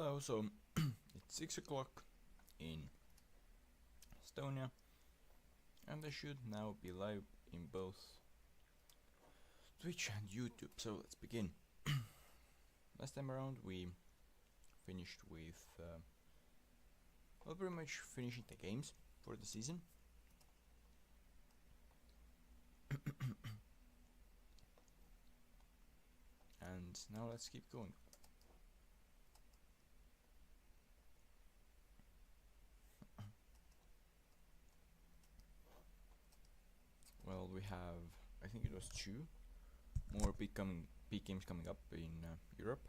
Hello, so it's 6 o'clock in Estonia, and I should now be live in both Twitch and YouTube, so let's begin. Last time around we finished with, well, pretty much finishing the games for the season. And now let's keep going. Well, we have, I think it was 2 more big games coming up in Europe.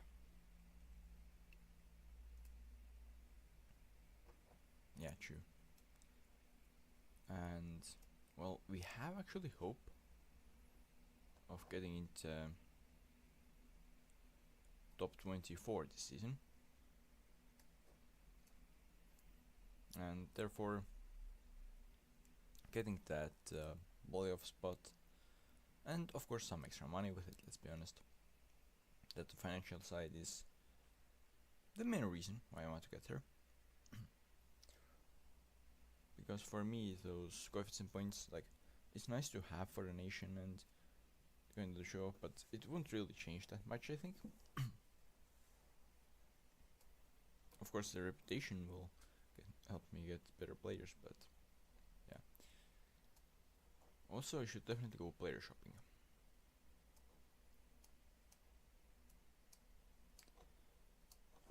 Yeah, true. And well, we have actually hope of getting into top 24 this season, and therefore getting that playoff spot, and of course some extra money with it. Let's be honest, that the financial side is the main reason why I want to get there. Because for me, those coefficient points, like, it's nice to have for the nation and going to the show, but it won't really change that much, I think. Of course, the reputation will help me get better players, but yeah. Also, I should definitely go player shopping.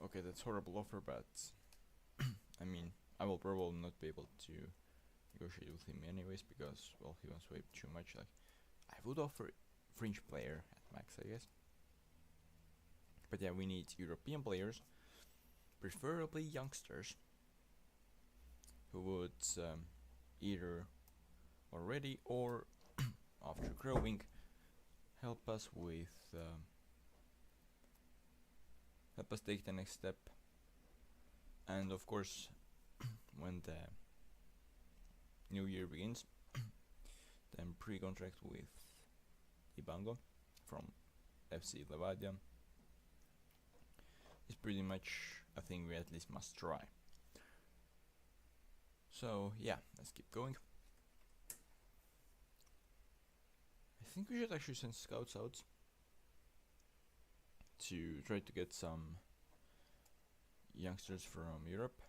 Okay, that's horrible offer, but I mean, I will probably not be able to negotiate with him anyways, because, well, he wants way too much. Like, I would offer fringe player at max, I guess. But yeah, we need European players, preferably youngsters, who would either already or after growing help us with help us take the next step. And of course, when the new year begins, then pre-contract with Ibango from FC Levadia is pretty much a thing we at least must try. So yeah, let's keep going. I think we should actually send scouts out to try to get some youngsters from Europe.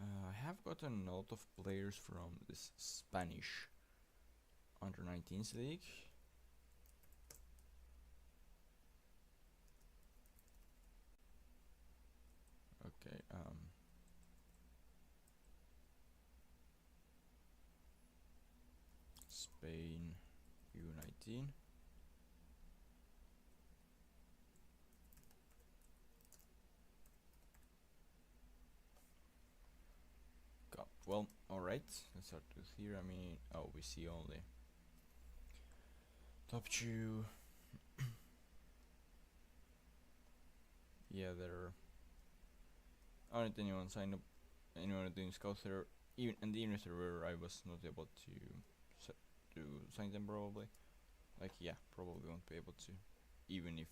I have gotten a lot of players from this Spanish under-19s league. Okay, Spain U19. Cup. Well, alright, let's start with here. I mean, oh, we see only top 2. Yeah, there aren't anyone signed up, anyone doing scouts there, even if there were, I was not able to sign them probably. Like, yeah, probably won't be able to, even if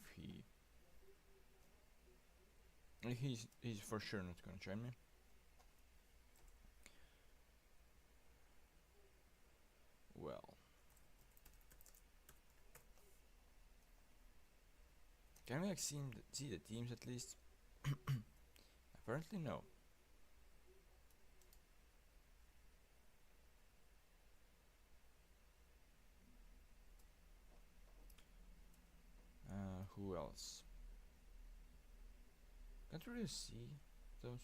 he's for sure not gonna join me. Well, can we like see the teams at least? Apparently no. Who else? Can't really see those.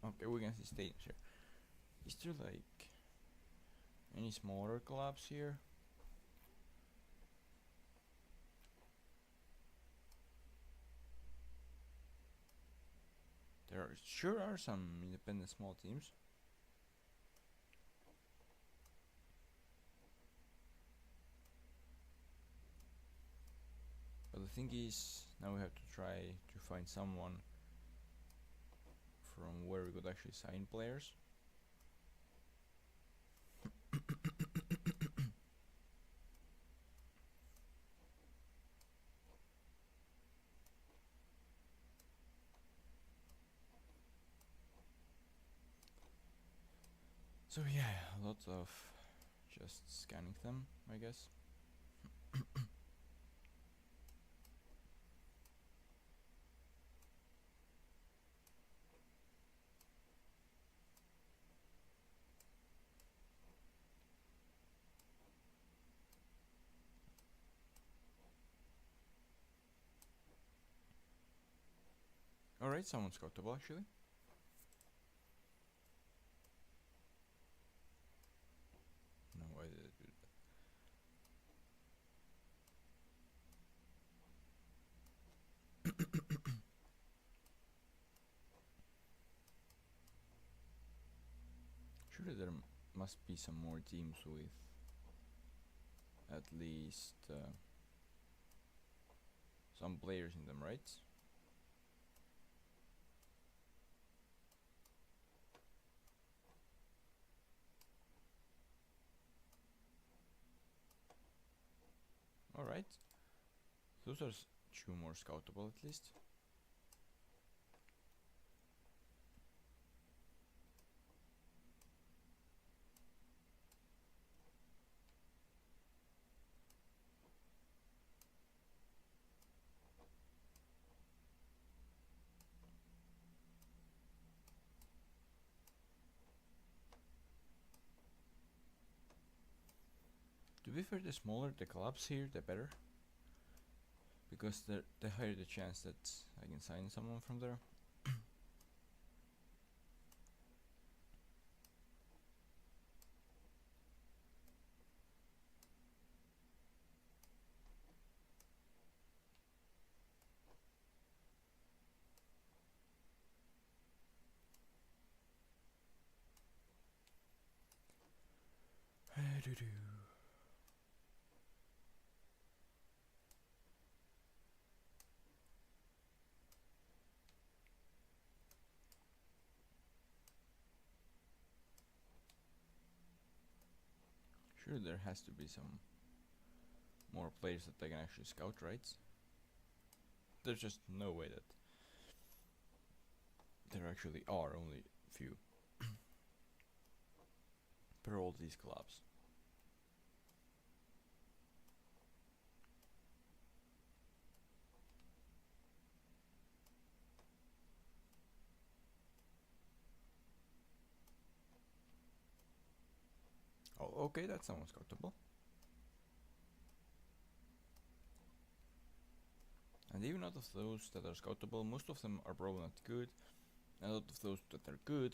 Okay, we can see stadiums here. Is there like any smaller clubs here? There sure are some independent small teams. thing is, now we have to try to find someone from where we could actually sign players. So yeah, a lot of just scanning them, I guess. Alright, someone's scoutable actually. No, why did I do that? Surely there must be some more teams with at least some players in them, right? Alright. Those are two more scoutable at least. To be fair, the smaller the clubs here, the better. Because the higher the chance that I can sign someone from there. Sure, there has to be some more players that they can actually scout, right? There's just no way that there actually are only few per all these clubs. Oh, okay, that's almost scoutable. And even out of those that are scoutable, most of them are probably not good. And out of those that are good,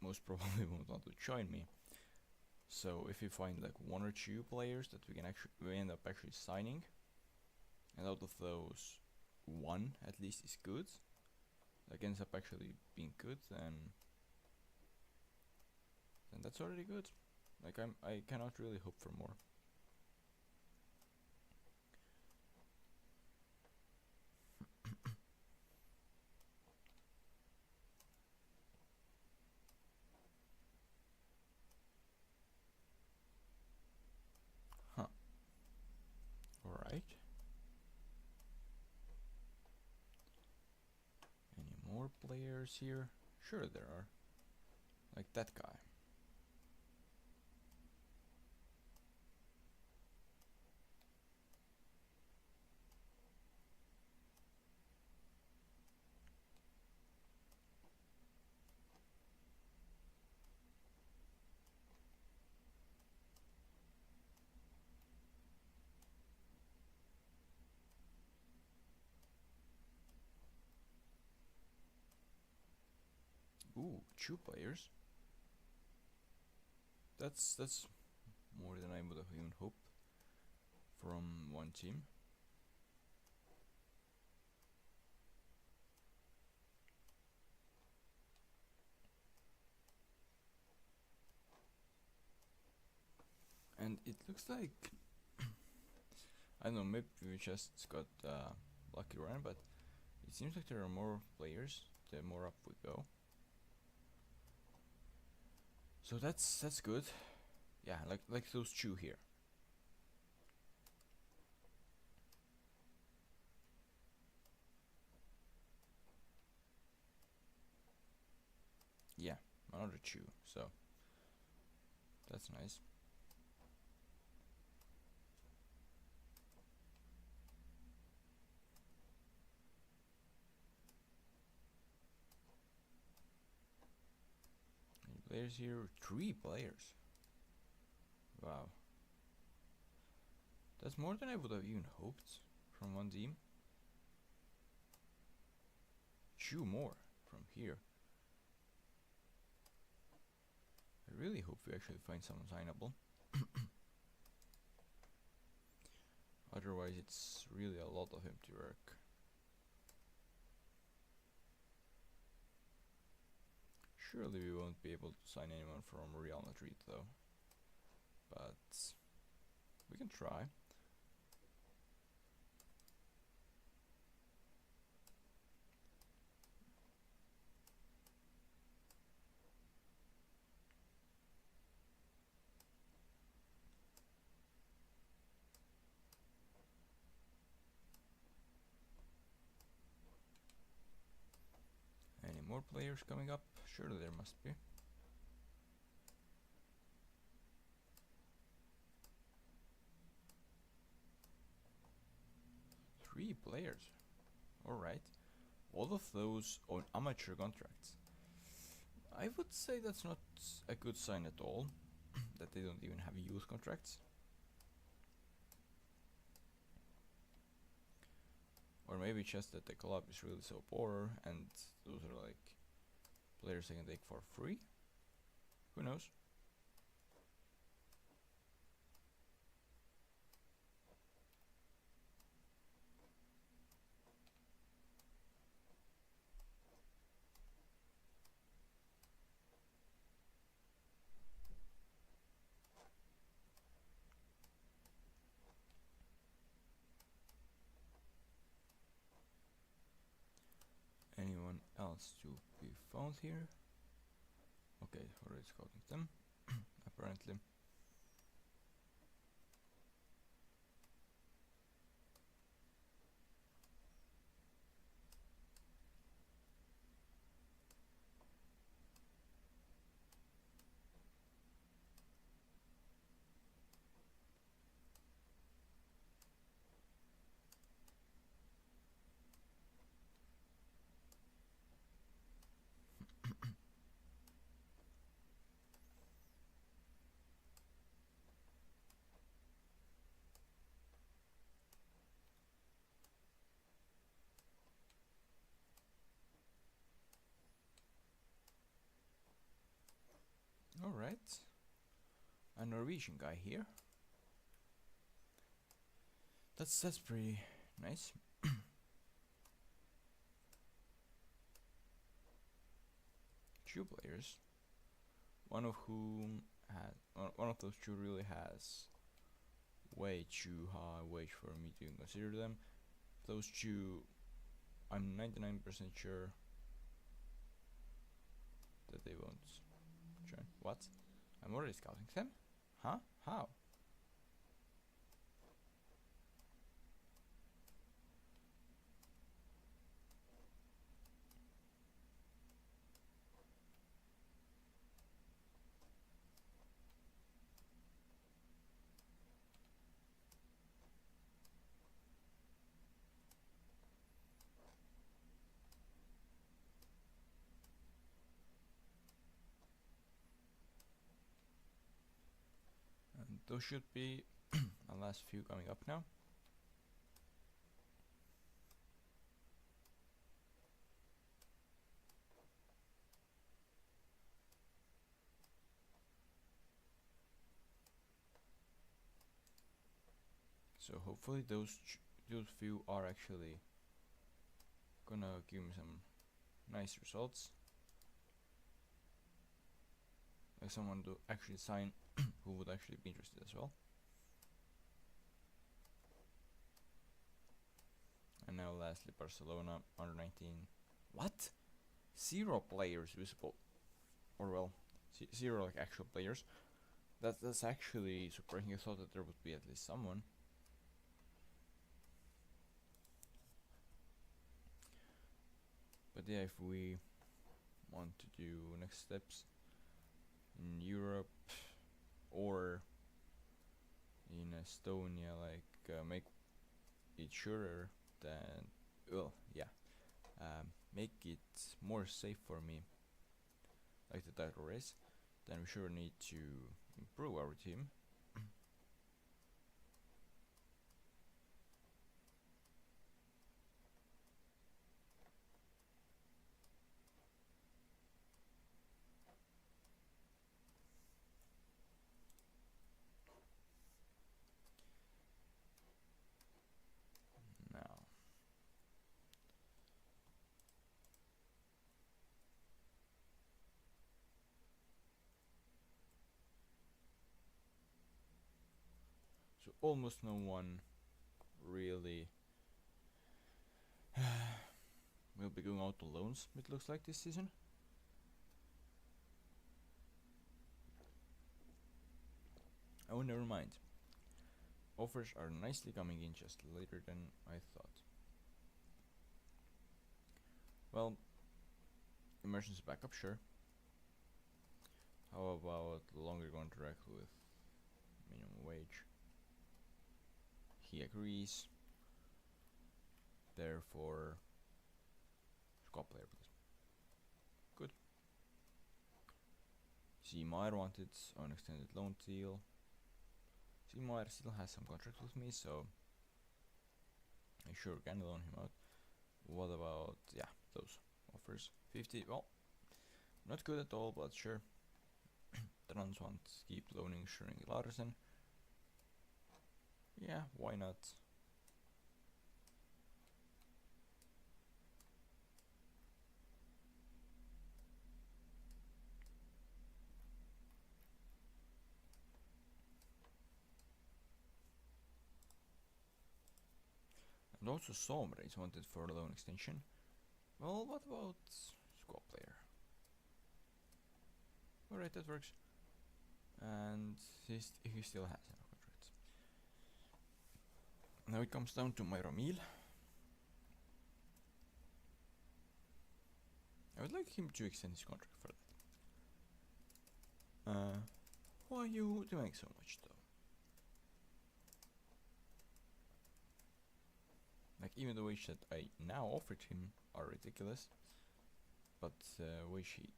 most probably won't want to join me. So if we find like one or two players that we end up actually signing, and out of those one at least is good, like ends up actually being good, then that's already good. Like I cannot really hope for more. Huh. Alright. Any more players here? Sure there are. Like that guy. Ooh, 2 players. That's more than I would have even hoped from one team. And it looks like I don't know, maybe we just got lucky run, but it seems like there are more players the more up we go. So that's good. Yeah, like those two here. Yeah, another two. So that's nice. Any players here? 3 players. Wow. That's more than I would have even hoped from one team. 2 more from here. I really hope we actually find someone signable. Otherwise it's really a lot of empty work. Surely we won't be able to sign anyone from Real Madrid though. But we can try. Any more players coming up? Surely there must be. Three players. Alright. All of those on amateur contracts. I would say that's not a good sign at all. That they don't even have youth contracts. Or maybe just that the club is really so poor and those are like players they can take for free. Who knows? Anyone else to be found here? Okay, already scouting them. Apparently. Alright. A Norwegian guy here. That's pretty nice. Two players. One of whom had one of those two really has way too high wage for me to even consider them. Those two, I'm 99% sure that they won't join. What? I'm already scouting them? Huh? How? And those should be the last few coming up now. So hopefully those few are actually gonna give me some nice results. Like someone to actually sign who would actually be interested as well. And now lastly Barcelona under 19. What? 0 players visible, or well, 0 like actual players. That's actually surprising. I thought that there would be at least someone. But yeah, if we want to do next steps in Europe or in Estonia, like make it surer that, well, yeah, make it more safe for me, like the title race, then we sure need to improve our team. Now, so almost no one really will be going out on loans, it looks like, this season. Oh, never mind. Offers are nicely coming in just later than I thought. Well, emergency backup, sure. How about longer contract with minimum wage? He agrees. Therefore, squad player, please. Good. Seemaer wanted an extended loan deal. Seemaer still has some contract with me, so I sure can loan him out. What about, yeah, those offers? 50, well, not good at all, but sure. Trans wants to keep loaning Schering Larsen. Yeah, why not? And also Somre is wanted for a loan extension. Well, what about squad player? Alright, that works. And he still has enough contracts. Now it comes down to my Romil. I would like him to extend his contract for that. Why are you doing so much though? Like, even the wage that I now offered him are ridiculous, but the wage he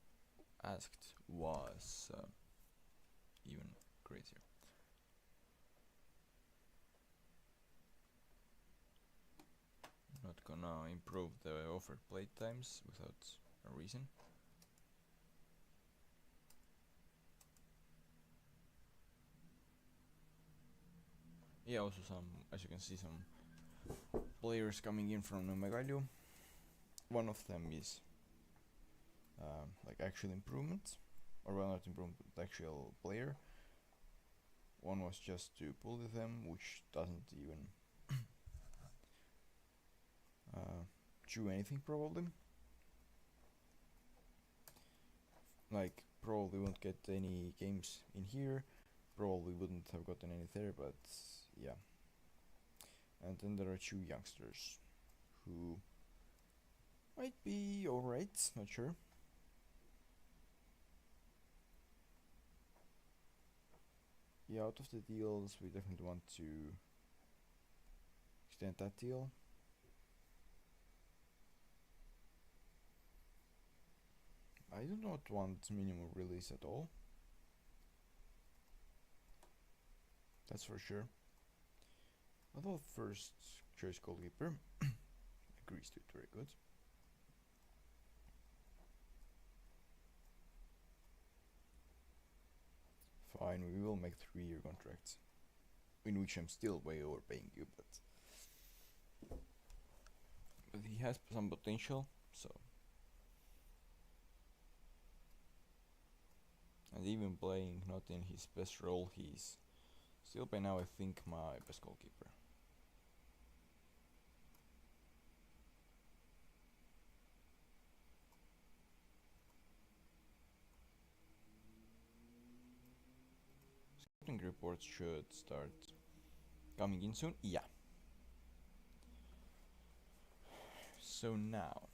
asked was even crazier. Not gonna improve the offered play times without a reason. Yeah, also some, as you can see, some players coming in from Numegalio. One of them is like actual improvement, or well, not improvement, but actual player. One was just to bully them, which doesn't even do anything probably. Like, probably won't get any games in here, probably wouldn't have gotten any there, but yeah. And then there are 2 youngsters who might be alright, not sure. Yeah, out of the deals, we definitely want to extend that deal. I do not want minimum release at all. That's for sure. Although first choice goalkeeper agrees to it, very good. Fine, we will make 3-year contracts, in which I'm still way overpaying you, but he has some potential, so. And even playing not in his best role, he's still by now, I think, my best goalkeeper. scouting reports should start coming in soon. Yeah. So now,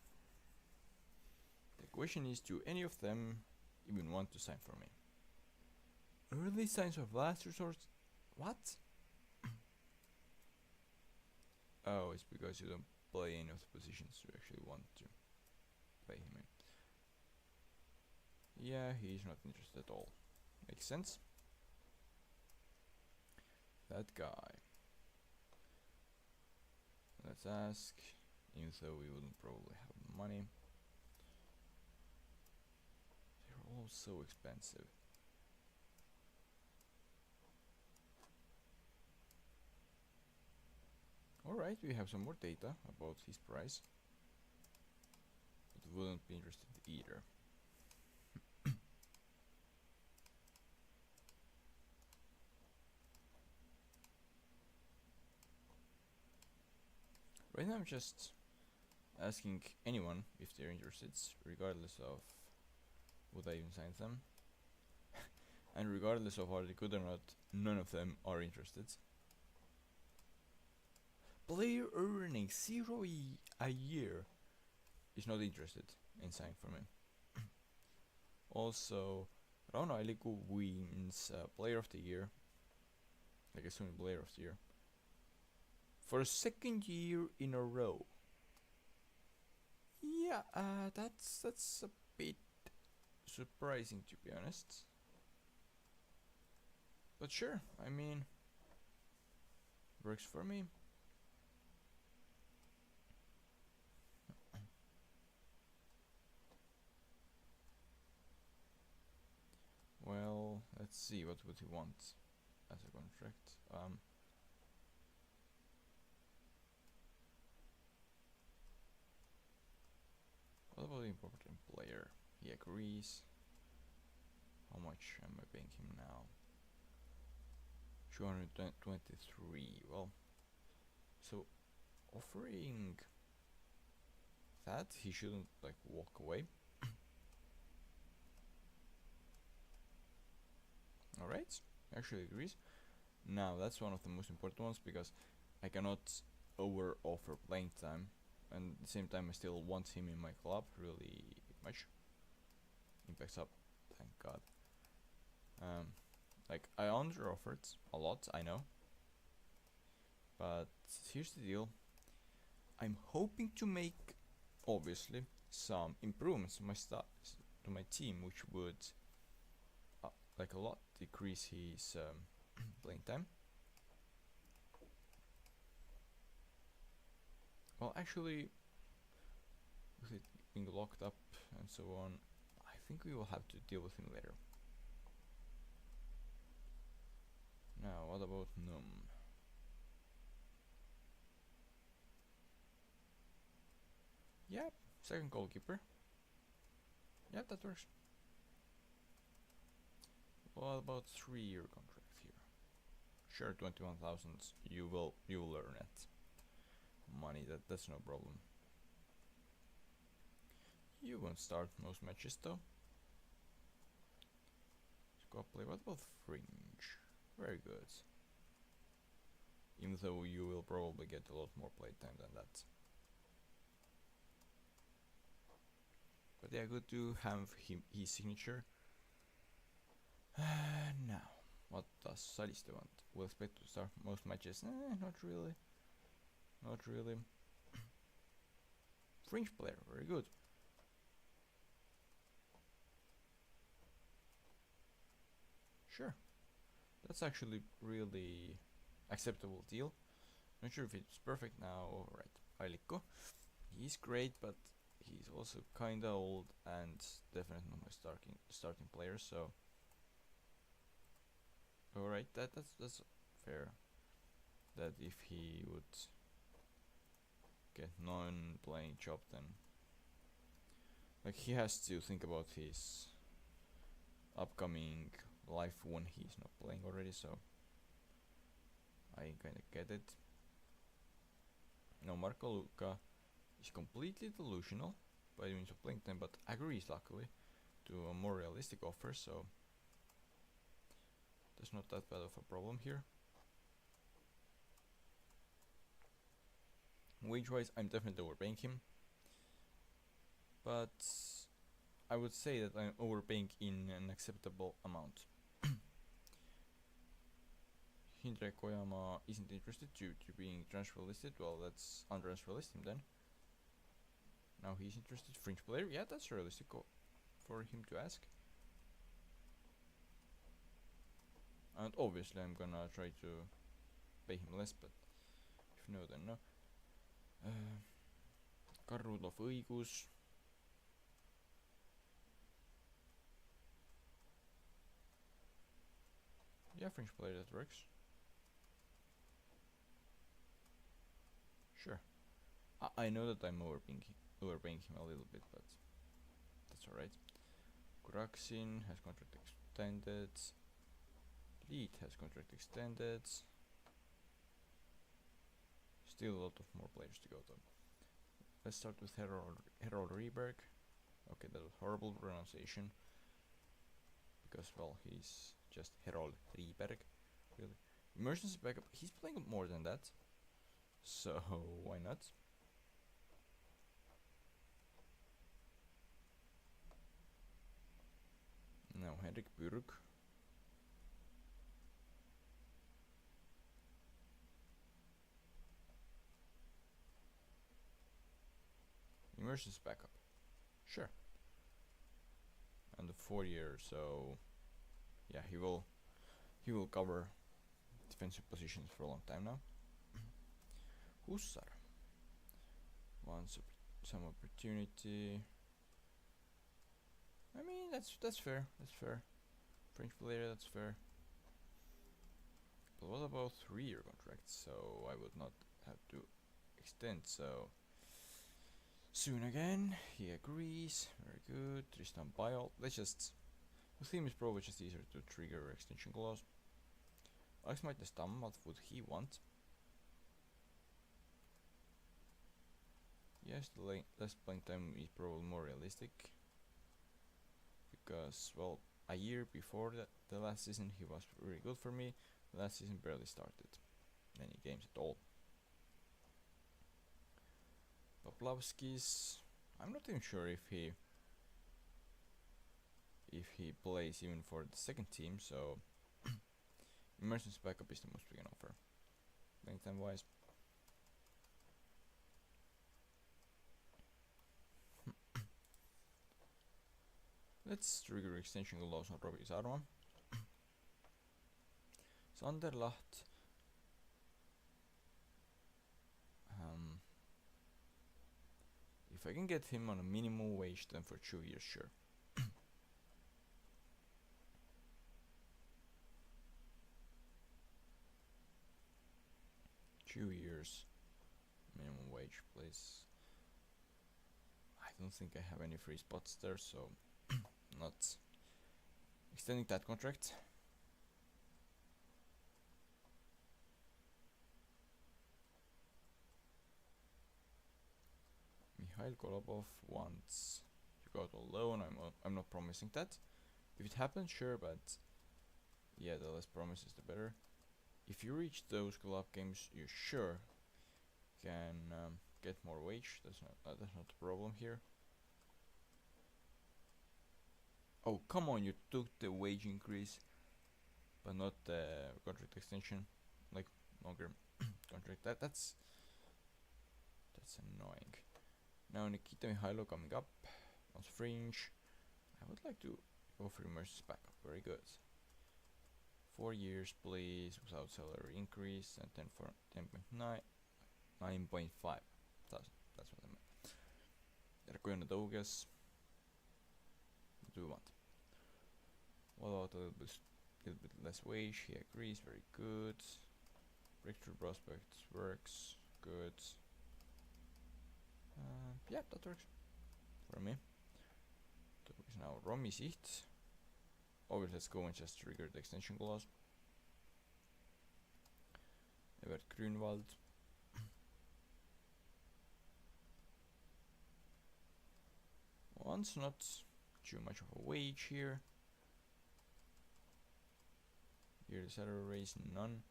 the question is, do any of them even want to sign for me? Early signs of last resort? What? Oh, it's because you don't play any of the positions you actually want to play him in. Yeah, he's not interested at all. Makes sense. That guy. Let's ask, even though we wouldn't probably have money. They're all so expensive. Alright, we have some more data about his price. But wouldn't be interested either. Right now I'm just asking anyone if they're interested, regardless of would I even sign them. And regardless of are they good or not, none of them are interested. Player earning 0 a year is not interested in signing for me. Also, Rauno Aliku wins Player of the Year, like assuming Player of the Year, for a second year in a row. Yeah, that's a bit surprising, to be honest. But sure, I mean, works for me. Well, let's see, what would he want as a contract? What about the important player? He agrees. How much am I paying him now? 223. Well, so offering that, he shouldn't like walk away. Alright, actually agrees. Now that's one of the most important ones, because I cannot over offer playing time, and at the same time I still want him in my club really much. Impact's up, thank god. Like, I under offered a lot, I know, but here's the deal. I'm hoping to make, obviously, some improvements to my team, which would like a lot decrease his playing time. Well, actually, with it being locked up and so on, I think we will have to deal with him later. Now, what about Num? Yep, second goalkeeper. Yep, that works. What about 3-year contract here? Sure, 21,000. You will earn it. Money, that's no problem. You won't start most matches though. Squad play. What about Fringe? Very good. Even though you will probably get a lot more playtime than that. But yeah, good to have his signature. Now, what does Saliste want? Will expect to start most matches? Not really. Not really. Fringe player, very good. Sure. That's actually really acceptable deal. Not sure if it's perfect now. Alright, Ailikko. He's great, but he's also kinda old and definitely not my starting player, so alright, that's fair. That if he would get non-playing job, then like he has to think about his upcoming life when he's not playing already, so I kinda get it. Now Marco Luca is completely delusional by the means of playing time, but agrees luckily to a more realistic offer, so There's not that bad of a problem here. Wage-wise, I'm definitely overpaying him. But I would say that I'm overpaying in an acceptable amount. Hindre Koyama isn't interested due to being transfer listed. Well, let's untransfer list him then. Now he's interested. Fringe player, yeah, that's realistic for him to ask. And obviously I'm gonna try to pay him less, but if no, then no. Karudov õigus. Yeah, French player, that works. Sure. I know that I'm overpaying him a little bit, but that's alright. Kuraksin has contract extended. Lead has contract extended. Still a lot of more players to go though. Let's start with Harold Rieberg. Okay, that was horrible pronunciation. Because, well, he's just Harold Rieberg. Really. Emergency backup, he's playing more than that. So, why not? Now, Henrik Burg. Emergency backup. Sure. And the 4 year, so yeah, he will cover defensive positions for a long time now. Hussar wants some opportunity. I mean, that's fair. That's fair. French player, that's fair. But what about 3 year contracts? So I would not have to extend. So soon again, he agrees. Very good. Tristan Bile. Let's just. The theme is probably just easier to trigger extension clause. Alex Maitestam, what would he want? Yes, the less playing time is probably more realistic. Because, well, a year before the last season he was really good for me. The last season barely started any games at all. Poplavskis, I'm not even sure if he plays even for the second team, so emergency backup is the most we can offer. Playing time wise. Let's trigger extension clause on Robbie Sarma. Sanderlaht. If I can get him on a minimum wage, then for 2 years, sure. 2 years minimum wage, please. I don't think I have any free spots there, so not extending that contract. Mikhail Golubov wants to go to loan. I'm not promising that. If it happens, sure, but yeah, the less promises the better. If you reach those club games, you sure can get more wage. That's not the problem here. Oh, come on, you took the wage increase, but not the contract extension, like longer contract. That's annoying. Now Nikita Mikhailo coming up on fringe. I would like to offer emergency backup. Very good. 4 years, please, without salary increase, and 10 for 10.9, 9.5 thousand. That's what I meant. Erkoinen Dougas. What do we want? What about a little bit less wage? He agrees. Very good. Breakthrough prospects works. Good. Yeah, that works for me. Dougas now Romy Sicht. Obviously, let's go and just trigger the extension clause. Evert Grünwald. Once not too much of a wage here. Here the salary raise, none.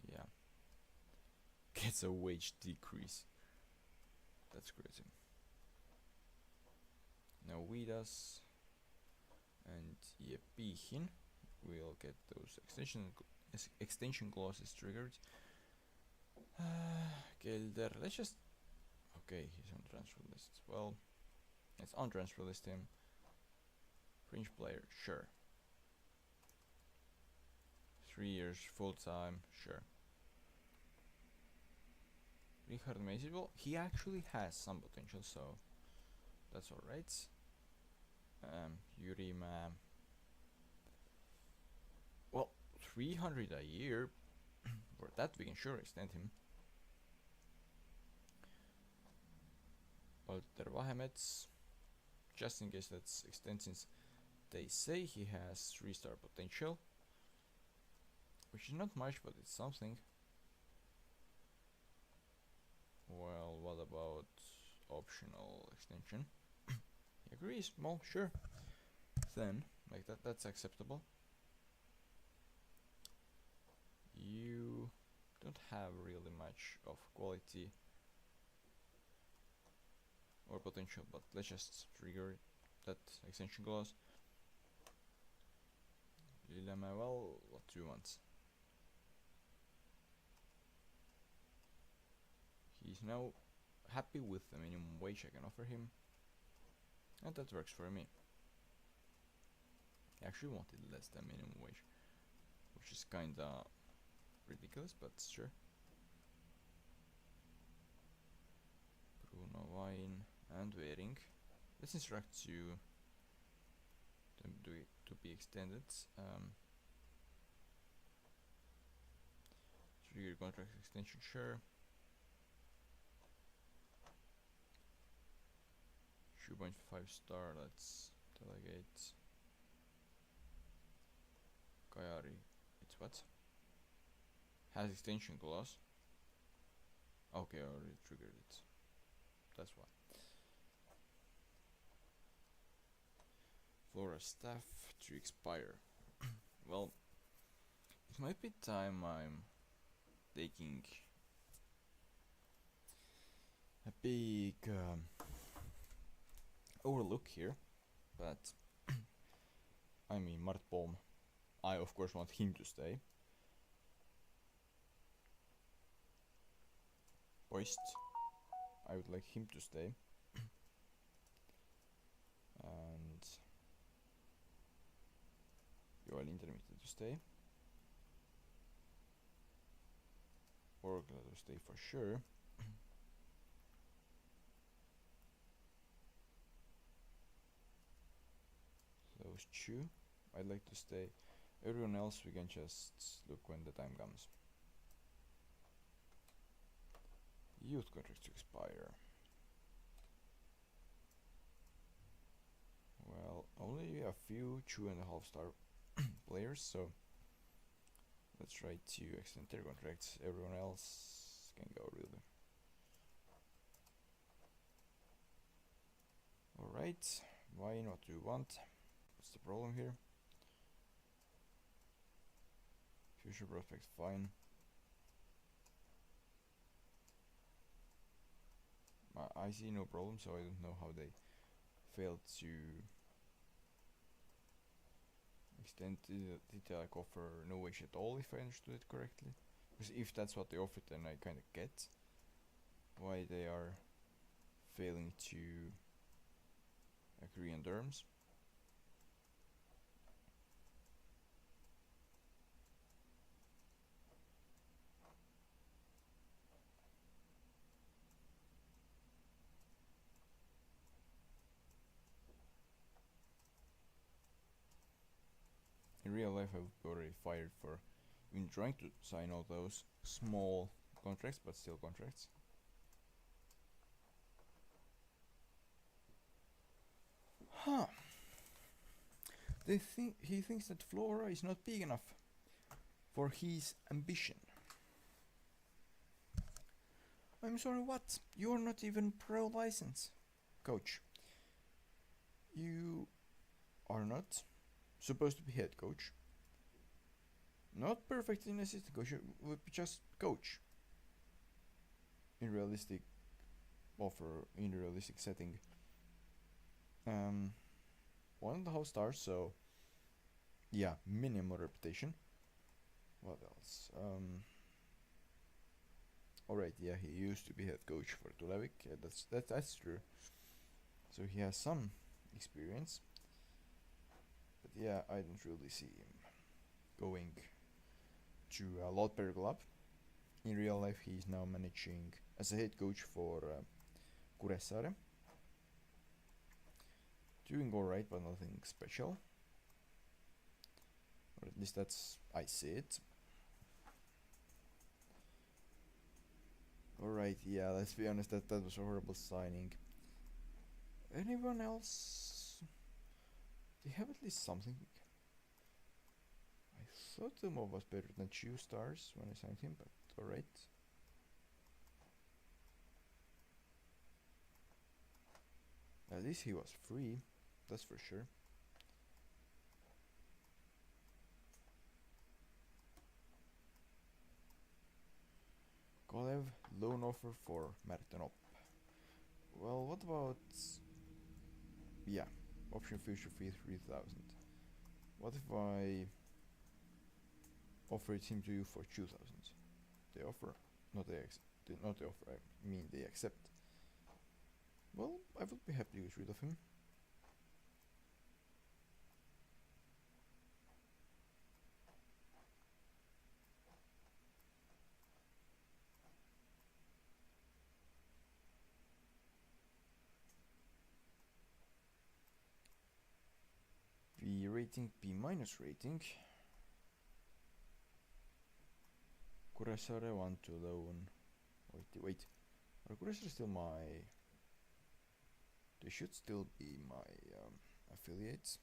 Yeah. Gets a wage decrease. That's crazy. Now Vidas and Yepihin will get those extension clauses triggered. Gelder, let's just... Okay, he's on transfer list. Well, let's on transfer list him. Fringe player, sure. 3 years, full time, sure. Richard Macy, well, he actually has some potential, so that's alright. Yurima, well, 300 a year, for that we can sure extend him. Walter Vahemets, just in case let's extend, since they say he has 3-star potential, which is not much, but it's something. Well, what about optional extension? He agrees, well, sure. Then, like that's acceptable. You don't have really much of quality or potential, but let's just trigger that extension clause. Lilama, well, what do you want? He's now happy with the minimum wage I can offer him, and that works for me. I actually wanted less than minimum wage, which is kinda ridiculous, but sure. Bruno Wine and Wering. Let's instruct you to be extended. Trigger contract extension, sure. Shoe 5-star, let's delegate. Kayari, it's what? Has extension clause. Okay, I already triggered it. That's why. Flora staff to expire. Well, it might be time I'm taking a big overlook here, but I mean Mart Bohm, I of course want him to stay. Boist, I would like him to stay. And Joel Intermittent to stay. Orgla to stay for sure. Those two I'd like to stay. Everyone else we can just look when the time comes. Youth contracts to expire. Well, only a few 2.5-star players, so let's try to extend their contracts. Everyone else can go, really. Alright, why not do you want? What's the problem here? Future prospects, fine. I see no problem, so I don't know how they failed to extend did they like offer no wage at all, if I understood it correctly? Because if that's what they offered, then I kinda get why they are failing to agree on terms. In real life, I would be already fired for even trying to sign all those small contracts, but still contracts. Huh. He thinks that Flora is not big enough for his ambition. I'm sorry, what? You're not even pro license, coach. You are not supposed to be head coach. Not perfect in assistant coach, would be just coach. In realistic offer, in realistic setting. 1.5 stars, so yeah, minimal reputation. What else? Alright, yeah, he used to be head coach for Tulevik. Yeah, that's true. So he has some experience. But yeah, I don't really see him going to a lot better club. In real life, he's now managing as a head coach for Kuressaare. Doing alright, but nothing special. Or at least that's I see it. Alright, yeah, let's be honest, that was a horrible signing. Anyone else? They have at least something. I thought the mob was better than 2 stars when I signed him, but alright. At least he was free, that's for sure. Kolev, loan offer for Mertenop. Well, what about... Yeah, option future fee 3,000. What if I offer it him to you for 2,000? They offer, not they offer, I mean they accept. Well, I would be happy to get rid of him. V rating, B minus rating. Kuressaare want to loan. Wait. Are Kuressaare still my... They should still be my affiliates.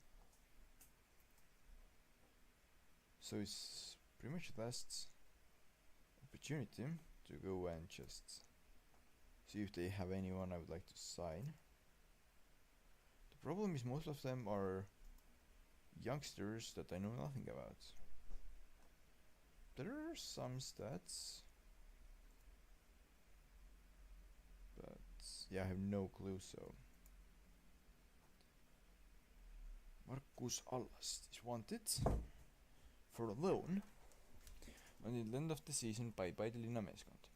So it's pretty much the last opportunity to go and just see if they have anyone I would like to sign. The problem is most of them are youngsters that I know nothing about. There are some stats, but yeah, I have no clue, so... Markus Allast is wanted for a loan until the end of the season by the linnameeskond.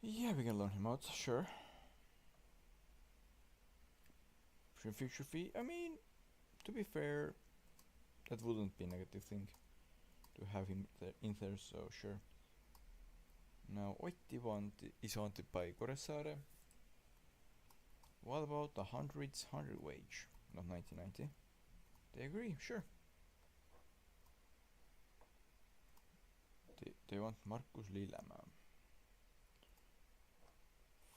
Yeah, we can loan him out, sure. Future fee, I mean, to be fair, that wouldn't be a negative thing to have him in there, so sure. Now Otti is wanted by Kuressaare. What about the 100 wage, not 1990? They agree, sure. They want Markus Lillemaa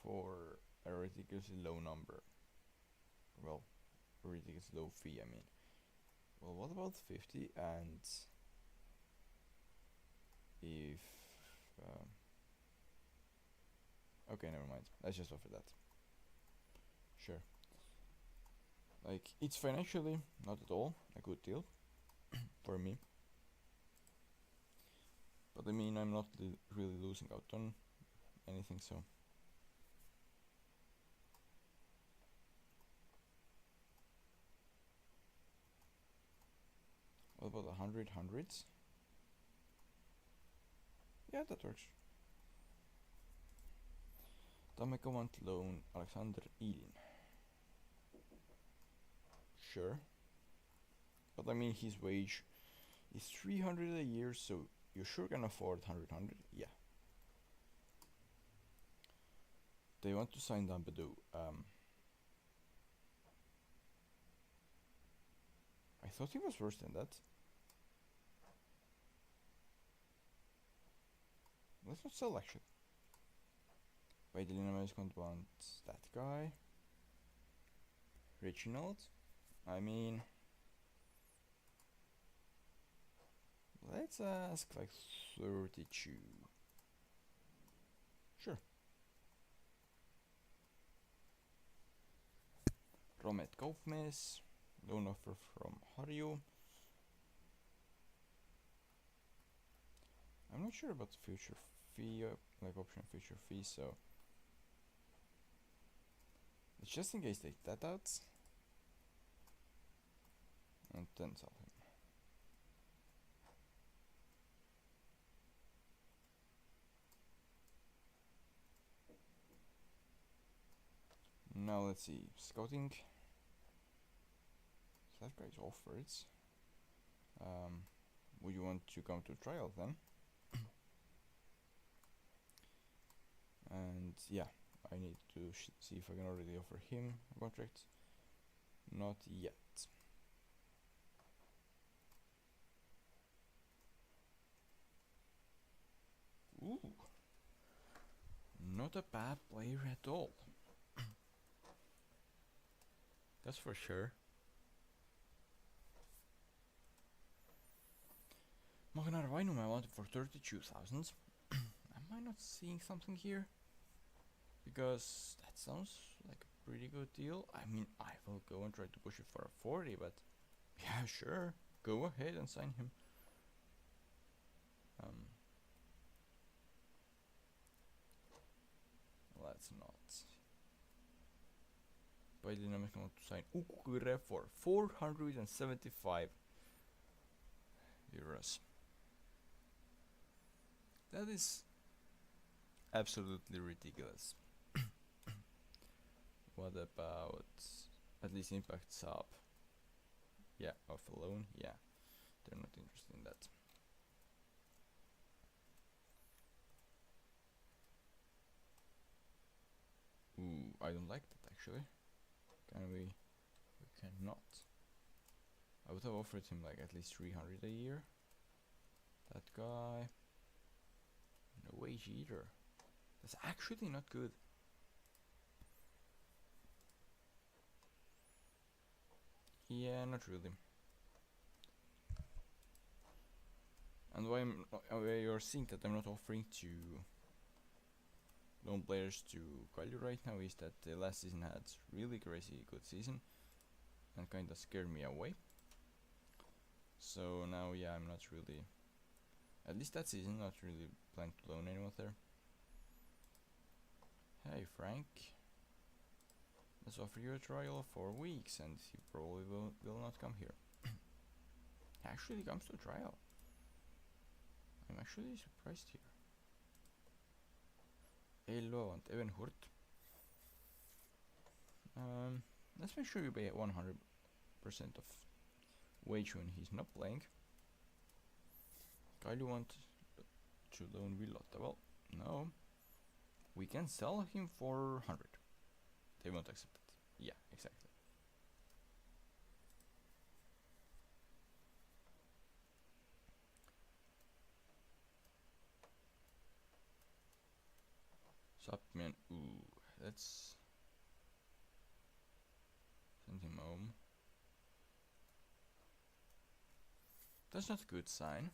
for a ridiculously low number. Well, a ridiculously low fee, I mean. Well, what about 50 and if... okay, never mind. Let's just offer that. Sure. Like, it's financially not at all a good deal for me. But I mean, I'm not really losing out on anything, so... What about 100 hundreds? Yeah, that works. Tammeka want loan Alexander Ilin. Sure. But I mean, his wage is 300 a year, so you sure can afford 100. Yeah. They want to sign Dambedu. I thought he was worse than that. Let's not sell actually. Vaidelina is going to want that guy. Reginald. I mean, let's ask like 32. Sure. Romet Kaufmes, loan offer from Harju. I'm not sure about the future fee, like option future fee, so it's just in case they take that out and then sell him. Now let's see, scouting. So that guy's offered. Would you want to come to trial then? And yeah, I need to see if I can already offer him a contract. Not yet. Ooh, not a bad player at all. That's for sure. Magnar Vainum I wanted for 32,000. Am I not seeing something here? Because that sounds like a pretty good deal. I mean, I will go and try to push it for a 40, but yeah, sure. Go ahead and sign him. Let's not. By Dynamic I want to sign Ukure for 475 euros. That is absolutely ridiculous. What about at least Impact sub? Yeah, off alone. Yeah, they're not interested in that. Ooh, I don't like that actually. Can we? We cannot. I would have offered him like at least 300 a year. That guy. No wage either. That's actually not good. Yeah, not really. And why you're seeing that I'm not offering to loan players to Kalju right now is that the last season had really crazy good season and kinda scared me away. So now, yeah, I'm not really, at least that season, not really planning to loan anyone there. Hey Frank, let's offer you a trial of 4 weeks and he probably will not come here. He actually comes to trial. I'm actually surprised here. Elo and Evan Hurt. Let's make sure you pay 100% of wage when he's not playing. Kylie want to loan Villota. Well, no. We can sell him for 100. They won't accept it. Yeah, exactly. Subman, ooh, let's send him home. That's not a good sign.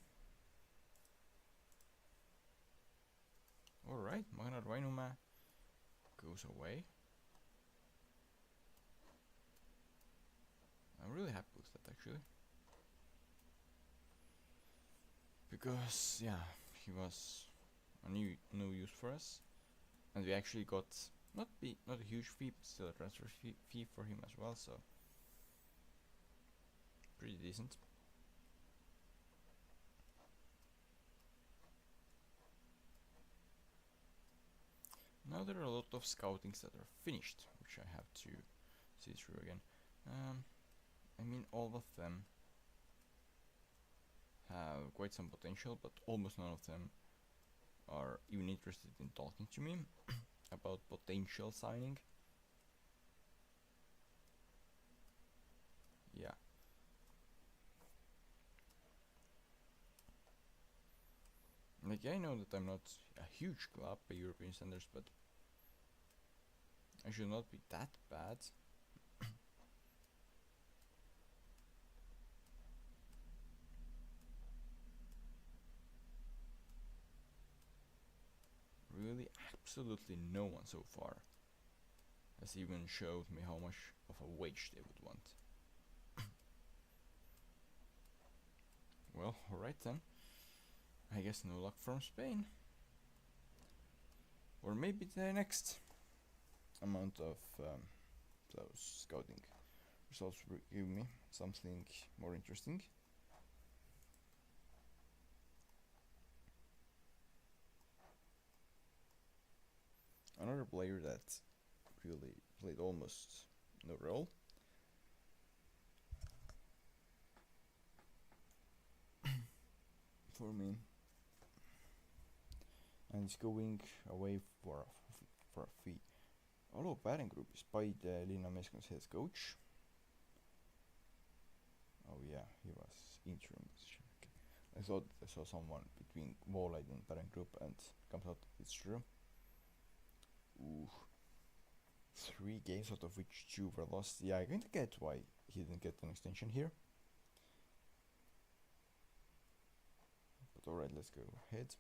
Alright, Magnar Vainuma goes away. I'm really happy with that actually. Because, yeah, he was a no use for us. And we actually got not a huge fee, but still a transfer fee for him as well, so pretty decent. Now there are a lot of scoutings that are finished, which I have to see through again. I mean, all of them have quite some potential, but almost none of them are even interested in talking to me about potential signing. Yeah. Like, I know that I'm not a huge club by European standards, but I should not be that bad. Really, absolutely no one so far has even showed me how much of a wage they would want. Well, alright then. I guess no luck from Spain. Or maybe the next amount of those scouting results will give me something more interesting. Another player that really played almost no role. For me. And it's going away for a fee. Alo Päringrupp is Paide linnameeskonna head coach. Oh yeah, he was interim position. Okay. I thought I saw someone between Wallide and Päringrupp, and comes out it's true. Ooh. 3 games out of which 2 were lost. Yeah, I kind of get why he didn't get an extension here. But alright, let's go ahead.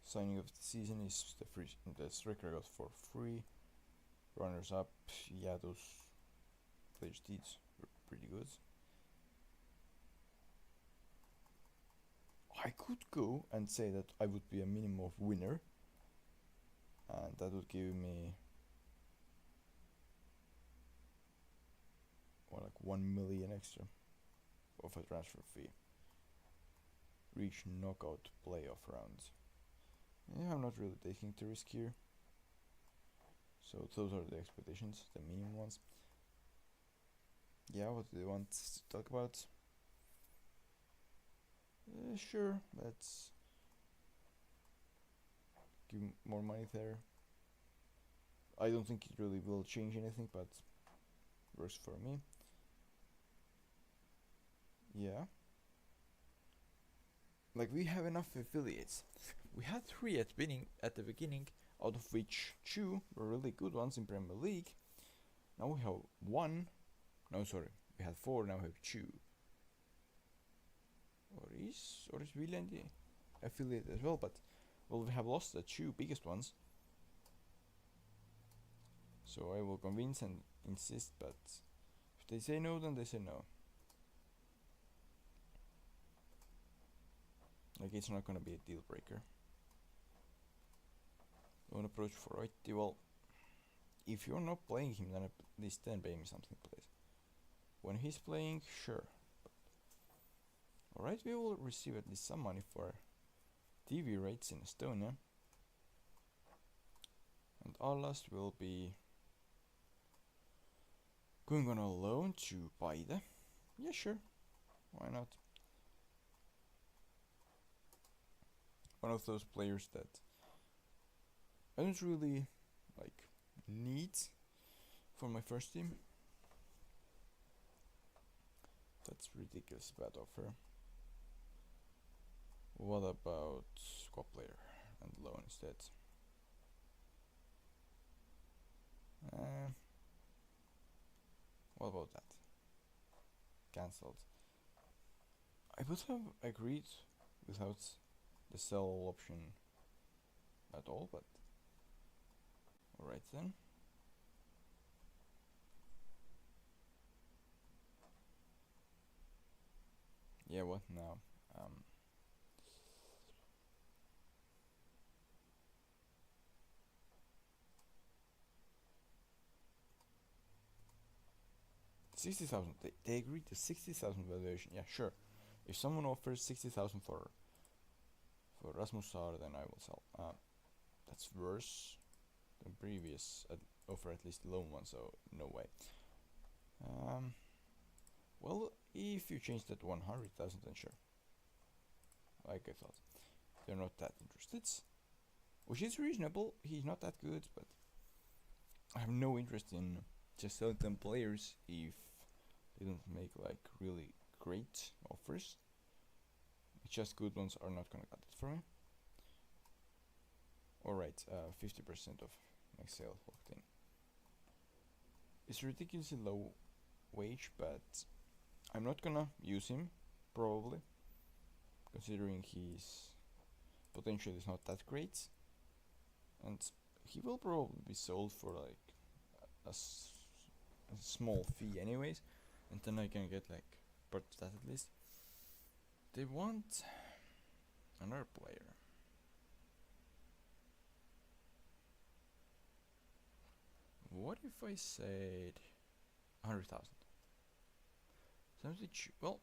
Signing of the season is the striker got for free. Runners up, yeah, those players' deeds were pretty good. I could go and say that I would be a minimum of winner, and that would give me like 1 million extra of a transfer fee. Reach knockout playoff rounds. Yeah, I'm not really taking the risk here. So those are the expectations, the minimum ones. Yeah, what do they want to talk about? Sure, let's give more money there. I don't think it really will change anything, but works for me. Yeah. Like, we have enough affiliates. We had 3 at the beginning, out of which 2 were really good ones in Premier League. Now we have 1. No, sorry, we had 4. Now we have 2. Or is Viljandi affiliate as well? But well, we have lost the 2 biggest ones. So I will convince and insist. But if they say no, then they say no. Like, it's not gonna be a deal breaker. Don't approach for Oitti. Well, if you're not playing him, then at least then pay me something, please. When he's playing, sure. Alright, we will receive at least some money for TV rates in Estonia. And our last will be going on a loan to Paide. Yeah, sure. Why not? One of those players that I don't really need for my first team. That's ridiculous bad offer. What about squad player and loan instead? What about that? Cancelled. I would have agreed without the sell option at all, but alright then. Yeah, what now? 60,000. They agreed to 60,000 valuation. Yeah, sure. If someone offers 60,000 for Rasmus Saar, then I will sell. That's worse than previous offer, at least the loan one. So no way. Well, if you change that 100,000, then sure. Like I thought, they're not that interested, which is reasonable. He's not that good, but I have no interest in just selling them players if they don't make really great offers. It's just good ones are not gonna cut it for me. Alright, 50% of my sale locked in. It's ridiculously low wage, but I'm not gonna use him, probably, considering he's potential is not that great, and he will probably be sold for like a small fee anyways, and then I can get like part of that at least. They want another player. What if I said 100,000? Well,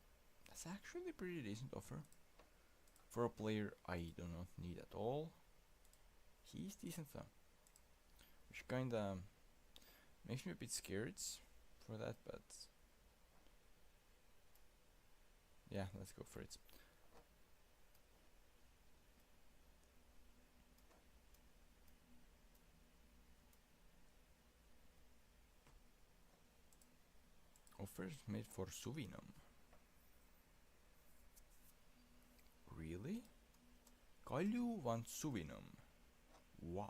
that's actually a pretty decent offer for a player I do not need at all. He's decent though, which kinda makes me a bit scared for that, but yeah, let's go for it. Offers made for Suvinam. Really? Kalju wants Suvinam. Why?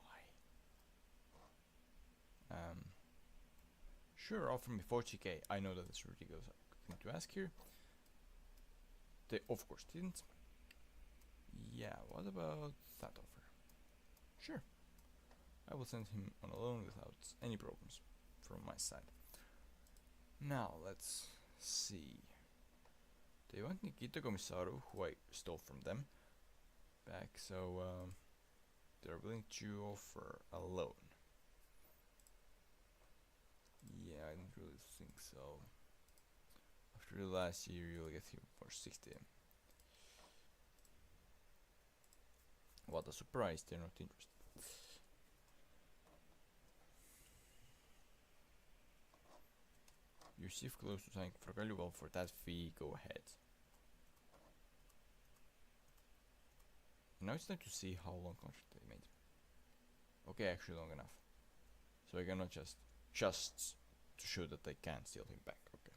Sure, offer me 40k. I know that it's ridiculous thing to ask here. They of course didn't. Yeah, what about that offer? Sure. I will send him on a loan without any problems from my side. Now let's see. They want Nikita Komisaru, who I stole from them, back, so they're willing to offer a loan. Yeah, I don't really think so. After the last year, you'll get him for 60. What a surprise, they're not interested. You receive close to signing for Kalju, well, for that fee, go ahead. Now it's time to see how long contract they made. Okay, actually long enough. So I cannot just to show that I can steal him back. Okay.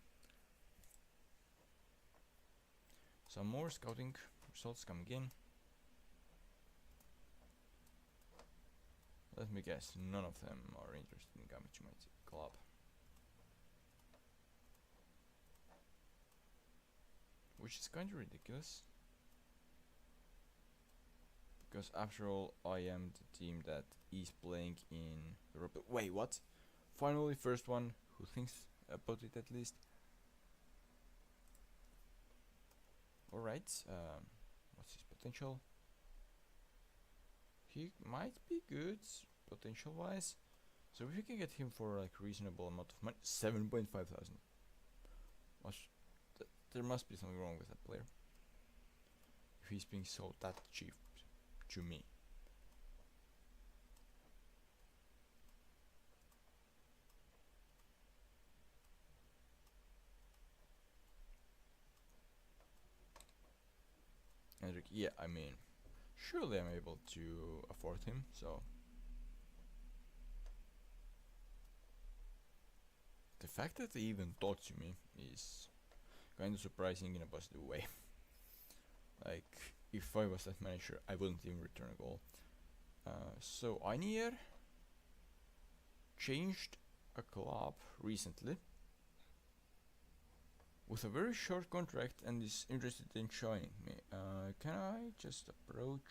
Some more scouting results coming in. Let me guess, none of them are interested in coming to my club. Which is kind of ridiculous. Because after all, I am the team that is playing in Europe. Wait, what? Finally, first one who thinks about it at least. Alright, what's his potential? He might be good, potential wise. So if we can get him for like reasonable amount of money, 7.5 thousand. There must be something wrong with that player. If he's being sold that cheap to me. And yeah, I mean, surely I'm able to afford him, so. The fact that they even talked to me is kind of surprising in a positive way. Like, if I was that manager, I wouldn't even return a goal. So Ainier changed a club recently with a very short contract and is interested in joining me. Can I just approach?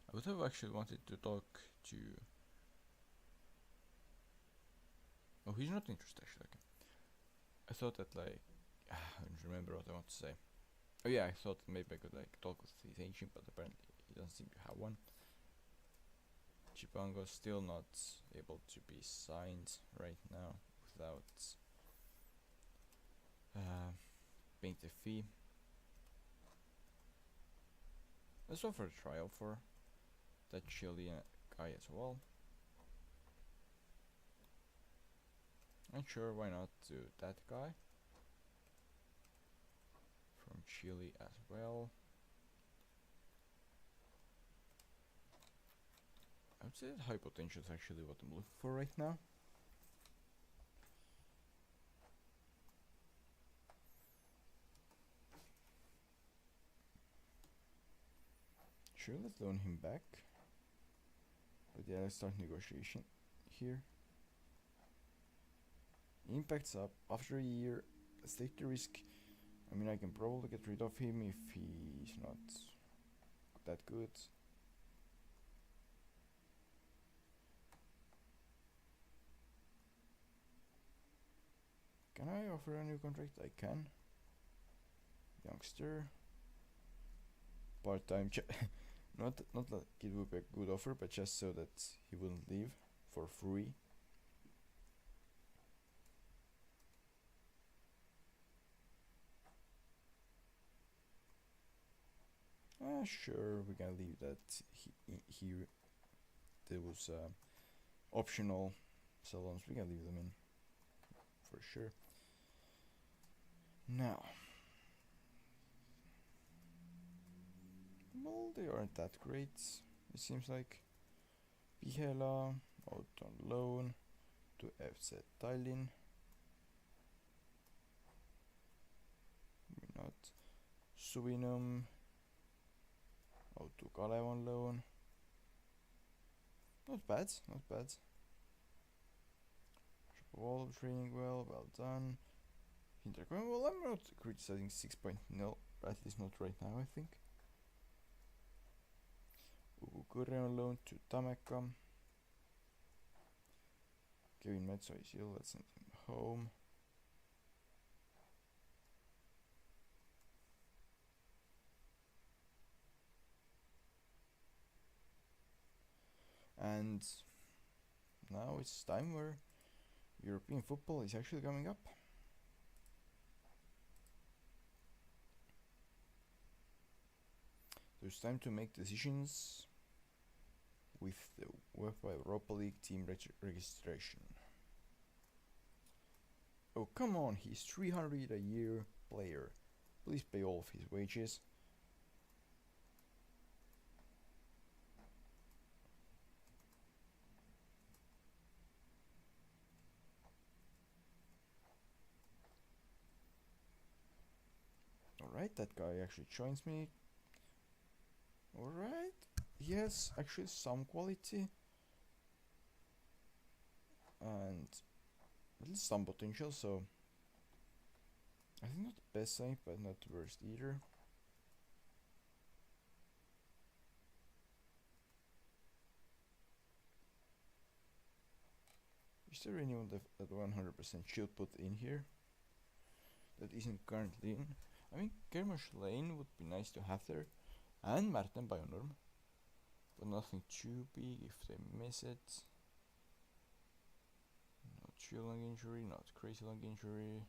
I would have actually wanted to talk to. Oh, he's not interested actually. Okay. I thought that like I don't remember what I want to say. Oh yeah, I thought maybe I could like talk with his agent, but apparently he doesn't seem to have one. Chipango still not able to be signed right now without paying the fee. Let's offer a trial for that Chilean guy as well. And sure, why not do that guy from Chile as well. I would say that high potential is actually what I'm looking for right now. Sure, let's loan him back. But yeah, let's start negotiation here. Impact's up. After a year, let's take the risk. I mean, I can probably get rid of him if he's not that good. offer a new contract? I can. Youngster. Part-time not like it would be a good offer, but just so that he wouldn't leave for free. Sure, we can leave that. He there was optional salons. We can leave them in for sure. Now, well, they aren't that great. It seems like Pihela out on loan to FC Tallinn. Maybe not. Suvinum out to Kalev on loan. Not bad, not bad. Shapovalov training well done. Hintergrund, well, I'm not criticizing 6.0, at least not right now, I think. Kurre on loan to Tammeka. Kevin Metso is ill, let's send him home. And now it's time where European football is actually coming up. So it's time to make decisions with the UEFA Europa League team registration. Oh, come on, he's 300 a year player. Please pay all of his wages. Alright, that guy actually joins me. Alright, he has actually some quality. And at least some potential, so I think not the best side, but not the worst either. Is there anyone that 100% should put in here that isn't currently in? I mean, Kermash Lane would be nice to have there, and Martin Bionorm, but nothing too big if they miss it. Not too long injury, not crazy long injury.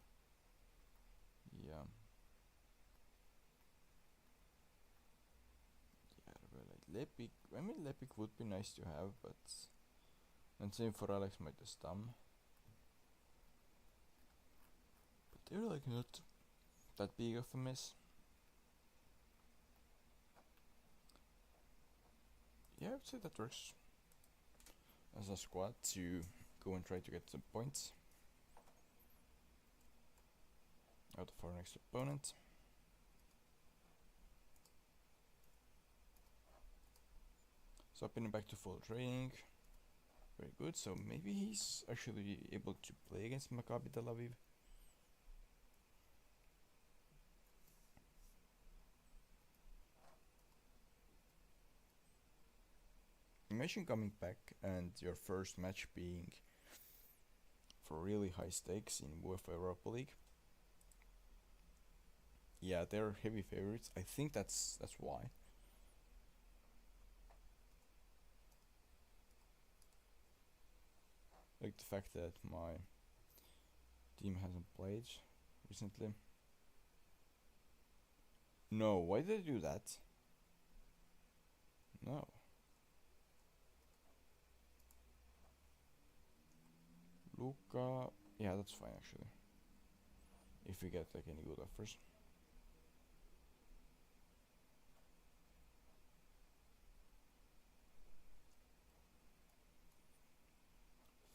Yeah. Yeah, well, like Lepik. I mean, Lepik would be nice to have, but and same for Alex Maitastam. But they're like not that big of a mess. Yeah, I would say that works as a squad to go and try to get some points out of our next opponent. So I've been back to full training. Very good, so maybe he's actually able to play against Maccabi Tel Aviv. Imagine coming back and your first match being for really high stakes in UEFA Europa League. Yeah, they're heavy favorites. I think that's why. Like the fact that my team hasn't played recently. No, why did I do that? No. Luca, yeah, that's fine actually. If we get like any good offers.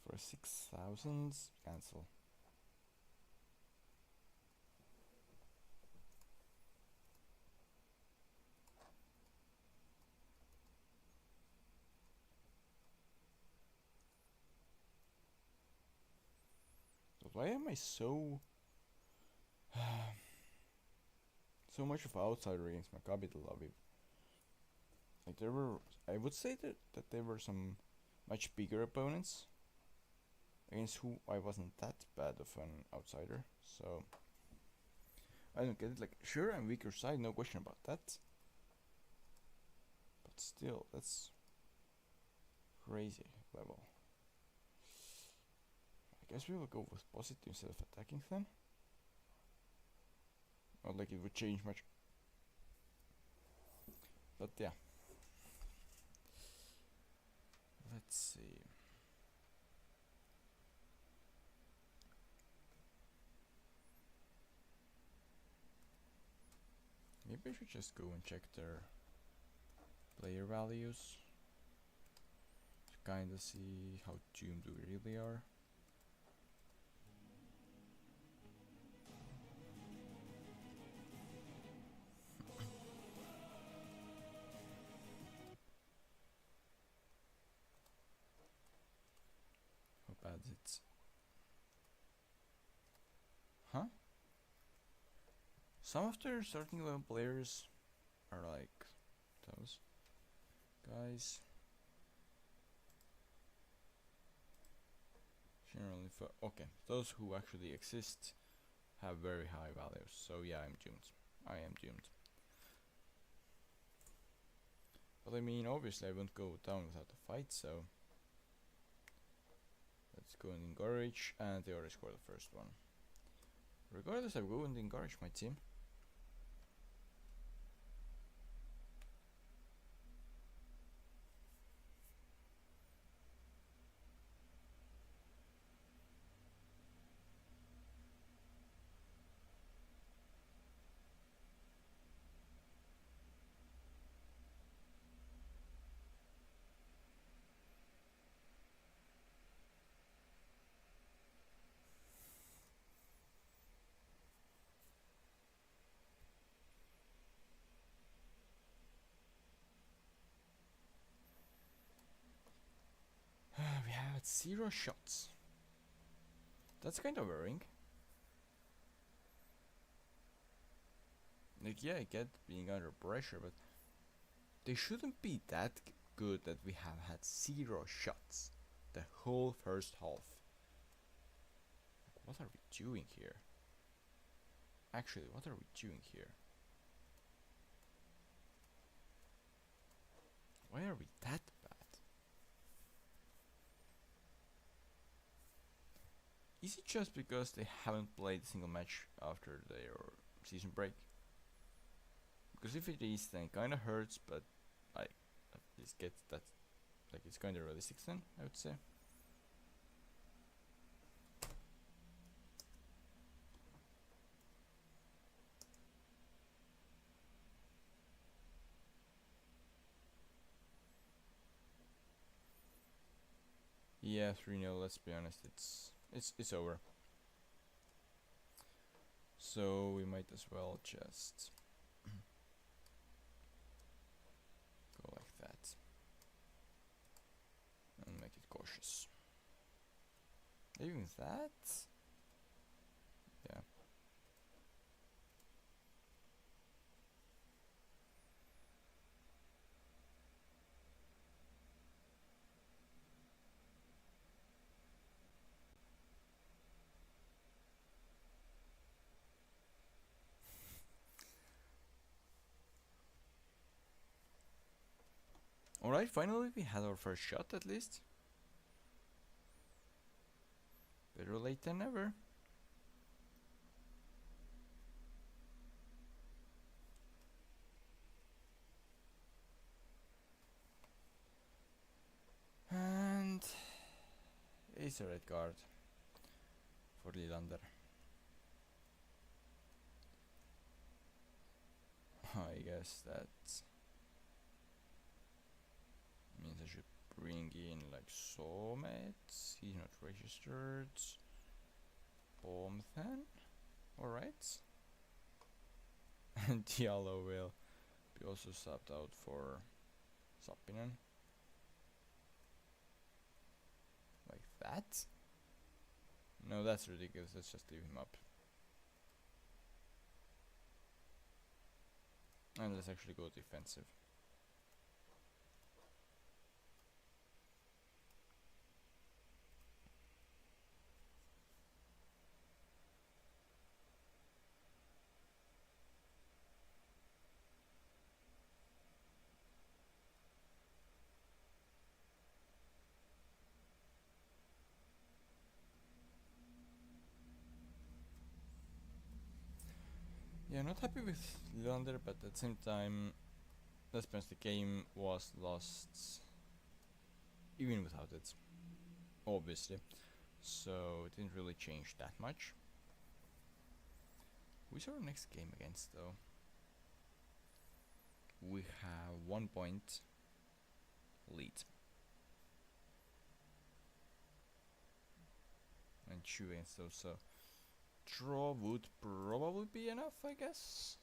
For 6,000, cancel. But why am I so so much of an outsider against Maccabi Tel Aviv? Like there were, I would say that there were some much bigger opponents. against who I wasn't that bad of an outsider. So I don't get it. Like, sure, I'm weaker side, no question about that. But still, that's crazy level. I guess we will go with positive instead of attacking then. Not like it would change much. But yeah. Let's see. Maybe I should just go and check their player values to kinda see how doomed we really are. How bad is it? Huh? Some of their starting level players are like those guys. Generally, for okay, those who actually exist have very high values. So yeah, I'm doomed. I am doomed. But I mean, obviously, I won't go down without a fight. So let's go and encourage, and they already scored the first one. Regardless, I will go and encourage my team. We have 0 shots. That's kind of worrying. Like, yeah, I get being under pressure, but they shouldn't be that good that we have had 0 shots the whole first half. What are we doing here? Actually, what are we doing here? Why are we that bad? Is it just because they haven't played a single match after their season break? Because if it is, then it kinda hurts, but I at least get that, like, it's kinda realistic then, I would say. Yeah, 3-0, let's be honest, it's over. So we might as well just go like that and make it cautious. Even that? Yeah. Alright, finally we had our first shot at least. Better late than never. And it's a red card for Lilander. I guess that means I should bring in like Somet. He's not registered. Bomb then. Alright. And Diallo will be also subbed out for Sapinen. Like that? No, that's ridiculous. Let's just leave him up. And let's actually go defensive. Yeah, not happy with Lylander, but at the same time, let's be honest, the game was lost even without it, obviously. So it didn't really change that much. Who's our next game against, though? We have 1 point lead. And 2 against those, so draw would probably be enough, I guess.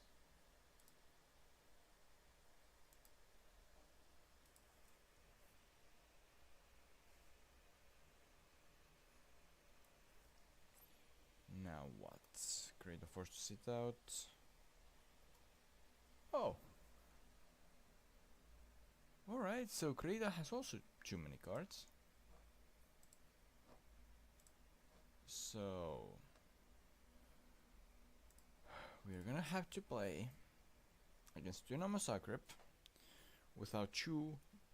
Now what? Create a force to sit out. Oh. Alright, so Kreda has also too many cards. So we're gonna have to play against Dynamo Zagreb without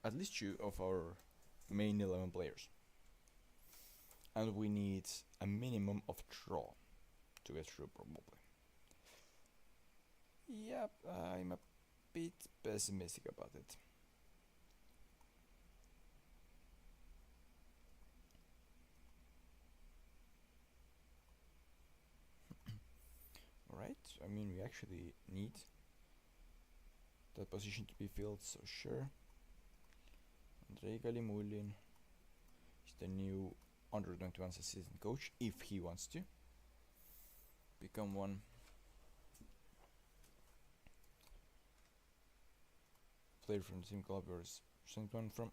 at least two of our main 11 players. And we need a minimum of draw to get through, probably. Yep, I'm a bit pessimistic about it. Alright, I mean, we actually need that position to be filled, so sure. Andrei Galimulin is the new under 21 assistant coach, if he wants to become one. Player from the same club or sent one from.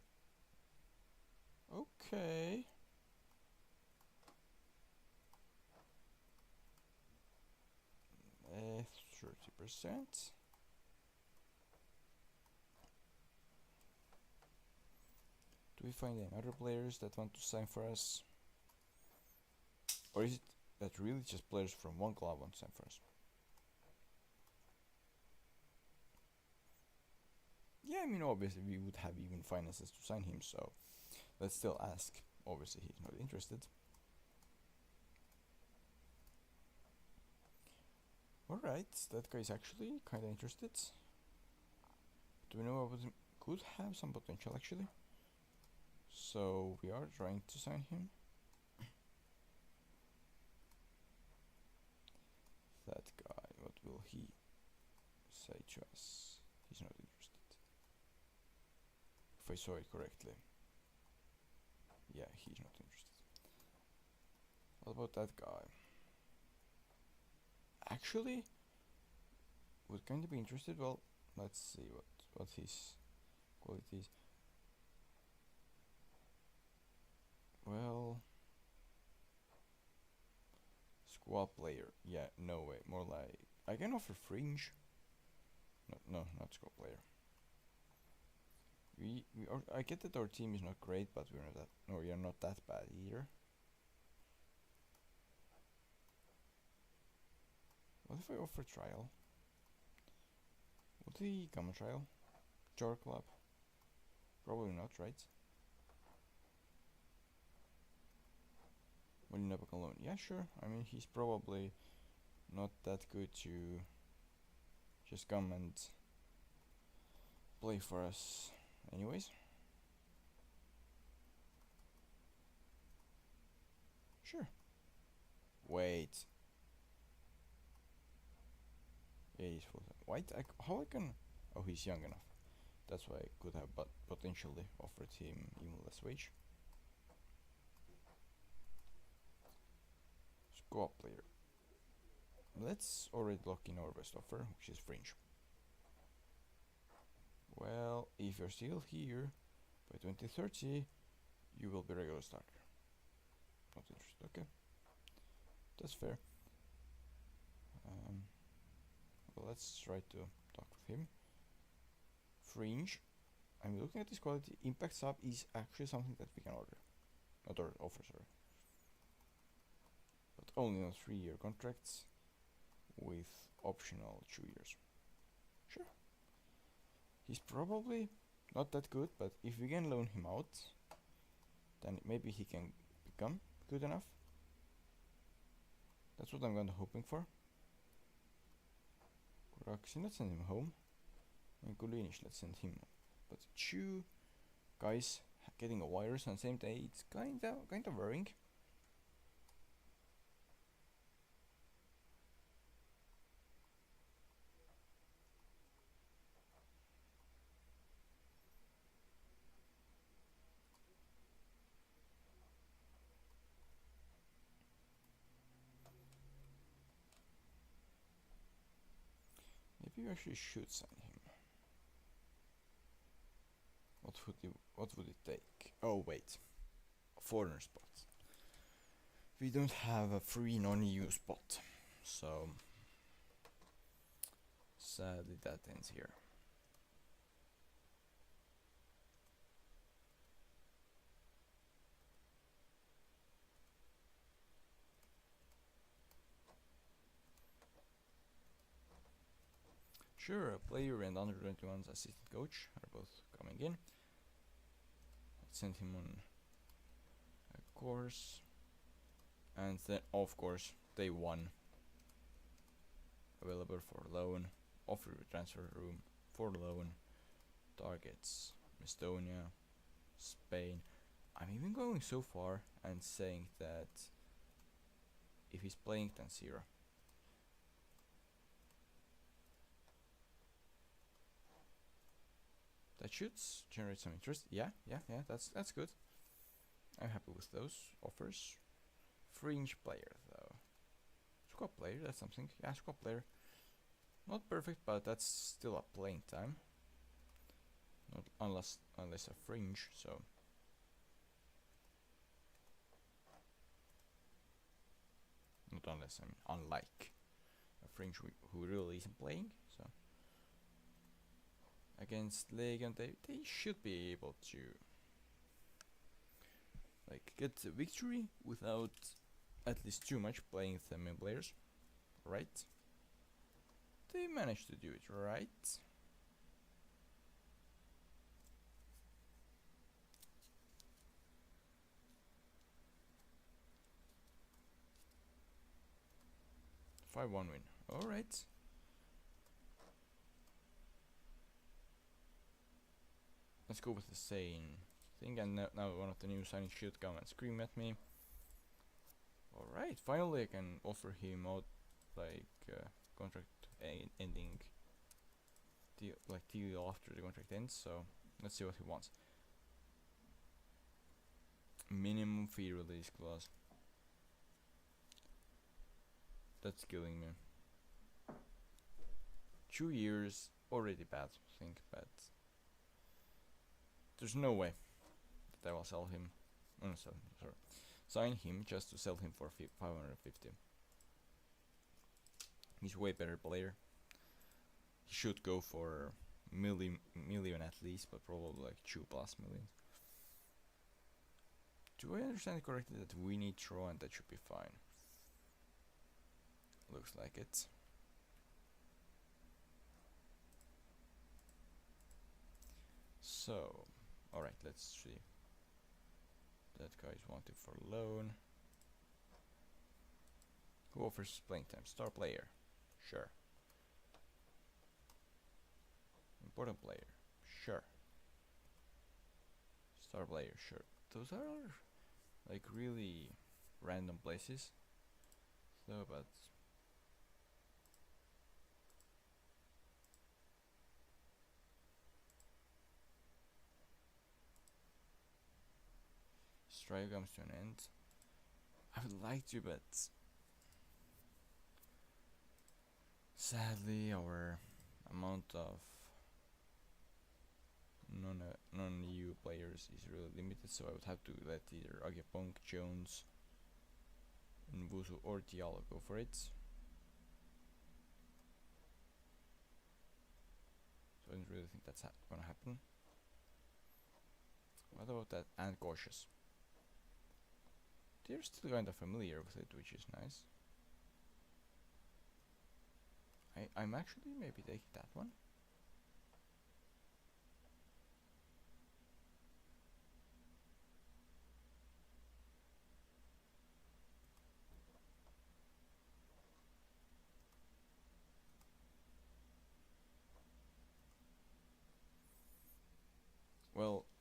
Okay. Uh, 30%. Do we find any other players that want to sign for us? Or is it that really just players from one club want to sign for us? Yeah, I mean, obviously we would have even finances to sign him, so let's still ask. Obviously he's not interested. Alright, that guy's actually kinda interested. Do we know what could have some potential actually? So we are trying to sign him. That guy, what will he say to us? He's not interested. If I saw it correctly. Yeah, he's not interested. What about that guy? Actually, would kind of be interested. Well, let's see what his qualities. Well, squad player. Yeah, no way. More like I can offer fringe. No, not squad player. I get that our team is not great, but we are not that bad either. What if I offer trial? Would he come a trial? Jar Club? Probably not, right? Will you never alone? Yeah, sure. I mean, he's probably not that good to just come and play for us anyways. Sure. Wait. Yeah, he's full time. White? How I can... Oh, he's young enough. That's why I could have potentially offered him even less wage. Squad player. Let's already lock in our best offer, which is fringe. Well, if you're still here by 2030, you will be regular starter. Not interested, okay. That's fair. Well, let's try to talk with him. Fringe. I'm looking at this quality. Impact sub is actually something that we can order. Not offer, sorry. But only on 3-year contracts with optional 2 years. Sure. He's probably not that good, but if we can loan him out, then maybe he can become good enough. That's what I'm kinda hoping for. Raksin, let's send him home. And Kulinish, let's send him. But two guys getting a virus on the same day, it's kinda worrying. Maybe you actually should sign him. What would it take? Oh wait, a foreigner spot. We don't have a free non-EU spot, so sadly that ends here. Sure, a player and under 21's assistant coach are both coming in. Let's send him on a course. And then, of course, day 1. Available for loan. Offer transfer room for loan. Targets Estonia, Spain. I'm even going so far and saying that if he's playing Tansira, that should generate some interest. Yeah, that's good. I'm happy with those offers. Fringe player though. Squad player, that's something. Yeah, squad player. Not perfect, but that's still a playing time. Not unless a fringe, so. Not unless, I mean, unlike a fringe who really isn't playing, so. Against Legion, they should be able to like get the victory without at least too much playing with the main players, right? They managed to do it, right? $5-1 win. All right. Let's go with the same thing, and now one of the new signings should come and scream at me. Alright, finally I can offer him out like contract ending deal, like deal after the contract ends, so let's see what he wants. Minimum fee release clause. That's killing me. 2 years, already bad thing, but there's no way that I will sell him. Oh, sorry. Sign him just to sell him for 550. He's a way better player. He should go for million at least, but probably like 2+ million. Do I understand correctly that we need throw and that should be fine? Looks like it. So, alright, let's see. That guy is wanted for loan. Who offers playing time? Star player. Sure. Important player. Sure. Star player. Sure. Those are like really random places. So, but strike comes to an end. I would like to, but sadly our amount of non-EU players is really limited, so I would have to let either Agapong, Jones, Nvusu or Diallo go for it. So I don't really think that's gonna happen. What about that? And cautious. They're still kind of familiar with it, which is nice. I'm actually maybe taking that one.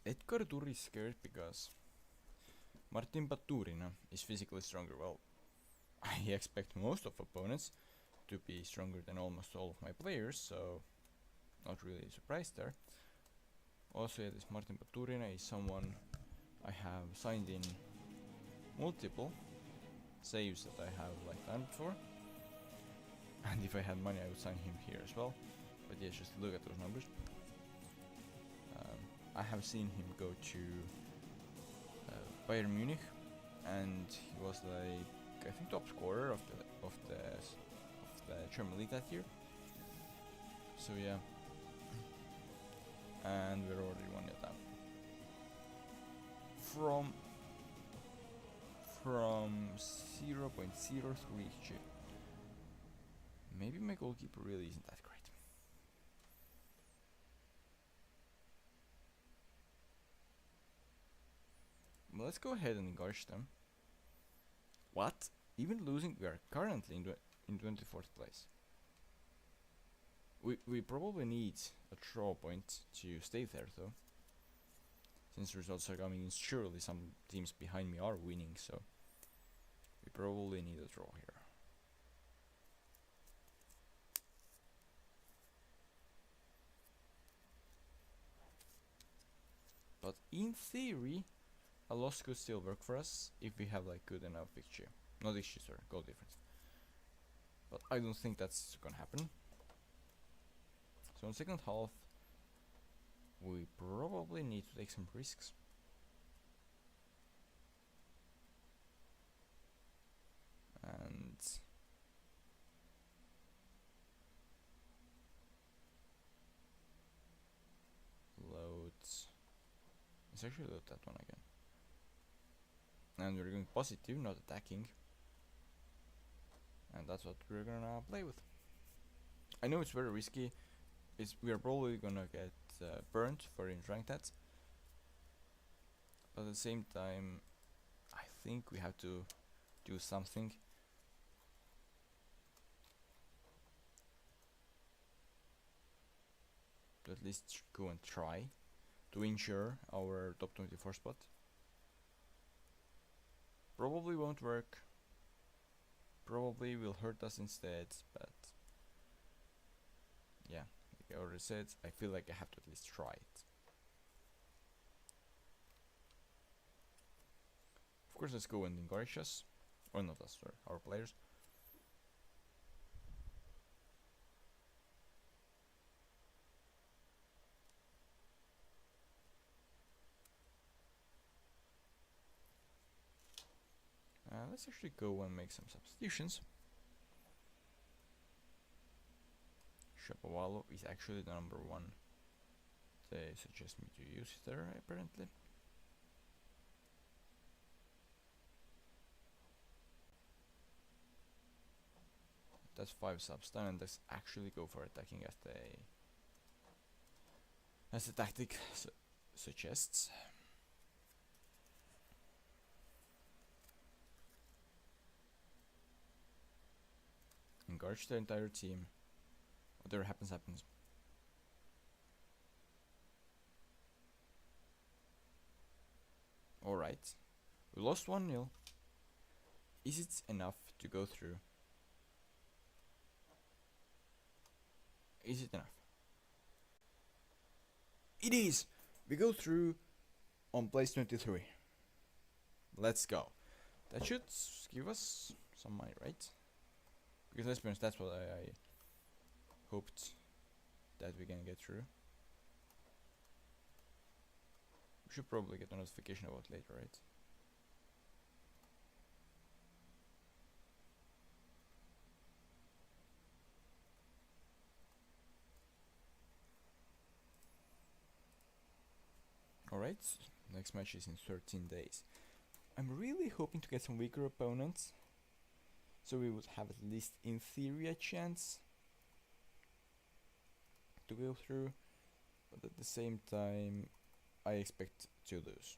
Edgar Turi is scared because Martin Baturina is physically stronger. Well, I expect most of opponents to be stronger than almost all of my players, so not really surprised there. Also, yeah, this Martin Baturina is someone I have signed in multiple saves that I have like done before, and if I had money I would sign him here as well. But yeah, just look at those numbers. I have seen him go to Bayern Munich, and he was like I think top scorer of the German league that year. So yeah, and we're already 1-0 down. From 0.03 XG. Maybe my goalkeeper really isn't that great. Well, let's go ahead and engage them. What? Even losing, we are currently in 24th place. We probably need a draw point to stay there though. Since results are coming in, surely some teams behind me are winning, so we probably need a draw here. But in theory, a loss could still work for us if we have like good enough XG. Not XG, sorry, goal difference. But I don't think that's gonna happen. So in second half, we probably need to take some risks. And load. Let's actually load that one again. And we're going positive, not attacking. And that's what we're gonna play with. I know it's very risky. We are probably gonna get burnt for in ranked ads. But at the same time, I think we have to do something. To at least go and try to ensure our top 24 spot. Probably won't work. Probably will hurt us instead, but yeah, like I already said, I feel like I have to at least try it. Of course, let's go and encourage us, or not us, sorry, our players. Let's actually go and make some substitutions. Shapovalov is actually the number one they suggest me to use there, apparently. That's 5 subs done, and let's actually go for attacking as the tactic suggests. Engage the entire team. Whatever happens, happens. Alright. We lost 1-0. Is it enough to go through? Is it enough? It is! We go through on place 23. Let's go. That should give us some money, right? Because let's be honest, that's what I hoped that we can get through. We should probably get a notification about it later, right? Alright, next match is in 13 days. I'm really hoping to get some weaker opponents, so we would have at least in theory a chance to go through, but at the same time I expect to lose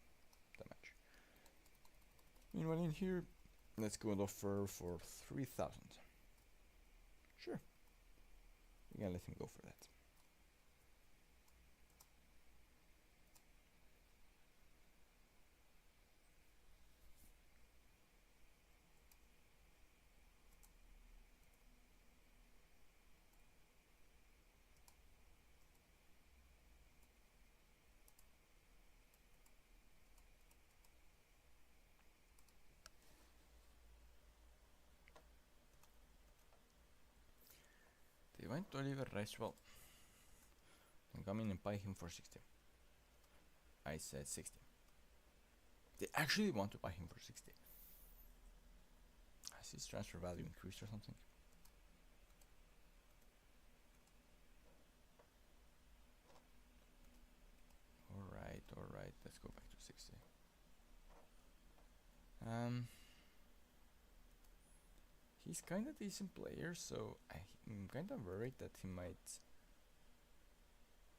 the match. Meanwhile in here, let's go and offer for 3,000. Sure, we can let him go for that. want to leave a race? Well, then come in and buy him for 60. I said 60. They actually want to buy him for 60. Has his transfer value increased or something? Alright, let's go back to 60. He's kind of decent player, so I'm kind of worried that he might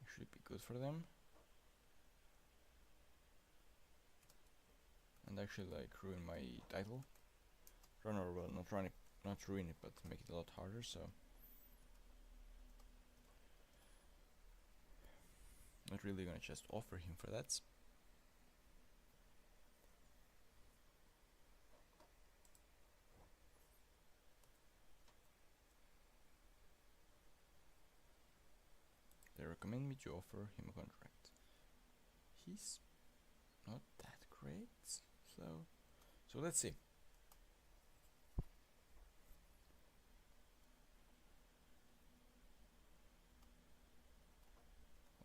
actually be good for them. And actually like ruin my title. Well, not ruin it, but make it a lot harder, so. Not really gonna just offer him for that. They recommend me to offer him a contract. He's not that great, so let's see.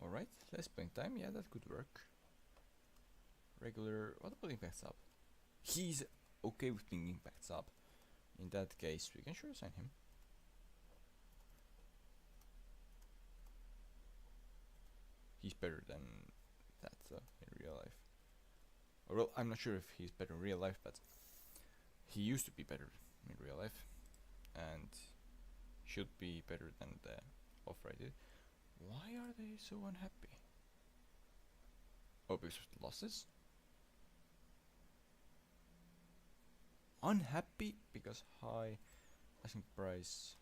Alright, less playing time, yeah, that could work. Regular, what about impact sub? He's okay with being impact sub. In that case, we can sure sign him. He's better than that in real life. Or, well, I'm not sure if he's better in real life, but he used to be better in real life, and should be better than the offer I did. Why are they so unhappy? Oh, because of the losses? Unhappy because high asking price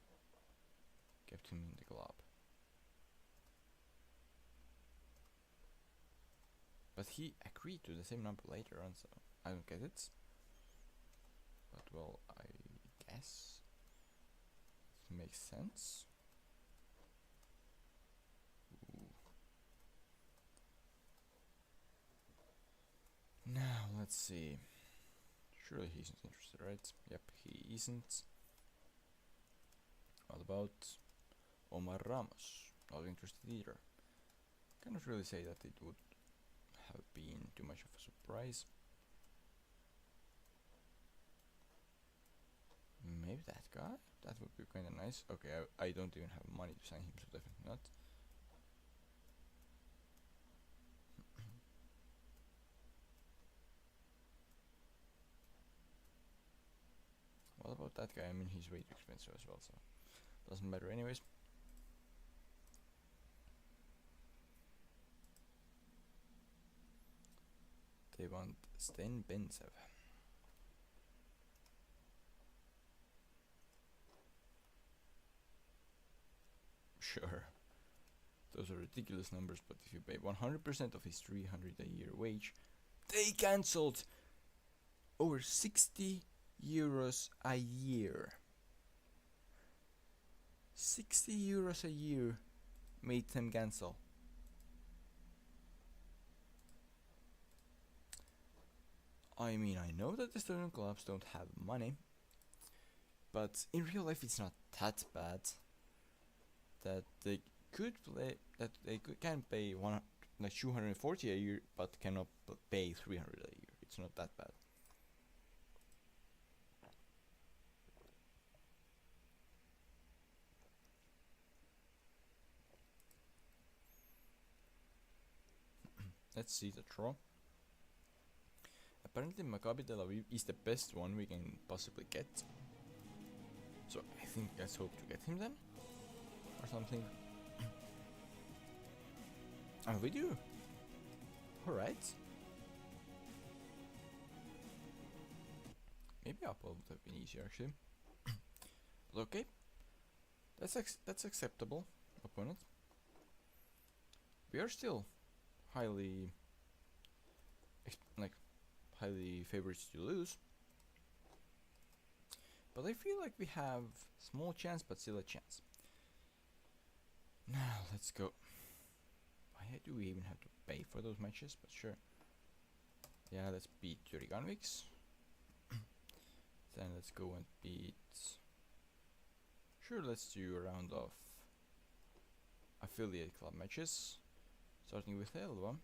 kept him in the club. But he agreed to the same number later on, so I don't get it. But well, I guess it makes sense. Ooh. Now let's see. Surely he isn't interested, right? Yep, he isn't. What about Omar Ramos? Not interested either. Cannot really say that it would have been too much of a surprise. Maybe that guy? That would be kinda nice. Okay, I don't even have money to sign him, so definitely not. What about that guy? I mean, he's way too expensive as well, so doesn't matter anyways. They want Sten Benzev. Sure. Those are ridiculous numbers, but if you pay 100% of his 300 a year wage, they cancelled over 60 euros a year. 60 euros a year made them cancel. I mean, I know that the student clubs don't have money, but in real life it's not that bad that they can pay 240 a year, but cannot pay 300 a year. It's not that bad. Let's see the draw. Apparently Maccabi Tel Aviv is the best one we can possibly get. So I think let's hope to get him then. Or something. And we do. Alright. Maybe Apple would have been easier actually. But okay. That's acceptable, opponent. We are still highly favorites to lose, but I feel like we have small chance, but still a chance. Now let's go. Why do we even have to pay for those matches? But sure. Yeah, let's beat Juriganviks. Then let's go and beat. Sure, let's do a round of affiliate club matches, starting with Elva,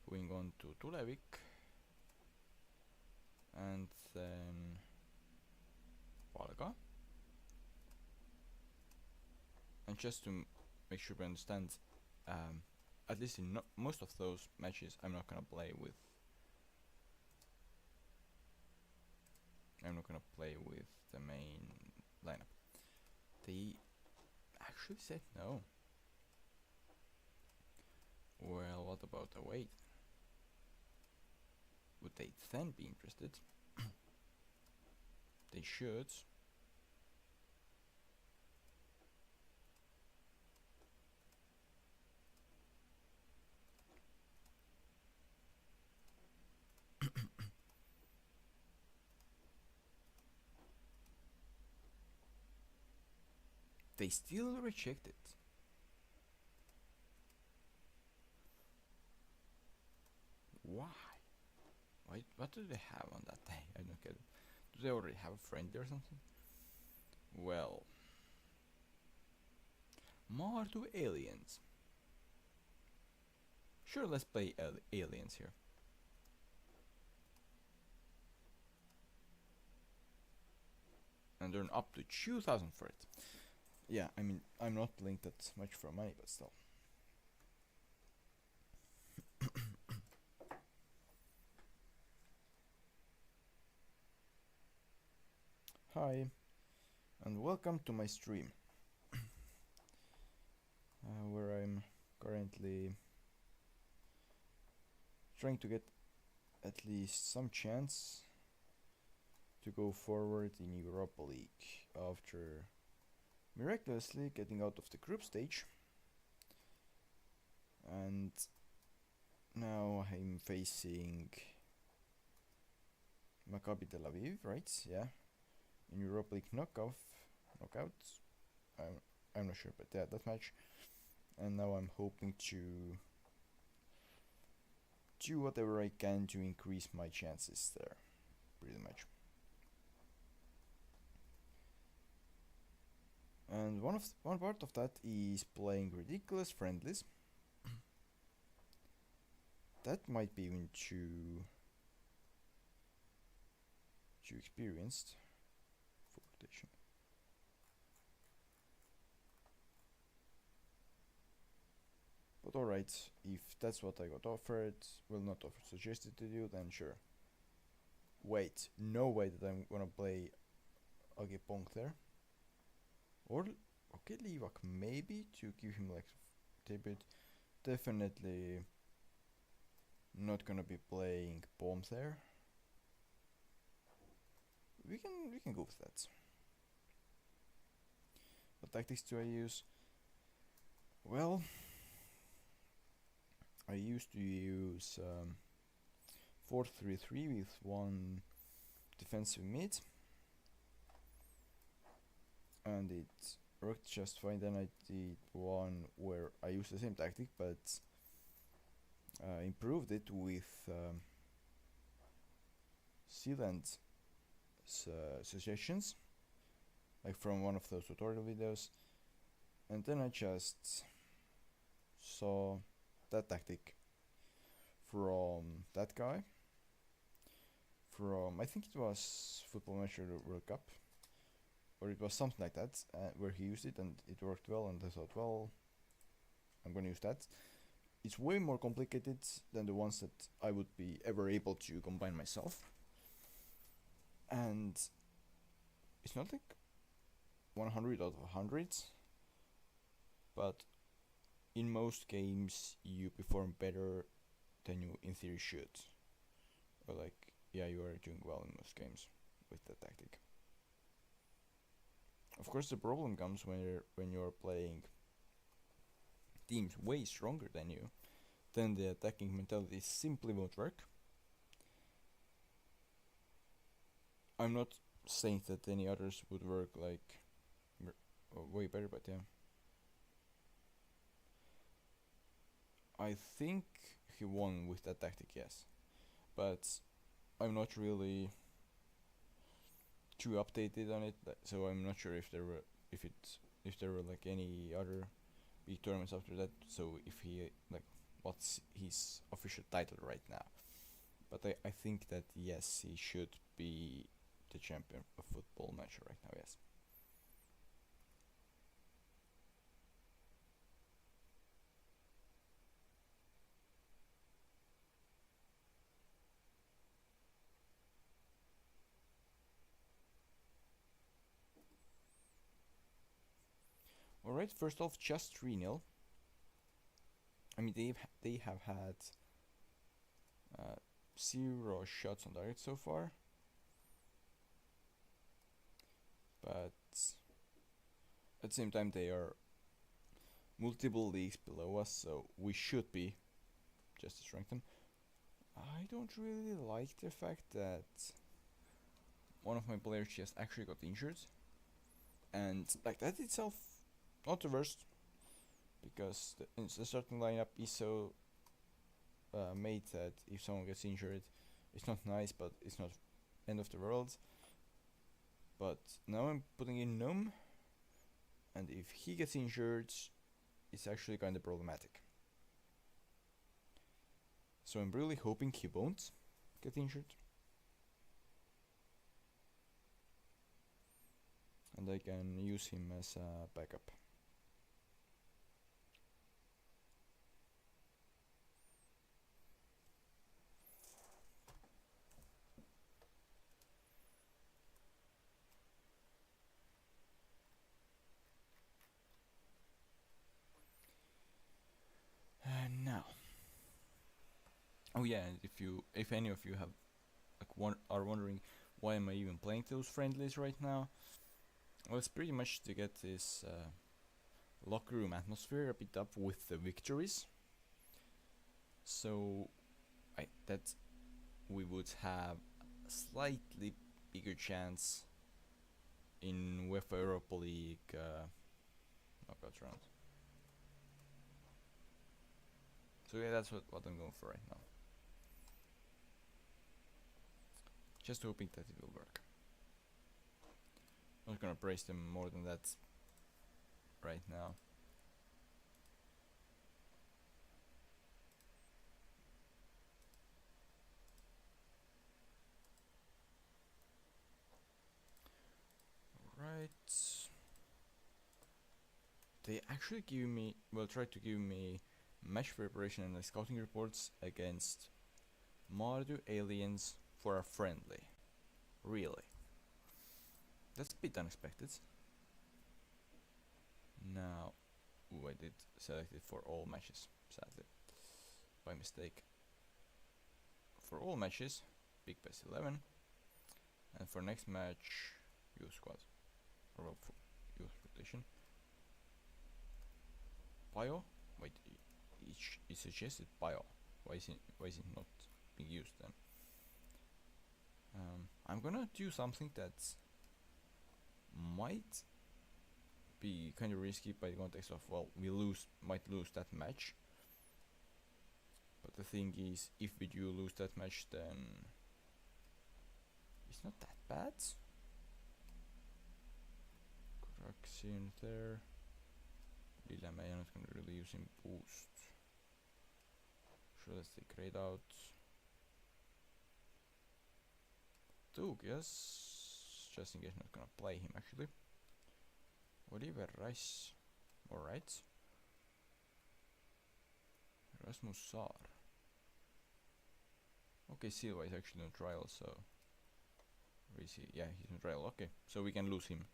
going on to Tulevik, and then Valga. And just to make sure we understand, at least in most of those matches, I'm not gonna play with the main lineup. They actually said no. Well, what about away? Would they then be interested? They should. They still reject it. Why? What do they have on that day? I don't get it. Do they already have a friend or something? Well, more to aliens. Sure, let's play aliens here. And earn up to 2,000 for it. Yeah, I mean, I'm not playing that much for money, but still. Hi, and welcome to my stream, where I'm currently trying to get at least some chance to go forward in Europa League after miraculously getting out of the group stage. And now I'm facing Maccabi Tel Aviv, right? Yeah. In Europa League knockouts. I'm not sure, but yeah, that match. And now I'm hoping to do whatever I can to increase my chances there, pretty much. And one part of that is playing ridiculous friendlies. That might be even too experienced for rotation. But alright, if that's what I got offered, suggested to do, then sure. Wait, no way that I'm gonna play Agepong there. Or, okay, Livak maybe, to give him like debut. Definitely not gonna be playing Bomb there. We can go with that. What tactics do I use? Well, I used to use 4-3-3 with one defensive mid, and it worked just fine. Then I did one where I used the same tactic but improved it with sealant suggestions, like from one of those tutorial videos, and then I just saw that tactic from that guy from, I think it was Football Manager World Cup, or it was something like that, where he used it and it worked well, and I thought, well, I'm gonna use that. It's way more complicated than the ones that I would be ever able to combine myself, and it's not like 100 out of 100, but in most games you perform better than you in theory should. Or like, yeah, you are doing well in most games with that tactic. Of course, the problem comes when you're playing teams way stronger than you, then the attacking mentality simply won't work. I'm not saying that any others would work like way better, but yeah. I think he won with that tactic, yes, but I'm not really too updated on it, so I'm not sure if there were like any other big tournaments after that. So if he like, what's his official title right now? But I think that yes, he should be the champion of football match right now. Yes. Alright, first off, just 3-0. I mean, they have had 0 shots on target so far, but at the same time they are multiple leagues below us, so we should be just as strengthened. I don't really like the fact that one of my players just actually got injured, and like that itself, not the worst, because the starting lineup is so made that if someone gets injured, it's not nice, but it's not end of the world. But now I'm putting in Num, and if he gets injured, it's actually kind of problematic. So I'm really hoping he won't get injured, and I can use him as a backup. Now, oh yeah, and if any of you have are wondering why am I even playing those friendlies right now, well, it's pretty much to get this locker room atmosphere a bit up with the victories, so that we would have a slightly bigger chance in UEFA Europa League knockout round. So yeah, that's what I'm going for right now. Just hoping that it will work. I'm not gonna praise them more than that right now. Alright. They actually tried to give me match preparation and scouting reports against Mardu aliens for a friendly. Really? That's a bit unexpected. Now, I did select it for all matches, sadly, by mistake. For all matches, big best 11, and for next match, youth squad, or well, youth rotation. Bio? Wait, it suggested bio. Why is it not being used then? I'm gonna do something that might be kind of risky by the context of, well, we might lose that match. But the thing is, if we do lose that match, then it's not that bad. Correction there. Lilämäe, I'm not gonna really use him boost. Sure, let's take grade out. Yes, just in case I'm not gonna play him actually. Oliver Rice, alright. Rasmus Saar. Okay, Silva is actually on trial, so where is he? Yeah, he's on trial. Okay, so we can lose him.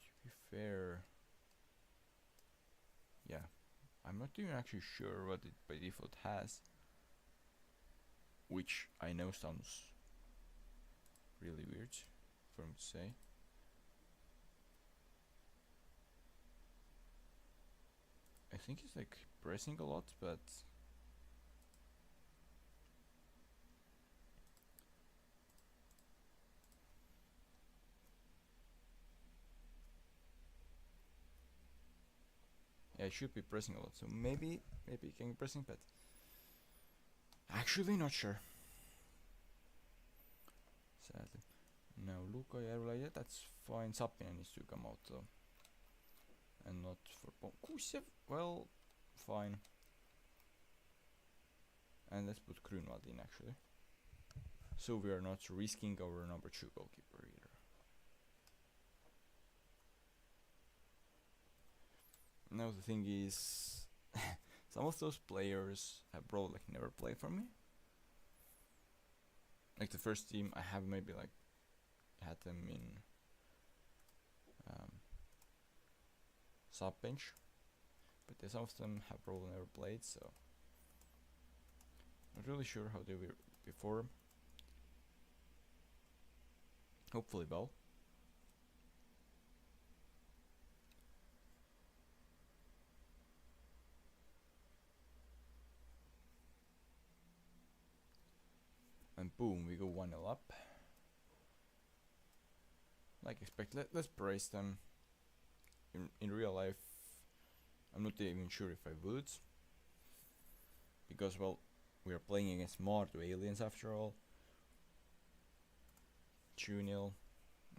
To be fair, yeah, I'm not even actually sure what it by default has, which I know sounds really weird for me to say. I think it's like pressing a lot, but yeah, I should be pressing a lot, so maybe it can be pressing, but Actually, not sure. Sadly. Now Luka Järvela, yeah, that's fine. Sapina needs to come out though. And not for Kusev, well, fine. And let's put Grunwald in actually. So we are not risking our number 2 goalkeeper either. Now the thing is, some of those players have probably like never played for me. Like the first team, I have maybe like had them in sub bench, but some of them have probably never played, so not really sure how they were before. Hopefully well. And boom, we go 1-0 up. Like expected, let's praise them. In real life, I'm not even sure if I would. Because, well, we are playing against Mardu aliens after all. 2-0.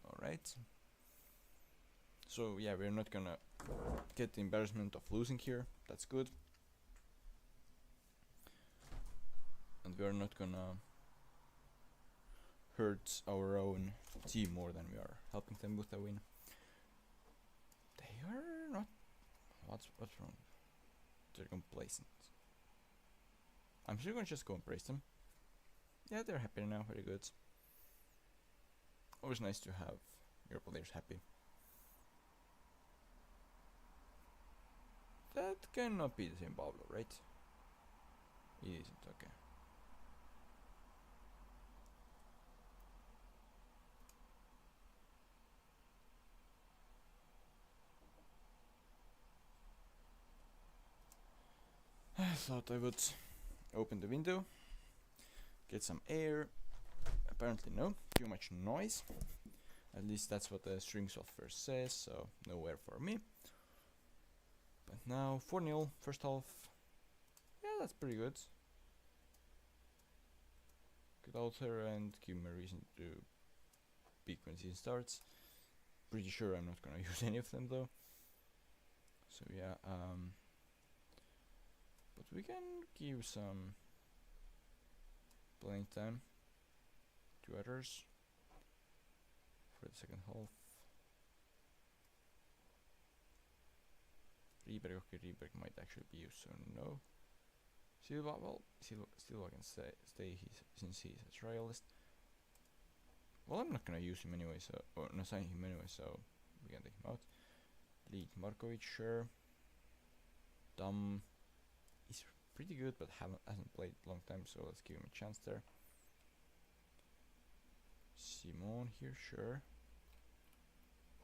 Alright. So, yeah, we're not gonna get the embarrassment of losing here. That's good. And we're not gonna hurt our own team more than we are helping them with the win. They are not. What's wrong? They're complacent. I'm still gonna just go and praise them. Yeah, they're happy now. Very good. Always nice to have your players happy. That cannot be the same Pablo, right? It isn't. Okay. I thought I would open the window, get some air. Apparently no, too much noise. At least that's what the stream software says, so no air for me. But now 4-0, first half. Yeah, that's pretty good. Get out there and give me a reason to peek when season starts. Pretty sure I'm not gonna use any of them though. So yeah, but we can give some playing time to others for the second half. Rieberg, okay, Rieberg might actually be used, so no. Silva, well, Silva can stay since he's a trialist. Well, I'm not gonna use him anyway, so or not sign him anyway, so we can take him out. Lead Markovic, sure. Dam is pretty good, but hasn't played a long time, so let's give him a chance there. Simon here, sure.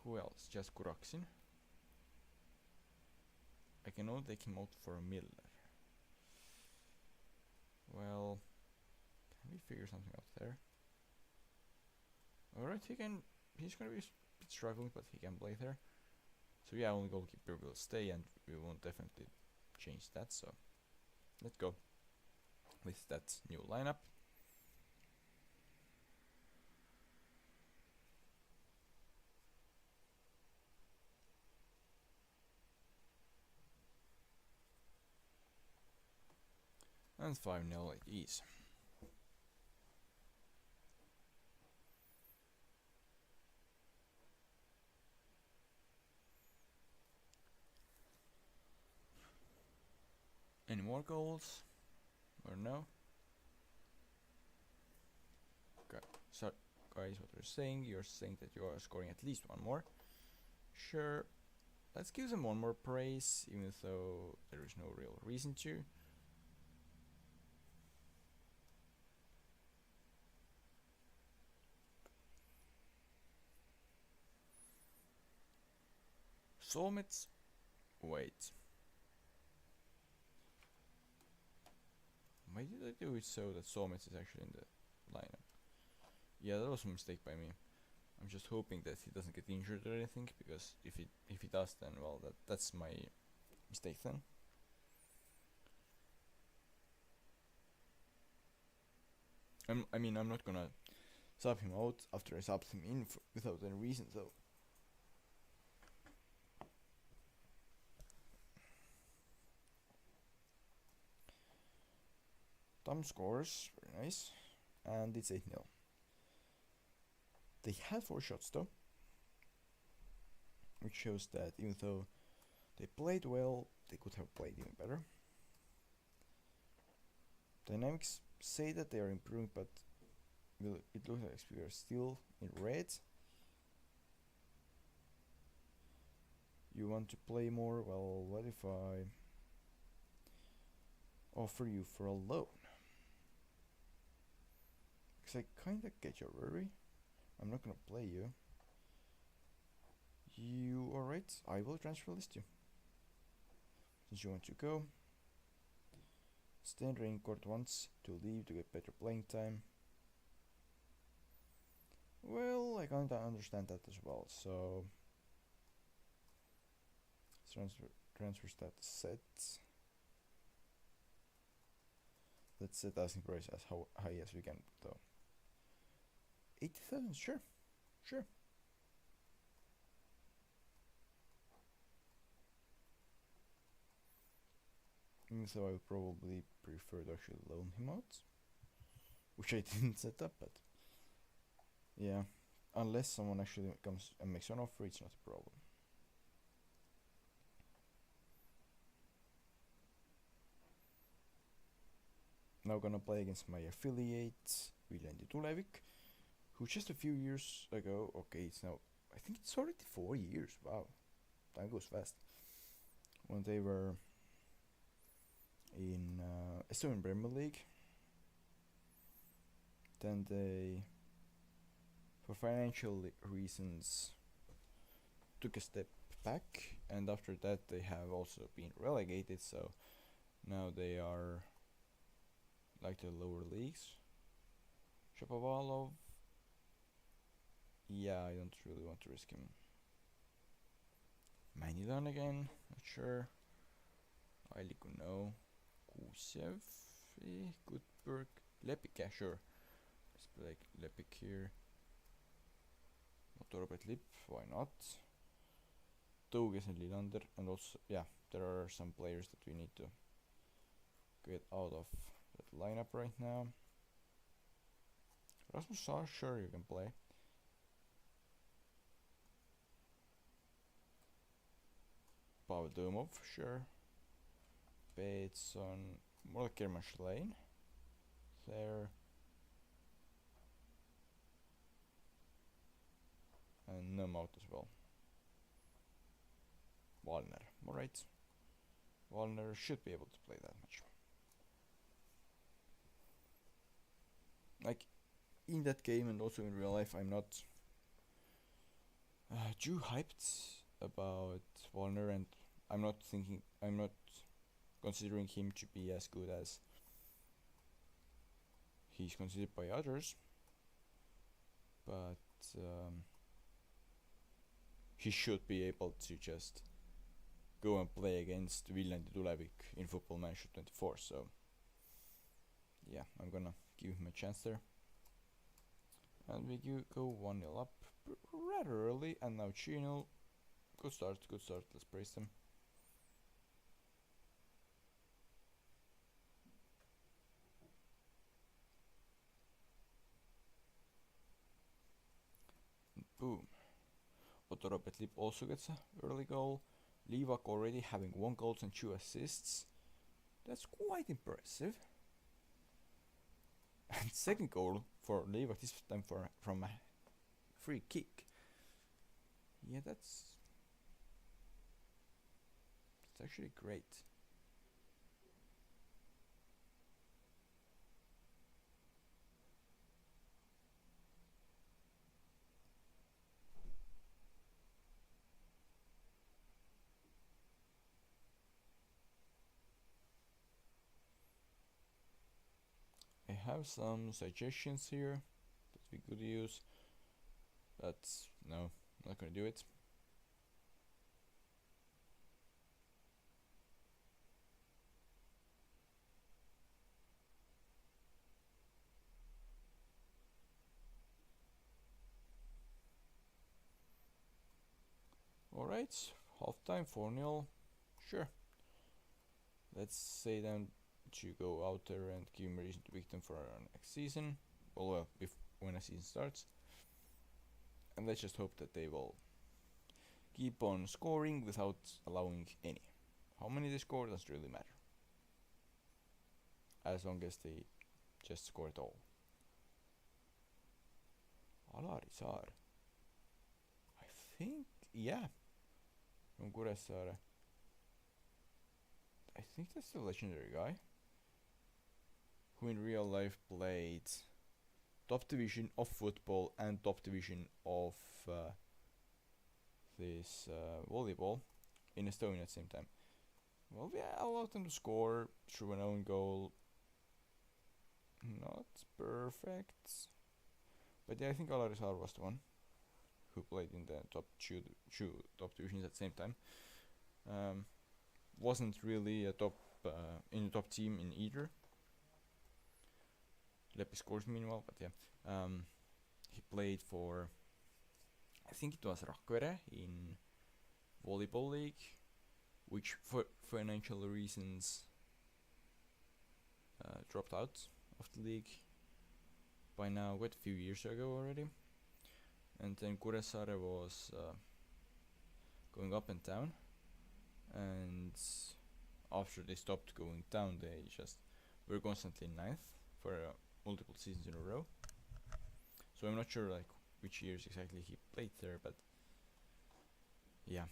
Who else? Just Kuraksin. I can only take him out for Miller. Well, can we figure something out there? Alright, he's gonna be a bit struggling, but he can play there. So yeah, only goalkeeper will stay, and we won't definitely change that, so let's go with that new lineup. And 5-0 it is. Any more goals? Or no? Okay, so guys, what you're saying that you are scoring at least one more. Sure, let's give them one more praise, even though there is no real reason to. Solmets, wait. Why did I do it so that Solmets is actually in the lineup? Yeah, that was a mistake by me. I'm just hoping that he doesn't get injured or anything, because if he does, then well, that's my mistake then. I'm not gonna sub him out after I subbed him in without any reason, so. Tom scores, very nice, and it's 8-0. They had 4 shots though, which shows that even though they played well, they could have played even better. Dynamics say that they are improving, but it looks like we are still in red. You want to play more? Well, what if I offer you for a loan? Because I kinda get your worry. I'm not gonna play you. You alright? I will transfer list you. Since you want to go. Stand rain court once to leave to get better playing time. Well, I kinda understand that as well, so transfer status set. Let's set asking price as high as we can though. 80,000, sure. So I would probably prefer to actually loan him out, which I didn't set up, but yeah, unless someone actually comes and makes an offer, it's not a problem. Now gonna play against my affiliate, Viljandi Tulevik, who just a few years ago, okay, it's now, I think it's already 4 years, wow, time goes fast, when they were in Estonian Premier League. Then they, for financial reasons, took a step back, and after that they have also been relegated, so now they are like the lower leagues. Shapovalov, yeah, I don't really want to risk him. Manilan again, not sure. Ailiku, no. Kusev, Gutberg, Lepik, yeah, sure. Let's play Lepik here. Motorbet Lip, why not? Touges and Lilander, and also, yeah, there are some players that we need to get out of that lineup right now. Rasmus Saar, sure, you can play. Pavel Domov, sure. Bateson, more like Kerman Schlein. There. And Numout as well. Wallner, alright. Wallner should be able to play that much. Like, in that game and also in real life, I'm not too hyped about Wallner, and I'm not considering him to be as good as he's considered by others, but he should be able to just go and play against Viljandi Tulevik in Football Manager 24, so yeah, I'm gonna give him a chance there. And we go 1-0 up rather early, and now 2-0. Good start, let's praise them. Boom. Otto Robetlip also gets an early goal. Livak already having 1 goal and 2 assists. That's quite impressive. And second goal for Livak, this time from a free kick. Yeah, that's actually great. I have some suggestions here that we could use, but no, I'm not gonna do it. Alright, half time 4-0. Sure. Let's say them to go out there and give them a reason to beat them for our next season. Well, when a season starts. And let's just hope that they will keep on scoring without allowing any. How many they score doesn't really matter. As long as they just score it all. Alarisar. I think, yeah. From Kuressaare. I think that's the legendary guy. Who in real life played top division of football and top division of this volleyball in Estonia at the same time. Well, we allowed them to score through an own goal. Not perfect. But yeah, I think Alarisar was the one who played in the top two top divisions at the same time. Wasn't really a top in the top team in either. Leppi scores meanwhile, but yeah. He played for, I think it was Rakvere in volleyball league, which for financial reasons dropped out of the league by now, quite a few years ago already. And then Kuressaare was going up and down, and after they stopped going down, they just were constantly ninth for multiple seasons in a row. So I'm not sure like which years exactly he played there, but yeah.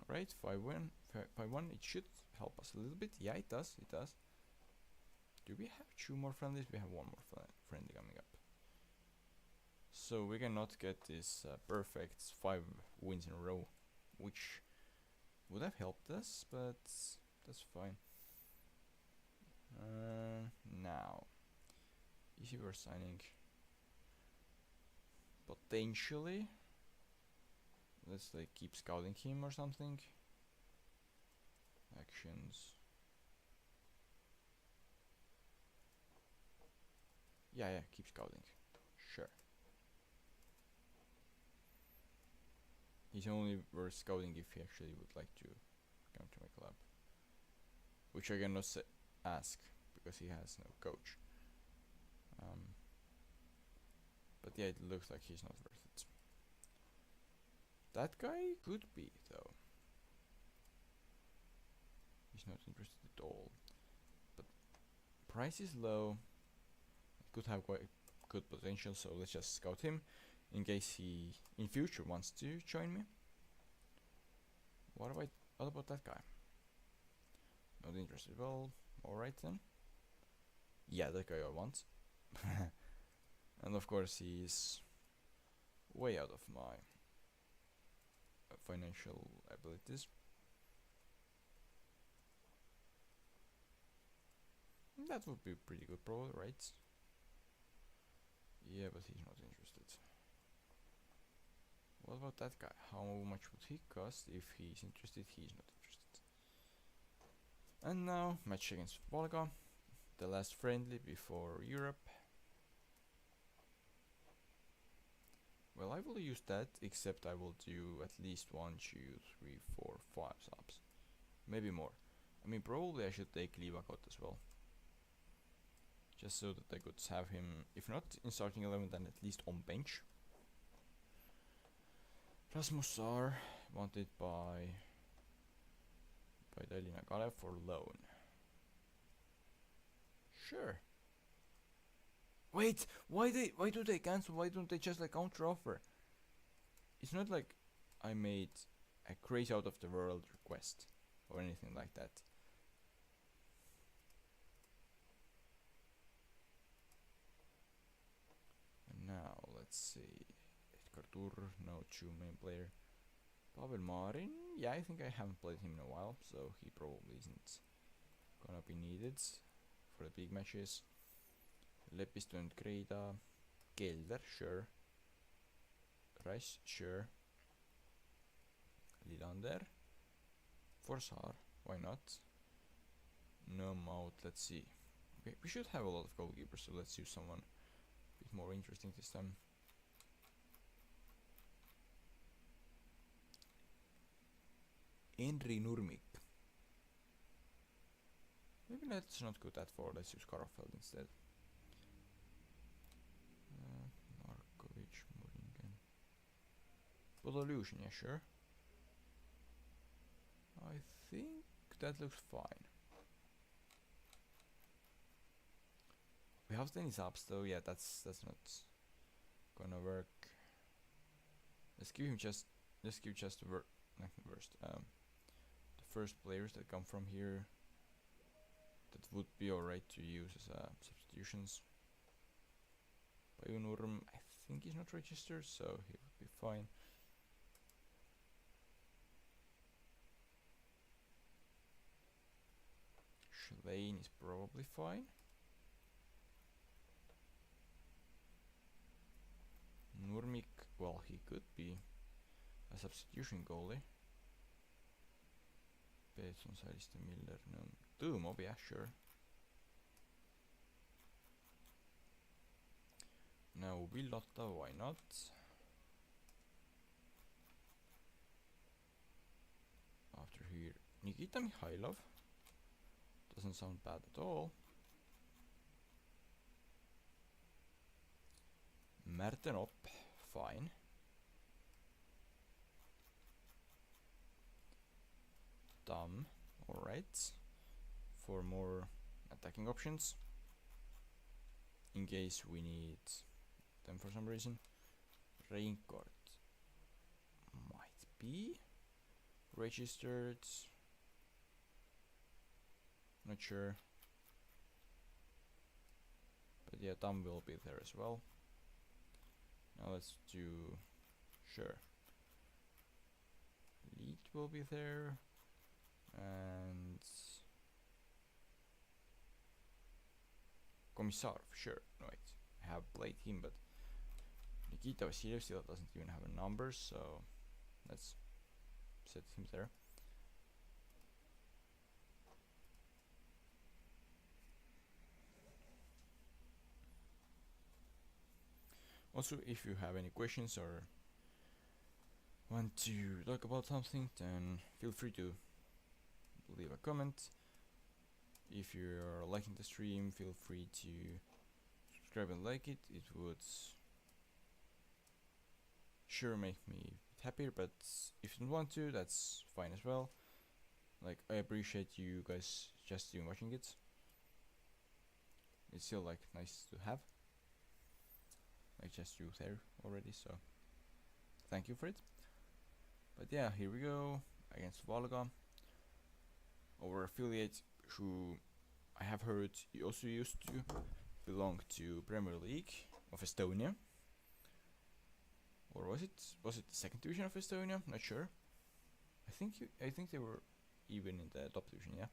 Alright, 5-1. It should help us a little bit. Yeah, it does. Do we have 2 more friendlies? We have 1 more friendly coming up. So we cannot get this perfect 5 wins in a row, which would have helped us, but that's fine. Now, easy we're signing potentially. Let's like keep scouting him or something. Actions. Yeah, keep scouting. Sure. He's only worth scouting if he actually would like to come to my club. Which I cannot ask because he has no coach. But yeah, it looks like he's not worth it. That guy could be though. He's not interested at all. But price is low. Could have quite good potential, so let's just scout him in case he in future wants to join me. What about that guy? Not interested. Well, alright then. Yeah, that guy I want. And of course he's way out of my financial abilities. That would be pretty good probably, right? Yeah, but he's not interested. What about that guy? How much would he cost? If he's interested, he's not interested. And now, match against Volga, the last friendly before Europe. Well, I will use that, except I will do at least 1, 2, 3, 4, 5 subs. Maybe more. I mean, probably I should take Livakot as well. Just so that I could have him, if not in starting 11, then at least on bench. Rasmusar wanted by Delina Kalev for loan. Sure. Wait, why do they cancel? Why don't they just like counter offer? It's not like I made a crazy out of the world request or anything like that. And now let's see. Edgar Tur, no 2 main player. Pavel Marin, yeah, I think I haven't played him in a while, so he probably isn't gonna be needed for the big matches. Lepistö and Kreida. Kelder, sure. Rice, sure. Lilander. Forsar, why not? No Maut, let's see. We should have a lot of goalkeepers, so let's use someone a bit more interesting this time. Henry Nurmik. Maybe let's not go that far, let's use Karafeld instead. Markovic, Moringen. Illusion, yeah, sure. I think that looks fine. We have tennis ups though, yeah, that's not gonna work. Let's give just the first players that come from here. That would be alright to use as substitutions. Pajunurm, I think he's not registered, so he would be fine. Schlein is probably fine. Nurmik, well, he could be a substitution goalie. Petson, Saliste, Miller, no. Dumov, yeah, sure. Now Villota, why not? After here, Nikita Mikhailov. Doesn't sound bad at all. Mertenop, fine. Dam, alright. For more attacking options. In case we need them for some reason. Reincourt might be registered. Not sure. But yeah, Dam will be there as well. Now let's do, sure. Lead will be there. And Komissarov, sure. No, wait, I have played him, but Nikita Vasilyev still doesn't even have a number, so let's set him there. Also, if you have any questions or want to talk about something, then feel free to leave a comment. If you're liking the stream, feel free to subscribe and like it. It would sure make me happier, but if you don't want to, that's fine as well. Like, I appreciate you guys just even watching it. It's still like nice to have. Like just you there already, so thank you for it. But yeah, here we go against Valga. Our affiliate, who I have heard also used to belong to Premier League of Estonia, or was it the second division of Estonia? Not sure. I think they were even in the top division, yeah.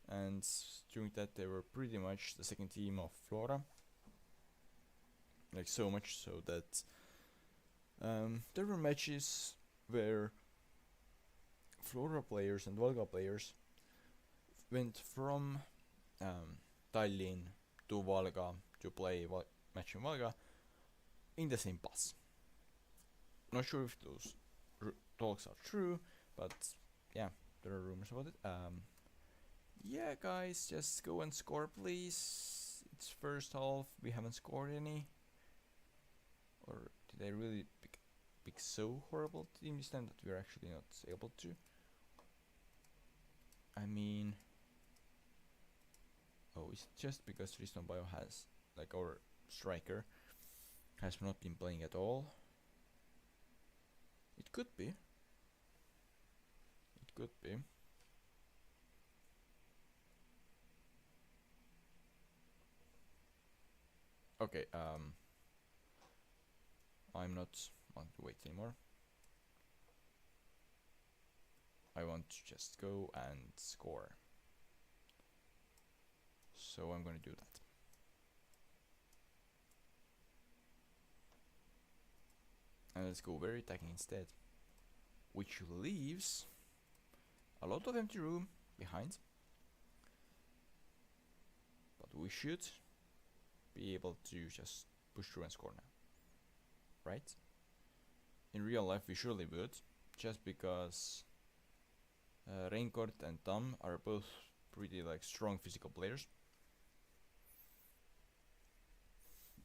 And during that, they were pretty much the second team of Flora. Like so much so that there were matches where Flora players and Valga players went from Tallinn to Valga to play match in Valga in the same bus. Not sure if those talks are true, but yeah, there are rumors about it. Yeah, guys, just go and score, please. It's first half, we haven't scored any. Or did I really pick so horrible team this time that we're actually not able to? I mean, oh, it's just because Tristan Bio has, like, our striker has not been playing at all. It could be. It could be. Okay, I'm not want to wait anymore. I want to just go and score. So I'm gonna do that. And let's go very attacking instead. Which leaves a lot of empty room behind. But we should be able to just push through and score now. Right? In real life we surely would, just because Reincourt and Tom are both pretty like strong physical players.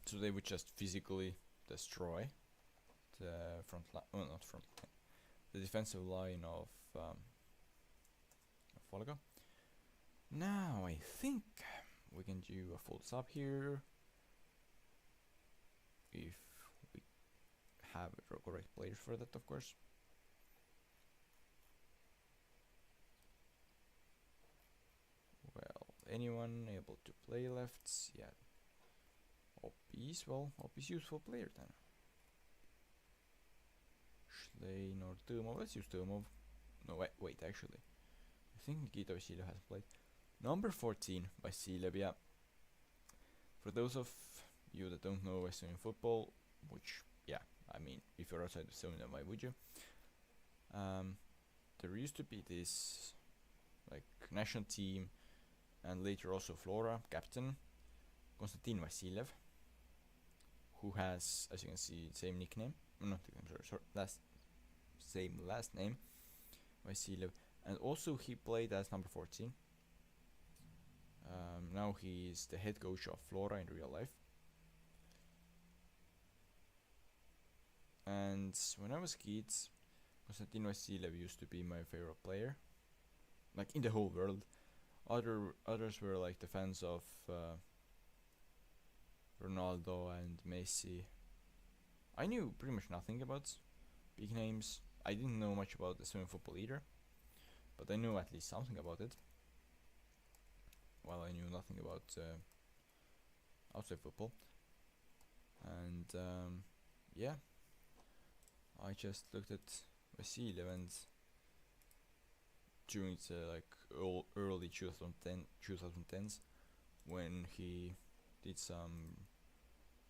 So they would just physically destroy the front line, well, not front line, the defensive line of Volga. Now I think we can do a full sub here if we have the correct players for that, of course. Well, anyone able to play lefts? Yeah. Oppi's useful player then. Schlein or Tømov? Let's use Tømov. No, wait, actually. I think Nikita Vasilyev has played. Number 14, Vasilyev, yeah. For those of you that don't know Estonian football, which, yeah, I mean, if you're outside of Estonia, why would you? There used to be this, like, national team, and later also Flora captain, Konstantin Vasilyev, who has, as you can see, same nickname. Not nickname, sorry, same last name, Vasilyev, and also he played as number 14. Now he is the head coach of Flora in real life. And when I was kids, Konstantin Vasilyev used to be my favorite player, like in the whole world. Others were like the fans of Ronaldo and Messi. I knew pretty much nothing about big names. I didn't know much about Estonian football either, but I knew at least something about it. While I knew nothing about outside football. And yeah, I just looked at Vasilyev, and during the like early 2010s, when he did some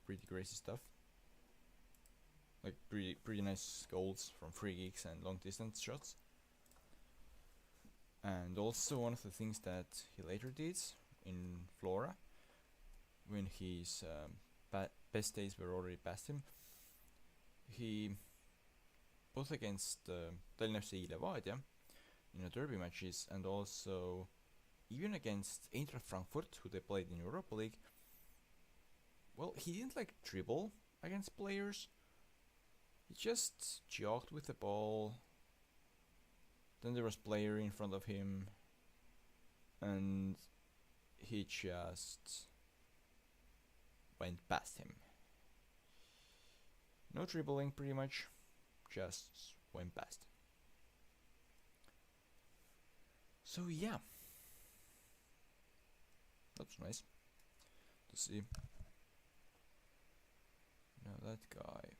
pretty crazy stuff, like pretty nice goals from free kicks and long distance shots. And also one of the things that he later did in Flora, when his best days were already past him, he, both against Tallinna FC Levadia in the derby matches, and also even against Eintracht Frankfurt, who they played in Europa League, well, he didn't like dribble against players. He just jogged with the ball. Then there was player in front of him, and he just went past him. No dribbling, pretty much, just went past. So yeah, that's nice to see. Now that guy,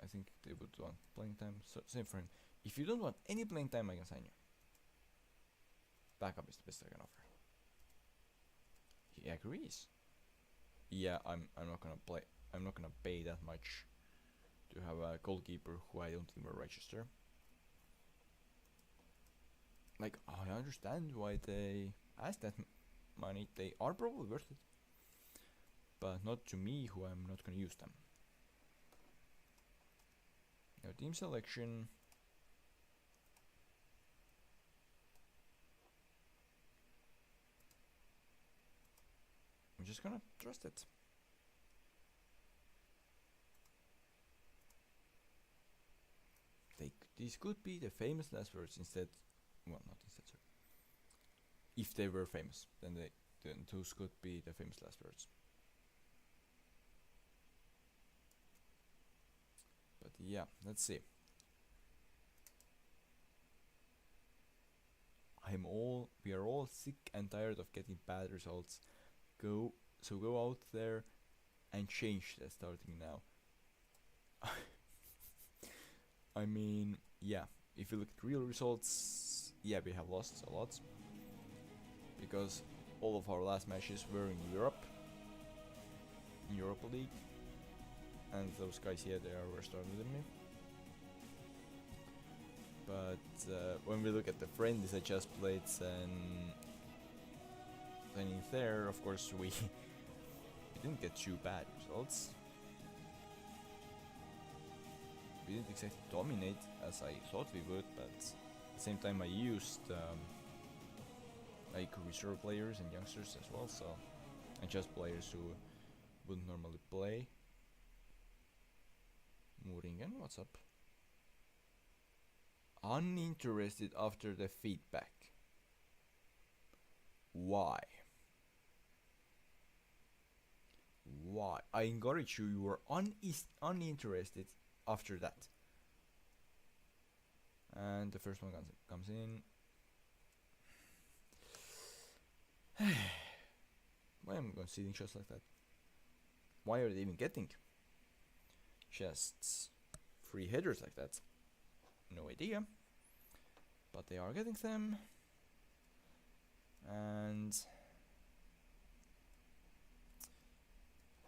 I think they would want playing time. So same for him. If you don't want any playing time, I can sign you. Backup is the best I can offer. He agrees. Yeah, I'm not gonna play. I'm not gonna pay that much to have a goalkeeper who I don't think will register. Like, I understand why they ask that money. They are probably worth it, but not to me, who I'm not gonna use them. Now team selection. I'm just gonna trust it. These could be the famous last words instead. Well, not instead, sorry. If they were famous, then those could be the famous last words. But yeah, let's see. We are all sick and tired of getting bad results. Go out there and change that starting now. I mean, yeah, if you look at real results, yeah, we have lost a lot, because all of our last matches were in Europa League, and those guys here, they are worse stronger than me. But when we look at the friendlies I just played and in there, of course we didn't get too bad results. We didn't exactly dominate as I thought we would, but At the same time, I used like reserve players and youngsters as well, so and just players who wouldn't normally play. Muringen, what's up? Uninterested after the feedback. Why? Why? I encourage you. You were uninterested after that. And the first one comes in. Why am I conceding shots like that? Why are they even getting just free headers like that? No idea. But they are getting them. And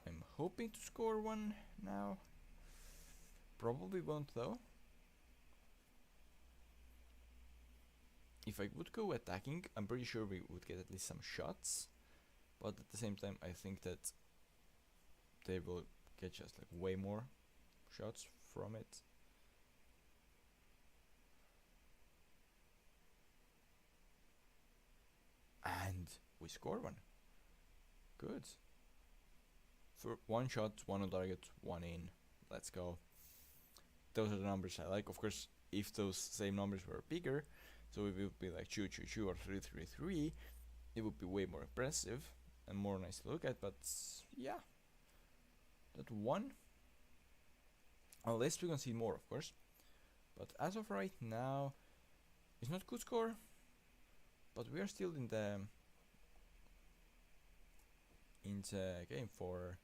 I'm hoping to score one now. Probably won't though. If I would go attacking, I'm pretty sure we would get at least some shots. But at the same time, I think that they will get just like way more shots from it. And we score one. Good. For one shot, one on target, one in. Let's go. Those are the numbers I like. Of course, if those same numbers were bigger, so it would be like 2-2-2 or 3-3-3, it would be way more impressive and more nice to look at. But yeah, that one. Unless we can see more, of course. But as of right now, it's not good score. But we are still in the game for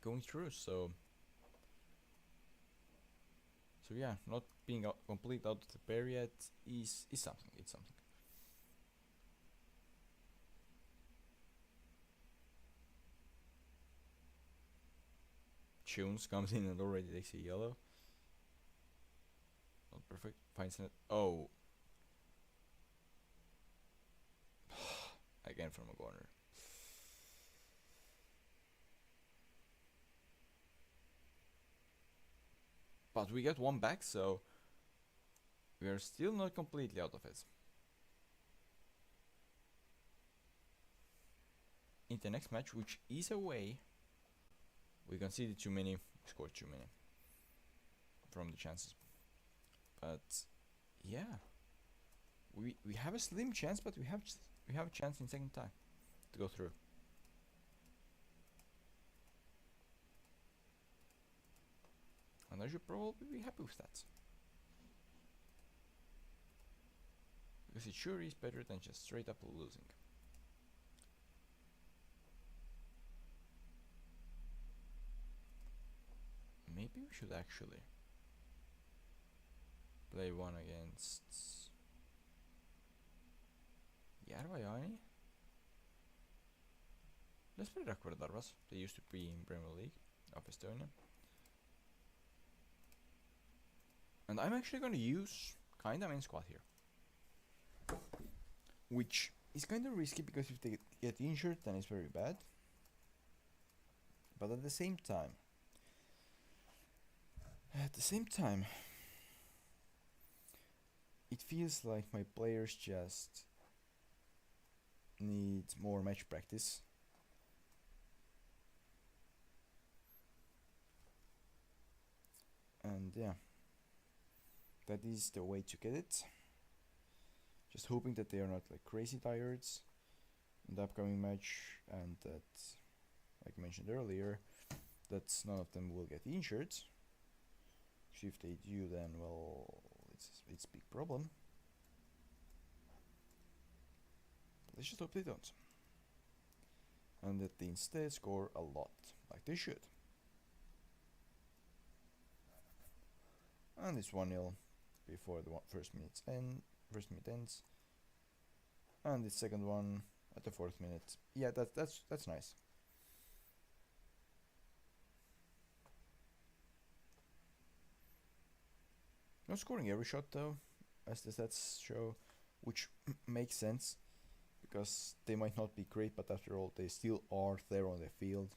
going through. So yeah, not being complete out of the pair yet is something. It's something. Jones comes in and already takes a yellow. Not perfect. Finds it. Oh. Again from a corner. But we get one back, so we are still not completely out of it. In the next match, which is away, we conceded too many, scored too many from the chances. But yeah, we have a slim chance, but we have a chance in second time to go through. And I should probably be happy with that. Because it sure is better than just straight up losing. Maybe we should actually play one against Järva-Jaani. Let's play Rakvere Tarvas. They used to be in Premier League of Estonia. And I'm actually gonna use kinda main squad here. Which is kinda risky because if they get injured then it's very bad. But at the same time, it feels like my players just need more match practice. And yeah, that is the way to get it. Just hoping that they are not like crazy tired in the upcoming match, and that, like mentioned earlier, that none of them will get injured. If they do, then well, it's a big problem. Let's just hope they don't, and that they instead score a lot, like they should. And it's 1-0 before the first minute ends, and the second one at the 4th minute. Yeah, that's nice. Not scoring every shot though, as the stats show, which makes sense because they might not be great, but after all, they still are there on the field.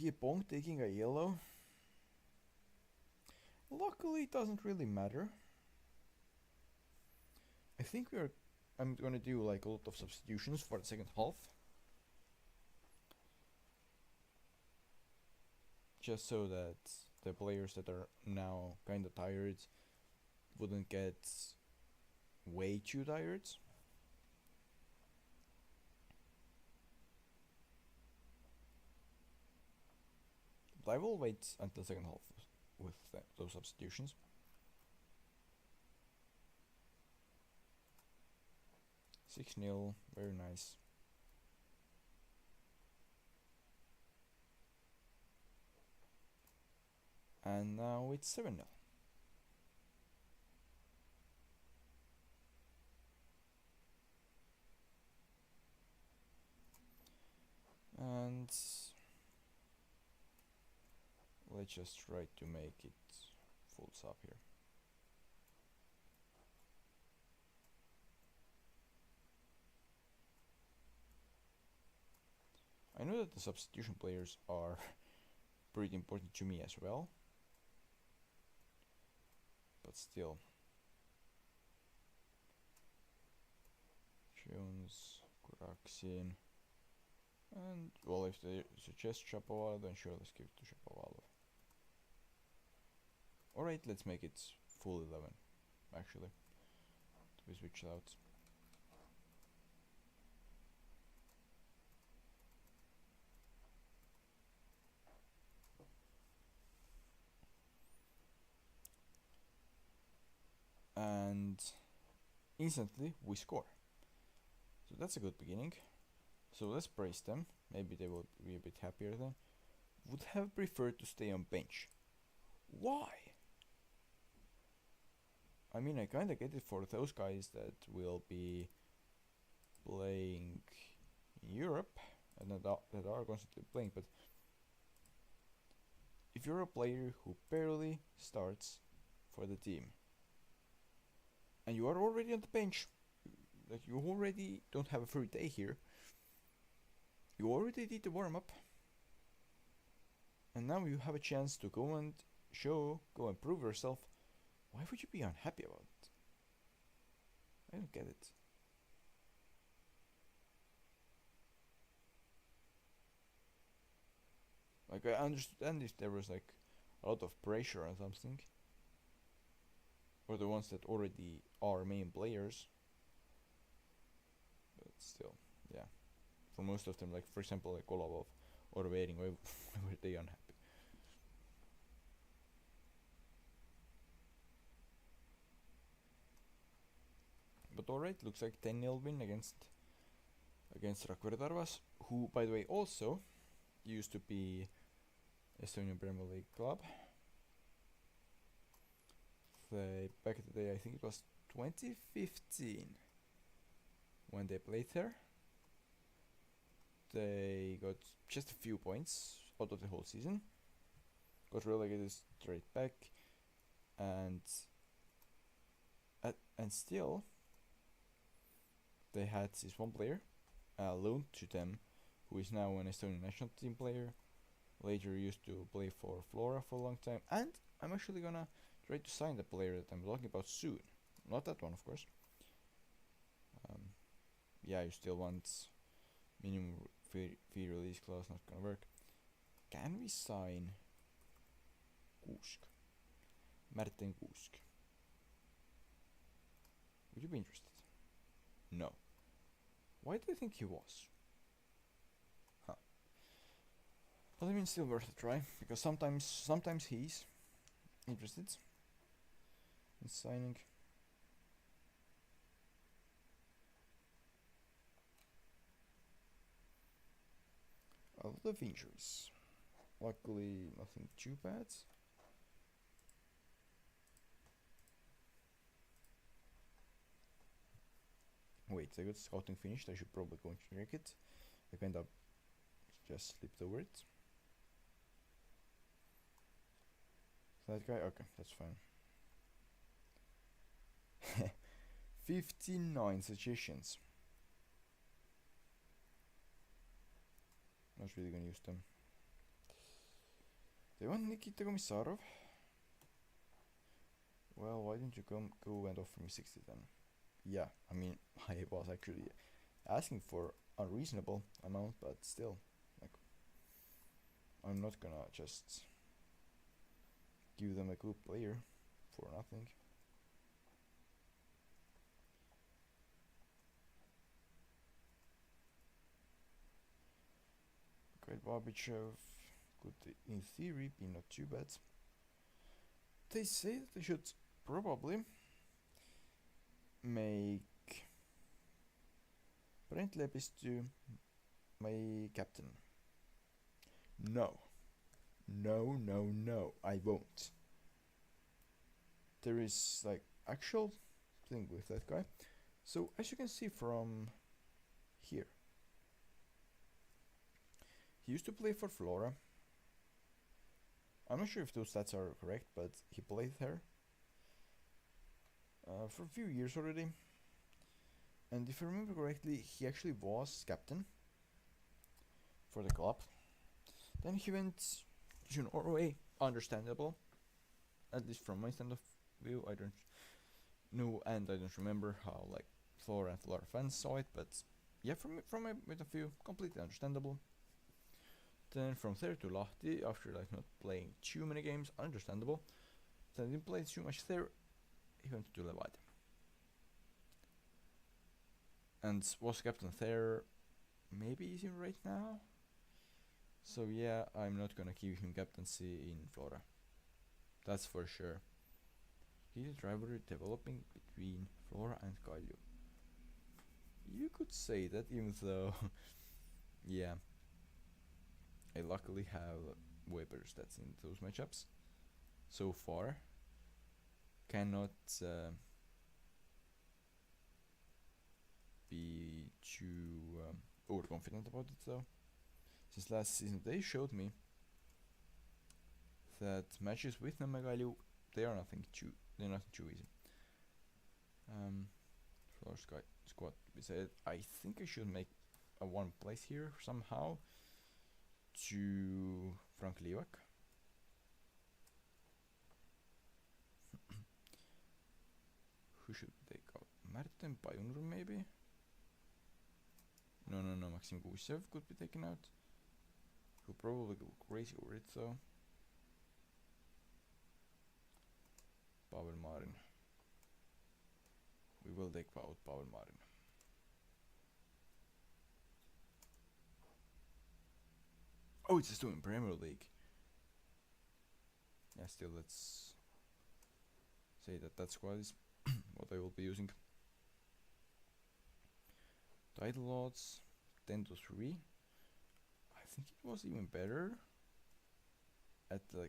Okay, Pong taking a yellow. Luckily, it doesn't really matter. I think I'm gonna do like a lot of substitutions for the second half. Just so that the players that are now kinda tired wouldn't get way too tired. But I will wait until second half with those substitutions. Six 0, very nice. And now it's 7-0. And let's just try to make it full sub here. I know that the substitution players are pretty important to me as well, but still. Jones, Kuraksin, and well, if they suggest Shapovalov, then sure, let's give it to Shapovalov. Alright, let's make it full 11, actually, to be switched out. And instantly we score. So that's a good beginning. So let's praise them. Maybe they will be a bit happier then. Would have preferred to stay on bench. Why? I mean, I kinda get it for those guys that will be playing in Europe and that are constantly playing, but if you're a player who barely starts for the team and you are already on the bench, like you already don't have a free day here, you already did the warm-up, and now you have a chance to go and go and prove yourself, why would you be unhappy about it? I don't get it. Like, I understand if there was like a lot of pressure or something, or the ones that already are main players, but still, yeah. For most of them, like for example, like Kolovov or Wering, why were they unhappy? But alright, looks like 10-0 win against Rakvere Tarvas, who by the way also used to be Estonian Premier League club. Back in the day, I think it was 2015 when they played there. They got just a few points out of the whole season, got relegated straight back, and still they had this one player loaned to them, who is now an Estonian national team player. Later used to play for Flora for a long time, and I'm actually gonna try to sign the player that I'm talking about soon. Not that one, of course. Yeah, you still want minimum fee release clause, not gonna work. Can we sign Kuusk? Martin Kuusk. Would you be interested? No. Why do you think he was? Huh. But I mean, still worth a try, because sometimes he's interested in signing. A lot of injuries. Luckily, nothing too bad. Wait, I got scouting finished. I should probably go and check it. I kind of just slipped over it. That guy? Okay, that's fine. 59 suggestions. Not really gonna use them. They want Nikita Komisarov. Well, why didn't you go and offer me 60 then? Yeah, I mean, I was actually asking for a reasonable amount, but still, like, I'm not gonna just give them a good player for nothing. Great Barbichev could, in theory, be not too bad. They say that they should probably make Brent Lepistu my captain. No. No, I won't. There is like actual thing with that guy. So as you can see from here, he used to play for Flora. I'm not sure if those stats are correct, but he played there for a few years already. And if I remember correctly, he actually was captain for the club. Then he went to Norway, understandable. At least from my stand of view, I don't know, and I don't remember how like Flora and Flora fans saw it, but yeah, from my point of view, completely understandable. Then from there to Lahti, after like not playing too many games, understandable. Then he didn't play too much there, he went to Levadia. And was captain there, maybe he's in right now. So yeah, I'm not gonna give him captaincy in Flora. That's for sure. He's a rivalry developing between Flora and Kallio. You could say that, even though, yeah, I luckily have way better stats in those matchups so far. Cannot be too overconfident about it though. Since last season they showed me that matches with Namagalio, they're nothing too easy. Floor squad decided I think I should make a one place here somehow to Frank Livak. Who should they take out? Martin Pajunru maybe? No, Maxim Gusev could be taken out. He'll probably go crazy over it though. Pavel Marin. We will take out Pavel Marin. Oh, it's still in Premier League. Yeah, still let's say that squad is what I will be using. Title odds 10 to 3. I think it was even better at the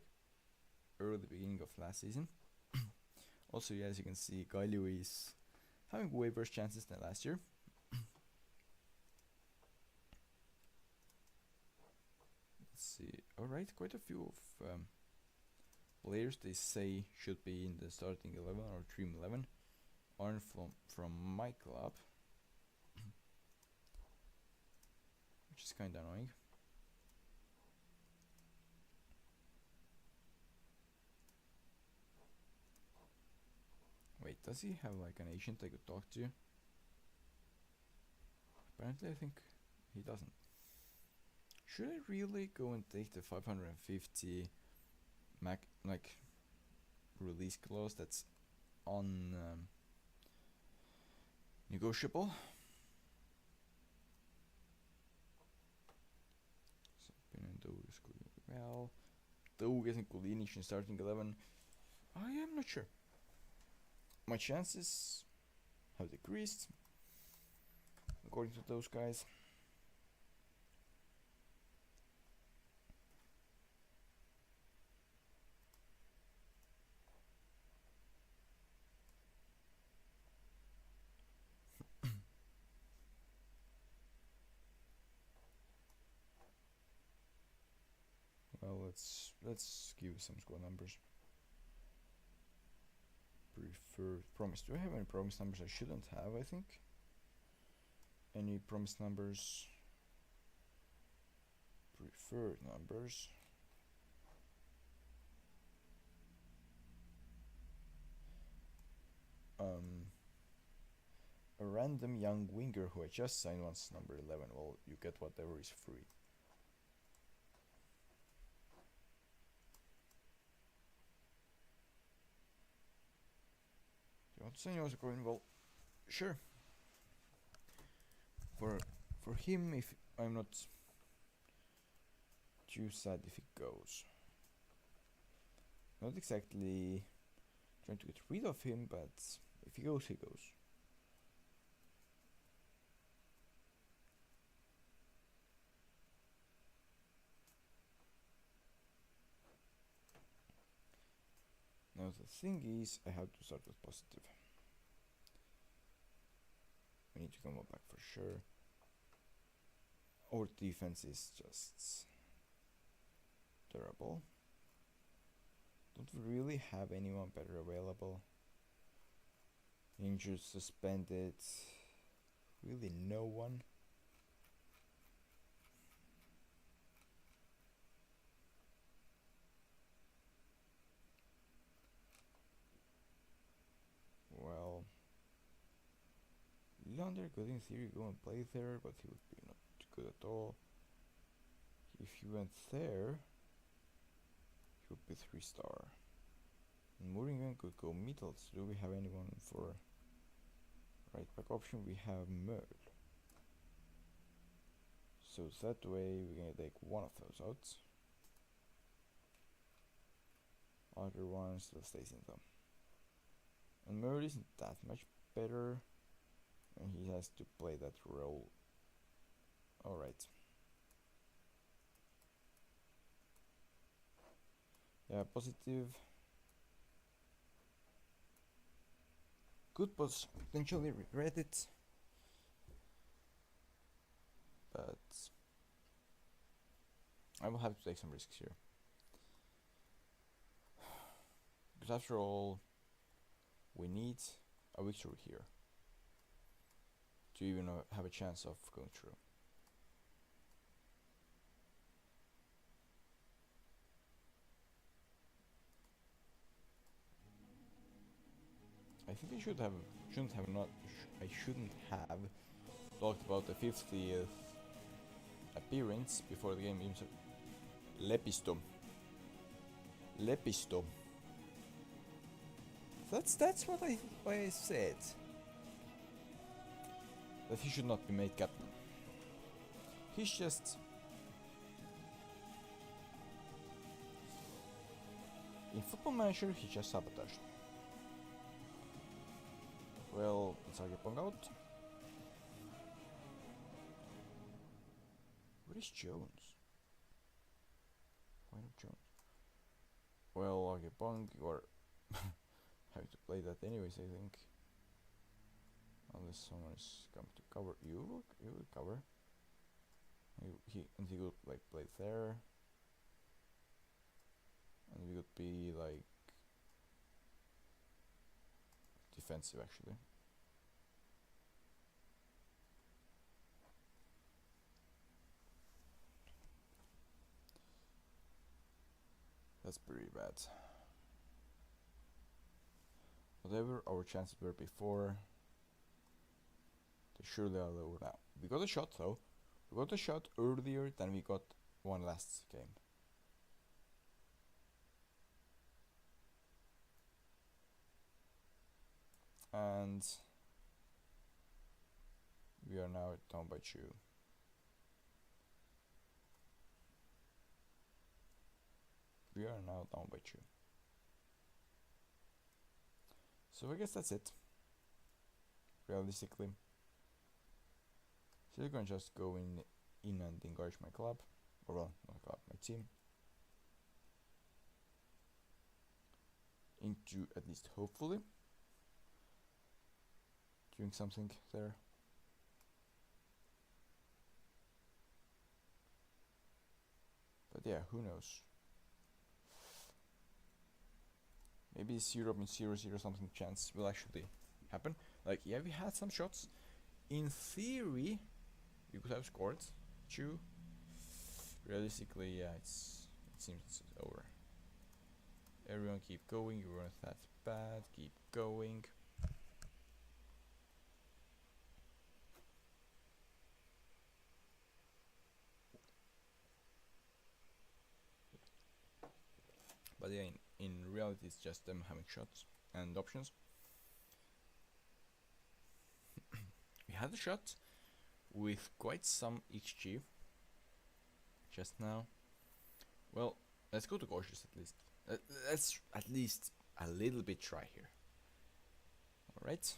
early beginning of last season. Also, yeah, as you can see, Kallio is having way worse chances than last year. Let's see. Alright, quite a few of players they say should be in the starting 11 or Dream 11 aren't from my club. Which is kinda annoying. Wait, does he have like an agent I could talk to? Apparently I think he doesn't. Should I really go and take the 550 like release clause that's on negotiable? Well, though getting Kulinic in starting 11, I am not sure. My chances have decreased according to those guys. Well, let's give some score numbers. Preferred promise. Do I have any promise numbers I shouldn't have? I think. Any promise numbers? Preferred numbers. random young winger who I just signed wants number 11. Well, you get whatever is free. Do you want to sign also going? Well, sure. For him, if I'm not too sad if he goes. Not exactly trying to get rid of him, but if he goes, he goes. Now the thing is, I have to start with positive. We need to come back for sure. Our defense is just terrible. Don't really have anyone better available. Injured, suspended. Really no one. Well, Lander could in theory go and play there, but he would be not good at all. If he went there, he would be 3-star. And Mourinho could go middle. So do we have anyone for right back option? We have Merle. So that way we're gonna take one of those out. Other ones that stays in them. And Merle isn't that much better, and he has to play that role. Alright. Yeah, positive. Could potentially regret it, but I will have to take some risks here. Because after all, we need a victory here to even have a chance of going through. I think I shouldn't have talked about the 50th appearance before the game. Lepisto. That's what I said. That he should not be made captain. He's just in Football Manager. He just sabotaged. Well, let's Agapong out. Where is Jones? Why not Jones? Well, Agapong, you are having to play that anyways, I think. Unless someone is coming to cover. You will cover. He would like play there. And we would be like defensive actually. That's pretty bad. Whatever our chances were before, they surely are lower now. We got a shot though. We got a shot earlier than we got one last game. And we are now down by 2. We are now down by 2. So I guess that's it. Realistically. So I'm gonna just go in and encourage my club. Or well, not club, my team. Into at least hopefully doing something there. But yeah, who knows? Maybe 0.00 something chance will actually happen. Like, yeah, we had some shots. In theory, we could have scored 2. Realistically, yeah, it seems it's over. Everyone keep going, you weren't that bad, keep going. But yeah, in reality, it's just them having shots and options. We had a shot with quite some XG just now. Well, let's go to cautious at least. Let's at least a little bit try here. Alright.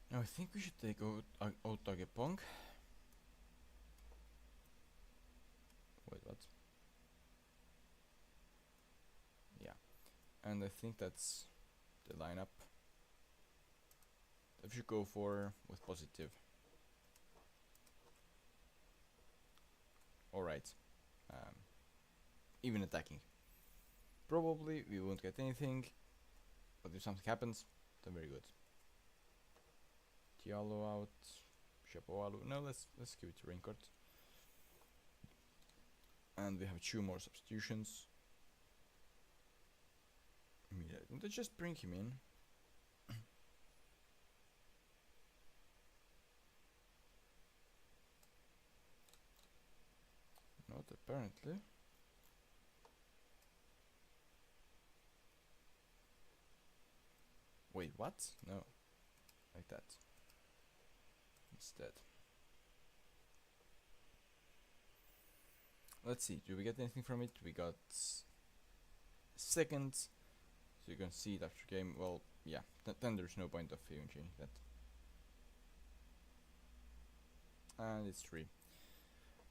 Now I think we should take out Target Pong. Wait, what? Yeah. And I think that's the lineup that we should go for with positive. Alright. Even attacking. Probably we won't get anything, but if something happens, then very good. Tialo out, Shapoalu. No, let's give it to Raincourt. And we have 2 more substitutions. Let's just bring him in. Not apparently. Wait, what? No. Like that. Instead. Let's see, do we get anything from it? We got seconds. So you can see it after game. Well, yeah, then there's no point of even changing that. And it's 3.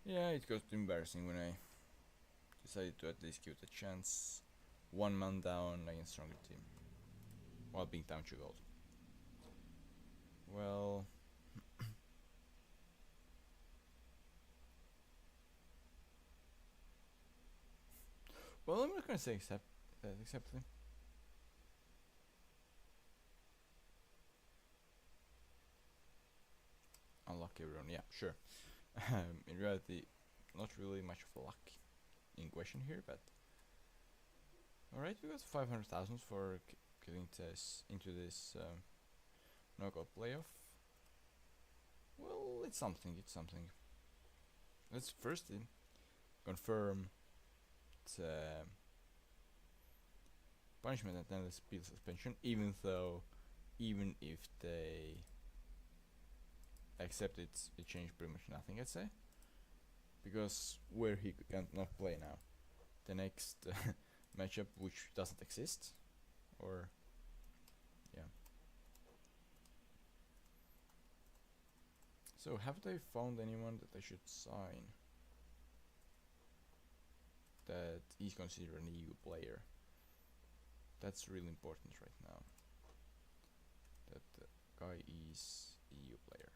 Yeah, it got embarrassing when I decided to at least give it a chance. 1 man down against stronger team. While being down 2 goals. Well... well, I'm not gonna say exactly. Unlucky everyone, yeah, sure. In reality, not really much of a luck in question here, but... alright, we got 500,000 for getting into this knockout playoff. Well, it's something, Let's firstly confirm punishment and then the speed suspension, even if they accept it changed pretty much nothing, I'd say, because where he cannot play now, the next matchup which doesn't exist, or yeah. So have they found anyone that I should sign that is considered an EU player? That's really important right now, that the guy is EU player.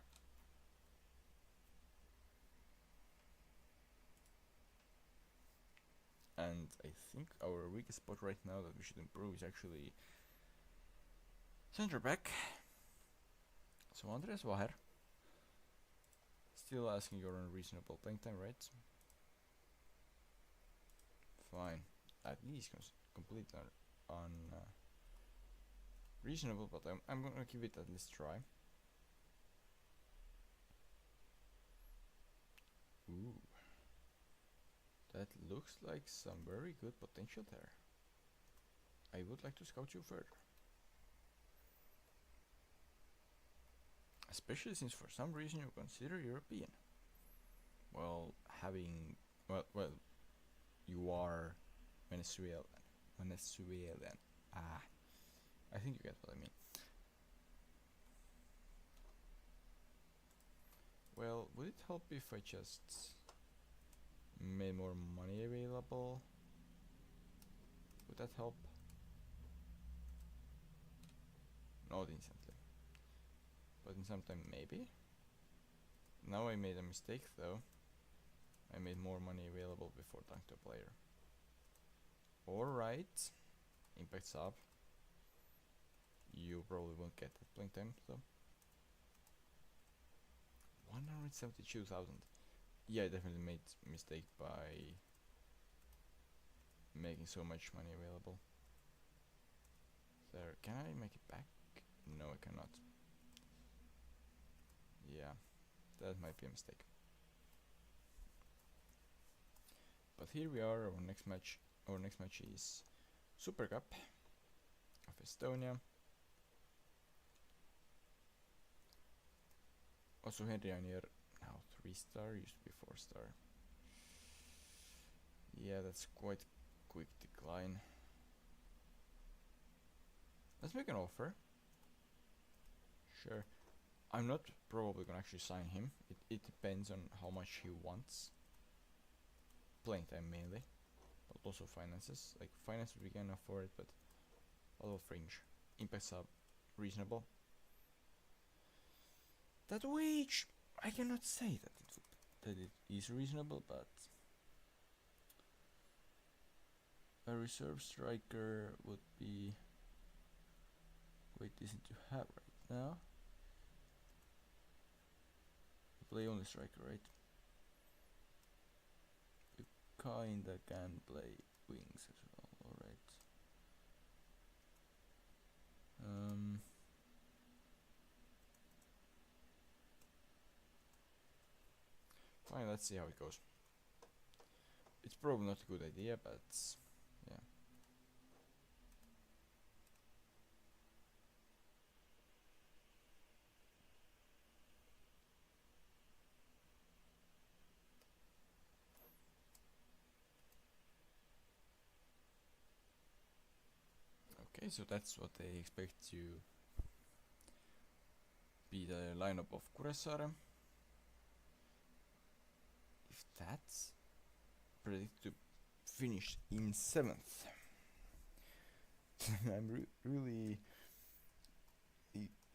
And I think our weakest spot right now that we should improve is actually center back. So Andreas Waher, still asking your unreasonable playing time, right? Fine, at least complete on reasonable, but I'm gonna give it at least try. Ooh, that looks like some very good potential there. I would like to scout you further, especially since for some reason you consider European. Well, you are Venezuelan. I think you get what I mean. Well, would it help if I just made more money available? Would that help? Not instantly, but in some time maybe. Now I made a mistake though. I made more money available before dunked to a player. Alright, impact sub. You probably won't get that playing time though. 172,000. Yeah, I definitely made mistake by making so much money available. There, can I make it back? No, I cannot. Yeah, that might be a mistake. But here we are. Our next match is Super Cup of Estonia. Also Henry Anier now 3-star, used to be 4-star. Yeah, that's quite quick decline. Let's make an offer. Sure. I'm not probably gonna actually sign him. It depends on how much he wants. Playing time mainly, but also finances. Like finances we can afford it, but out of range. Impacts are reasonable. That wage, I cannot say that it is reasonable, but a reserve striker would be quite decent to have right now. Play only striker, right? You kinda can play wings as well, alright. Fine, let's see how it goes. It's probably not a good idea, but yeah. Okay, so that's what they expect to be the lineup of Kuressaare. If that's predicted to finish in 7th, I'm really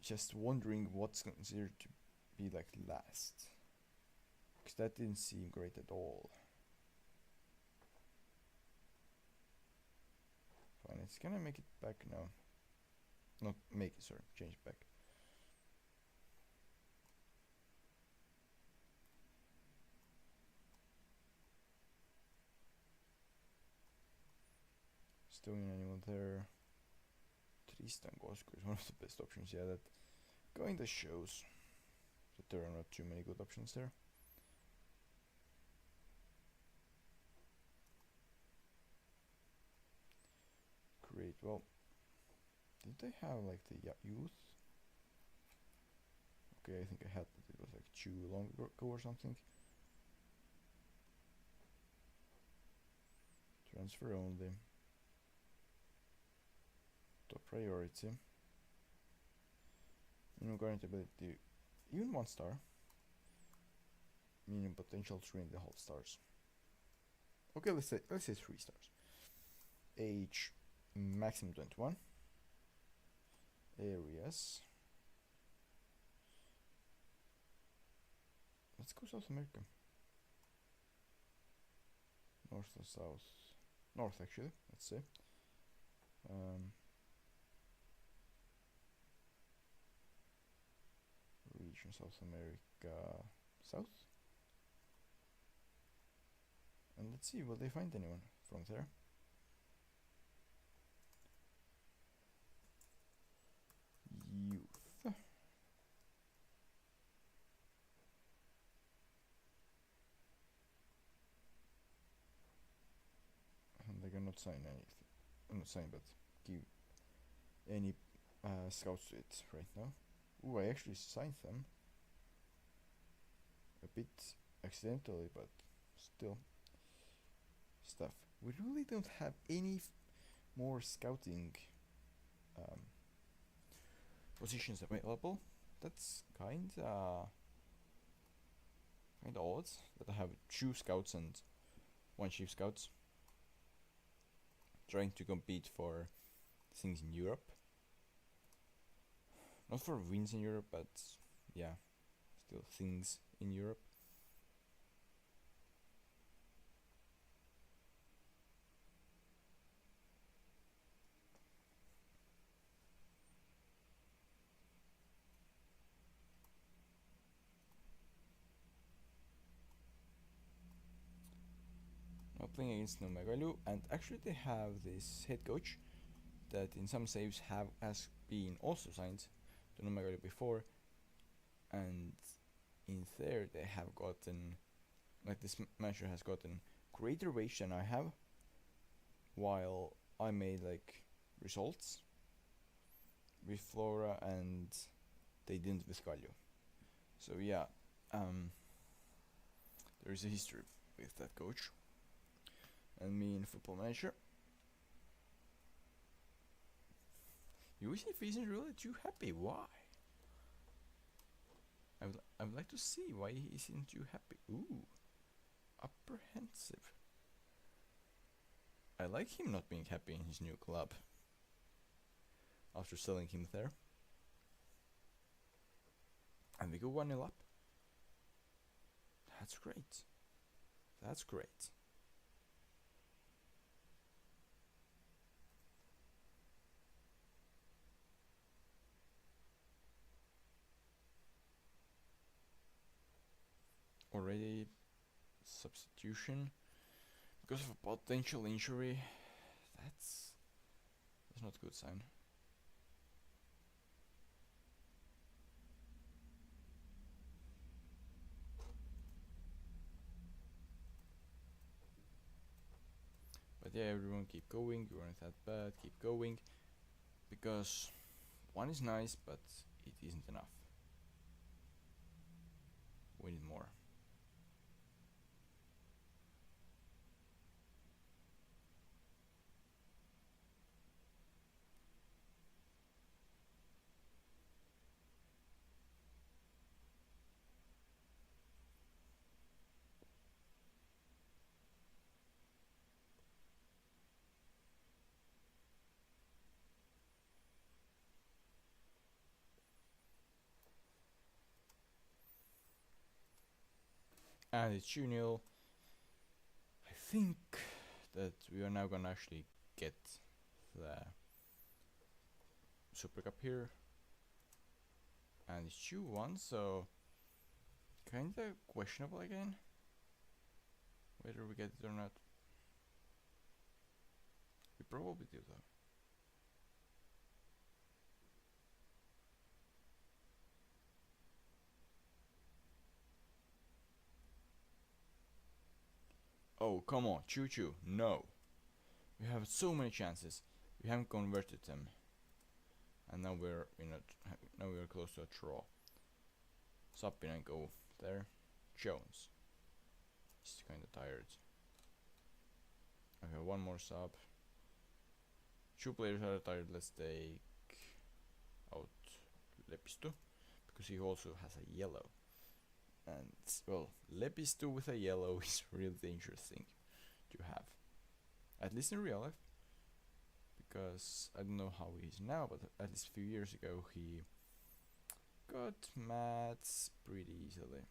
just wondering what's considered to be like last, because that didn't seem great at all. Fine, it's gonna make it back now. Not make it, sorry, change it back. Estonian animal there. Tristan Kosko is one of the best options. Yeah, that kinda shows that there are not too many good options there. Great. Well, did they have like the youth? Okay, I think I had, but it was like too long ago or something. Transfer only. Top priority. Minimum guaranteed ability, even 1-star. Minimum potential 3.5 stars. Okay, let's say 3 stars. Age maximum 21. Areas. Let's go South America. North or south? North, actually, let's say. Region South America South. And let's see, will they find anyone from there? Youth. And they cannot sign anything. Not sign, but give any scouts to it right now. Ooh, I actually signed them. A bit accidentally, but still. Stuff. We really don't have any more scouting positions available. That's kinda odd that I have 2 scouts and 1 chief scouts trying to compete for things in Europe. Not for wins in Europe, but yeah, still things in Europe. playing against Numegalu, and actually they have this head coach that in some saves has been also signed to Numegalu before, and in there they have gotten, like, this manager has gotten greater wage than I have, while I made like results with Flora and they didn't with Galio. So yeah, there is a history with that coach and me in Football Manager. Yusuf isn't really too happy. Why? I would like to see why he isn't too happy. Ooh, apprehensive. I like him not being happy in his new club after selling him there. And we go 1-0 up. That's great. That's great. Already substitution because of a potential injury. That's not a good sign. But yeah, everyone keep going. You aren't that bad. Keep going, because 1 is nice, but it isn't enough. We need more. And it's 2-0. I think that we are now gonna actually get the Super Cup here. And it's 2-1, so kinda questionable again whether we get it or not. We probably do though. Oh, come on, choo-choo, no. We have so many chances. We haven't converted them. And now we're close to a draw. Sapin and go there. Jones. He's kinda tired. Okay, one more sub. 2 players are tired. Let's take out Lepisto, because he also has a yellow. And well, Lepisto with a yellow is really interesting to have, at least in real life, because I don't know how he is now, but at least a few years ago he got mats pretty easily.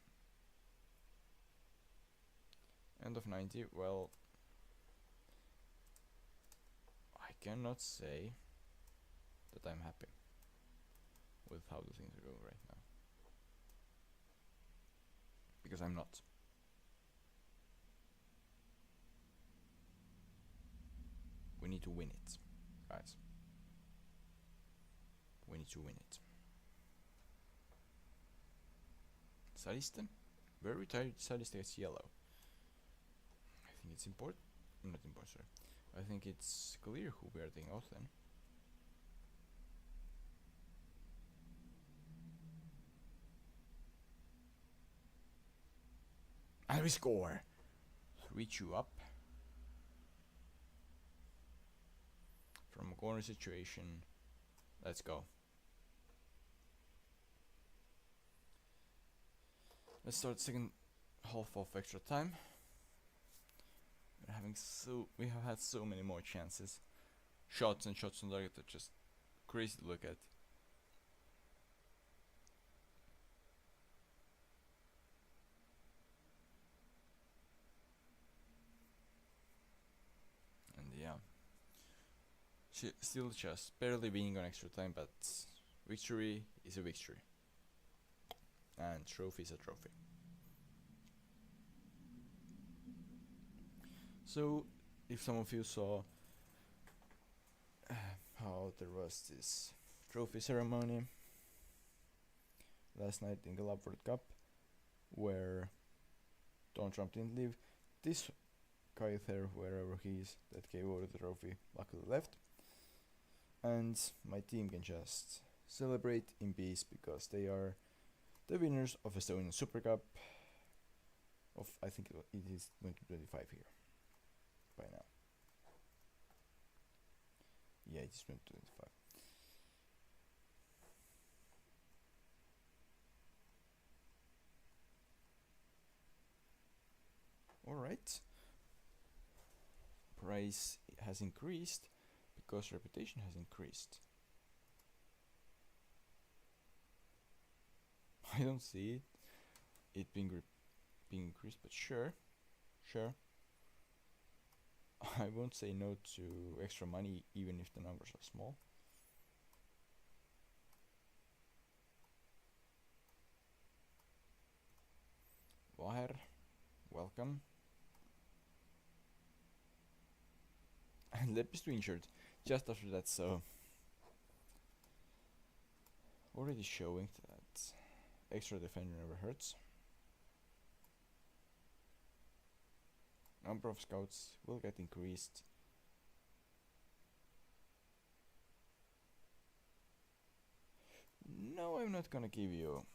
End of 90. Well, I cannot say that I'm happy with how the things are going right now, because I'm not. We need to win it, guys. We need to win it. Saliste, very tired. Saliste gets yellow. I think it's important. Not important, sorry. I think it's clear who we are taking out then. And we score. 3-2 up. From a corner situation. Let's go. Let's start second half of extra time. We have had so many more chances. Shots and shots on target are just crazy to look at. And yeah, still just barely being on extra time, but victory is a victory. And trophy is a trophy. So, if some of you saw how there was this trophy ceremony last night in the Club World Cup, where Donald Trump didn't leave, this guy there, wherever he is, that gave over the trophy, luckily left, and my team can just celebrate in peace because they are the winners of Estonian Super Cup of, I think it is 2025 here by now. Yeah, it is 2025. Alright. Price has increased because reputation has increased. I don't see it being increased, but sure. I won't say no to extra money even if the numbers are small. Vaher, welcome. And Lepistu injured just after that, so already showing that extra defender never hurts. Number of scouts will get increased. No, I'm not gonna give you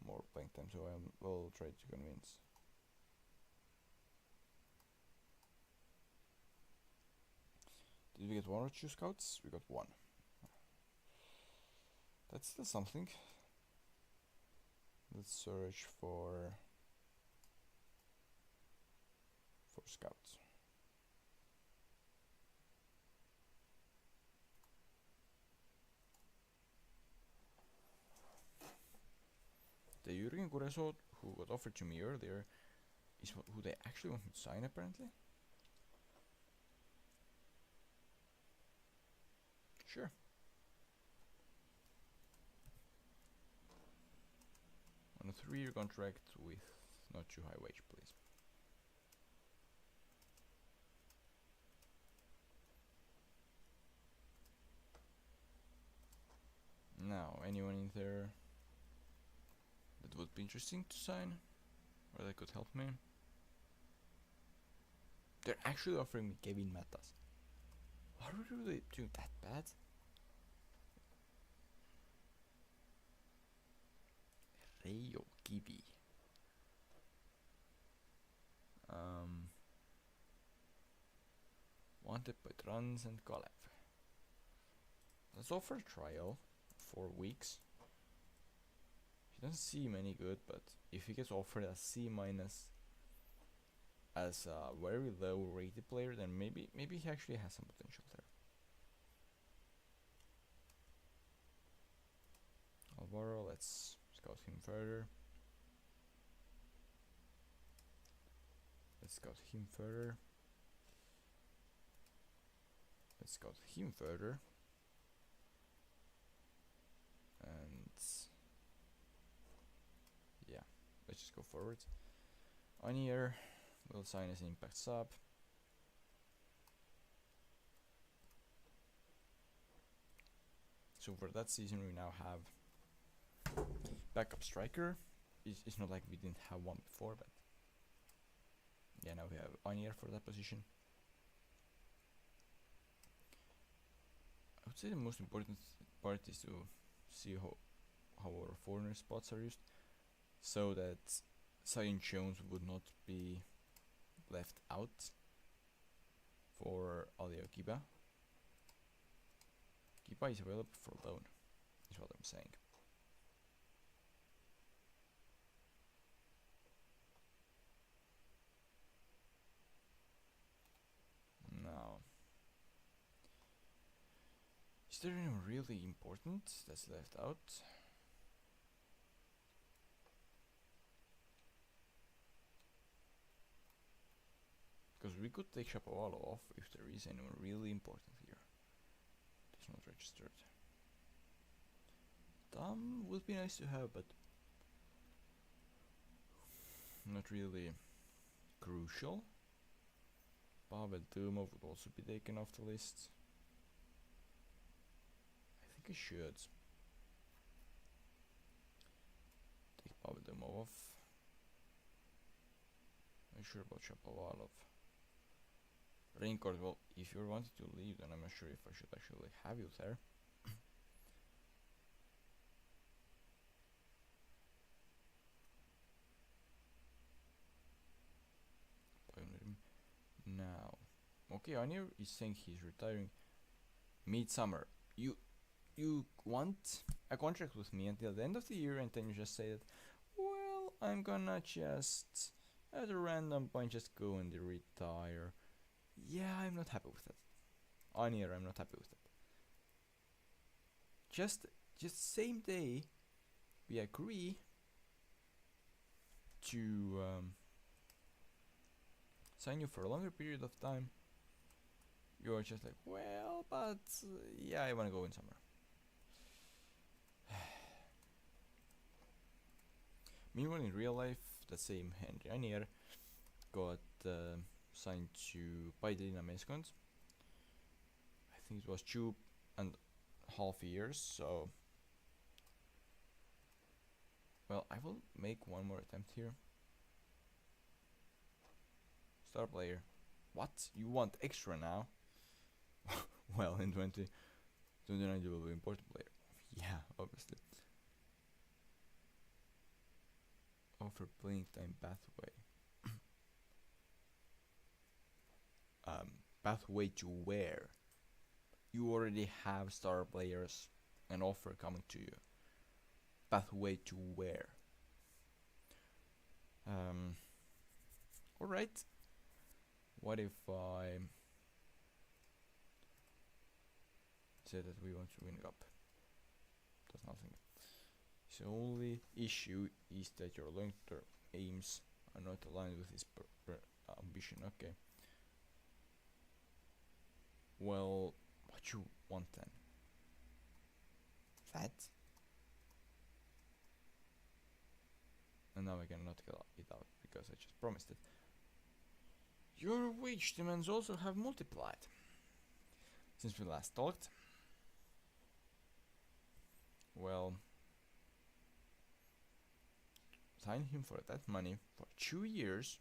more playing time, so I will try to convince. Did we get 1 or 2 scouts? We got 1. That's still something. Let's search for scouts. The Jürgen Kuresoo, who got offered to me earlier, is who they actually want me to sign apparently. Sure. On a 3-year contract with not too high wage, please. Now, anyone in there that would be interesting to sign, or that could help me? They're actually offering me Kevin Matas. How are they doing that bad? Reijo Kivi. Wanted by Trans and Kalev. Let's offer a trial. 4 weeks. He doesn't seem any good, but if he gets offered a C- as a very low rated player, then maybe he actually has some potential there. Alvaro, let's scout him further. Let's scout him further. And yeah, let's just go forward. Anier will sign as an impact sub. So for that season we now have backup striker. It's not like we didn't have one before, but yeah, now we have Anier for that position. I would say the most important part is to see how our foreigner spots are used, so that Zion Jones would not be left out for Alio Kiba. Kiba is available for loan, is what I'm saying. Now, is there anyone really important that's left out? Because we could take Shapovalov off if there is anyone really important here. It's not registered. Dom would be nice to have, but not really crucial. Pavel Dumov would also be taken off the list. I think I should take Pavel Dumov off. I'm sure about Shapovalov. Raincourt, well, if you're wanting to leave, then I'm not sure if I should actually have you there. Now, okay, Anir is saying he's retiring mid-summer. You want a contract with me until the end of the year, and then you just say that, well, I'm gonna just at a random point just go and retire. Yeah, I'm not happy with that. Anir, I'm not happy with that. Just same day, we agree to sign you for a longer period of time. You're just like, well, but yeah, I wanna go in summer. Meanwhile, in real life, the same Henry Anier got signed to Paidina Meskons. I think it was 2.5 years, so well, I will make one more attempt here. Star player. What? You want extra now? Well, in 2029 you will be important player. Yeah, obviously. Offer playing time pathway. Pathway to where? You already have star players, an offer coming to you. Pathway to where? Alright. What if I say that we want to win a cup? Does nothing. The only issue is that your long-term aims are not aligned with his ambition. Okay. Well, what you want then? That? And now I cannot get it out because I just promised it. Your wage demands also have multiplied since we last talked. Well, sign him for that money for 2 years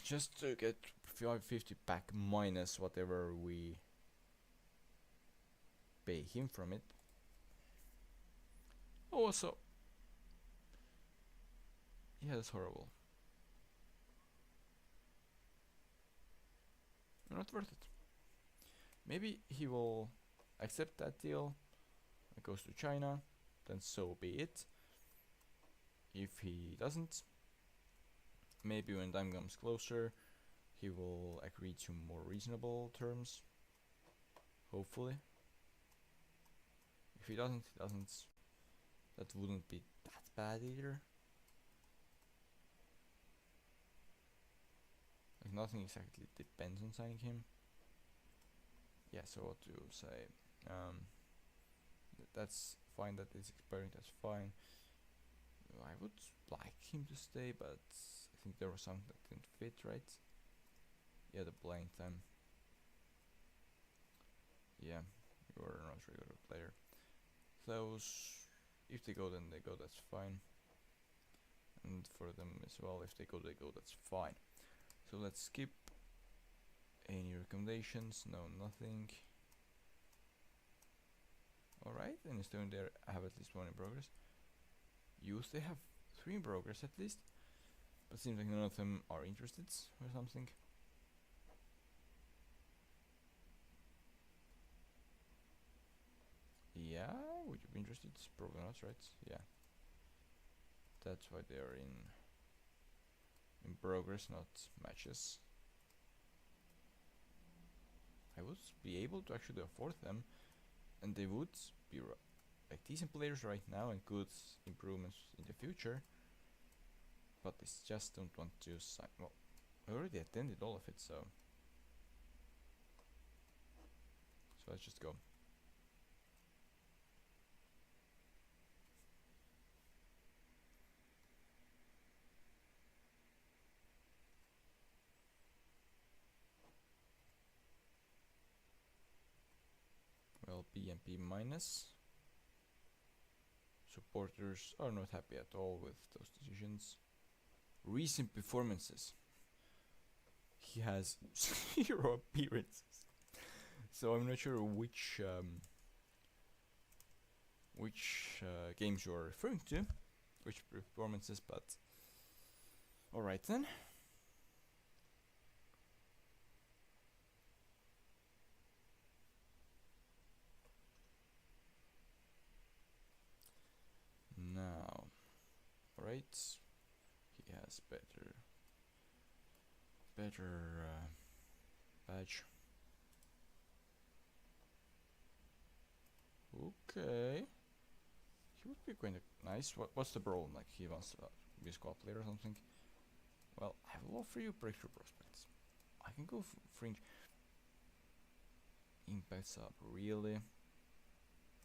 just to get 550 back minus whatever we pay him from it. Also, yeah, that's horrible. Not worth it. Maybe he will accept that deal. It goes to China, then so be it. If he doesn't, maybe when time comes closer, he will agree to more reasonable terms. Hopefully. If he doesn't, he doesn't. That wouldn't be that bad either. Like nothing exactly depends on signing him. Yeah, so what to say? That's fine that it's expiring, that's fine. I would like him to stay, but I think there was something that didn't fit, right? Yeah, the playing time. Yeah, you are not a regular player. Those, if they go, then they go, that's fine. And for them as well, if they go, that's fine. So let's skip any recommendations, no, nothing. Alright, and instead there I have at least one in progress. Youth, they have 3 in progress at least, but seems like none of them are interested or something. Yeah, would you be interested? Probably not, right? Yeah. That's why they are in progress, not matches. I would be able to actually afford them, and they would be like decent players right now and good improvements in the future. But I just don't want to sign. Well, I already attended all of it, so let's just go. B and B minus. Supporters are not happy at all with those decisions. Recent performances. He has 0 appearances. So I'm not sure which games you are referring to, which performances, but alright then. Now, alright, he has better badge. Okay, he would be kind of nice. What's the problem? Like, he wants to be a squad player or something? Well, I will offer you breakthrough prospects. I can go fringe. Impact sub, really?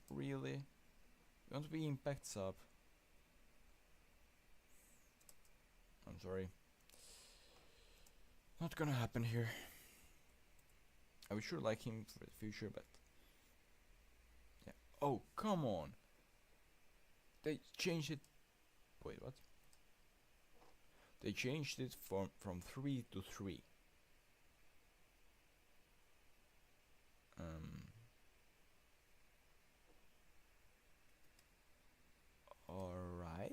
Really? You want to be impact sub? I'm sorry. Not gonna happen here. I would sure like him for the future, but yeah. Oh, come on. They changed it. Wait, what? They changed it from 3 to 3. Alright.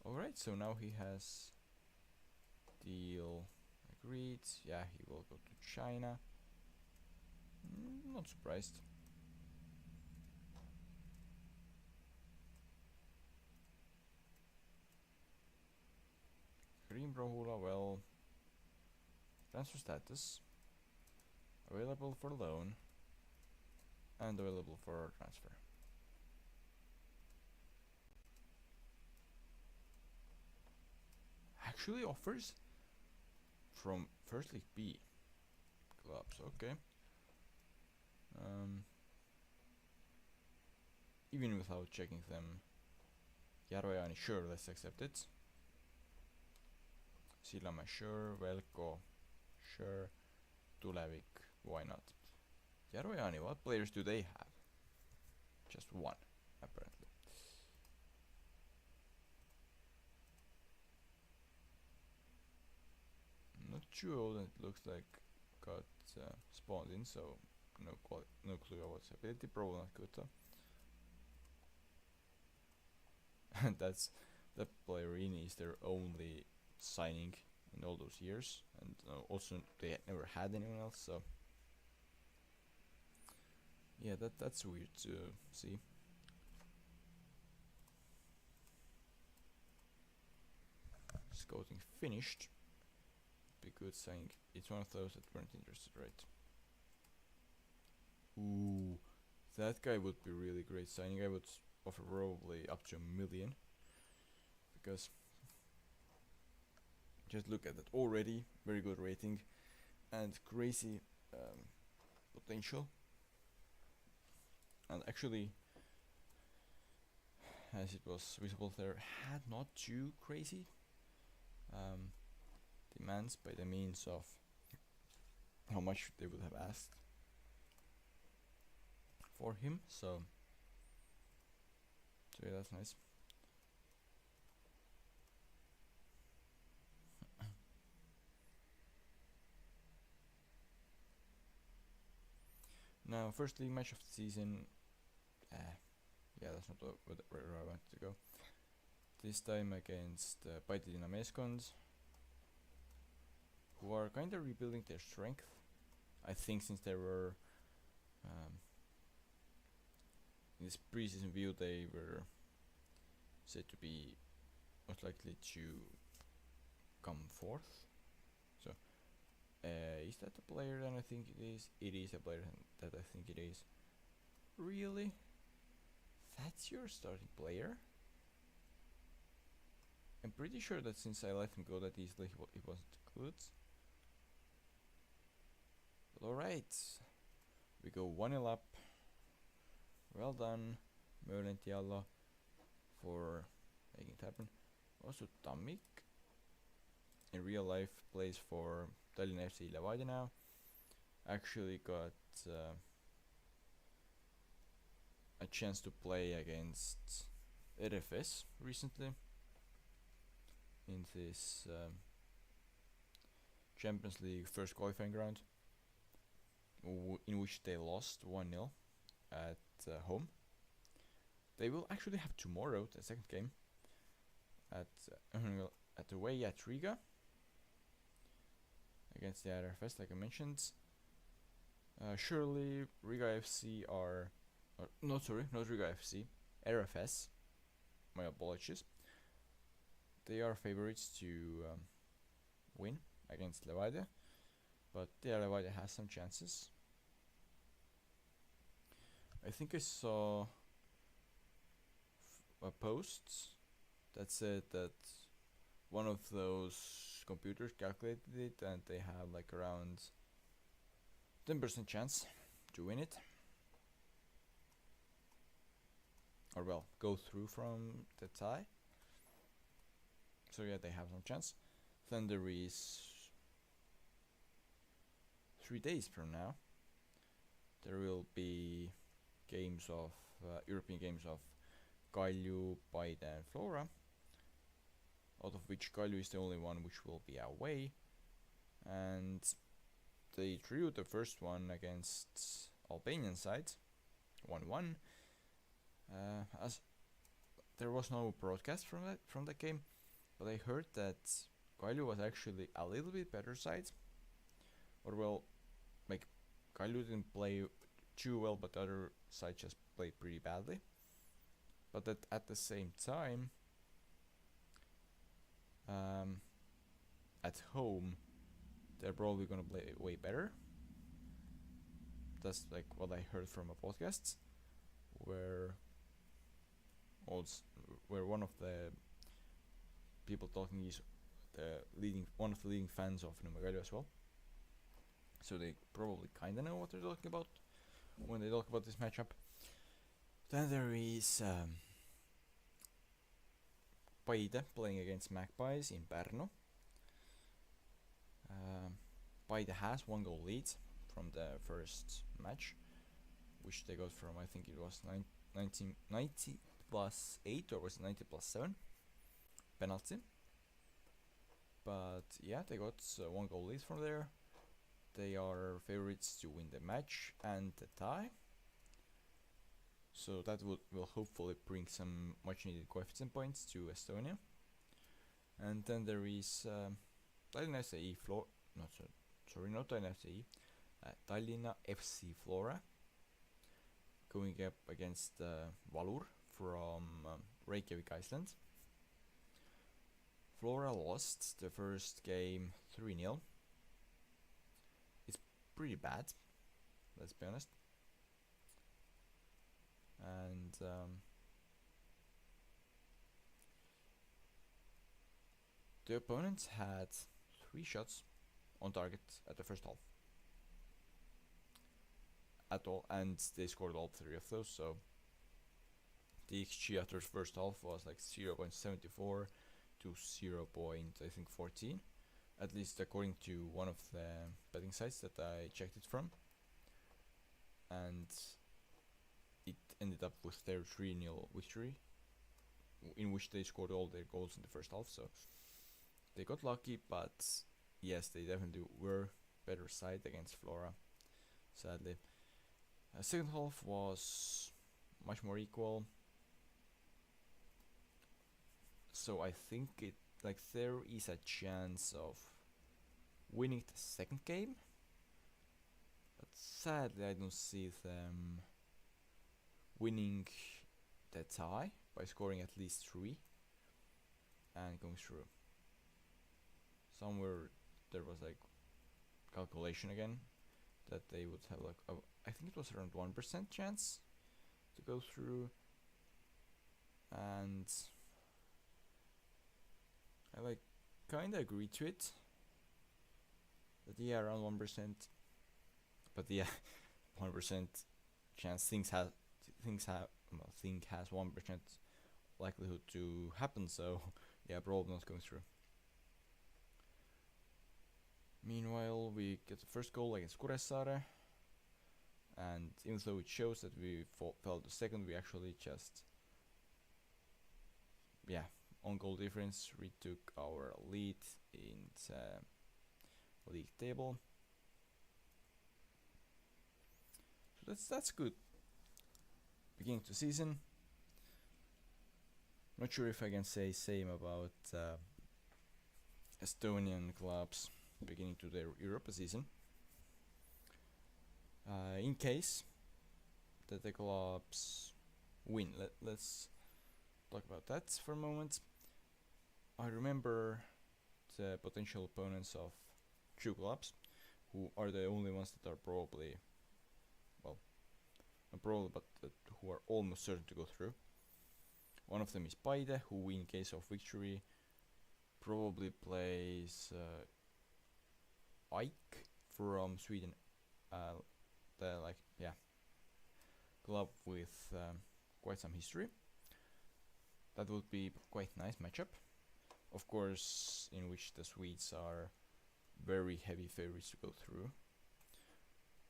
Alright, so now he has deal agreed. Yeah, he will go to China. Not surprised. Green Brahula, well, transfer status, available for loan, and available for transfer. Actually offers from First League B clubs, okay. Even without checking them. Järveoja, sure, let's accept it. Sillamäe, sure. Velko, sure. Tulevik, why not? Järveoja, what players do they have? Just one, apparently. Not too old, and it looks like got spawned in, so no clue about its ability. Probably not good though. And that player in is their only signing in all those years, and also they never had anyone else, so yeah, that's weird to see. Scouting finished. Be good signing. It's one of those that weren't interested, right? Ooh, that guy would be really great signing. I would offer probably up to $1 million, because just look at that, already very good rating and crazy potential, and actually, as it was visible there, had not too crazy demands by the means of how much they would have asked for him, so yeah, that's nice. Now, first league match of the season. Yeah, that's not where I wanted to go. This time against Paide-Dinamo Meeskond, who are kind of rebuilding their strength. I think since they were in this preseason view, they were said to be most likely to come fourth. So, is that the player that I think it is? It is a player that I think it is. Really? That's your starting player? I'm pretty sure that since I let him go that easily, it wasn't good. But alright. We go 1-0 up. Well done, Mölen Diallo, for making it happen. Also Tammik. in real life plays for Tallinna FC Levadia now, actually got a chance to play against RFS recently in this Champions League first qualifying round, in which they lost 1-0 at home. They will actually have tomorrow the second game at away at Riga against the RFS, like I mentioned. Surely Riga FC not Riga FC, RFS. My apologies. They are favorites to win against Levadia, but Levadia has some chances. I think I saw a post that said that one of those computers calculated it and they have like around 10% chance to win it, or well, go through from the tie. So yeah, they have some chance. Then there is 3 days from now, there will be games of European games of Kalju, Paide and Flora, out of which Kalju is the only one which will be away, and they drew the first one against Albanian side 1-1. As there was no broadcast from that game, but I heard that Kalju was actually a little bit better side, or well, like Kalju didn't play too well, but the other side just played pretty badly. But that at the same time, at home, they're probably gonna play way better. That's like what I heard from a podcast, where one of the people talking is one of the leading fans of Numagalio as well. So they probably kinda know what they're talking about when they talk about this matchup. Then there is Paide playing against Magpies in Pärnu. Paide has 1 goal lead from the first match, which they got from, I think it was 90 plus 8 or was it 90 plus 7 penalty. But yeah, they got 1 goal lead from there. They are favorites to win the match and the tie. So that will hopefully bring some much needed coefficient points to Estonia. And then there is Tallinna SAE not Tallinna SAE, Tallinna FC Flora going up against Valur from Reykjavik, Iceland. Flora lost the first game 3-0. It's pretty bad, let's be honest. And the opponents had 3 shots on target at the first half at all, and they scored all 3 of those. So the XG after the first half was like 0.74 to 0.14, at least according to one of the betting sites that I checked it from, and it ended up with their 3-0 victory, in which they scored all their goals in the first half. So they got lucky, but yes, they definitely were better side against Flora, sadly. Second half was much more equal, so I think there is a chance of winning the second game, but sadly I don't see them winning the tie by scoring at least 3 and going through. Somewhere there was like calculation again that they would have like I think it was around 1% chance to go through, and I like kinda agree to it. But yeah, around 1%. But yeah, 1% chance thing has 1% likelihood to happen. So yeah, probably not going through. Meanwhile, we get the first goal against Kuressaare, and even though it shows that we fell to second, we actually just, on goal difference, retook our lead in the league table. So that's good beginning to season. Not sure if I can say same about Estonian clubs beginning to their Europa season. In case that the clubs win, let's talk about that for a moment. I remember the potential opponents of two clubs, who are the only ones that are probably, well, not probably, but who are almost certain to go through. One of them is Paide, who in case of victory probably plays Ike from Sweden, the club with quite some history. That would be quite nice matchup. Of course, in which the Swedes are very heavy favorites to go through.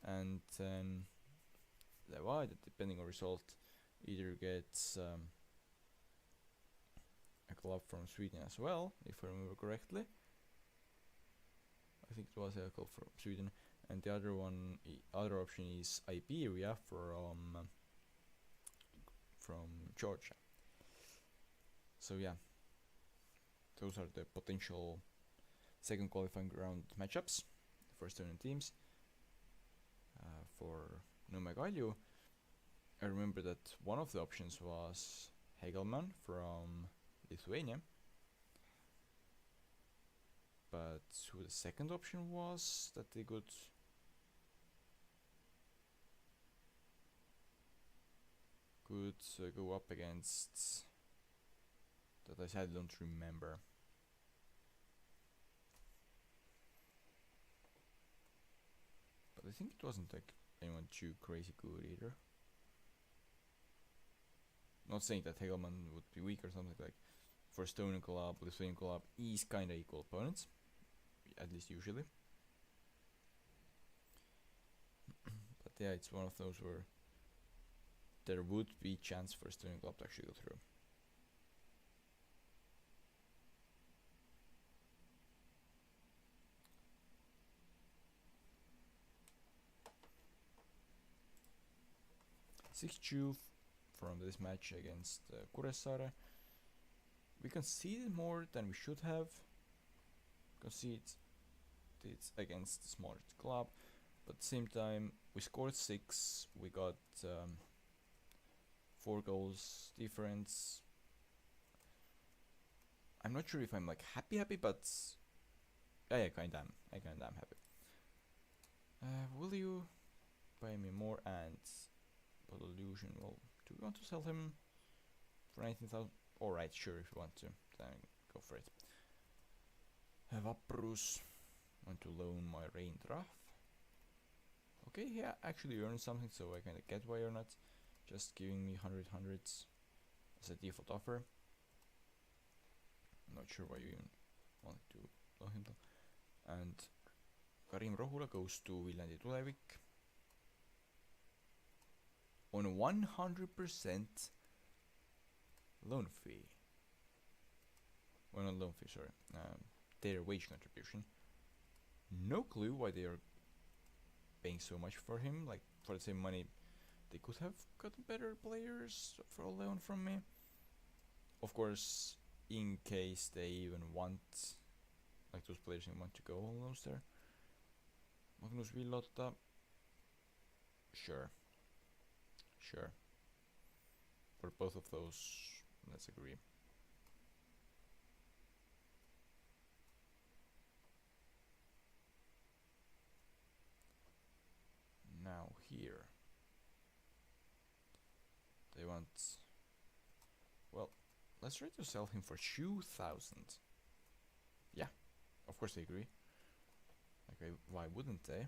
And then the Vaide, depending on result, either gets a club from Sweden as well, if I remember correctly. I think it was a club from Sweden, and the other option is Iberia from Georgia. So yeah, those are the potential second qualifying round matchups for Estonian teams. For Nõmme Kalju, I remember that one of the options was Hegelmann from Lithuania, but who the second option was that they could go up against, that I sadly don't remember. But I think it wasn't like anyone too crazy good either. Not saying that Hegelmann would be weak or something, like for Estonian club, Lithuanian club is kinda equal opponents, at least usually. But yeah, it's one of those where there would be chance for Estonian club to actually go through. Six-2 from this match against Kuressaare. We conceded more than we should have. Conceded against a smaller club, but at the same time we scored 6. We got 4 goals difference. I'm not sure if I'm like happy, but I kinda am happy. Will you buy me more? And but illusion, well, do we want to sell him for 19,000? Alright, sure, if you want to, then go for it. Vaprus, want to loan my Reindrath. Okay, yeah, actually earned something, so I kinda get why you're not just giving me 100s as a default offer. I'm not sure why you even want to loan him though. And Karim Rohula goes to Viljandi Tulevik on 100% loan fee. Well, not loan fee, sorry. Their wage contribution. No clue why they are paying so much for him. Like, for the same money, they could have gotten better players for a loan from me. Of course, in case they even want, like those players even want to go on loans there. Magnus Villotta. Sure. For both of those, let's agree. Now here, they want, well, let's try to sell him for 2,000. Yeah, of course they agree. Okay, why wouldn't they?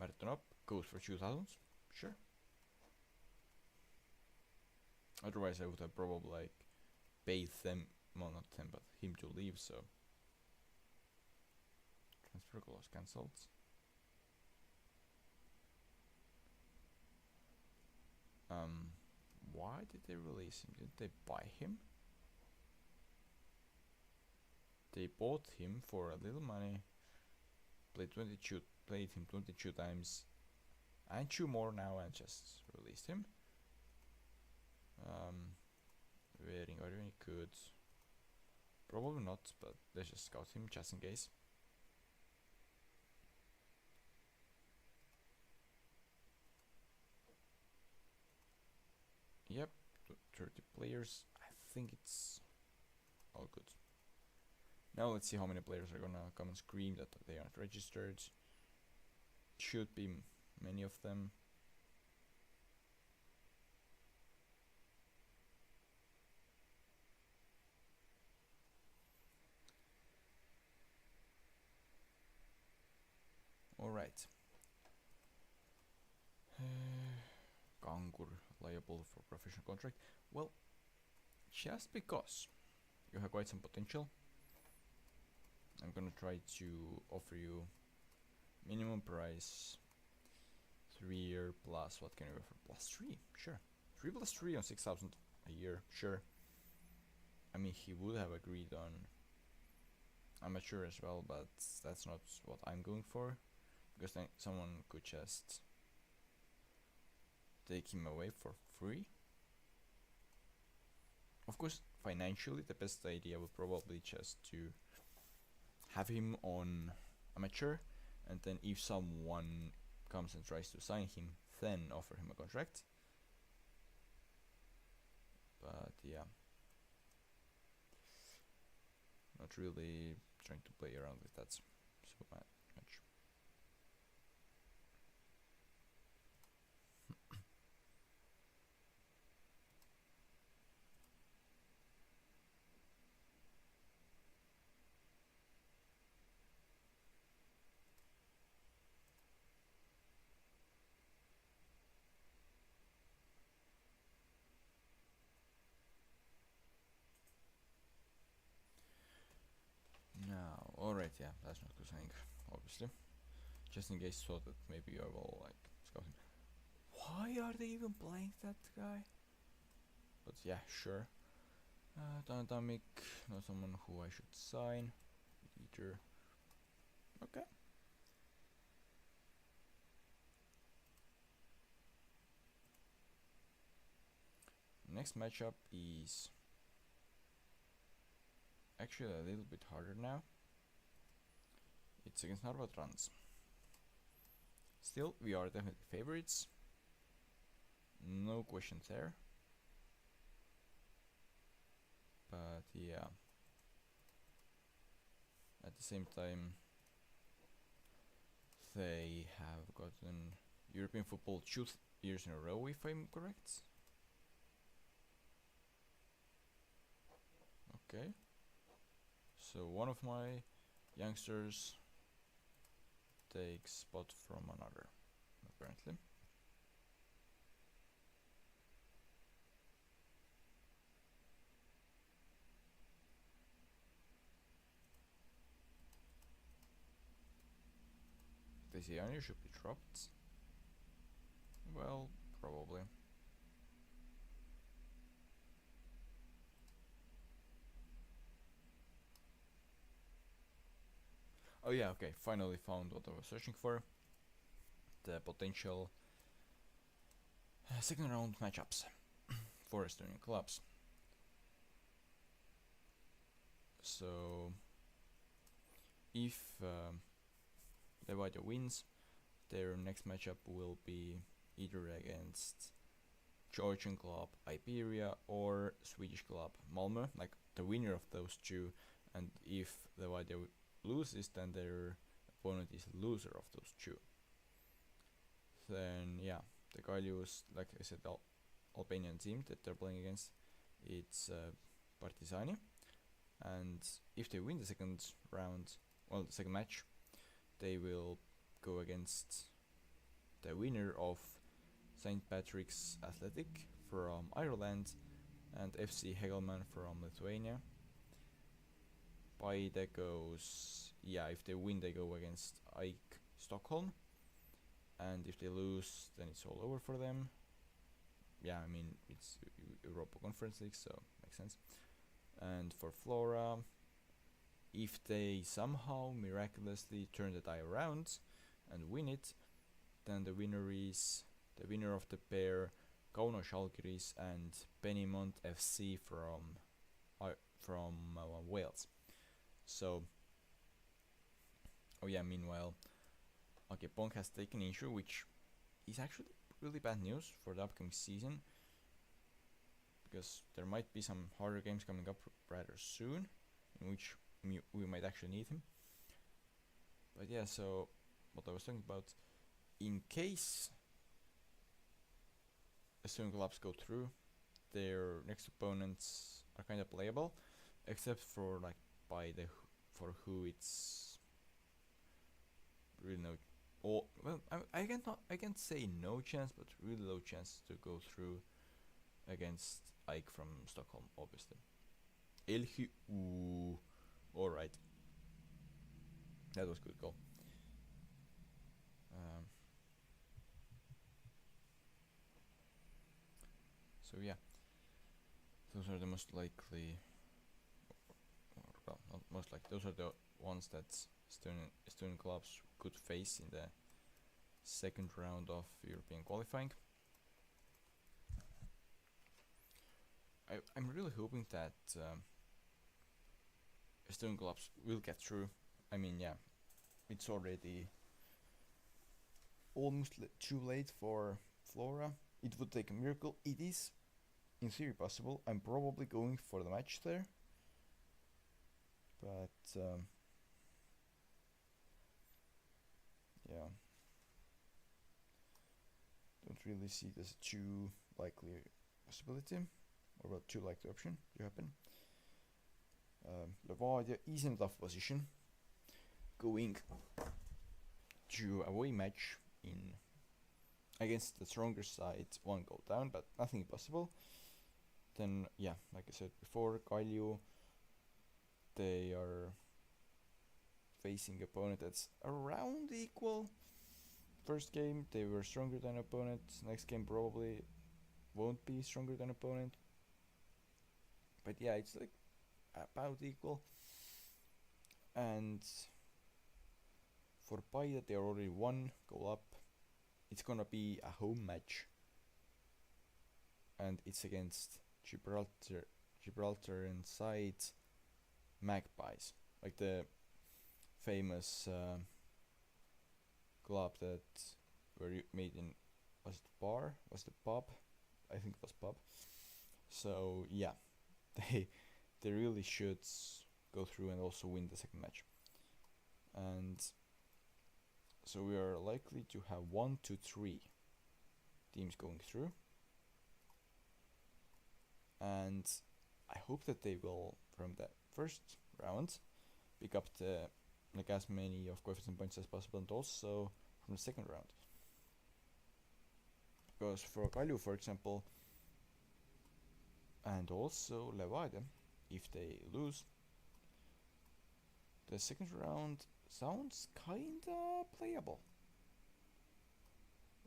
Martinop goes for 2,000. Sure. Otherwise, I would have probably like paid them well, not him, but him to leave, so transfer clause cancelled. Why did they release him? Didn't they buy him? They bought him for a little money, played him 22 times, and 2 more now, and just released him. Waiting, are there any good? Probably not, but let's just scout him just in case. Yep, 30 players. I think it's all good. Now let's see how many players are gonna come and scream that they aren't registered. Should be many of them. Alright. Kangur liable for professional contract. Well, just because you have quite some potential, I'm gonna try to offer you minimum price 3 year plus. What can you offer? +3, sure. 3 + 3 on 6,000 a year, sure. I mean, he would have agreed on amateur as well, but that's not what I'm going for, because then someone could just take him away for free. Of course, financially, the best idea would probably just to have him on amateur, and then if someone comes and tries to sign him, then offer him a contract. But yeah, not really trying to play around with that so much. Now, alright, yeah, that's not good saying, obviously. Just in case, so that maybe I will like scout him. Why are they even playing that guy? But yeah, sure. Dynamic, not someone who I should sign. Either. Okay. Next matchup is actually a little bit harder now. It's against Narvatrans. Still, we are definitely favorites. No questions there. But yeah, at the same time, they have gotten European football 2 years in a row, if I'm correct. Okay, so one of my youngsters takes spot from another, apparently. Tesiani should be dropped. Well, probably. Oh yeah, okay, finally found what I was searching for. The potential second round matchups for Estonian clubs. So, if Levadia wins, their next matchup will be either against Georgian club Iberia or Swedish club Malmö, like the winner of those two. And if Levadia loses, then their opponent is the loser of those two. Then yeah, the Kaljus, like I said, Albanian team that they're playing against, it's Partizani. And if they win the second round, well, the second match, they will go against the winner of St. Patrick's Athletic from Ireland and FC Hegelman from Lithuania. Paide goes, yeah, if they win, they go against Ike Stockholm, and if they lose, then it's all over for them. Yeah, I mean, it's Europa Conference League, so makes sense. And for Flora, if they somehow miraculously turn the die around and win it, then the winner of the pair Kauno Žalgiris and Benimont FC from Wales. So, oh yeah, meanwhile, okay, Bonk has taken injury, which is actually really bad news for the upcoming season, because there might be some harder games coming up rather soon, in which we might actually need him. But yeah, so what I was talking about, in case Estonian clubs go through, their next opponents are kind of playable, except for like for who it's really no. Or well, I can't say no chance, but really low chance to go through against Ike from Stockholm, obviously. Elhi, ooh, all right, that was a good goal. So yeah, those are the most likely, well, not most likely, those are the ones that Estonian clubs could face in the second round of European qualifying. I'm really hoping that Estonian clubs will get through. I mean, yeah, it's already almost too late for Flora. It would take a miracle. It is, in theory, possible. I'm probably going for the match there, but yeah, don't really see this too likely possibility, or well, too likely option to happen. Levadia is in a tough position, going to away match in against the stronger side, one goal down, but nothing impossible. Then yeah, like I said before, Kalju, they are facing opponent that's around equal. First game they were stronger than opponent. Next game probably won't be stronger than opponent. But yeah, it's like about equal. And for Paide, they already one goal up. It's gonna be a home match, and it's against Gibraltar inside Magpies, like the famous club that were made in, was the pub? I think it was pub. So yeah, they really should go through and also win the second match. And so we are likely to have 1 to 3 teams going through. And I hope that they will, from the first round, pick up like as many of coefficient points as possible, and also from the second round. Because for Kalju, for example, and also Levadia, if they lose, the second round sounds kinda playable.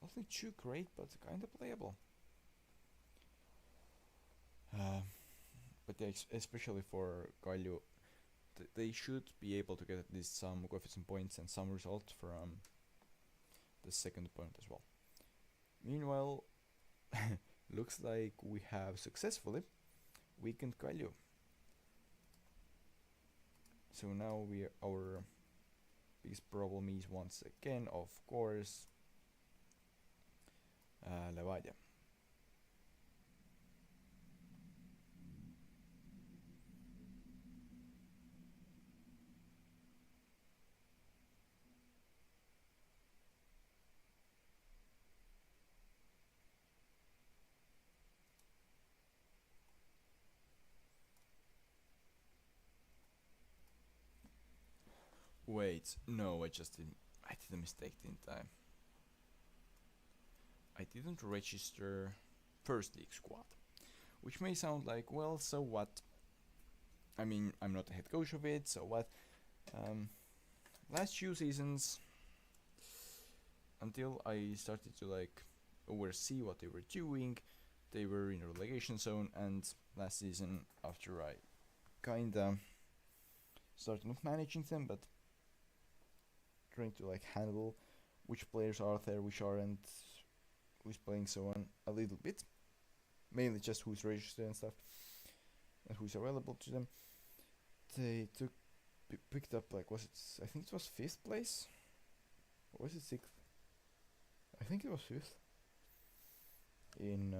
Nothing too great, but kinda playable. But yeah, especially for Kalju, they should be able to get at least some coefficient points and some result from the second point as well. Meanwhile, looks like we have successfully weakened Kalju. So now our biggest problem is once again, of course, Levadia. Wait, no, I did a mistake, didn't I? I didn't register first league squad, which may sound like, well, so what? I mean, I'm not the head coach of it, so what? Last few seasons, until I started to like oversee what they were doing, they were in a relegation zone, and last season, after I kinda started not managing them, but trying to like handle which players are there, which aren't, who's playing, so on, a little bit, mainly just who's registered and stuff, and who's available to them. They picked up, like, was it? I think it was 5th place, or was it 6th? I think it was 5th in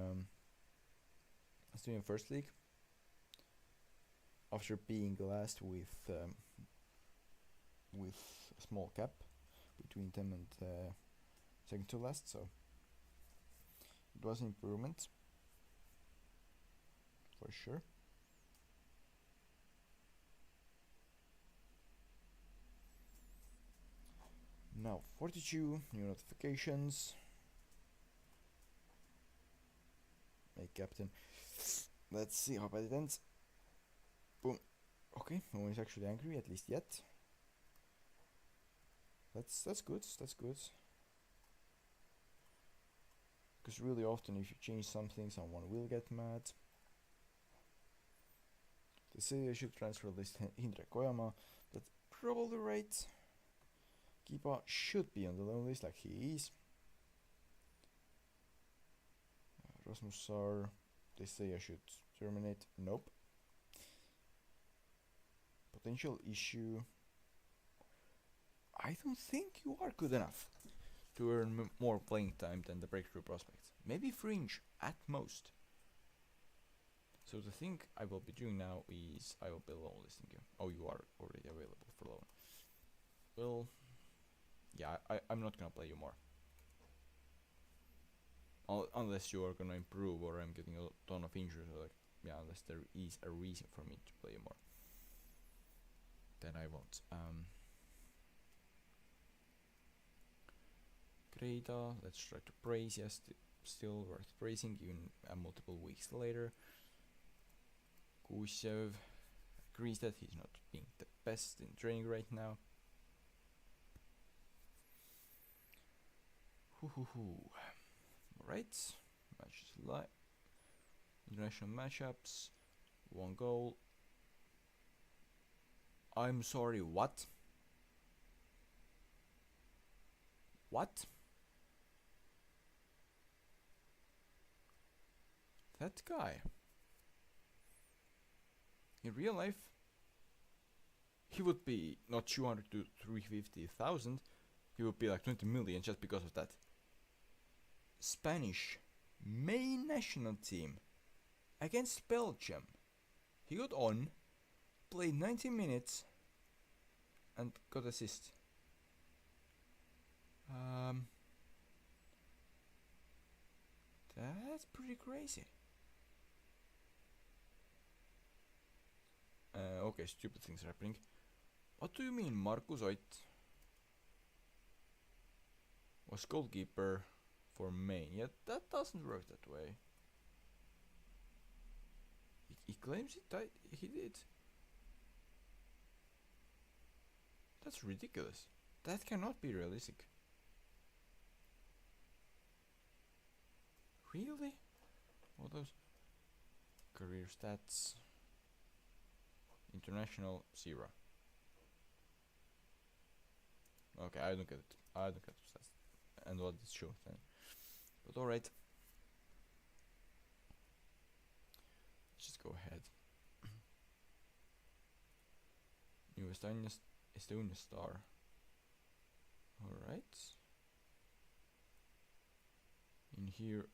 Estonian First League, after being last with a small gap between them and second to last. So it was an improvement for sure. Now 42 new notifications. Make captain. Let's see how bad it ends. Boom. Okay, no one is actually angry, at least yet. That's good. That's good. Because really often, if you change something, someone will get mad. They say I should transfer list Hindrek Kojamaa. That's probably right. Kiba should be on the loan list, like he is. Rasmus Saar, they say I should terminate. Nope. Potential issue. I don't think you are good enough to earn more playing time than the breakthrough prospects. Maybe fringe at most. So the thing I will be doing now is I will be loan listing you. Oh, you are already available for loan. Well, yeah, I'm not gonna play you more. Unless you are gonna improve or I'm getting a ton of injuries, or like, yeah, unless there is a reason for me to play you more, then I won't. Greda, let's try to praise. Yes, still worth praising even multiple weeks later. Gusev agrees that he's not being the best in training right now. Alright, matches live. International matchups, 1 goal. I'm sorry, what? What? That guy. In real life, he would be not 200 to 350,000. He would be like 20 million just because of that. Spanish main national team against Belgium. He got on, played 90 minutes, and got assist. That's pretty crazy. Okay, stupid things are happening. What do you mean Markus Oit was goalkeeper for Maine? Yeah, that doesn't work that way. He claims he did. That's ridiculous. That cannot be realistic. Really? All those career stats. International 0. Okay, I don't get it. I don't get the stats. And what it shows then. But alright. Just go ahead. New Estonia star. Alright. In here.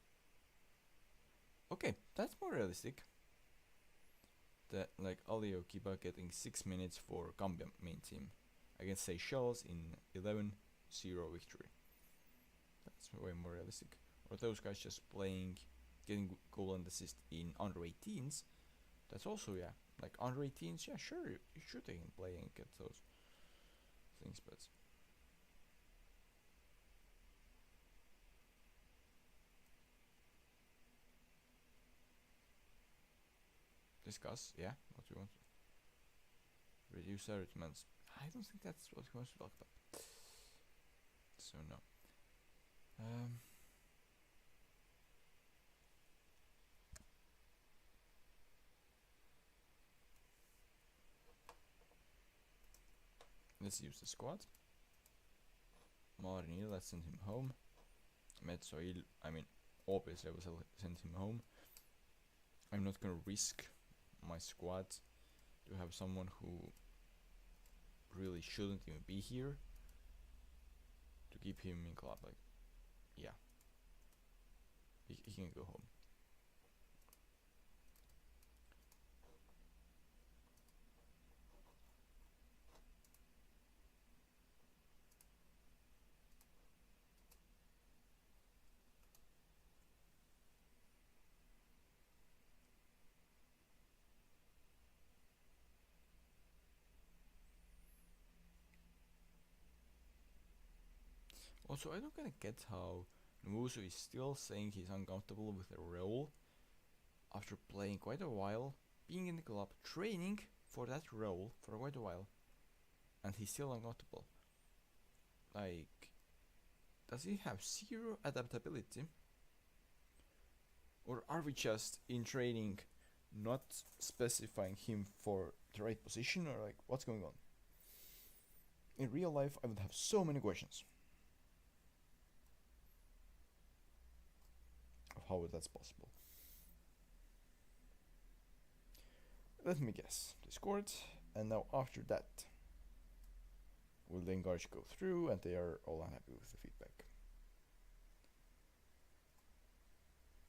Okay, that's more realistic. That like Alio Kiba getting 6 minutes for Gambia main team against Seychelles in 11-0 victory. That's way more realistic. Or those guys just playing, getting goal and assist in under 18s. That's also, yeah, like under 18s, yeah, sure, you should they can play and get those things, but discuss, yeah, what you want. reduce arguments. I don't think that's what he wants to talk about. So no. Let's use the squad. Marini, let's send him home. Metsoil, I mean, obviously I will send him home. I'm not gonna risk my squad to have someone who really shouldn't even be here to keep him in club. Like, yeah, he can go home. Also, I don't kinda get how Nwosu is still saying he's uncomfortable with the role after playing quite a while, being in the club, training for that role for quite a while, and he's still uncomfortable. Like, does he have zero adaptability? Or are we just in training not specifying him for the right position, or like what's going on? In real life, I would have so many questions of how that's possible. Let me guess. They scored, and now after that, will the engage go through, and they are all unhappy with the feedback.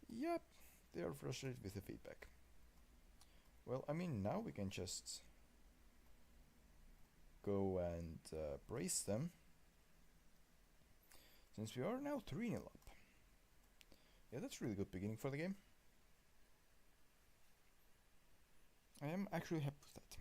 Yep, they are frustrated with the feedback. Well, I mean, now we can just go and brace them, since we are now 3-0 up. Yeah, that's a really good beginning for the game. I am actually happy with that.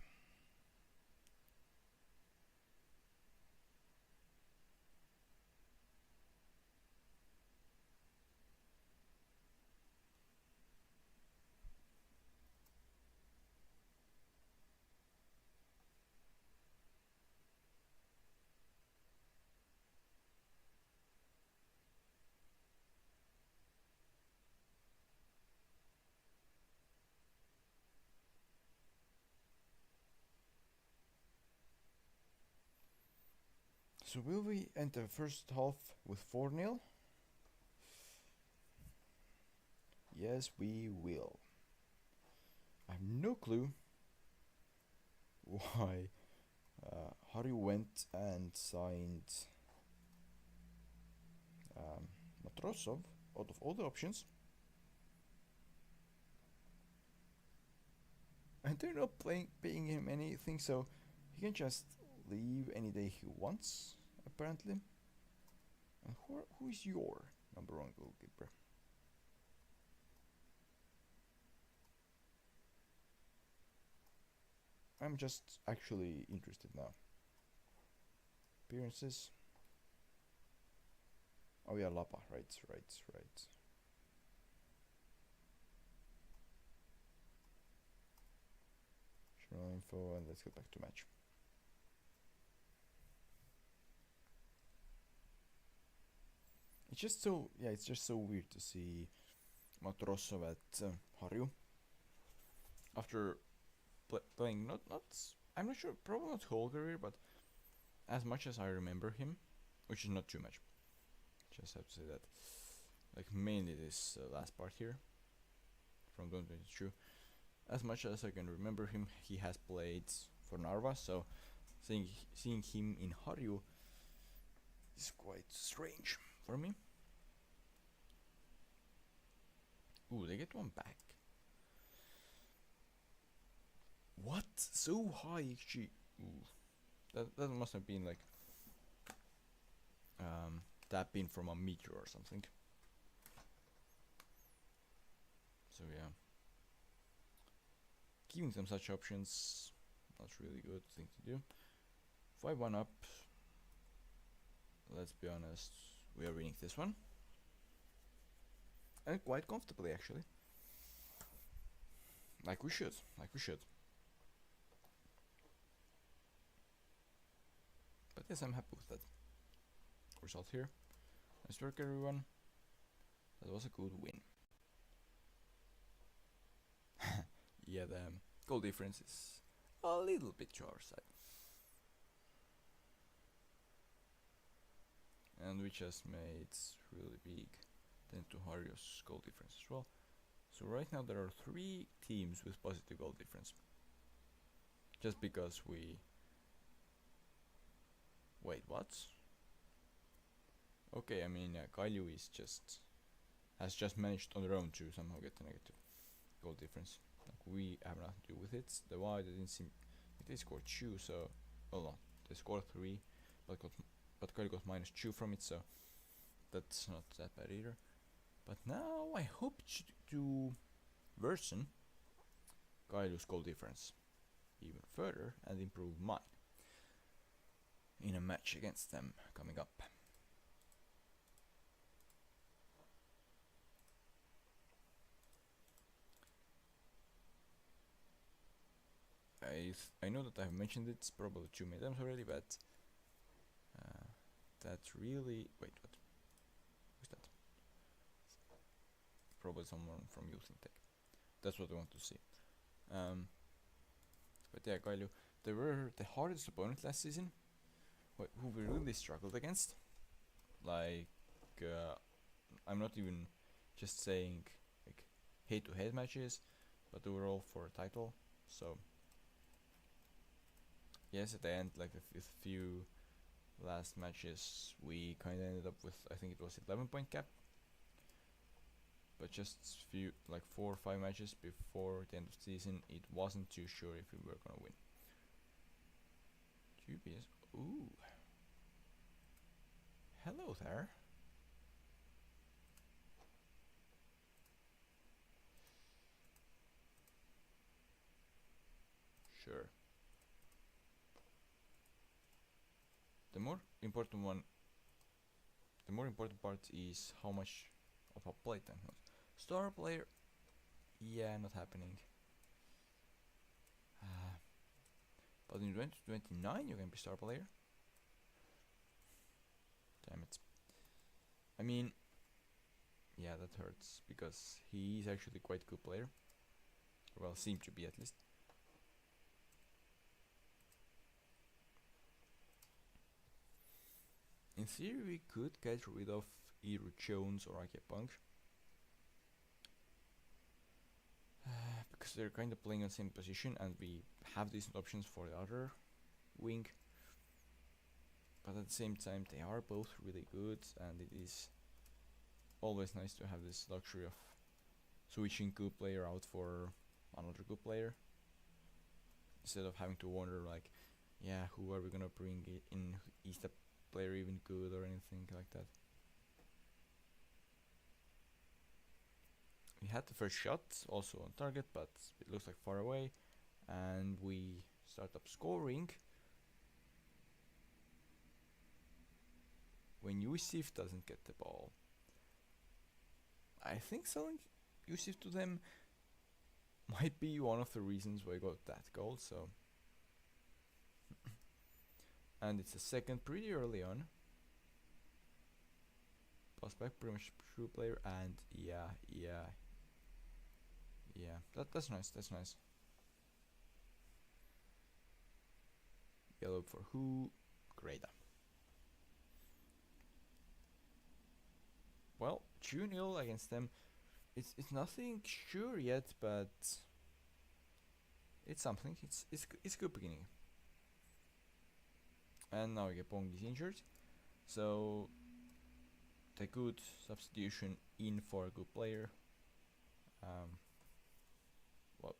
So will we end the first half with 4-0? Yes, we will. I have no clue why Harry went and signed Matrosov out of all the options. And they're not paying him anything, so he can just leave any day he wants, apparently. And who is your number one goalkeeper? I'm just actually interested now. Appearances. Oh yeah, Lapa, right. Journal info, and let's get back to match. It's just so weird to see Matrosov at Harju after playing not I'm not sure, probably not whole career, but as much as I remember him, which is not too much. Just have to say that, like mainly this last part here from 2022. As much as I can remember him, he has played for Narva, so seeing him in Harju is quite strange for me. Ooh, they get one back. What? So high XG. Ooh. That must have been like tap in from a meteor or something. So yeah. Giving them such options, not really good thing to do. 5-1 up. Let's be honest, we are winning this one. And quite comfortably, actually. Like we should. yes, I'm happy with that result here. Nice work, everyone. That was a good win. Yeah, the goal difference is a little bit to our side. And we just made really big than to Hario's goal difference as well. So right now there are 3 teams with positive goal difference. Just because we... Wait, what? Okay, I mean, Kailyu is has just managed on their own to somehow get a negative goal difference. Like, we have nothing to do with it. The Y didn't seem... They scored 2, so... Well, no, they scored 3, but Kailyu got -2 from it, so... That's not that bad either. But now I hope to worsen Kailu's goal difference even further and improve mine in a match against them coming up. I know that I've mentioned it probably too many times already, but that's really... Wait, what? Who's that? Probably someone from Youth in Tech. That's what I want to see. But yeah, Kailyu, they were the hardest opponent last season, who we really struggled against. Like, I'm not even just saying like head-to-head matches, but they were all for a title. So yes, at the end, like with few last matches, we kind of ended up with, I think it was 11-point cap. But just few, like 4 or 5 matches before the end of the season, it wasn't too sure if we were gonna win. QBS, ooh. Hello there. Sure. The more important part is how much of a playtime. Star player, yeah, not happening. But in 2029 you can be star player. Damn it. I mean, yeah, that hurts because he is actually quite a good player. Well, seemed to be at least. In theory, we could get rid of either Jones or Akepunk. Because they're kind of playing on the same position and we have decent options for the other wing. But at the same time, they are both really good, and it is always nice to have this luxury of switching good player out for another good player. Instead of having to wonder like, yeah, who are we gonna bring in? Is the player even good or anything like that? We had the first shot also on target, but it looks like far away, and we start up scoring when Yusuf doesn't get the ball. I think selling Yusuf to them might be one of the reasons why I got that goal, so and it's a second pretty early on. Pass back, pretty much true player, and yeah, that's nice, that's nice. Yellow for who? Greda. Well, 2-0 against them. It's nothing sure yet, but it's something. It's a good beginning. And now Gepong is injured, so the good substitution in for a good player,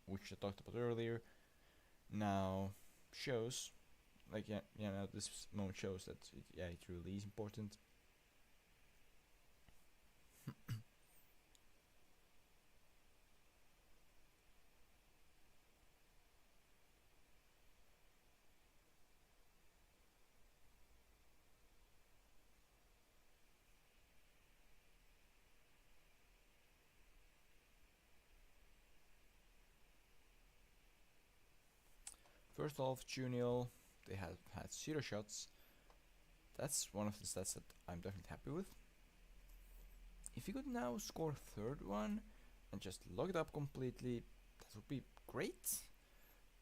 which I talked about earlier, now shows, like now this moment shows that it really is important. First off, 2-0, they had 0 shots, that's one of the stats that I'm definitely happy with. If you could now score third one and just lock it up completely, that would be great.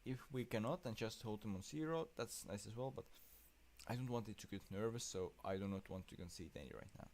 If we cannot and just hold them on 0, that's nice as well, but I don't want it to get nervous, so I do not want to concede any right now.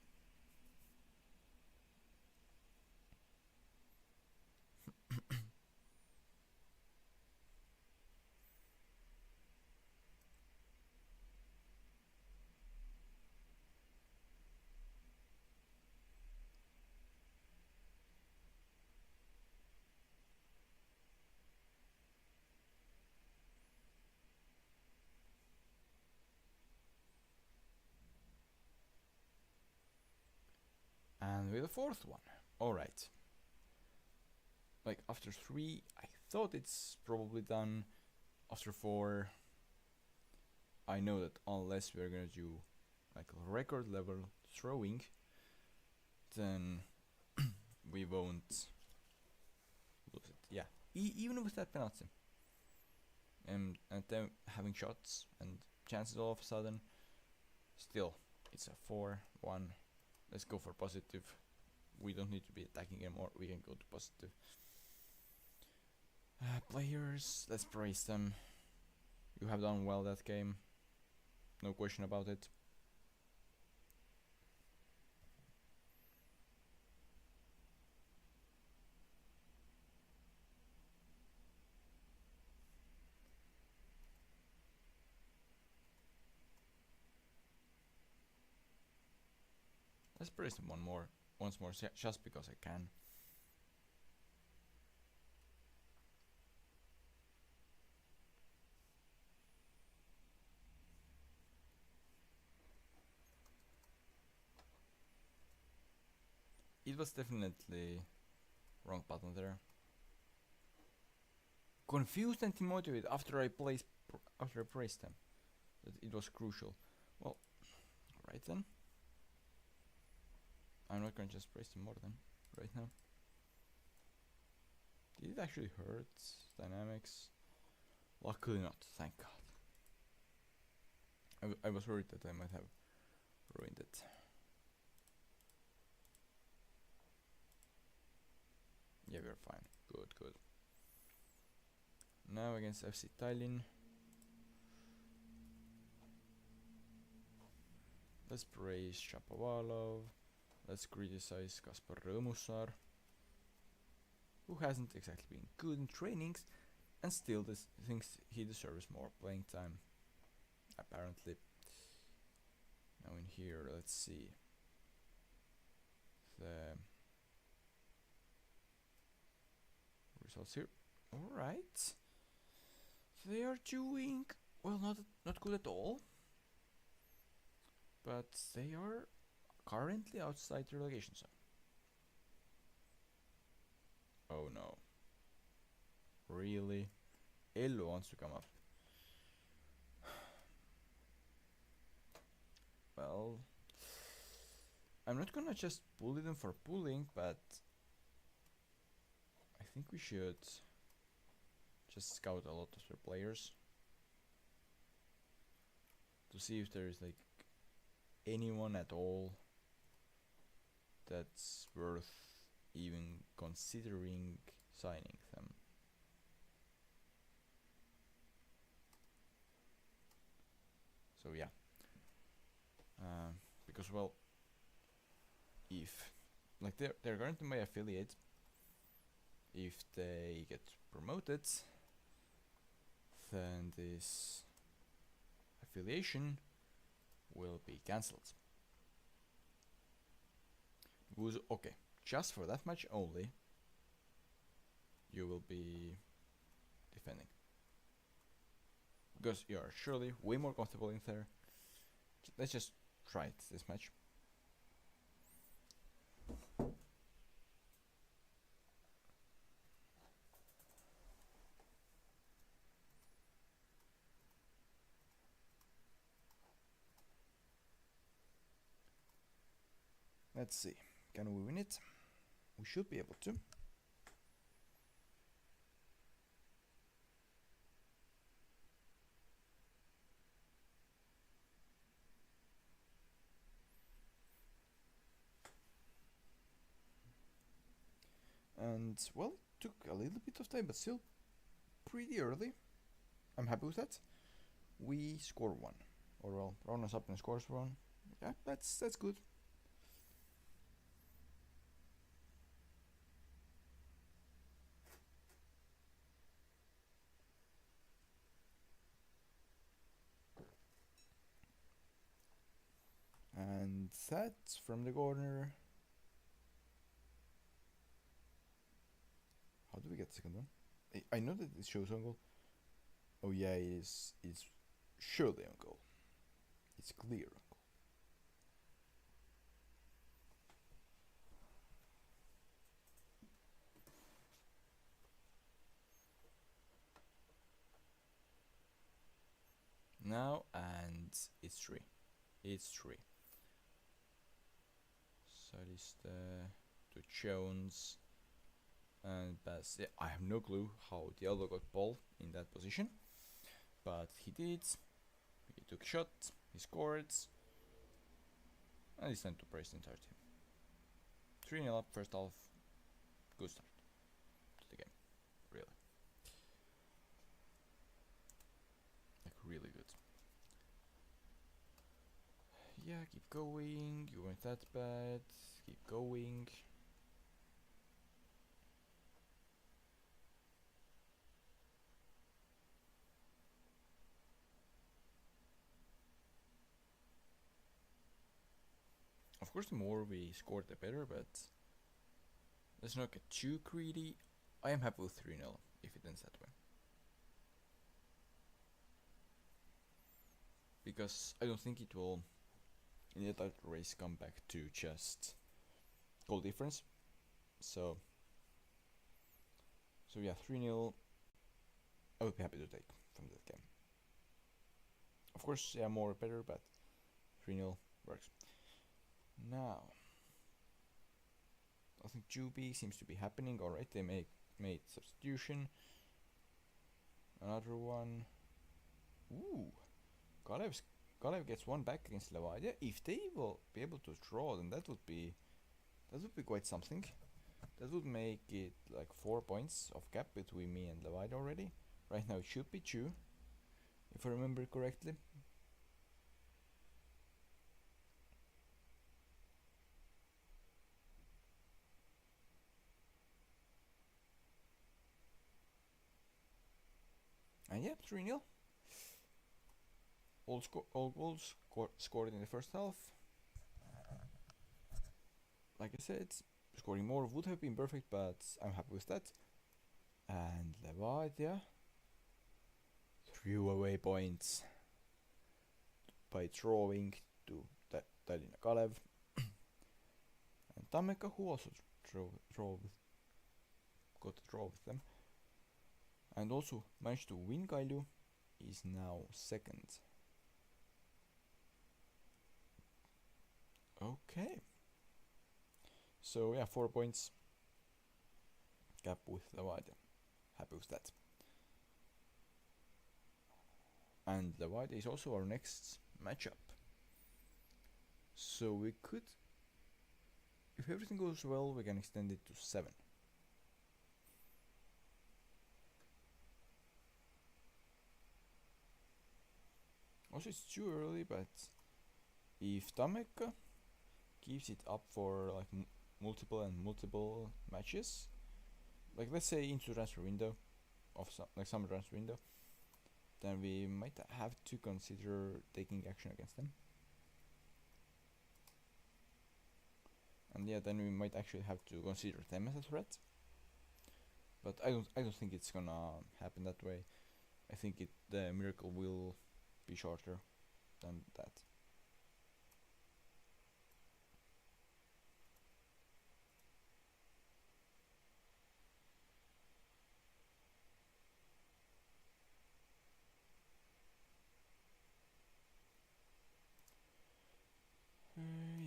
And with the fourth one. Alright. Like after 3, I thought it's probably done. After 4, I know that unless we're gonna do like record level throwing, then we won't lose it. Yeah, even with that penalty. And then having shots and chances all of a sudden, still, it's a 4-1. Let's go for positive. We don't need to be attacking anymore. We can go to positive. Players, let's praise them. You have done well that game. No question about it. Let's praise them once more, just because I can. It was definitely wrong button there. Confused and demotivated after I praised them. That it was crucial. Well, right then. I'm not gonna just praise them more than right now. Did it actually hurt dynamics? Luckily not, thank God. I was worried that I might have ruined it. Yeah, we're fine. Good. Now against FC Tallinn. Let's praise Shapovalov. Let's criticize Kaspar Rõõmussaar, who hasn't exactly been good in trainings and still thinks he deserves more playing time, apparently. Now in here, let's see. The results here. Alright. They are doing, well, not good at all. But they are currently outside the relegation zone. Oh no. Really? Ello wants to come up. Well, I'm not gonna just bully them for bullying, but I think we should just scout a lot of their players to see if there is like anyone at all that's worth even considering signing them. So yeah, because well, if like they're currently my affiliate, if they get promoted, then this affiliation will be cancelled. Okay, just for that match only, you will be defending. Because you are surely way more comfortable in there. Let's just try it this match. Let's see, can we win it? We should be able to. And well, it took a little bit of time, but still pretty early. I'm happy with that. We score one, or well, runners up and scores one. Yeah, that's good. And that's from the corner. How do we get the second one? I know that it shows on goal. Oh yeah, it is. It's surely on goal. It's clear on goal. Now and it's 3. It's 3. Salista to Jones and pass. Yeah, I have no clue how the other got ball in that position, but he did. He took a shot. He scored, and it's time to praise the entire team. 3-0 up first half. Good start to the game, really. Like really good. Yeah, keep going. You weren't that bad. Keep going. Of course, the more we score, the better, but let's not get too greedy. I am happy with 3-0 if it ends that way. Because I don't think it will, in the title race, come back to just goal difference. So yeah, 3-0 I would be happy to take from that game. Of course, yeah, more better, but 3-0 works. Now, I think Juby seems to be happening. Alright, they made substitution. Another one. Ooh, Kalev gets one back against Levadia. If they will be able to draw, then that would be quite something. That would make it like 4 points of gap between me and Levadia already. Right now it should be 2, if I remember correctly. And yeah, 3-0. All goals scored in the first half. Like I said, scoring more would have been perfect, but I'm happy with that. And Levadia threw away points by drawing to Tallinna Kalev. And Tammeka, who also got a draw with them, and also managed to win Kalju, is now second. Okay. So yeah, 4 points gap with Levadia. Happy with that. And Levadia is also our next matchup. So we could, if everything goes well, we can extend it to 7. Also, it's too early, but if Tammeka keeps it up for like multiple matches, like let's say into transfer window, summer transfer window, then we might have to consider taking action against them. And yeah, then we might actually have to consider them as a threat. But I don't think it's gonna happen that way. I think the miracle will be shorter than that.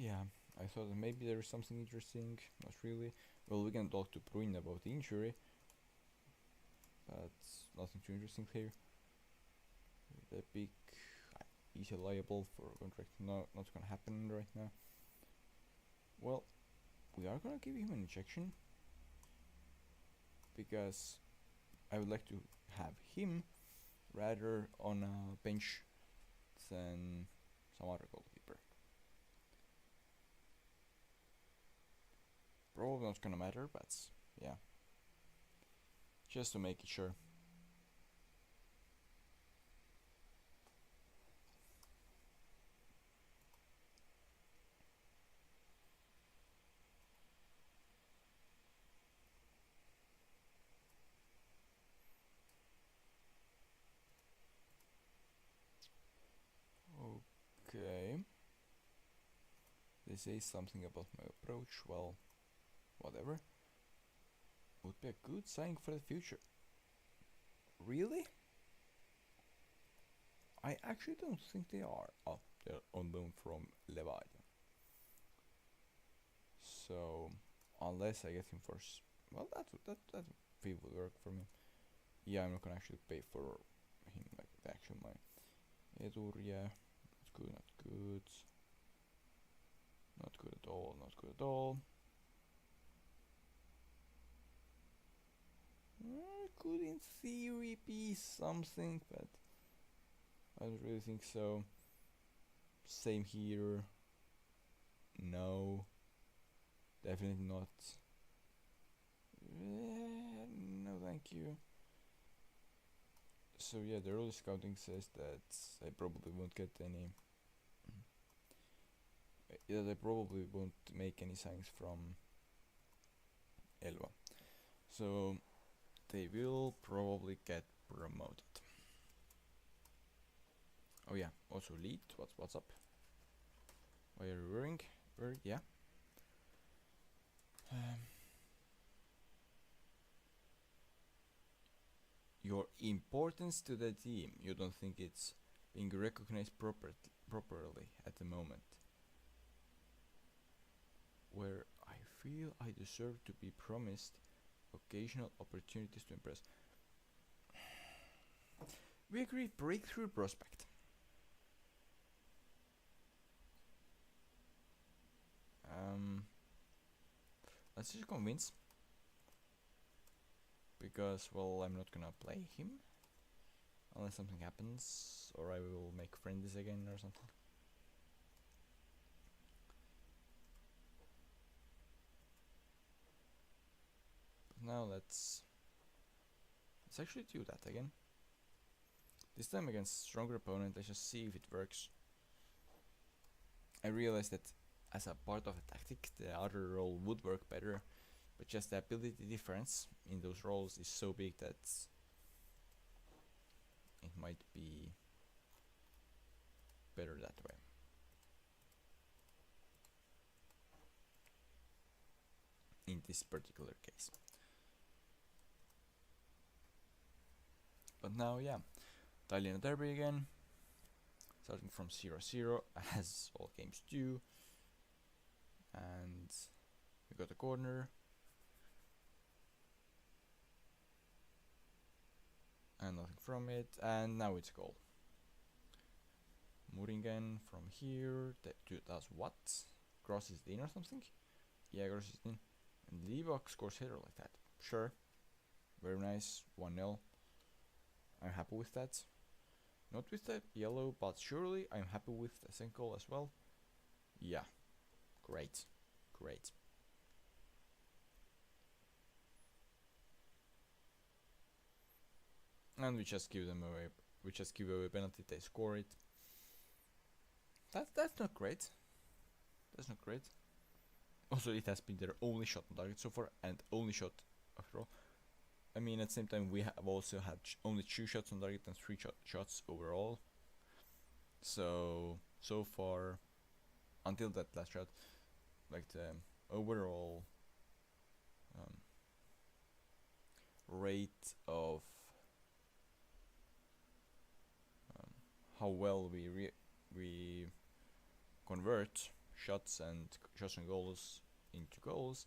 Yeah, I thought that maybe there is something interesting. Not really. Well, we can talk to Bruin about the injury, but nothing too interesting here. The big easy liable for a contract. No, not gonna happen right now. Well, we are gonna give him an injection. because I would like to have him rather on a bench than some other goalkeeper. Probably not gonna matter, but yeah, just to make it sure. Okay. They say something about my approach. Well, whatever. Would be a good sign for the future. Really? I actually don't think they are. Oh, they're on loan from Levadia. So, unless I get him first, well, that fee would work for me. Yeah, I'm not gonna actually pay for him like the actual money. Edur, yeah, not good, not good, not good at all, not good at all. Could in theory be something, but I don't really think so. Same here. No, definitely not. No, thank you. So yeah, the early scouting says that I probably won't get any. Yeah, they probably won't make any signs from Elva. So they will probably get promoted. Oh yeah, also lead. What's up? Why are you worrying? Yeah. Your importance to the team. You don't think it's being recognized properly at the moment. Where I feel I deserve to be promised occasional opportunities to impress. We agree, breakthrough prospect. Let's just convince. Because, well, I'm not gonna play him. Unless something happens, or I will make friends again or something. But now let's actually do that again. This time against stronger opponent, let's just see if it works. I realized that as a part of a tactic, the other role would work better, but just the ability difference in those roles is so big that it might be better that way. In this particular case. But now, yeah, Italian Derby again, starting from 0-0, as all games do. And we got a corner. And nothing from it, and now it's a goal. Muringen from here, does what? Crosses it in or something? Yeah, crosses it in. And Leibach scores here like that. Sure. Very nice, 1-0. I'm happy with that. Not with the yellow, but surely I'm happy with the second goal as well. Yeah. Great. Great. And we just give them away. We just give away a penalty. They score it. That's not great. That's not great. Also, it has been their only shot on target so far, and only shot after all. I mean, at the same time, we have also had only 2 shots on target and 3 shots overall. So far, until that last shot, like the overall rate of how well we convert shots and goals into goals,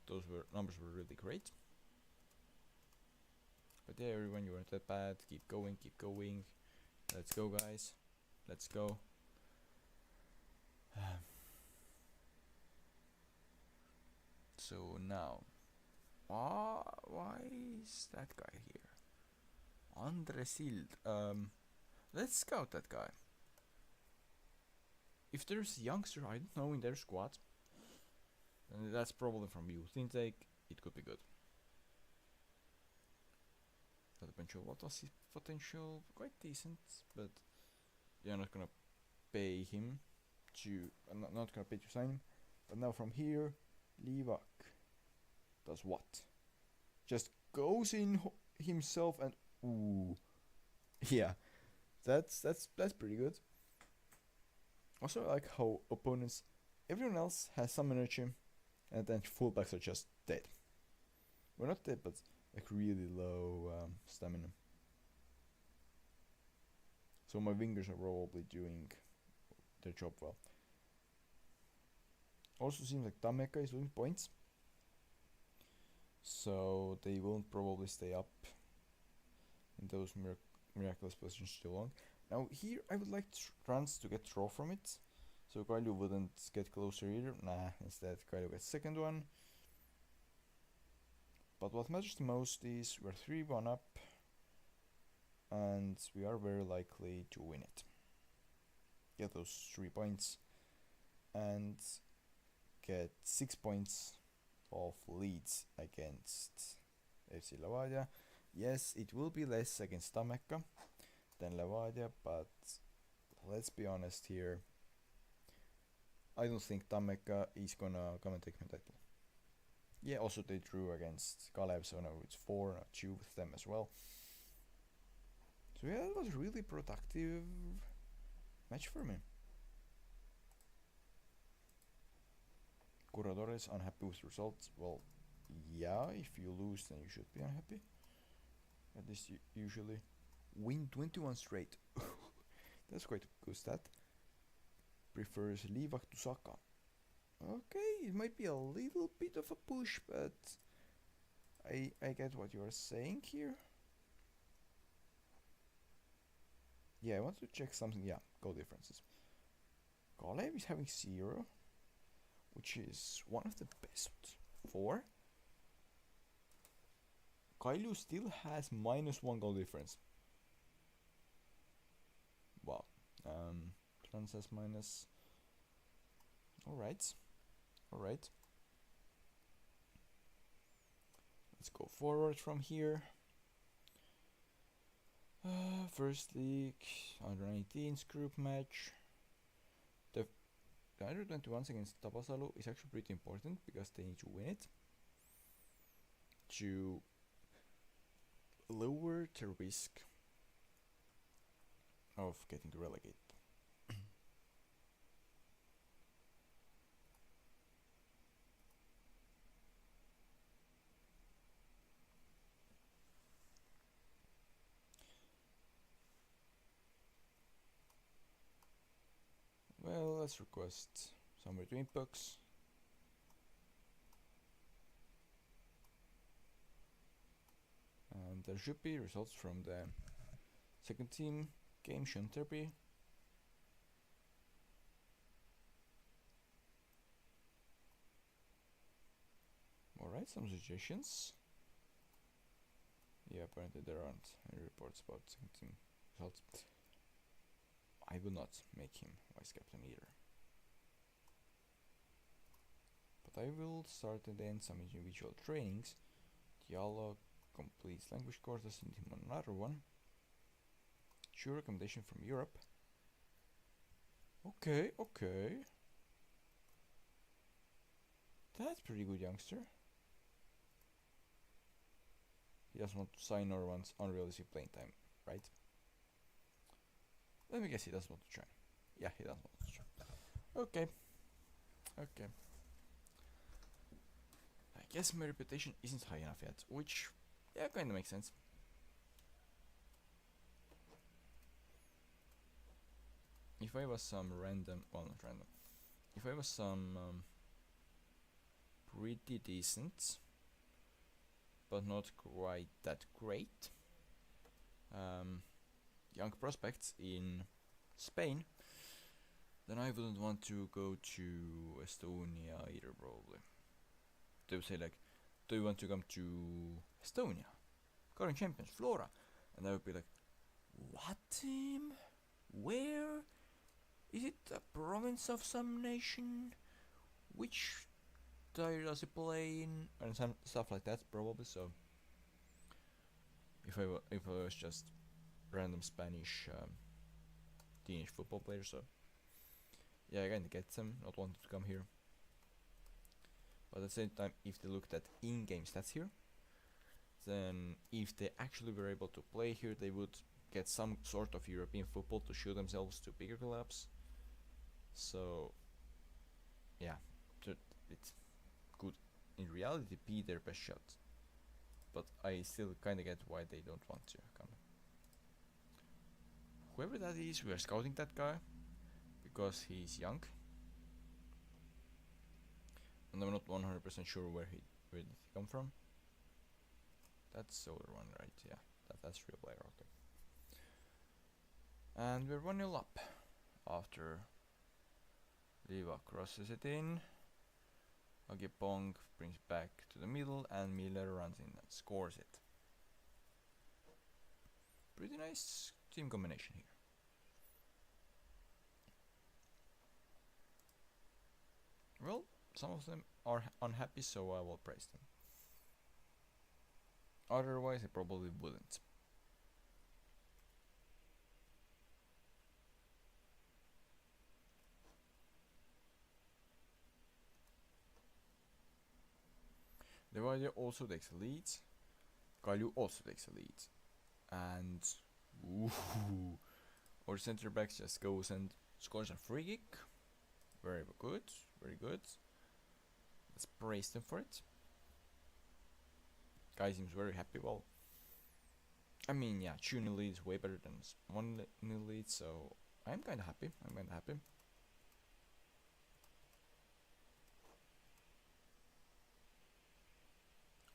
those numbers were really great. But yeah, everyone, you weren't that bad. Keep going. Let's go, guys. Let's go. So now Why is that guy here? Andre Sild. Let's scout that guy. If there's a youngster I don't know in their squad, then that's probably from youth intake. It could be good. The potential. What was his potential? Quite decent, but you're not gonna pay him to. Not gonna pay to sign him. But now from here, Livak does what? Just goes in himself and ooh, yeah, that's pretty good. Also, I like how opponents, everyone else has some energy, and then fullbacks are just dead. We're not dead, but like really low stamina. So my wingers are probably doing their job well. Also seems like Tameka is losing points, so they won't probably stay up in those miraculous positions too long. Now here I would like Trans to get draw from it, so Kailu wouldn't get closer either. Nah, instead Kailu gets second one. But what matters the most is we're 3-1 up, and we are very likely to win it. Get those 3 points, and get 6 points of leads against FC Levadia. Yes, it will be less against Tammeka than Levadia, but let's be honest here. I don't think Tammeka is gonna come and take my title. Yeah, also they drew against Kalev, so now it's 4-2 with them as well. So yeah, it was a really productive match for me. Curadores unhappy with results. Well, yeah, if you lose then you should be unhappy. At least you usually win 21 straight. That's quite a good stat. Prefers Livak to Saka. Okay, it might be a little bit of a push, but I get what you are saying here. Yeah, I want to check something. Yeah, goal differences. Kalev is having 0, which is one of the best 4. Kailu still has -1 goal difference. Wow. Trans has minus. Alright. Let's go forward from here. First league, under 19's group match. The under 21s against Tapasalu is actually pretty important because they need to win it to lower the risk of getting relegated. Well, let's request some between pucks. And there should be results from the second team game, shouldn't there be? Alright, some suggestions. Yeah, apparently there aren't any reports about second team results. I will not make him vice captain either. But I will start and end some individual trainings. Diallo completes language courses, send him another one. Sure, recommendation from Europe. Okay. That's pretty good, youngster. He doesn't want to sign or wants unrealistic playing time, right? Let me guess, he doesn't want to try. Yeah, he doesn't want to try. Okay. I guess my reputation isn't high enough yet, which, yeah, kinda makes sense. If I was some random, well, not random, if I was some pretty decent, but not quite that great, young prospects in Spain, then I wouldn't want to go to Estonia either, probably. They would say like, do you want to come to Estonia? Current champions, Flora. And I would be like, what team? Where? Is it a province of some nation? Which tier does it play in? And some stuff like that, probably. So, if I was just random Spanish teenage football player, so yeah, I kinda get them, not wanting to come here. But at the same time, if they looked at in-game stats here, then if they actually were able to play here, they would get some sort of European football to show themselves to bigger clubs. So yeah, it could in reality be their best shot. But I still kinda get why they don't want to come. Whoever that is, we are scouting that guy because he's young. And I'm not 100% sure where did he come from. That's Solar one, right? Yeah, that's real player, okay. And we're 1-0 up after Liva crosses it in. Agipong brings back to the middle and Miller runs in and scores it. Pretty nice team combination here. Well, some of them are unhappy, so I will praise them. Otherwise, I probably wouldn't. Levadia also takes a lead. Kalju also takes a lead. And our center back just goes and scores a free kick. Very good, very good. Let's praise them for it. Guy seems very happy. Well, I mean, yeah, 2-0 lead is way better than 1-0 lead, so I'm kinda happy.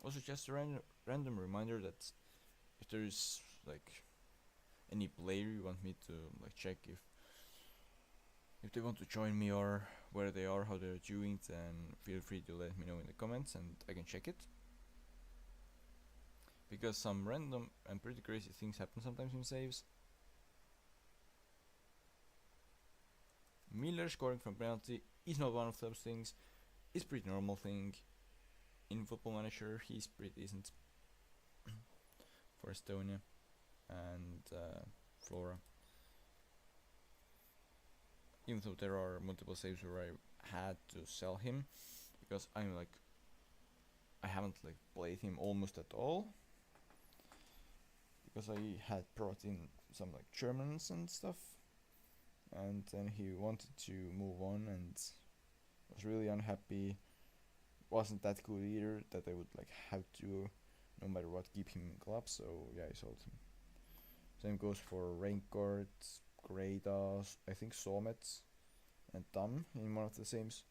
Also, just a random reminder that if there is like any player you want me to like check if they want to join me or where they are, how they're doing, then feel free to let me know in the comments and I can check it. Because some random and pretty crazy things happen sometimes in saves. Miller scoring from penalty is not one of those things. It's a pretty normal thing. In Football Manager, he's pretty decent for Estonia and Flora. Even though there are multiple saves where I had to sell him because I haven't like played him almost at all. Because I had brought in some like Germans and stuff, and then he wanted to move on and was really unhappy. Wasn't that good either, that I would like have to, no matter what, keep him in club. So yeah, I sold him. Same goes for Rainkort, Greidas, I think Somets, and Tam in one of the saves,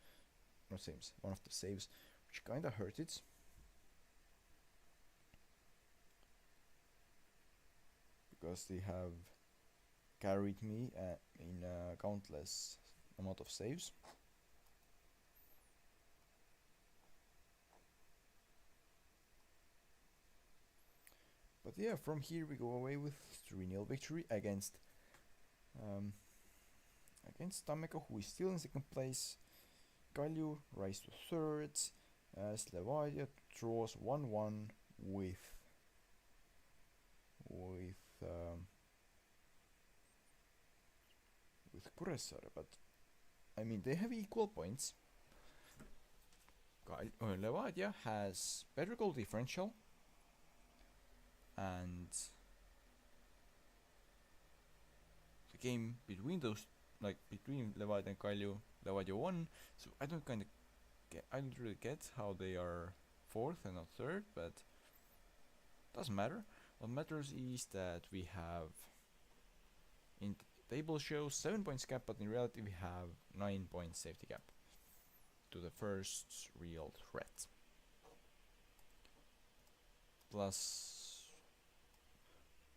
which kinda hurt it. Because they have carried me in a countless amount of saves. But yeah, from here we go away with 3-0 victory against Tammeka, who is still in second place. Kalju rise to third. Levadia draws 1-1 with Kuressaare, but I mean they have equal points. Levadia has better goal differential, and the game between between Levadia and Kalju, Levadia won. So I don't really get how they are fourth and not third, but doesn't matter. What matters is that we have, in the table shows 7 points gap, but in reality we have 9 points safety gap to the first real threat. Plus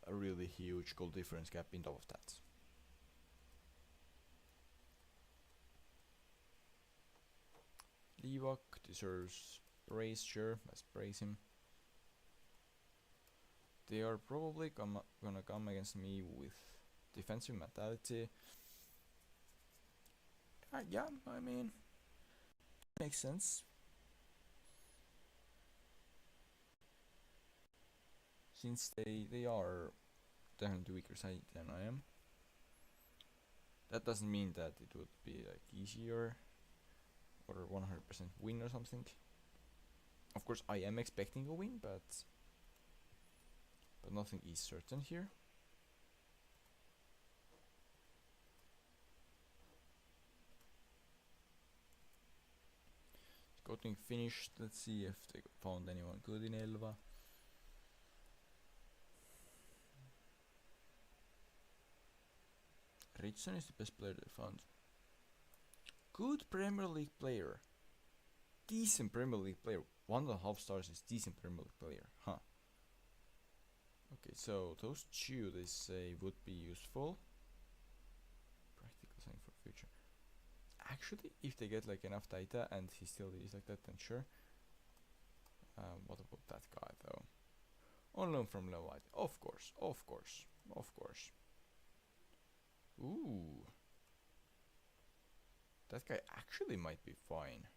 a really huge goal difference gap in top of that. Livak deserves brace, sure, let's brace him. They are probably gonna come against me with defensive mentality. Yeah, I mean, makes sense. Since they are definitely weaker side than I am. That doesn't mean that it would be like easier or 100% win or something. Of course, I am expecting a win, but nothing is certain here. Scouting finished. Let's see if they found anyone good in Elva. Richardson is the best player they found. Good Premier League player. Decent Premier League player. 1.5 stars is decent Premier League player. Huh. Okay, so those two they say would be useful. Practical sign for future. Actually, if they get like enough data and he still is like that, then sure. What about that guy though? On loan from Lowlight. Of course. Ooh. That guy actually might be fine.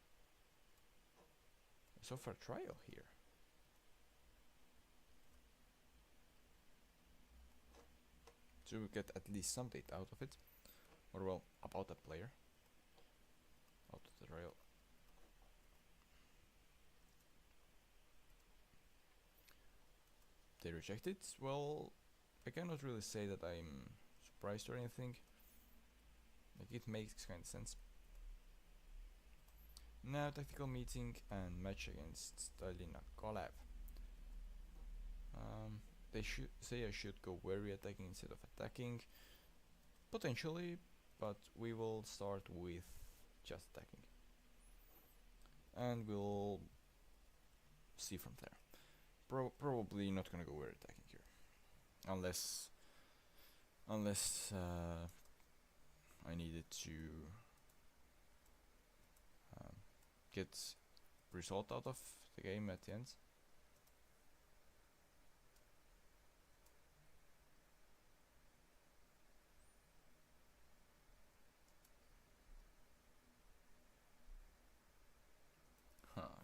So far trial here. So we get at least some data out of it. Or well, about that player. Out of the trial. They rejected. Well, I cannot really say that I'm surprised or anything. Like it makes kind of sense. Now tactical meeting and match against Stalina Kolev. They should say I should go very attacking instead of attacking. Potentially, but we will start with just attacking. And we'll see from there. Probably not gonna go very attacking here. Unless I needed to get result out of the game at the end.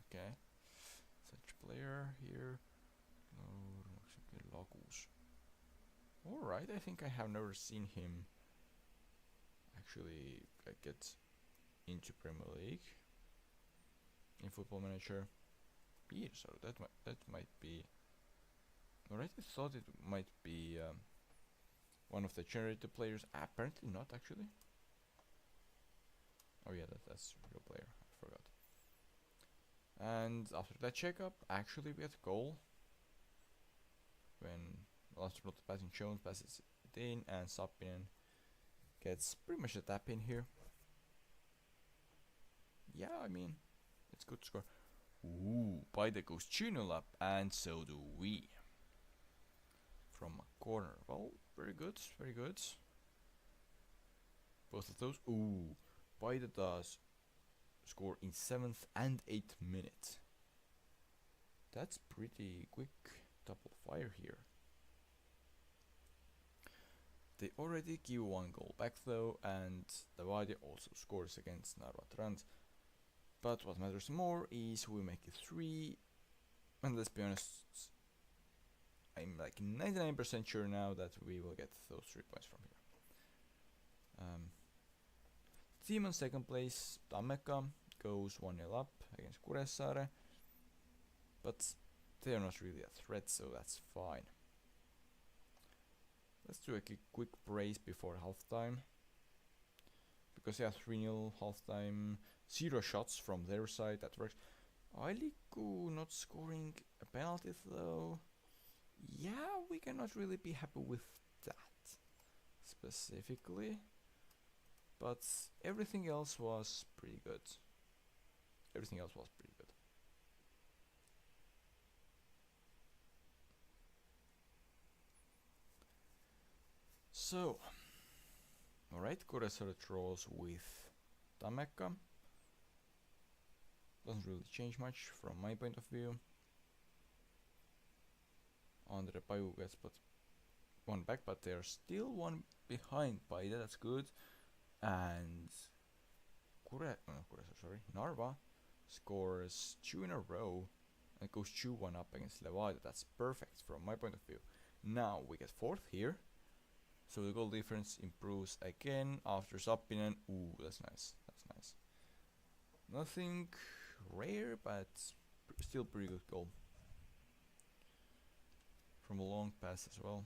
Okay. Such player here. Alright, I think I have never seen him actually get into Premier League in Football Manager. Yeah, so that might be. Alright, I thought it might be one of the generated players. Apparently not, actually. Oh yeah, that's a real player. I forgot. And after that checkup, actually we get a goal. When last but not passing Jones passes it in, and Sapinen gets pretty much a tap in here. Yeah, I mean, it's good score. Ooh, Paide goes 2-0 up, and so do we. From a corner. Well, very good, very good. Both of those. Ooh, Paide does score in 7th and 8th minute. That's pretty quick double fire here. They already give 1 goal back though, and the Wadi also scores against Narva Trans. But what matters more is we make it 3, and let's be honest, I'm like 99% sure now that we will get those 3 points from here. Team on 2nd place, Tammeka, goes 1-0 up against Kuressaare, but they are not really a threat, so that's fine. Let's do a quick brace before halftime. Because they are 3-0 halftime, 0 shots from their side, that works. Ailiku not scoring a penalty though. Yeah, we cannot really be happy with that specifically. But everything else was pretty good. So, alright, Kuressaare draws with Tammeka. doesn't really change much from my point of view. Andre Paju gets but one back, but they're still one behind by that's good. And Narva scores 2 in a row and goes 2-1 up against Levada. That's perfect from my point of view. Now we get 4th here, so the goal difference improves again after Sappinen. Ooh, that's nice. That's nice. Nothing rare, but still pretty good goal. From a long pass as well.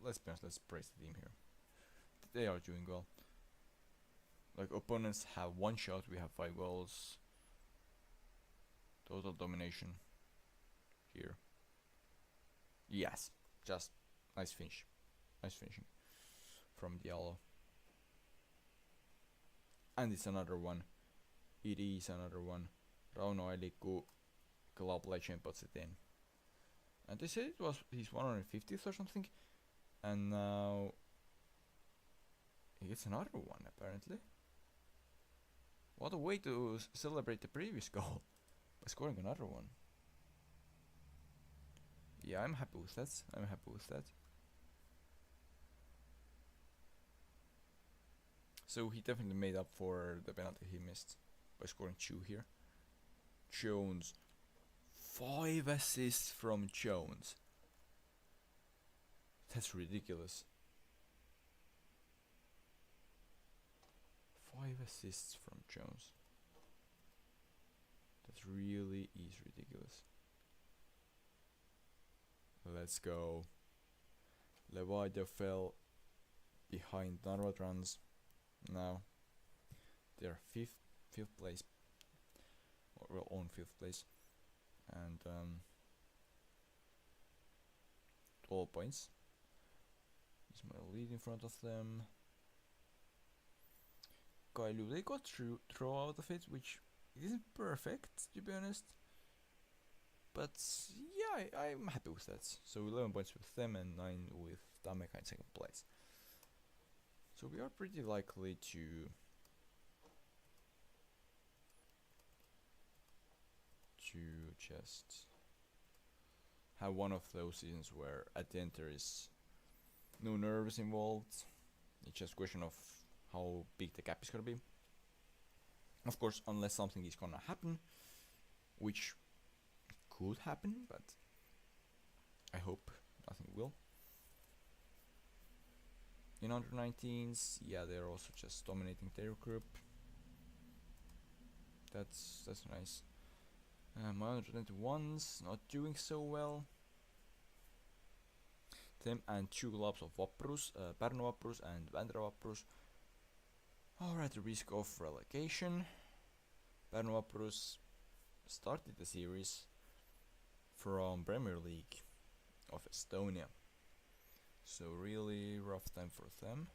Let's be honest, let's praise the team here. They are doing well. Like, opponents have 1 shot, we have 5 goals. Total domination here. Yes, just nice finish. Nice finishing from Diallo. And it's another one. It is another one. Rauno Eliku, club legend, puts it in. And they said it was his 150th or something. And now he gets another one apparently. What a way to celebrate the previous goal by scoring another one. Yeah, I'm happy with that. I'm happy with that. So he definitely made up for the penalty he missed by scoring 2 here. Jones. 5 assists from Jones. That's ridiculous. 5 assists from Jones. That really is ridiculous. Let's go. Levadia fell behind Narvatrans. Now they're fifth place, or well, on 5th place, and 12 points. Is my lead in front of them. Kailu, they got throw out of it, which isn't perfect to be honest. But yeah, I'm happy with that. So 11 points with them and 9 with Tammeka in 2nd place. So we are pretty likely to just have one of those seasons where at the end there is no nerves involved. It's just a question of how big the gap is gonna be. Of course, unless something is gonna happen, which could happen, but I hope nothing will. In under 19s, yeah, they're also just dominating their group. That's nice. My under 21s not doing so well. Them and 2 clubs of Vaprus, Pärnu Vaprus and Vändra Vaprus are at the risk of relegation. Pärnu Vaprus started the series from Premier League of Estonia. So really rough time for them.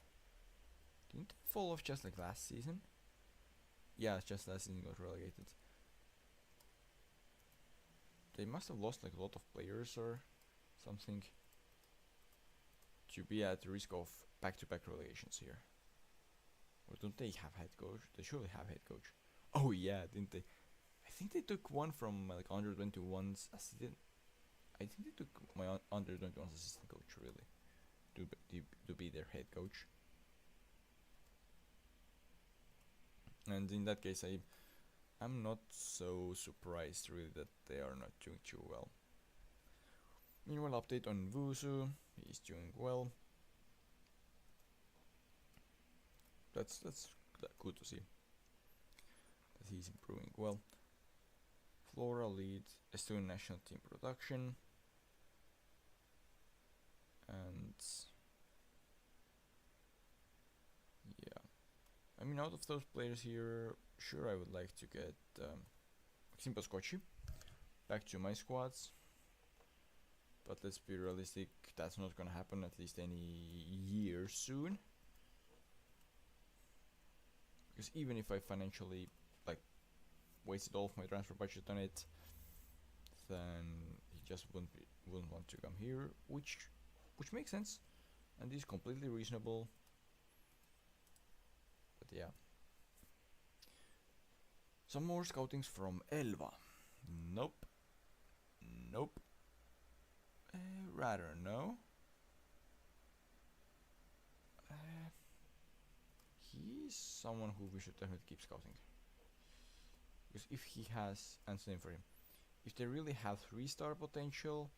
Didn't they fall off just like last season? Yeah, just last season got relegated. They must have lost like a lot of players or something to be at the risk of back-to-back relegations here. Or don't they have head coach? They surely have head coach. Oh yeah, didn't they? I think they took one from like under 21's assistant. I think they took my under 21's assistant coach really to be their head coach. And in that case, I'm not so surprised really that they are not doing too well. Meanwhile, update on Vusu. He's doing well. That's good to see that he's improving well. Flora lead Estonian national team production. And yeah, I mean, out of those players here, sure I would like to get Maxim Paskochi back to my squads. But let's be realistic, that's not gonna happen at least any year soon. Because even if I financially like wasted all of my transfer budget on it, then he just wouldn't want to come here, which makes sense and is completely reasonable. But yeah. Some more scoutings from Elva. Nope. Nope. Rather no. He's someone who we should definitely keep scouting. Because if he has, and same for him, if they really have 3-star potential,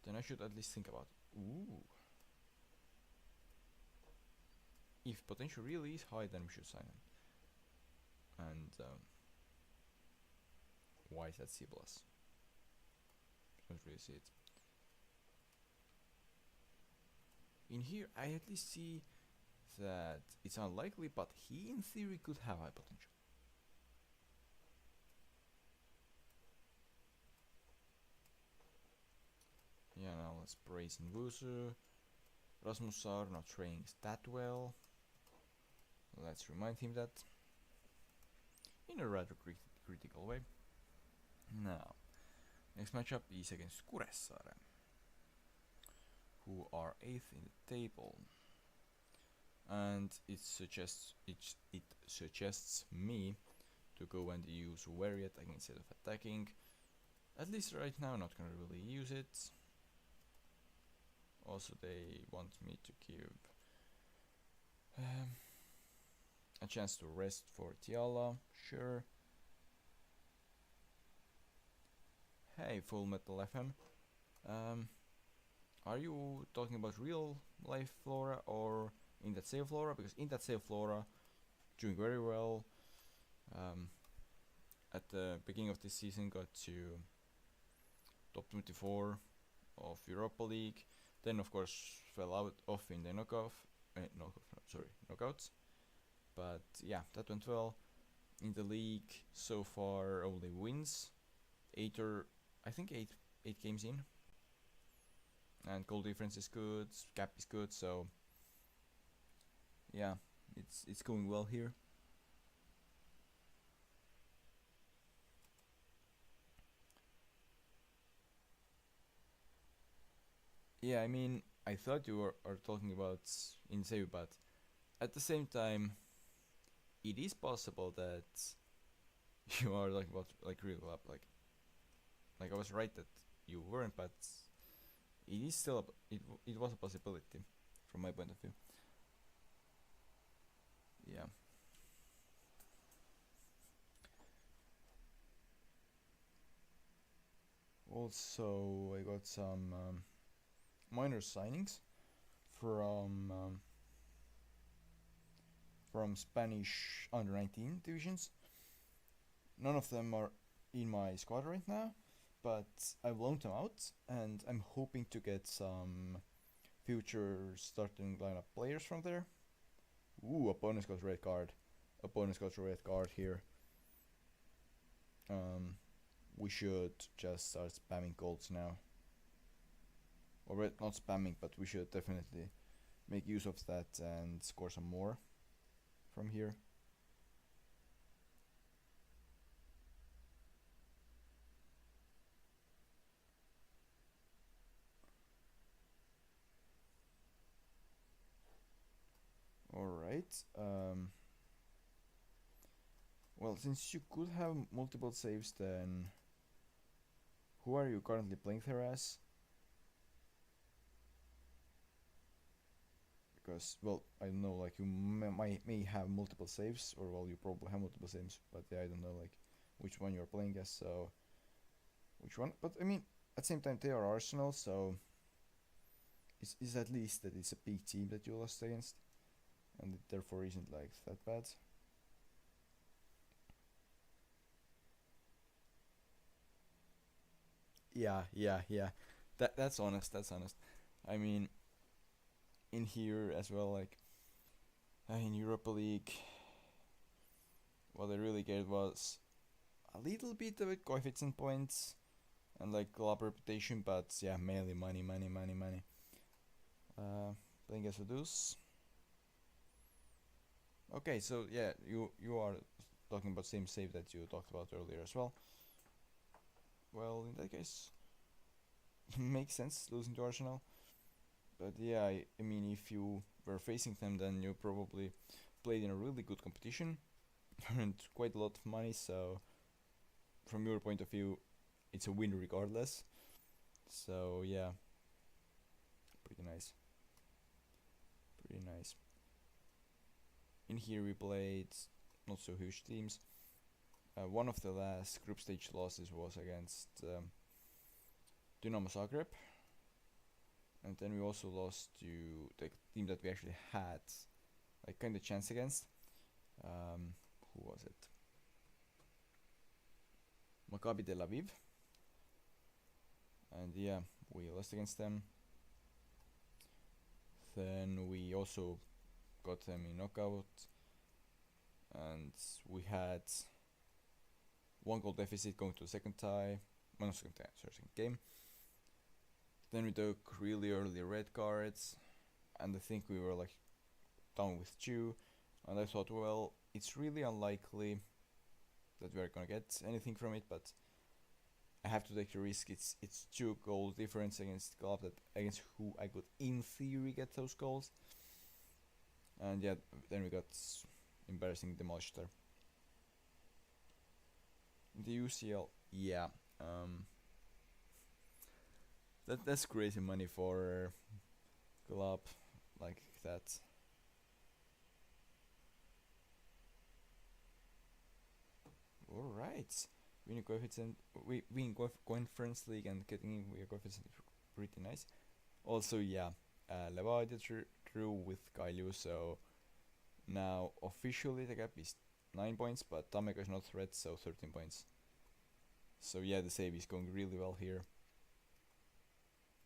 then I should at least think about it. Ooh. If potential really is high, then we should sign him. And why is that C+? Don't really see it. In here, I at least see that it's unlikely, but he in theory could have high potential. Yeah, now let's praise Nvusu. Rasmussar not training that well. Let's remind him that in a rather critical way. Now, next matchup is against Kuressaare, who are 8th in the table. And it suggests me to go and use Wariat instead of attacking. At least right now, not gonna really use it. Also, they want me to give a chance to rest for Tiala, sure. Hey, Full Metal FM. Are you talking about real life Flora or in that save Flora? Because in that save Flora, doing very well. At the beginning of this season, got to top 24 of Europa League. Then, of course, fell out off in the knockouts. But yeah, that went well. In the league, so far only wins. I think eight games in. And goal difference is good, cap is good, so yeah, it's going well here. Yeah, I mean, I thought you are talking about in save, but at the same time, it is possible that you are talking about like real club, like I was right that you weren't, but it is still it was a possibility from my point of view. Yeah. Also, I got some minor signings from Spanish under 19 divisions. None of them are in my squad right now, but I've loaned them out, and I'm hoping to get some future starting lineup players from there. Ooh, opponents got red card. Opponents got red card here. We should just start spamming golds now. Or not spamming, but we should definitely make use of that and score some more from here. Alright. Well, since you could have multiple saves, then who are you currently playing there as? Because, well, I don't know, like you may have multiple saves, or well, you probably have multiple saves, but yeah, I don't know like which one you're playing as, so which one. But I mean, at the same time, they are Arsenal, so it's at least that it's a big team that you lost against, and it therefore isn't like that bad. Yeah. That's honest. That's honest. I mean, in here as well, like in Europa League, what I really get was a little bit of it coefficient points and like club reputation, but yeah, mainly money. Playing as a deuce. Okay, so yeah, you are talking about same save that you talked about earlier as well. Well, in that case, makes sense losing to Arsenal. But yeah, I mean, if you were facing them, then you probably played in a really good competition, earned quite a lot of money, so from your point of view, it's a win regardless. So yeah, pretty nice. Pretty nice. In here we played not so huge teams. One of the last group stage losses was against Dynamo Zagreb, and then we also lost to the team that we actually had like kind of chance against. Who was it? Maccabi Tel Aviv. And yeah, we lost against them. Then we also got them in knockout, and we had 1 goal deficit going to the second game. Then we took really early red cards, and I think we were like down with 2, and I thought, well, it's really unlikely that we're gonna get anything from it, but I have to take the risk. It's 2 goal difference against club against who I could in theory get those goals, and yeah, then we got embarrassing demolished there. The UCL, yeah, that's crazy money for a club like that. All right, winning coefficient, winning conference league and getting in with a coefficient is pretty nice. Also, yeah, Levadia drew with Kalju, so now officially the gap is 9 points, but Tammeka is not threat, so 13 points. So yeah, the save is going really well here.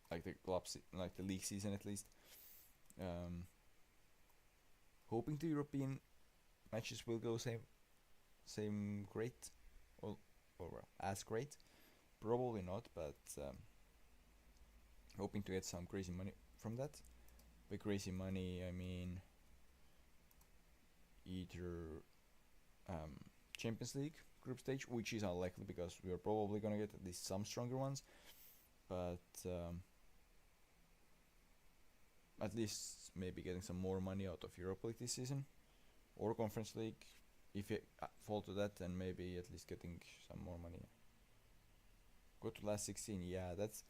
Like the club, like the league season at least. Hoping the European matches will go same great, or as great. Probably not, but hoping to get some crazy money from that. By crazy money, I mean either Champions League group stage, which is unlikely because we are probably gonna get at least some stronger ones, but at least maybe getting some more money out of Europa League this season, or Conference League. If you fall to that, then maybe at least getting some more money. Go to last 16, yeah, that's.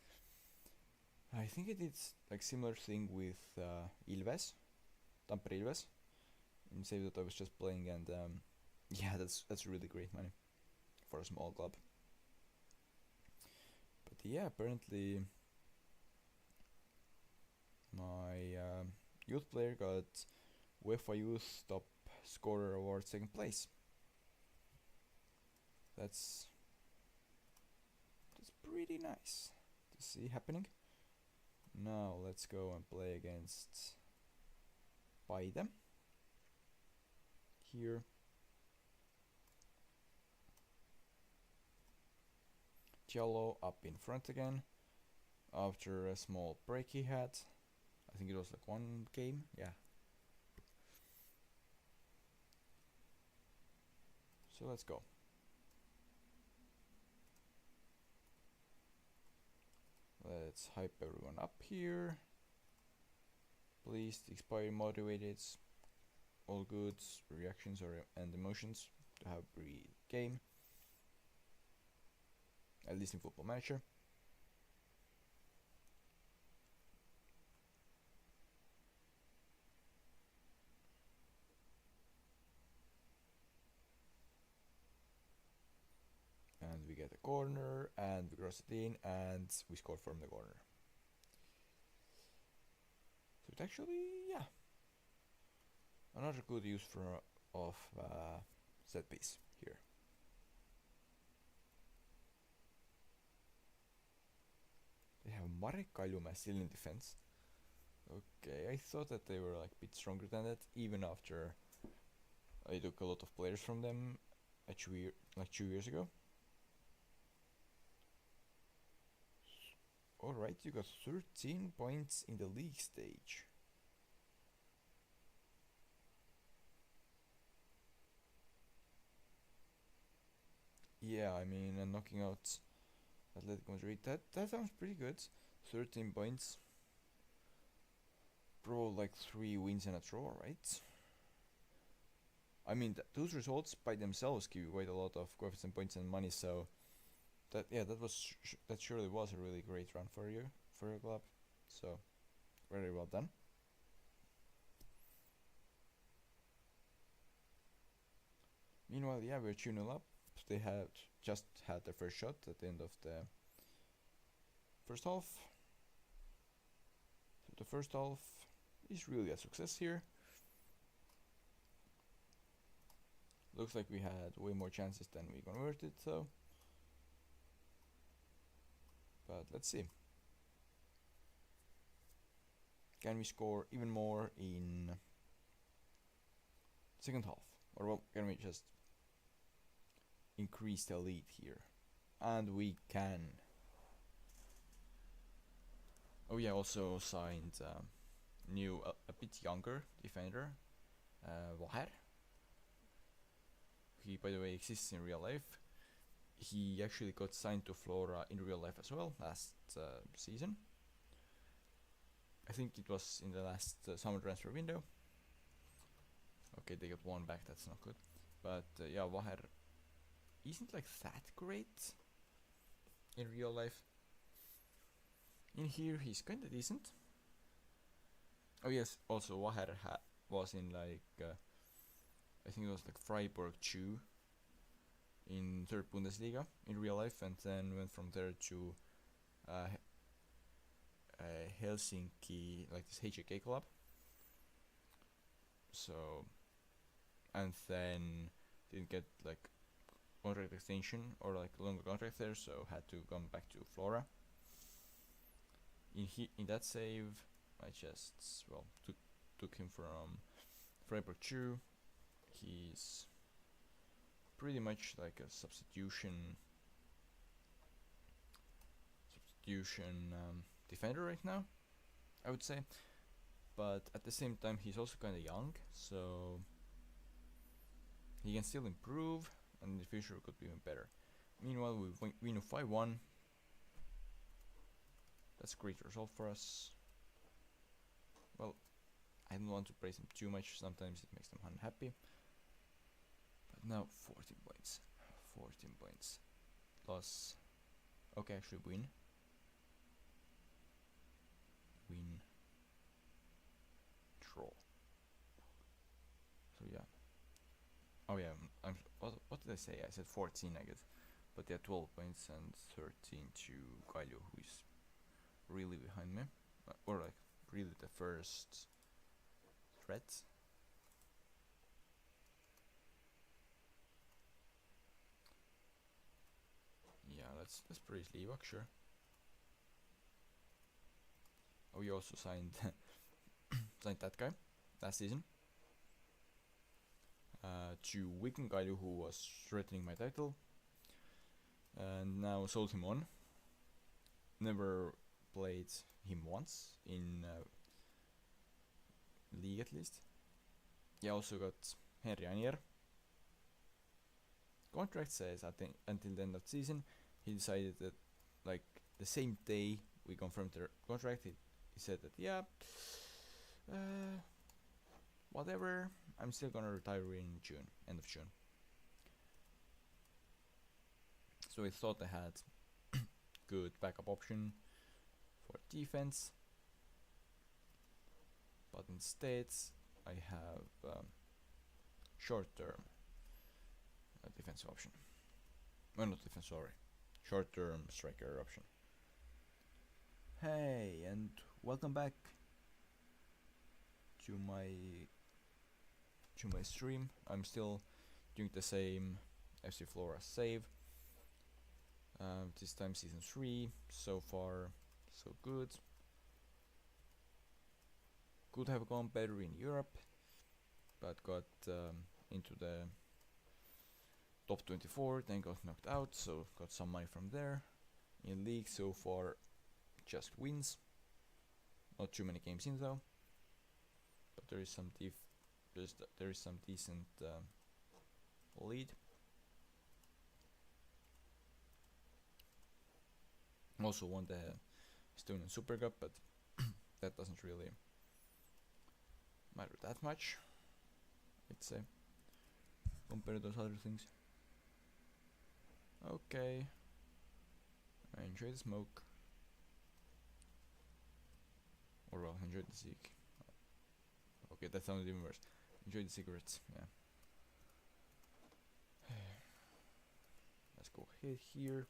I think it is like similar thing with Ilves, Tampere Ilves, in save that I was just playing, and yeah, that's really great money for a small club. But yeah, apparently my youth player got UEFA Youth Top Scorer Award 2nd place. That's pretty nice to see happening. Now let's go and play against Paide here. Giallo up in front again after a small break he had. I think it was like 1 game, yeah. So let's go. Let's hype everyone up here. Please expire motivated. All goods, reactions and emotions to have pre-game. At least in Football Manager. And we get a corner, and we cross it in, and we score from the corner. So it actually, yeah, another good use of set piece here. They have Marek Kaljumäe still in defense. Okay, I thought that they were like a bit stronger than that, even after I took a lot of players from them like 2 years ago. Alright, you got 13 points in the league stage. Yeah, I mean, knocking out Atletico Madrid, that sounds pretty good. 13 points. Probably like 3 wins and a draw, right? I mean, those results by themselves give you quite a lot of coefficient points and money. So that surely was a really great run for your club. So very well done. Meanwhile, yeah, we're 2-0 up. They had just had their first shot at the end of the first half. So the first half is really a success here. Looks like we had way more chances than we converted, so. But let's see. Can we score even more in second half? Or well, can we just increase the lead here? And we can. Oh yeah, also signed new, a bit younger defender, Vaher. He, by the way, exists in real life. He actually got signed to Flora in real life as well last season. I think it was in the last summer transfer window. Okay, they got one back, that's not good. But yeah, Vaher isn't like that great in real life. In here, he's kinda decent. Oh yes, also Vaher was in like, I think it was like Freiburg 2 in 3rd Bundesliga in real life, and then went from there to Helsinki, like this HJK club. So, and then didn't get like contract extension or like longer contract there, so had to come back to Flora. In that save, I just took him from Freiburg 2. He's pretty much like a substitution defender right now, I would say. But at the same time, he's also kind of young, so he can still improve, and in the future could be even better. Meanwhile, we win 5-1. That's a great result for us. Well, I don't want to praise him too much. Sometimes it makes them unhappy. But now 14 points. 14 points. Loss. Okay, actually win. Win. Draw. So yeah. Oh yeah. What did I say? I said 14, I guess. But yeah, 12 points and 13 to Galio, who is really behind me, or like really the first threat. Yeah, let's praise Leivak, sure. Oh, we also signed signed that guy last season to Wigan Galio, who was threatening my title, and now sold him on. Never played him once in league at least. Yeah, also got Henry Anier. Contract says until the end of the season. He decided that like the same day we confirmed the contract, he said that yeah, whatever, I'm still gonna retire in June, end of June. So I thought I had good backup option for defense, but instead I have short-term defensive option. Well, not defense, sorry, short-term striker option. Hey, and welcome back to my stream. I'm still doing the same FC Flora save. This time season 3. So far, so good. Could have gone better in Europe, but got into the top 24, then got knocked out, so got some money from there. In league so far, just wins. Not too many games in though, but there is some decent lead. Also won the Estonian Super Cup, but that doesn't really matter that much, I'd say. compared to those other things. Okay. I enjoy the smoke. Or well, enjoy the cig. Okay, that sounded even worse. Enjoy the cigarettes, yeah. Let's go ahead here.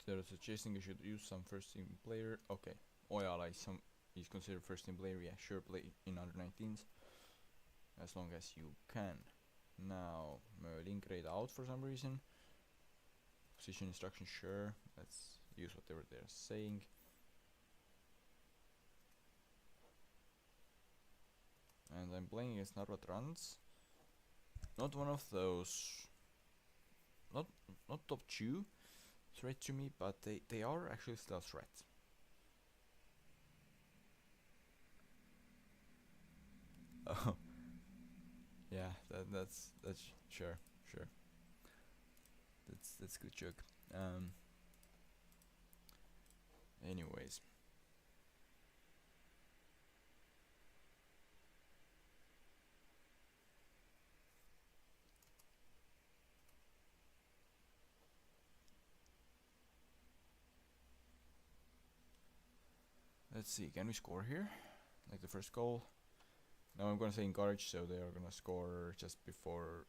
They're suggesting I should use some first team player. Okay. Oh yeah, like some is considered first team player, yeah, sure, play in under 19s. As long as you can. Now, link rate out for some reason. Position instruction, sure. Let's use whatever they're saying. And I'm playing against Narva Trans. Not one of those. Not top 2 threat to me, but they are actually still a threat. Oh, yeah, that's sure. That's good joke. Anyways. Let's see, can we score here? Like the first goal? No, I'm gonna say encourage, so they are gonna score just before.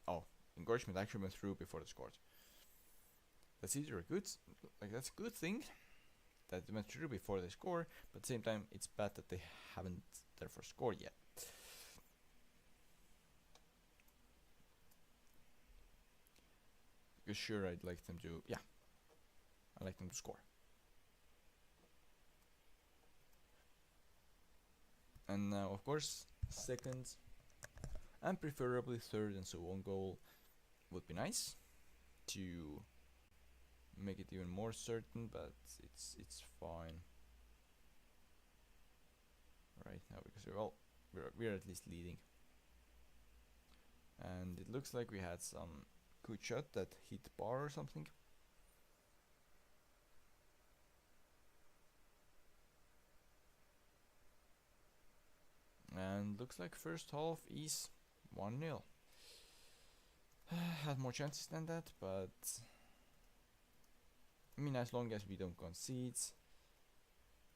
Oh, encouragement actually went through before they scored. That's either a good, that's a good thing that they went through before they score, but at the same time, it's bad that they haven't therefore scored yet. Because sure, I'd like them to, yeah, I like them to score. And now, of course, second and preferably third and so on goal would be nice to make it even more certain, but it's fine right now because we're at least leading. And it looks like we had some good shot that hit bar or something. And looks like first half is 1-0. Had more chances than that, but I mean, as long as we don't concede,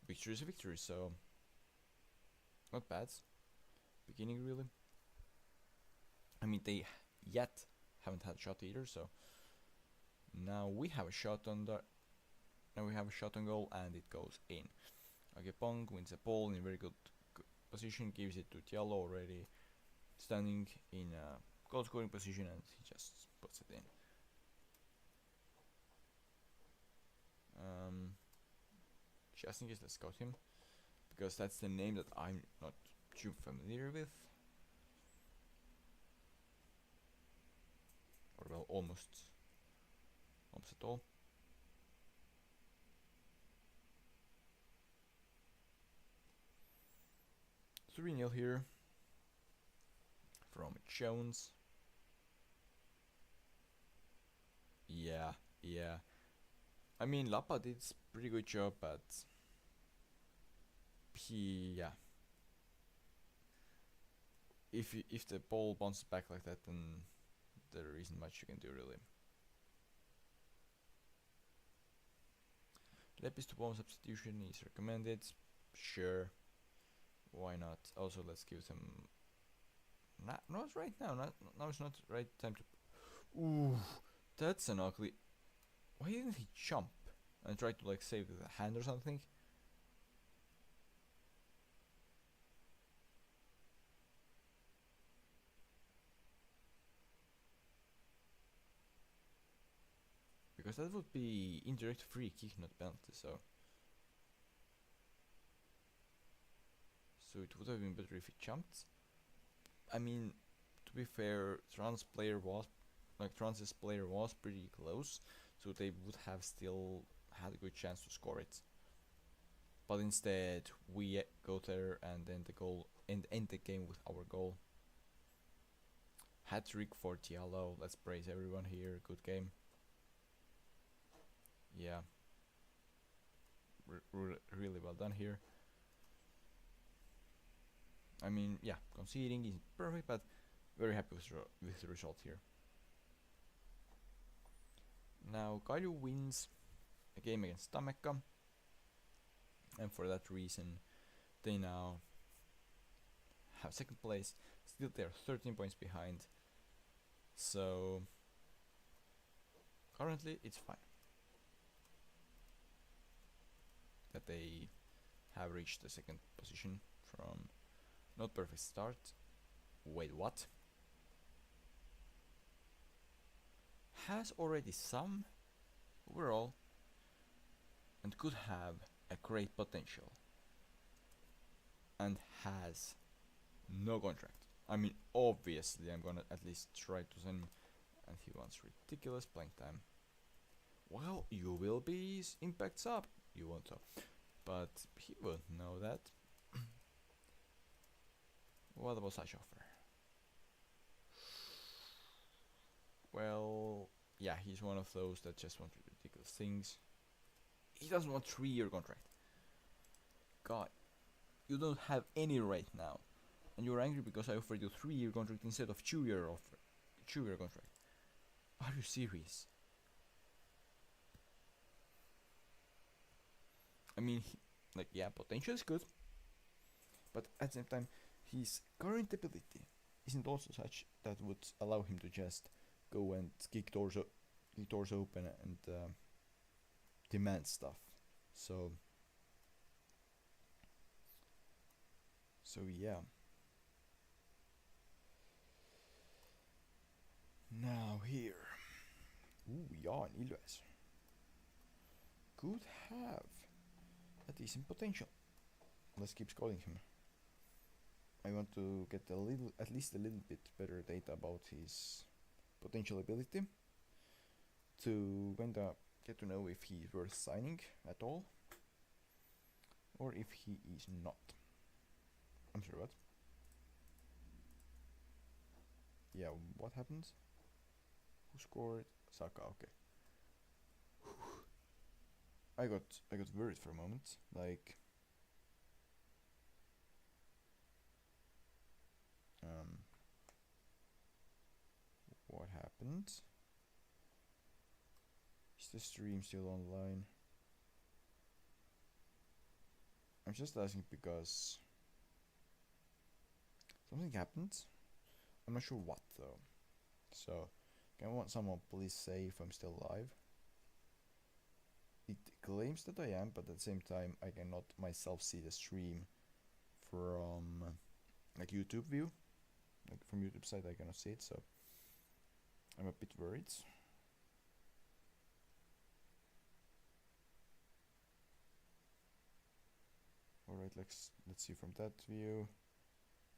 victory is a victory, so not bad. Beginning really. I mean, they yet haven't had a shot either, so now we have a shot on the. Now we have a shot on goal, and it goes in. Okay, Pong wins the ball in very good position, gives it to Tiallo already, standing in a goal scoring position, and he just puts it in. Just in case, let's scout him, because that's the name that I'm not too familiar with. Or well, almost at all. 3-0 here from Jones. Yeah. I mean, Lapa did a pretty good job, but yeah. If the ball bounces back like that, then there isn't much you can do really. Lepis to bomb substitution is recommended. Sure. Why not? Also, let's give them. Not right now. Now it's not right time to. Ooh, that's an ugly. Why didn't he jump and try to like save with a hand or something? Because that would be indirect free kick, not penalty. So it would have been better if he jumped. I mean, to be fair, Trans's player was pretty close, so they would have still had a good chance to score it. But instead, we go there and then the goal and end the game with our goal. Hat-trick for Tiallo. Let's praise everyone here. Good game. Yeah. Really well done here. I mean, yeah, conceding isn't perfect, but very happy with the result here. Now Kaidu wins a game against Tammeka, and for that reason they now have second place. Still they're 13 points behind, so currently it's fine that they have reached the second position from not perfect start. Wait, what? Has already some overall and could have a great potential and has no contract. I mean, obviously I'm gonna at least try to send him, and he wants ridiculous playing time. Well, you will be impacts up, you won't know, but he won't know that. What was I offer? Well, yeah, he's one of those that just want ridiculous things. He doesn't want 3-year contract. God, you don't have any right now, and you're angry because I offered you 3-year contract instead of 2-year offer, 2-year contract. Are you serious? I mean, yeah, potential is good, but at the same time, his current ability isn't also such that would allow him to just go and kick doors open and demand stuff. So yeah. Now here, Jan Ilves could have a decent potential. Let's keep scouting him. I want to get at least a little bit better data about his potential ability to get to know if he's worth signing at all or if he is not. I'm sorry, what? Yeah, what happens? Who scored? Saka, okay. I got worried for a moment, like what happened? Is the stream still online? I'm just asking because something happened. I'm not sure what though. So, can someone please say if I'm still live? It claims that I am, but at the same time I cannot myself see the stream from like YouTube view. Like from YouTube side I cannot see it, so I'm a bit worried. Alright, let's see from that view.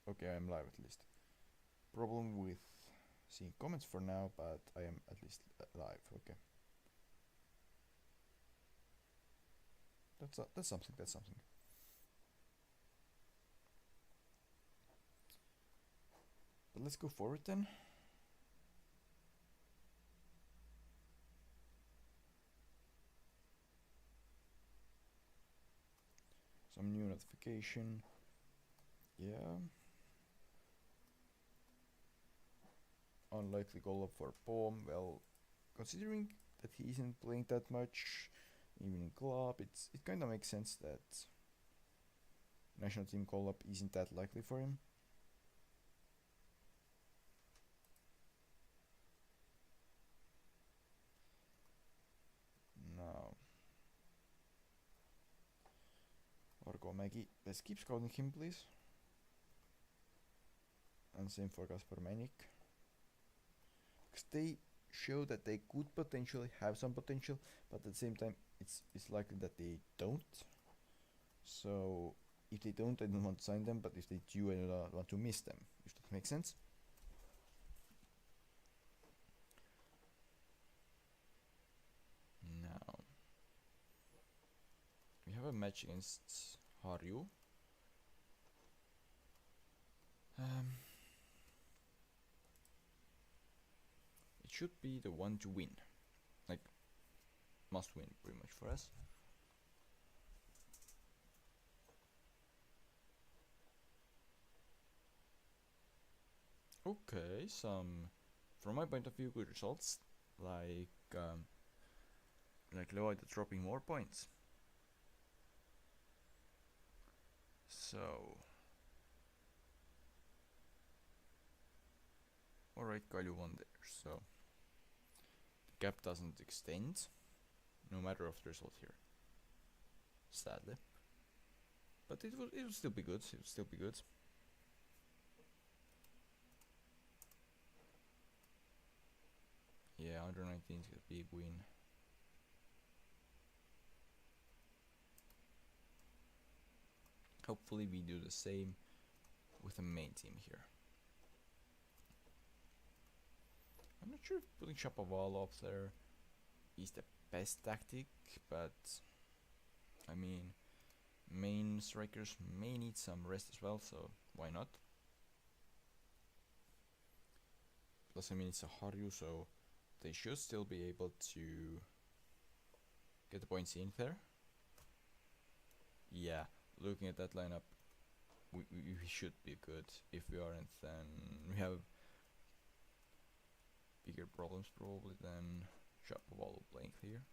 Okay, I'm live at least. Problem with seeing comments for now, but I am at least live. Okay. That's something. But let's go forward then. Some new notification. Yeah. Unlikely goal up for Pom. Well, considering that he isn't playing that much, even in club, it kind of makes sense that national team call up isn't that likely for him. Now, Orko Mägi, let's keep scouting him, please. And same for Kasper Menik. Because they show that they could potentially have some potential, but at the same time, it's likely that they don't. So if they don't, I don't want to sign them, but if they do, I don't want to miss them, if that makes sense. Now, we have a match against Harju. It should be the one to win. Like, must win pretty much for us. Okay, some, from my point of view, good results. Like Leoida dropping more points. So, alright, Kalju won there. So, the gap doesn't extend, no matter of the result here. Sadly. But it would still be good. It would still be good. Yeah, under 19 is a big win. Hopefully we do the same with the main team here. I'm not sure if putting Shapovalov up there is the best tactic, but I mean, main strikers may need some rest as well, so why not? Plus, I mean, it's a Haryu, so they should still be able to get the points in there. Yeah, looking at that lineup, we should be good. If we aren't, then we have bigger problems probably than Shapovalov playing here.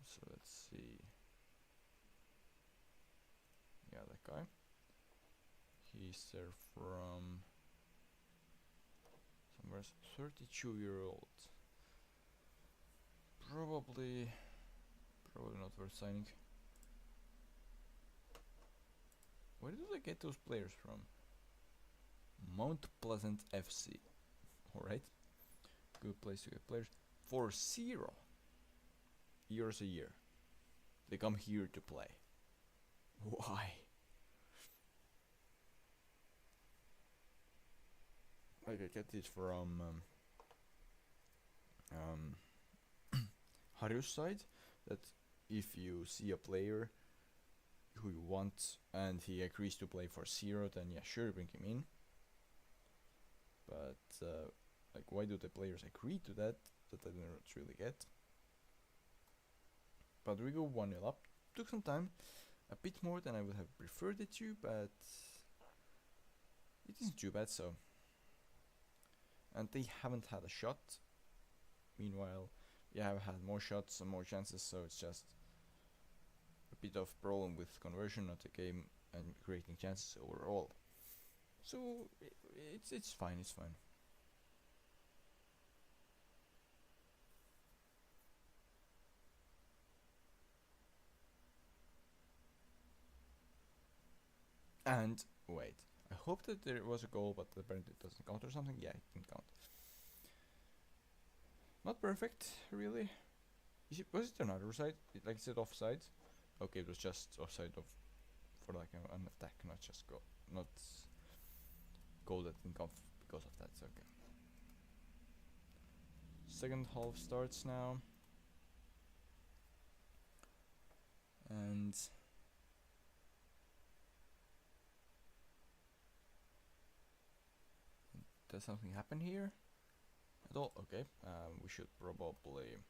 So let's see. Yeah, that guy. He's there from somewhere. 32-year-old. Probably not worth signing. Where do they get those players from? Mount Pleasant FC. Alright. Good place to get players. For €0 a year. They come here to play. Why? Like, I get it from Haru's side, that if you see a player who you want and he agrees to play for €0, then yeah, sure, bring him in. But like, why do the players agree to that? That I don't really get. But we go 1-0 up. Took some time, a bit more than I would have preferred it to, but it isn't too bad. So, and they haven't had a shot. Meanwhile, you have had more shots and more chances, so it's just a bit of problem with conversion, not the game, and creating chances overall. So it's fine. It's fine. And wait, I hope that there was a goal, but apparently it doesn't count or something. Yeah, it didn't count. Not perfect, really. Was it another side? Like I said, offside. Okay, it was just offside for like an attack, not just goal, not goal that didn't count because of that. So okay. Second half starts now, and does something happen here at all? Okay, we should probably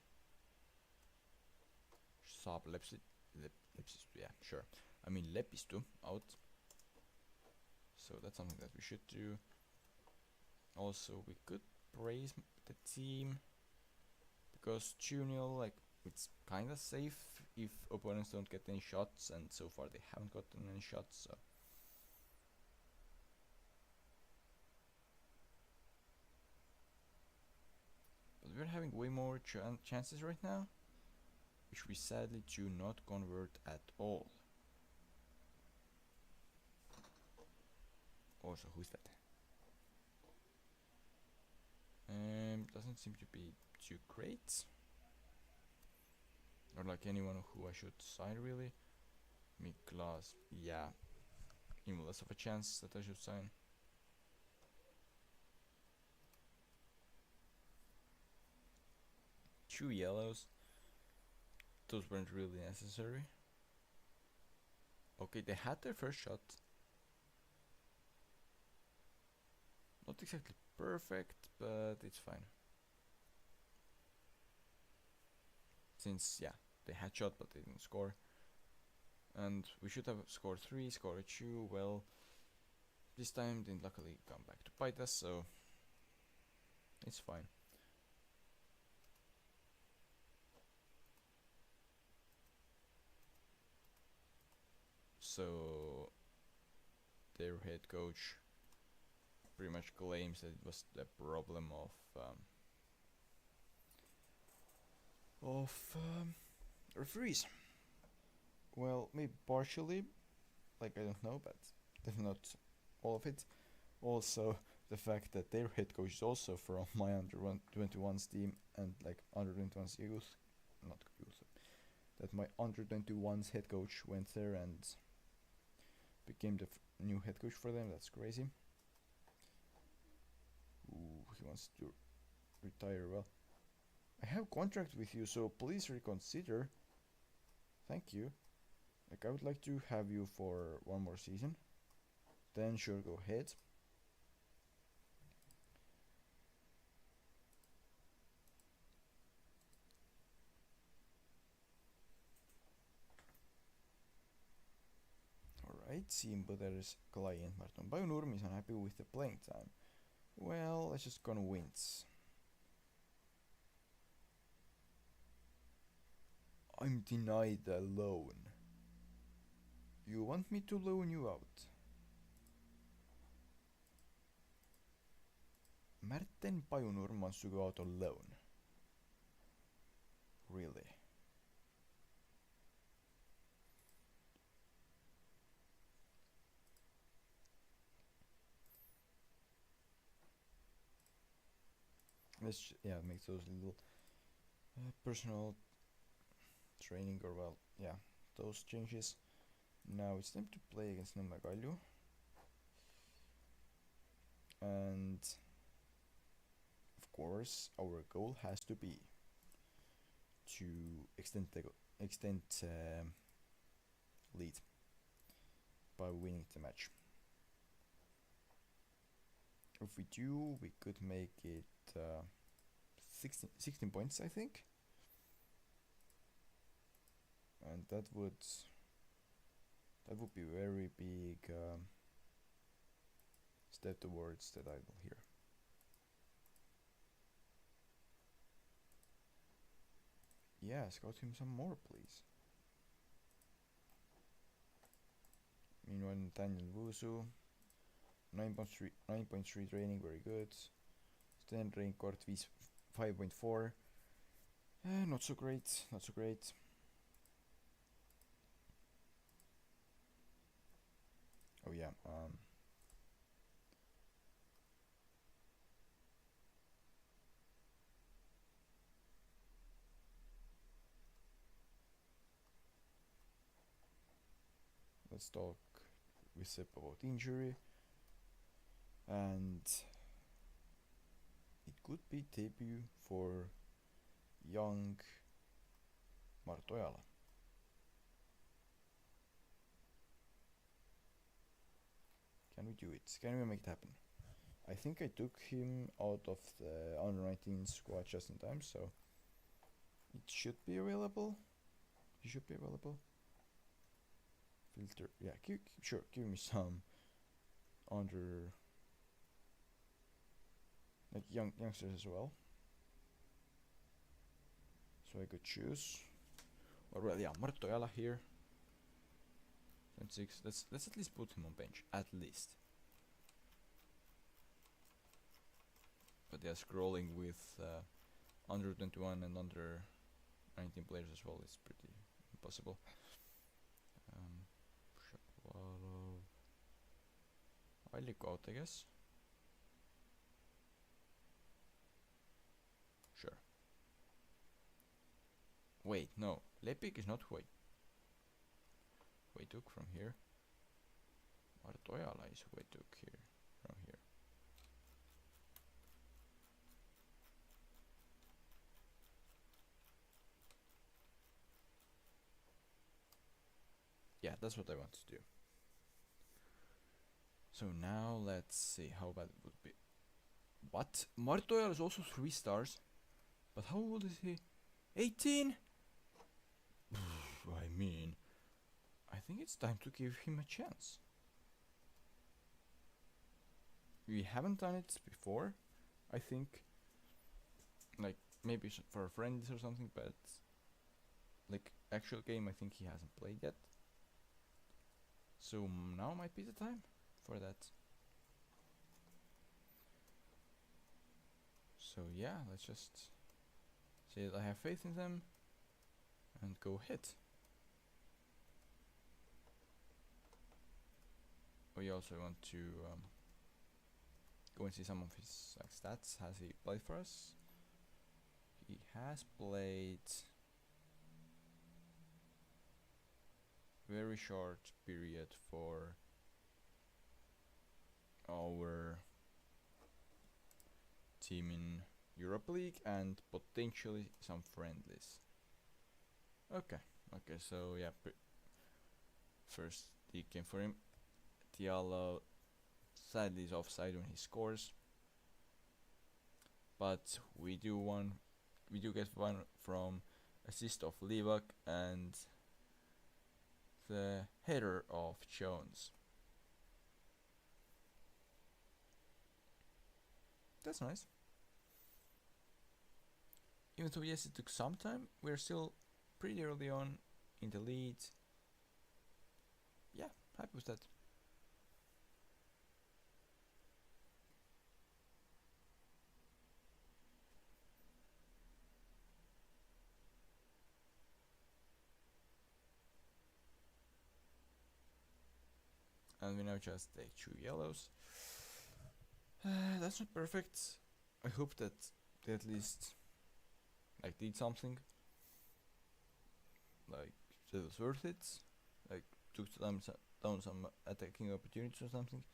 sub yeah, sure. I mean Lepistu out. So that's something that we should do. Also, we could praise the team because 2-0, like, it's kinda safe if opponents don't get any shots, and so far they haven't gotten any shots. So. But we're having way more chances right now, which we sadly do not convert at all. Also, who's that? Doesn't seem to be too great. Or like anyone who I should sign, really. Miklas, yeah. Even less of a chance that I should sign. Two yellows. Those weren't really necessary. Okay, they had their first shot. Not exactly perfect, but it's fine. Since, yeah, they had shot but they didn't score. And we should have scored 3, scored 2, well, this time didn't luckily come back to bite us, so it's fine. So their head coach pretty much claims that it was the problem of referees. Well, maybe partially, like I don't know, but definitely not all of it. Also, the fact that their head coach is also from my under 21's team and like under 21's youth, not youth, that my under 21's head coach went there and became the new head coach for them. That's crazy. Ooh, he wants to retire. Well, I have contract with you, so please reconsider. Thank you. Like, I would like to have you for one more season. Then sure, go ahead. Alright, Simbuder's client Martin Bajunurm is unhappy with the playing time. Well, let's just gonna wins. I'm denied a loan. You want me to loan you out? Martin Bajunurm wants to go out on loan. Really? Let's make those little personal training, or well, yeah, those changes. Now it's time to play against Namagallu, and of course our goal has to be to extend lead by winning the match. If we do, we could make it 16 points, I think, and that would be very big step towards the title here. Yeah, scout him some more, please. Meanwhile, Nathaniel Wusu, 9.3 training, very good. Sten Reinkort 5.4. Not so great, not so great. Oh yeah, let's talk with Sepp about injury, and it could be debut for young Martojala. Can we do it? Can we make it happen? I think I took him out of the under 19 squad just in time, so it should be available. He should be available. Filter, yeah, sure, give me some under, like, youngsters as well, so I could choose. Or well, yeah, Martojala here. 26. Let's at least put him on bench, at least. But yeah, scrolling with under 21 and under 19 players as well is pretty impossible. I'll look out, I guess. Sure. Wait, no. Lepik is not who I took from here. Martojala is who I took here from here. Yeah, that's what I want to do. So now let's see how bad it would be. What? Martojala is also 3 stars. But how old is he? 18? I mean, I think it's time to give him a chance. we haven't done it before, I think. Like maybe for friends or something, but like actual game I think he hasn't played yet. So now might be the time for that. So yeah, let's just say that I have faith in them and go hit. We also want to go and see some of his stats. Has he played for us? He has played very short period for our team in Europa League and potentially some friendlies. Okay, so yeah, first league game for him. Diallo sadly is offside when he scores, but we do get one from assist of Levac and the header of Jones. That's nice. Even though yes, it took some time, we're still pretty early on in the lead. Yeah, happy with that. And we now just take 2 yellows. That's not perfect. I hope that they at least like did something. Like it was worth it. Like took down some attacking opportunities or something,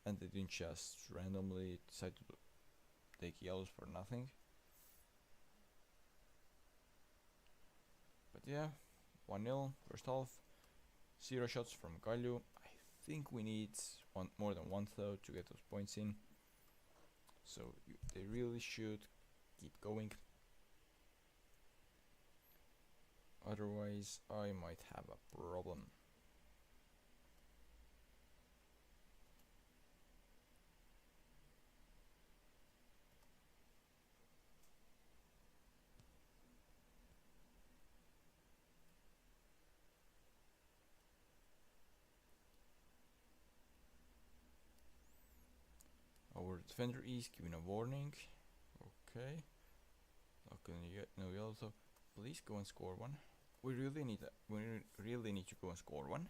and they didn't just randomly decide to take yellows for nothing. But yeah, 1-0 first half. 0 shots from Galju. I think we need more than one though to get those points in. So they really should keep going. Otherwise, I might have a problem. Our defender is giving a warning. Okay. Not gonna get no yellow, so please go and score one. We really need to go and score one.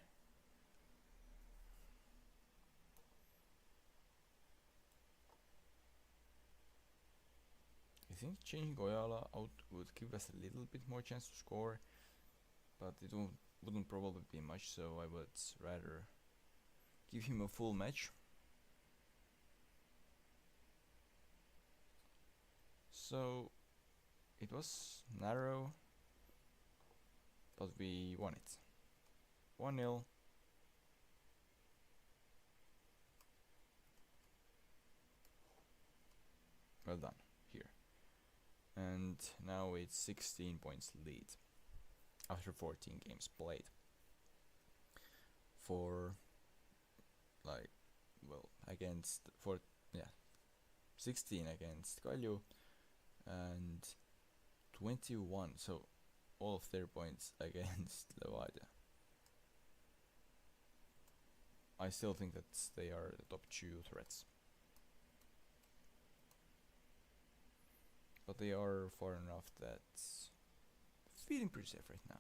I think changing Goyala out would give us a little bit more chance to score, but it wouldn't probably be much, so I would rather give him a full match. So it was narrow, but we won it. 1-0. Well done here. And now it's 16 points lead after 14 games played. For 16 against Galju and 21, so all of their points against Levadia. I still think that they are the top 2 threats. But they are far enough that feeling pretty safe right now.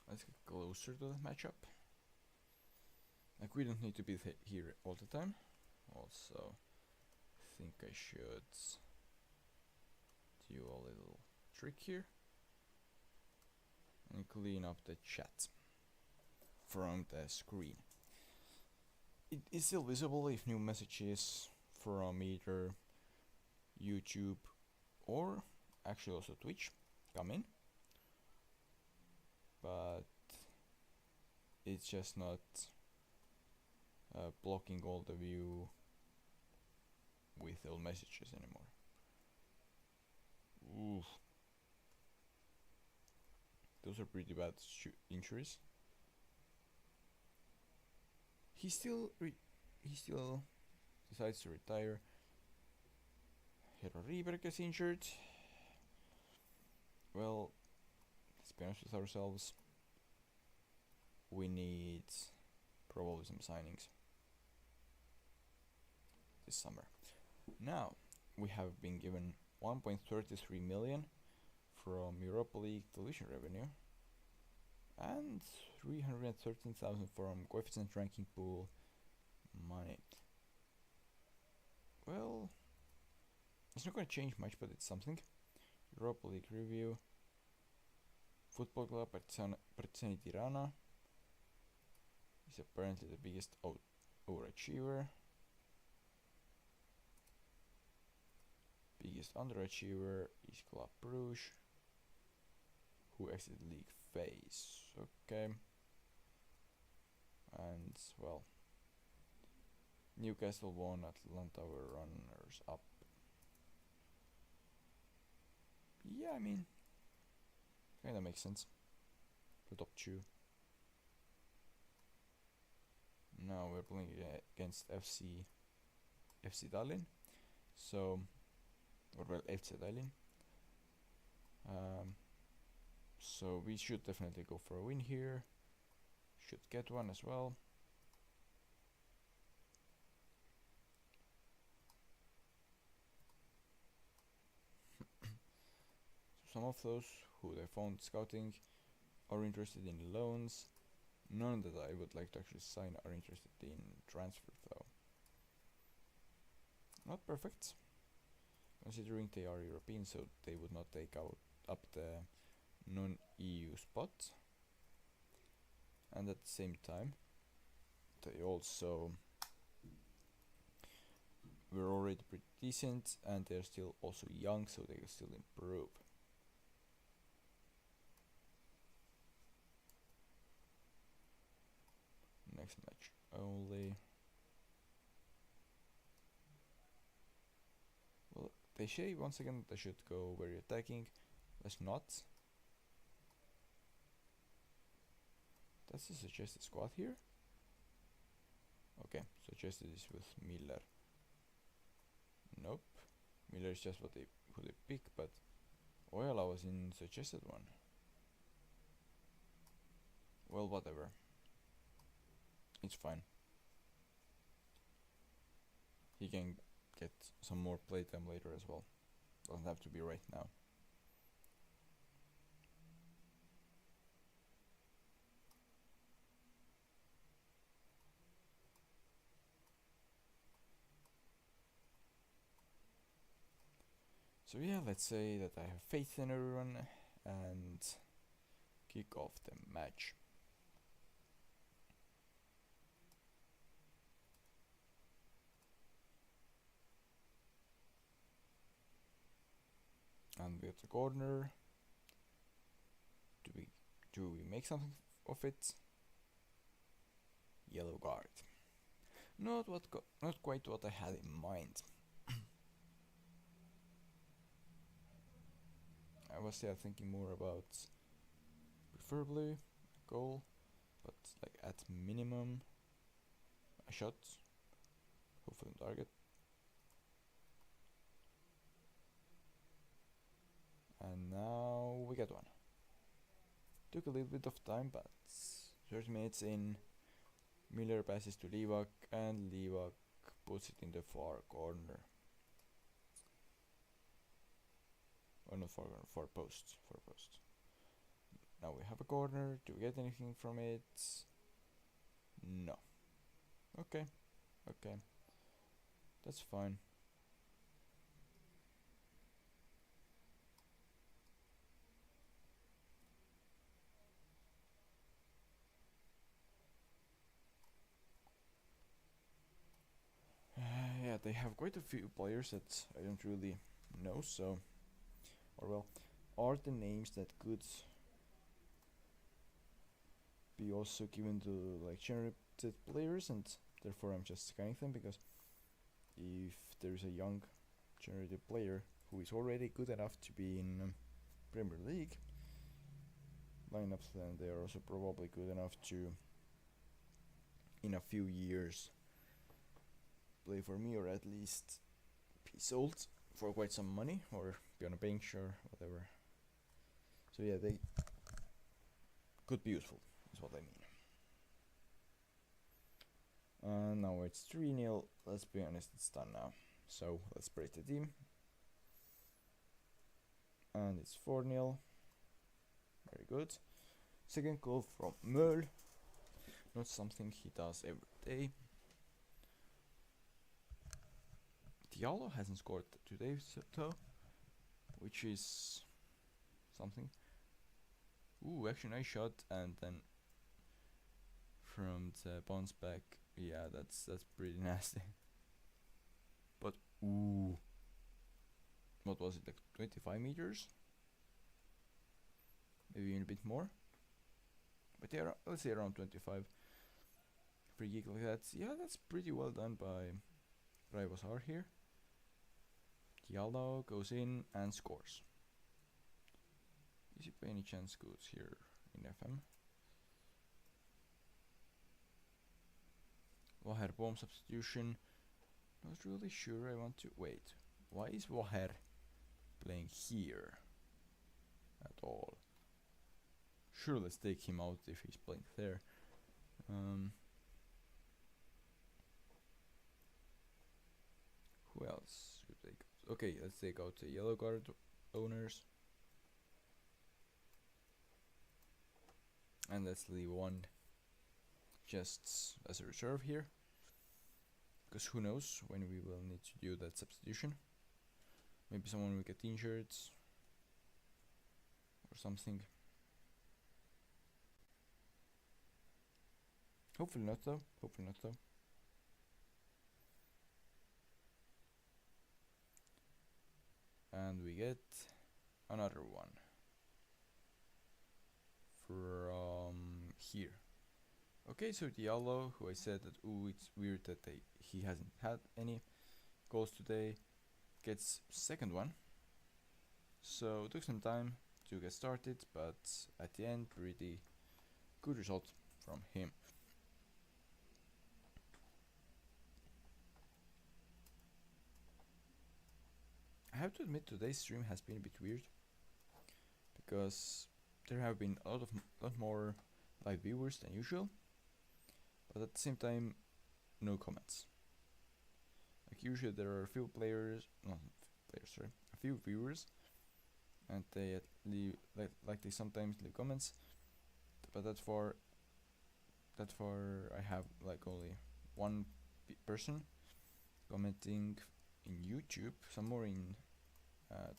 Let's get closer to the matchup. Like we don't need to be here all the time. Also, I think I should do a little trick here and clean up the chat from the screen. It is still visible if new messages from either YouTube or actually also Twitch come in, but it's just not blocking all the view with all messages anymore. Oof. Those are pretty bad injuries. He still decides to retire. Hero Reaper gets injured. Well, let's be honest with ourselves. We need probably some signings this summer. Now, we have been given 1.33 million from Europa League television revenue and 313,000 from coefficient ranking pool money. Well, it's not going to change much, but it's something. Europa League review. Football Club Partizani Tirana is apparently the biggest overachiever. Biggest underachiever is Club Bruges, who exited league phase. Okay. And, well, Newcastle won, Atlanta were runners up. Yeah, I mean, kinda makes sense. The top two. Now we're playing against FC Tallinn. So, or well, FC Tallinn. So we should definitely go for a win here. Should get one as well. Some of those who they found scouting are interested in loans. None that I would like to actually sign are interested in transfer though. Not perfect, considering they are European, so they would not take up the non-EU spot. And at the same time, they also were already pretty decent, and they're still also young, so they can still improve. Next match only. Well, they say once again that they should go very attacking. Let's not. That's the suggested squad here. Okay, suggested is with Miller. Nope, Miller is just who they pick, but Oyala was in suggested one. Well, whatever. It's fine. He can get some more playtime later as well. Doesn't have to be right now. So yeah, let's say that I have faith in everyone and kick off the match. And we have the corner. Do we make something of it? Yellow card. Not quite what I had in mind. I was thinking more about preferably a goal, but like at minimum a shot, hopefully on target. And now we get one. Took a little bit of time, but 30 minutes in, Miller passes to Livak, and Livak puts it in the far corner. Or not far corner, far post. Now we have a corner. Do we get anything from it? No. Okay. That's fine. Yeah, they have quite a few players that I don't really know, so... Or well, are the names that could be also given to like generated players, and therefore I'm just scanning them, because if there's a young generated player who is already good enough to be in Premier League lineups, then they are also probably good enough to, in a few years, play for me, or at least be sold for quite some money, or be on a bench or whatever. So yeah, they could be useful, is what I mean. Now it's 3-0. Let's be honest, it's done now. So let's break the team. And it's 4-0. Very good. Second goal from Möll. Not something he does every day. Diallo hasn't scored today, though, which is something. Ooh, actually nice shot, and then from the bounce back, yeah, that's pretty nasty. But ooh, what was it, like 25 meters? Maybe even a bit more. But yeah, let's say around 25. Free kick like that, yeah, that's pretty well done by Raivosar here. Diallo goes in and scores. Is he by any chance good here in FM? Vaher bomb substitution. Not really sure I want to wait. Why is Vaher playing here at all? Sure, let's take him out if he's playing there. Who else should take out? Okay, let's take out the yellow card owners. And let's leave one just as a reserve here. Because who knows when we will need to do that substitution. Maybe someone will get injured or something. Hopefully not though. Hopefully not though. And we get another one from here. Okay, so Diallo, who I said that it's weird that he hasn't had any goals today, gets second one. So it took some time to get started, but at the end, pretty good result from him. I have to admit today's stream has been a bit weird, because there have been a lot more live viewers than usual, but at the same time, no comments. Like usually there are a few a few viewers, and they they sometimes leave comments, but that far I have like only one person commenting in YouTube, some more in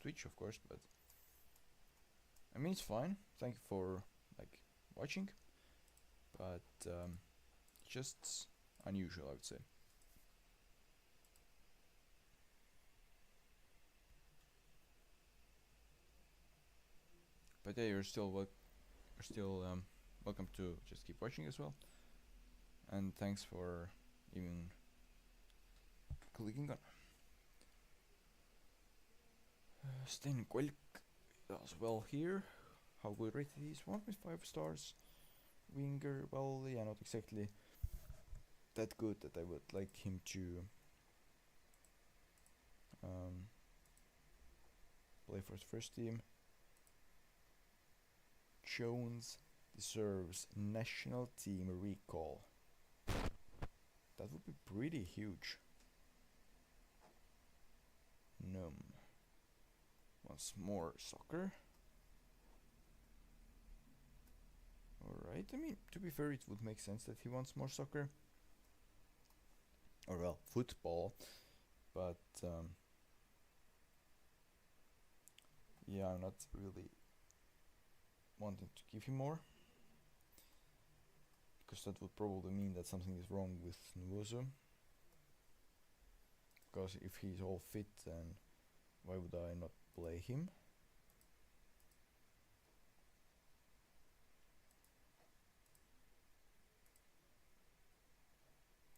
Twitch of course, but I mean it's fine. Thank you for like watching, but just unusual, I would say. But yeah, you're still welcome to just keep watching as well, and thanks for even clicking on. Sten Quelk as well here. How we rate these? 1.5 stars. Winger, well, yeah, not exactly that good that I would like him to play for his first team. Jones deserves national team recall. That would be pretty huge. Once more soccer. Alright, I mean, to be fair, it would make sense that he wants more soccer. Or well, football. But yeah, I'm not really wanting to give him more, because that would probably mean that something is wrong with Nwosu. Because if he's all fit, then why would I not play him?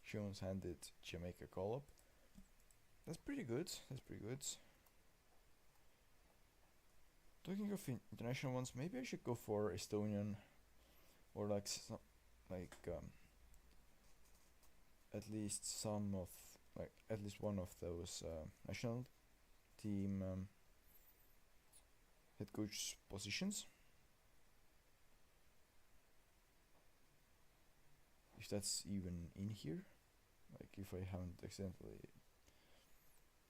Jones handed Jamaica call up. That's pretty good. That's pretty good. Talking of international ones, maybe I should go for Estonian or like at least some of at least one of those national team head coach positions. If that's even in here, like if I haven't accidentally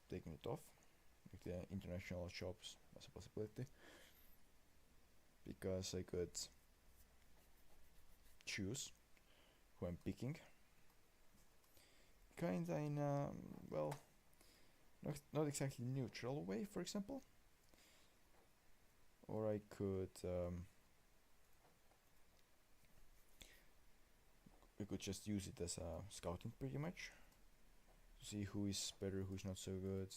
taken it off, like the international jobs as a possibility, because I could choose who I'm picking. Kinda in a, well, not exactly neutral way, for example. Or I could just use it as a scouting pretty much to see who is better, who's not so good.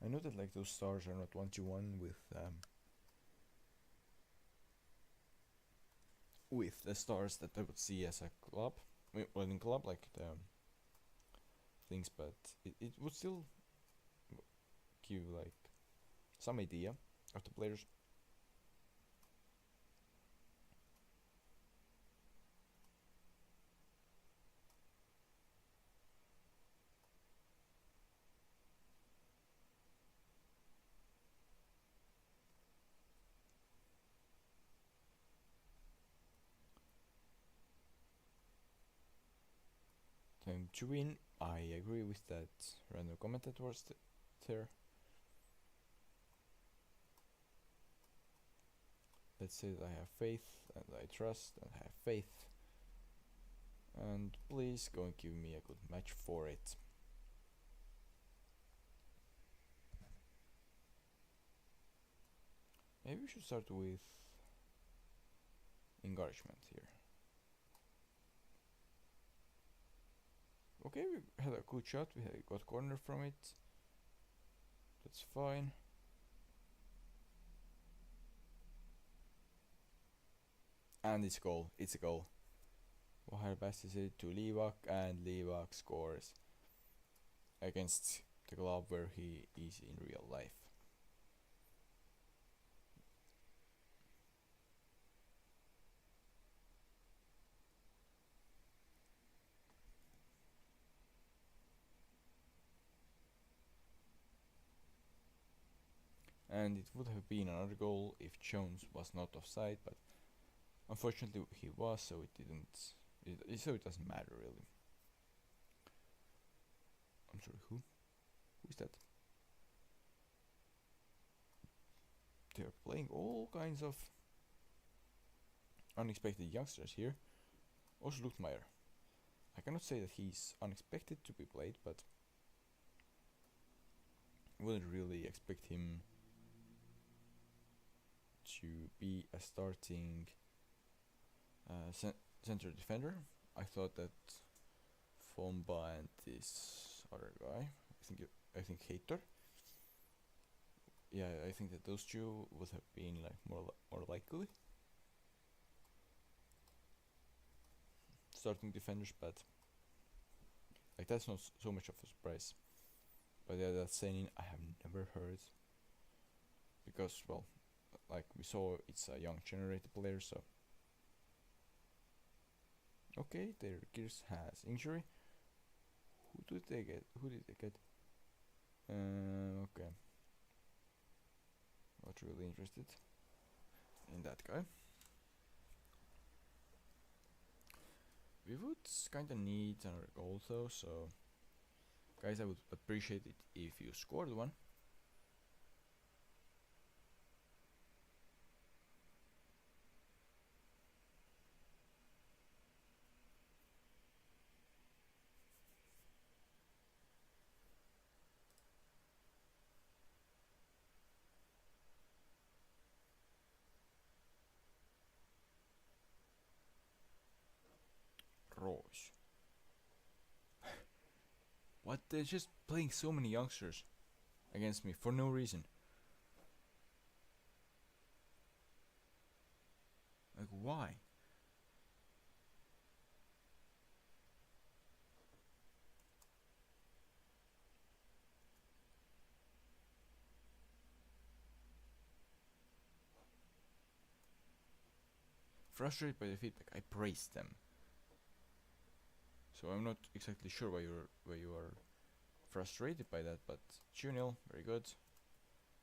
I know that like those stars are not 1-to-1 with the stars that I would see as a club, well in club like the things, but it would still give like some idea of the players. Time to win. I agree with that random comment that was there. Let's say that I have faith and I trust and have faith. And please go and give me a good match for it. Maybe we should start with encouragement here. Okay, we had a good shot, we got corner from it. That's fine. And it's a goal, it's a goal. Vahel passes it to Liivak and Liivak scores against the club where he is in real life. And it would have been another goal if Jones was not offside, but unfortunately he was, so it didn't. So it doesn't matter really. I'm sorry, who? Who is that? They're playing all kinds of unexpected youngsters here. Also Lutmeyer. I cannot say that he's unexpected to be played, but wouldn't really expect him to be a starting center defender. I thought that Fomba and this other guy, I think Hater. Yeah, I think that those two would have been like more likely starting defenders, but like that's not so much of a surprise. But yeah, that Senin I have never heard, because well, like we saw, it's a young generated player, so okay, their Gears has injury. Who did they get? Okay. Not really interested in that guy. We would kinda need another goal though, so guys, I would appreciate it if you scored one. Roos. What? They're just playing so many youngsters against me for no reason. Like, why? frustrated by the feedback. I praised them. So I'm not exactly sure why you are frustrated by that, but 2-0, very good.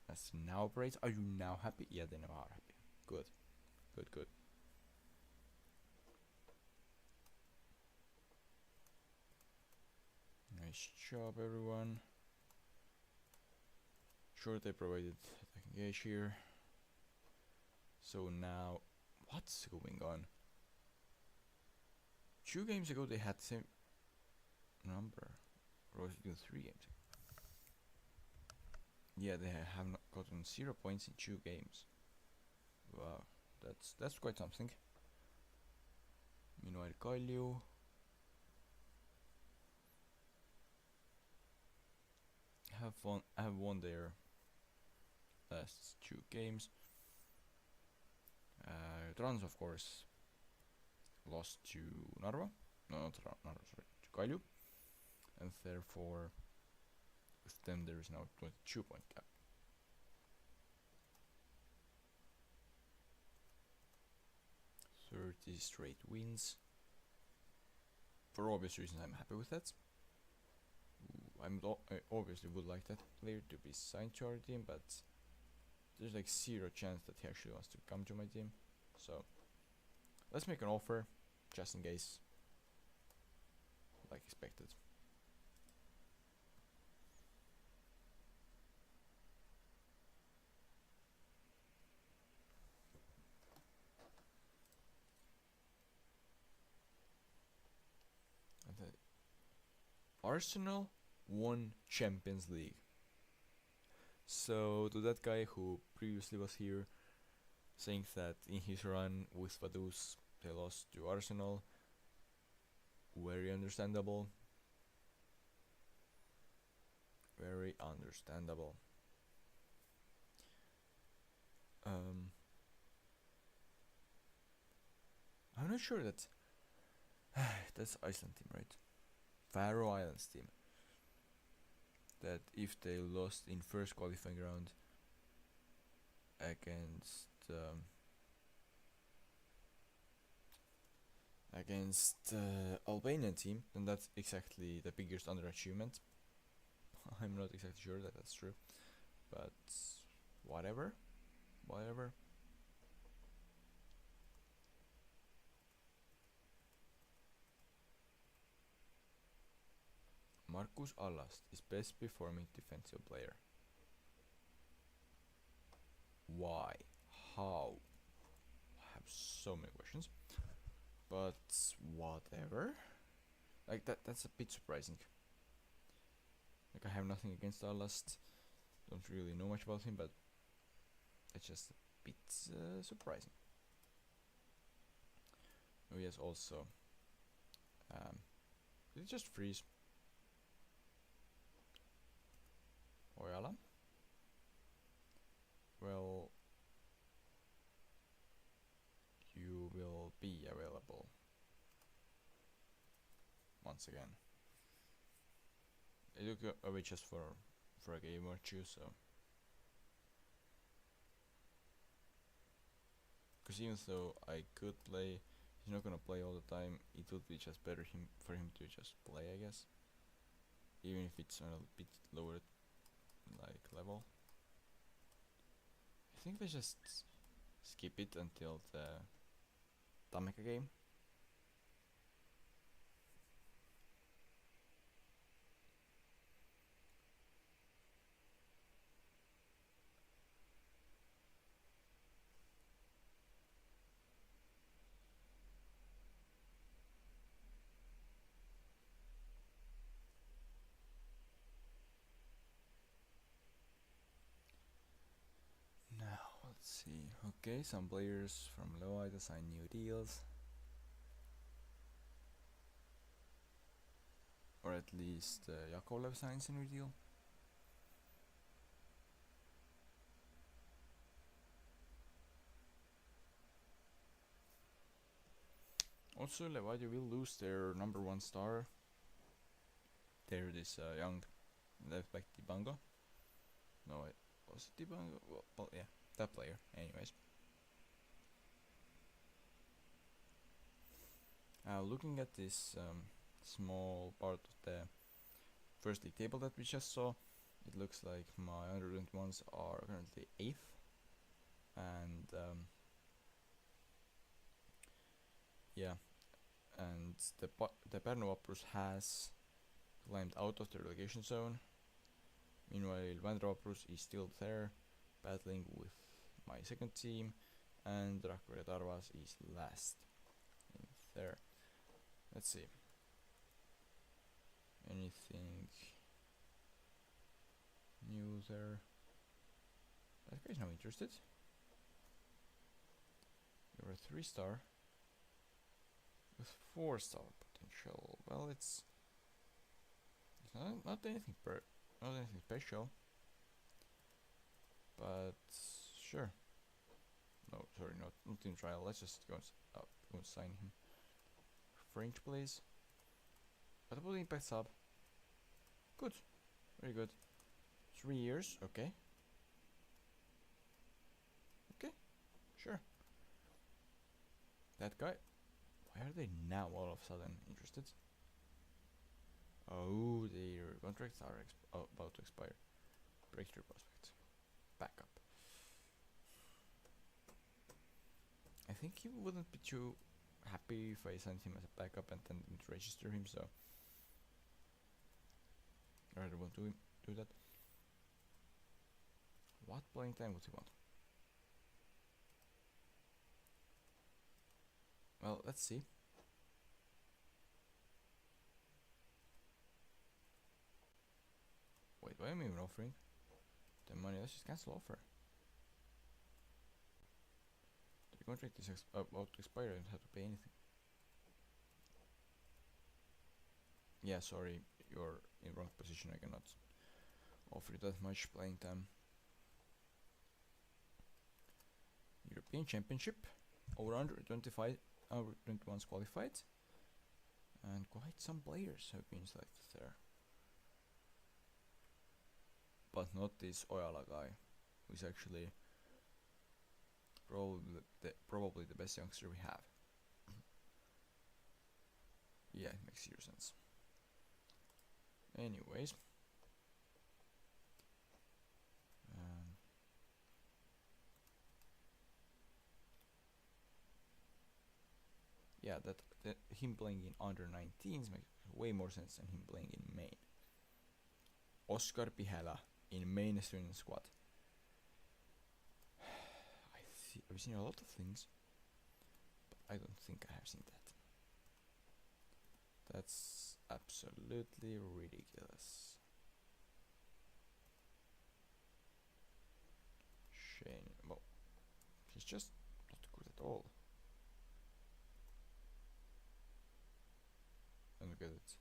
That's now praise. Are you now happy? Yeah, they now are happy. Good. Good, good. Nice job, everyone. Sure, they provided attacking gauge here. So now, what's going on? 2 games ago they had the same number. Or was it even 3 games ago? Yeah, they have not gotten 0 points in 2 games. Wow, that's quite something. Meanwhile, Kalju have won their last 2 games. Trans, of course, lost to Narva. No, not Narva, sorry, to Kalju. And therefore, with them there is now a 22 point gap. .30 straight wins. For obvious reasons, I'm happy with that. I obviously would like that player to be signed to our team, but there's like 0 chance that he actually wants to come to my team. So let's make an offer, just in case, like expected. And Arsenal won Champions League. So to that guy who previously was here saying that in his run with Vaduz they lost to Arsenal, very understandable. Very understandable. I'm not sure that that's Iceland team, right? Faroe Islands team. That if they lost in first qualifying round against Albanian team, then that's exactly the biggest underachievement. I'm not exactly sure that that's true, but whatever. Marcus Allast is best performing defensive player. Why? How? I have so many questions. But whatever. Like that's a bit surprising. Like I have nothing against Allast. Don't really know much about him, but it's just a bit surprising. Oh yes, also did it just freeze? Oyala? Well, you will be available once again. I took away just for a game or two, so because even though I could play, he's not gonna play all the time. It would be just better for him to just play, I guess, even if it's on a bit lower like level. I think they just skip it until the Tameka game. Let's see. Okay, some players from Loaida sign new deals. Or at least Yakovlev signs a new deal. Also, Levadia will lose their number 1 star. They're this young left back Dibango. No, was it Dibango? Well, yeah, that player. Anyways. Looking at this small part of the first league table that we just saw, it looks like my under-21s are currently 8th, and yeah, and the Pärnu Vaprus has climbed out of the relegation zone. Meanwhile, Vändra Vaprus is still there, battling with my second team, and Rakvere Tarvas is last in there. Let's see. Anything new there? That guy's not interested. You're a 3-star with 4-star potential. Well, it's not anything special, but sure. No, sorry, not in trial. Let's just go and sign him. French, please. What about the impact sub? Good, very good. 3 years, okay. Okay, sure. That guy. Why are they now all of a sudden interested? Oh, their contracts are about to expire. Breakthrough prospect. Backup. I think he wouldn't be too happy if I sent him as a backup and then didn't register him, so I rather won't do that. What playing time would he want? Well, let's see. Wait, why am I even offering the money? Let's just cancel offer. The contract is about to expire. I don't have to pay anything. Yeah, sorry, you're in wrong position. I cannot offer you that much playing time. European Championship, over 121s qualified, and quite some players have been selected there. But not this Ojala guy, who is actually probably the best youngster we have. Yeah, it makes zero sense. Anyways, yeah, that him playing in under 19s makes way more sense than him playing in main. Oscar Pihela in main Estonian squad. I've seen a lot of things, but I don't think I have seen that. That's absolutely ridiculous. Shane, well, he's just not good at all. And look at it.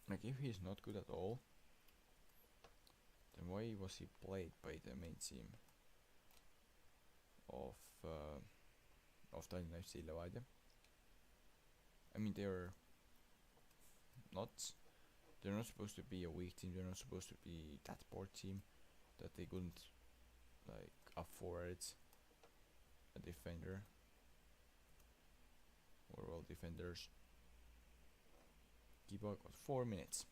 Like, if he's not good at all, then why was he played by the main team of Tallinna FC Levadia? I mean, they're not supposed to be a weak team. They're not supposed to be that poor team that they couldn't like afford a defender or well defenders. Kibak got 4 minutes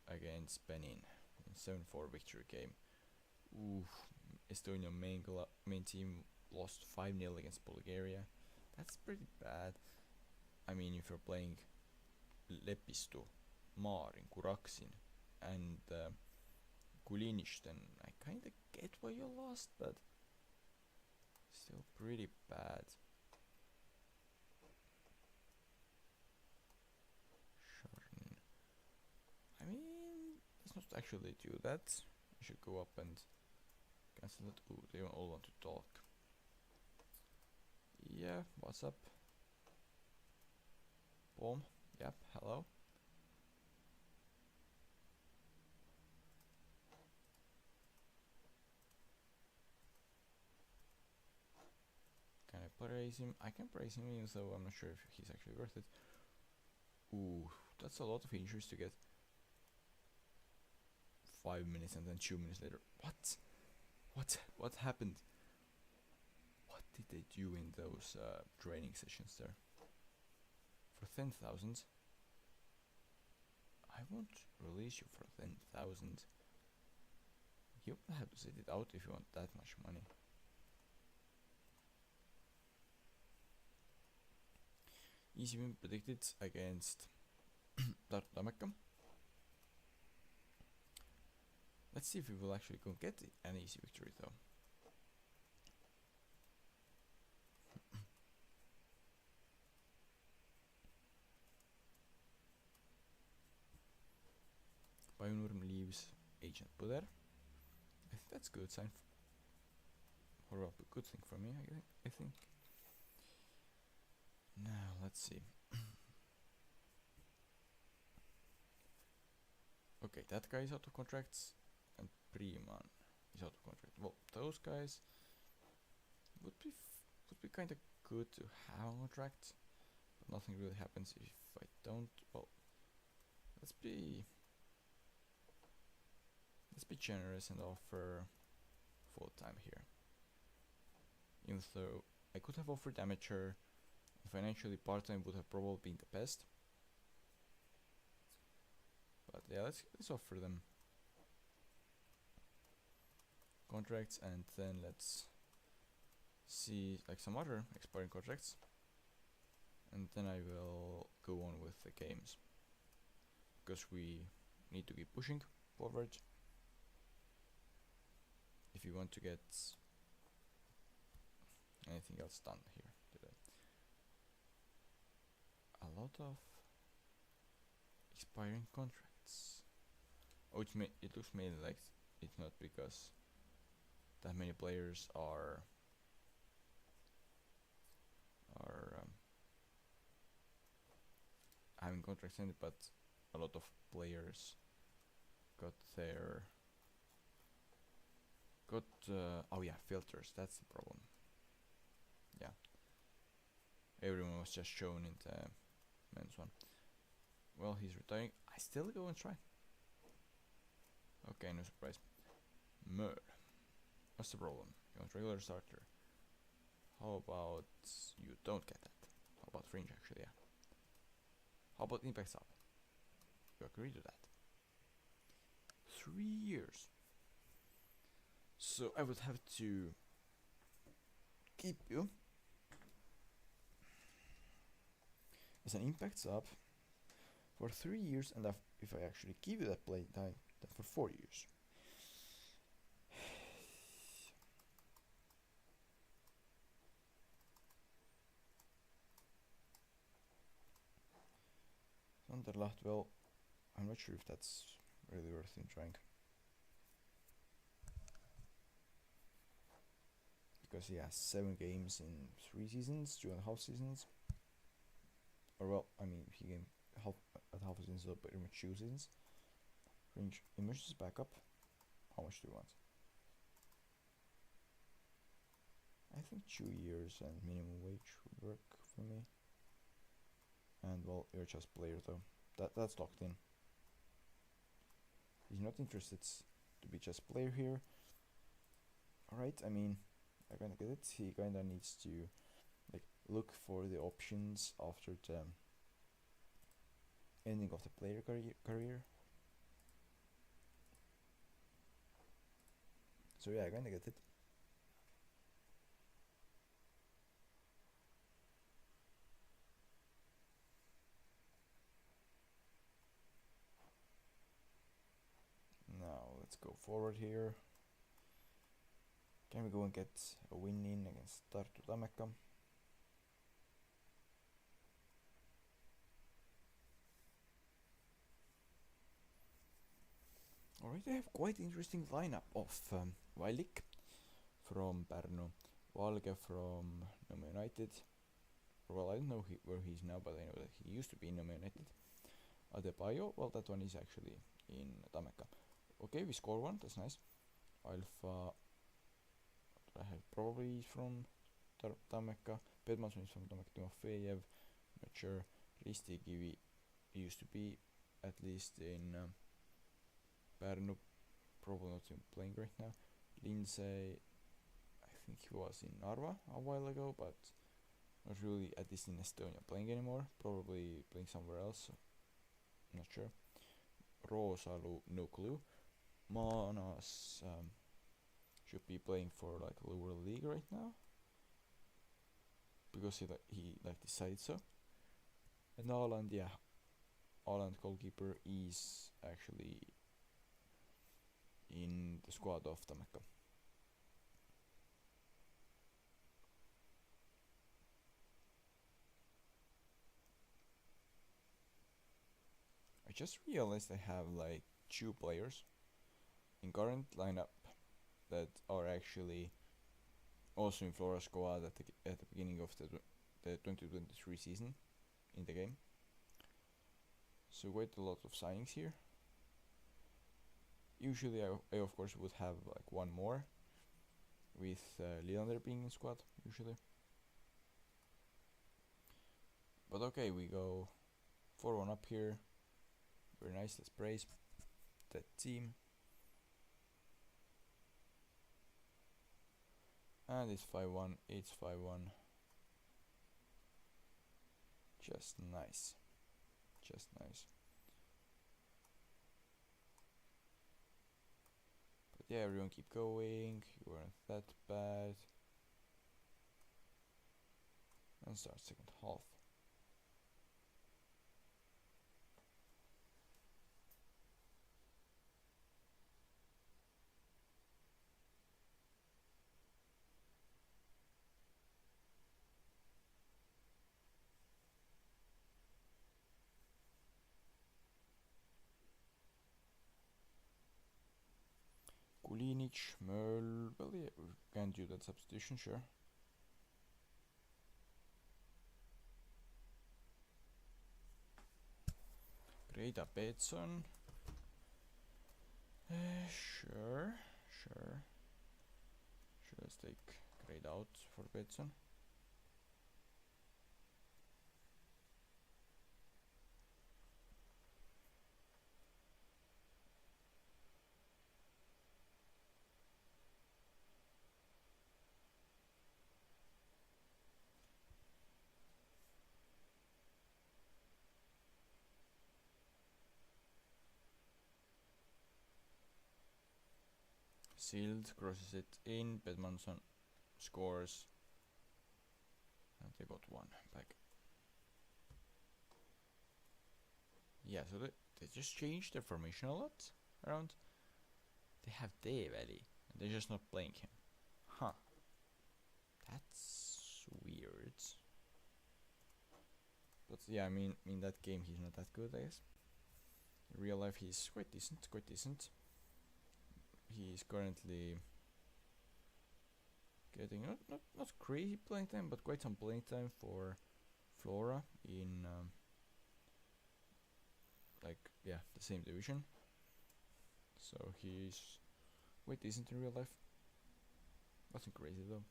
against Benin in 7-4 victory game. Ooh, Estonian main team lost 5-0 against Bulgaria. That's pretty bad. I mean, if you're playing Lepistu, Maarin, Kuraksin, and Kulinic, then I kinda get why you lost, but still pretty bad. I mean, let's not actually do that. We should go up and cancel it. Ooh, they all want to talk. Yeah, what's up? Boom. Yep, hello. Can I praise him? I can praise him, even though I'm not sure if he's actually worth it. Ooh, that's a lot of injuries to get. 5 minutes and then 2 minutes later. What happened? What did they do in those training sessions there? For 10,000? I won't release you for 10,000. You will have to sit it out if you want that much money. Easy win predicted against Tammeka. Let's see if we will actually go get an easy victory though. Pioneer leaves Agent Puder. I think that's a good sign or a good thing for me, I think. Now let's see. Okay, that guy is out of contracts and Preman is out of contract. Well, those guys would be kind of good to have a contract, but nothing really happens if I don't. Well, let's be generous and offer full time here. Even though I could have offered amateur, financially part time would have probably been the best. But yeah, let's offer them contracts and then let's see like some other expiring contracts, and then I will go on with the games because we need to keep pushing forward if you want to get anything else done here today. A lot of expiring contracts. Oh, it looks mainly like it's not because that many players are having contracts ended, but a lot of players got oh yeah, filters. That's the problem. Yeah, everyone was just shown in the men's one. Well, he's retiring. I still go and try. Okay, no surprise. Mer. What's the problem? You want regular starter. How about you don't get that? How about fringe actually, yeah. How about impact sub? You agree to that. 3 years. So I would have to keep you as an impact sub for 3 years, and if I actually give you that play time, then for 4 years. Anderlacht, well, I'm not sure if that's really worth him trying. Because he has 7 games in 3 seasons, 2.5 seasons. Or well, I mean, he came half a season, so pretty much 2 seasons. Fringe emergency backup. How much do you want? I think 2 years and minimum wage would work for me. And well, you're just player though. That's locked in. He's not interested to be just player here. Alright, I mean, I kinda get it. He kinda needs to like look for the options after the ending of the player career. So yeah, I kinda get it. Now let's go forward here. Can we go and get a win in against Tartu Tammeka? Alright, I have quite interesting lineup of Vailik from Pärnu, Valge from Nõmme United. Well, I don't know where he's now, but I know that he used to be in Nõmme United. Adebayo, well, that one is actually in Tammeka. Okay, we score one, that's nice. Alpha, I have probably from Tammeka. Pedmanson is from Tammeka. Timofejev, not sure. Ristikivi used to be at least in Pärnu. probably not even playing right now. Lindsay, I think he was in Narva a while ago, but not really at least in Estonia playing anymore. Probably playing somewhere else. So not sure. Roosalu, no clue. Manas should be playing for like lower league right now because he decided so. And Aland, yeah, Aland goalkeeper is actually in the squad of Tammeka. I just realized I have like 2 players in current lineup that are actually also in Flora squad at the beginning of the 2023 season in the game. So quite a lot of signings here. Usually I of course would have like one more, with Leander being in squad usually. But okay, we go 4-1 up here. Very nice, let's praise that team. And it's 5-1, it's 5-1. Just nice. Just nice. But yeah, everyone keep going. You weren't that bad. And start second half. Kulinic, Merl, well yeah, we can do that substitution, sure. Greta Petson. Sure. Let's take grade out for Petson. Sealed, crosses it in, Bedmanson scores, and they got 1 back. Yeah, so they just changed their formation a lot around. They have Dave Ali, and they're just not playing him. Huh. That's weird. But yeah, I mean, in that game he's not that good, I guess. In real life he's quite decent. He's currently getting not crazy playing time, but quite some playing time for Flora in the same division. So he's quite decent in real life. Nothing crazy though.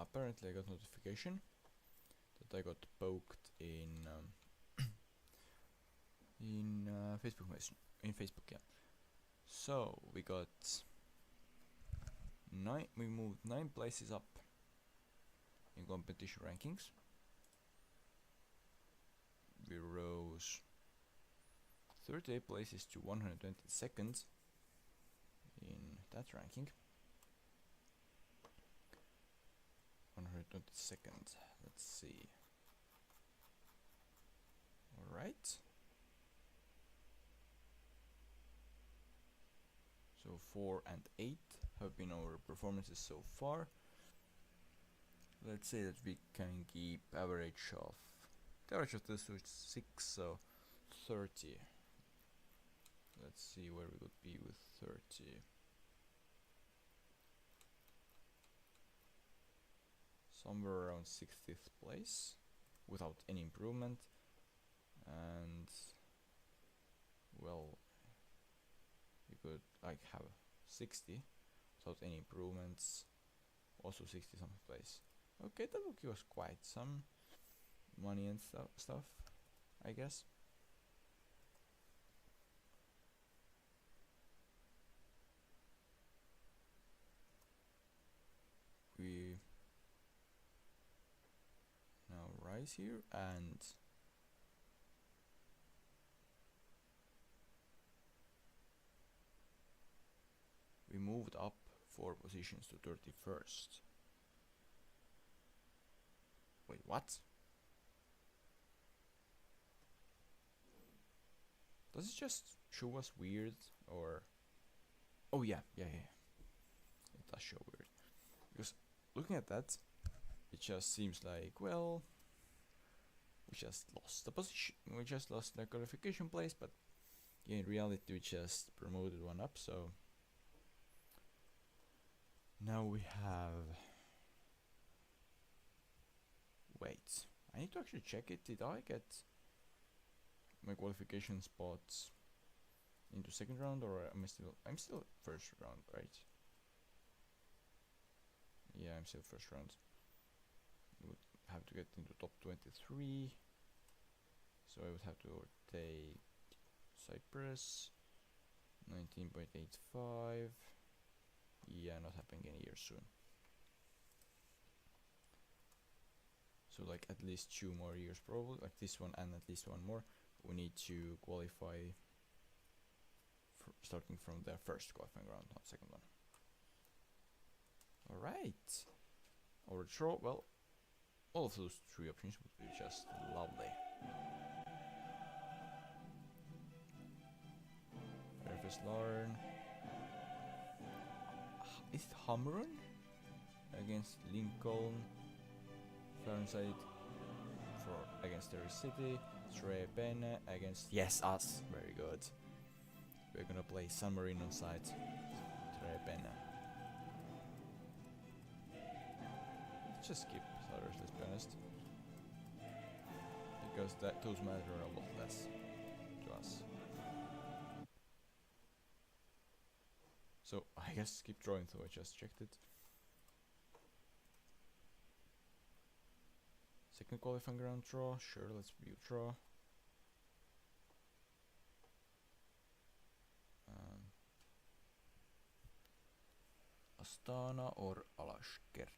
Apparently I got notification that I got poked in Facebook, yeah. So we got 9. We moved 9 places up in competition rankings. We rose 38 places to 122nd in that ranking. 122nd. Let's see. Alright. So 4 and 8 have been our performances so far. Let's say that we can keep average of the average of this was 6, so 30. Let's see where we would be with 30. Somewhere around 60th place without any improvement, and well, you could like have 60 without any improvements, also 60 something place. Okay, that would give us quite some money and stuff, I guess. We now rise here and we moved up 4 positions to 31st. Wait, what? Does it just show us weird or... Oh yeah. It does show weird. Because looking at that, it just seems like, well, we just lost the position, we just lost the qualification place, but yeah, in reality we just promoted one up, so now we have... Wait, I need to actually check it. Did I get my qualification spots into second round, or am I'm still first round, right? Yeah, I'm still first round. Would have to get into top 23, so I would have to overtake Cyprus. 19.85. Yeah, not happening any year soon. So like at least 2 more years probably, like this one and at least one more. We need to qualify starting from the first qualifying round, not second one. Alright. Our draw, well, all of those 3 options would be just lovely. Fairfax Lauren. Is it Hamrun against Lincoln? Fahrenheit for against Derry City. Trebene against... Yes, us. Very good. We're gonna play San Marino on site. Trebene. Let's just skip others, let's be honest. Because those matter a lot less to us. So I guess skip drawing, though I just checked it. Second qualifying round draw, sure, let's view draw. Astana or Alashkert?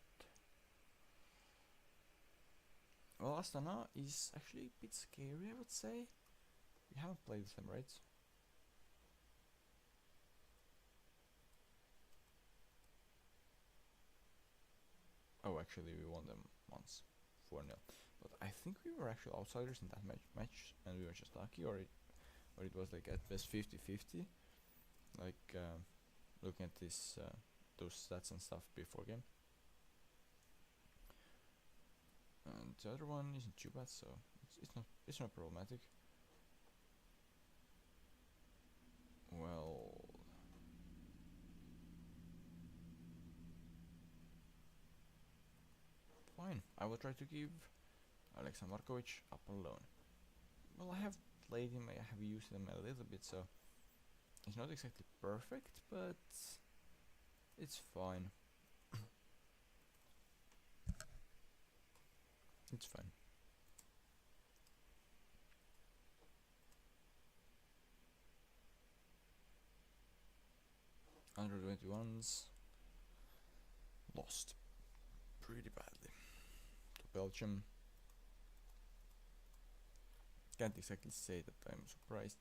Well, Astana is actually a bit scary, I would say. We haven't played with them, right? Oh, actually we won them once. 4-0. But I think we were actually outsiders in that match and we were just lucky, or it was like at best 50-50. Like looking at this those stats and stuff before game. And the other one isn't too bad, so it's not problematic. Well, fine. I will try to give Alexa Markovic up on loan. Well, I have played him, I have used him a little bit, so it's not exactly perfect, but it's fine. It's fine. Under 21s lost pretty badly to Belgium. Can't exactly say that I'm surprised.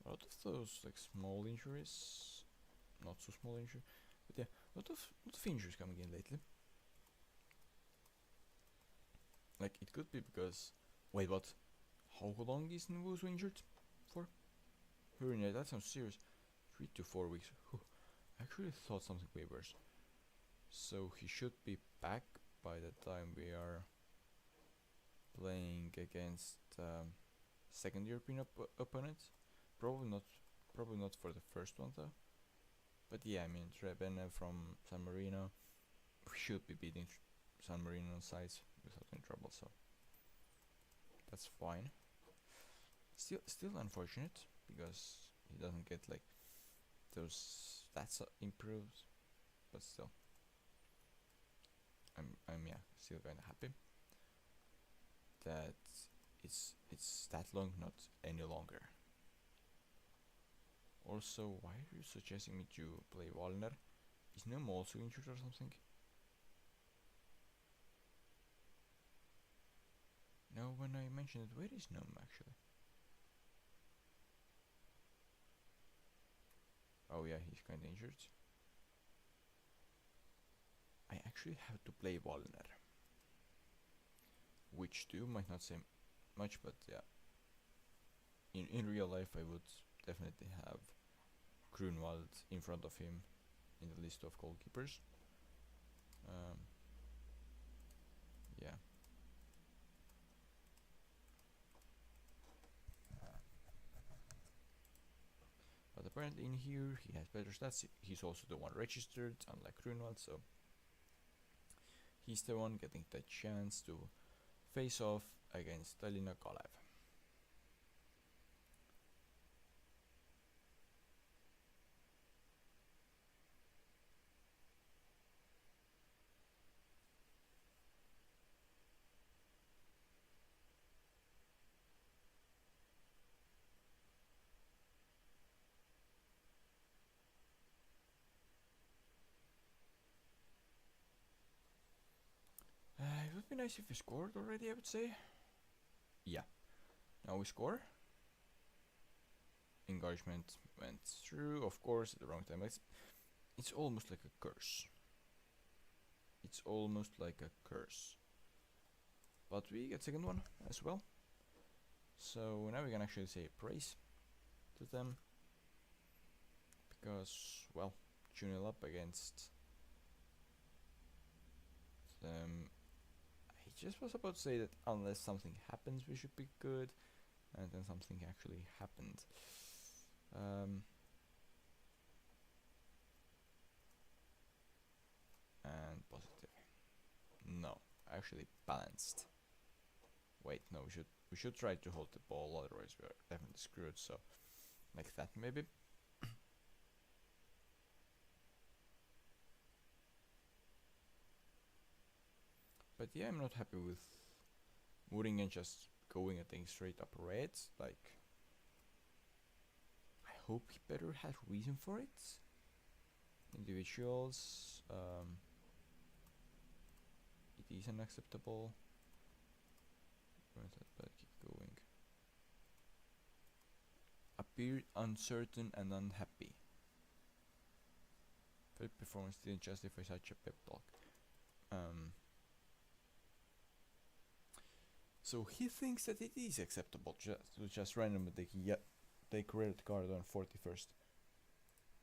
A lot of those like small injuries, not so small injury, but yeah, a lot of injuries coming in lately. Like it could be because, wait, what? How long is Nwosu injured for? Hurry, that sounds serious. 3 to 4 weeks. I actually thought something way worse. So he should be back by the time we are playing against second European opponent. Probably not for the first one though. But yeah, I mean Trebene from San Marino. We should be beating San Marino on sides without any trouble, so that's fine. Still unfortunate because he doesn't get like those stats improved, but still, I'm yeah still kind of happy that it's that long, not any longer. Also, why are you suggesting me to play Wallner? Is Gnome also injured or something? No, when I mentioned it, where is Gnome actually? Oh yeah, he's kinda injured. I actually have to play Wallner, which to you might not seem much, but yeah. In real life, I would definitely have Grunwald in front of him in the list of goalkeepers. Yeah. But apparently in here he has better stats. He's also the one registered, unlike Grunwald, so he's the one getting the chance to face off against Tallinna Kalev. It would be nice if we scored already, I would say. Yeah. Now we score. Engagement went through, of course, at the wrong time. It's almost like a curse. It's almost like a curse. But we get second one as well. So now we can actually say praise to them. Because, well, 2-0 up against them. I just was about to say that unless something happens, we should be good. And then something actually happened. And positive. No, actually balanced. Wait, no, we should try to hold the ball, otherwise we're definitely screwed. So, like that maybe. But yeah, I'm not happy with Muringen just going and taking straight up reds. Like, I hope he better has reason for it. Individuals, it is unacceptable. But keep going. Appeared uncertain and unhappy. Felt performance didn't justify such a pep talk. So he thinks that it is acceptable to just randomly take red card on 41st.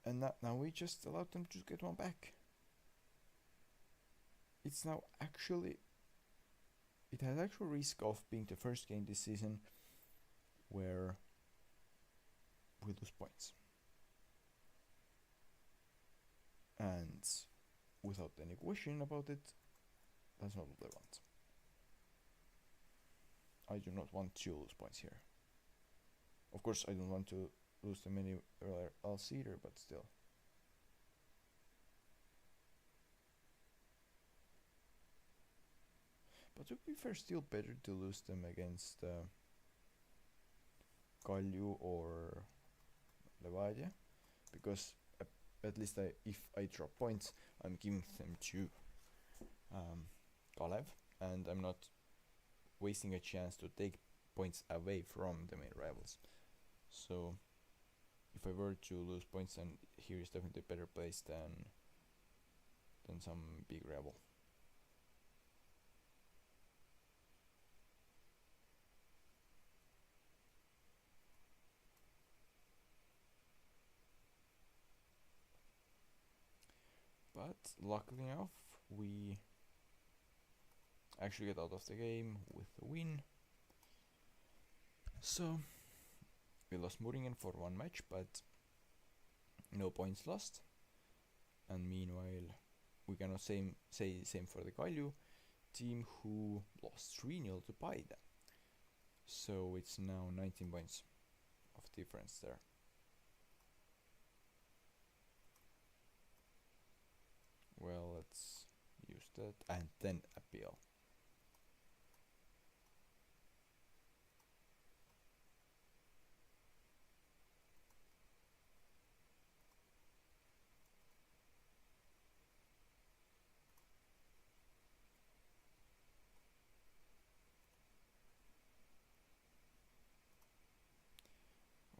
And now we just allowed them to get one back. It's now actually... It has actual risk of being the first game this season where we lose points. And without any question about it, that's not what I want. I do not want to lose points here. Of course, I don't want to lose them anywhere else either, but still. But to be fair, still better to lose them against Kalju or Levadia, because at least if I drop points, I'm giving them to Kalev, and I'm not wasting a chance to take points away from the main rivals. So if I were to lose points, then here is definitely a better place than some big rival. But luckily enough, we actually get out of the game with a win. So we lost Muringen for one match, but no points lost. And meanwhile, we cannot say same for the Kalju team, who lost 3-0 to Paide. So it's now 19 points of difference there. that, and then appeal.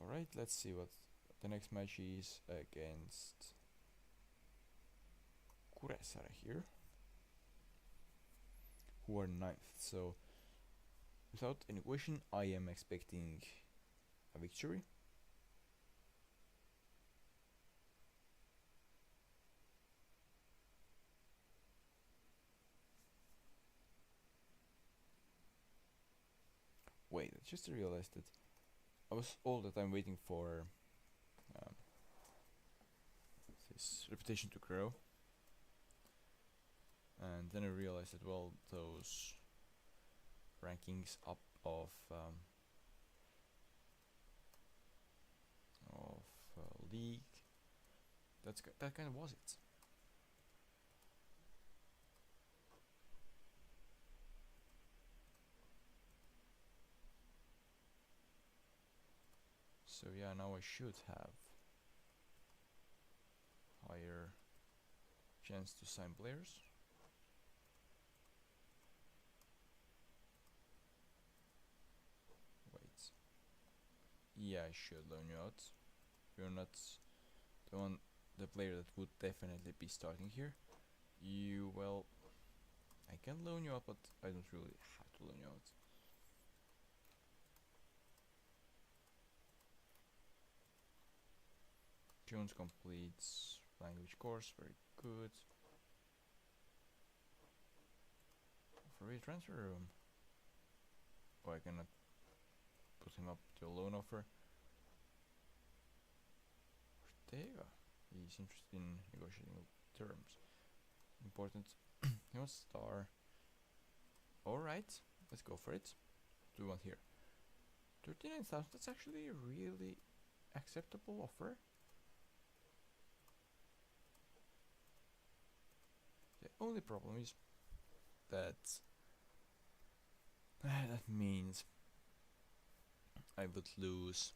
Alright, let's see what the next match is against Kuressaare here, who are 9th. So, without any question, I am expecting a victory. Wait, I just realized that I was all the time waiting for this reputation to grow, and then I realized that, well, those rankings up of league, that kind of was it. So yeah, now I should have higher chance to sign players. Wait. Yeah, I should loan you out. You're not the player that would definitely be starting here. Well, I can loan you out, but I don't really have to loan you out. Jones completes language course, very good. For transfer room. Oh, I cannot put him up to a loan offer. Ortega, he's interested in negotiating terms. Important. He wants star. Alright, let's go for it. What do we want here? 39,000, that's actually a really acceptable offer. The only problem is that that means I would lose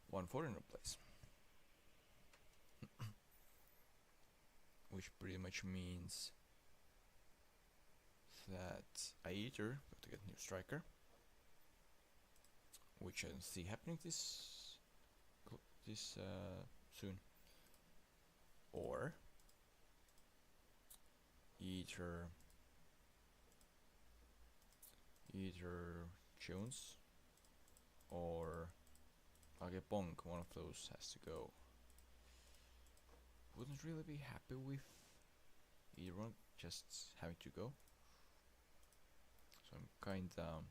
one foreigner place. Which pretty much means that I either have to get a new striker, which I don't see happening this soon, or either Jones or Agepong, one of those has to go. Wouldn't really be happy with either one just having to go. So I'm kinda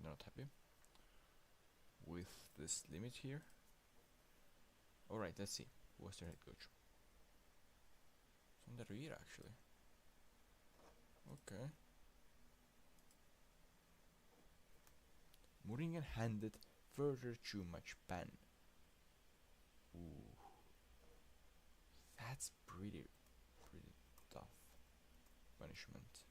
not happy with this limit here. Alright, let's see. Who was their head coach? From the rear, actually. Okay. Mouringen handed further too much ban. Ooh. That's pretty tough punishment.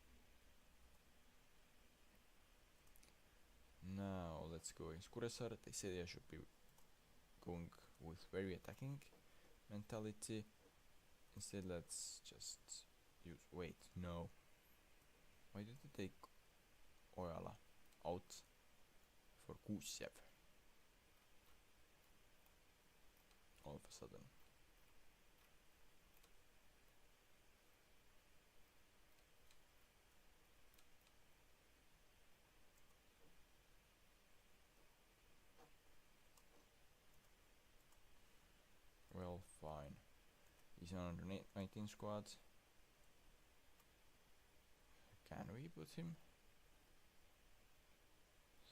Now let's go in Kuressaare. They say I should be going with very attacking mentality. Instead, let's just use. Wait, no. Why did they take Ojala out for Kuusev all of a sudden? Well, fine. He's on under 19 squad. Can we put him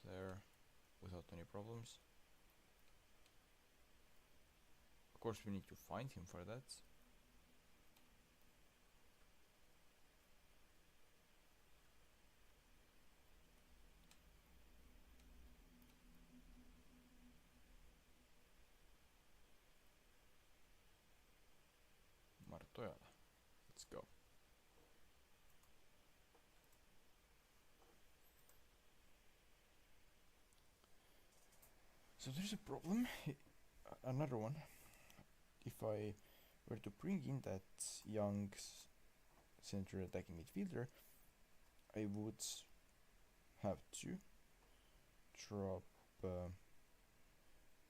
there without any problems? Of course, we need to find him for that. ojalla. Let's go. So there's a problem. Another one. If I were to bring in that young center attacking midfielder, I would have to drop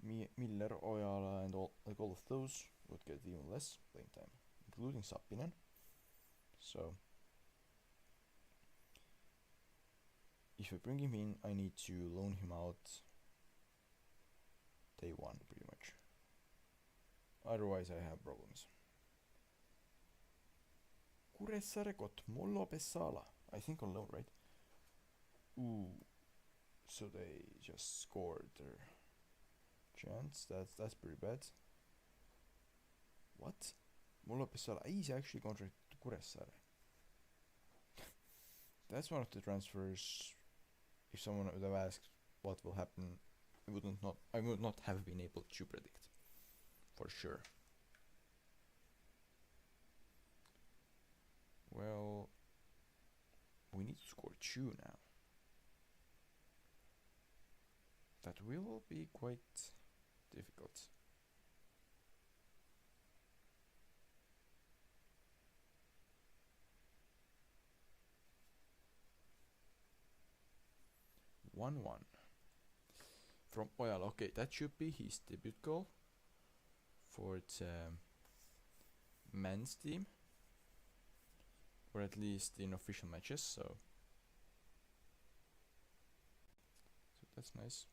Miller, Ojala, and all of those would get even less playing time, including Sapinen. So if I bring him in, I need to loan him out day one, pretty much. Otherwise, I have problems. Kuressaare got Mollo Pesala. I think on loan, right? Ooh. So they just scored their chance. That's pretty bad. What? Mollo Pesala is actually contracted to Kuressaare. That's one of the transfers. If someone would have asked what will happen, I would not have been able to predict. For sure. Well, we need to score 2 now. That will be quite difficult. One from Ojala. Okay, that should be his debut goal for the men's team, or at least in official matches. So that's nice.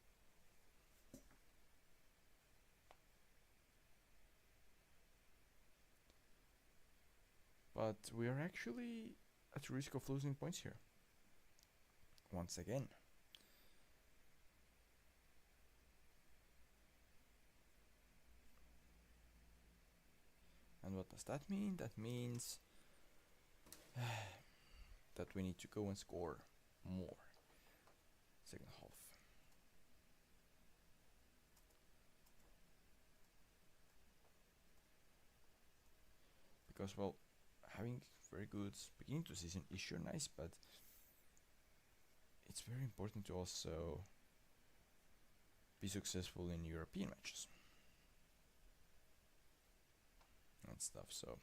But we are actually at risk of losing points here. Once again. And what does that mean? That means that we need to go and score more. Second half. Because, well, having very good beginning to season is sure nice, but it's very important to also be successful in European matches and stuff. So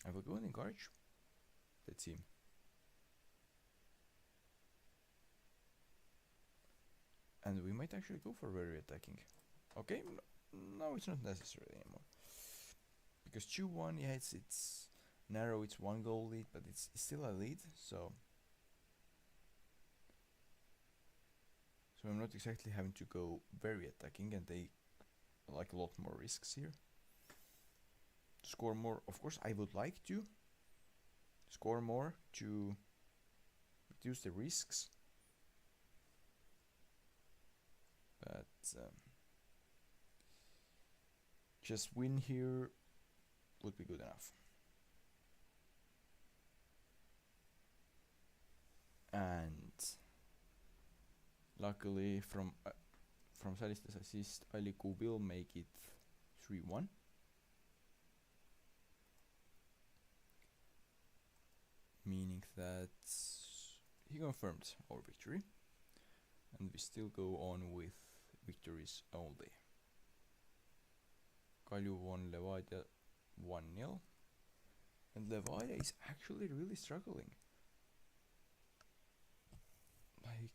I will go and encourage the team. And we might actually go for very attacking. Okay, no, it's not necessary anymore. Because 2-1, yeah, it's narrow, it's 1 goal lead, but it's still a lead, so I'm not exactly having to go very attacking and take like a lot more risks here. Score more, of course I would like to score more to reduce the risks, but just win here would be good enough. And luckily from Saliste's assist, Aliku will make it 3-1. Meaning that he confirmed our victory, and we still go on with victories only. Kalju won Levadia 1-0, and Levadia is actually really struggling. Like,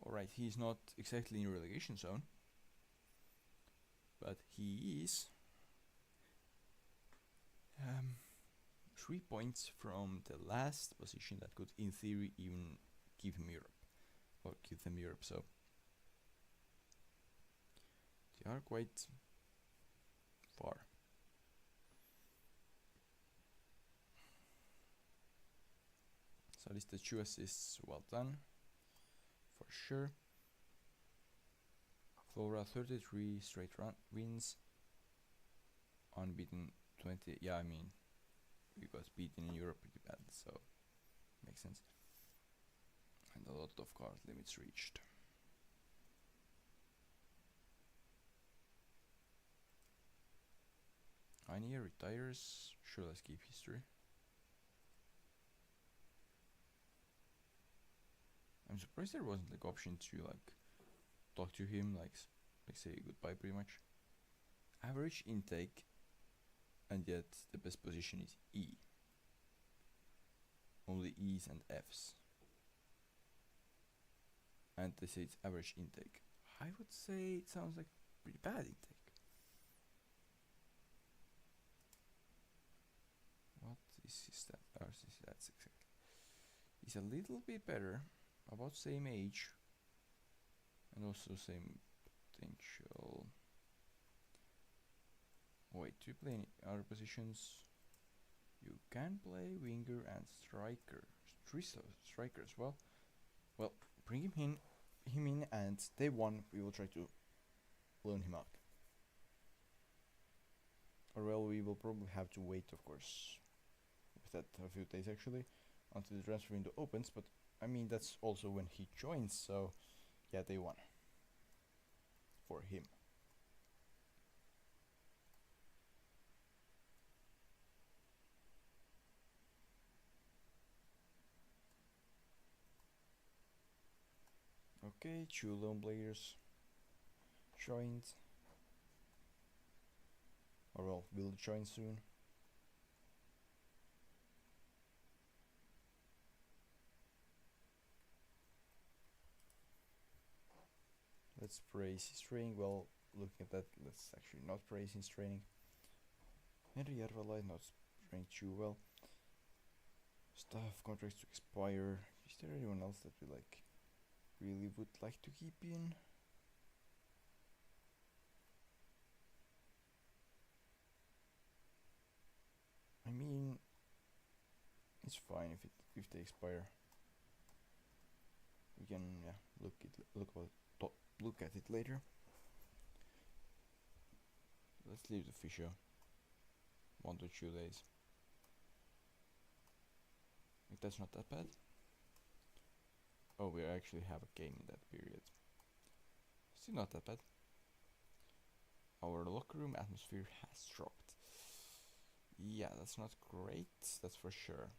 alright, he's not exactly in relegation zone, but he is 3 points from the last position that could, in theory, even give him Europe, or give them Europe. So they are quite far. So at least the 2 assists, well done, for sure. Flora 33 straight wins, unbeaten 20. Yeah, I mean, we got beaten in Europe pretty bad, so makes sense. And a lot of card limits reached. Anya retires. Sure, let's keep history. I'm surprised there wasn't like option to like talk to him, like say goodbye pretty much. Average intake, and yet the best position is E. Only E's and F's. And they say it's average intake. I would say it sounds like pretty bad intake. What is his stat? Oh, that's exactly. He's a little bit better, about same age, and also same potential. Wait, do you play any other positions? You can play winger and striker. Striker as well. Well, bring him in, and day one we will try to loan him out. Or well, we will probably have to wait, of course, with that a few days actually, until the transfer window opens. But I mean that's also when he joins. So yeah, day one for him. Okay, 2 lone players joined. Or well, will join soon. Let's praise his training. Well, looking at that, let's actually not praise his training. Henry Järvelä not trained too well. Staff contracts to expire. Is there anyone else that we like really would like to keep in? I mean, it's fine if they expire. We can look at it later. Let's leave the physio 1 to 2 days. If that's not that bad. Oh, we actually have a game in that period. Still not that bad. Our locker room atmosphere has dropped. Yeah, that's not great, that's for sure.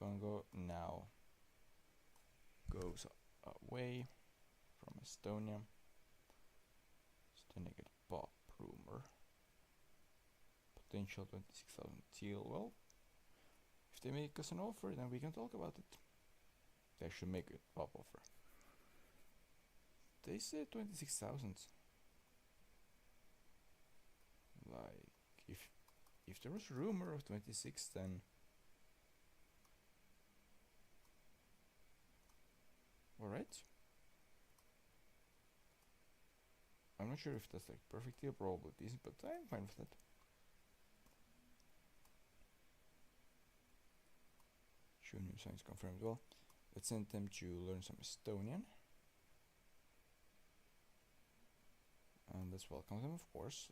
Tifango now goes away from Estonia. Estonia get pop rumor. Potential 26,000 TL. Well, if they make us an offer, then we can talk about it. They should make a pop offer. They said 26,000. Like, if there was rumor of 26, then alright. I'm not sure if that's like perfect deal, probably decent, but I'm fine with that. Sure, new signs confirmed. Well, let's send them to learn some Estonian. And let's welcome them, of course.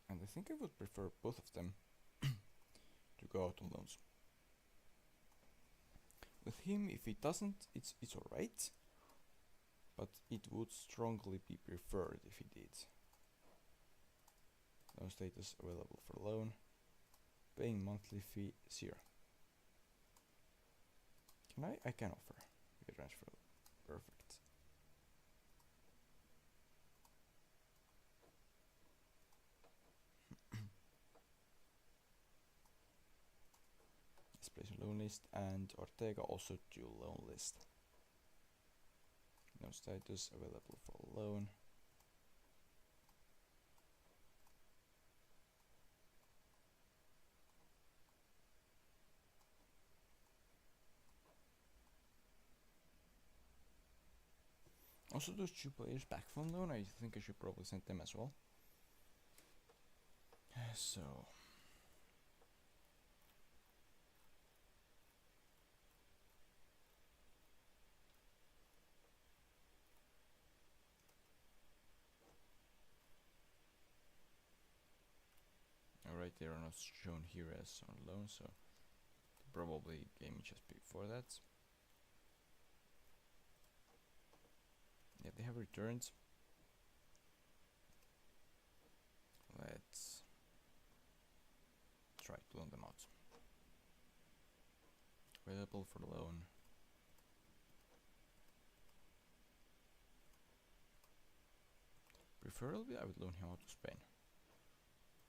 And I think I would prefer both of them to go out on loans. With him, if he doesn't, it's alright. But it would strongly be preferred if he did. Loan status available for loan. Paying monthly fee 0. Can I can offer. We can transfer. Perfect. Let's place a loan list, and Ortega also to loan list. No status available for loan. Also, those 2 players back from loan, I think I should probably send them as well. So alright, they are not shown here as on loan, so probably game just before that. Yeah, they have returned. try to loan them out. Available for loan. Preferably I would loan him out to Spain.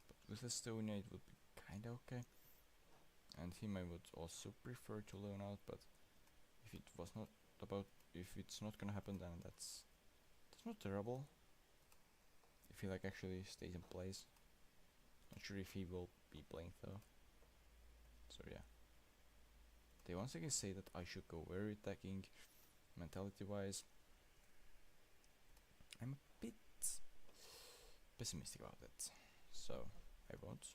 But with Estonia it would be kinda okay. And him I would also prefer to loan out, but if it was not if it's not gonna happen, then that's not terrible. If he like actually stays in place. Not sure if he will be playing though. So yeah. They once again say that I should go very attacking mentality wise. I'm a bit pessimistic about it, so I won't.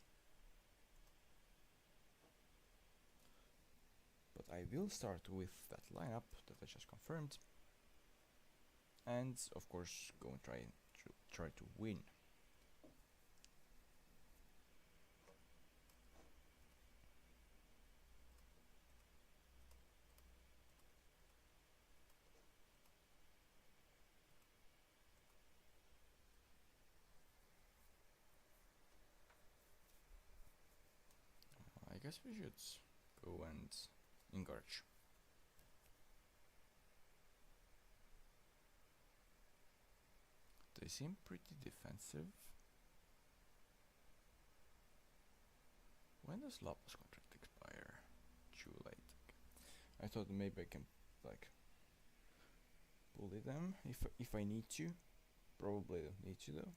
But I will start with that lineup that I just confirmed, and of course go and try to win. I guess we should go and encourage. They seem pretty defensive. When does Lap's contract expire? Too late. I thought maybe I can like bully them if I need to. Probably don't need to though.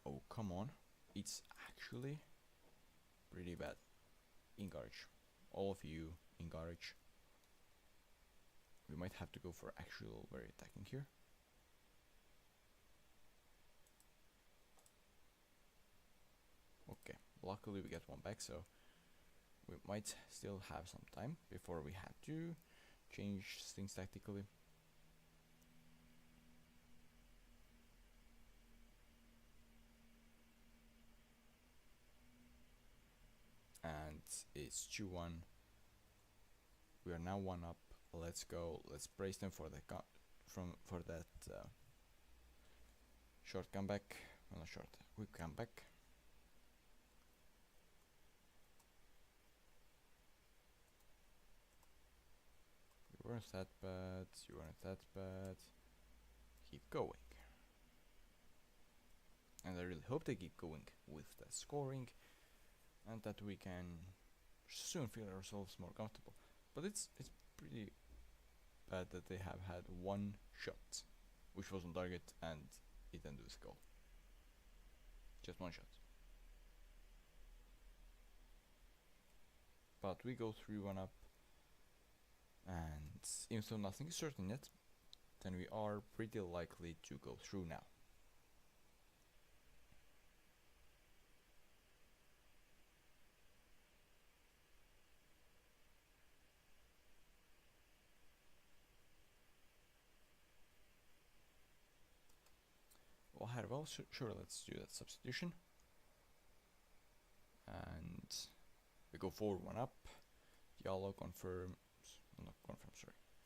Oh come on. It's actually pretty bad. Encourage. All of you encourage. We might have to go for actual very attacking here. Okay, luckily we get one back, so we might still have some time before we have to change things tactically. And it's 2-1. We are now 1 up. Let's go. Let's praise them for the for that short comeback. Well, not short, quick comeback. You weren't that bad. You weren't that bad. Keep going. And I really hope they keep going with the scoring, and that we can soon feel ourselves more comfortable. But it's pretty bad that they have had one shot, which was on target, and it ended with a goal. Just one shot. But we go 3-1 up, and even though nothing is certain yet, then we are pretty likely to go through now. Well, sure, let's do that substitution. And we go 4-1 up. Diallo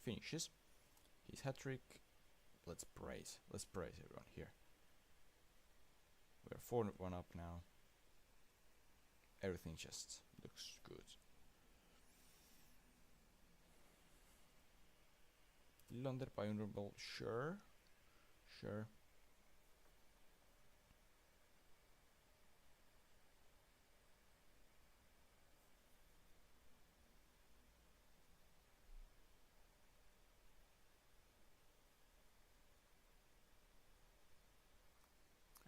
finishes his hat-trick. Let's praise everyone here. We're 4-1 up now. Everything just looks good. Londer by honorable, sure.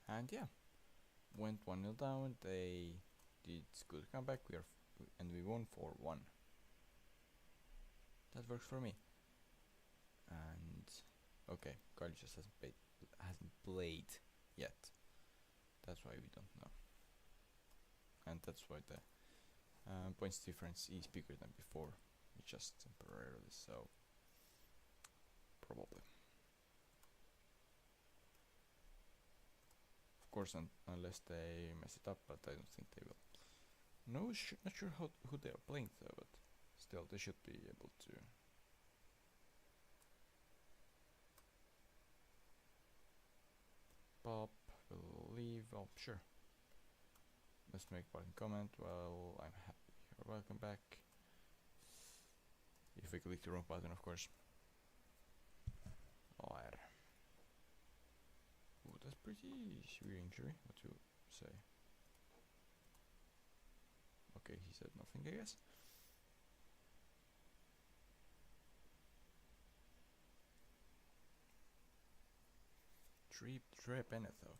And yeah, went 1-0 down. They did good comeback. We won 4-1. That works for me. And okay, Carly just hasn't played yet. That's why we don't know. And that's why the points difference is bigger than before, just temporarily. So probably. Of course, unless they mess it up, but I don't think they will. No, not sure who they are playing though, but still they should be able to. Pop will leave. Oh, sure. let's make one comment. Well, I'm happy. Welcome back. If we click the wrong button, of course. Alright. Ooh, that's pretty severe injury. What to say? Okay, he said nothing, I guess. Tre Bennett though.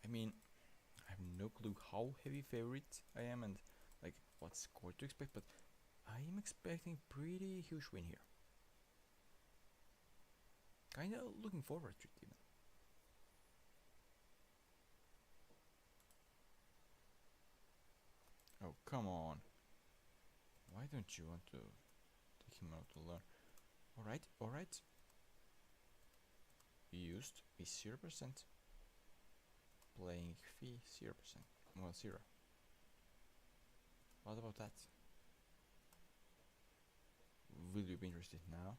I mean, I have no clue how heavy favorite I am and like what score to expect, but I am expecting pretty huge win here. Kinda looking forward to it even. Oh, come on. Why don't you want to take him out alone? Alright. Used is 0%. Playing fee 0%. Well, 0. What about that? Will you be interested now?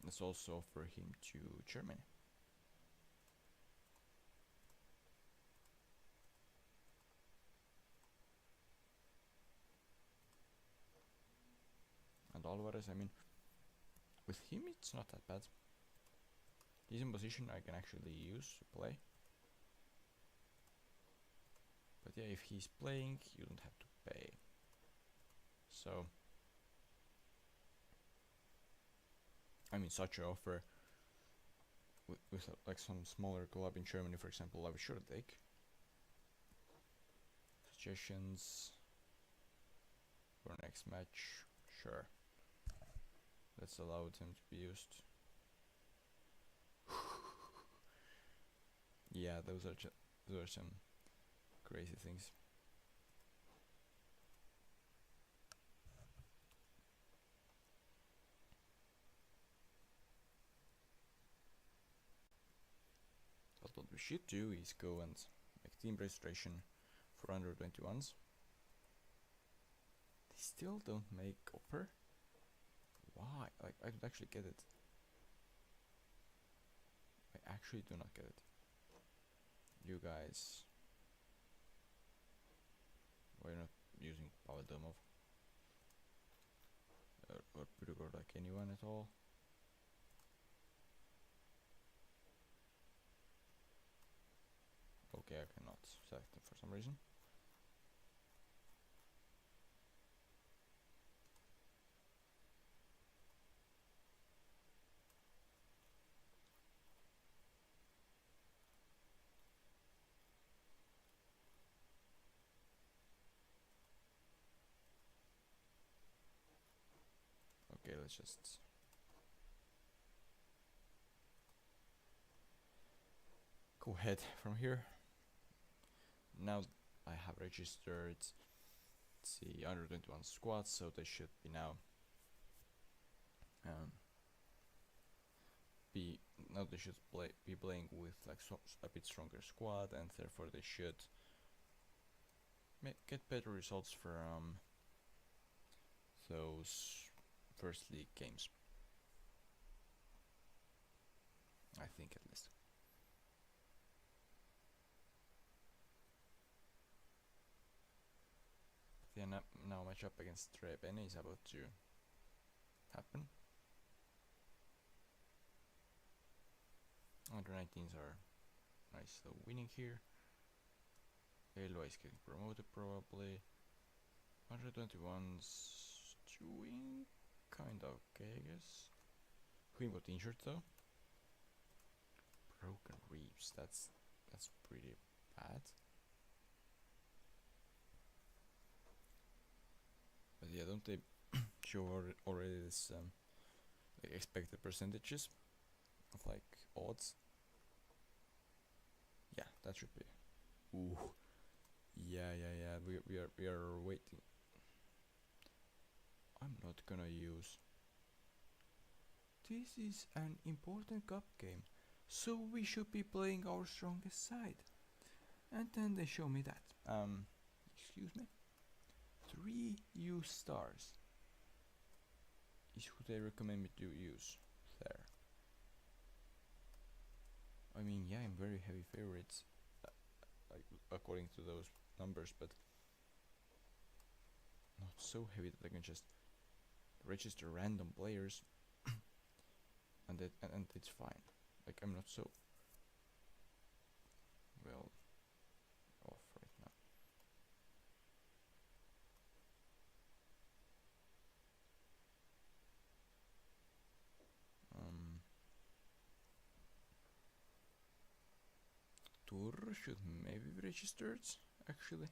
Let's also offer him to Germany. And Alvarez, I mean, with him it's not that bad. He's in position I can actually use to play. But yeah, if he's playing, you don't have to pay. So, I mean, such an offer with like some smaller club in Germany, for example, I would sure take. Suggestions for next match, sure. Let's allow him to be used. Yeah, those are some crazy things. But what we should do is go and make team registration for under 21s. They still don't make offer. Why? Like, I don't actually get it. I actually do not get it. You guys, why not using Paveldomov or Pyrgor, like anyone at all? Okay, I cannot select them for some reason. Okay, let's just go ahead from here. Now I have registered, let's see, under 21 squads, so they should be now they should be playing with like a bit stronger squad, and therefore they should get better results from those first league games. I think at least. Yeah, now match up against Tre Bennett is about to happen. Under 19s are nice though winning here. Elva is getting promoted probably. Under 21s doing kinda okay, I guess. Queen got injured though. Broken ribs, that's pretty bad. But yeah, don't they show already this like expected percentages of like odds? Yeah, that should be. Ooh, yeah. We are waiting. I'm not gonna use. This is an important cup game, so we should be playing our strongest side. And then they show me that. Excuse me. 3 use stars is who they recommend me to use there. I mean, yeah, I'm very heavy favorites, like according to those numbers, but not so heavy that I can just register random players and it's fine. Like, I'm not so well off right now. Tour should maybe be registered, actually.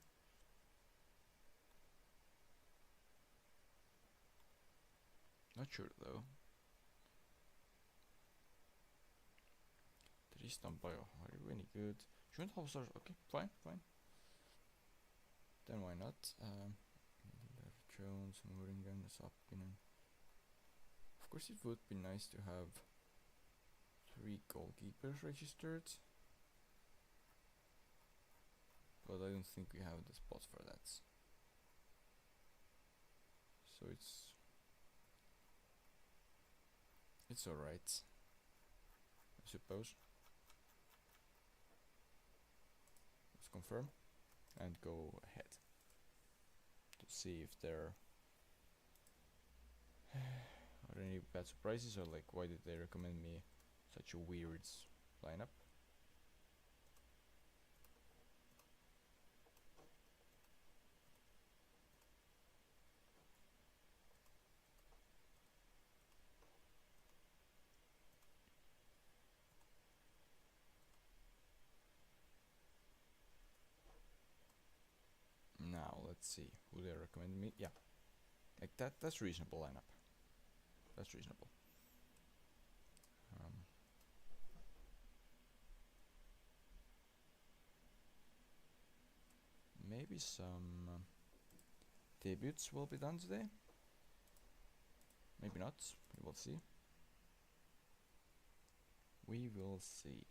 Not sure though. Tristan Bio, are you any good? Shouldn't have stars. Okay, fine. Then why not? Jones, Moringen, Sappinen. Of course, it would be nice to have 3 goalkeepers registered, but I don't think we have the spots for that. So it's alright, I suppose. Let's confirm and go ahead to see if there are any bad surprises, or like, why did they recommend me such a weird lineup. Now let's see who they recommended me. Yeah, like that's reasonable lineup. That's reasonable. Maybe some debuts will be done today. Maybe not. We will see. We will see.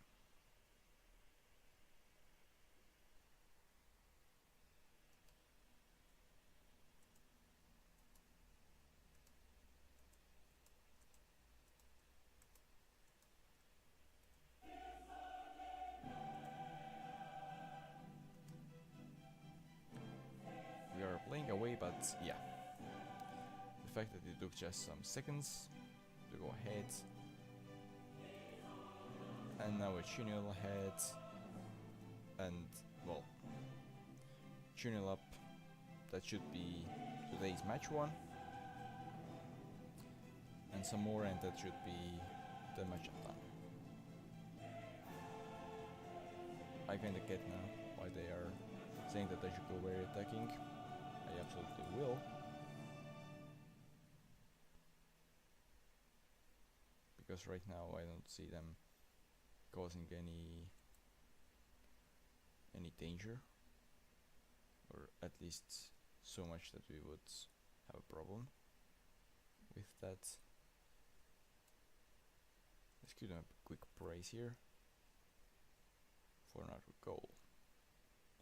We are playing away, but yeah. The fact that it took just some seconds to go ahead. And now we're 2-0 ahead. And, well, 2-0 up. That should be today's match one. And some more, and that should be the matchup done. I kinda get now why they are saying that I should go very attacking. I absolutely will. Because right now I don't see them causing any danger, or at least so much that we would have a problem with that. Let's give them a quick praise here for another goal.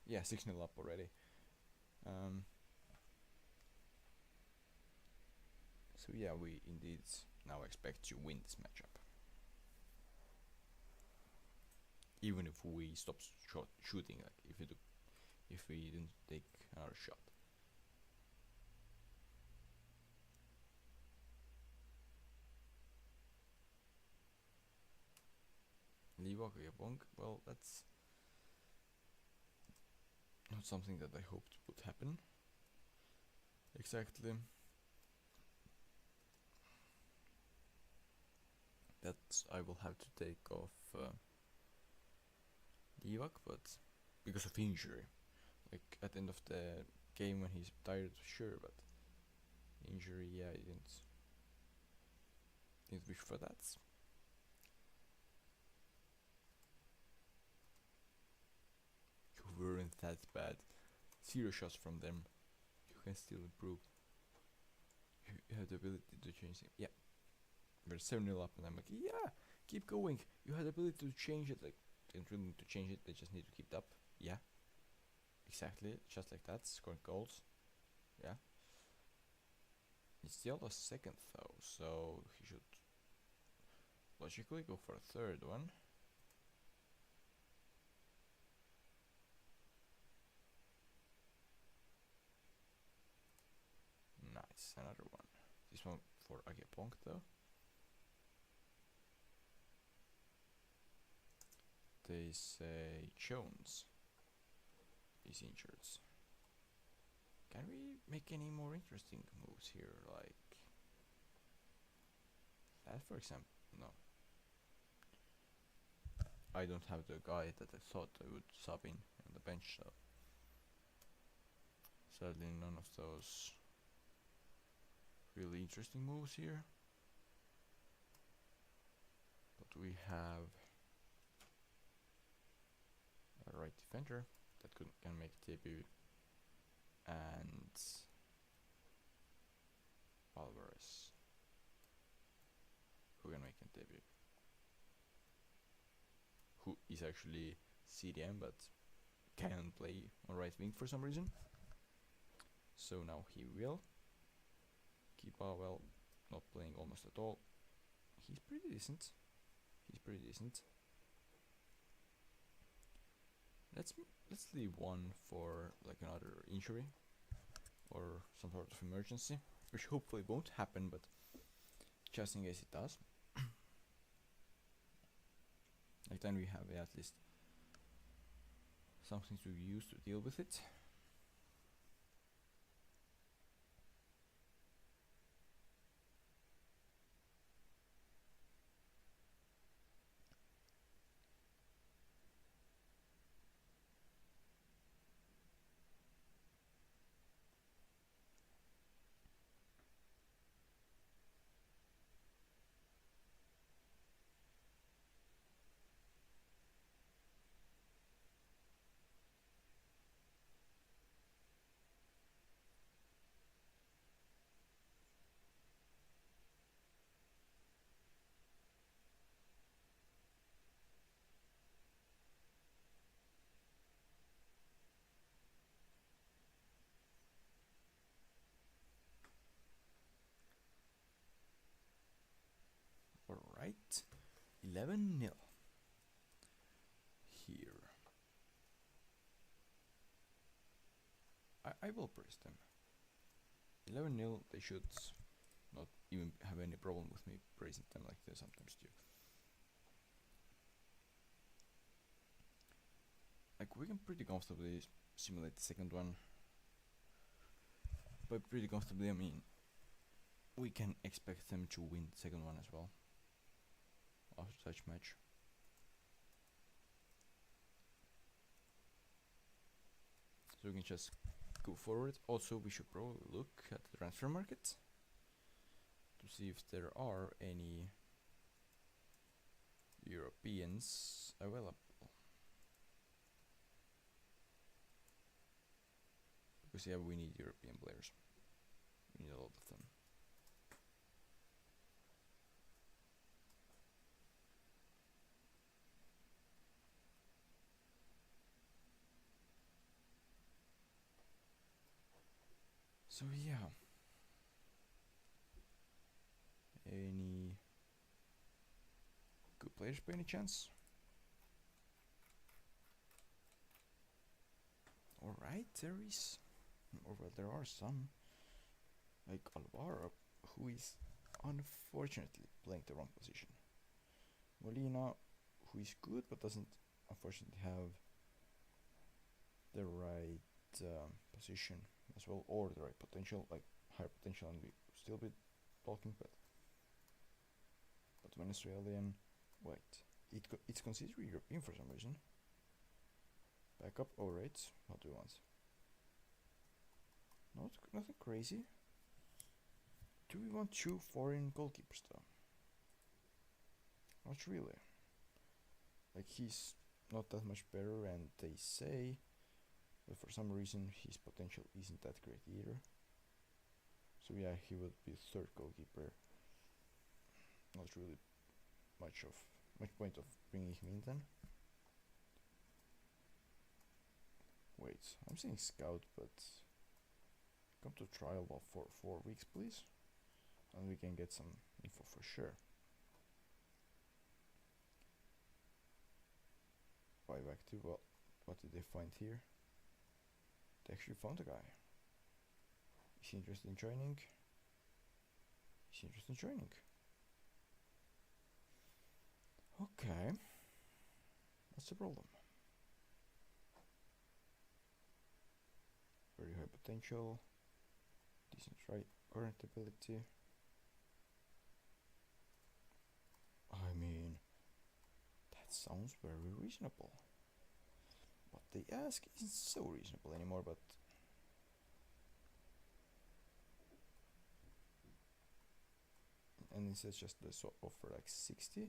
Yeah, 6-0 up already. So yeah, we indeed now expect to win this matchup. Even if we stop shooting, like if we didn't take another shot. Well, that's not something that I hoped would happen. Exactly. That I will have to take off Divac, but because of injury. Like at the end of the game when he's tired, sure, but injury, yeah, I didn't wish for that. You weren't that bad. 0 shots from them. You can still improve. You have the ability to change things. Yeah. We're 7-0 up, and I'm like, yeah, keep going. You had the ability to change it. Like, they didn't really need to change it. They just need to keep it up. Yeah. Exactly. Just like that. Scoring goals. Yeah. He's still a second though, so he should logically go for a third one. another one. This one for Agapong though. They say Jones is injured. Can we make any more interesting moves here, like that for example? No. I don't have the guy that I thought I would sub in on the bench, so sadly none of those really interesting moves here. But we have a right defender that can make debut, and Alvarez who can make a debut, who is actually CDM but can play on right wing for some reason. So now he will. Kipa, well, not playing almost at all. He's pretty decent. Let's leave one for like another injury or some sort of emergency, which hopefully won't happen, but just in case it does. Like then we have at least something to use to deal with it. Alright, 11-0 here. I will press them. 11-0, they should not even have any problem with me praising them like they sometimes do. Like we can pretty comfortably simulate the second one. By pretty comfortably I mean we can expect them to win the second one as well after such match. So we can just go forward. Also we should probably look at the transfer market to see if there are any Europeans available. Because yeah, we need European players. We need a lot of them. So yeah. Any good players by any chance? Alright, there is, or well, there are some, like Alvaro, who is unfortunately playing the wrong position. Molina, who is good but doesn't unfortunately have the right position as well, or the right potential, like higher potential, and we still be talking, but Venezuelan, wait, it's considered European for some reason. Backup, alright, what do we want? Nothing crazy. Do we want 2 foreign goalkeepers though? Not really. Like he's not that much better, and they say but for some reason his potential isn't that great either. So yeah, he would be third goalkeeper. Not really much point of bringing him in then. Wait, I'm saying scout, but come to trial for 4 weeks, please, and we can get some info for sure. 5 active. Well, what did they find here? They actually found a guy. Is he interested in joining? He's interested in joining. Okay. What's the problem? Very high potential. Decent current ability. I mean, that sounds very reasonable. What they ask isn't so reasonable anymore, but... And it says just this offer like 60.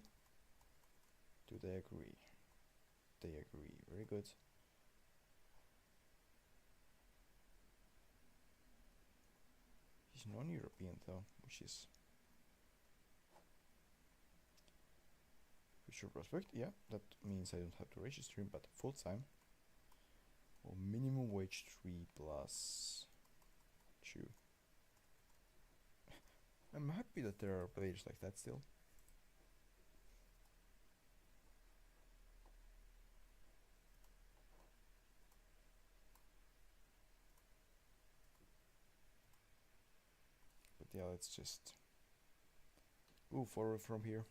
Do they agree? They agree. Very good. He's non-European though, which is... Future prospect, yeah, that means I don't have to register him, but full-time. Or minimum wage 3 plus 2. I'm happy that there are players like that still. But yeah, let's just move forward from here.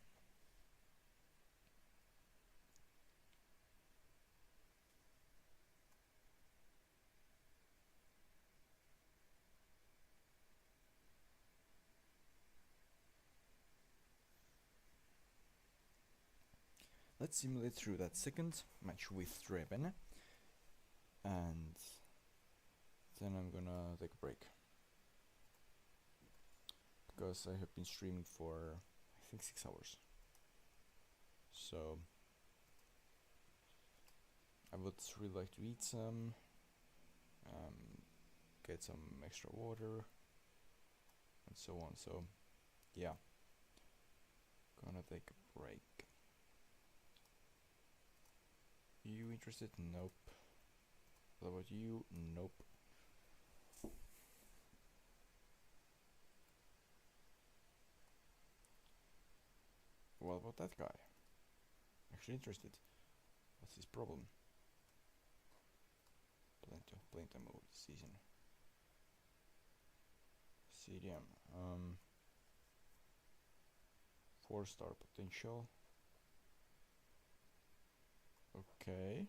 Let's simulate through that second match with Draven, and then I'm gonna take a break. Because I have been streaming for, I think, 6 hours. So, I would really like to eat some, get some extra water, and so on. So, yeah, gonna take a break. You interested? Nope. What about you? Nope. What about that guy? Actually interested. What's his problem? Plenty mode season. CDM. 4-star potential. Okay.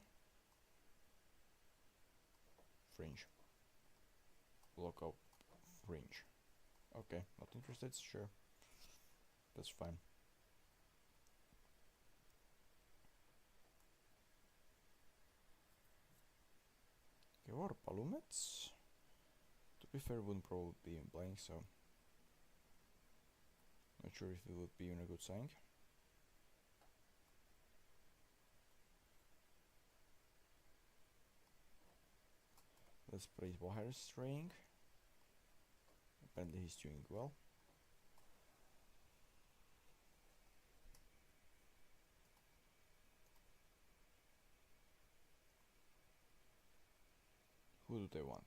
Fringe. Lockout fringe. Okay, not interested, sure. That's fine. Okay, what Palumets? To be fair, wouldn't probably be in playing, so not sure if it would be in a good sign. Let's praise Bohar's straying. Apparently he's doing well. Who do they want?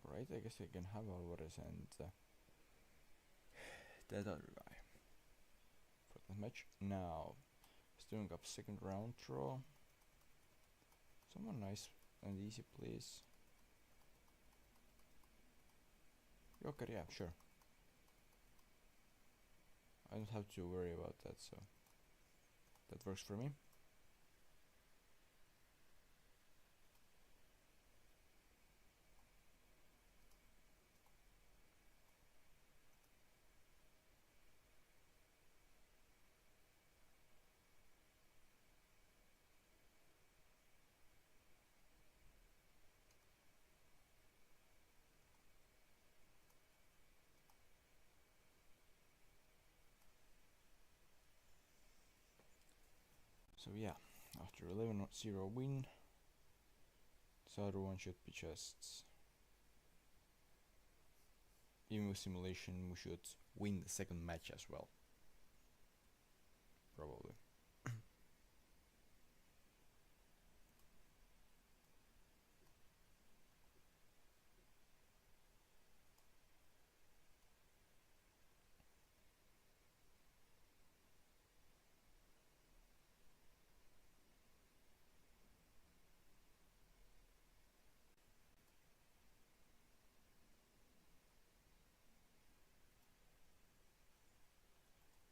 Alright, I guess I can have Alvarez and that other guy for that match. Now, stirring up second round draw. Someone nice and easy, please. Joker, yeah, sure. I don't have to worry about that, so that works for me. So yeah, after 11-0 win, this other one should be just... Even with simulation, we should win the second match as well. Probably.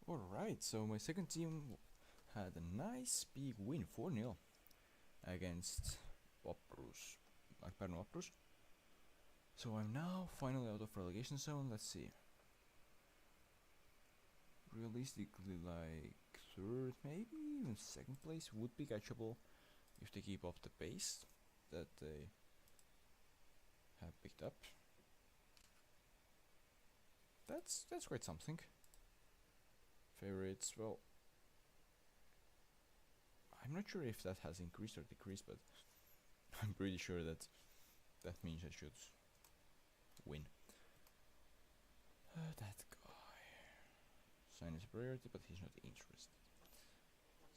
Alright, so my second team had a nice big win, 4-0 against Vaprus, Pärnu Vaprus. So I'm now finally out of relegation zone. Let's see. Realistically, like third, maybe even second place would be catchable if they keep up the pace that they have picked up. That's quite something. Favorites, well, I'm not sure if that has increased or decreased, but I'm pretty sure that means I should win. That guy. Sign is priority, but he's not interested.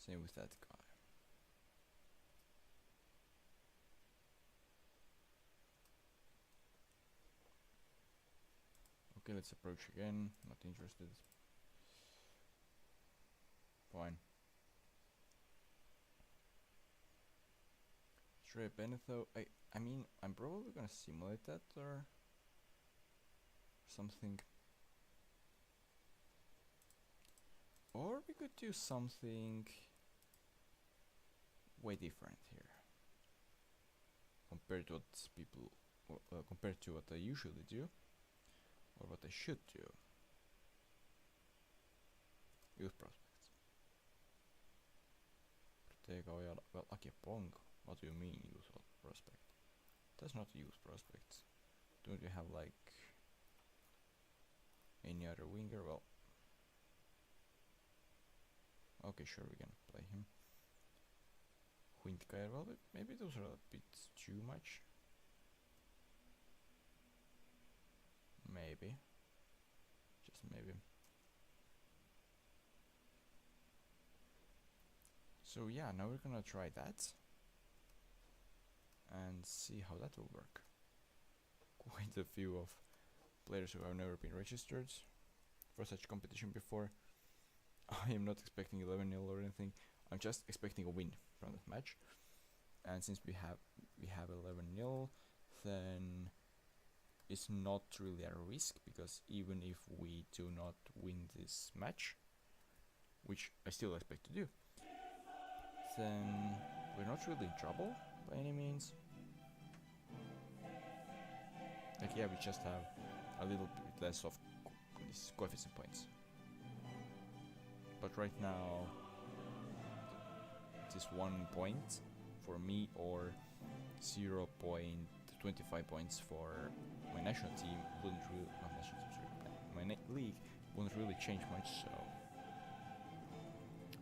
Same with that guy. Okay, let's approach again. Not interested. Fine. Trey Benetho. I mean, I'm probably gonna simulate that or something. Or we could do something way different here compared to what people, compared to what I usually do, or what I should do. Youth prospects. Well, Akepong. What do you mean youth prospect? That's not youth prospects. Don't you have like any other winger? Well, okay, sure, we can play him. Huintkaer, well, but maybe those are a bit too much. Maybe. Just maybe. So yeah, now we're gonna try that and see how that will work. Quite a few of players who have never been registered for such competition before. I am not expecting 11-0 or anything. I'm just expecting a win from that match. And since we have 11-0, then it's not really a risk, because even if we do not win this match, which I still expect to do, then we're not really in trouble by any means. Like, yeah, we just have a little bit less of these coefficient points. But right now, this 1 point for me or 0.25 points for my national team wouldn't really, not national team, sorry, my league wouldn't really change much. So,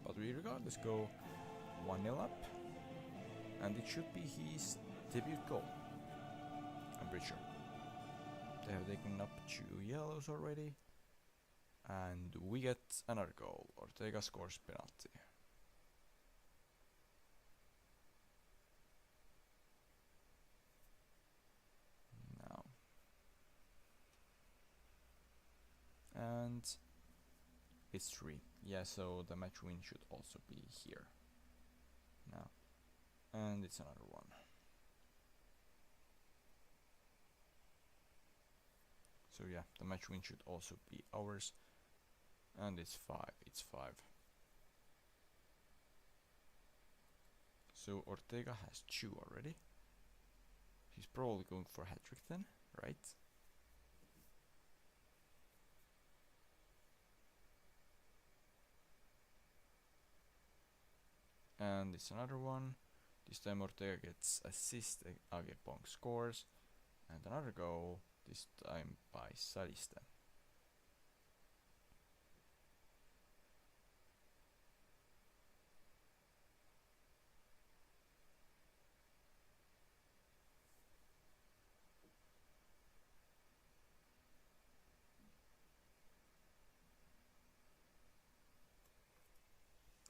but we regardless go 1-0 up, and it should be his debut goal. I'm pretty sure. They have taken up 2 yellows already, and we get another goal. Ortega scores penalty. Now, and it's 3. Yeah, so the match win should also be here. Now, and it's another one. So yeah, the match win should also be ours. And it's 5. It's 5. So Ortega has 2 already. He's probably going for a hat-trick then, right? And it's another one. This time Ortega gets assist, Agepong scores. And another goal, this time by Sariste.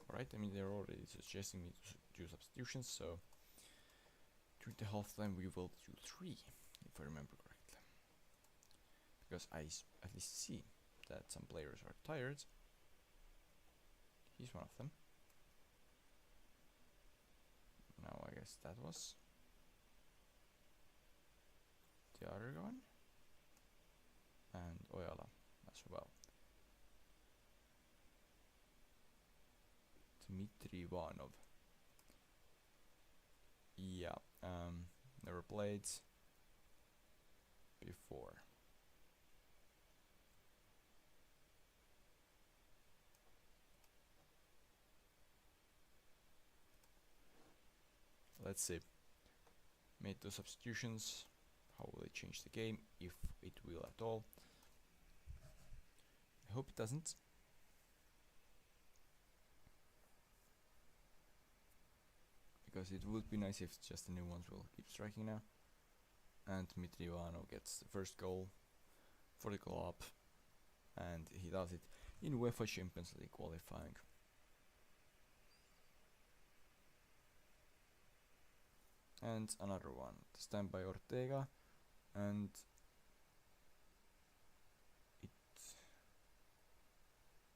Alright, I mean, they're already suggesting me to do substitutions, so during the half time we will do 3, if I remember correctly. Because I at least see that some players are tired. He's one of them. Now I guess that was the other one. And Ojala as well. Dmitry Ivanov. Yeah, never played before. Let's see. Made those substitutions. How will it change the game, if it will at all? I hope it doesn't. Because it would be nice if just the new ones will keep striking now. And Dmitry Ivanov gets the first goal for the club. And he does it in UEFA Champions League qualifying. And another one, this time by Ortega, and it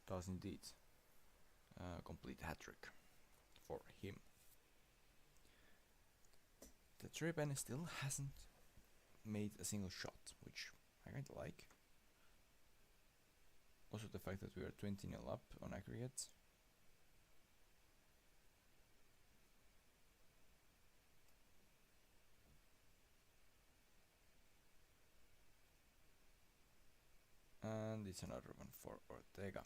does indeed complete hat-trick for him. The Treban still hasn't made a single shot, which I kinda like. Also the fact that we are 20-0 up on aggregate. And it's another one for Ortega.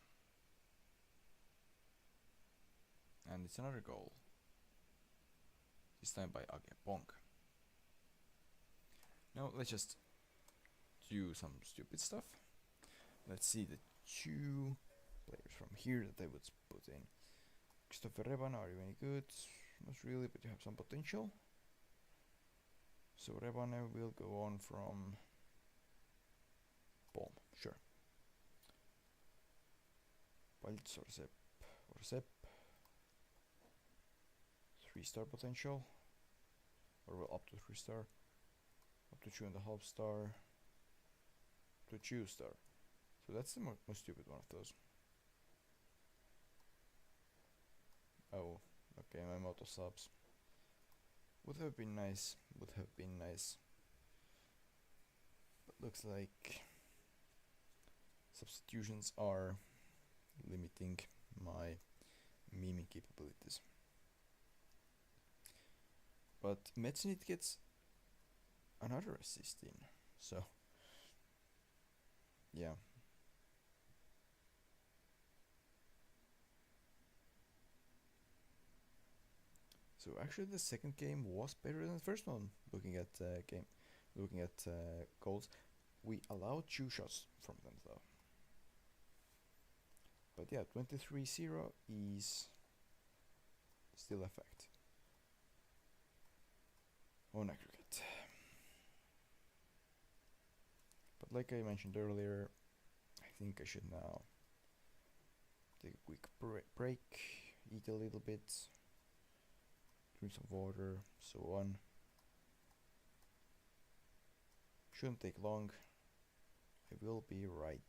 And it's another goal. This time by Agepong. Now let's just do some stupid stuff. Let's see the two players from here that I would put in. Christopher Reban, are you any good? Not really, but you have some potential. So Reban will go on from Boom, sure. Palts or Sepp. 3-star potential. Or well, up to 3-star. Up to 2.5 star. To 2-star. So that's the most stupid one of those. Oh, okay, I'm out of subs. Would have been nice. But looks like substitutions are limiting my miming capabilities. But Metzenit gets another assist in, so yeah. So actually the second game was better than the first one, looking at goals. We allowed 2 shots from them though. But yeah, 23-0 is still a fact on aggregate. But like I mentioned earlier, I think I should now take a quick break, eat a little bit, drink some water, so on. Shouldn't take long. I will be right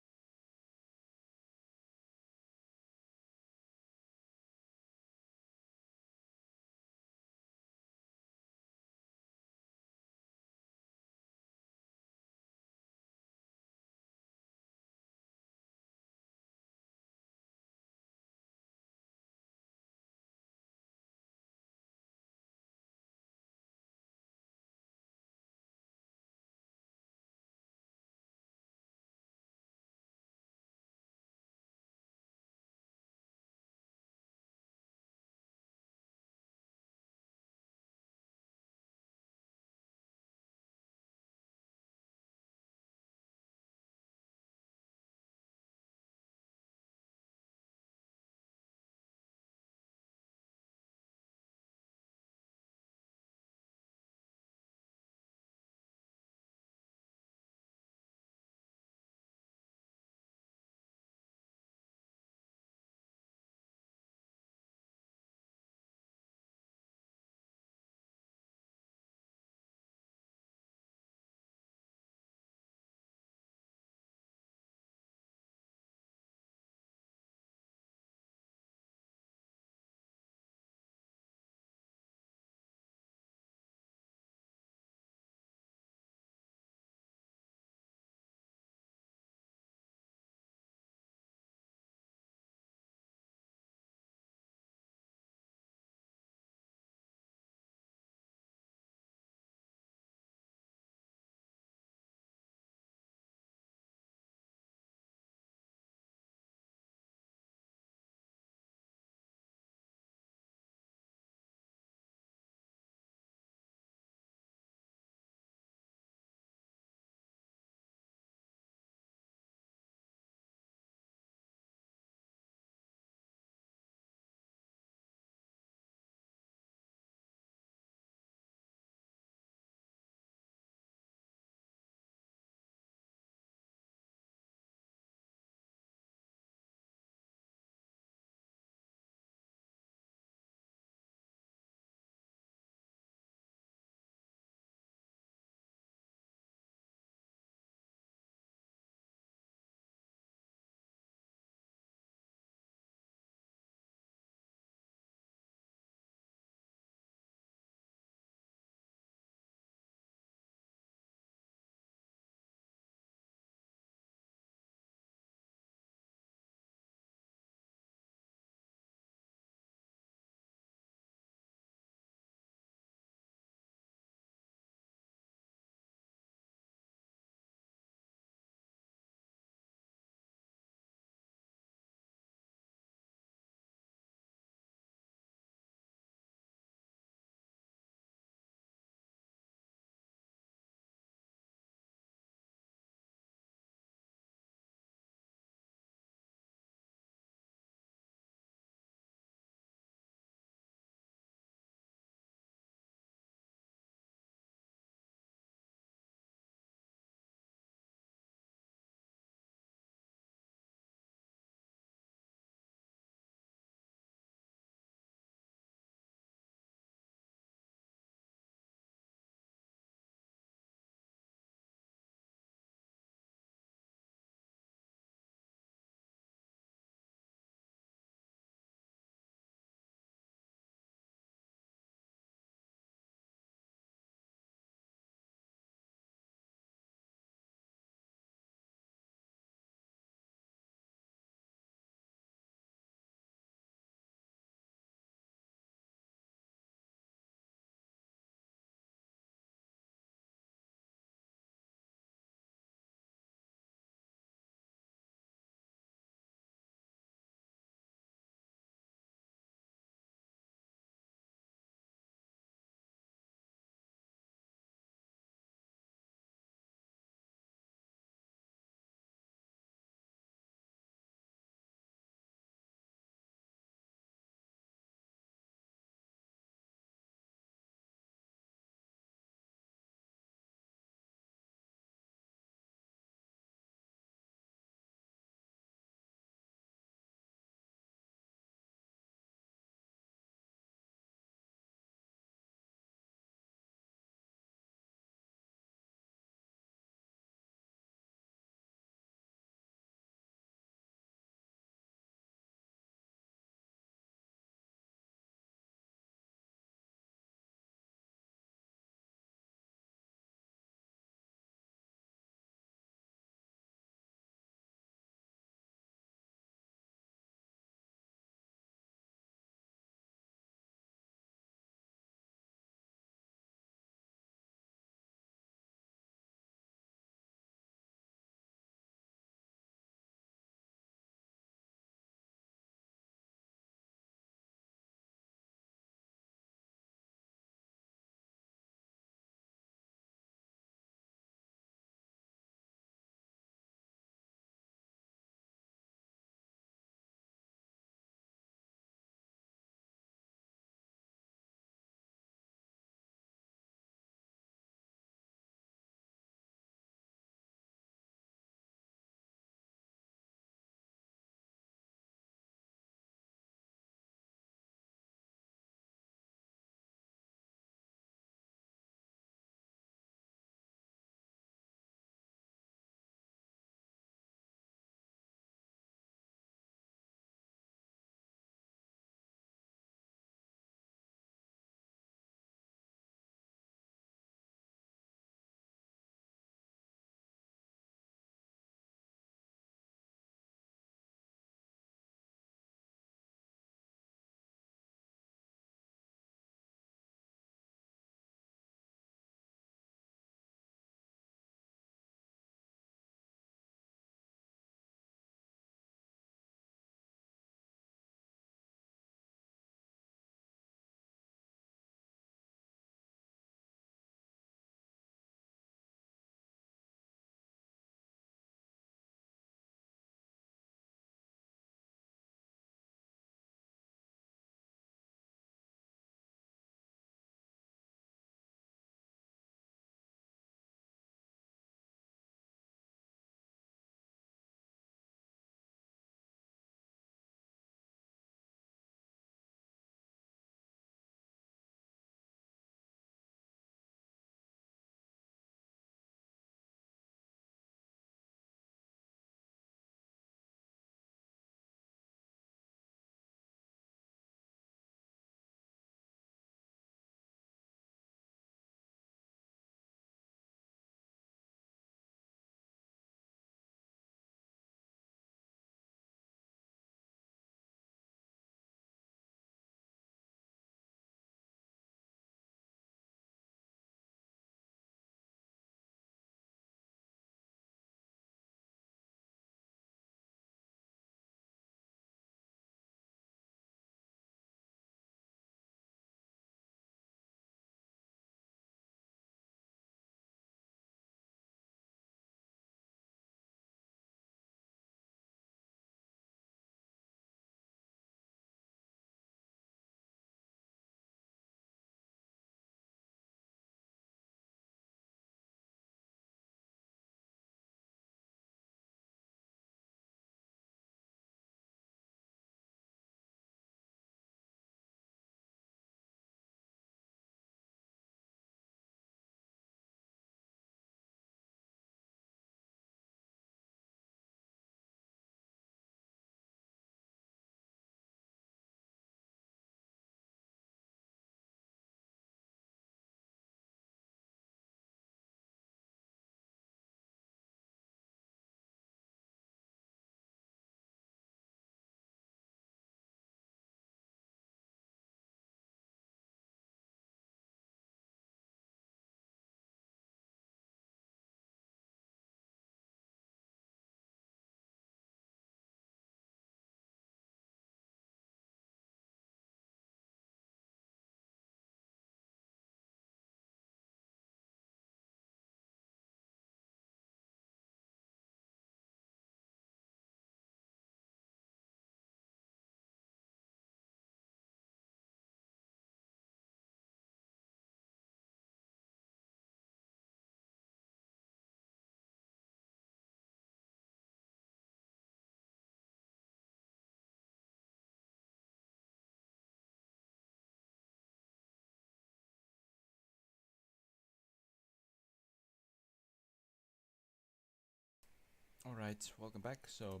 Alright, welcome back. So,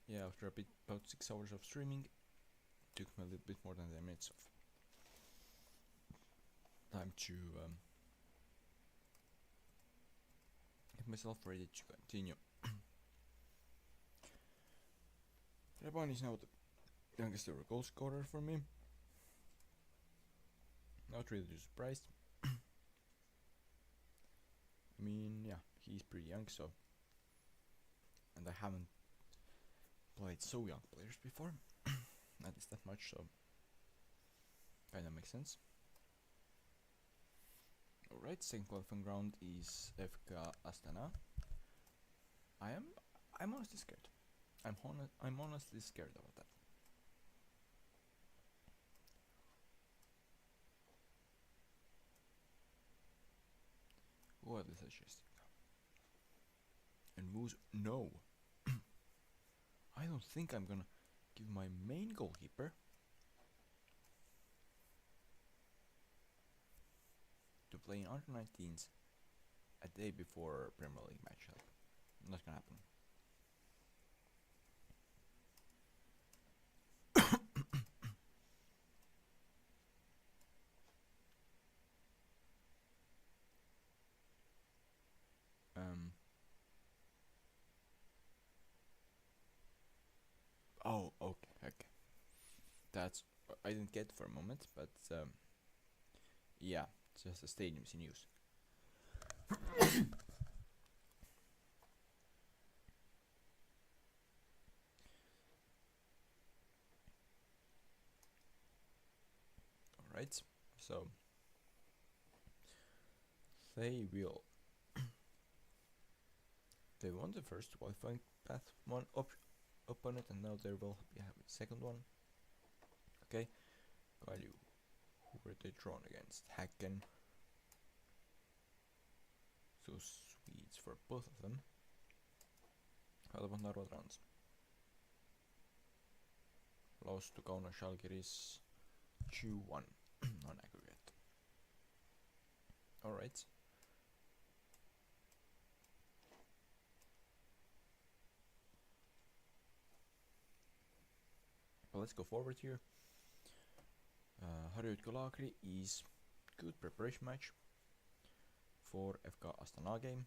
yeah, after about 6 hours of streaming, took me a little bit more than 10 minutes of time to get myself ready to continue. Reban is now the youngest ever goal scorer for me. Not really too surprised. I mean, yeah, he's pretty young, so. And I haven't played so young players before. Not that much, so. Kinda makes sense. Alright, second qualifying round is FK Astana. I'm honestly scared. I'm honestly scared about that. What is suggesting? And Moose, no. I don't think I'm gonna give my main goalkeeper to play in under 19s a day before Premier League match. Not gonna happen. Oh, okay. That's I didn't get for a moment, but yeah, just the stadium's in use. Alright, so they won the first qualifying path one opponent, and now they will be having the second one. Okay, Kalju, who were they drawn against? Häcken. So Swedes for both of them. How about Narva Trans? Lost to Kauno Žalgiris 2-1 on aggregate. Alright. Well, let's go forward here. Harju-Laagri is good preparation match for FK Astana game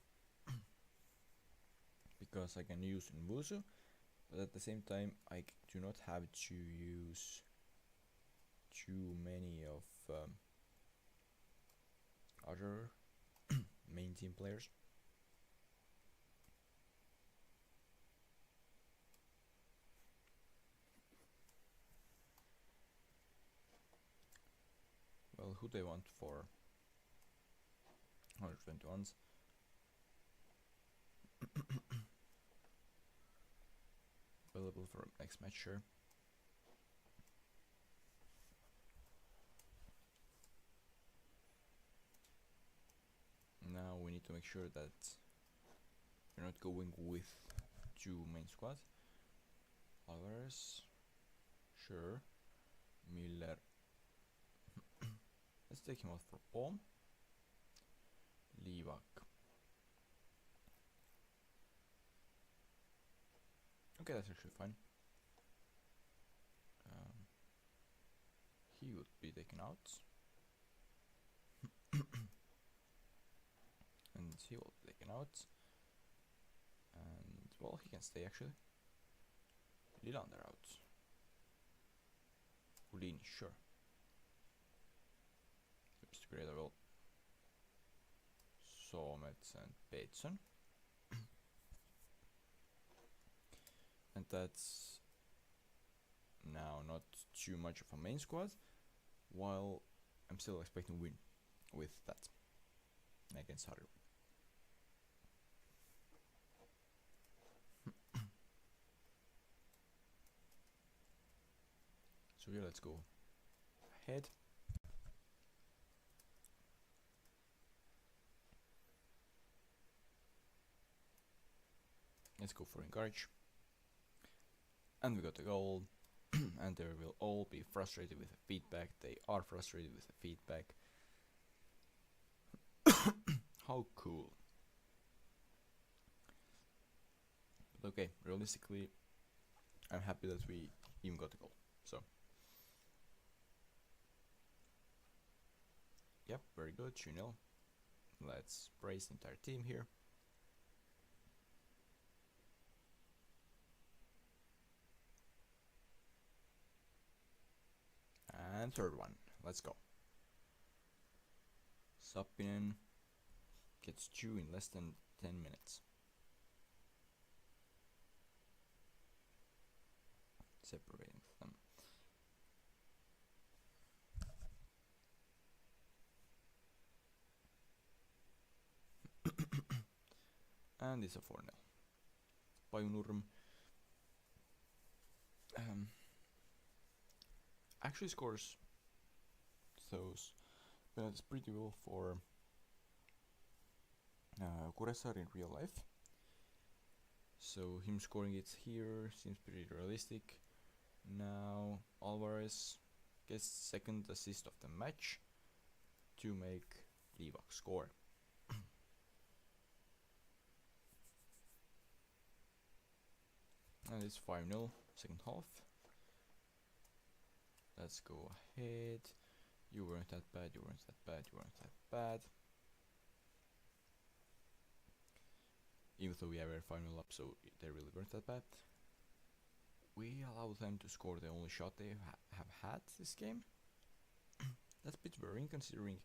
because I can use Nvusu, but at the same time I do not have to use too many of other main team players. Well, who they want for 121s? Available for next match, sure. Now we need to make sure that we're not going with two main squads. Alvarez, sure. Miller. Let's take him out for Palm. Livak. Okay, that's actually fine. He would be taken out. And he will be taken out. And, well, he can stay actually. Lilander out. Ulini, sure. Oops, great, I will. Somets and Bateson. And that's now not too much of a main squad, while I'm still expecting win with that against Harju. So yeah, let's go ahead. Let's go for encourage. And we got a goal. And they will all be frustrated with the feedback. They are frustrated with the feedback. How cool. Okay, realistically, I'm happy that we even got a goal. So, yep, very good, 2-0. Let's praise the entire team here. And third one, let's go. Sapinen gets 2 in less than 10 minutes. Separating them. And it's a 4-0. Pajunurm actually scores those penalties pretty well for Kuressaare in real life. So him scoring it here seems pretty realistic. Now Alvarez gets second assist of the match to make Levac score. And it's 5-0, second half. Let's go ahead. You weren't that bad, you weren't that bad, you weren't that bad. Even though we are 5-0 up, so they really weren't that bad. We allowed them to score the only shot they have had this game. That's a bit worrying considering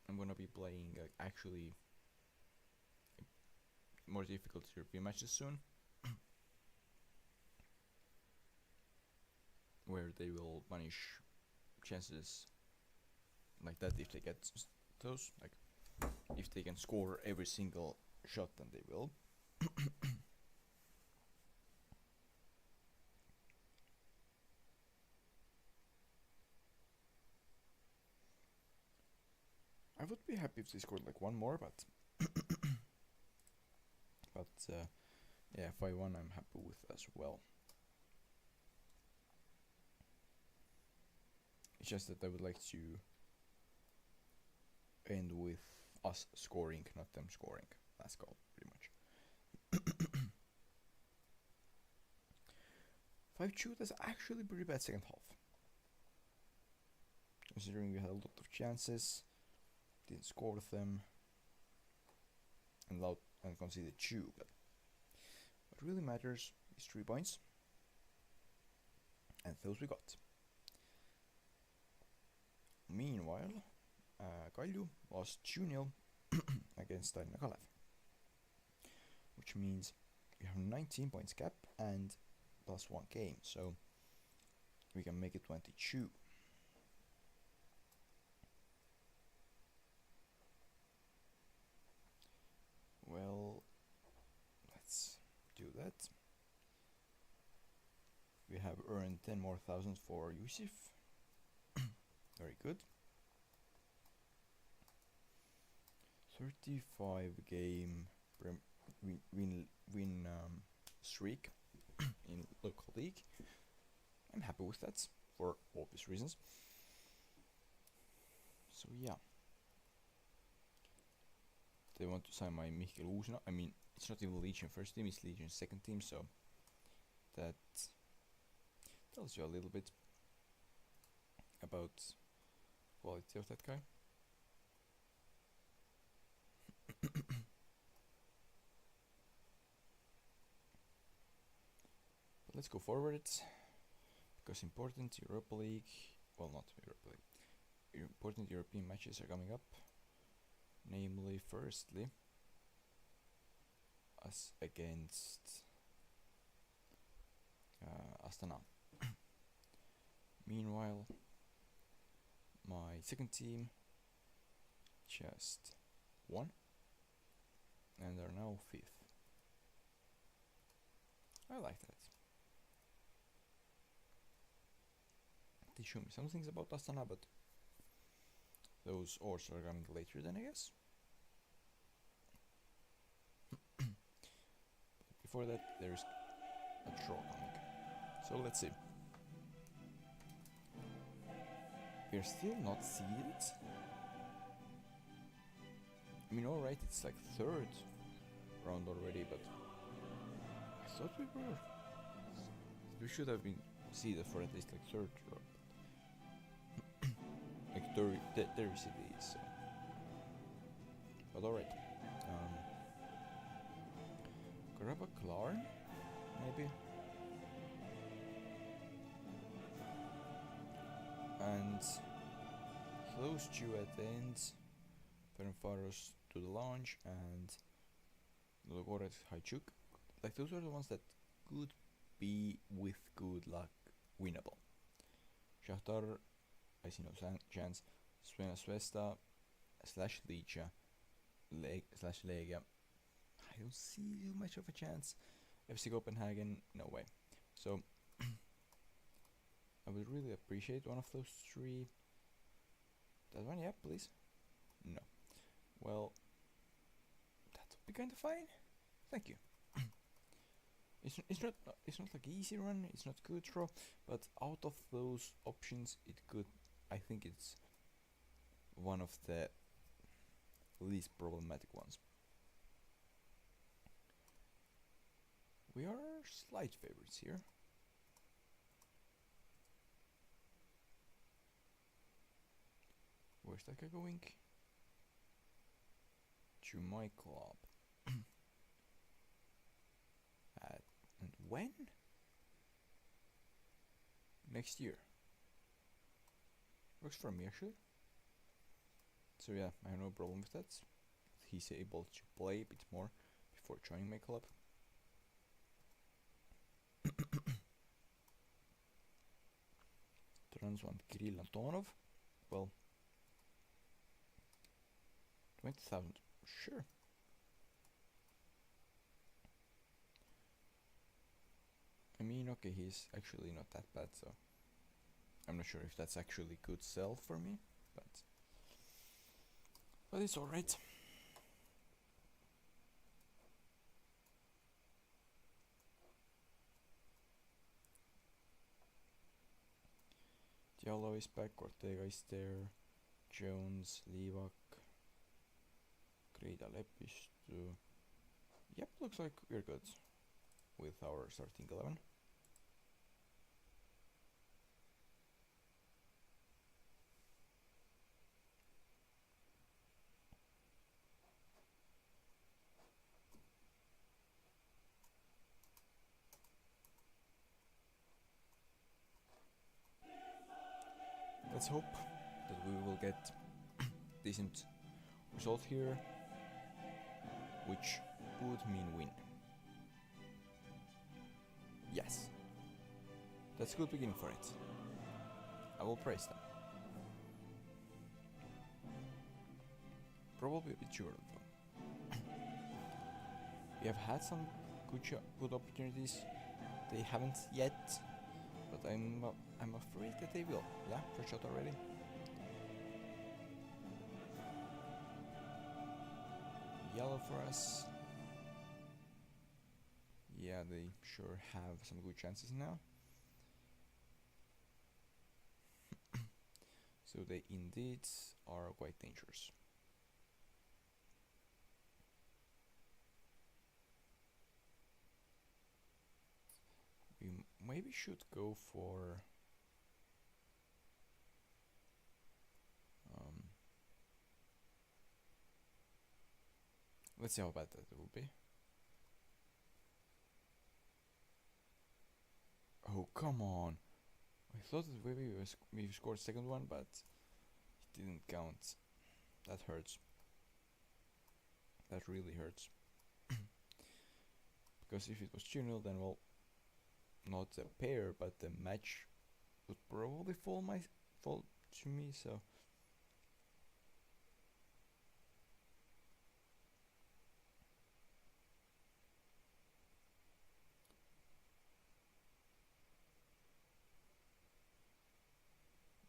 I'm gonna be playing actually more difficult European matches soon. Where they will punish chances like that if they get those. Like, if they can score every single shot, then they will. I would be happy if they scored like one more, but yeah, 5-1 I'm happy with as well. It's just that I would like to end with us scoring, not them scoring. Last goal, pretty much. 5-2, that's actually pretty bad second half. Considering we had a lot of chances, didn't score them, and conceded 2. But what really matters is 3 points, and those we got. Meanwhile, Kalju lost 2-0 against Tallinna Kalev, which means we have 19 points gap and plus 1 game, so we can make it 22. Well, let's do that. We have earned 10 more thousands for Yusuf. Very good. 35 game win streak in local league. I'm happy with that for obvious reasons. So yeah. They want to sign my Mihkel Uusna. I mean, it's not even Legion first team, it's Legion second team, so that tells you a little bit about quality of that guy. But let's go forward, because important Europa League, well, not Europa League, important European matches are coming up. Namely, firstly, us against Astana. Meanwhile, my second team just won and are now 5th. I like that. They show me some things about Astana, but those odds are coming later then, I guess. Before that, there's a draw coming. So let's see. We're still not seeded. I mean, alright, it's like 3rd round already, but thought we should have been seeded for at least like third or like 30 cities. So. But alright. Grab a Clarn, maybe. And those two at the end. Perinfaros to the launch and Logoret Haichuk. Like those are the ones that could be with good luck winnable. Shahtar, I see no chance. Svena Svesta slash Licha slash Lega. I don't see too much of a chance. FC Copenhagen, no way. So I would really appreciate one of those three. That one, yeah, please. No. Well, that would be kind of fine. Thank you. It's not like easy run. It's not good draw, but out of those options, it could. I think it's one of the least problematic ones. We are slight favorites here. Where's that guy going? To my club. And when? Next year. Works for me actually. So yeah, I have no problem with that. He's able to play a bit more before joining my club. Trans want Kirill Antonov. Well, 20,000. Sure. I mean, okay, he's actually not that bad, so I'm not sure if that's actually good sell for me, but it's alright. Diallo is back, Ortega is there, Jones, Livak, Grida Lepistu. Yep, looks like we're good with our starting 11. Let's hope that we will get decent result here, which would mean win. Yes, that's a good beginning for it. I will praise them. Probably a bit too early though. We have had some good opportunities. They haven't yet, but I'm afraid that they will. Yeah, first shot already. Yellow for us. Yeah, they sure have some good chances now. So they indeed are quite dangerous. We maybe should go for let's see how bad that will be. Oh, come on. I thought that maybe we scored second one, but it didn't count. That hurts. That really hurts. Because if it was 2-0, then well, not a pair, but the match would probably fall to me, so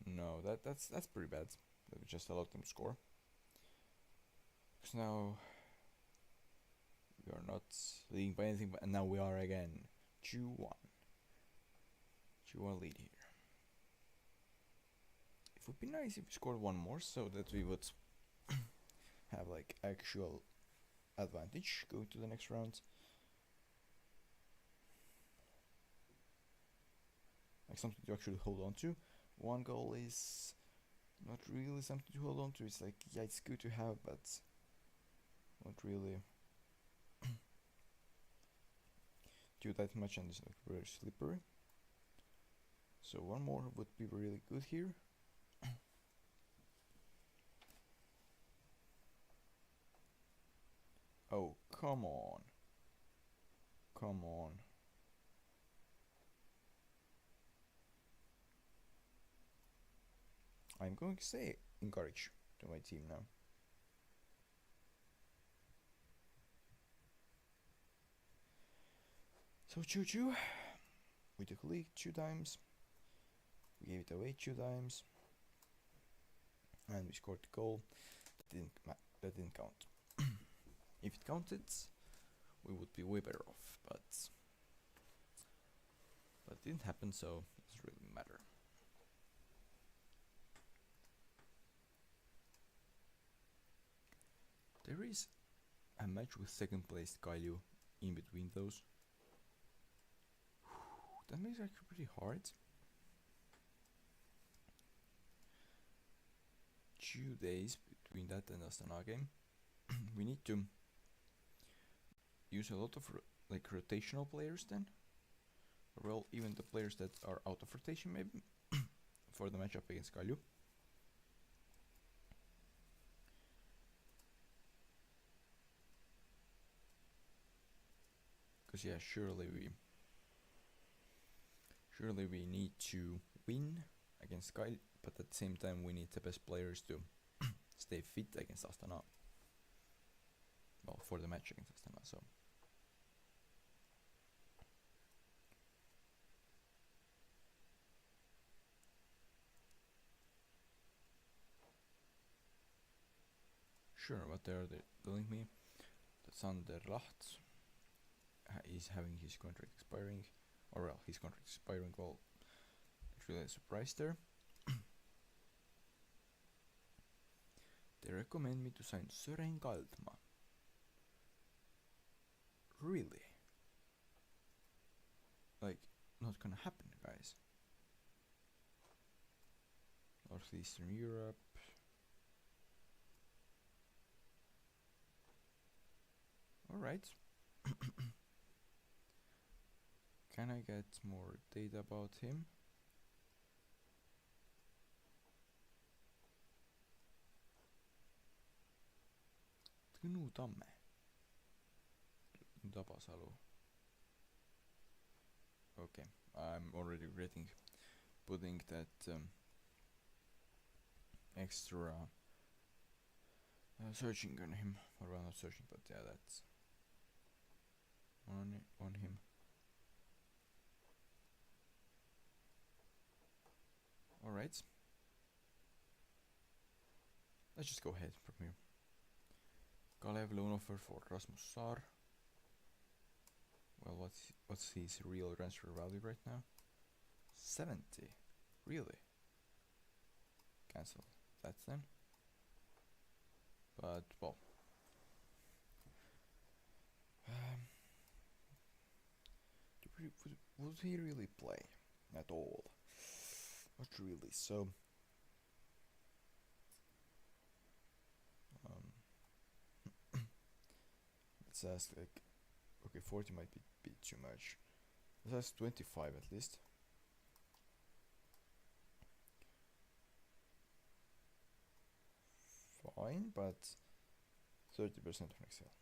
no, that's pretty bad that we just allowed them to score. Because now we are not leading by anything, and now we are again 2-1. 2-1 lead here. It would be nice if we scored one more so that we would have like actual advantage going to the next round. like something to actually hold on to. One goal is not really something to hold on to. It's like, yeah, it's good to have, but not really do that much, and it's like very slippery. So one more would be really good here. Oh, come on. Come on. I'm going to say encourage to my team now. So choo-choo. We took league 2 times. We gave it away 2 times. And we scored the goal. That didn't count. If it counted, we would be way better off, but it didn't happen, so it doesn't really matter. There is a match with second place Kailu in between those. That makes it actually pretty hard. 2 days between that and Astana game. We need to use a lot of like rotational players then. Well, even the players that are out of rotation maybe for the matchup against Kailu. Because yeah, surely we need to win against Kailu, but at the same time we need the best players to stay fit against Astana. Well, for the match against Astana, so. Sure, what are they telling me? That Sander Laht is having his contract expiring, or well, his contract expiring. Well, it's really a surprise there. They recommend me to sign Søren Galtma. Really? Like, not gonna happen, guys. Northeastern Europe. Alright. Can I get more data about him? Gnu Tamme. Tapasalu. Okay, I'm already regretting putting that extra searching on him. Or well, not searching, but yeah, that's on him. Alright. Let's just go ahead from here. Kalev loan offer for Rasmus Saar. Well, what's his real transfer value right now? 70. Really? Cancel that then. But well, would he really play at all? Not really. So let's ask, like, okay, 40 might be too much. Let's ask 25 at least. Fine, but 30% on Excel.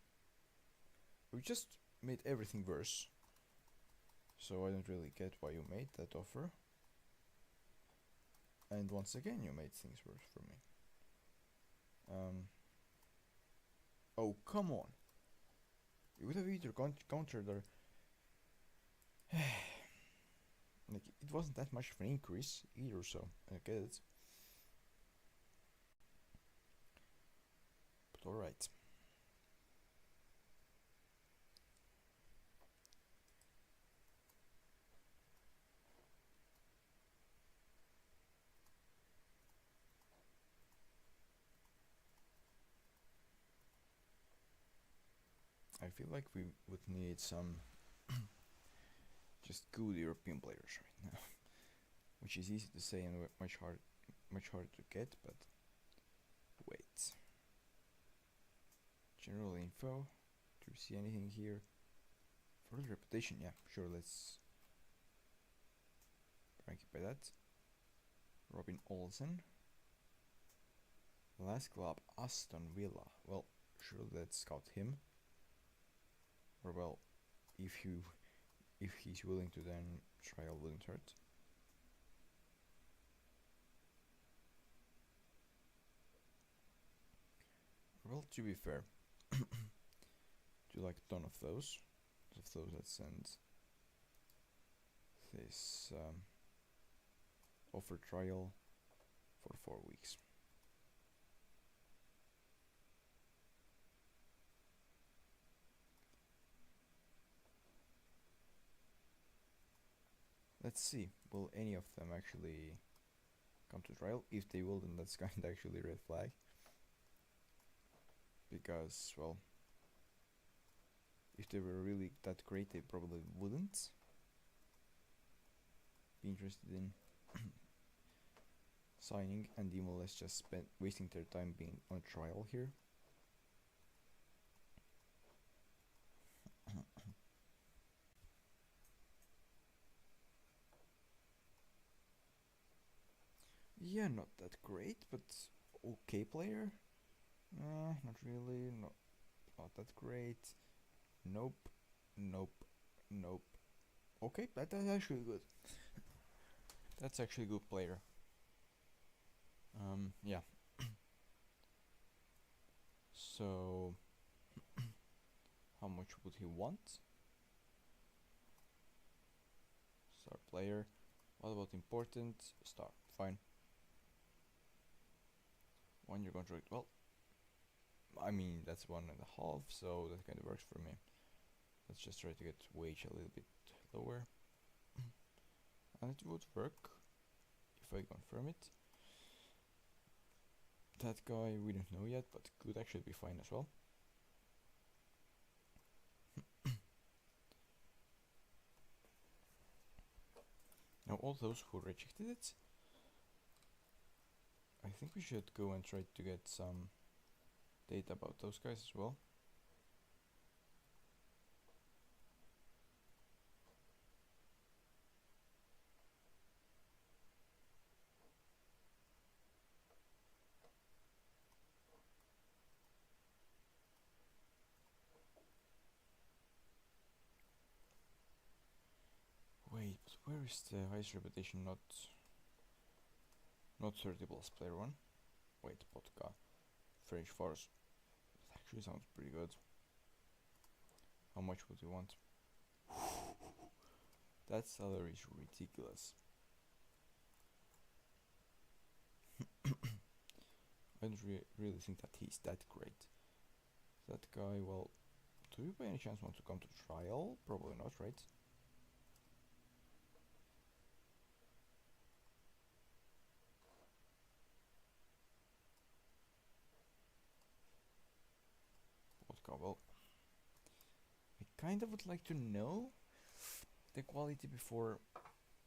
We just made everything worse. So I don't really get why you made that offer. And once again, you made things worse for me. Oh, come on. You would have either countered or... like, it wasn't that much of an increase either, so I get it. But alright. I feel like we would need some just good European players right now. which is easy to say and much harder to get, but wait. General info. Do you see anything here? For the reputation, yeah, sure, let's rank it by that. Robin Olsen. Last club, Aston Villa. Well, sure, let's scout him. Or well, if he's willing to, then trial wouldn't hurt. Well, to be fair, do like a ton of those. Let's send this offer trial for 4 weeks. Let's see, will any of them actually come to trial? If they will, then that's kind of actually red flag. Because, well, if they were really that great, they probably wouldn't be interested in signing, and the MLS just wasting their time being on trial here. Yeah, not that great, but okay player. Not really. Not that great. Nope. Okay, that's actually good. That's actually a good player. Yeah. So, how much would he want? Star player. What about important? Star. Fine. 1 year contract. Well, I mean, that's 1.5, so that kind of works for me. Let's just try to get wage a little bit lower. And it would work if I confirm it. That guy we don't know yet, but could actually be fine as well. Now all those who rejected it, I think we should go and try to get some data about those guys as well. Wait, where is the highest reputation? Not 30 plus player one. Wait, Podka. French Force. That actually sounds pretty good. How much would you want? That salary is ridiculous. I don't really think that he's that great. That guy, well, do you by any chance want to come to trial? Probably not, right? Well, I kind of would like to know the quality before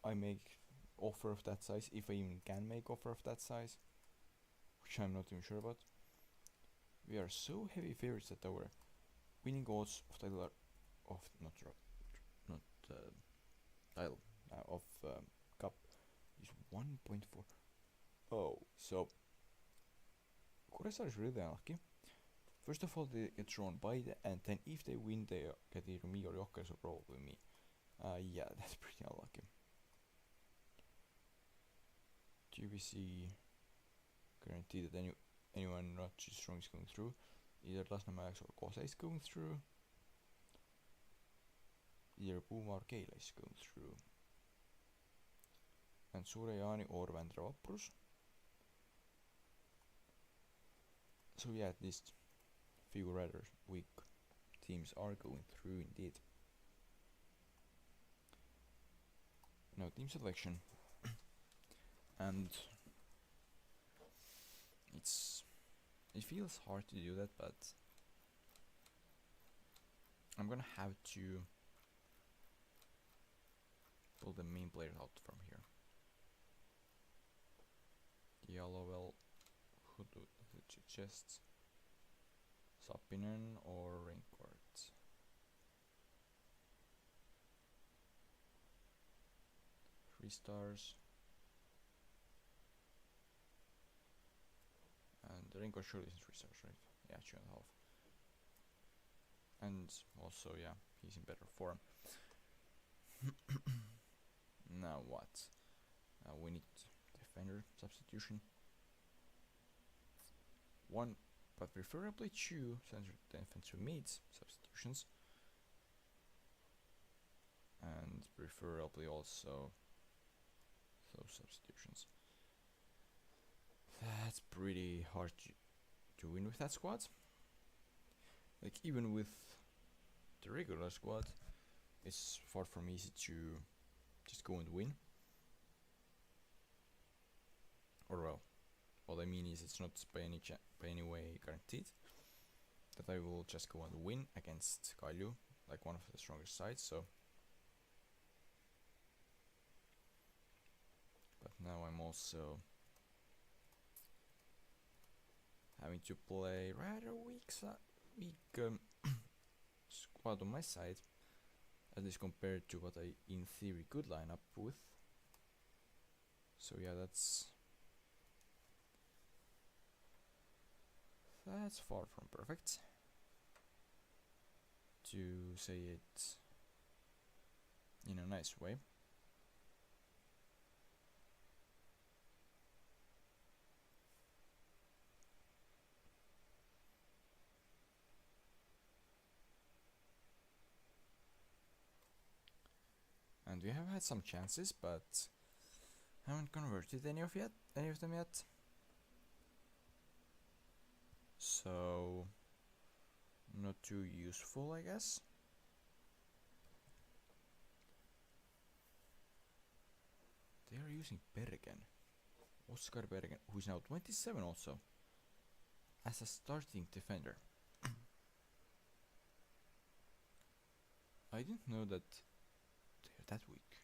I make offer of that size, if I even can make offer of that size, which I'm not even sure about. We are so heavy favorites that our winning odds of title are of cup is 1.4. Oh, so Kuressaare is really unlucky. First of all, they get drawn by and then if they win, they get either me or Jokke, so probably me. Yeah, that's pretty unlucky. GBC guarantee that anyone not too strong is going through. Either Lasnamäe or Kosa is going through. Either Puma or Keila is going through. And Suure-Jaani or Vändra Vaprus. So yeah, at least few rather weak teams are going through indeed. Now team selection. And it feels hard to do that, but I'm gonna have to pull the main player out from here. chests. Sapinen or Raincourt. 3 stars. And the Raincourt surely isn't 3 stars, right? Yeah, 2.5. And also, yeah, he's in better form. Now what? We need defender substitution. 1, but preferably 2 center defensive mids substitutions. And preferably also those substitutions. That's pretty hard to win with that squad. Like, even with the regular squad, it's far from easy to just go and win. Or well, what I mean is it's not by any way guaranteed that I will just go and win against Kalju, like one of the strongest sides. So, but now I'm also having to play rather weak squad on my side, at least compared to what I in theory could line up with. So yeah, that's far from perfect, to say it in a nice way. And we have had some chances, but haven't converted any of them yet. So not too useful, I guess. They are using Bergen, Oscar Bergen, who is now 27 also, as a starting defender. I didn't know that they're that weak.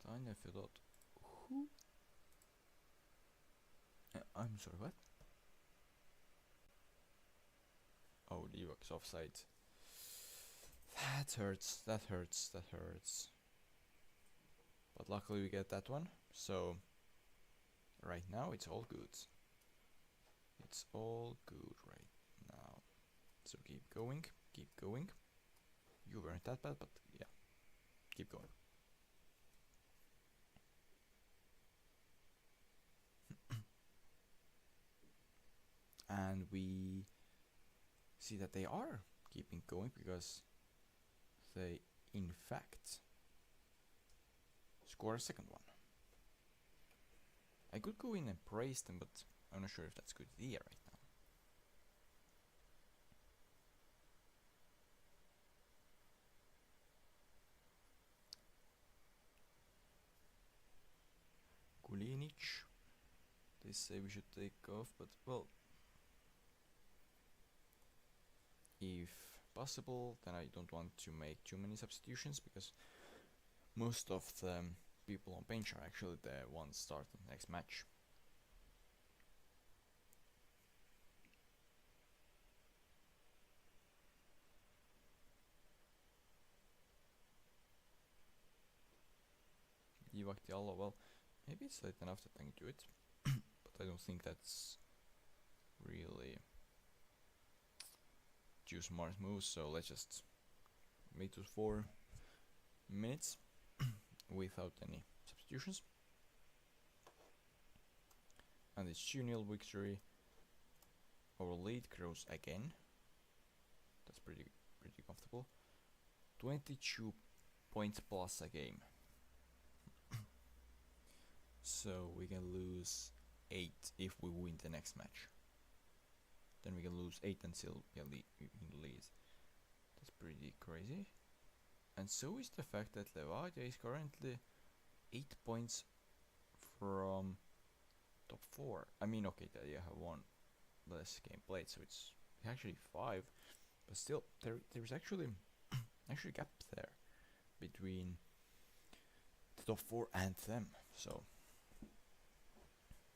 Tanya Fedot. Who? I'm sorry, what? Oh, Livak is offside. That hurts. But luckily we get that one. So right now it's all good. It's all good right now. So keep going. You weren't that bad, but yeah, keep going. And we see that they are keeping going, because they in fact score a second one. I could go in and praise them, but I'm not sure if that's a good idea right now. Kulinic. They say we should take off, but well, if possible, then I don't want to make too many substitutions, because most of the people on bench are actually the ones starting the next match. Diallo, well, maybe it's late enough that I can do it, but I don't think that's really too smart moves, so let's just make those 4 minutes without any substitutions. And it's 2-0 victory. Our lead grows again. That's pretty comfortable. 22 points plus a game. So we can lose 8 if we win the next match. Then we can lose 8 and still be in the lead. That's pretty crazy. And so is the fact that Levadia is currently 8 points from top 4. I mean, okay, they have 1 less game played, so it's actually 5. But still, there's actually a gap there between the top 4 and them. So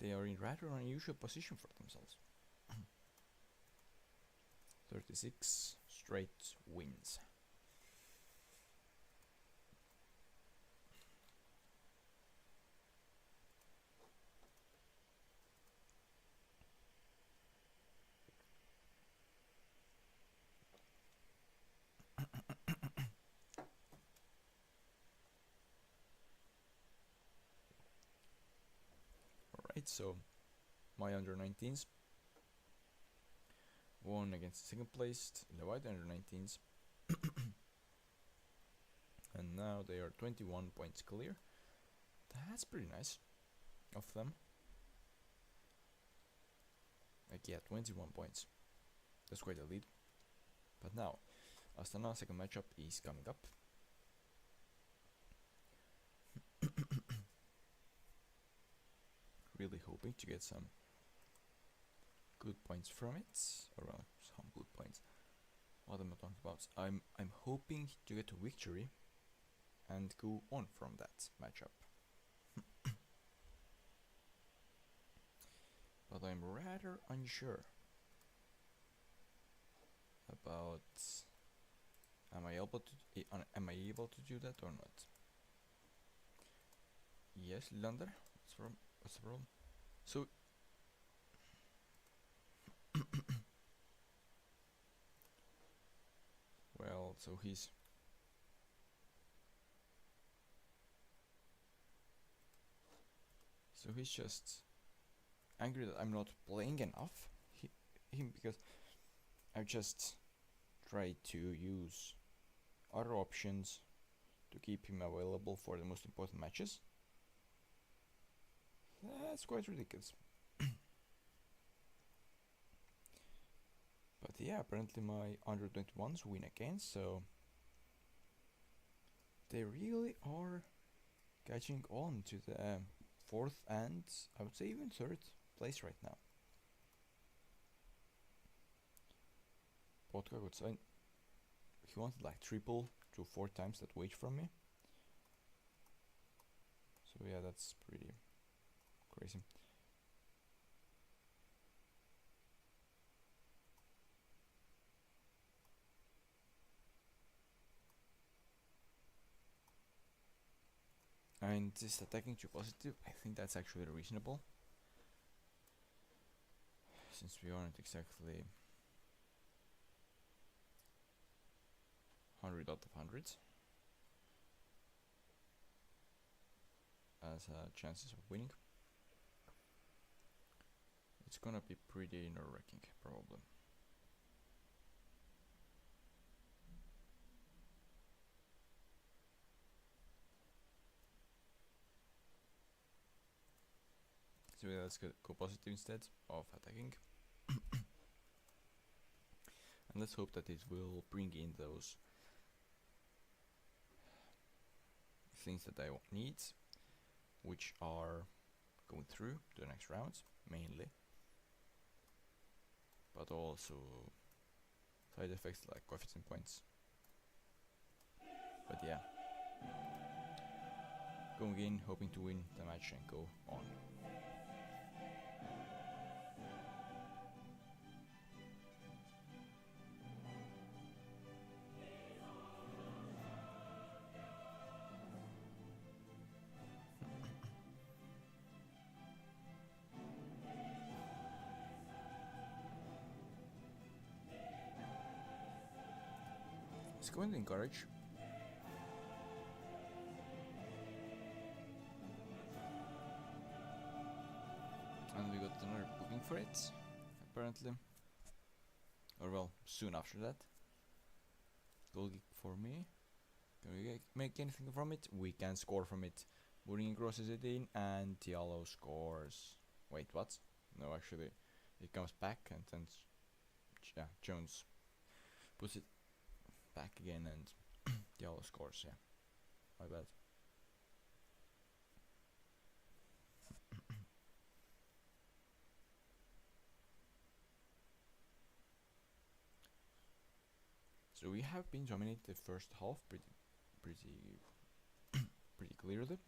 they are in rather unusual position for themselves. 36 straight wins. Alright, so my under 19s won against the second placed in the white under 19s. And now they are 21 points clear. That's pretty nice of them. Like, yeah, 21 points. That's quite a lead. But now, Astana's second matchup is coming up. Really hoping to get some good points from it. Or well, some good points. What am I talking about? I'm hoping to get a victory and go on from that matchup. But I'm rather unsure about am I able to do that or not? Yes, Lander. What's the problem? So well, so he's just angry that I'm not playing enough him because I've just tried to use other options to keep him available for the most important matches. That's quite ridiculous. But yeah, apparently my under 21s win again, so they really are catching on to the fourth and I would say even third place right now. Podka got signed. He wanted like 3 to 4 times that wage from me. So yeah, that's pretty crazy. And this attacking to positive, I think that's actually reasonable. Since we aren't exactly 100 out of hundreds as chances of winning. It's gonna be pretty nerve-wracking, probably. So yeah, let's go positive instead of attacking. And let's hope that it will bring in those things that I need, which are going through to the next rounds, mainly. But also side effects like coefficient points. But yeah. Going in, hoping to win the match and go on. Let's go and encourage. And we got another booking for it, apparently. Or well, soon after that. Goal kick for me. Can we make anything from it? We can score from it. Mourinho crosses it in and Diallo scores. Wait, what? No, actually, it comes back and then Jones puts it back again and Diallo scores. Yeah, my bad. So we have been dominating the first half pretty clearly.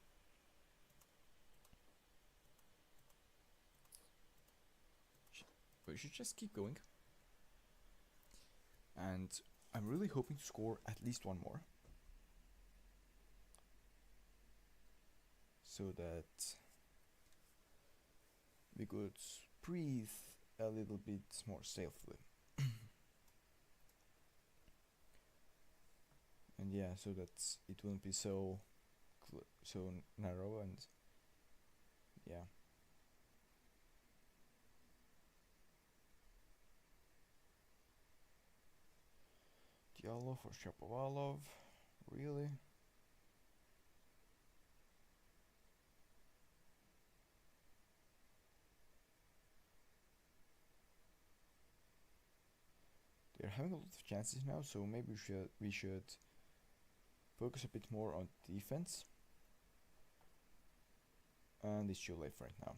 We should just keep going. And I'm really hoping to score at least one more, so that we could breathe a little bit more safely. And yeah, so that it won't be so narrow, and yeah. Diallo for Shapovalov, really? They're having a lot of chances now, so maybe we should focus a bit more on defense. And it's too late right now.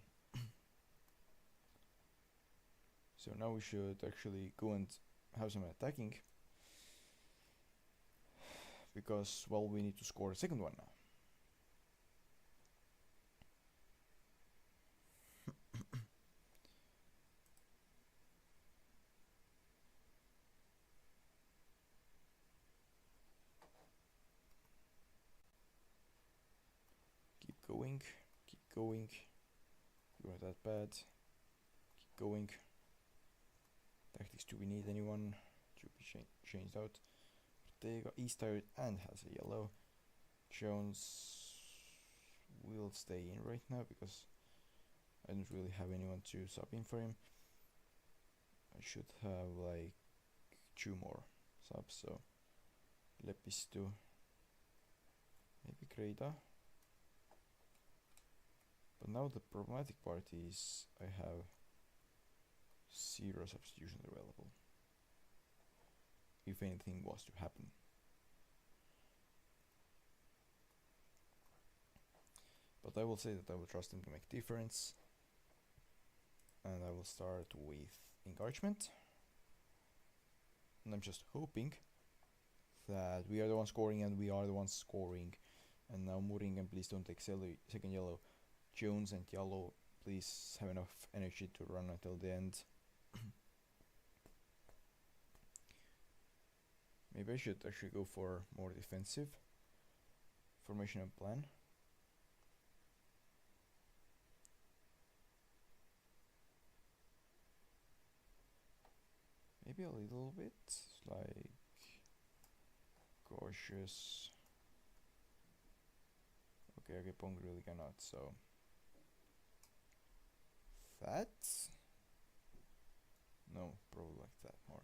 So now we should actually go and have some attacking, because, well, we need to score a second one now. Keep going, keep going. You are that bad. Keep going. Tactics, do we need anyone to be changed out? Ortega is tired and has a yellow. Jones will stay in right now because I don't really have anyone to sub in for him. I should have like 2 more subs, so Lepisto, maybe Greda. But now the problematic part is I have 0 substitutions available, if anything was to happen. But I will say that I will trust him to make difference, and I will start with encouragement. And I'm just hoping that we are the ones scoring and we are the ones scoring. And now Muringen, please don't take second yellow. Jones and Yellow, please have enough energy to run until the end. Maybe I should actually go for more defensive formation and plan. Maybe a little bit, like cautious. Okay, Pong really cannot, so that? No, probably like that more.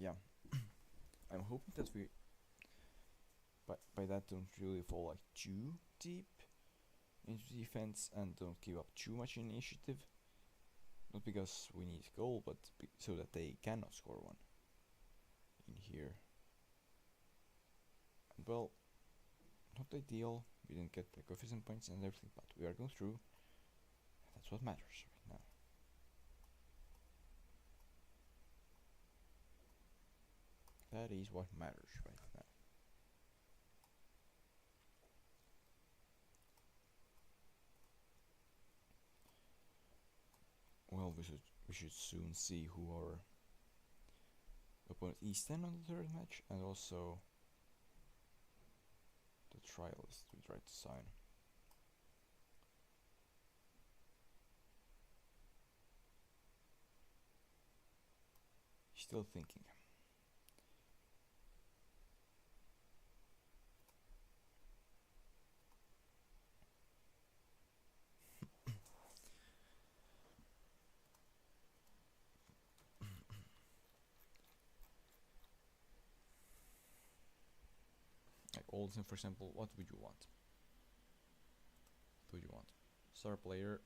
Yeah. I'm hoping that we by that don't really fall like too deep into defense and don't give up too much initiative. Not because we need a goal, but so that they cannot score one in here. And well, not ideal. We didn't get the coefficient points and everything, but we are going through. That's what matters right now. That is what matters right now. Well, we should soon see who our opponent is then on the third match, and also the trialist we tried to sign. Still thinking. Like Olsen, for example, what would you want? What would you want? Star player.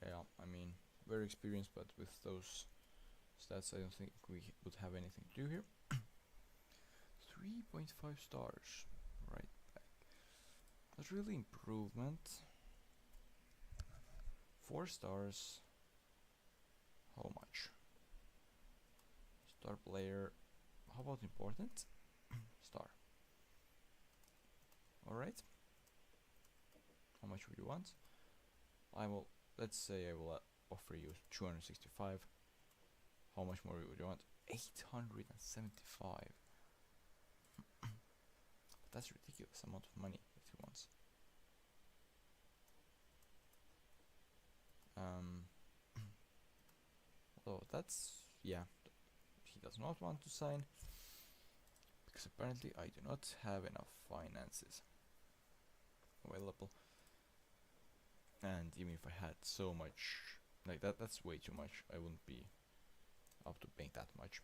Yeah, I mean, very experienced, but with those stats, I don't think we would have anything to do here. 3.5 stars, right back. That's really improvement. 4 stars. How much? Star player. How about important? Star. Alright. How much would you want? I will, let's say I will offer you 265. How much more would you want? 875. That's a ridiculous amount of money that he wants. So that's, yeah, he does not want to sign because apparently I do not have enough finances available. And even if I had so much, like that's way too much. I wouldn't be up to paying that much.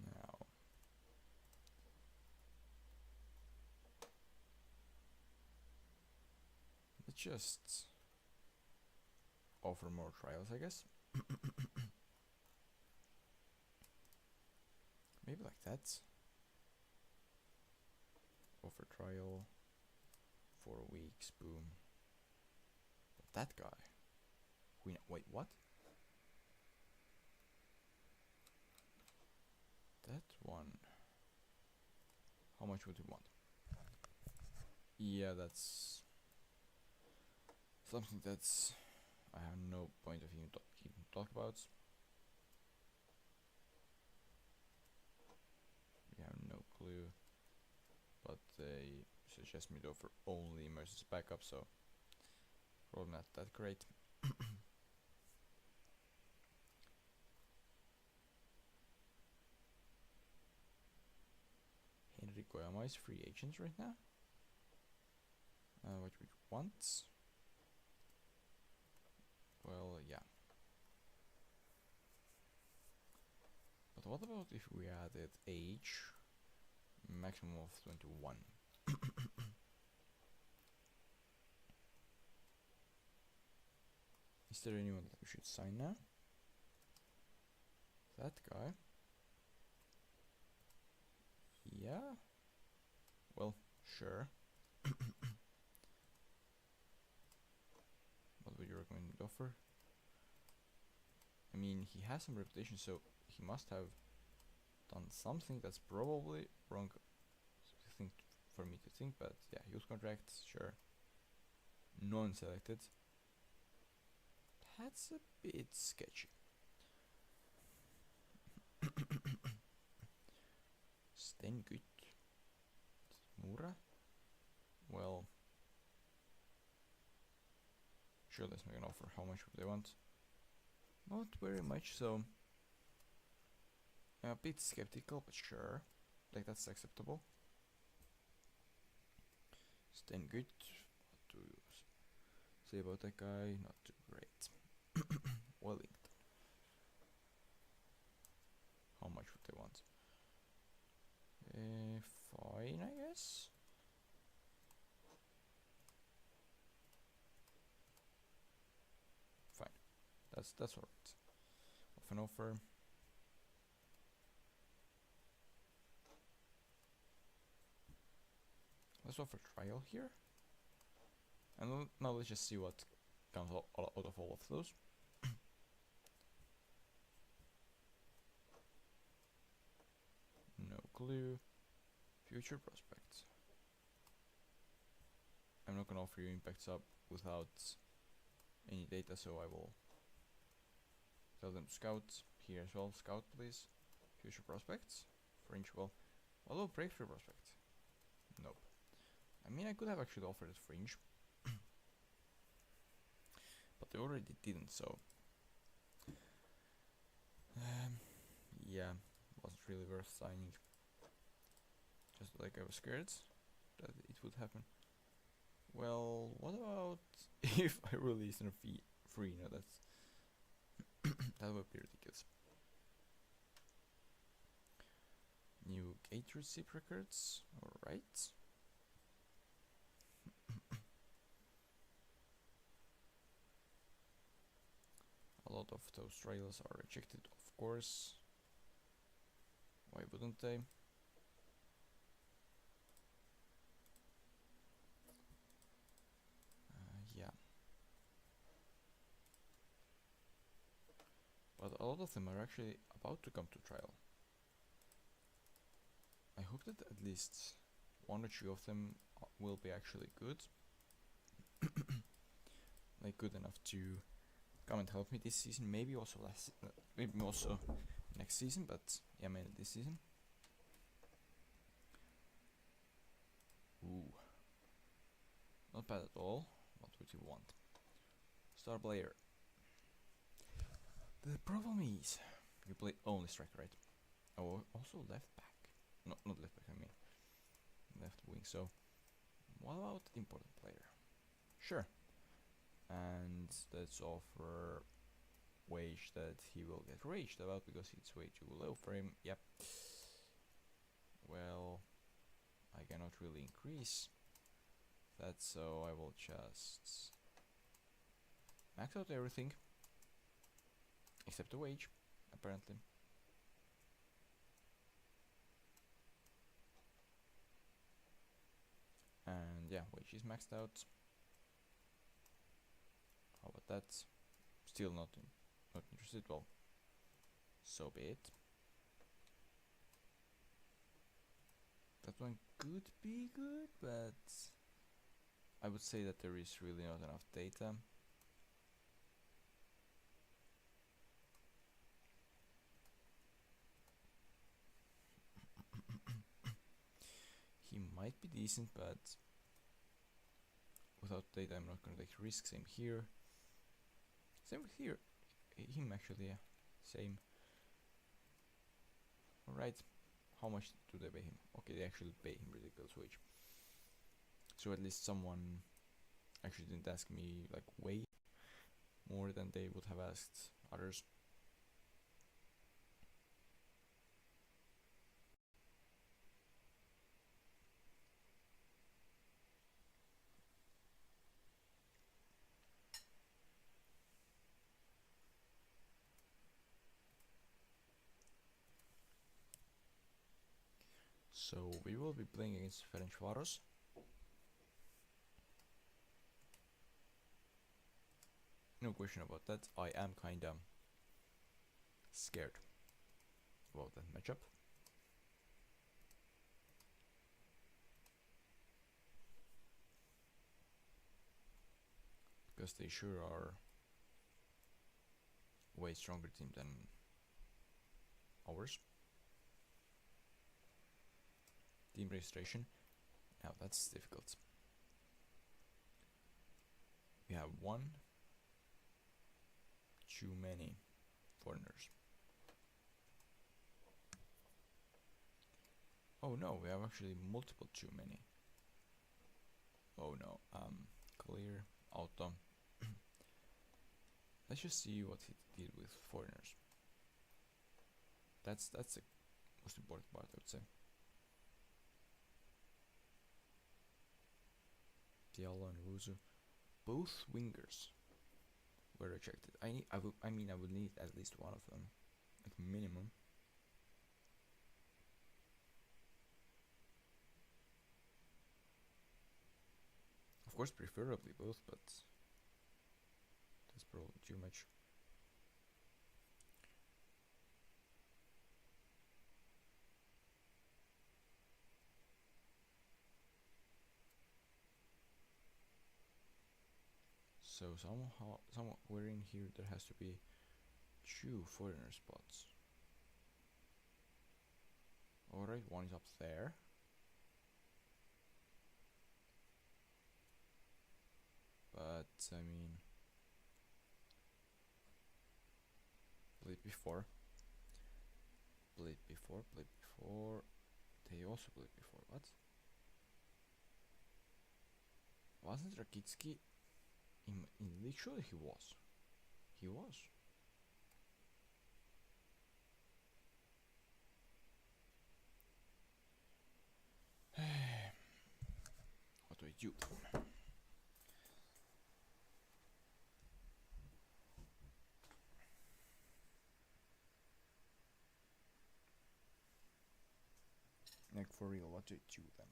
Now, let's just offer more trials, I guess. Maybe like that. Offer trial, 4 weeks, boom. But that guy, wait, what? That one. How much would you want? Yeah, that's something that's I have no point of even talk about. We have no clue, but they suggest me to offer only emergency backup, so probably not that great. Henry Koyama is free agent right now. What we want? Well, yeah. But what about if we added age, maximum of 21? Is there anyone that we should sign now? That guy? Yeah? Well, sure. What would you recommend me to offer? I mean, he has some reputation, so he must have done something that's probably wrong for me to think, but yeah, youth contract, sure. Non-selected. That's a bit sketchy. Stengut. Mura? Well, sure, let's make an offer. How much would they want? Not very much, so I'm a bit skeptical, but sure. Like, that's acceptable. Stengut. What do you say about that guy? Not too great. Wellington. How much would they want? Fine, I guess. Fine. That's alright. Off an offer. Let's offer trial here. And now let's just see what comes out of all of those. No clue. Future prospects. I'm not gonna offer you impact sub without any data, so I will tell them to scout here as well. Scout, please. Future prospects. Fringe, well, although breakthrough prospect. Nope. I mean, I could have actually offered it fringe, but they already didn't, so yeah, wasn't really worth signing. Just like I was scared that it would happen. Well, what about if I release a free? No, that's that would be ridiculous. New gate receipt records. All right. A lot of those trails are rejected, of course. Why wouldn't they? Yeah. a lot of them are actually about to come to trial. I hope that at least one or two of them will be actually good. Like good enough to come and help me this season, maybe also maybe also next season, but yeah, mainly this season. Ooh, not bad at all. What would you want? Star player. The problem is, you play only striker, right? Oh, also left back. No, not left back, I mean left wing. So, what about important player? Sure. And let's offer wage that he will get raged about because it's way too low for him. Yep. Well, I cannot really increase that, so I will just max out everything except the wage, apparently. And yeah, wage is maxed out. How about that? Still not interested. Well, so be it. That one could be good, but I would say that there is really not enough data. He might be decent, but without data I'm not gonna take risks. Same here. Same with here. Him actually, yeah. Same. Alright. How much do they pay him? Okay, they actually pay him ridiculous wage. So at least someone actually didn't ask me like way more than they would have asked others. So we will be playing against FM24. No question about that. I am kinda scared about that matchup. Because they sure are way stronger team than ours. Team registration. Now that's difficult. We have one too many foreigners. Oh no, we have actually multiple too many. Oh no, clear, auto. Let's just see what he did with foreigners. That's the most important part, I would say. Diallo and Wuzu, both wingers were rejected. I mean I would need at least one of them, like minimum. Of course, preferably both, but that's probably too much. So somewhere in here there has to be 2 foreigner spots. Alright, one is up there. But I mean, played before. They also played before. What? Wasn't Rakitsky in league? Surely he was. He was. What do I do? Like for real, what do I do then?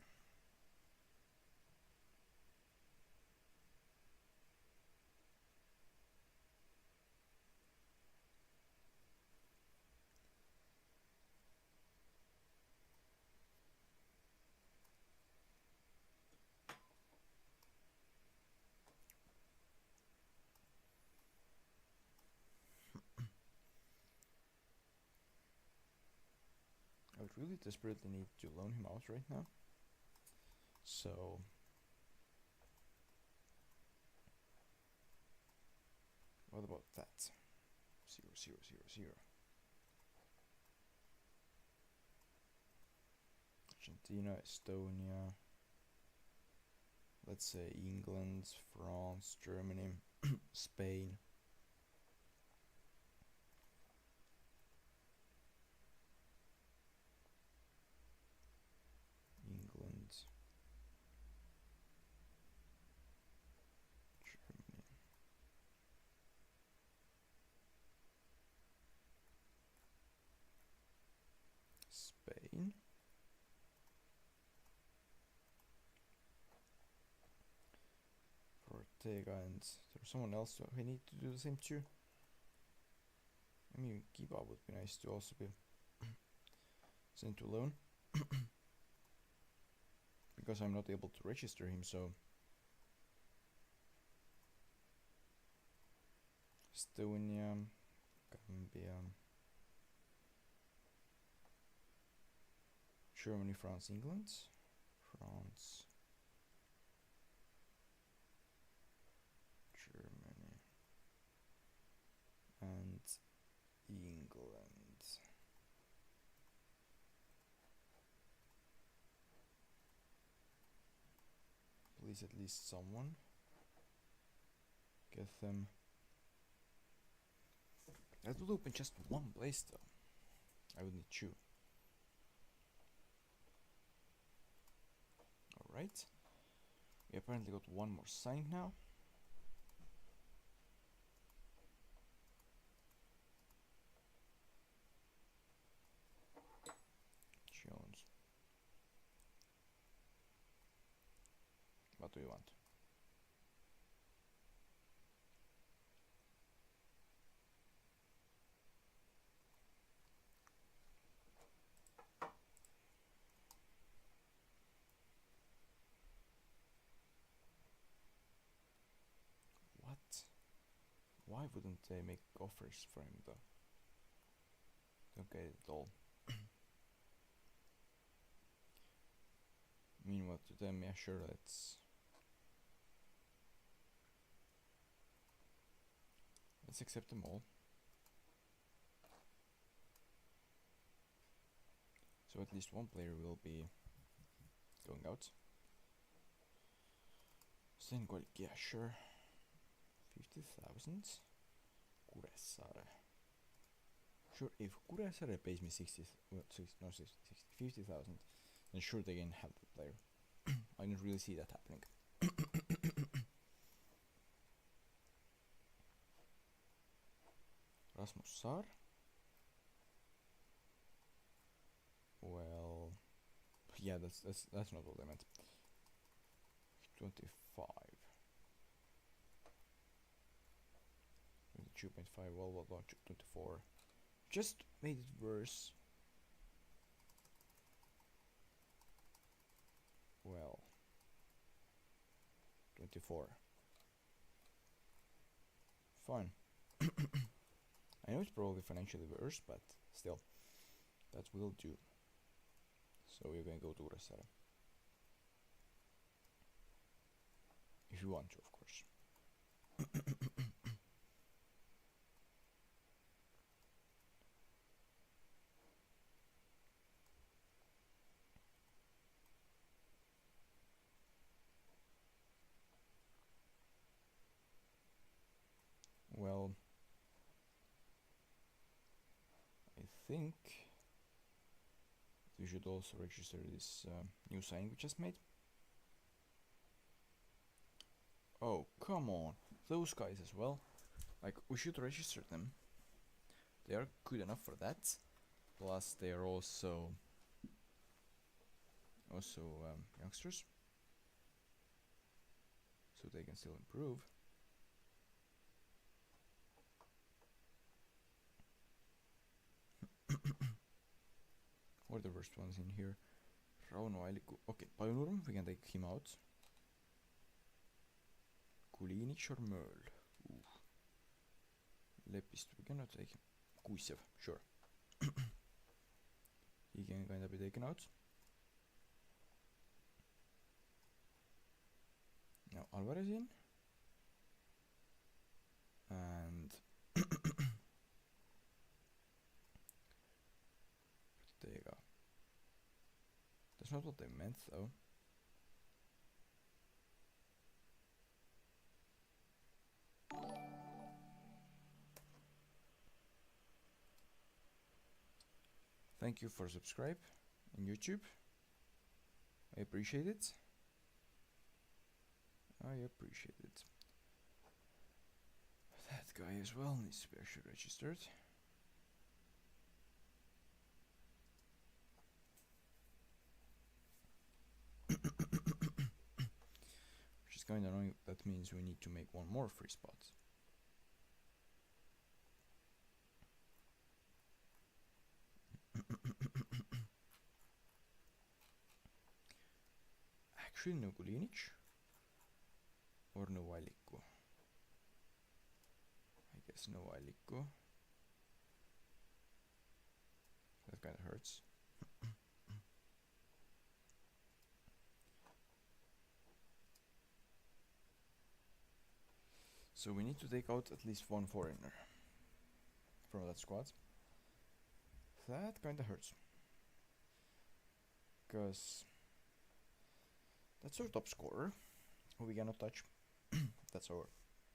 really desperately need to loan him out right now. So what about that? 0, 0, 0, 0. Argentina, Estonia. Let's say England, France, Germany, Spain. England, Germany, Spain. Ortega, and there's someone else who need to do the same too. I mean, Kiba would be nice to also be sent to loan. Because I'm not able to register him, so Estonia, Gambia, Germany, France, England, France, Germany, and England. Please, at least someone. Get them. That would open just one place though. I would need two. Alright. We apparently got one more sign now. Jones. What do you want? What? Why wouldn't they make offers for him though? Don't get it at all. Meanwhile to them, yeah sure, let's accept them all. So at least one player will be going out. Sengolik, yeah sure. 50,000. Kuressaare. Sure, if Kuressaare pays me 50,000, then sure they can have the player. I don't really see that happening. Rasmus Saar. Well, yeah, that's not what I meant. 25. 2.5. Well, 24. Just made it worse. Well, 24. Fine. I know it's probably financially worse, but still, that will do. So we're going to go to Kuressaare. If you want to, of course. Well, I think we should also register this new sign we just made. Oh, come on. Those guys as well. Like, we should register them. They are good enough for that. Plus, they are also youngsters. So they can still improve. Or the worst ones in here. Rauno Ailiku. Okay, Pajunurm, we can take him out. Kulinic or Merl? Lepist, we cannot take him. Kuisev, sure. he can kind of be taken out. Now Alvarez in. And Ortega. That's not what they meant though. Thank you for subscribe in YouTube. I appreciate it. I appreciate it. That guy as well needs to be actually registered. Which is kind of annoying. That means we need to make one more free spot. Actually, no Gulinic or no Ailikko. I guess no Ailikko. That kind of hurts. So we need to take out at least one foreigner from that squad. That kind of hurts. Because that's our top scorer, who we cannot touch. That's our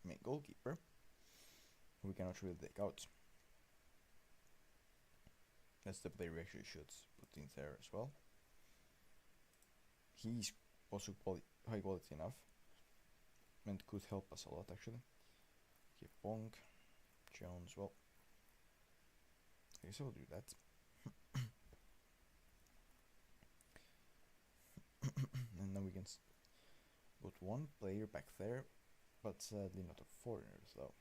main goalkeeper, who we cannot really take out. That's the player we actually should put in there as well. He's also high quality enough and could help us a lot actually. Okay, Bong, Jones, well, I guess I'll do that. And now we can put one player back there, but sadly not a foreigner though.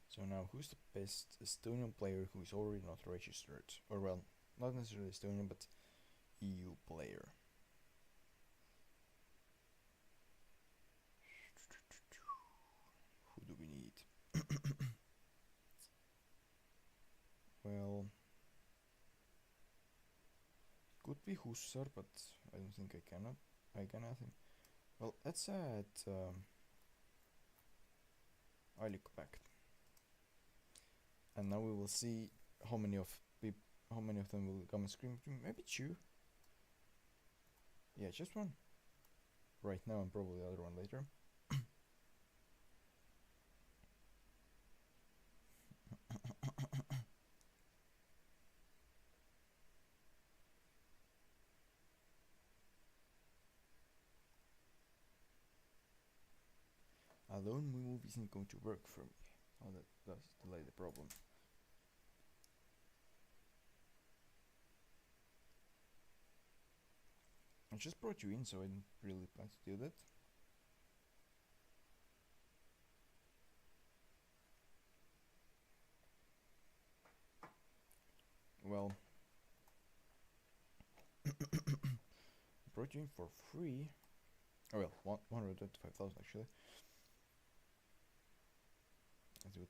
So now who's the best Estonian player who is already not registered? Or well, not necessarily Estonian, but EU player. Who do we need? Well, could be Hussar, but I don't think I can add him. Well, let's add Ailikko back. And now we will see how many of them will come and scream. Maybe 2. Yeah, just one. Right now, and probably the other one later. A lone move isn't going to work for me. Oh, that does delay the problem. I just brought you in, so I didn't really plan to do that. Well, brought you in for free. Oh well, 125,000 actually. It would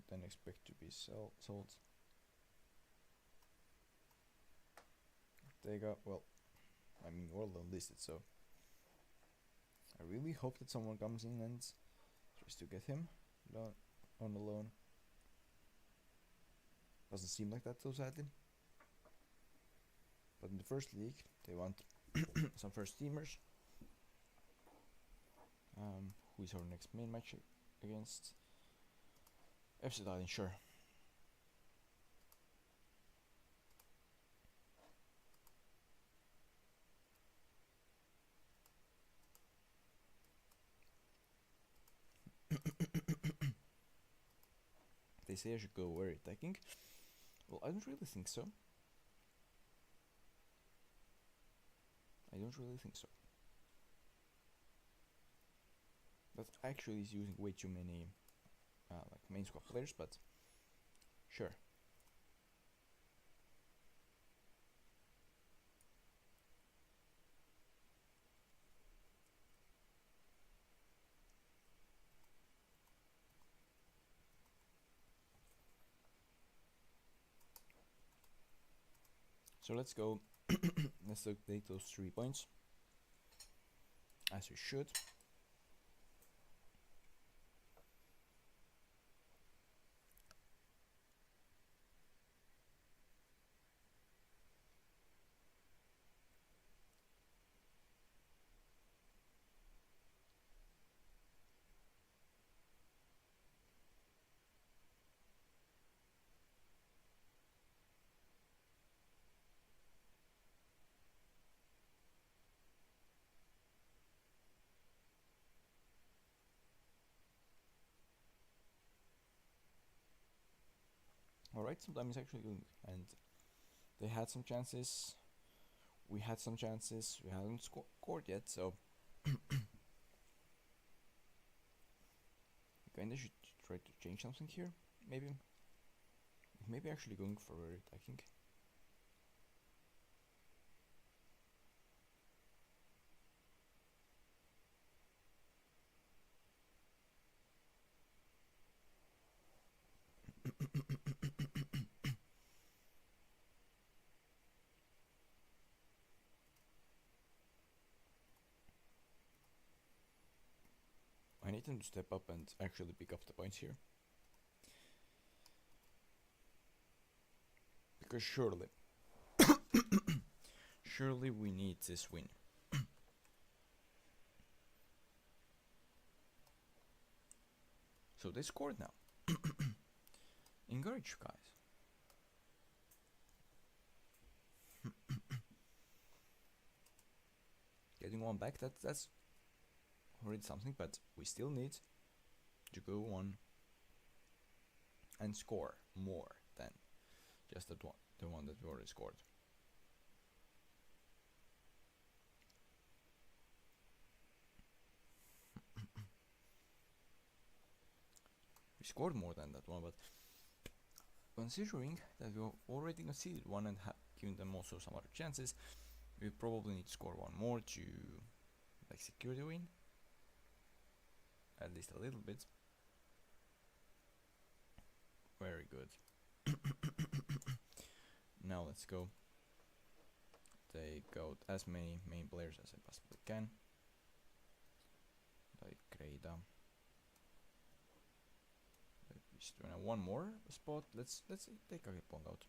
then expect to be sold. Ortega, well, I mean, we're alone listed, so I really hope that someone comes in and tries to get him on the loan. Doesn't seem like that though, sadly. But in the first league, they want some first teamers. Who is our next main match against? FC Tallinn, sure. They say I should go very attacking. Well, I don't really think so. That actually is using way too many like main squad players, but sure. So let's go. Let's take those 3 points, as we should. Alright, sometimes actually good, and they had some chances. We had some chances. We haven't scored yet, so we kinda should try to change something here. Maybe actually going for very attacking. I need them to step up and actually pick up the points here. Because surely we need this win. So they scored now. Encourage, guys. Getting one back, that's already something, but we still need to go on and score more than just the one that we already scored. We scored more than that one, but considering that we already conceded one and given them also some other chances, we probably need to score one more to like secure the win. At least a little bit. Very good. Now let's go. Take out as many main players as I possibly can. Like Greida. Just doing one more spot. Let's take Agapong out.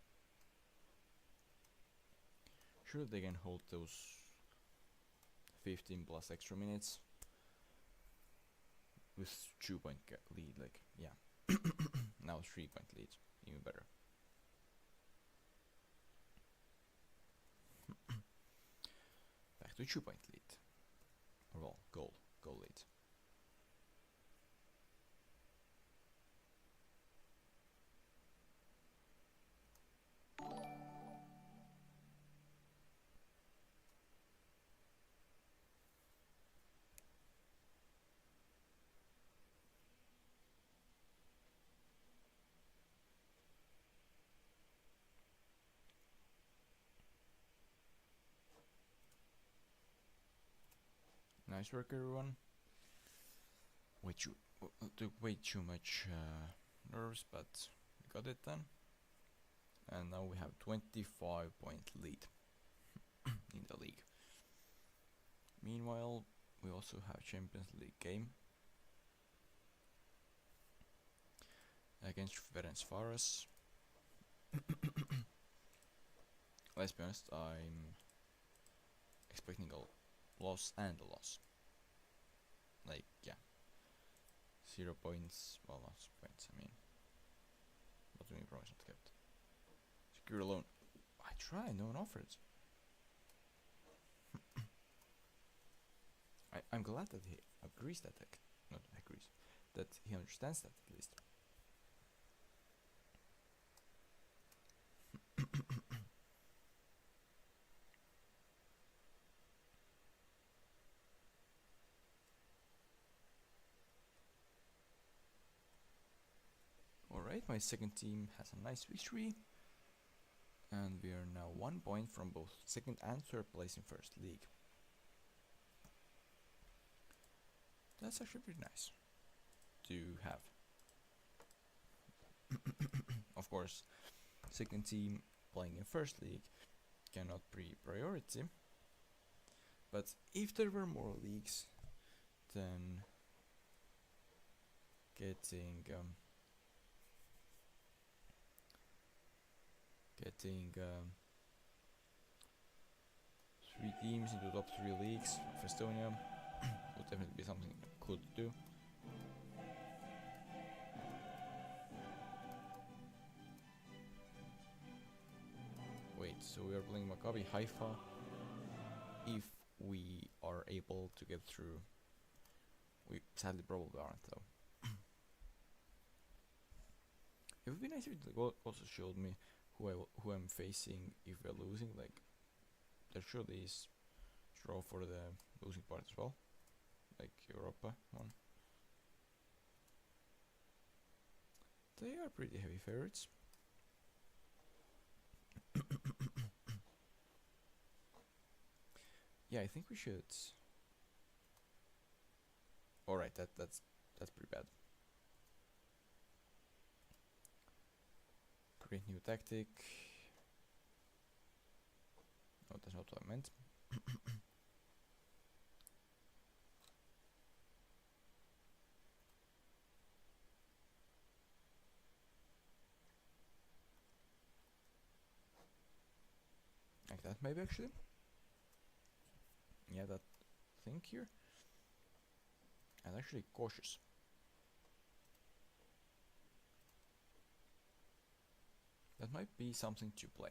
Sure, they can hold those 15 plus extra minutes with 2-point lead. Like, yeah. Now 3-point lead, even better. Back to 2-point lead. Or well, goal lead. Nice work, everyone. Took way too much nerves, but we got it done. And now we have 25-point lead in the league. Meanwhile, we also have Champions League game against Ferencváros. Let's be honest, I'm expecting a loss and a loss. Like, yeah. 0 points, well, lost points, I mean. But winning promise not kept. Secure loan. I tried, no one offered. I'm glad that he agrees that that he understands that at least. Alright, my second team has a nice victory. And we are now 1 point from both second and third place in first league. That's actually pretty nice to have. Of course, second team playing in first league cannot be priority. But if there were more leagues, then getting 3 teams into top 3 leagues of Estonia would definitely be something cool to do. Wait, so we are playing Maccabi Haifa. If we are able to get through, we sadly probably aren't though. It would be nice if it also showed me who I'm facing if we're losing. Like, there surely is draw for the losing part as well, like Europa one. They are pretty heavy favorites. Yeah, I think we should. Alright, that's pretty bad. Create new tactic. Oh, that's not what I meant. Like that maybe actually. Yeah, that thing here. I'm actually cautious. That might be something to play.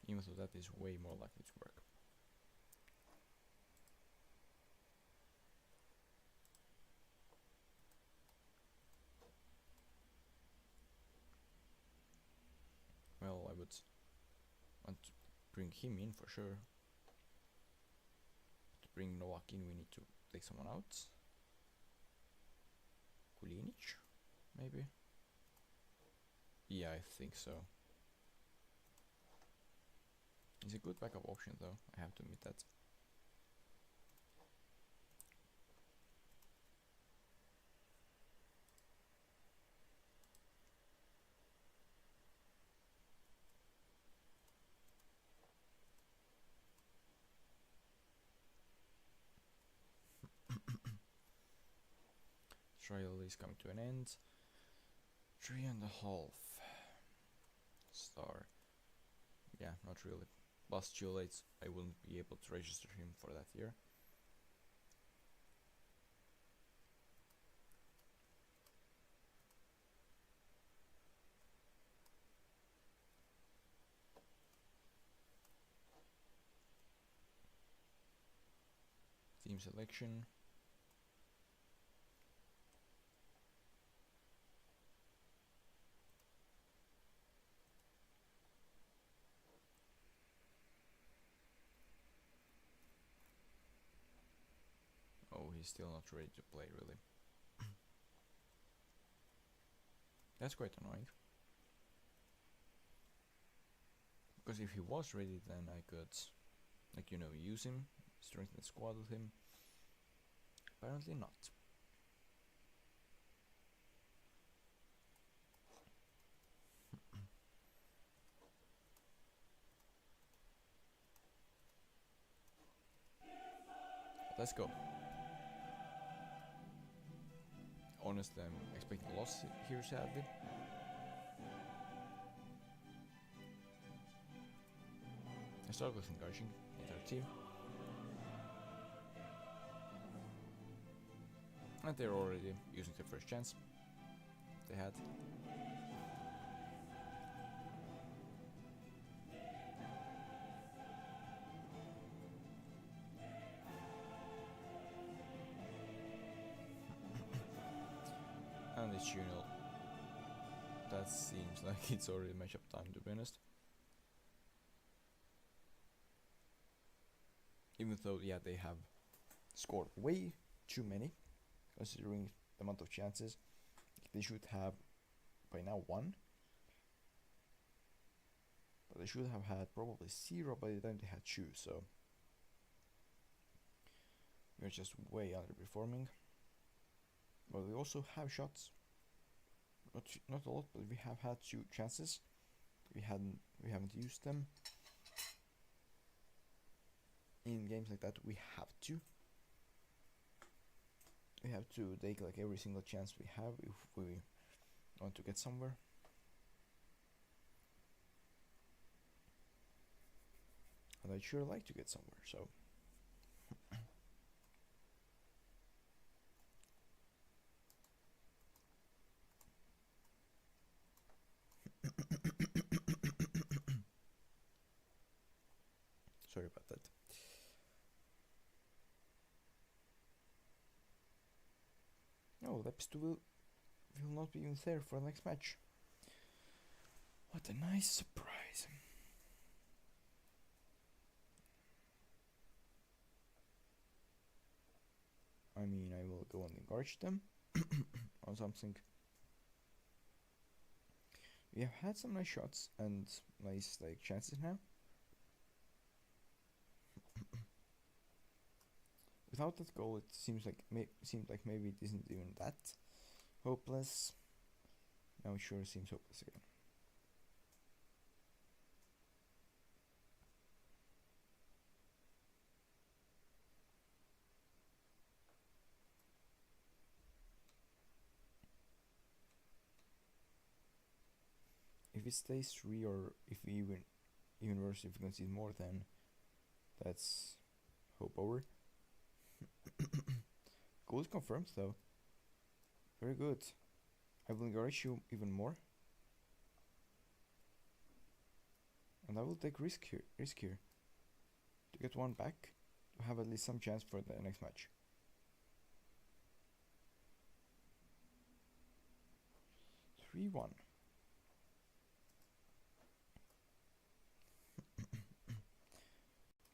Even though that is way more likely to work. Well, I would want to bring him in for sure. To bring Novak in, we need to take someone out. Kulinic, maybe? Yeah, I think so. He's a good backup option though, I have to admit that. Trial is coming to an end. 3.5 star. Yeah, not really. Plus Chulates, I wouldn't be able to register him for that year. Team selection. Oh, he's still not ready to play, really. That's quite annoying. Because if he was ready, then I could, like, you know, use him, strengthen the squad with him. Apparently not. Let's go. Honestly, I'm expecting a loss here, sadly. I start with encouraging entire team. And they're already using their first chance they had. And it's Junel. That seems like it's already matchup time, to be honest. Even though, yeah, they have scored way too many, considering the amount of chances. They should have by now won, but they should have had probably 0 by the time they had 2, so we're just way underperforming. But we also have shots. not a lot, but we have had 2 chances. We haven't used them. In games like that, we have to take like every single chance we have if we want to get somewhere. And I'd sure like to get somewhere, so sorry about that. No, Lepstu will not be even there for the next match. What a nice surprise. I mean, I will go and encourage them on something. We have had some nice shots and nice like chances now. Without that goal, it seems like maybe it isn't even that hopeless. Now it sure seems hopeless again. If it stays 3, or if we even worse, if we concede more, then that's hope over. Goal is confirmed though. Very good. I will encourage you even more. And I will take risk here to get 1 back, to have at least some chance for the next match. 3-1.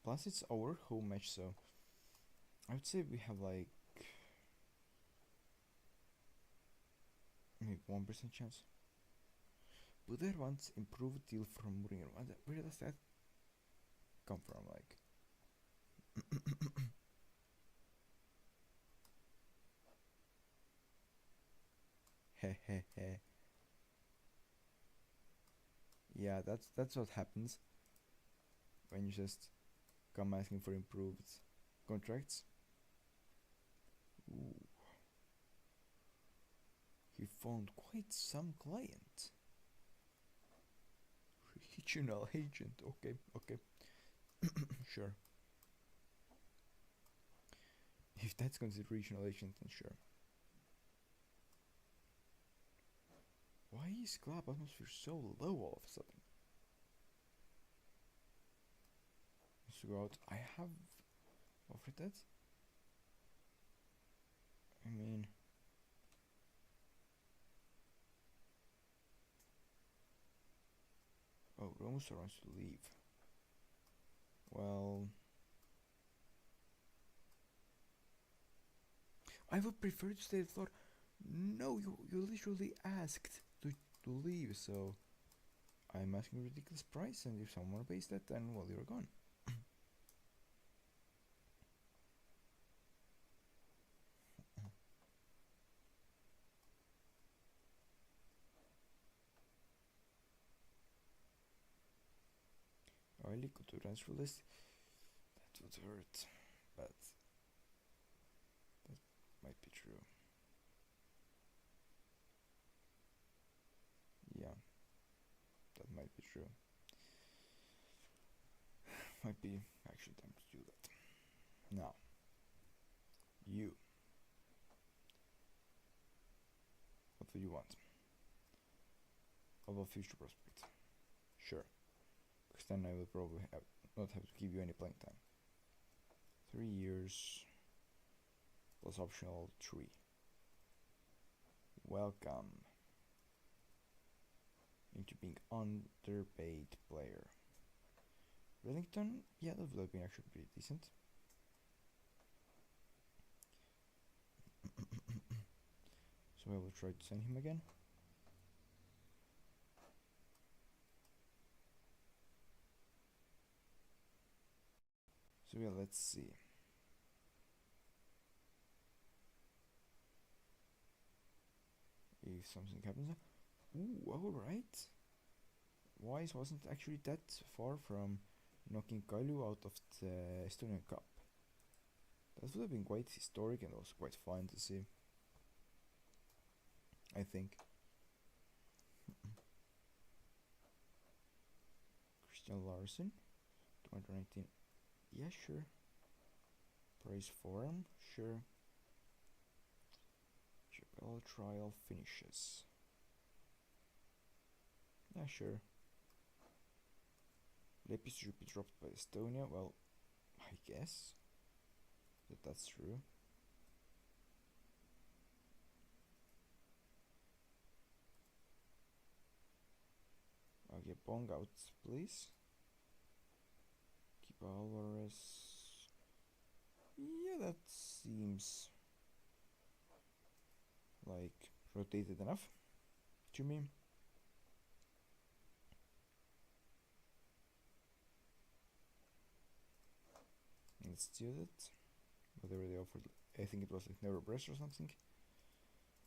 Plus it's our home match, so I would say we have like maybe 1% chance. Buder wants improved deal from Mourinho. Where does that come from? Like, he. Yeah, that's what happens when you just come asking for improved contracts. Ooh. He found quite some client. Regional agent. Okay. Sure. If that's considered regional agent, then sure. Why is club atmosphere so low all of a sudden? Let's go out. I have offered that. I mean, oh, Romusa wants to leave. Well, I would prefer to stay at Flora. No, you literally asked to leave, so I'm asking a ridiculous price, and if someone pays that, then well, you're gone. Oily go to transfer list. That would hurt, but that might be true. Yeah, that might be true. Might be actually time to do that. Now, you. What do you want? Of a future prospect? Sure. Because then I will probably not have to give you any playing time. 3 years plus optional 3. Welcome into being underpaid player. Wellington, yeah, that would have been actually pretty decent. So I will try to send him again. So yeah, let's see. If if something happens. Ooh, alright. Wise wasn't actually that far from knocking Kailu out of the Estonian Cup. That would have been quite historic and also quite fun to see, I think. Christian Larsen, 219. Yeah, sure. Prize forum, sure. Chapel trial finishes. Yeah, sure. Lepis should be dropped by Estonia. Well, I guess that's true. I'll get Bong out, please. Keep Alvarez. Yeah, that seems like rotated enough to me. Let's do it. Whatever they offered, I think it was like Never Breast or something.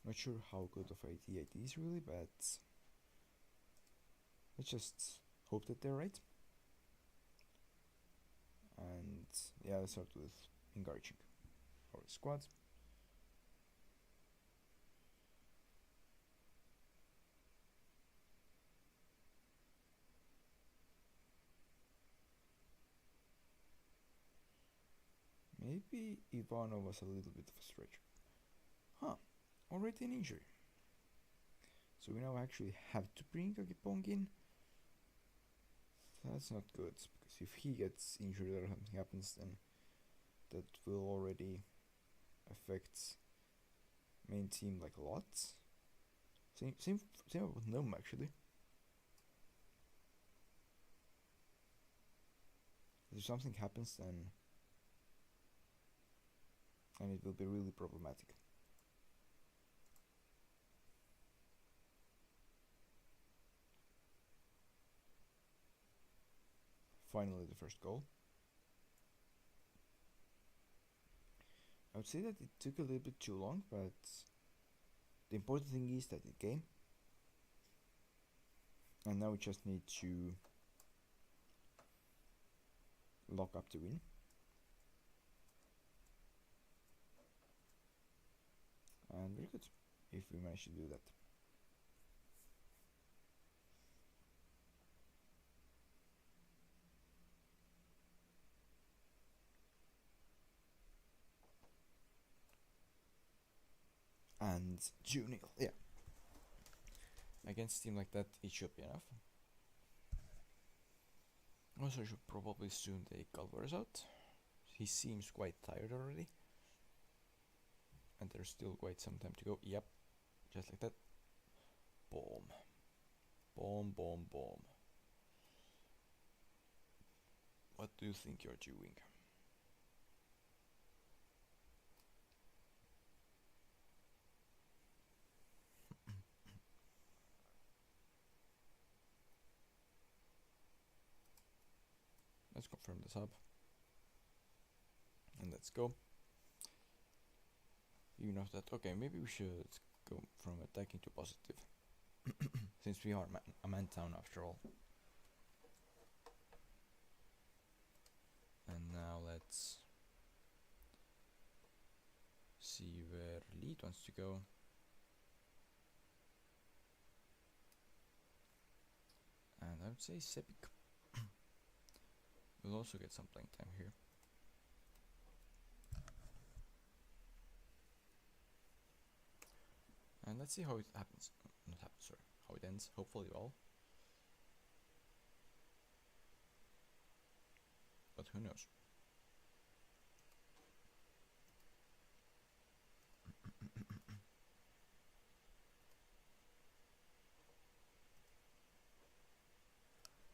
Not sure how good of idea it is really, but let's just hope that they're right. And yeah, let's start with encouraging our squad. Maybe Ivano was a little bit of a stretch. Huh, already an injury. So we now actually have to bring Agipong in. That's not good, because if he gets injured or something happens, then that will already affect main team like a lot. Same with Gnome actually. If something happens, then and it will be really problematic. Finally, the first goal. I would say that it took a little bit too long, but the important thing is that it came. And now we just need to lock up the win. And very good if we manage to do that. And 2-0, yeah. Against a team like that, it should be enough. Also, I should probably soon take Alvarez out. He seems quite tired already. And there's still quite some time to go. Yep, just like that. Boom. Boom, boom, boom. What do you think you're doing? Let's confirm the sub. And let's go. Even after that, okay, maybe we should go from attacking to positive. Since we are a man town after all. And now let's see where Lead wants to go. And I would say Sepik. We'll also get some playing time here. And let's see how it happens. Not happens, sorry. How it ends. Hopefully well. But who knows?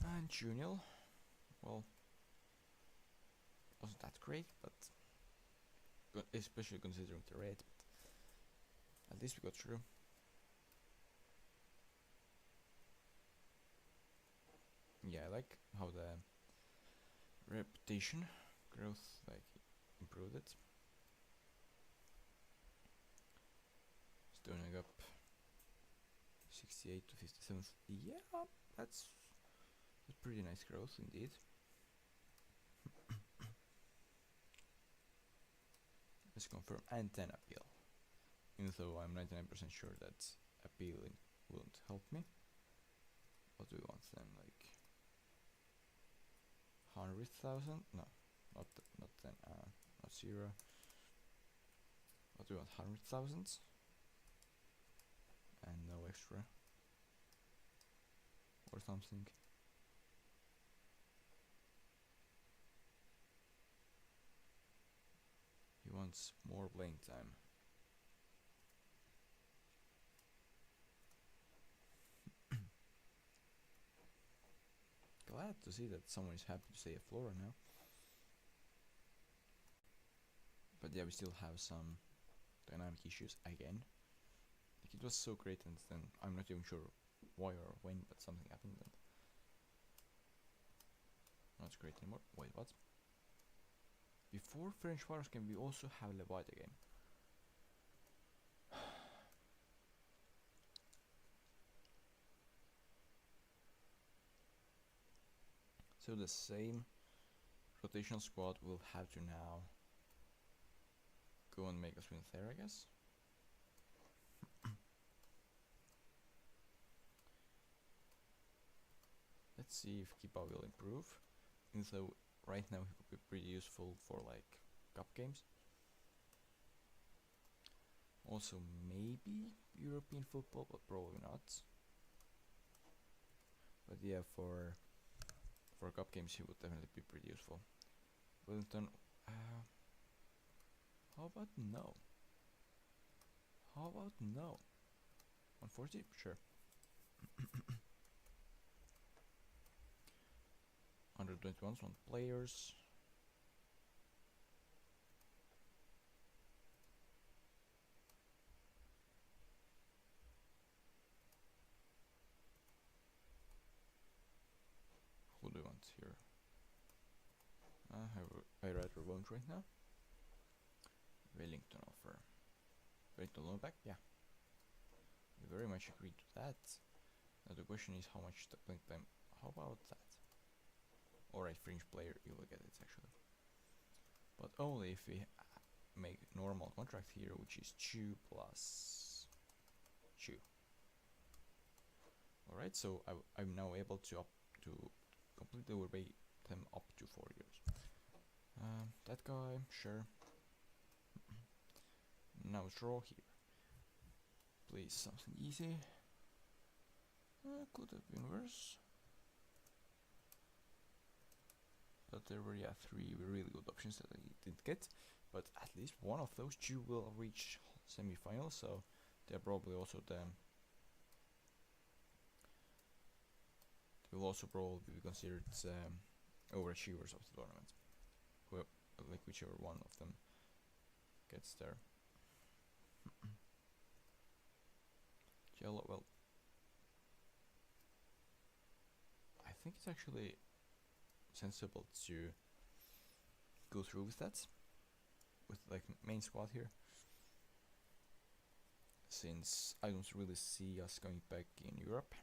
And 2-0. Well, wasn't that great, but especially considering the rate. But at least we got through. Yeah, I like how the reputation growth like improved it. Stoning up 68 to 57th. Yeah, that's pretty nice growth indeed. Let's confirm and then appeal. Even though I'm 99% sure that appealing won't help me. What do we want then? Like 100,000? No, not 10. Not 0. What do we want? 100,000 and no extra or something. He wants more playing time. Glad to see that someone is happy to say a Flora now. But yeah, we still have some dynamic issues again. Like it was so great and then I'm not even sure why or when, but something happened and not great anymore. Wait, what? Before French Wars can we also have Levite again? So the same rotational squad will have to now go and make us win there, I guess. Let's see if Kipa will improve. And so right now he would be pretty useful for like cup games. Also maybe European football, but probably not. But yeah, for cup games he would definitely be pretty useful. Wellington, how about no? How about no? 140? Sure. 121 on players. Who do we want here? I rather won't right now. Wellington offer. Wellington loan back? Yeah. We very much agree to that. Now the question is how much the playing time. How about that? Alright, fringe player, you will get it actually. But only if we make normal contract here, which is 2 plus 2. Alright, so I'm now able to completely overpay them up to 4 years. That guy, sure. Now draw here. Please, something easy. Could have been worse. But there were, yeah, 3 really good options that I didn't get. But at least one of those 2 will reach semi-final, so they're probably also they will also probably be considered overachievers of the tournament. Like whichever one of them gets there. Jello, well, I think it's actually sensible to go through with that, with like main squad here, since I don't really see us going back in Europe.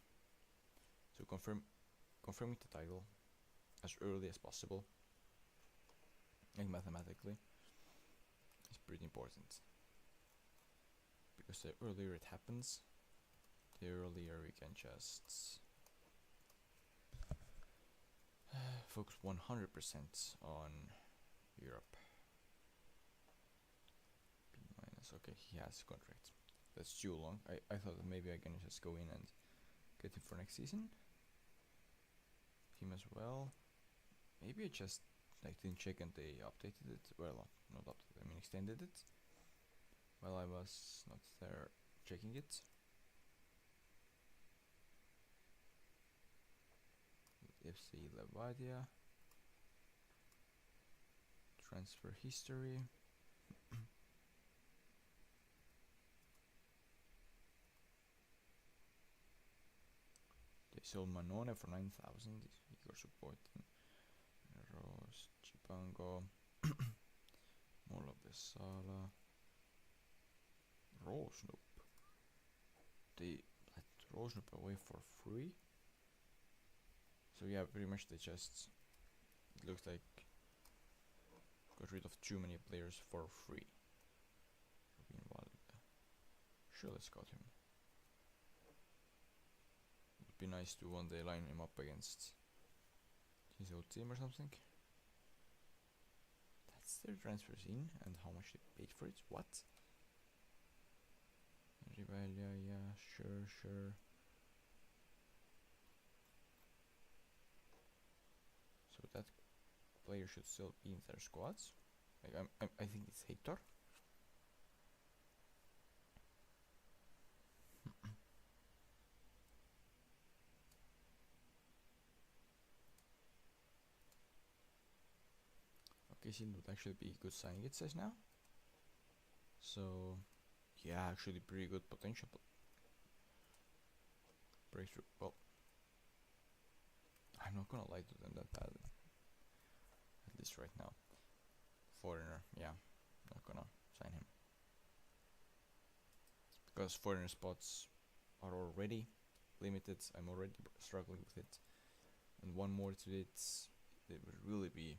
So confirming the title as early as possible, like mathematically, is pretty important, because the earlier it happens, the earlier we can just focus 100% on Europe. B minus, okay, he has contract. That's too long. I thought that maybe I can just go in and get him for next season. Him as well. Maybe I just like didn't check and they updated it. Well, not updated, I mean extended it. While I was not there checking it. FC Levadia. Transfer history. They sold Manone for 9,000. Igor supporting. Rose, Chipango. Molo Besala. Rose, nope. Rolls up away for free. So yeah, pretty much they just, it looks like, got rid of too many players for free. Sure, let's cut him. Would be nice to one day line him up against his old team or something. That's their transfers in, and how much they paid for it. What? Rivalia, yeah, sure. So that player should still be in their squads. Like I think it's Hator. Okay, Seal would actually be good signing, it says now. So yeah, actually pretty good potential breakthrough. Well, I'm not gonna lie to them that badly, at least right now. Foreigner, yeah, not gonna sign him because foreigner spots are already limited. I'm already struggling with it, and one more to it, it would really be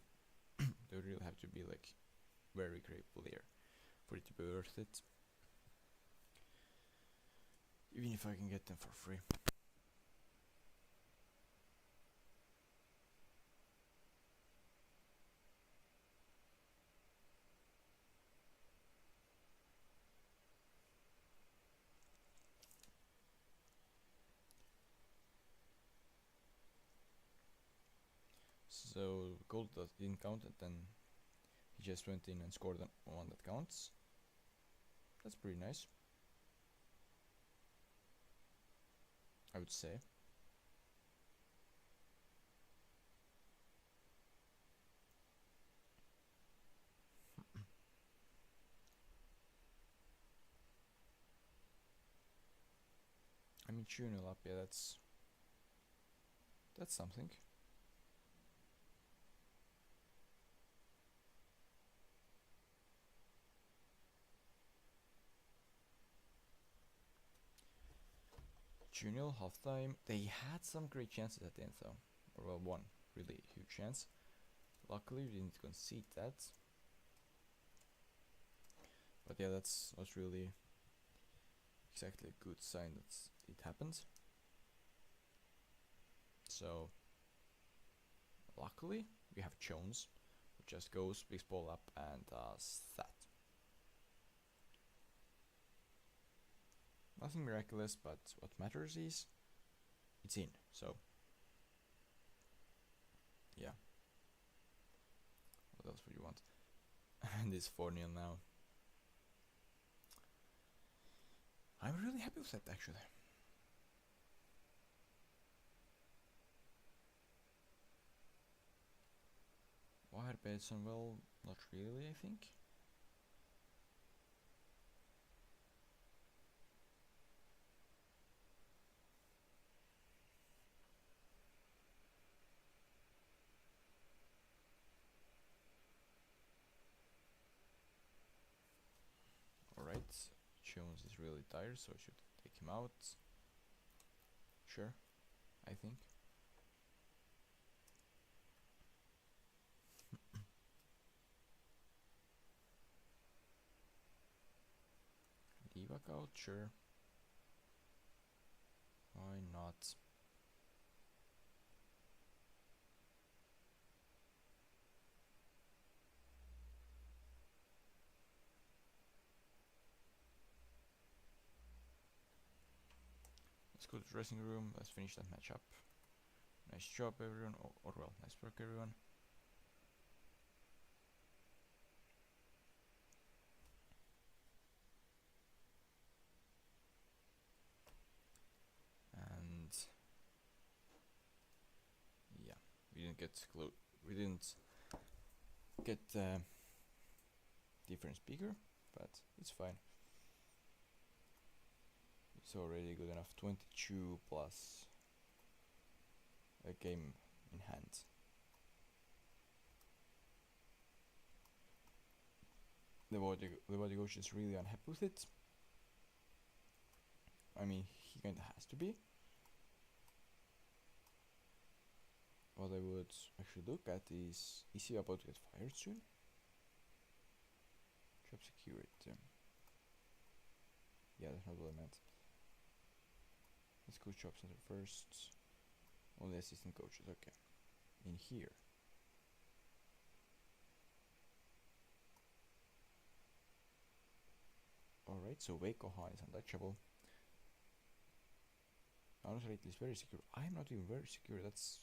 they would really have to be like very great player for it to be worth it, even if I can get them for free. So goal that didn't count, and then he just went in and scored one that counts. That's pretty nice, I would say. I mean, 2-0 up, yeah, that's something. Junior halftime. They had some great chances at the end though. Or well, one really huge chance. Luckily we didn't concede that. But yeah, that's really exactly a good sign that it happened. So luckily we have Jones, who just goes, picks ball up and does that. Nothing miraculous, but what matters is it's in. So yeah. What else would you want? And it's 4-0 now. I'm really happy with that actually. Wire Bateson, well, not really, I think. Alright, Jones is really tired, so I should take him out. Sure, I think. Divac out, sure. Why not? Let's go to the dressing room, let's finish that match up. Nice job everyone, or well, nice work everyone. And yeah, we didn't get different speaker, but it's fine. It's already good enough. 22 plus a game in hand. The body coach is really unhappy with it. I mean, he kinda has to be. What I would actually look at is he about to get fired soon? Job security. Yeah, that's not what I meant. Let's go job center first. Only assistant coaches, okay. In here. Alright, so Wakeoha is untouchable. Honestly, it is very secure. I'm not even very secure, that's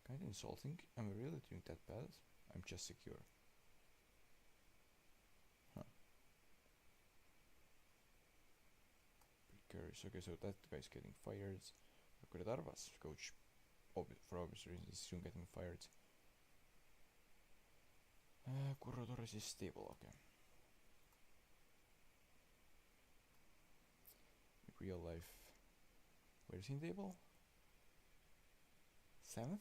kinda insulting. Am I really doing that bad? I'm just secure. Huh. Precarious. Okay, so that guy's getting fired. Darvas, coach, for obvious reasons, is soon getting fired. Corredores is stable, okay. Real life. Where is he in table? 7th?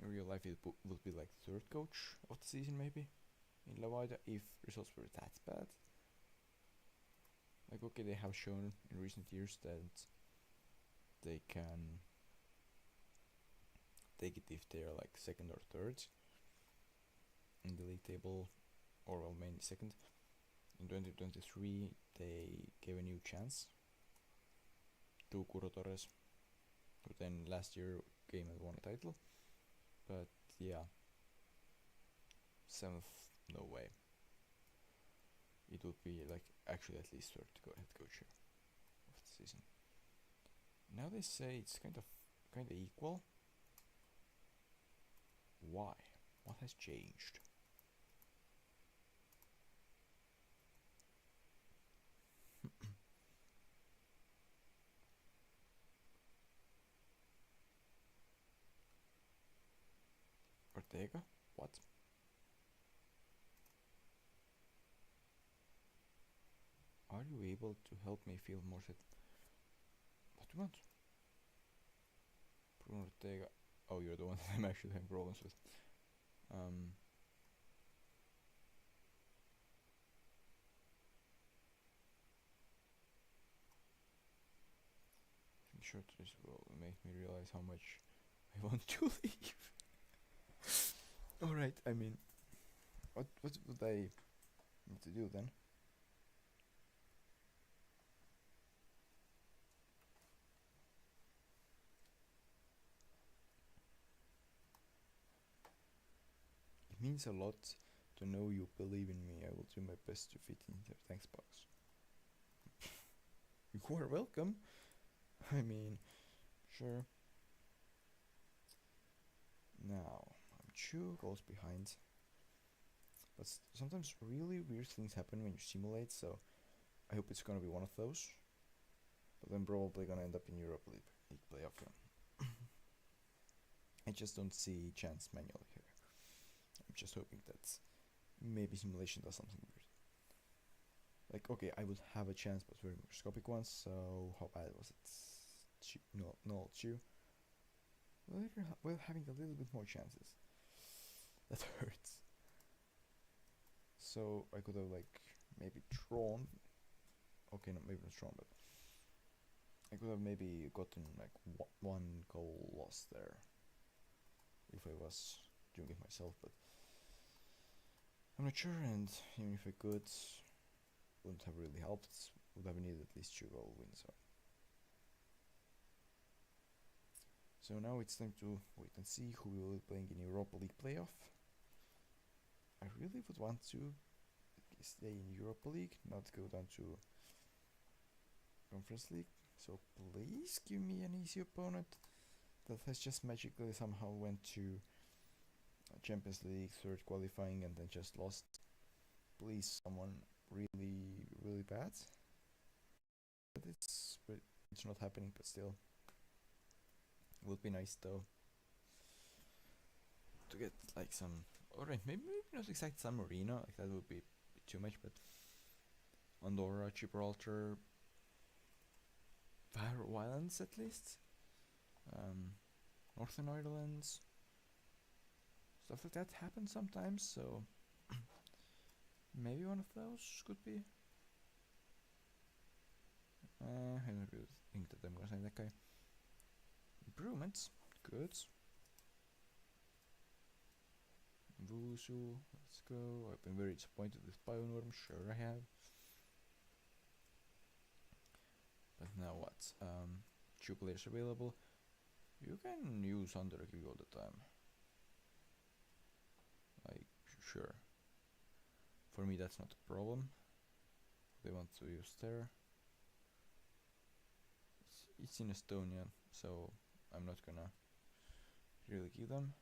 In real life it would be like 3rd coach of the season maybe in Lavaida if results were that bad. Like, okay, they have shown in recent years that they can take it if they're like 2nd or 3rd in the league table, or well, mainly 2nd. In 2023 they gave a new chance to Corredores, who then last year came and won a title. But yeah, 7th, no way. It would be like actually at least 3rd head coach here of the season. Now they say it's kind of equal. Why? What has changed? Ortega? What? Are you able to help me feel more set? What do you want? Bruno Ortega. Oh, you're the one that I'm actually having problems with. Being short this will make me realize how much I want to leave. Alright, I mean, what would I need to do then? It means a lot to know you believe in me. I will do my best to fit in the thanks box. You are welcome. I mean, sure. Now, I'm 2 goals behind. But sometimes really weird things happen when you simulate, so I hope it's gonna be one of those. But I'm probably gonna end up in Europa League playoff then. I just don't see chance manually here. I'm just hoping that maybe simulation does something weird. Like, okay, I would have a chance, but very microscopic ones, so how bad was it? No, 2. Well, having a little bit more chances. That hurts. So I could have like maybe drawn. Okay, no, maybe not drawn, but I could have maybe gotten like 1 goal lost there if I was doing it myself, but I'm not sure, and even if I could, wouldn't have really helped. Would have needed at least 2 goal wins. So now it's time to wait and see who will be playing in Europa League playoff. I really would want to stay in Europa League, not go down to Conference League. So please give me an easy opponent that has just magically somehow went to Champions League 3rd qualifying and then just lost. Please, someone really bad. But it's not happening, but still. Would be nice though to get like some, alright, maybe not exact San Marino, like that would be too much, but Andorra, Gibraltar, Faroe Islands at least, Northern Ireland, stuff like that happens sometimes, so maybe one of those could be I don't really think that I'm gonna sign that guy. Improvements, good. Vusu, let's go. I've been very disappointed with Bionorm, sure I have. But now what? 2 players available. You can use Underkey all the time. Like, sure. For me that's not a problem. They want to use Terra. It's in Estonia, so I'm not gonna really give them.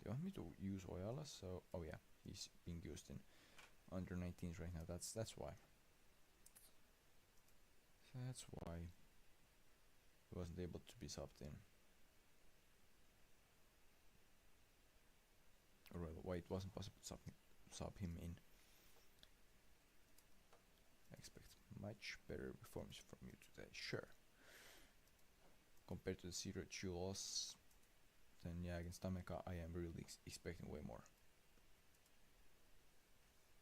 They want me to use Oyala, so oh yeah, he's being used in under 19s right now. That's why. So that's why he wasn't able to be subbed in. Or rather, why it wasn't possible to sub him in. I expect much better performance from you today, sure. Compared to the 0-2 loss, then yeah, against Tameka, I am really expecting way more.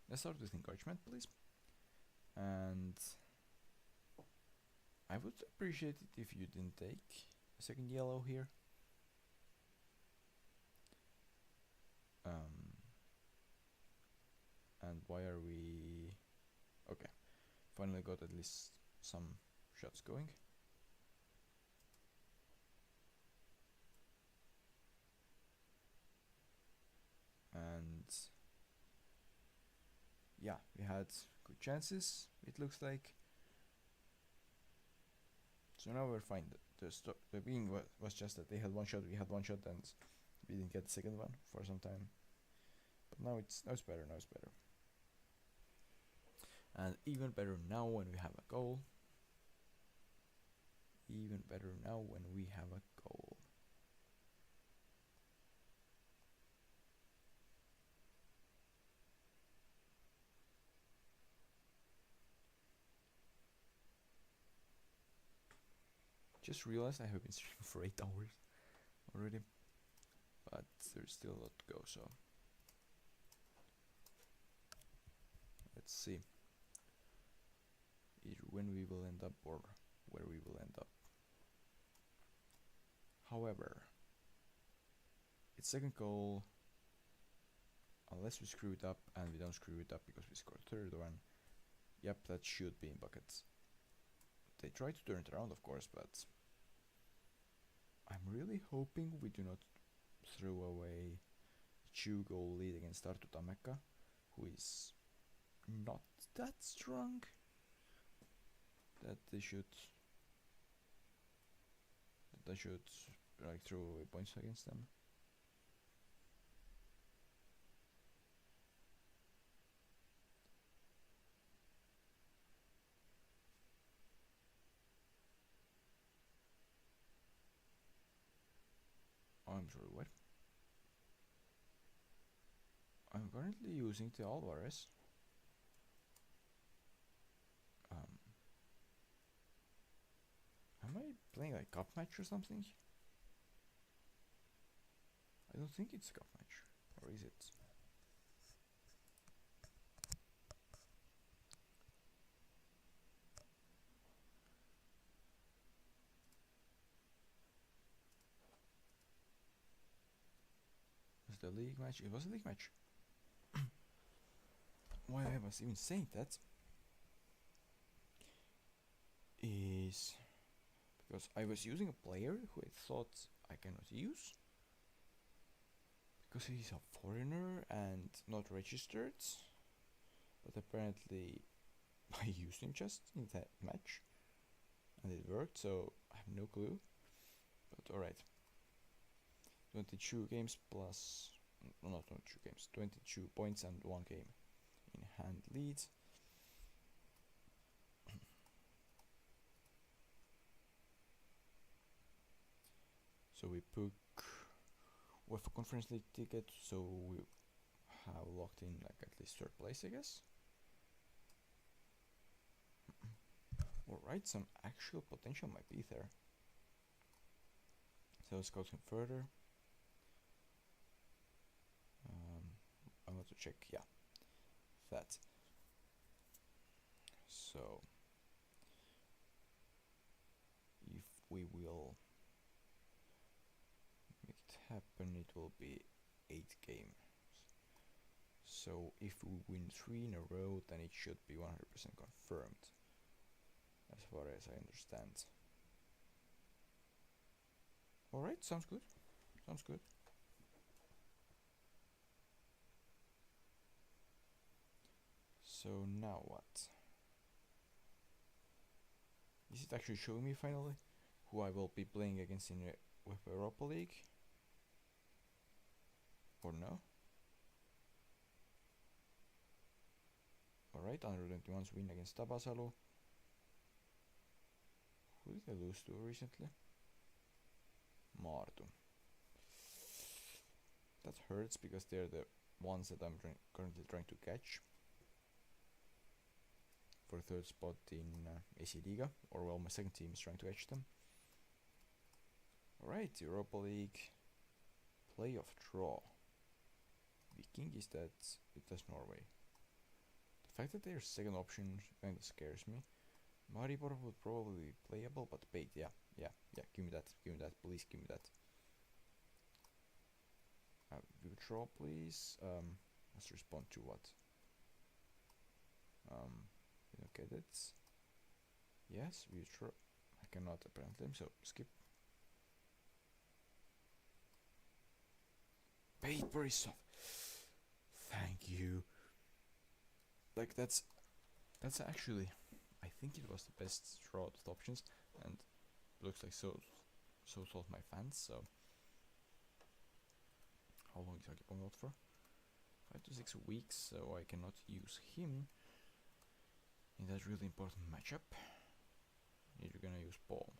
Let's start with encouragement, please. And I would appreciate it if you didn't take a second yellow here. And why are we... Okay, finally got at least some shots going. And yeah, we had good chances, it looks like. So now we're fine. The being was just that they had one shot, we had one shot, and we didn't get the second one for some time. But now it's better, now it's better. And even better now when we have a goal. Even better now when we have a goal. Just realized I have been streaming for 8 hours already. But there's still a lot to go, so let's see either when we will end up or where we will end up. However, it's second goal, unless we screw it up, and we don't screw it up because we scored third one. Yep, that should be in buckets. They try to turn it around, of course, but I'm really hoping we do not throw away a 2-goal lead against Tartu Tammeka, who is not that strong that they should like throw away points against them. I'm sorry, what? I'm currently using the Alvarez. Am I playing like cup match or something? I don't think it's a cup match, or is it? Was the league match? It was a league match. Why I was even saying that is because I was using a player who I thought I cannot use because he's a foreigner and not registered, but apparently I used him just in that match and it worked, so I have no clue. But alright, 22 games plus, no, not 22 games, 22 points and 1 game in hand lead. So we book with a conference league ticket, so we have locked in like at least third place, I guess. Alright, some actual potential might be there. So let's go further. check. Yeah, that. So if we will make it happen, it will be 8 games. So if we win 3 in a row, then it should be 100% confirmed, as far as I understand. Alright, sounds good. Sounds good. So now what? Is it actually showing me finally who I will be playing against in with Europa League? Or no? Alright, under 21's win against Tabasalu. Who did I lose to recently? Maardu. That hurts because they're the ones that I'm currently trying to catch for third spot in AC Liga, or well, my second team is trying to catch them. Alright, Europa League playoff draw. Viking is that it does Norway. The fact that their second option kinda scares me. Maribor would probably be playable, but bait, yeah, give me that, please give me that. Withdraw, please. Let's respond to what? Okay, that's... Yes, withdraw. I cannot apparently, so skip. Bait Borisov. Thank you. Like, that's actually... I think it was the best draw out of the options, and looks like so thought my fans, so... How long is Akipong out for? 5 to 6 weeks, so I cannot use him in that really important matchup. You're gonna use Paul,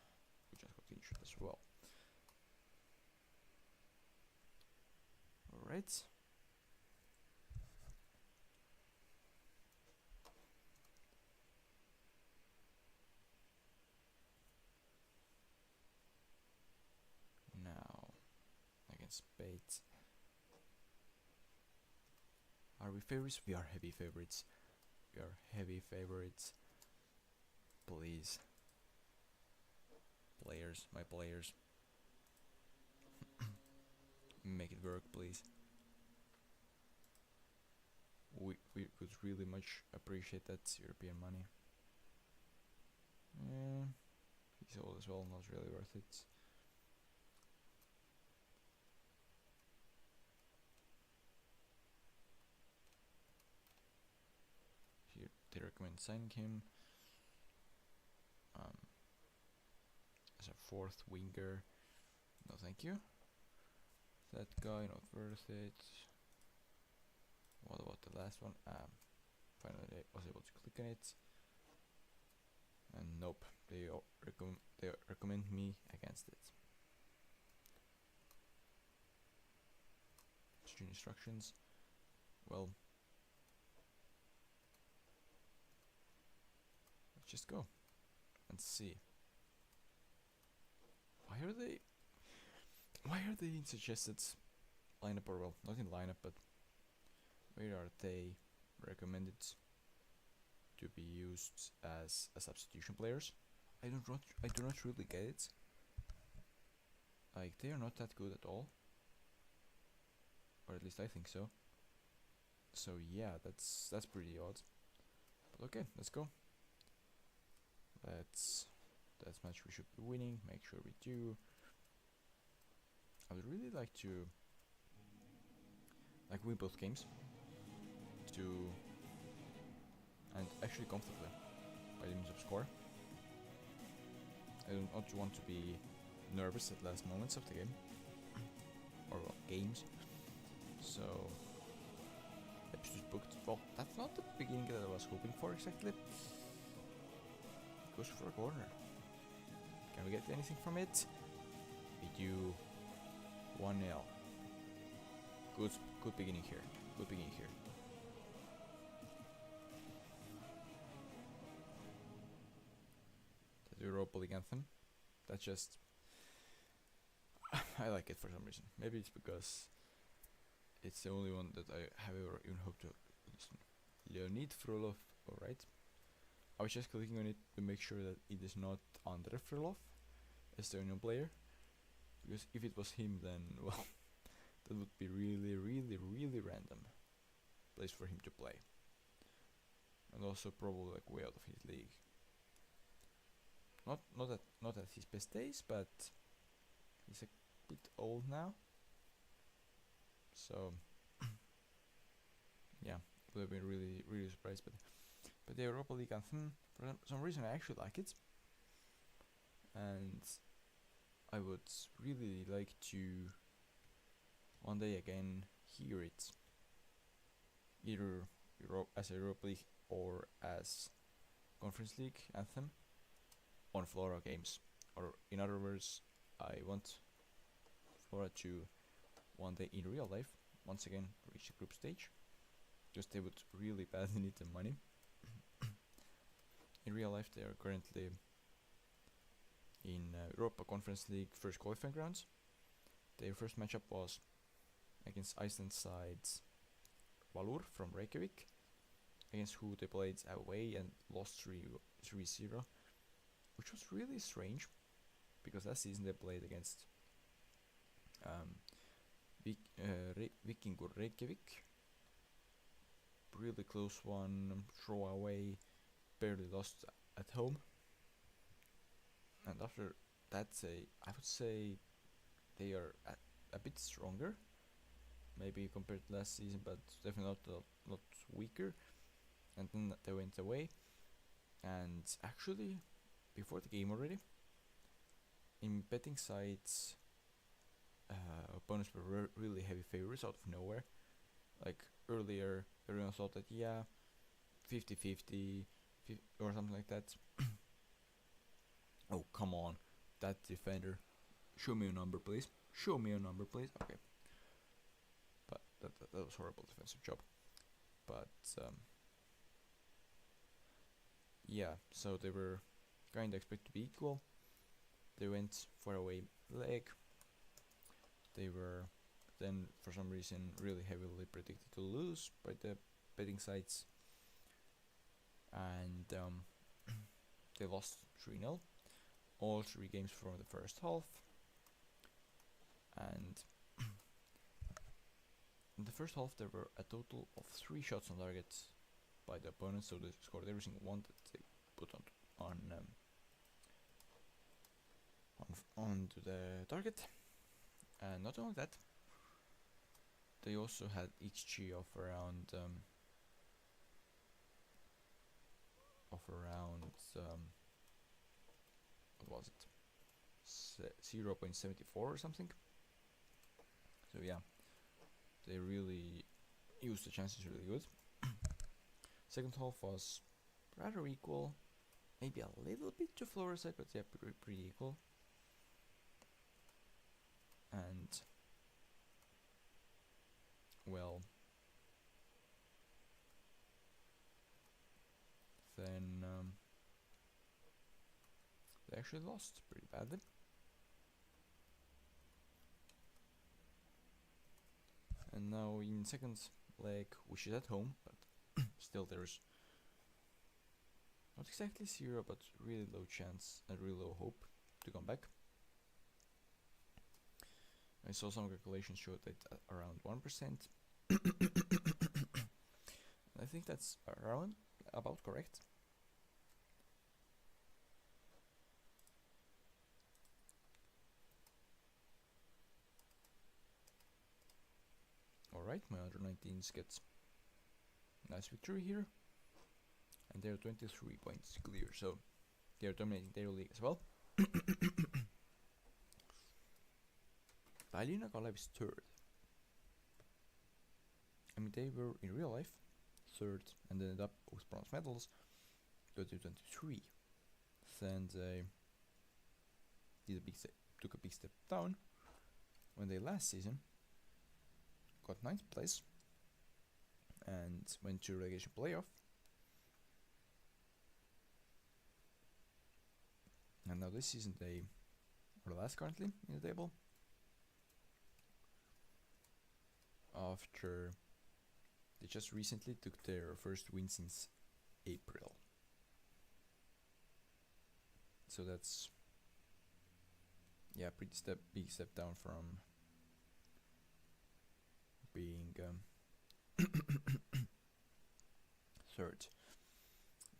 who just got injured as well. Alright. Now, against Bait. Are we favorites? We are heavy favorites. We are heavy favorites. Please. Players, my players. Make it work, please. We would really much appreciate that European money. He's old as well, not really worth it. Here they recommend signing him as a fourth winger. No, thank you. That guy, not worth it. What about the last one? Finally, I was able to click on it. And nope, they recommend me against it. Stream instructions. Well, let's just go and see. Why are they in suggested lineup, or well, not in lineup, but where are they recommended to be used as a substitution players? I do not really get it. Like, they are not that good at all, or at least I think so. So yeah, that's pretty odd. But okay, let's go. That match we should be winning. Make sure we do. I would really like to win both games, and actually comfortably by the means of score. I don't want to be nervous at last moments of the game or games. So episode booked. Well, that's not the beginning that I was hoping for exactly. Goes for a corner. Can we get anything from it? We do. 1-0. Good beginning here. Good beginning here. The Europa League anthem. That's just... I like it for some reason. Maybe it's because it's the only one that I have ever even hoped to listen. Leonid Frolov, alright. I was just clicking on it to make sure that it is not Andrei Frolov, Estonian player. Because if it was him, then, well, that would be really, really, really random place for him to play. And also probably like way out of his league. Not at his best days, but he's a bit old now. So yeah, would have been really, really surprised. But the Europa League anthem, for some reason, I actually like it, and I would really like to one day again hear it, either as a Europa League or as Conference League anthem on Flora games. Or in other words, I want Flora to one day in real life once again reach the group stage, because they would really badly need the money. In real life, they are currently in Europa Conference League first qualifying rounds. Their first matchup was against Iceland side Valur from Reykjavik, against who they played away and lost 3-0, which was really strange, because last season they played against Vikingur Reykjavik. Really close one, throw away, barely lost at home. And after that, I would say they are a bit stronger, maybe compared to last season, but definitely not weaker. And then they went away, and actually, before the game already, in betting sites, opponents were really heavy favorites out of nowhere. Like earlier, everyone thought that 50-50 or something like that. Oh, come on, that defender. Show me a number, please. Show me a number, please. Okay. But that was horrible defensive job. But yeah, so they were kind of expected to be equal. They went for away leg. They were then, for some reason, really heavily predicted to lose by the betting sites. And they lost 3-0. All 3 games from the first half. And in the first half, there were a total of 3 shots on target by the opponents, so they scored every single one that they put onto the target. And not only that, they also had XG of around what was it? 0.74 or something. So yeah, they really used the chances really good. Second half was rather equal, maybe a little bit to Flora's side, but yeah, pretty equal. And well, then they actually lost pretty badly. And now in second leg, which is at home, but still there's not exactly 0, but really low chance and really low hope to come back. I saw some calculations showed that around 1%. I think that's around about correct. Alright, my under 19s gets nice victory here. And they're 23 points clear, so they're dominating their league as well. Tallinna Kalev is 3rd. I mean, they were in real life 3rd and ended up with bronze medals 2023. Then they took a big step down when they last season got 9th place and went to relegation playoff. And now this season they are last currently in the table. after they just recently took their first win since April. So that's pretty big step down from being third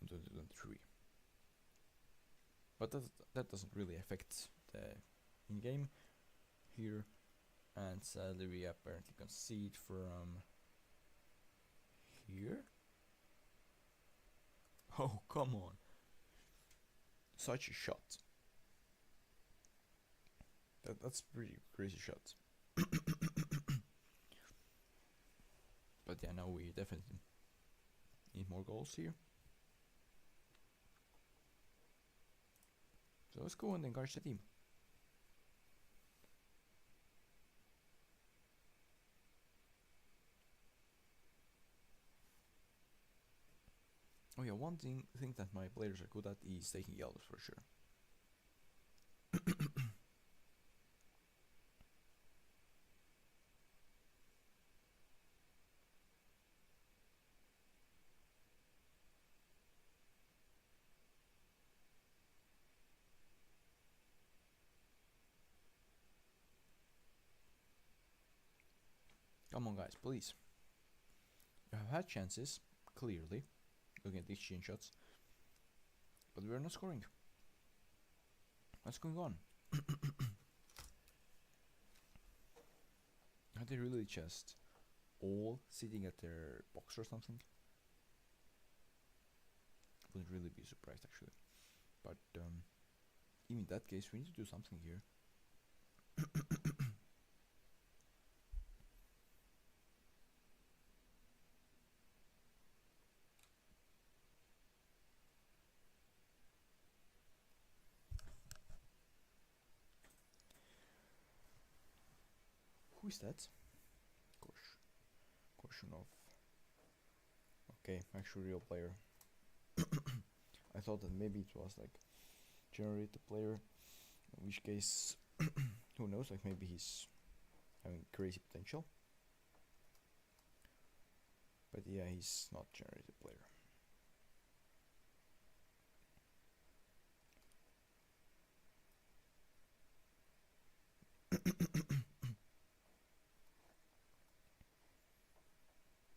in 2023. But that doesn't really affect the in-game here, and sadly we apparently concede from here. Oh, come on. Such a shot. That's pretty crazy shot. But yeah, now we definitely need more goals here. So let's go and encourage the team. Oh yeah, one thing that my players are good at is taking yellows for sure. Come on guys, please. You have had chances, clearly, looking at these chin shots, but we are not scoring. What's going on? Are they really just all sitting at their box or something? Wouldn't really be surprised actually. But even in that case, we need to do something here. Who is that? Korshunov. Okay, actually real player. I thought that maybe it was like generated player, in which case, who knows, like maybe he's having crazy potential. But yeah, he's not generated player.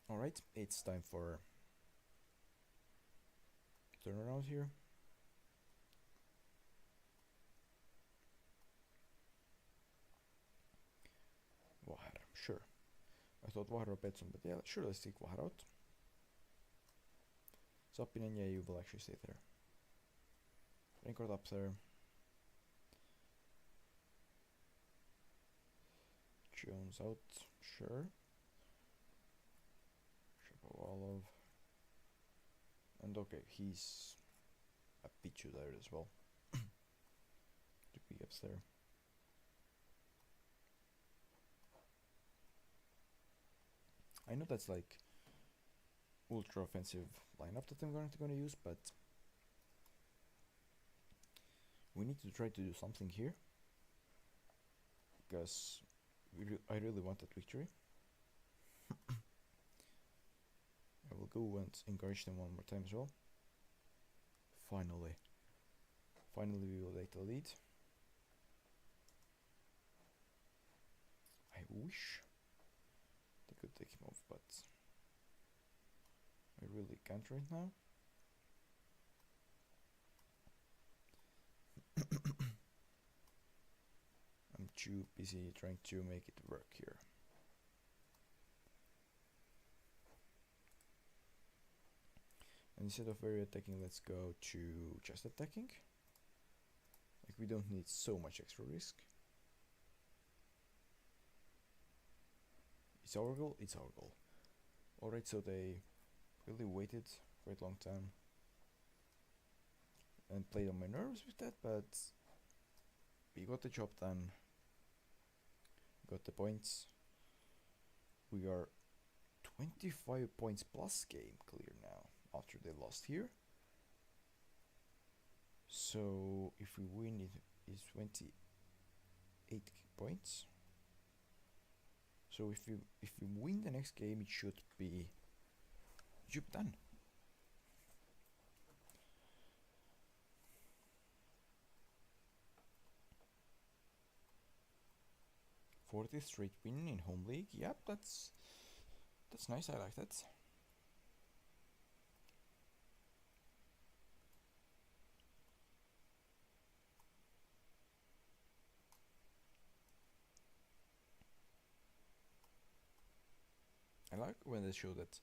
Alright, it's time for turnaround here. Vahar, sure. I thought Vahar or Petson, but yeah, sure, let's take Vahar out. Zappinen, yeah, you will actually stay there. Raincourt up there. Jones out, sure. Shapovalov. And okay, he's a Pichu there as well. To be up there. I know that's like ultra offensive lineup that I'm going to use, but we need to try to do something here because I really want that victory. I will go and encourage them one more time as well. Finally we will take the lead. I wish they could take him off, but I really can't right now. I'm too busy trying to make it work here. And instead of very attacking, let's go to just attacking. Like, we don't need so much extra risk. It's our goal? It's our goal. Alright, so they really waited quite a long time and played on my nerves with that, but we got the job done. Got the points. We are 25 points plus game clear now after they lost here. So if we win, it is 28 points. So if you win the next game, it should be done. Fourth straight win in home league. Yep, that's nice. I like that. I like when they show that,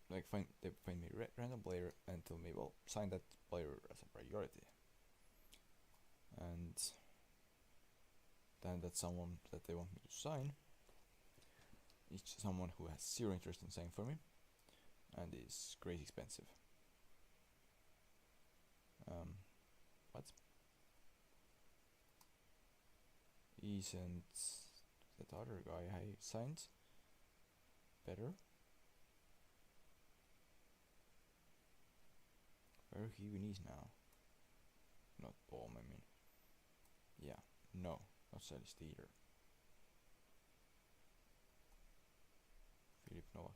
like, they find me random player and tell me, well, sign that player as a priority, and then that someone that they want me to sign is someone who has zero interest in signing for me and is crazy expensive. What? Isn't that other guy I signed better? Where he even is now? Not Bohm, I mean. Yeah, no, not Celeste either. Philip Nova.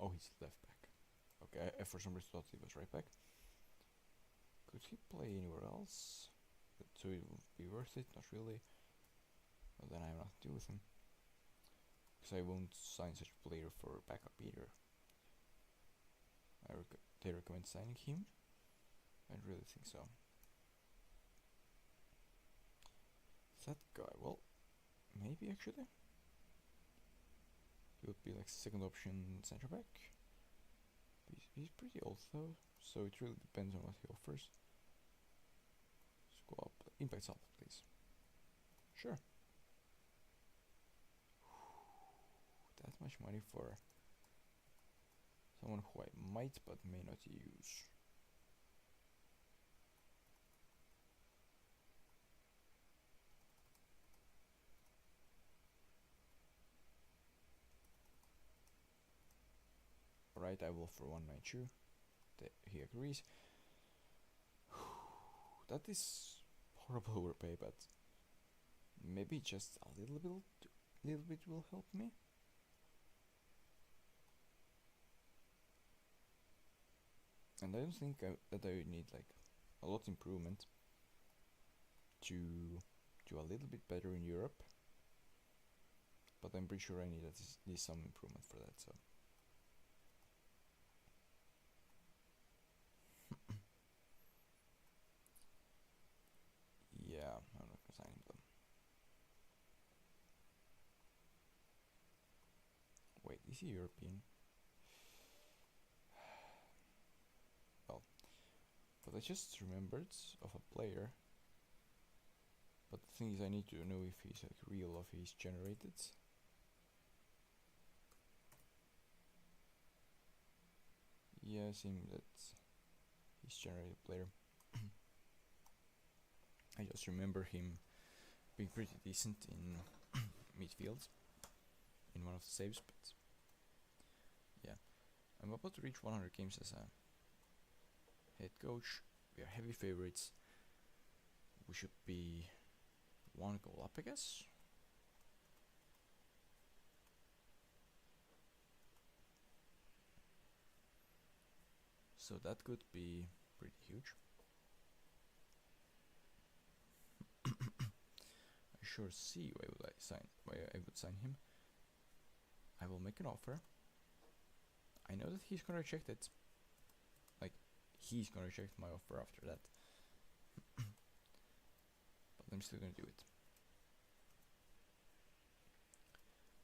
Oh, he's left back. Okay, I for some reason thought he was right back. Could he play anywhere else? So it would be worth it? Not really. Well, then I have nothing to do with him. Because I won't sign such a player for backup either. They recommend signing him? I don't really think so. That guy, well, maybe actually. He would be like second option center back. He's pretty old though, so it really depends on what he offers. Squad impact salt, please. Sure. That much money for someone who I might but may not use. Alright, I will offer 192. He agrees. That is horrible overpay, but maybe just a little bit will help me. And I don't think that I need like a lot improvement to do a little bit better in Europe, but I'm pretty sure I need at least some improvement for that. So yeah, I'm not gonna sign him though. Wait, is he European? Well, but I just remembered of a player. But the thing is, I need to know if he's like real or if he's generated. Yeah, seems that he's generated player. I just remember him being pretty decent in midfield in one of the saves, but yeah. I'm about to reach 100 games as a head coach. We are heavy favorites. We should be one goal up, I guess. So that could be pretty huge. I sure see why I would sign him. I will make an offer. I know that he's gonna reject it. Like, he's gonna reject my offer after that. But I'm still gonna do it.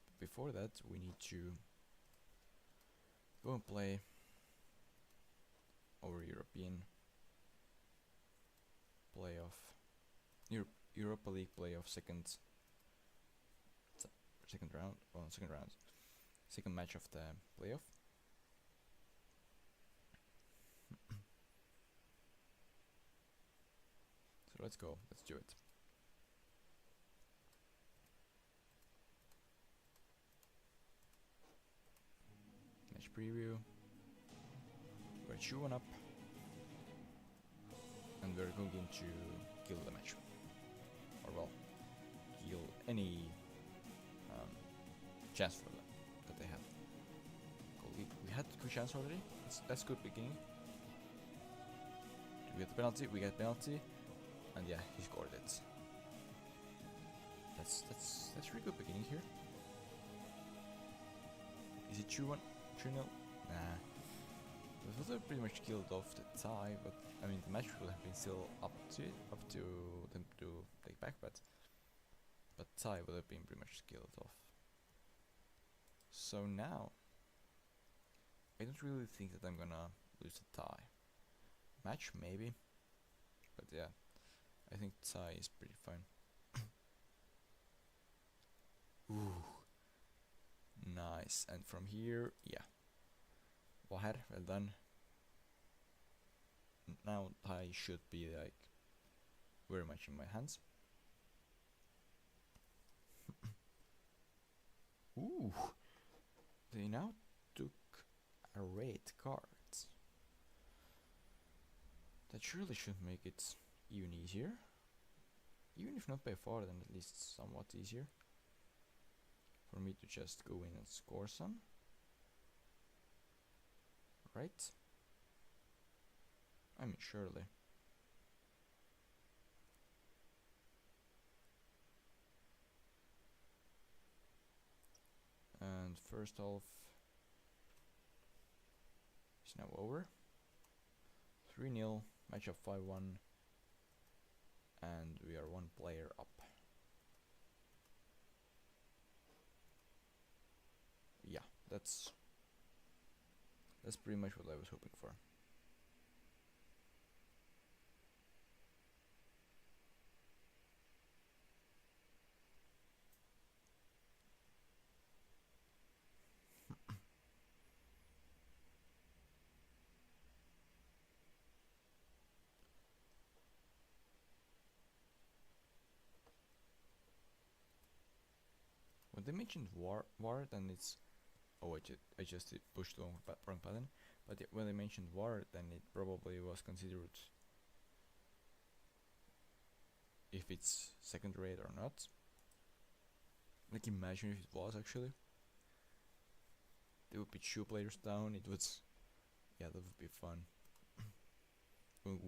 But before that, we need to go and play our European playoff, Europa League playoff second match of the playoff. So let's go, let's do it. Match preview. We're 2-1 up, and we're going to kill the match, or well, kill any chance for that they had. Goal. We had good chance already. That's good beginning. We get the penalty. We get penalty, and yeah, he scored it. That's really good beginning here. Is it 2-1? 3-0? Nah. It was pretty much killed off the tie, but I mean the match would have been still up to them to take back, but tie would have been pretty much killed off. So now I don't really think that I'm gonna lose the tie. Match maybe, but yeah, I think tie is pretty fine. Ooh, nice. And from here, yeah. Waher, well done. Now tie should be like very much in my hands. Ooh, they now took a red card. That surely should make it even easier. Even if not by far, then at least somewhat easier. For me to just go in and score some. Right? I mean, surely. And first half is now over. 3-0, match of 5-1, and we are one player up. Yeah, that's pretty much what I was hoping for. When they mentioned war, then it's I just pushed the wrong button. But when they mentioned war, then it probably was considered if it's second rate or not. Like imagine if it was actually. There would be 2 players down. It would, yeah, that would be fun.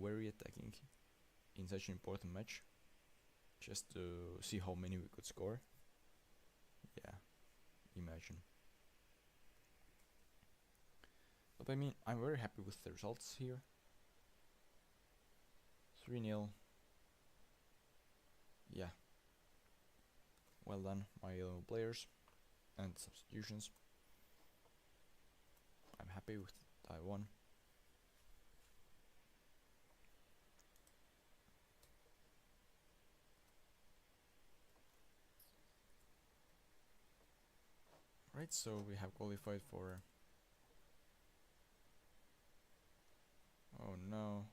Very attacking in such an important match, just to see how many we could score. Yeah, imagine. But I mean, I'm very happy with the results here. 3-0. Yeah. Well done, my 11 players and substitutions. I'm happy with Taiwan. Right, so we have qualified for... Oh no.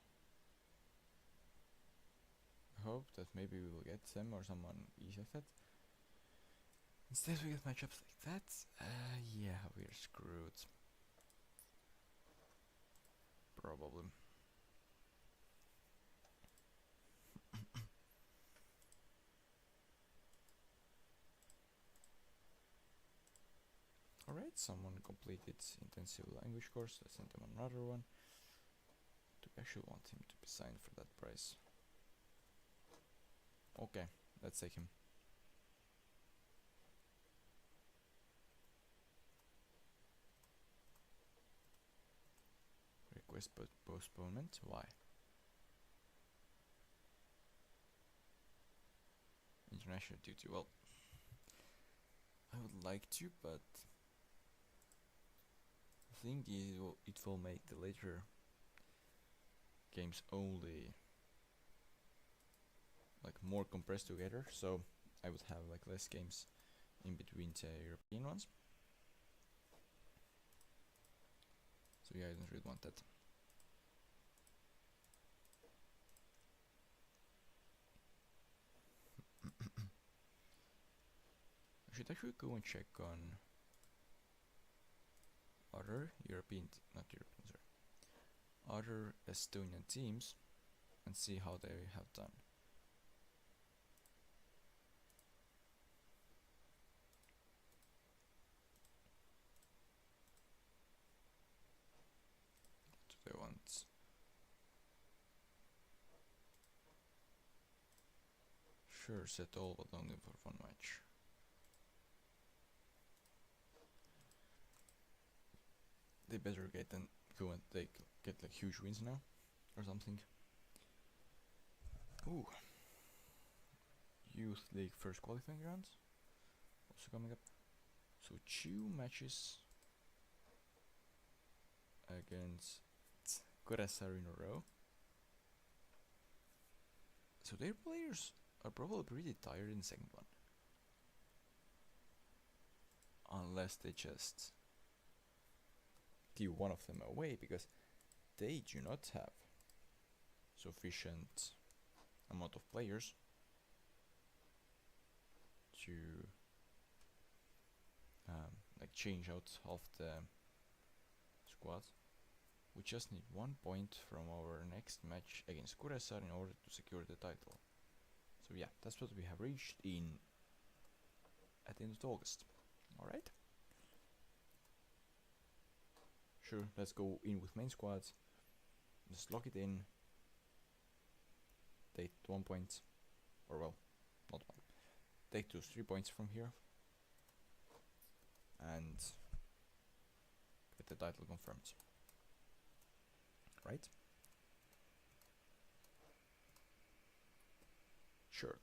I hope that maybe we will get them or someone easy like that. Instead we get matchups like that. Yeah, we're screwed. Probably. Alright, someone completed intensive language course. I sent him another one. Do we actually want him to be signed for that price? Okay, let's take him. Request postponement. Why? International duty. Well, I would like to, but the thing is, it will make the later games only like more compressed together, so I would have like less games in between the European ones. So yeah, I don't really want that. I should actually go and check on other other Estonian teams and see how they have done. Sure, set all, but only for one match. They better go and get like huge wins now, or something. Ooh. Youth League first qualifying rounds also coming up. So 2 matches against Kuressaare in a row. So their players are probably pretty tired in the second one. Unless they just give one of them away, because they do not have sufficient amount of players to like change out of the squad. We just need 1 point from our next match against Kuressaare in order to secure the title. So yeah, that's what we have reached at the end of August. Alright. Sure, let's go in with main squads. Just lock it in. Take 1 point. Or well, not 1. Take 3 points from here. And get the title confirmed. Right? Surely.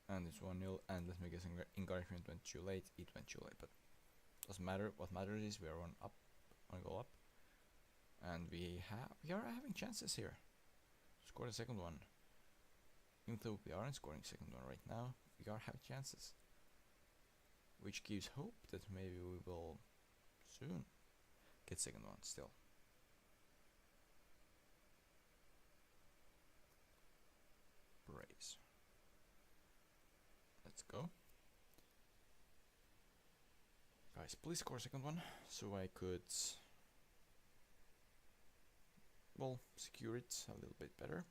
And it's 1-0, and let me guess, encouragement went too late. It went too late, but doesn't matter. What matters is we are one goal up, and we are having chances here to score the second one. Even though we aren't scoring second one right now, we are having chances, which gives hope that maybe we will soon get second one still. Praise. Let's go. Guys, please score second one, so I could, well, secure it a little bit better.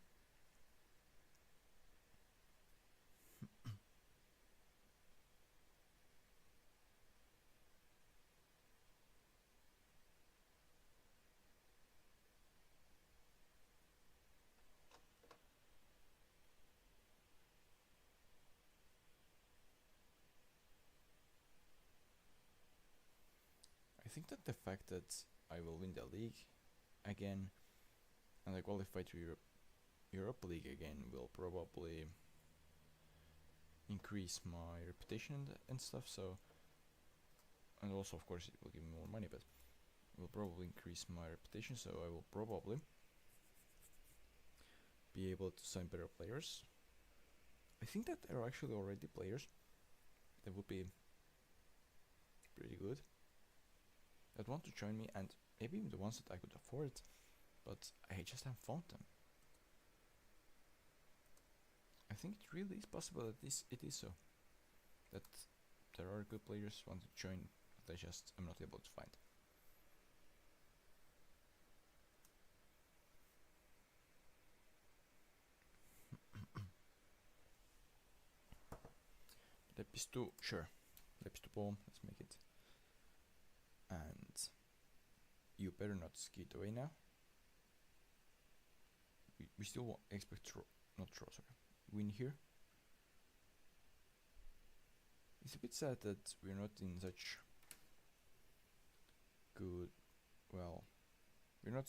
I think that the fact that I will win the league again and I qualify to Europa League again will probably increase my reputation and stuff. So, and also of course it will give me more money, but it will probably increase my reputation. So I will probably be able to sign better players. I think that there are actually already players that would be pretty good that want to join me, and maybe even the ones that I could afford, but I just haven't found them. I think it really is possible that it is so, that there are good players who want to join, but I'm not able to find. Lepistu, sure. Lepistu bomb, let's make it. And you better not skate away now. We still expect win here. It's a bit sad that we're not in such good, well, we're not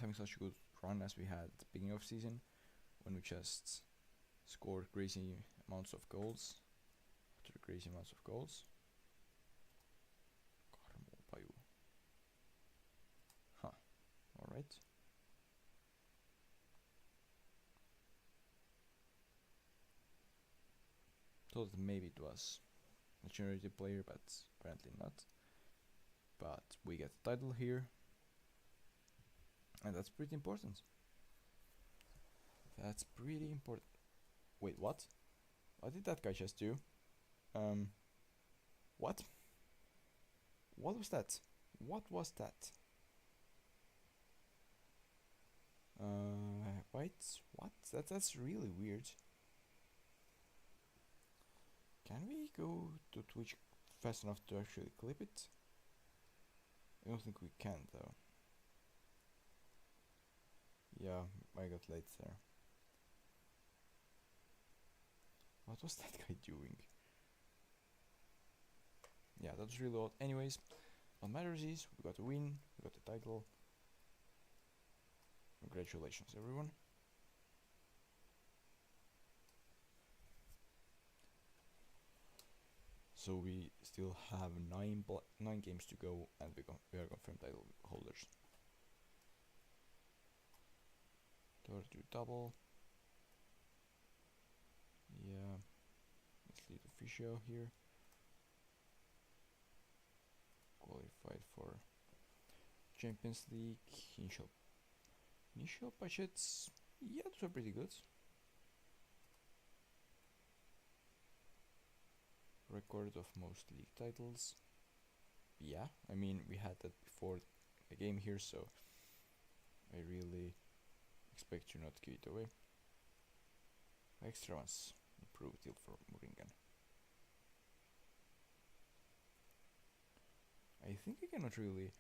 having such a good run as we had at the beginning of season, when we just scored crazy amounts of goals after crazy amounts of goals. Huh. Alright. Thought that maybe it was a generated player, but apparently not. But we get the title here, and that's pretty important. That's pretty important. Wait, what? What did that guy just do? What? What was that? What was that? Wait, what? That's really weird. Can we go to Twitch fast enough to actually clip it? I don't think we can though. Yeah, I got late there. What was that guy doing? Yeah, that was really odd. Anyways, what matters is we got a win, we got the title. Congratulations, everyone. So we still have 9 games to go, and we are confirmed title holders. 32 double. Yeah, let's leave the official here. Qualified for Champions League. Initial budgets, yeah, those are pretty good. Record of most league titles. Yeah, I mean, we had that before the game here, so I really expect to not give it away. Extra ones, improved deal for Muringen. I think I cannot really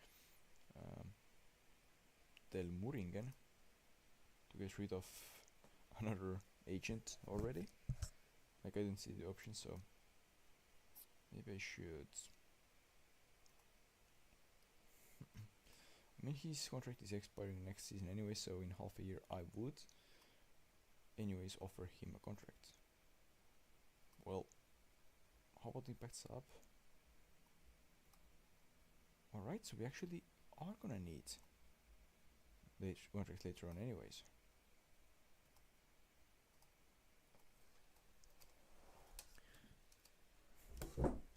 tell Muringen to get rid of another agent already. Like, I didn't see the option, so maybe I should. I mean, his contract is expiring next season anyway, so in half a year I would anyways offer him a contract. Well, how about Impact sub? Alright, so we actually are gonna need the contract later on anyways.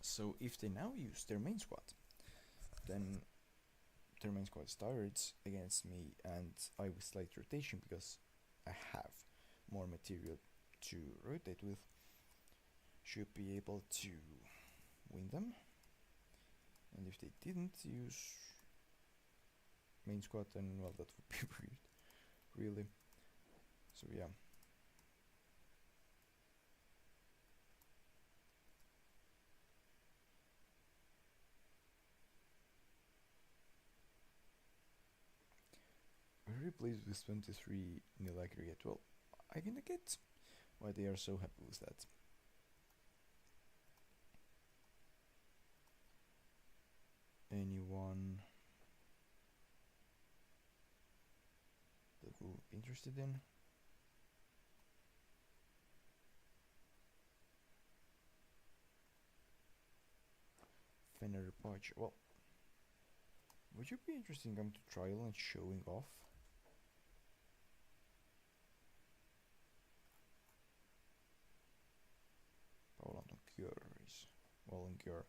So if they now use their main squad, then their main squad starts against me, and I with slight rotation because I have more material to rotate with, should be able to win them. And if they didn't use main squad, then well, that would be weird, really. So yeah. Very pleased with 23-0 aggregate. Well, I can get why they are so happy with that. Anyone that will be interested in? Fenerbahce. Well, would you be interested in coming to trial and showing off? Poland on Cure is well in Cure.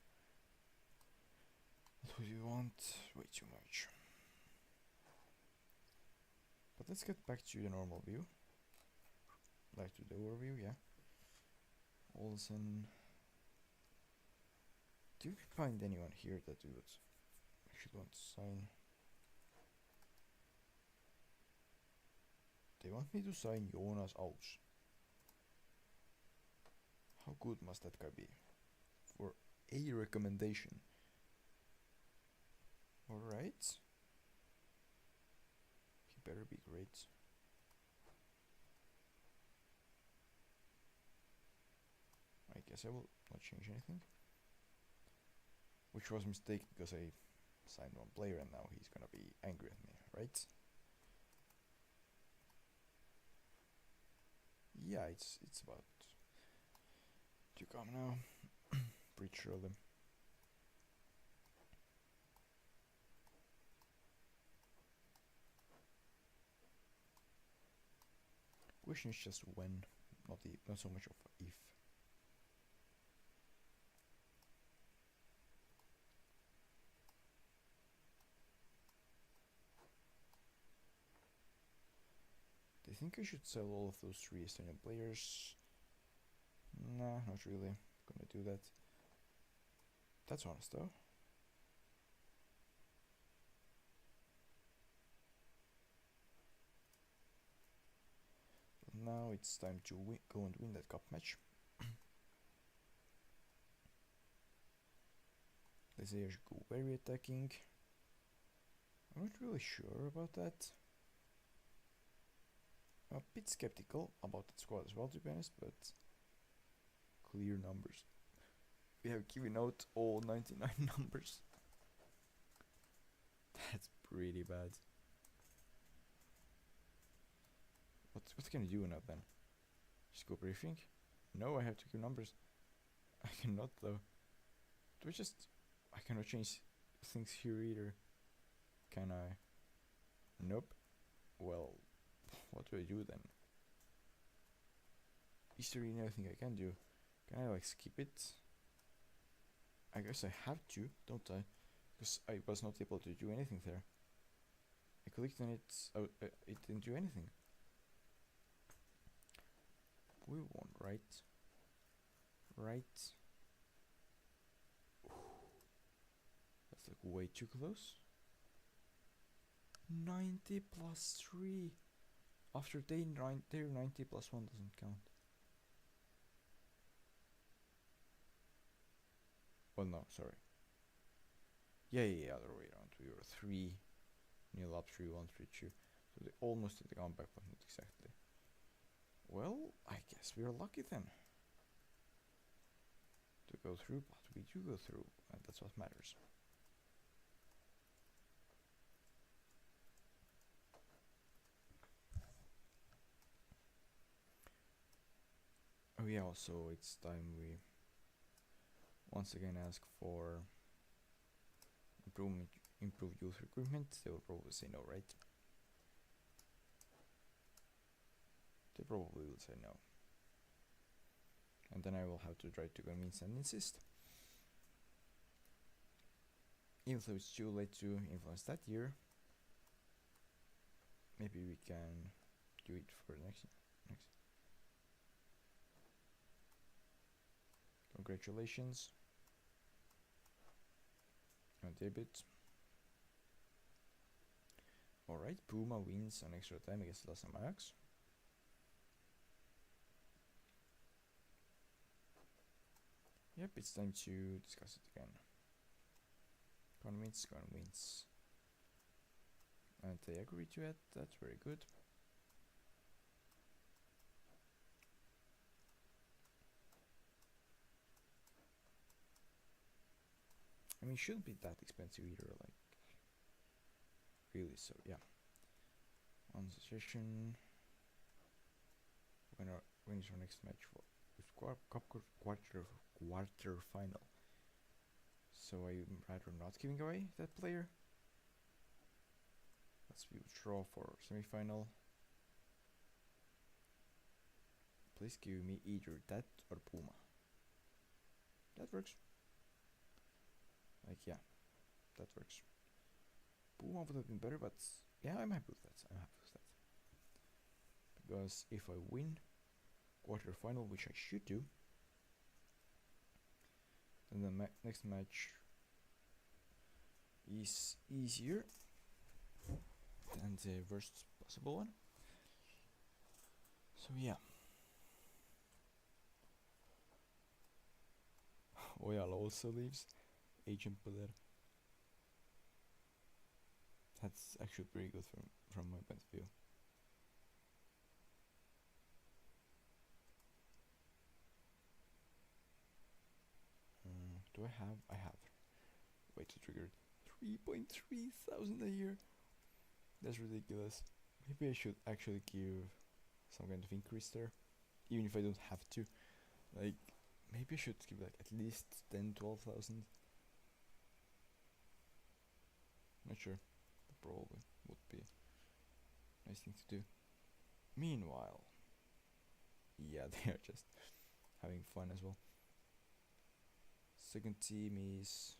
What would you want? Way too much. But let's get back to the normal view. Like to the overview, yeah. Olsen. Do you find anyone here that we would actually want to sign? They want me to sign Jonas Aus. How good must that guy be? For a recommendation. Alright. He better be great. I guess I will not change anything. Which was a mistake because I signed one player and now he's gonna be angry at me, right? Yeah, it's about to come now. Pretty surely. Question is just when, not so much of if. Do you think I should sell all of those 3 Estonian players? Nah, not really. Gonna do that. That's honest though. But now it's time to go and win that cup match. They say I should go very attacking. I'm not really sure about that. I'm a bit skeptical about that squad as well, to be honest, but clear numbers. We have given out all 99 numbers. That's pretty bad. What can I do now then? Just go briefing? No, I have to give numbers. I cannot though. Do I just... I cannot change things here either. Can I? Nope. Well, what do I do then? Is there anything I can do? Can I like skip it? I guess I have to, don't I? Because I was not able to do anything there. I clicked on it, it didn't do anything. We won, right? Right. That's like way too close. 90 plus 3. After their 90 plus 1 doesn't count. Well, no, sorry. Yeah, other way around. We were 3-0 up, 3-1, 3-2. So they almost did the comeback, but not exactly. Well, I guess we're lucky then to go through, but we do go through, and that's what matters. Oh yeah, also it's time we once again ask for improved youth recruitment. They will probably say no, right? They probably will say no. And then I will have to try to convince and insist. Even though it's too late to influence that year, maybe we can do it for next. Congratulations on debut. Alright, Puma wins on extra time against Las Ajax. Yep, it's time to discuss it again. Convince. And they agree to it, that's very good. I mean, it shouldn't be that expensive either, like, really, so yeah. One suggestion. When is our next match for quarter final? So I'm rather not giving away that player. Let's withdraw for semi-final. Please give me either that or Puma. That works. Like, yeah, that works. Puma would have been better, but yeah, I'm happy with that. Because if I win quarterfinal, which I should do, then the next match is easier than the worst possible one. So yeah. Oyal also leaves. Agent Poder. That's actually pretty good from my point of view. Do I have? I have. Wait to trigger 3.3 thousand a year. That's ridiculous. Maybe I should actually give some kind of increase there, even if I don't have to. Like, maybe I should give like at least 10-12,000. Not sure, but probably would be a nice thing to do. Meanwhile, yeah, they are just having fun as well. Second team is,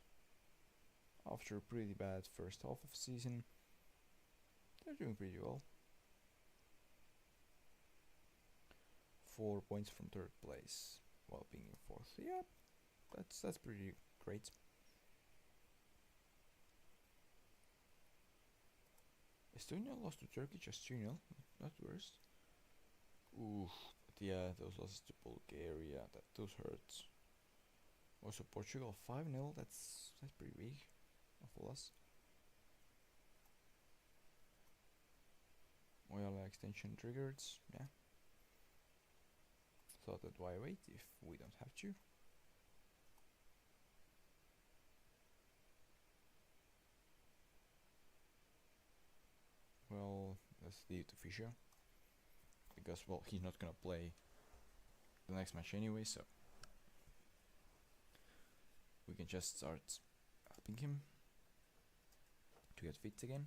after a pretty bad first half of the season, they're doing pretty well. 4 points from third place while being in fourth. Yeah, that's pretty great. Estonia lost to Turkey just 2-0, not worst. Oof, but yeah, those losses to Bulgaria, those hurt. Also Portugal 5-0, that's pretty extension triggered. Yeah. Thought that why wait if we don't have to. Well, let's leave it to Fisher. Because, well, he's not gonna play the next match anyway, so we can just start helping him to get fit again.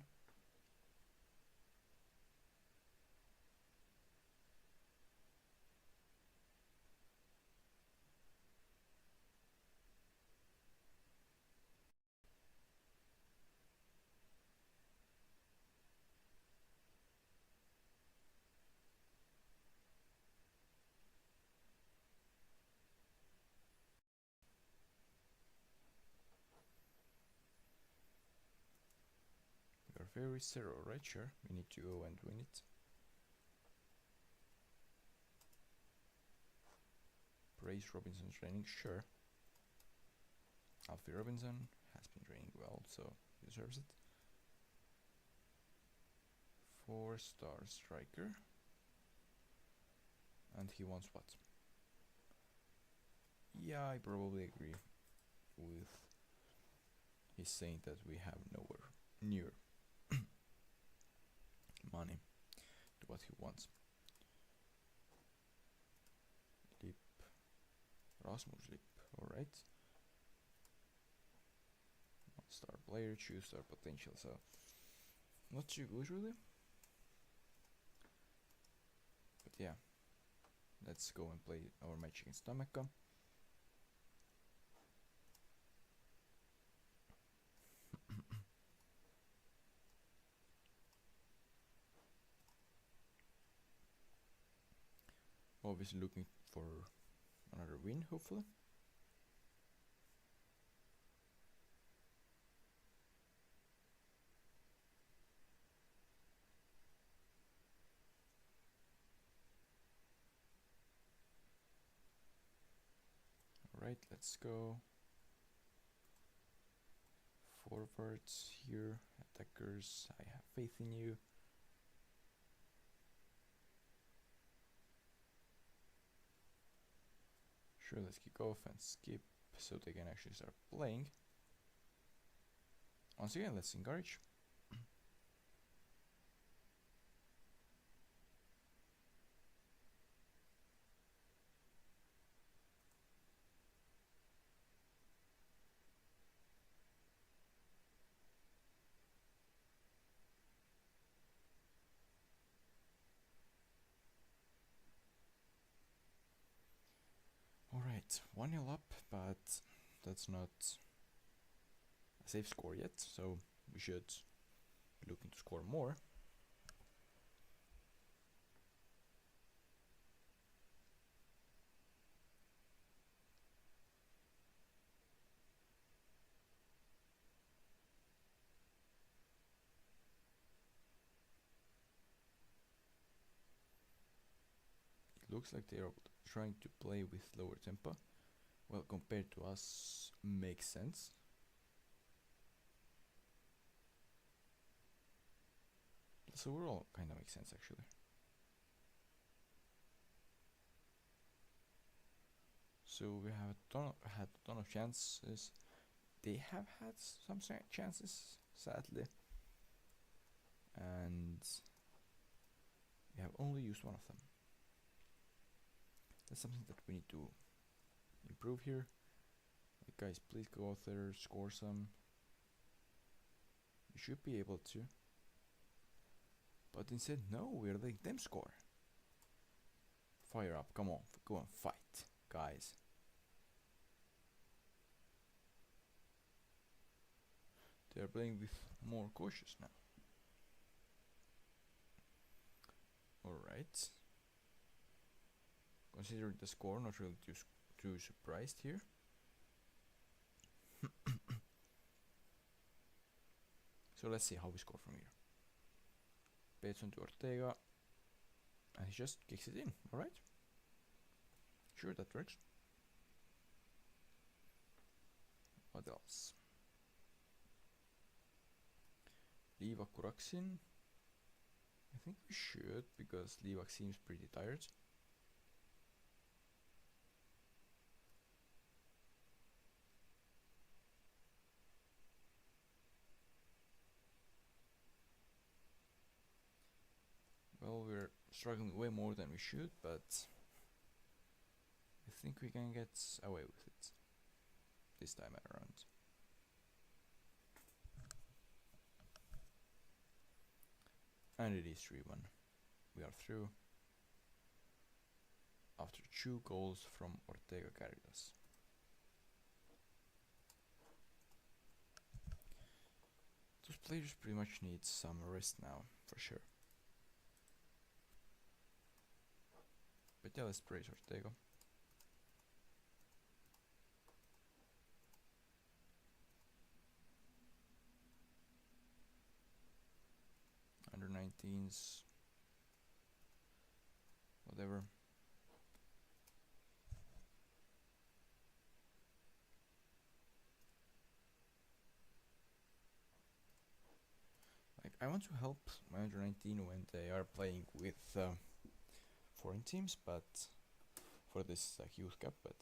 Your favorite zero, right? Sure, we need to go and win it. Praise Robinson's training, sure. Alfie Robinson has been training well, so he deserves it. 4-star striker. And he wants what? Yeah, I probably agree with his saying that we have nowhere near money to what he wants. Lip, Rasmus Lip, alright. 1-star player, 2-star potential, so not too good really. But yeah, let's go and play our match against Tameka. Obviously looking for another win, hopefully. Alright, let's go. Forwards here, attackers, I have faith in you. Sure, let's kick off and skip so they can actually start playing. Once again, let's encourage. Alright, 1-0 up, but that's not a safe score yet, so we should be looking to score more. It looks like they are trying to play with lower tempo. Well, compared to us, makes sense. So overall, kind of makes sense actually. So we have had a ton of chances. They have had some chances, sadly, and we have only used one of them. That's something that we need to improve here. Like, guys, please go out there, score some. You should be able to. But instead, no, we're letting them score. Fire up, come on, go and fight, guys. They're playing with more cautious now. Alright. Considering the score, not really too surprised here. So let's see how we score from here. Bateson to Ortega. And he just kicks it in, alright? Sure, that works. What else? Liiva Kuraksin. I think we should, because Levac seems pretty tired. Well, we're struggling way more than we should, but I think we can get away with it this time around. And it is 3-1. We are through after 2 goals from Ortega Caritas. Those players pretty much need some rest now, for sure. But yeah, let's praise Ortega. Under 19s, whatever. Like, I want to help my under 19 when they are playing with foreign teams, but for this youth cup, but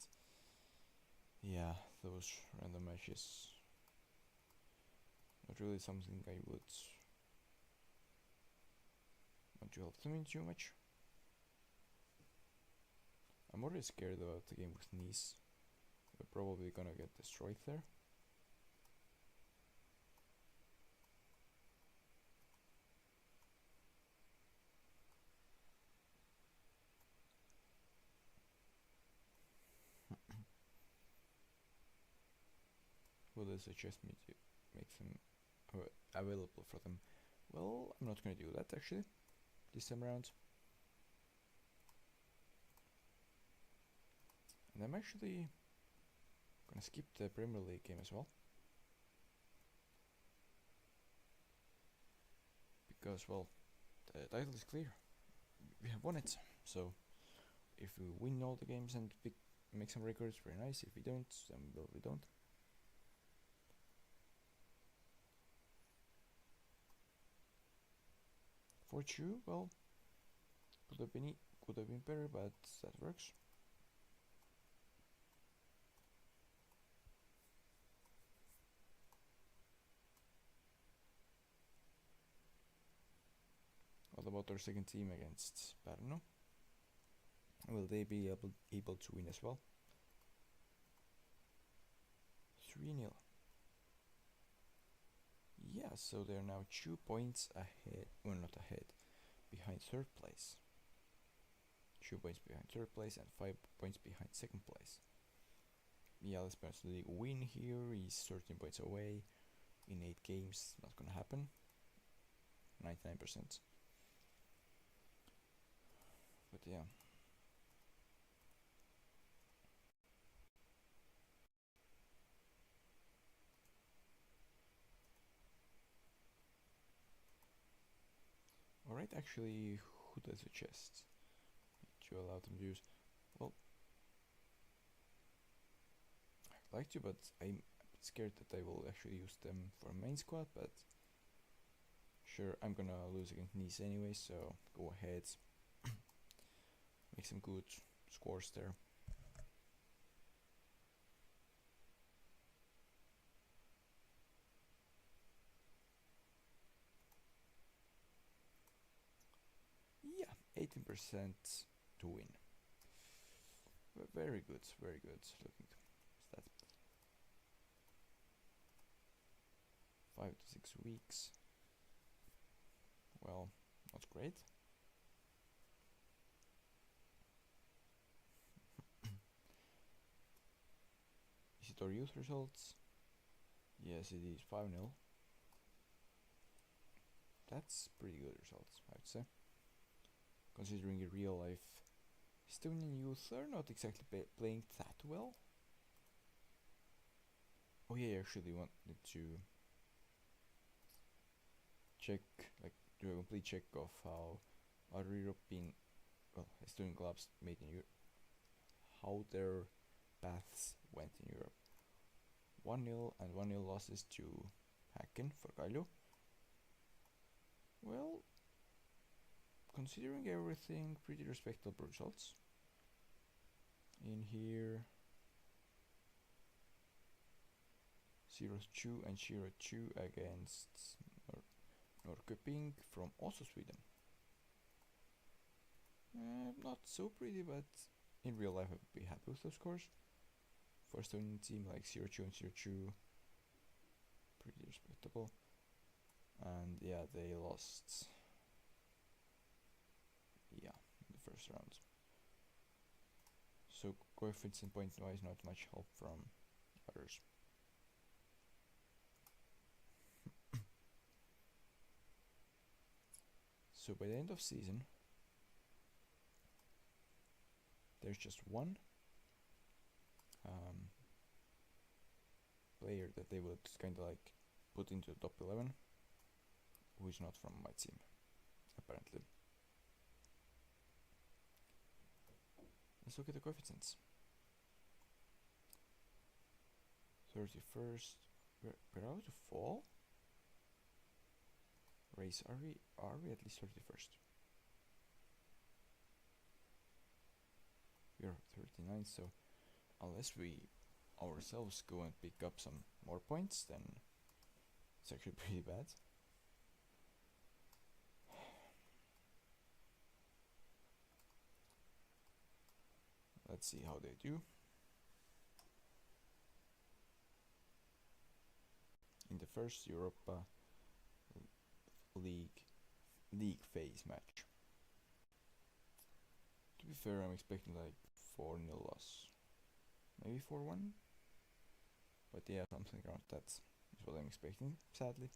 yeah, those random matches, not really something I would want to help them in too much. I'm already scared about the game with Nice. We're probably gonna get destroyed there. Will they suggest me to make them available for them? Well, I'm not gonna do that actually this time around. And I'm actually gonna skip the Premier League game as well. Because, well, the title is clear. We have won it. So, if we win all the games and make some records, very nice. If we don't, then well, we don't. For 2, well, could have been better, but that works. What about our second team against Brno? Will they be able to win as well? 3-0. Yeah, so they're now 2 points ahead. Well, not ahead, behind third place. 2 points behind third place and 5 points behind second place. Yeah, let's be honest, the win here is 13 points away in 8 games. Not gonna happen. 99%. But yeah. Alright, actually, who does the chest? To allow them to use. Well, I'd like to, but I'm scared that I will actually use them for main squad, but sure, I'm gonna lose against Nice anyway, so go ahead. Make some good scores there. Yeah, 18% to win. Very good, very good. Looking at that. 5 to 6 weeks. Well, not great. Is it our youth results? Yes, it is 5-0. That's pretty good results, I would say. Considering in real life, Estonian youth are not exactly playing that well. Oh yeah, I actually wanted to check, like, do a complete check of how other European, well, Estonian clubs made in Europe, how their paths went in Europe. 1-0 and 1-0 losses to Häcken for Kalju. Well, considering everything, pretty respectable results. In here, 0-2 and 0-2 against Norrköping from also Sweden. Not so pretty, but in real life I would be happy with those scores. First winning team like 0-2 and 0-2, pretty respectable. And yeah, they lost in the first round. So coefficient point wise, not much help from others. So by the end of season, there's just one player that they would kind of like put into the top 11 who is not from my team, apparently. Let's look at the coefficients. 31st, we're about to fall? Race, are we at least 31st? We are 39, so unless we ourselves go and pick up some more points, then it's actually pretty bad. Let's see how they do. In the first Europa League phase match. To be fair, I'm expecting like 4-0 loss. Maybe 4-1? But yeah, something around that is what I'm expecting, sadly.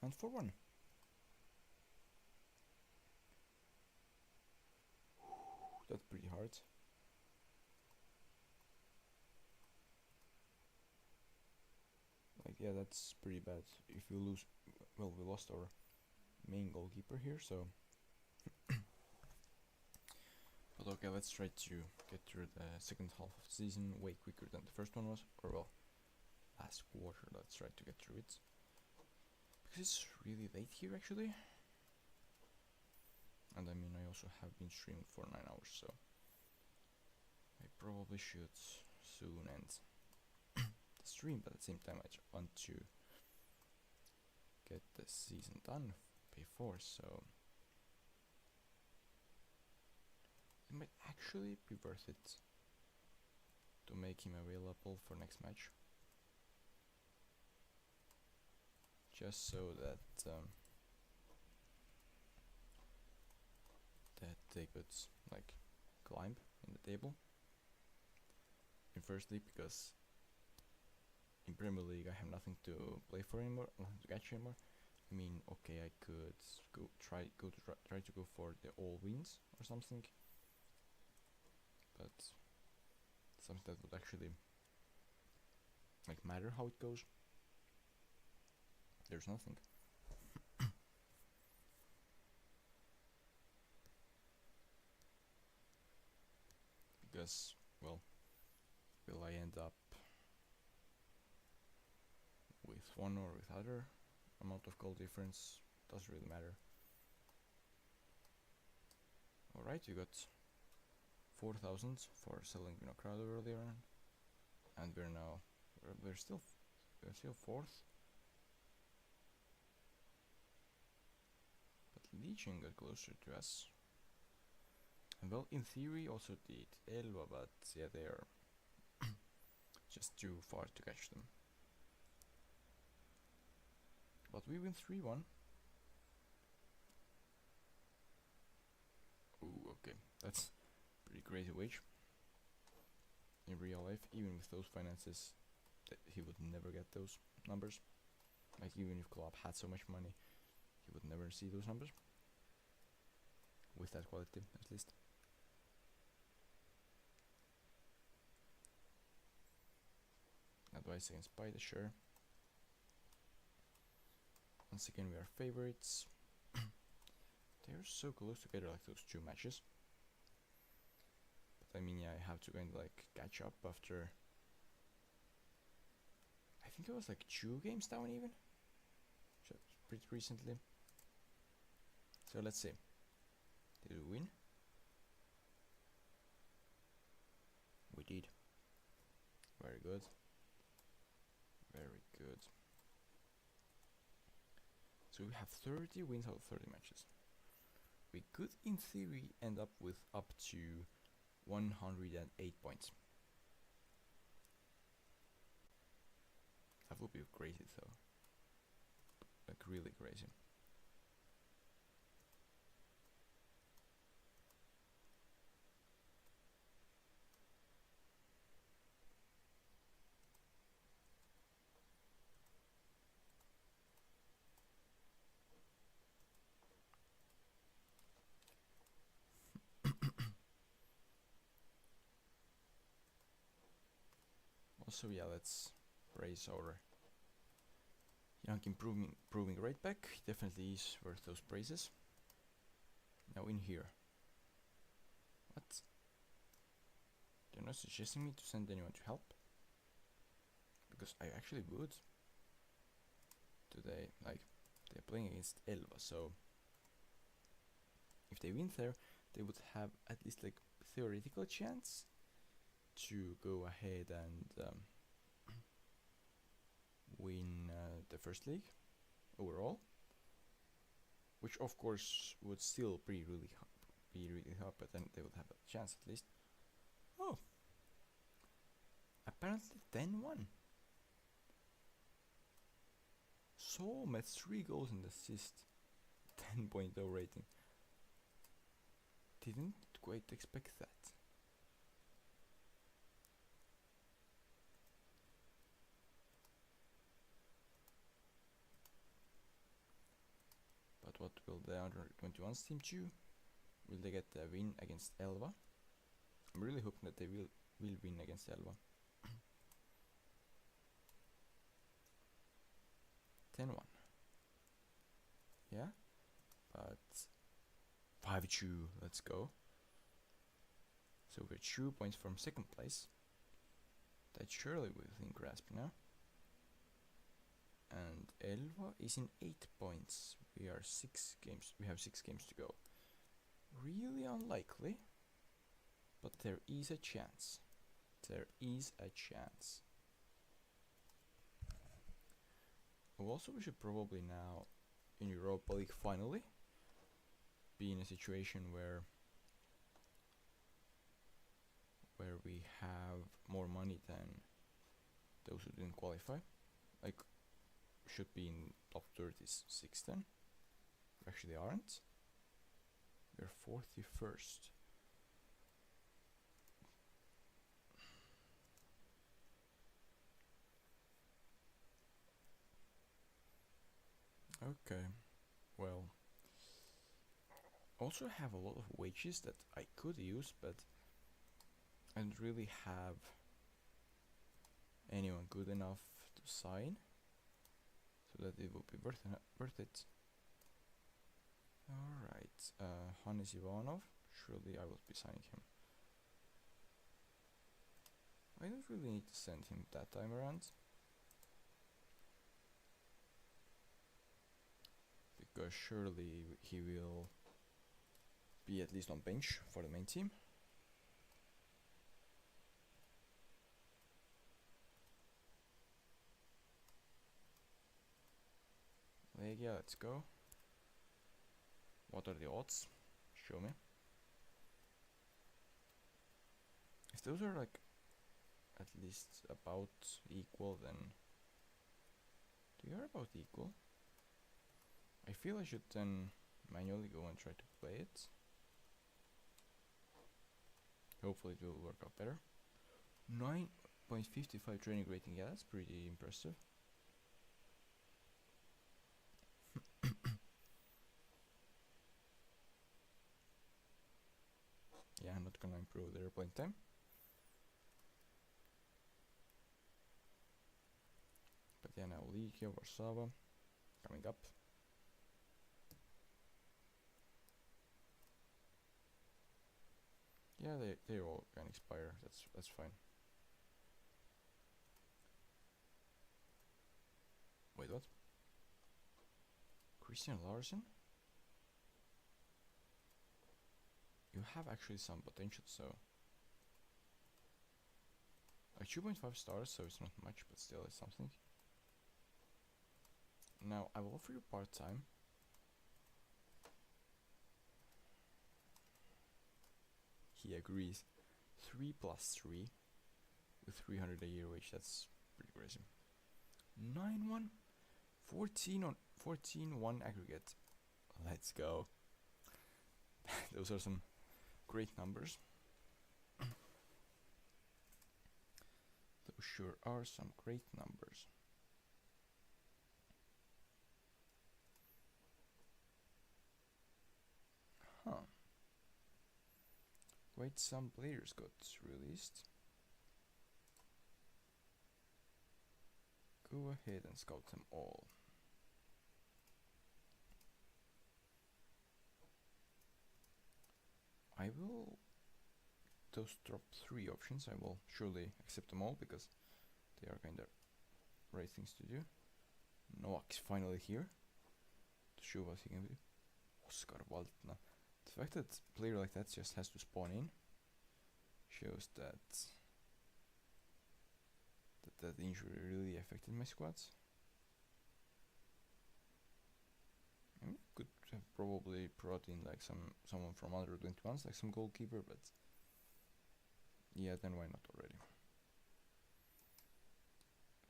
And 4-1. That's pretty hard. Like, yeah, that's pretty bad. If you lose, well, we lost our main goalkeeper here, so. But okay, let's try to get through the second half of the season way quicker than the first one was, or well, last quarter. Let's try to get through it. Because it's really late here actually. And I mean, I also have been streaming for 9 hours, so I probably should soon end the stream, but at the same time I want to get the season done before, so it might actually be worth it to make him available for next match. Just so that that they could like climb in the table. And firstly, because in Premier League I have nothing to play for anymore, nothing to catch anymore. I mean, okay, I could try to go for the all wins or something, but something that would actually like matter how it goes. There's nothing. Because, well, will I end up with one or with other amount of goal difference? Doesn't really matter. Alright, you got 4,000 for selling Vinokrado earlier on, and we're still fourth. But Legion got closer to us. And well, in theory also did Elva, but yeah, they are just too far to catch them. But we win 3-1. Ooh, okay, that's pretty crazy wage. In real life, even with those finances, he would never get those numbers. Like, even if Klopp had so much money, he would never see those numbers. With that quality, at least. Advice against Spider, sure. Once again, we are favorites. They're so close together, like those two matches. But I mean, yeah, I have to kind of like catch up after. I think it was like 2 games down even. So pretty recently. So let's see. Did we win? We did. Very good. Very good. So we have 30 wins out of 30 matches. We could, in theory, end up with up to 108 points. That would be crazy though. Like really crazy. Also, yeah, let's praise our young improving right back. Definitely is worth those praises. Now in here. What? They're not suggesting me to send anyone to help? Because I actually would. Today, like, they're playing against Elva, so if they win there, they would have at least like theoretical chance to go ahead and win the first league overall, which of course would still be really hard, but then they would have a chance at least. Oh, apparently 10-1. So met 3 goals and assist, 10.0 rating. Didn't quite expect that. But what will the under 21's team do? Will they get a win against Elva? I'm really hoping that they will win against Elva. 10-1. Yeah, but 5-2, let's go. So we're 2 points from second place. That's surely within grasp now. And Elva is in 8 points. We have 6 games to go. Really unlikely, but there is a chance. There is a chance. Also, we should probably now, in Europa League finally, be in a situation where we have more money than those who didn't qualify. Like, should be in top 36 then. We actually aren't. We're 41st. Okay, well, also have a lot of wages that I could use, but I don't really have anyone good enough to sign so that it would be worth it. Alright, Hannes Ivanov, surely I will be signing him. I don't really need to send him that time around, because surely he will be at least on bench for the main team. Legia, let's go. What are the odds? Show me. If those are like at least about equal, then they are about equal. I feel I should then manually go and try to play it. Hopefully it will work out better. 9.55 training rating, yeah, that's pretty impressive. Yeah, I'm not gonna improve their playing time. But yeah, now Legia, Warszawa coming up. Yeah, they all can expire. That's fine. Wait, what? Christian Larson? You have actually some potential, so like 2.5 stars, so it's not much, but still it's something. Now I will offer you part-time. He agrees. 3 plus 3 with 300 a year wage. That's pretty crazy. 9-1, 14 on 14-1 aggregate. Let's go. Those are some great numbers. Those sure are some great numbers. Huh. Quite some players got released. Go ahead and scout them all. I will those drop 3 options. I will surely accept them all because they are kind of right things to do. Novak's finally here to show what he can do. Oscar Waltna. The fact that a player like that just has to spawn in shows that that injury really affected my squads. I mean, could have probably brought in like someone from under 21s, like some goalkeeper, but yeah, then why not already?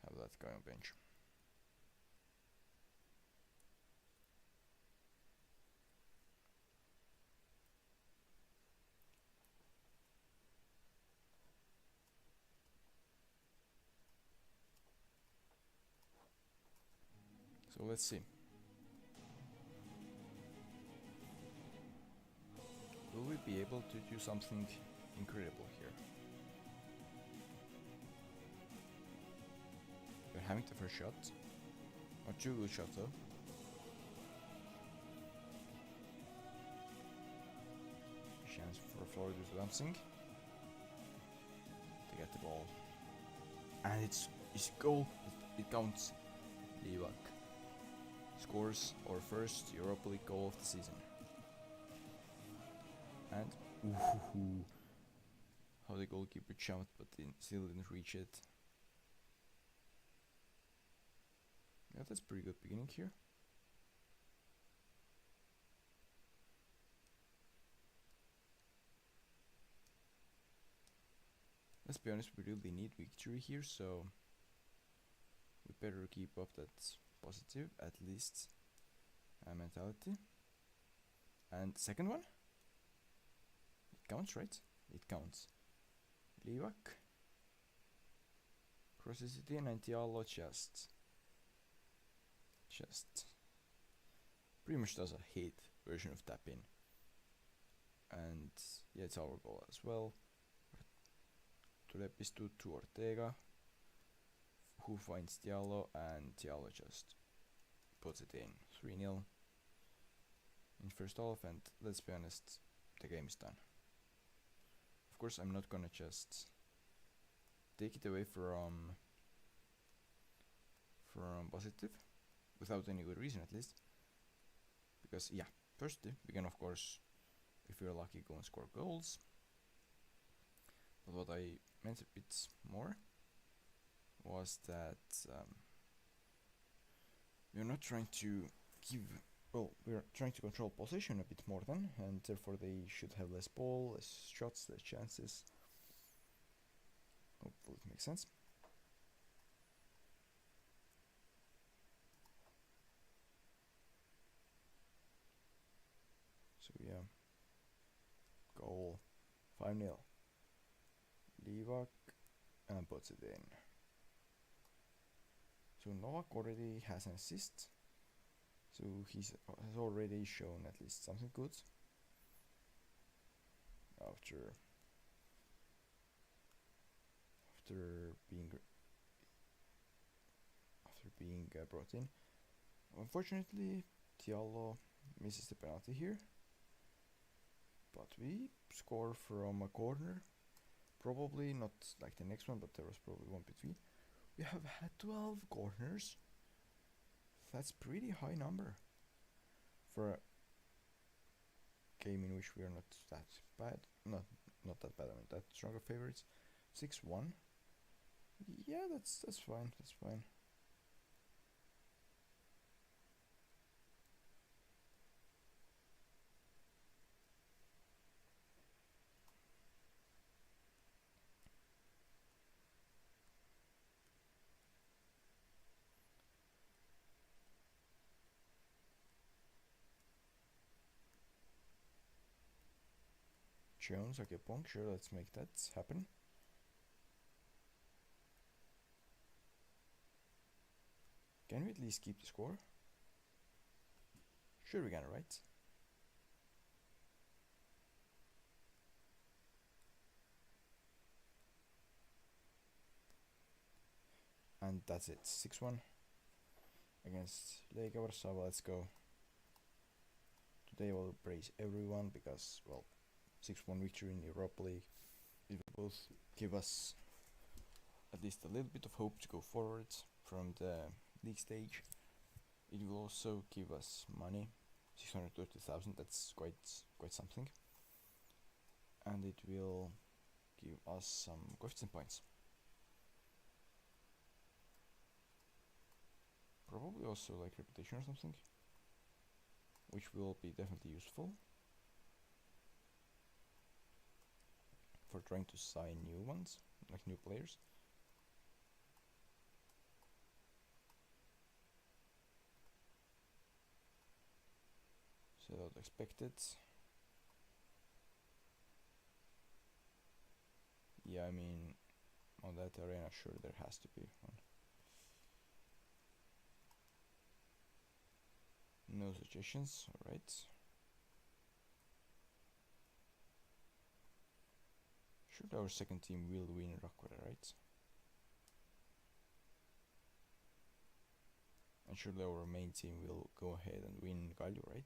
Have that guy on bench. So let's see. Will we be able to do something incredible here? We're having the first shot. Not too good shot though. Chance for Flora to do something. To get the ball. And it's goal. It counts. Livak scores our first Europa League goal of the season. And ooh, how the goalkeeper jumped but still didn't reach it. Yeah, that's pretty good beginning here. Let's be honest, we really need victory here, so we better keep up that positive, at least, mentality. And second one? It counts, right? It counts. Livak crosses it in and Diallo just pretty much does a hate version of tap in. And yeah, it's our goal as well. Tulepistu to Ortega, who finds Diallo, and Diallo just puts it in. 3-0 in first half, and let's be honest, the game is done. Of course, I'm not gonna just take it away from positive without any good reason, at least, because yeah, firstly, we can of course, if we're lucky, go and score goals. But what I meant a bit more was that we're not trying to we're trying to control possession a bit more than, and therefore they should have less ball, less shots, less chances. Hopefully it makes sense. So yeah, goal, 5-0. Livak and puts it in. So Novak already has an assist, so has already shown at least something good after being brought in. Unfortunately, Diallo misses the penalty here. but we score from a corner. Probably not like the next one, but there was probably one between. We have had 12 corners. That's pretty high number for a game in which we are not that bad. Not that bad. I mean, that stronger favorites. 6-1. Yeah, that's fine. That's fine. Jones, okay, Pong, sure, let's make that happen. Can we at least keep the score? Sure we can, right? And that's it, 6-1 against Lega Warszawa. Let's go. Today I will praise everyone because, well, 6-1 victory in the Europa League. It will both give us at least a little bit of hope to go forward from the league stage. It will also give us money, 630,000. That's quite something, and it will give us some coefficient points. Probably also like reputation or something, which will be definitely useful for trying to sign new ones, like new players. So that's expected. Yeah, I mean, on that arena, sure, there has to be one. No suggestions, alright. Sure, our second team will win Rakvere, right? And surely our main team will go ahead and win Galio, right?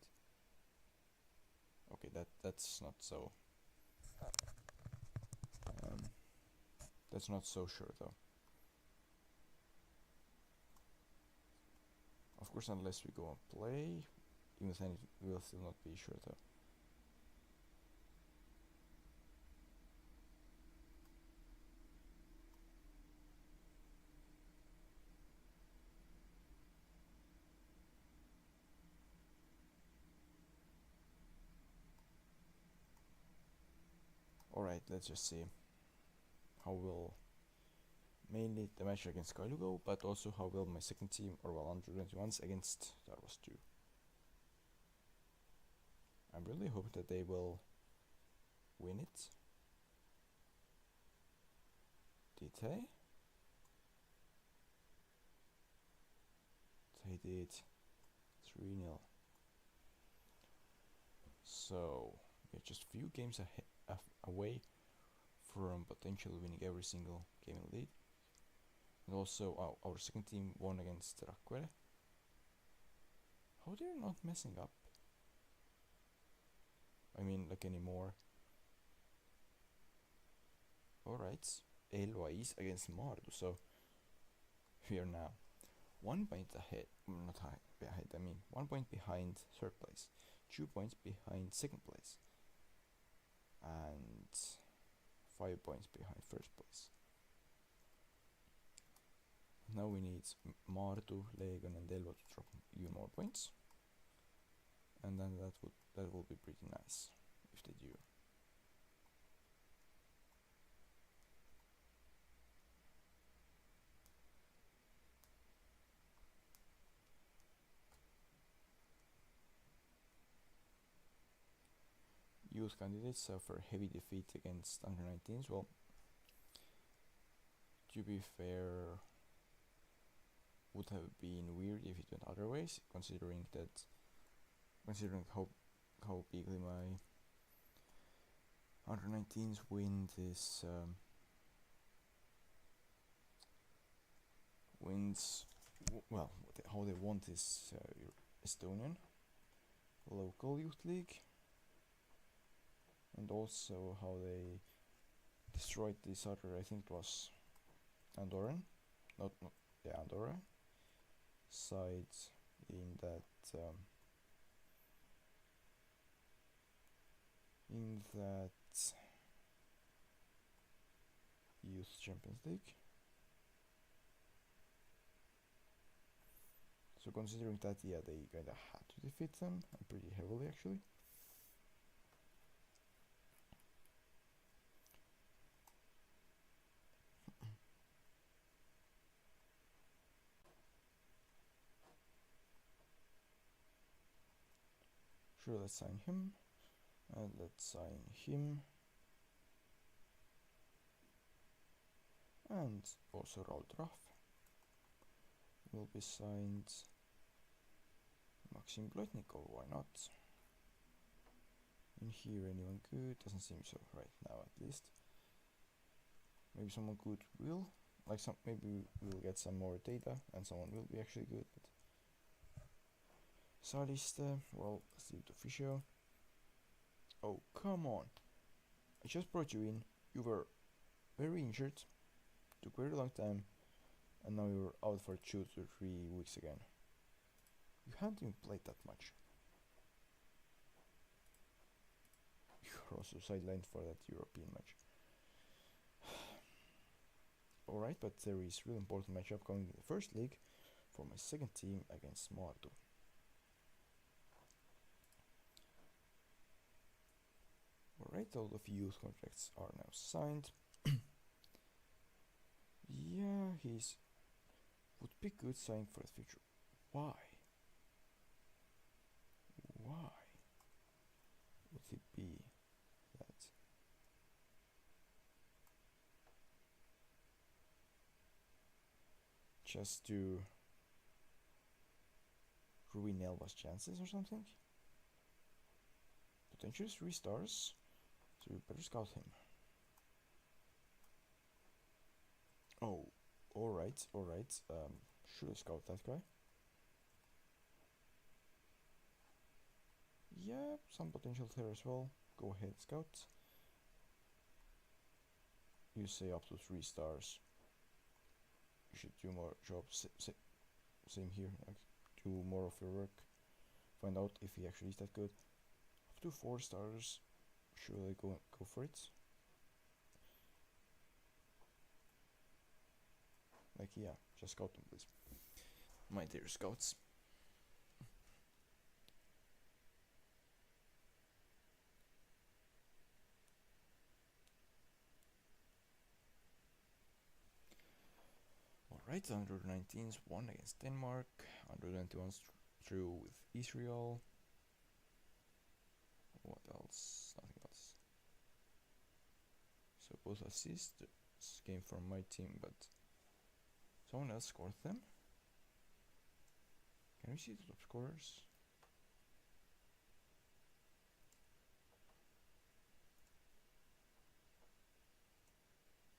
Okay, that's not so. That's not so sure though. Of course, unless we go and play, even then it will still not be sure though. Alright, let's just see how will mainly the match against Kailu go, but also how will my second team, or well, under 21s against Darvas 2. I'm really hoping that they will win it. Did they? They did. 3-0. So, we're just few games away from potentially winning every single game in the league. And also, our second team won against Rakvere. How they're not messing up? I mean, like anymore. Alright, Elvais against Mardu, so we are now 1 point ahead, not ahead, I mean 1 point behind third place, 2 points behind second place, and 5 points behind first place. Now we need Mardu, Legon and Elva to drop even more points, and then that will be pretty nice if they do. Youth candidates suffer heavy defeat against under 19s. Well, to be fair, would have been weird if it went other ways, considering how bigly my under 19s win this how they won this Estonian local youth league. and also how they destroyed this other, I think it was Andorran, not yeah, Andorra side in that Youth Champions League. So considering that, yeah, they kinda had to defeat them, and pretty heavily actually. Sure, let's sign him, and let's sign him, and also Raul Traff will be signed. Maxim Glotnikov, why not? In here, anyone good? Doesn't seem so right now, at least. Maybe someone good will, like maybe we'll get some more data, and someone will be actually good. But Saliste, well, let's leave it official. Oh, come on! I just brought you in. You were very injured, took very long time, and now you're out for 2 to 3 weeks again. You haven't even played that much. You're also sidelined for that European match. Alright, but there is really important matchup coming in the first league for my second team against Mardu. Alright, all of youth contracts are now signed. Yeah, would be good signing for the future. Why? Why would it be that? Just to ruin Elva's chances or something? Potentially 3 stars, so you better scout him. Oh, alright. Should I scout that guy? Yeah, some potential there as well. Go ahead, scout. You say up to 3 stars. You should do more jobs. Same here. Like, do more of your work. Find out if he actually is that good. Up to 4 stars. Should I go for it? Like, yeah, just scout them, please. My dear scouts. Alright, under 19s won against Denmark, under 21s drew with Israel. What else? Nothing else. So both assists came from my team, but someone else scored them. Can we see the top scorers?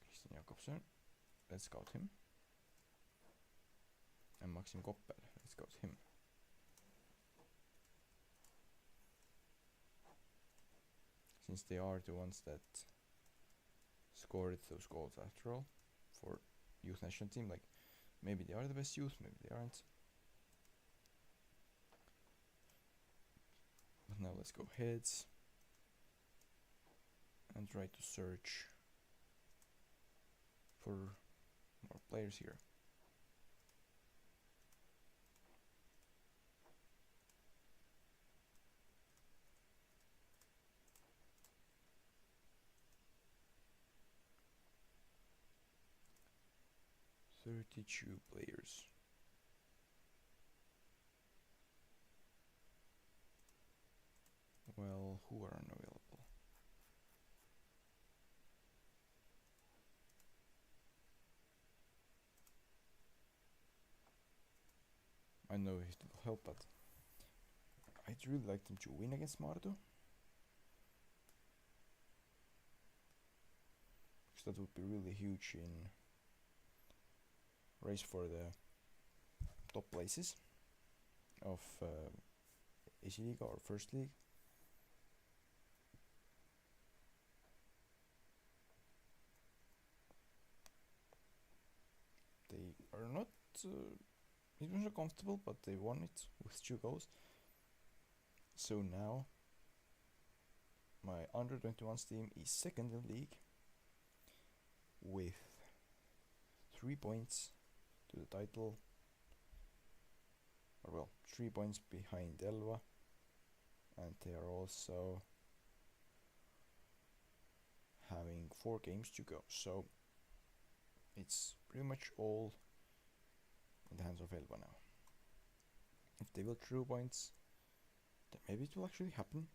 Christian Jakobsen, let's scout him. And Maxim Koppel, let's scout him. Since they are the ones that scored those goals after all for youth national team, like maybe they are the best youth, maybe they aren't. But now let's go heads and try to search for more players here. "32 players. Well, who are unavailable? I know it will help, but I'd really like them to win against Mardu. Because that would be really huge in race for the top places of AC Liga or First League. are not. It was not comfortable, but they won it with 2 goals. So now my under 21s team is second in the league with 3 points to the title. Or well, 3 points behind Elva, and they are also having 4 games to go. So it's pretty much all in the hands of Elva now. If they will throw points, then maybe it will actually happen.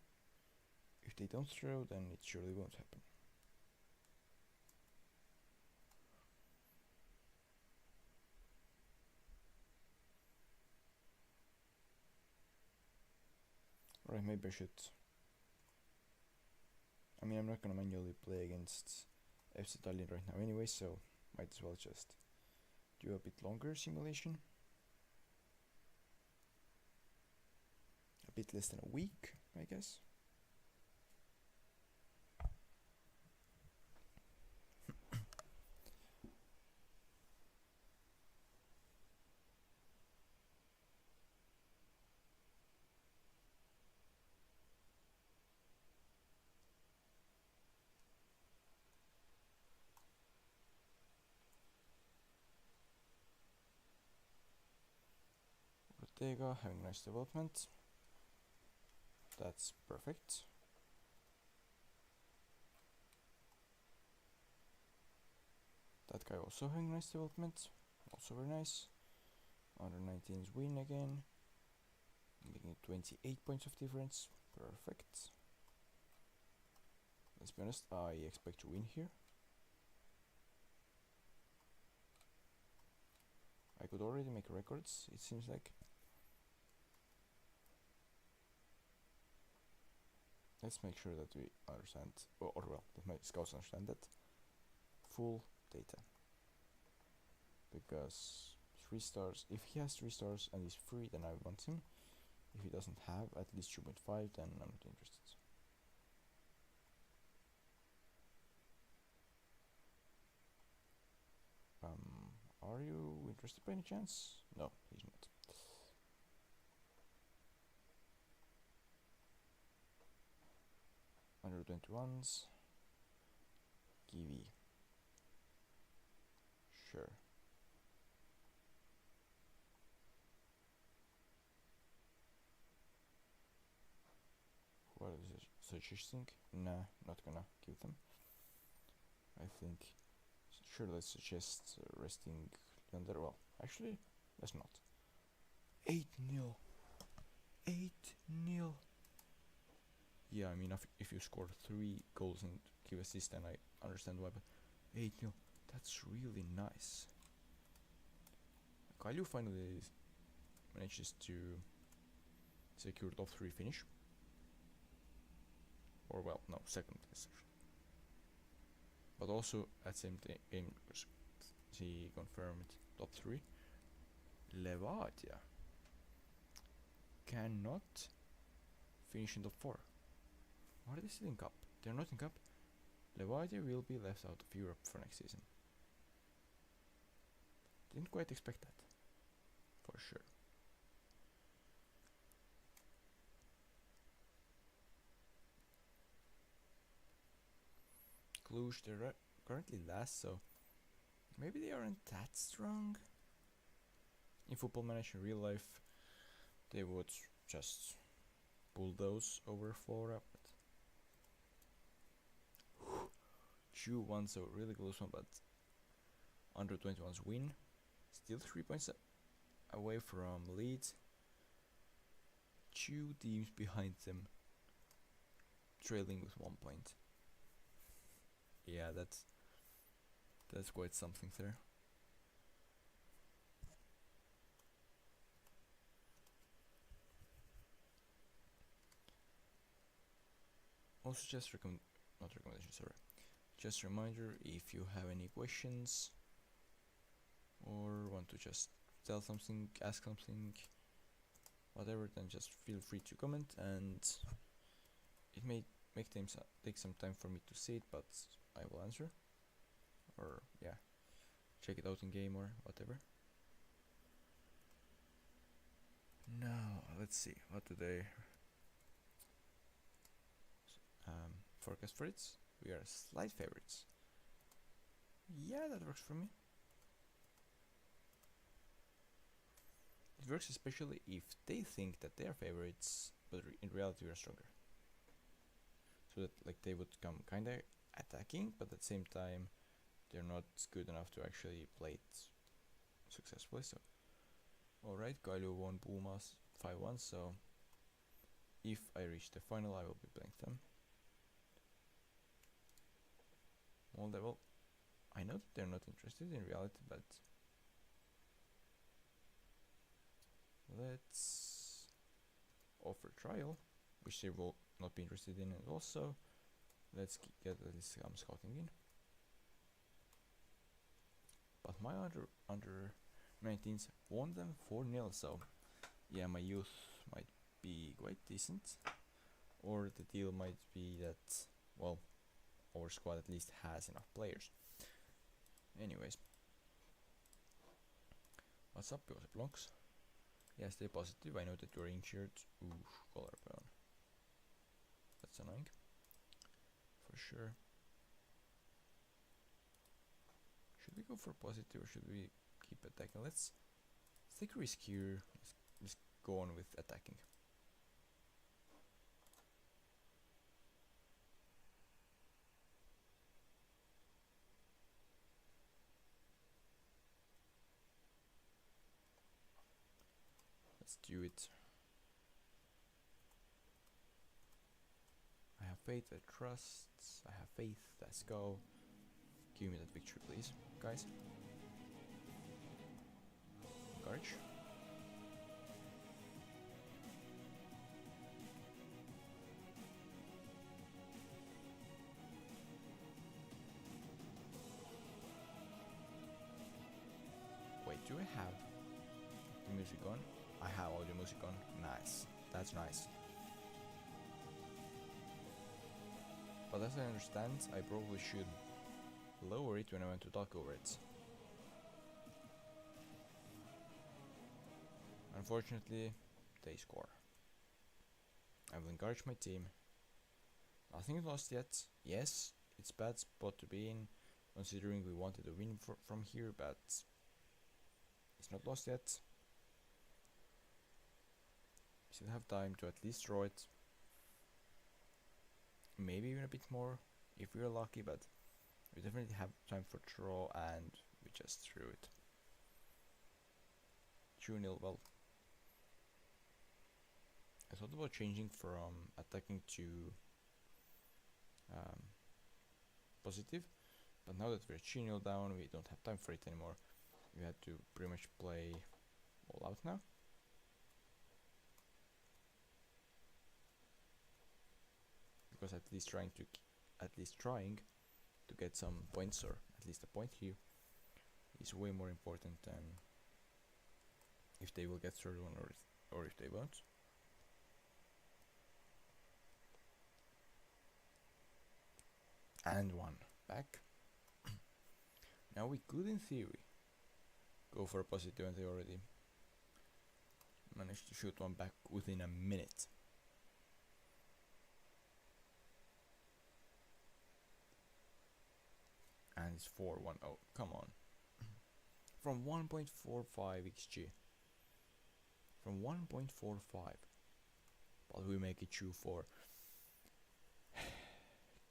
If they don't throw, then it surely won't happen. Right, maybe I should. I mean, I'm not gonna manually play against FC Tallinn right now anyway, so might as well just do a bit longer simulation. A bit less than a week, I guess. Ortega having nice development. That's perfect. That guy also having nice development. Also very nice. Under 19s win again. Making it 28 points of difference. Perfect. Let's be honest, I expect to win here. I could already make records, it seems like. Let's make sure that we understand, or well, that my scouts understand that. Full data. Because 3 stars, if he has 3 stars and he's free, then I want him. If he doesn't have at least 2.5, then I'm not interested. Are you interested by any chance? No, he's not. Under 21s. Kiwi. Sure. What is it suggesting? Nah, not gonna give them. I think. Sure, let's suggest resting Leander. Well, actually, let's not. 8-0. 8-0. Yeah, I mean, if you score 3 goals and give assist, then I understand why, but 8-0, that's really nice. Kalju finally manages to secure top 3 finish. Or well, no, second place actually. But also at same game, he confirmed top 3. Levadia cannot finish in top 4. Why are they still in cup? They're not in cup. Levadia will be left out of Europe for next season. Didn't quite expect that. For sure. Cluj, they're currently last, so maybe they aren't that strong. In Football Manager in real life, they would just bulldoze over Flora. 2-1, so really close one, but under 21s win. Still 3 points away from lead. 2 teams behind them, trailing with 1 point. Yeah, that's quite something there. Also, just just a reminder, if you have any questions or want to just tell something, ask something, whatever, then just feel free to comment, and it may take some time for me to see it, but I will answer, or yeah, check it out in game or whatever. Now, let's see. What do they forecast for it? We are slight favorites. Yeah, that works for me. It works especially if they think that they are favorites, but in reality we are stronger. So that like they would come kinda attacking, but at the same time they're not good enough to actually play it successfully. So, alright, Kailu won Pumas 5-1. So if I reach the final, I will be playing them. Well, I know that they're not interested in reality, but let's offer trial, which they will not be interested in, and also let's get at least some scouting in. But my under 19s won them 4-0, so yeah, my youth might be quite decent, or the deal might be that, well, our squad at least has enough players. Anyways, what's up, Blocks? Yeah, stay positive. I know that you're injured. Ooh, collarbone. That's annoying. For sure. Should we go for positive or should we keep attacking? Let's take a risk here. Let's go on with attacking. Let's do it. I have faith, I trust, I have faith, let's go. Give me that victory, please, guys. Courage. Wait, do I have the music on? I have all the music on. Nice. That's nice. But as I understand, I probably should lower it when I want to talk over it. Unfortunately, they score. I will encourage my team. Nothing lost yet. Yes, it's a bad spot to be in, considering we wanted to win from here, but it's not lost yet. Still have time to at least draw it. Maybe even a bit more if we're lucky, but we definitely have time for draw, and we just threw it. 2-0, well, I thought about changing from attacking to positive, but now that we're 2-0 down, we don't have time for it anymore. We had to pretty much play all out now. Because at least trying to get some points, or at least a point here, is way more important than if they will get third one or if they won't. And one back. Now we could, in theory, go for a positive, and they already managed to shoot one back within a minute. And it's 4-1. Oh, come on. From 1.45 XG. From 1.45. But we make it 2-4.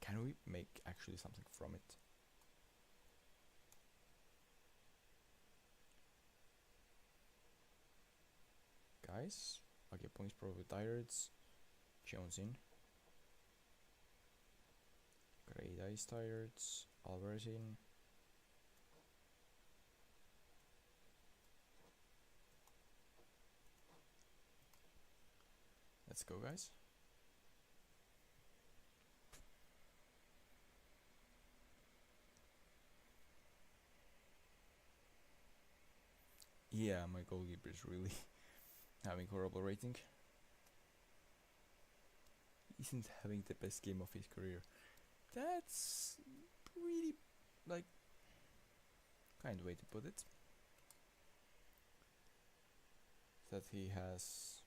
Can we make actually something from it? Guys, okay, points probably tired. Jones in. Great Ice tired. Alvarez in. Let's go, guys. Yeah, my goalkeeper is really having horrible rating. He isn't having the best game of his career. That's pretty, like, kind way to put it. That he has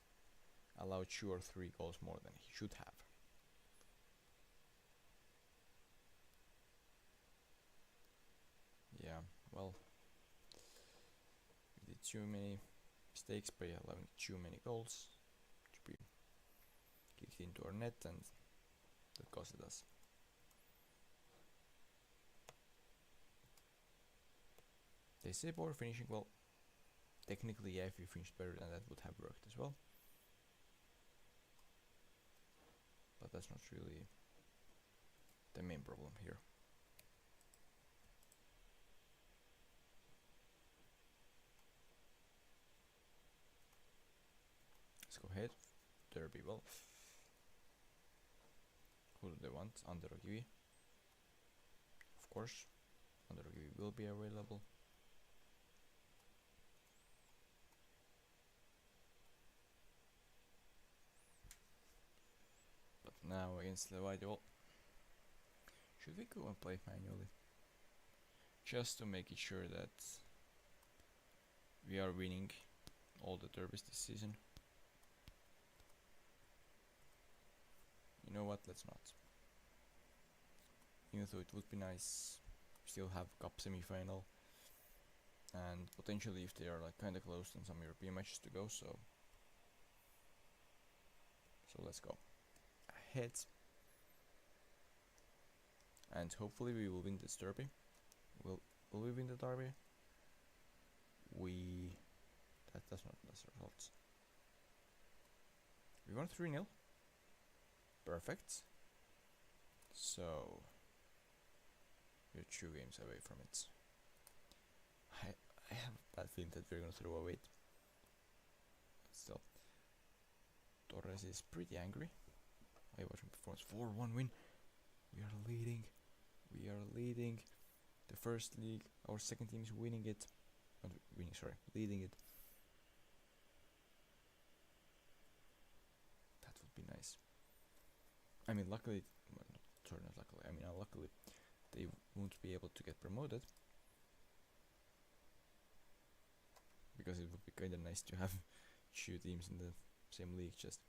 allowed 2 or 3 goals more than he should have. Yeah, well, we did too many mistakes by allowing too many goals to be kicked into our net, and that costed us. They say poor finishing. Well, technically, yeah, if we finished better, then that would have worked as well. But that's not really the main problem here. Let's go ahead. Derby, well. Who do they want? Underogivi. Of course, Underogivi will be available. But now against Levadia, well, should we go and play manually? Just to make it sure that we are winning all the derbies this season. You know what, let's not. Even though it would be nice, still have cup semi-final, and potentially if they are like kinda close, then some European matches to go, so let's go ahead. And hopefully we will win this derby. Will we win the derby? That's not the results. We won 3-0. Perfect. So we're 2 games away from it. I have a bad feeling that we're gonna throw away it. Still, Torres is pretty angry. I watched him performance 4-1 win. We are leading. The first league. Our second team is winning it. Not winning, sorry, leading it. That would be nice. I mean, luckily, well, not luckily. I mean, unluckily, they won't be able to get promoted, because it would be kinda nice to have 2 teams in the same league. Just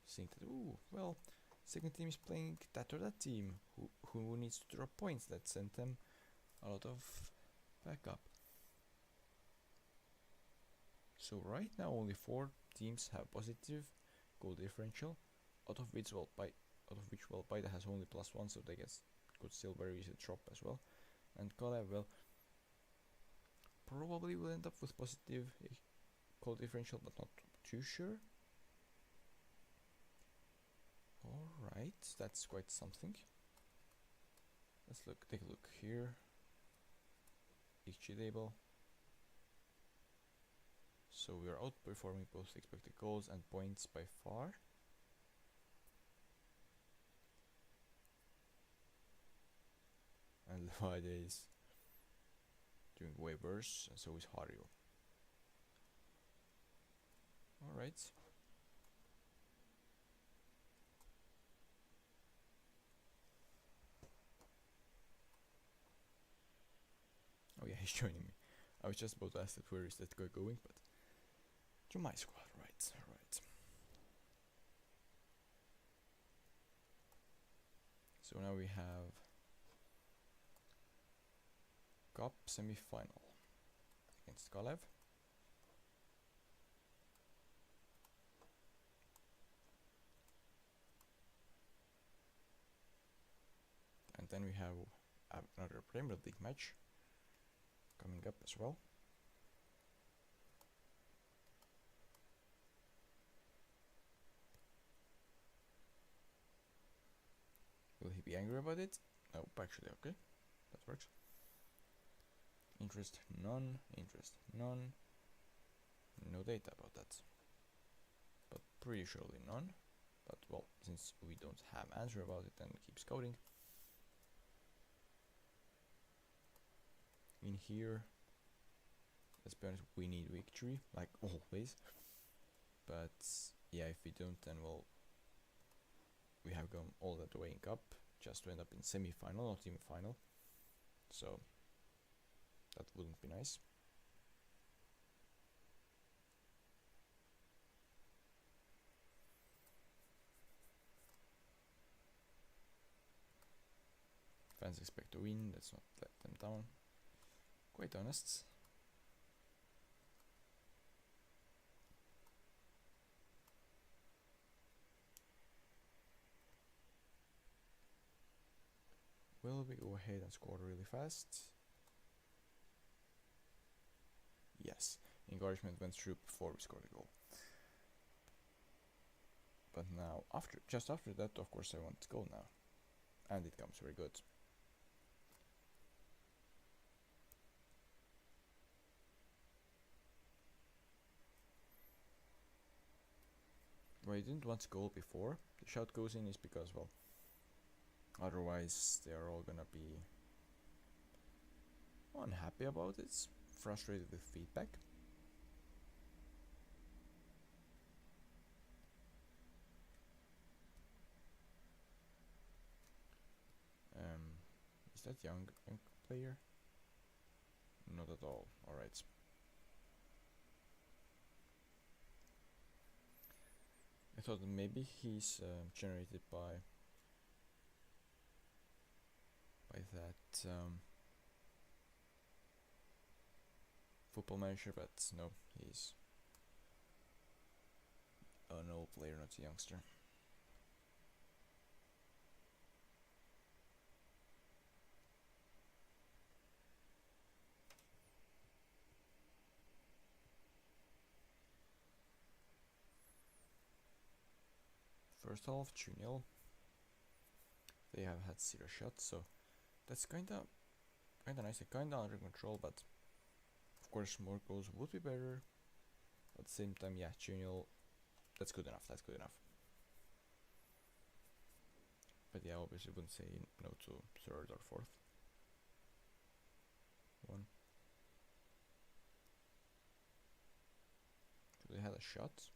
think that, ooh, well, second team is playing that or that team who needs to drop points. Let's send them a lot of backup. So right now only 4 teams have positive goal differential, out of which Paide has only +1, so they could still very easily drop as well. And Kalev, well, probably will end up with positive goal differential, but not too sure. Alright, that's quite something. Let's take a look here. XG table. So we are outperforming both expected goals and points by far. And Levadia is doing way worse, and so is Harju. Alright. Oh yeah, he's joining me. I was just about to ask that where is that guy going, but to my squad, right. So now we have Cup semi-final against Kalev. And then we have another Premier League match coming up as well. Will he be angry about it? Nope, actually, okay. That works. Interest none. No data about that. But pretty surely none. But well, since we don't have answer about it, then keep scouting. In here, let's be honest, we need victory, like always. But yeah, if we don't, then well, we have gone all that way in cup just to end up in semi-final, not even final. So that wouldn't be nice. Fans expect to win, let's not let them down. Quite honest. Will we go ahead and score really fast? Yes, encouragement went through before we scored a goal. But now, just after that, of course, I want to go now. And it comes very good. Why I didn't want to goal before the shot goes in is because, well, otherwise they are all gonna be unhappy about it, frustrated with feedback. Is that young player? Not at all. Alright. I thought maybe he's generated by that football manager, but no, he's an old player, not a youngster. First half 2-0. They have had 0 shots, so that's kinda nice, kinda under control, but of course more goals would be better. At the same time, yeah, 2-0, that's good enough, But yeah, obviously wouldn't say no to third or fourth one. So they had a shot,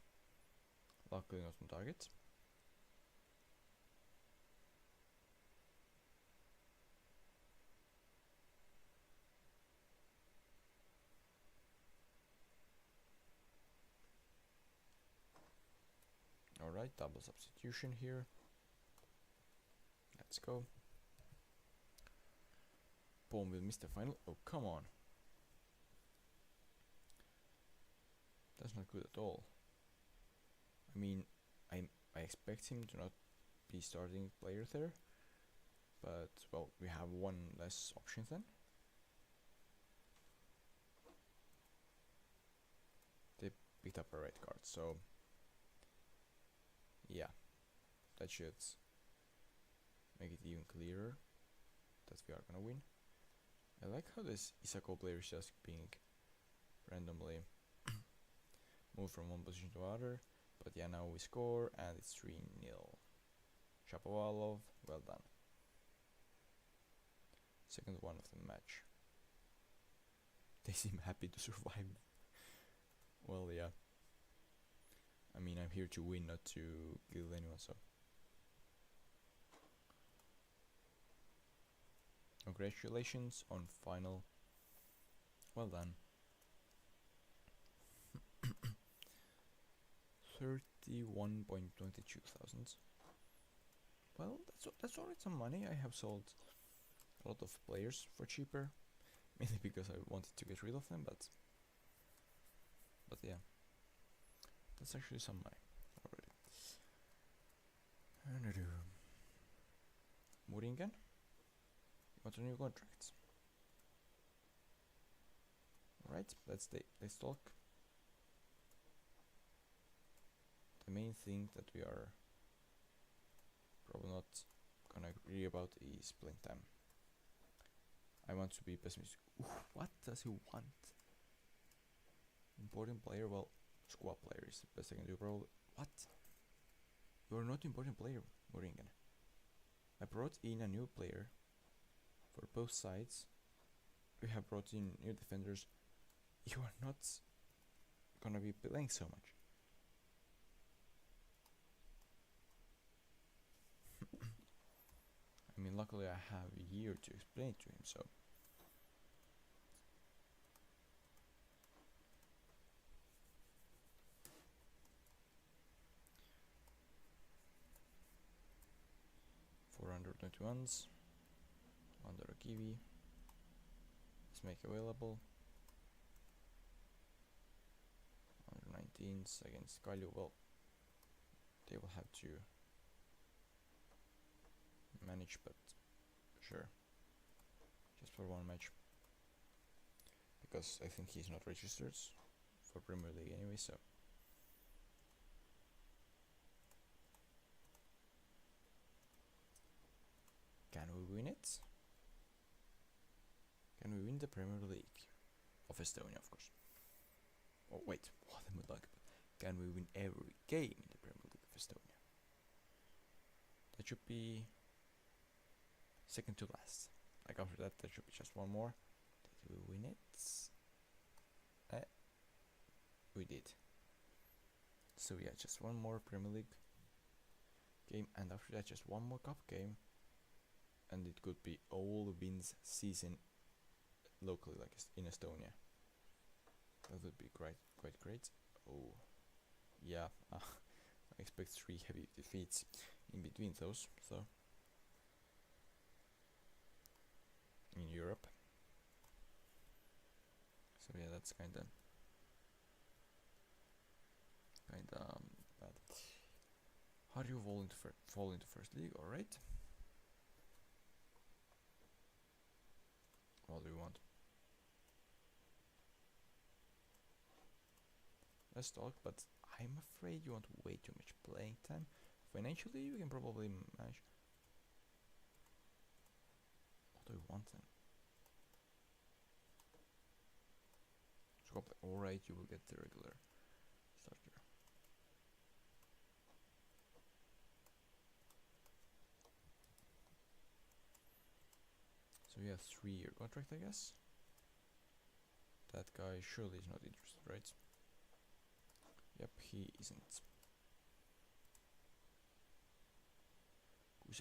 luckily not on target. Alright, double substitution here. Let's go. Boom, we'll miss the final. Oh, come on. That's not good at all. I mean, I expect him to not be starting player there. But, well, we have one less option then. They picked up a red card, so yeah, that should make it even clearer that we are gonna win. I like how this Isako player is just being randomly moved from one position to other. But yeah, now we score and it's 3-0. Shapovalov, well done. Second one of the match. They seem happy to survive. Well, yeah. I mean, I'm here to win, not to kill anyone, so. Congratulations on final. Well done. 31.22 thousand. Well, that's alright, some money. I have sold a lot of players for cheaper, mainly because I wanted to get rid of them, but yeah, that's actually some money already. Muringen, what's a new contract? Alright, let's talk. The main thing that we are probably not gonna agree about is playing time. I want to be pessimistic. Ooh, what does he want? Important player? Well, squad player is the best I can do, probably. What? You're not important player, Muringen. I brought in a new player for both sides. We have brought in new defenders. You are not gonna be playing so much. I mean, luckily I have a year to explain it to him, so. $421s. under a kiwi. Let's make available. Under 19s against Kalju. Well, they will have to manage, but sure. Just for one match. Because I think he's not registered for Premier League anyway, so. Can we win it? Can we win the Premier League of Estonia, of course? Oh wait, what am I like? Can we win every game in the Premier League of Estonia? That should be second to last. Like after that, there should be just one more. Did we win it? We did. So yeah, just one more Premier League game, and after that, just one more cup game, and it could be all wins season locally, like in Estonia. That would be quite great. Oh, yeah. I expect 3 heavy defeats in between those. So in Europe. So yeah, that's kinda bad. How do you fall into first league? All right. What do you want? Let's talk, but I'm afraid you want way too much playing time. Financially, you can probably manage. What do you want then? Alright, you will get the regular starter. So you have 3-year contract, I guess. That guy surely is not interested, right? Yep, he isn't.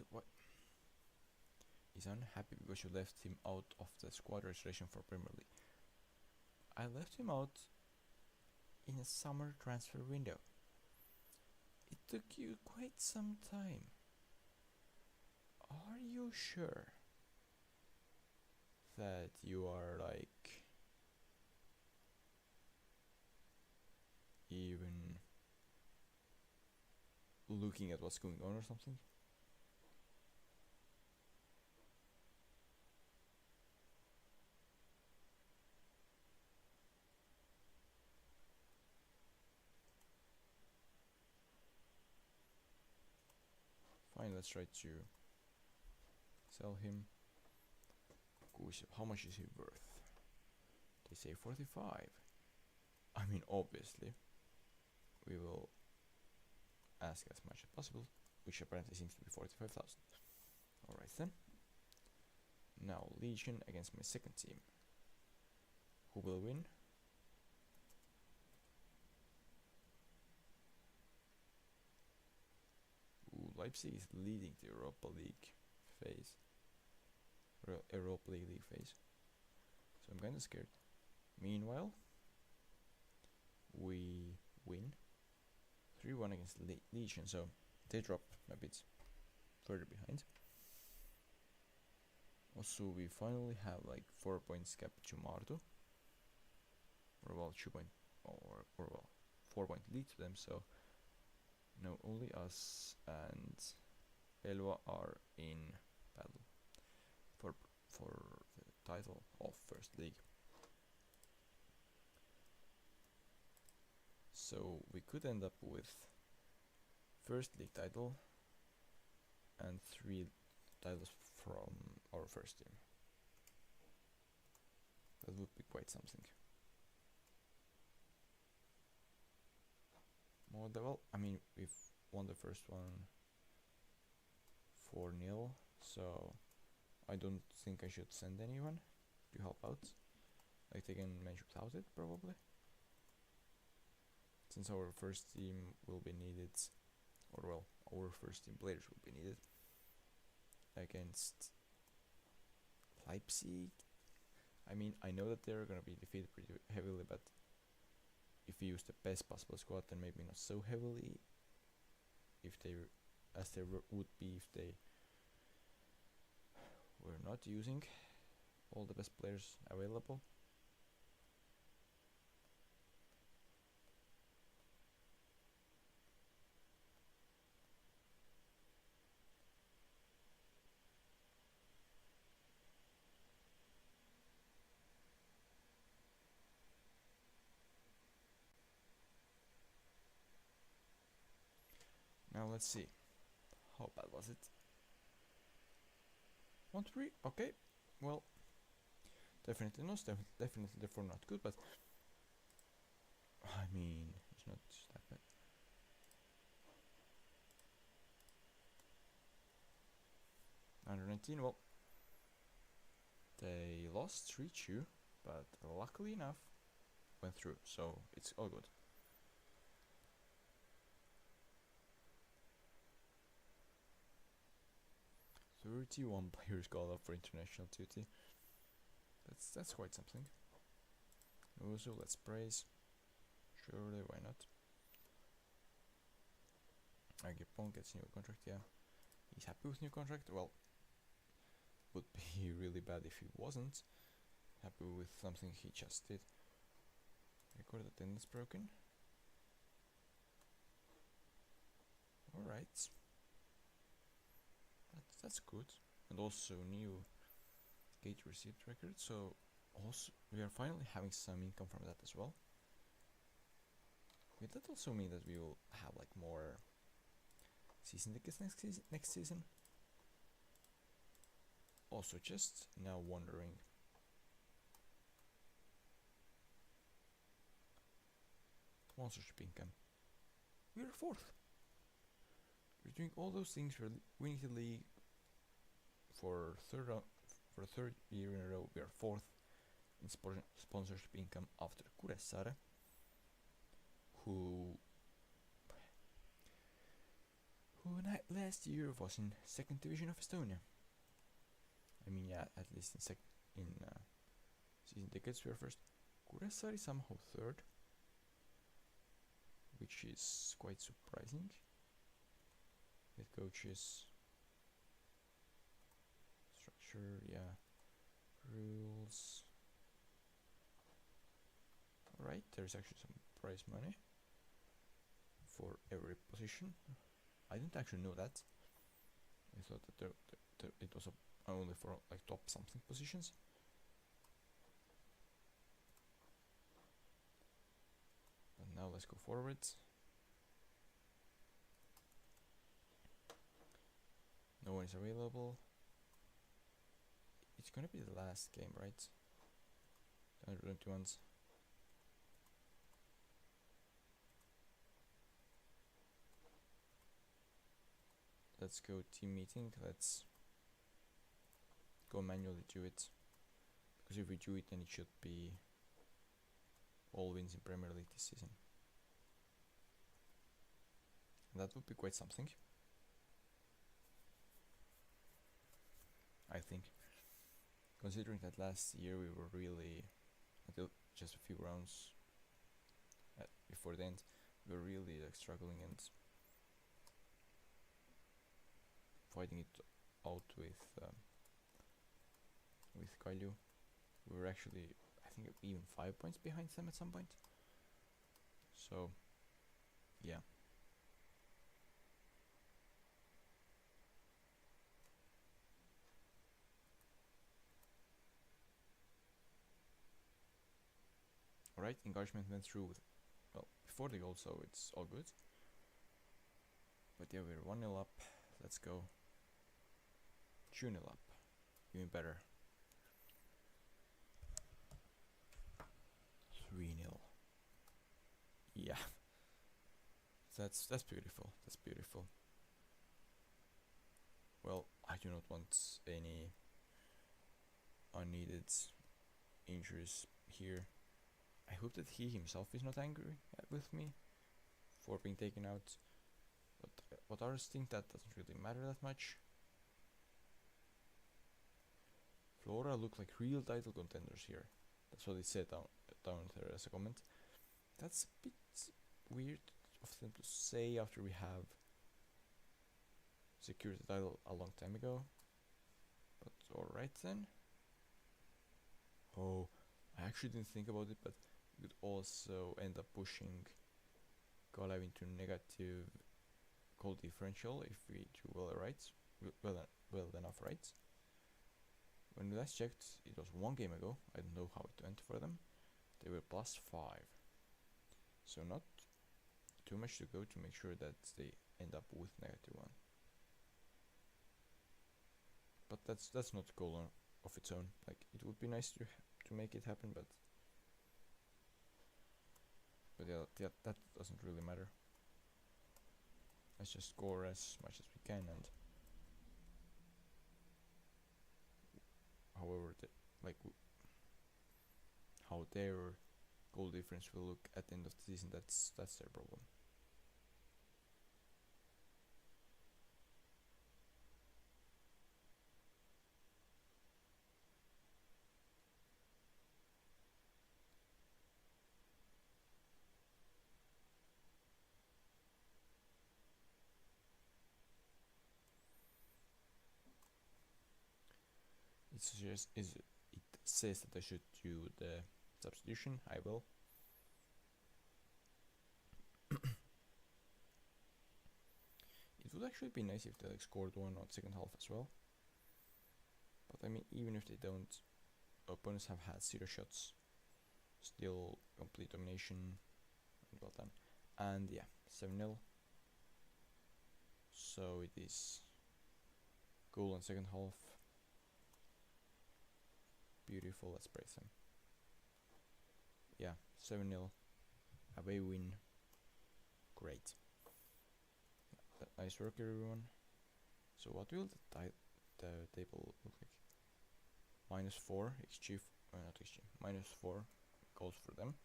What? He's unhappy because you left him out of the squad registration for Premier League. I left him out in a summer transfer window. It took you quite some time. Are you sure that you are like even looking at what's going on or something? Fine, let's try to sell him. How much is he worth? They say 45. I mean, obviously, we will ask as much as possible, which apparently seems to be 45,000. Alright then. Now, Legion against my second team. Who will win? Ooh, Leipzig is leading the Europa League phase. Europa League phase. So I'm kinda scared. Meanwhile, we win 3-1 against Legion, so they drop a bit further behind. Also, we finally have like 4 points gap to Marto, or well, 2 point, or well, 4 point lead to them. So now only us and Elva are in battle for the title of First League. So we could end up with First League title and 3 titles from our first team. That would be quite something. More well, I mean, we've won the first one 4-0, so I don't think I should send anyone to help out. Like they can manage without it, probably. Since our first team will be needed, or well, our first team players will be needed against Leipzig. I mean, I know that they're gonna be defeated pretty heavily, but if we use the best possible squad, then maybe not so heavily. If they, as there would be if they we're not using all the best players available. Now let's see. How bad was it? 1-3? Okay. Well, definitely not. Definitely therefore not good, but I mean, it's not that bad. 119, well, they lost 3-2, but luckily enough, went through, so it's all good. "31 players called up for international duty. That's quite something. Also, let's praise. Surely, why not? Agipon gets new contract, yeah. He's happy with new contract. Well, would be really bad if he wasn't happy with something he just did. Record attendance broken. Alright. That's good. And also new gate receipt record, so also we are finally having some income from that as well. Will that also mean that we will have like more season tickets next season? Also, just now wondering, sponsorship income. We are 4th. We're doing all those things. We're winning the league for for the 3rd year in a row. We are 4th in sponsorship income after Kuressaare, who last year was in 2nd division of Estonia. I mean, yeah, at least in season tickets we are 1st. Kuressaare is somehow 3rd, which is quite surprising. Head coaches, structure, yeah, rules. Alright, there's actually some prize money for every position. I didn't actually know that. I thought that it was only for like top something positions. But now let's go forward. No one is available. It's gonna be the last game, right? 121s. Let's go team meeting. Let's go manually do it. Because if we do it, then it should be all wins in Premier League this season. And that would be quite something, I think. Considering that last year we were really, until just a few rounds before the end, we were really like struggling and fighting it out with Kalju. We were actually, I think, even 5 points behind them at some point. So, yeah. Alright, engagement went through with, well, before the goal, so it's all good. But yeah, we're 1-0 up. Let's go. 2-0 up. Even better. 3-0. Yeah. That's beautiful. That's beautiful. Well, I do not want any unneeded injuries here. I hope that he himself is not angry with me for being taken out. But others think that doesn't really matter that much. Flora look like real title contenders here. That's what they said down there as a comment. That's a bit weird of them to say after we have secured the title a long time ago. But Alright then. Oh, I actually didn't think about it, but you could also end up pushing Goal into negative goal differential if we do well enough rights. When we last checked, it was 1 game ago. I don't know how it went for them. They were +5, so not too much to go to make sure that they end up with -1. But that's not a goal of its own. Like, it would be nice to make it happen, but yeah, that doesn't really matter. Let's just score as much as we can, and however how their goal difference will look at the end of the season, that's their problem. It says that I should do the substitution. I will. It would actually be nice if they scored one on second half as well. But I mean, even if they don't, opponents have had 0 shots. Still complete domination. Well done. And yeah, 7-0. So it is goal on second half. Beautiful, let's praise them. Yeah, 7-0. Away win. Great. Nice work, everyone. So what will the table look like? -4 XG, not XG, -4 goals for them.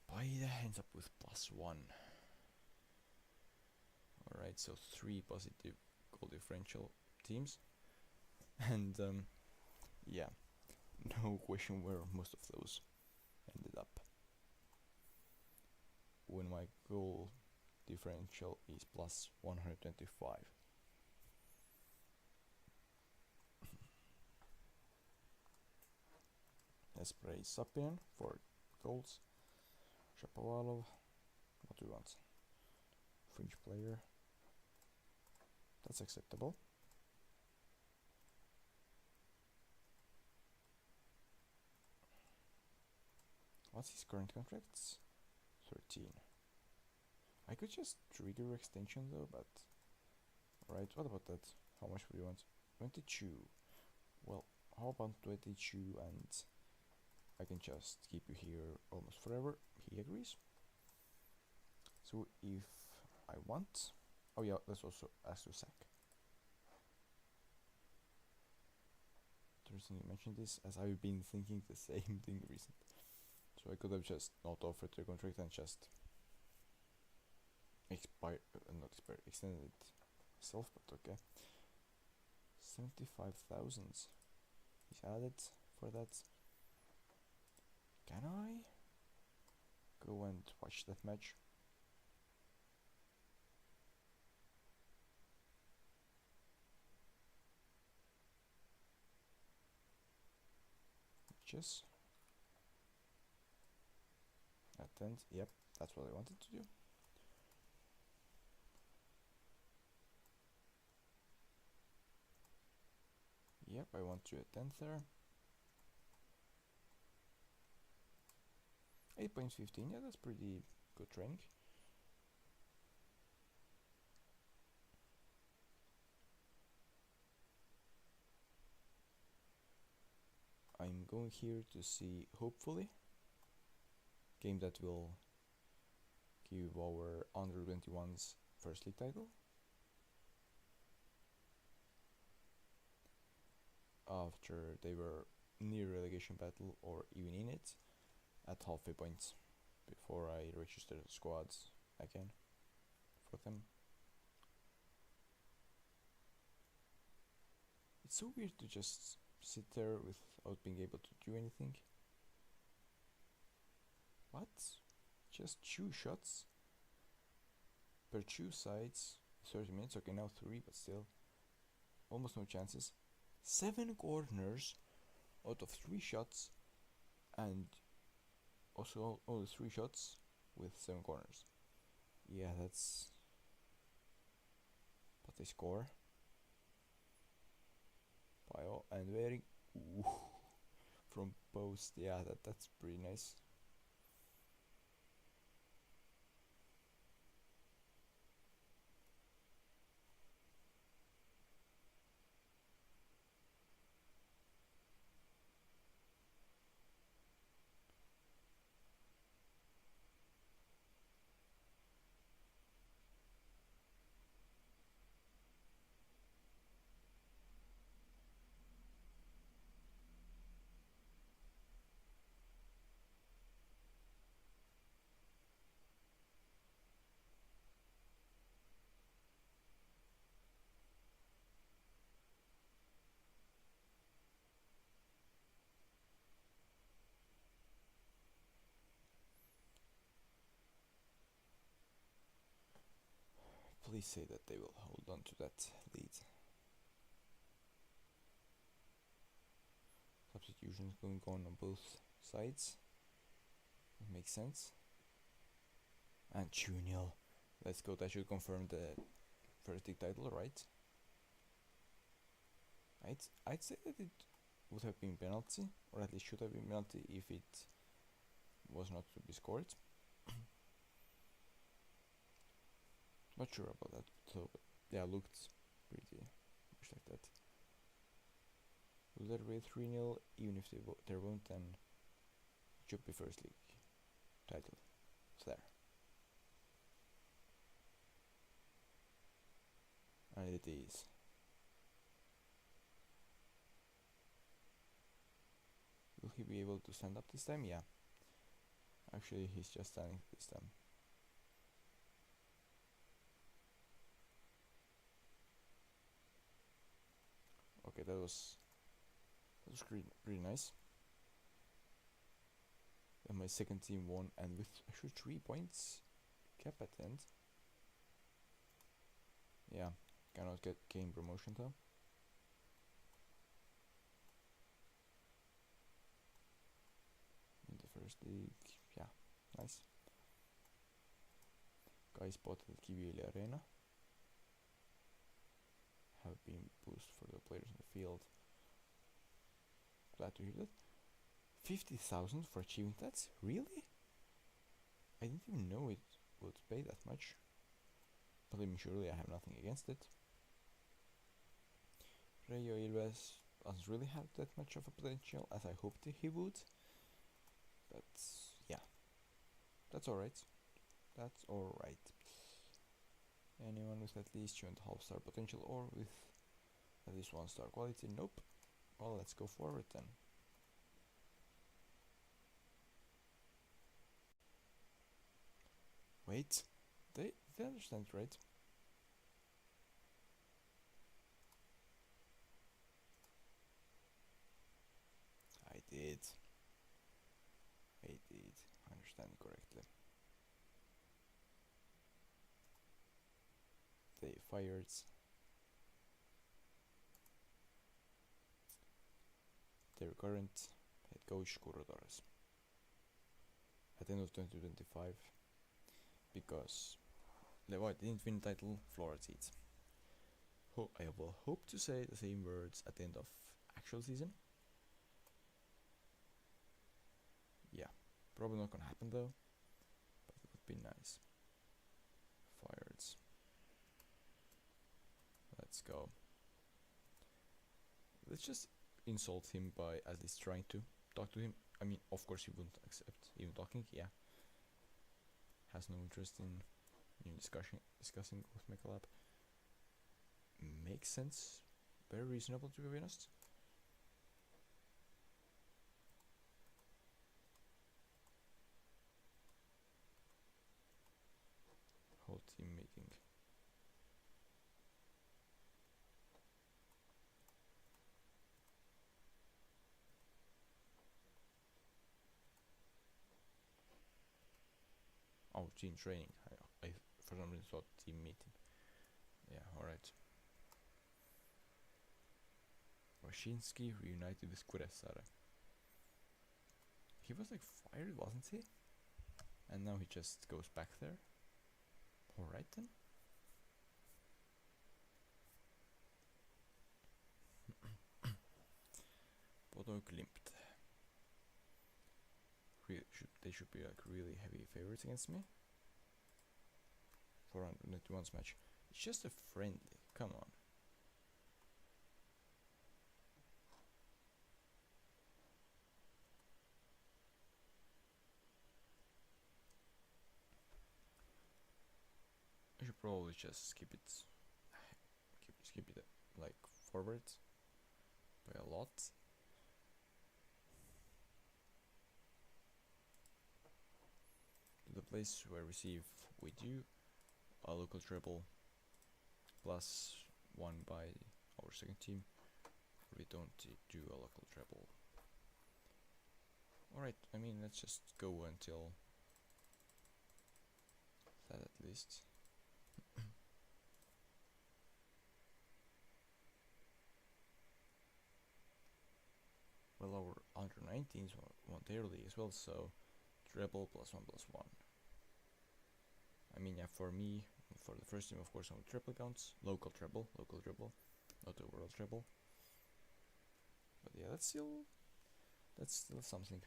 Paide ends up with +1. Alright, so 3 positive goal differential teams. And yeah, no question where most of those ended up. When my goal differential is +125. Let's praise Sapien for goals. Shapovalov, what do we want? Fringe player. That's acceptable. What's his current contracts? 13. I could just trigger extension though, but right, what about that? How much would you want? 22. Well, how about 22 and I can just keep you here almost forever. He agrees. So if I want, oh yeah, let's also ask to sack. Interesting you mentioned this, as I've been thinking the same thing recently. So I could have just not offered the contract and just extended it myself, but okay. 75,000 is added for that. Can I go and watch that match? Matches. Attend. Yep, that's what I wanted to do. Yep, I want to attend there. 8.15, yeah, that's pretty good training. I'm going here to see, hopefully, game that will give our under 21's first league title. After they were near relegation battle or even in it at halfway point before I registered squads again for them. It's so weird to just sit there without being able to do anything. What? Just 2 shots per 2 sides, 30 minutes, okay, now 3, but still. almost no chances. 7 corners out of 3 shots, and also only 3 shots with 7 corners. Yeah, that's. But they score. Bio and wearing. Ooh, from post. Yeah, that's pretty nice. Please say that they will hold on to that lead. Substitutions going on both sides. It makes sense. And 2-0. Let's go. That should confirm the first league title, right? I'd say that it would have been penalty, or at least should have been penalty if it was not to be scored. Not sure about that. So yeah, looked pretty much like that. Will there be 3-0? Even if there won't, then it should be first league title. It's there. And it is. Will he be able to stand up this time? Yeah. Actually, he's just standing this time. Okay, that was pretty nice. And my second team won, and with actually 3 points cap at the end. Yeah, cannot gain promotion though. In the first league, yeah, nice. Guy spotted at Kivieli Arena. Have been boost for the players in the field. Glad to hear that. 50,000 for achieving that? Really? I didn't even know it would pay that much. But I mean, surely I have nothing against it. Rayo Ilves doesn't really have that much of a potential as I hoped he would. But yeah, that's alright. That's alright. Anyone with at least 2.5 star potential or with at least 1 star quality? Nope. Well, let's go forward then. Wait, they understand, right? I did understand correctly. They fired their current head coach Curro Torres at the end of 2025 because they didn't win the title. Flora seats. I will hope to say the same words at the end of actual season. Yeah, probably not gonna happen though, but it would be nice. Fired. Let's go. Let's just insult him by at least trying to talk to him. I mean, of course he wouldn't accept even talking. Yeah, has no interest in discussing with my club. Makes sense. Very reasonable, to be honest. Whole team meeting. Oh, team training. I for some reason thought team meeting. Yeah, alright. Washinsky reunited with Kuressaare. He was like fired, wasn't he? And now he just goes back there. Alright then. Bodo Glimt. They should be like really heavy favorites against me. 491's match. It's just a friendly. Come on. I should probably just skip it like forward by a lot. To the place where I receive with you a local treble plus 1 by our second team. We don't do a local treble. Alright, I mean, let's just go until that at least. Well, our under 19s won their league as well, so treble plus 1 plus 1. I mean, yeah, for me, for the first team, of course, on triple counts, local treble, not the world treble. But yeah, that's still something.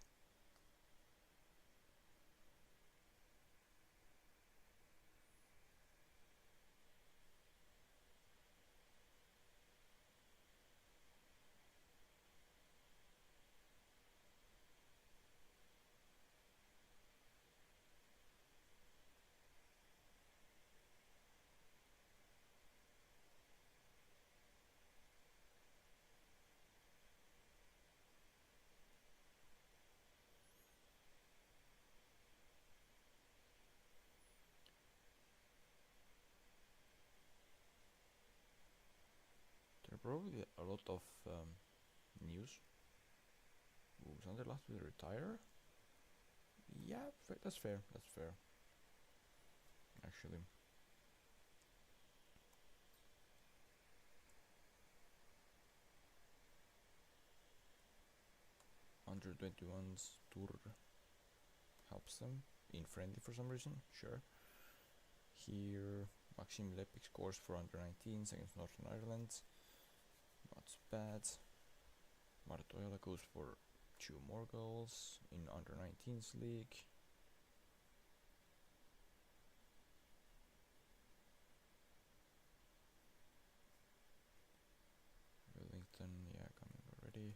There are probably a lot of news. Ooh, Zanderlacht will retire? Yeah, that's fair, actually. Under 21's tour helps them in friendly for some reason, sure. Here, Maxim Lepik scores for under 19s against Northern Ireland. Not bad. Martoila goes for 2 more goals in under 19s league. Wellington, yeah, coming already.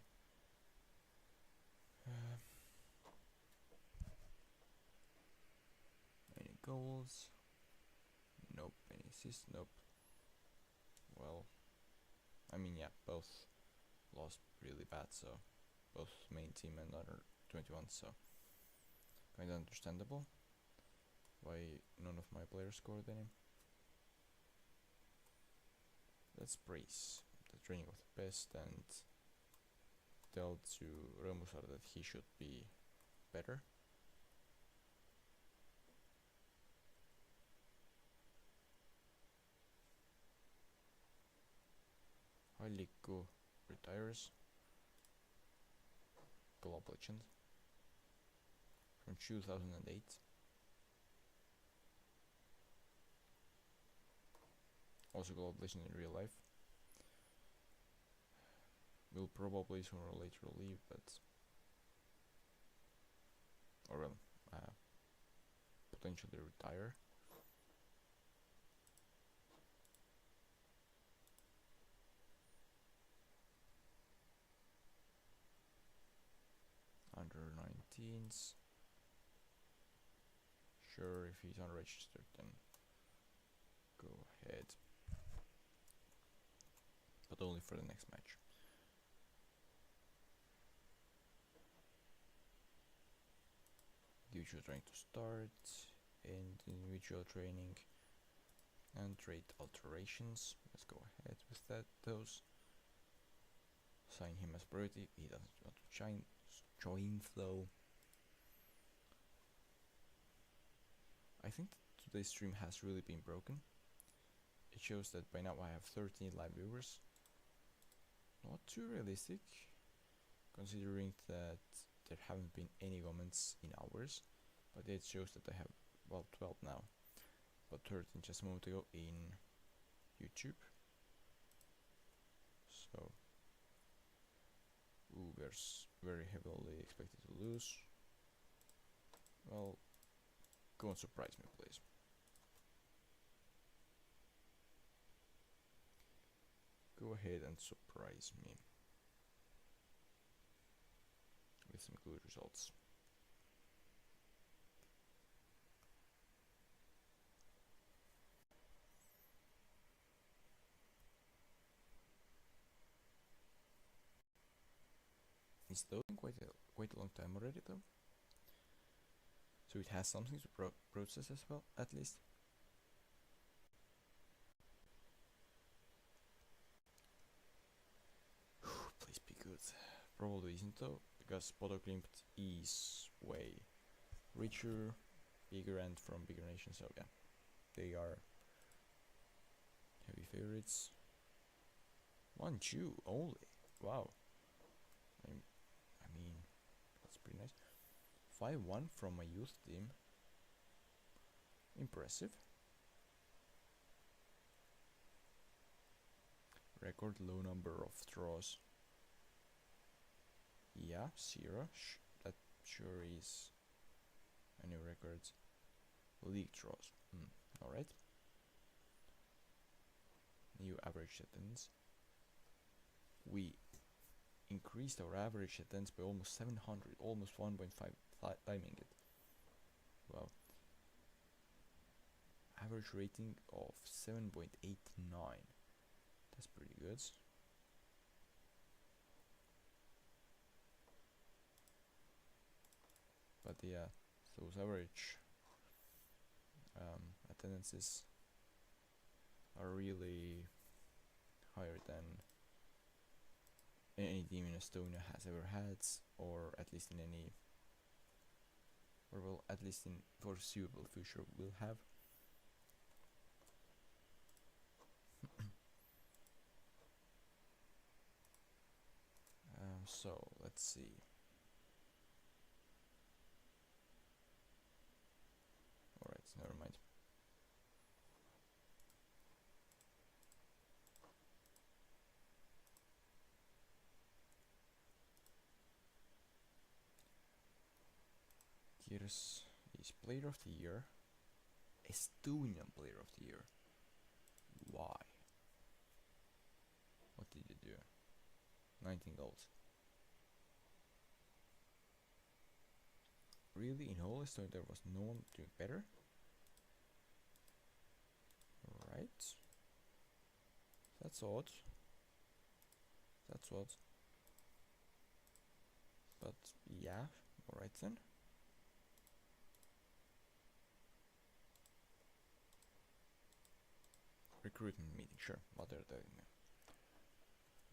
Any goals? Nope. Any assists? Nope. Well, I mean, yeah, both lost really bad, so both main team and under 21, so kind of understandable why none of my players scored any. Let's praise the training of the best and tell to Remusar that he should be better. Halikko retires. Global legend from 2008. Also global legend in real life. Will probably sooner or later leave, but potentially retire. Under 19s. Sure, if he's unregistered, then go ahead. But only for the next match. Individual training to start, and individual training, and trait alterations. Let's go ahead with those. Sign him as priority. He doesn't want to join though. I think that today's stream has really been broken. It shows that by now I have 13 live viewers, not too realistic, considering that there haven't been any comments in hours, but it shows that I have, well, 12 now, but 13 just a moment ago in YouTube. So, we're very heavily expected to lose. Well, go and surprise me, please. Go ahead and surprise me with some good results. It's loading quite a long time already though, so it has something to process as well, at least. Please be good. Probably isn't though, because Podoklimpt is way richer, bigger, and from bigger nations, so yeah, they are heavy favorites. 1 Jew only, wow. I mean, that's pretty nice. 5-1 from my youth team. Impressive. Record low number of draws. Yeah, 0. That sure is a new record. League draws. Alright. New average attendance. We increased our average attendance by almost 700, almost 1.5 timing it. Wow. Average rating of 7.89. That's pretty good. But yeah, those average attendances are really higher than any team in Estonia has ever had, or at least in any, or well, at least in foreseeable future will have. So let's see. Alright, never mind. Here's is Player of the Year. Estonian Player of the Year. Why? What did you do? 19 goals. Really? In whole Estonia there was no one doing better? Right. That's odd. That's odd. But yeah, alright then. Recruitment meeting, sure. What are they?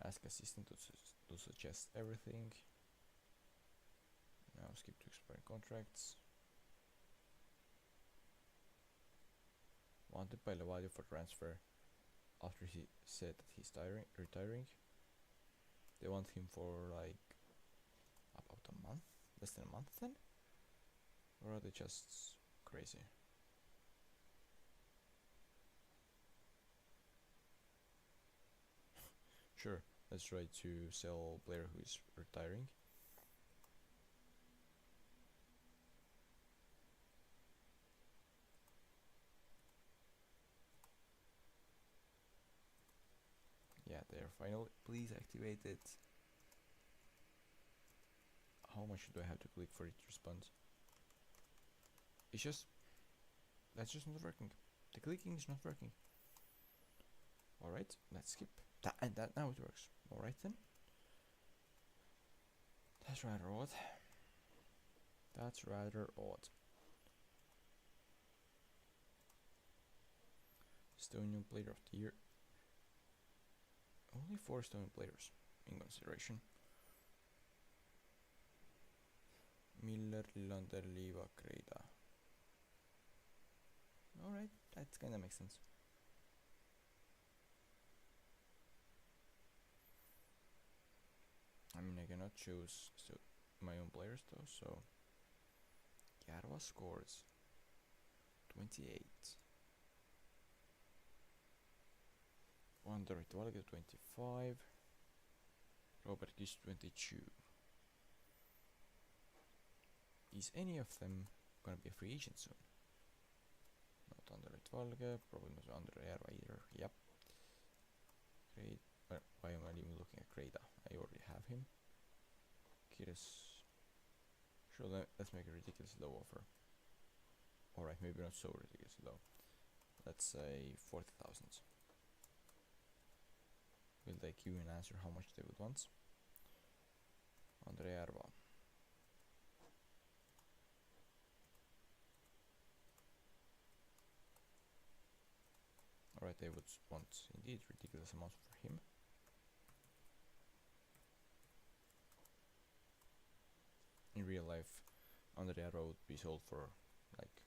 Ask assistant to suggest everything. Now skip to expiring contracts. Wanted by Levadio for transfer after he said that he's retiring. They want him for like about a month, less than a month then? Or are they just crazy? Sure, let's try to sell a player who is retiring. Yeah, they're finally. Please activate it. How much do I have to click for it to respond? It's just. That's just not working. The clicking is not working. Alright, let's skip. And that now it works. Alright then. That's rather odd. That's rather odd. Estonian Player of the Year. Only 4 Estonian players in consideration. Miller, Lillander, Liiva, Kreida. Alright, that kinda makes sense. cannot choose my own players though, so Järva scores 28. Android Valge 25. Robert Kiss 22. Is any of them gonna be a free agent soon? Not Android Valge, probably not Android Järva either. Yep. Great. Why am I even looking at Greta? I already have him. Kiris. Sure, let's make a ridiculously low offer. Alright, maybe not so ridiculously low. Let's say 40,000. Will they queue and answer how much they would want? Andre Järva. Alright, they would want indeed ridiculous amounts for him. In real life, Andre Järva would be sold for like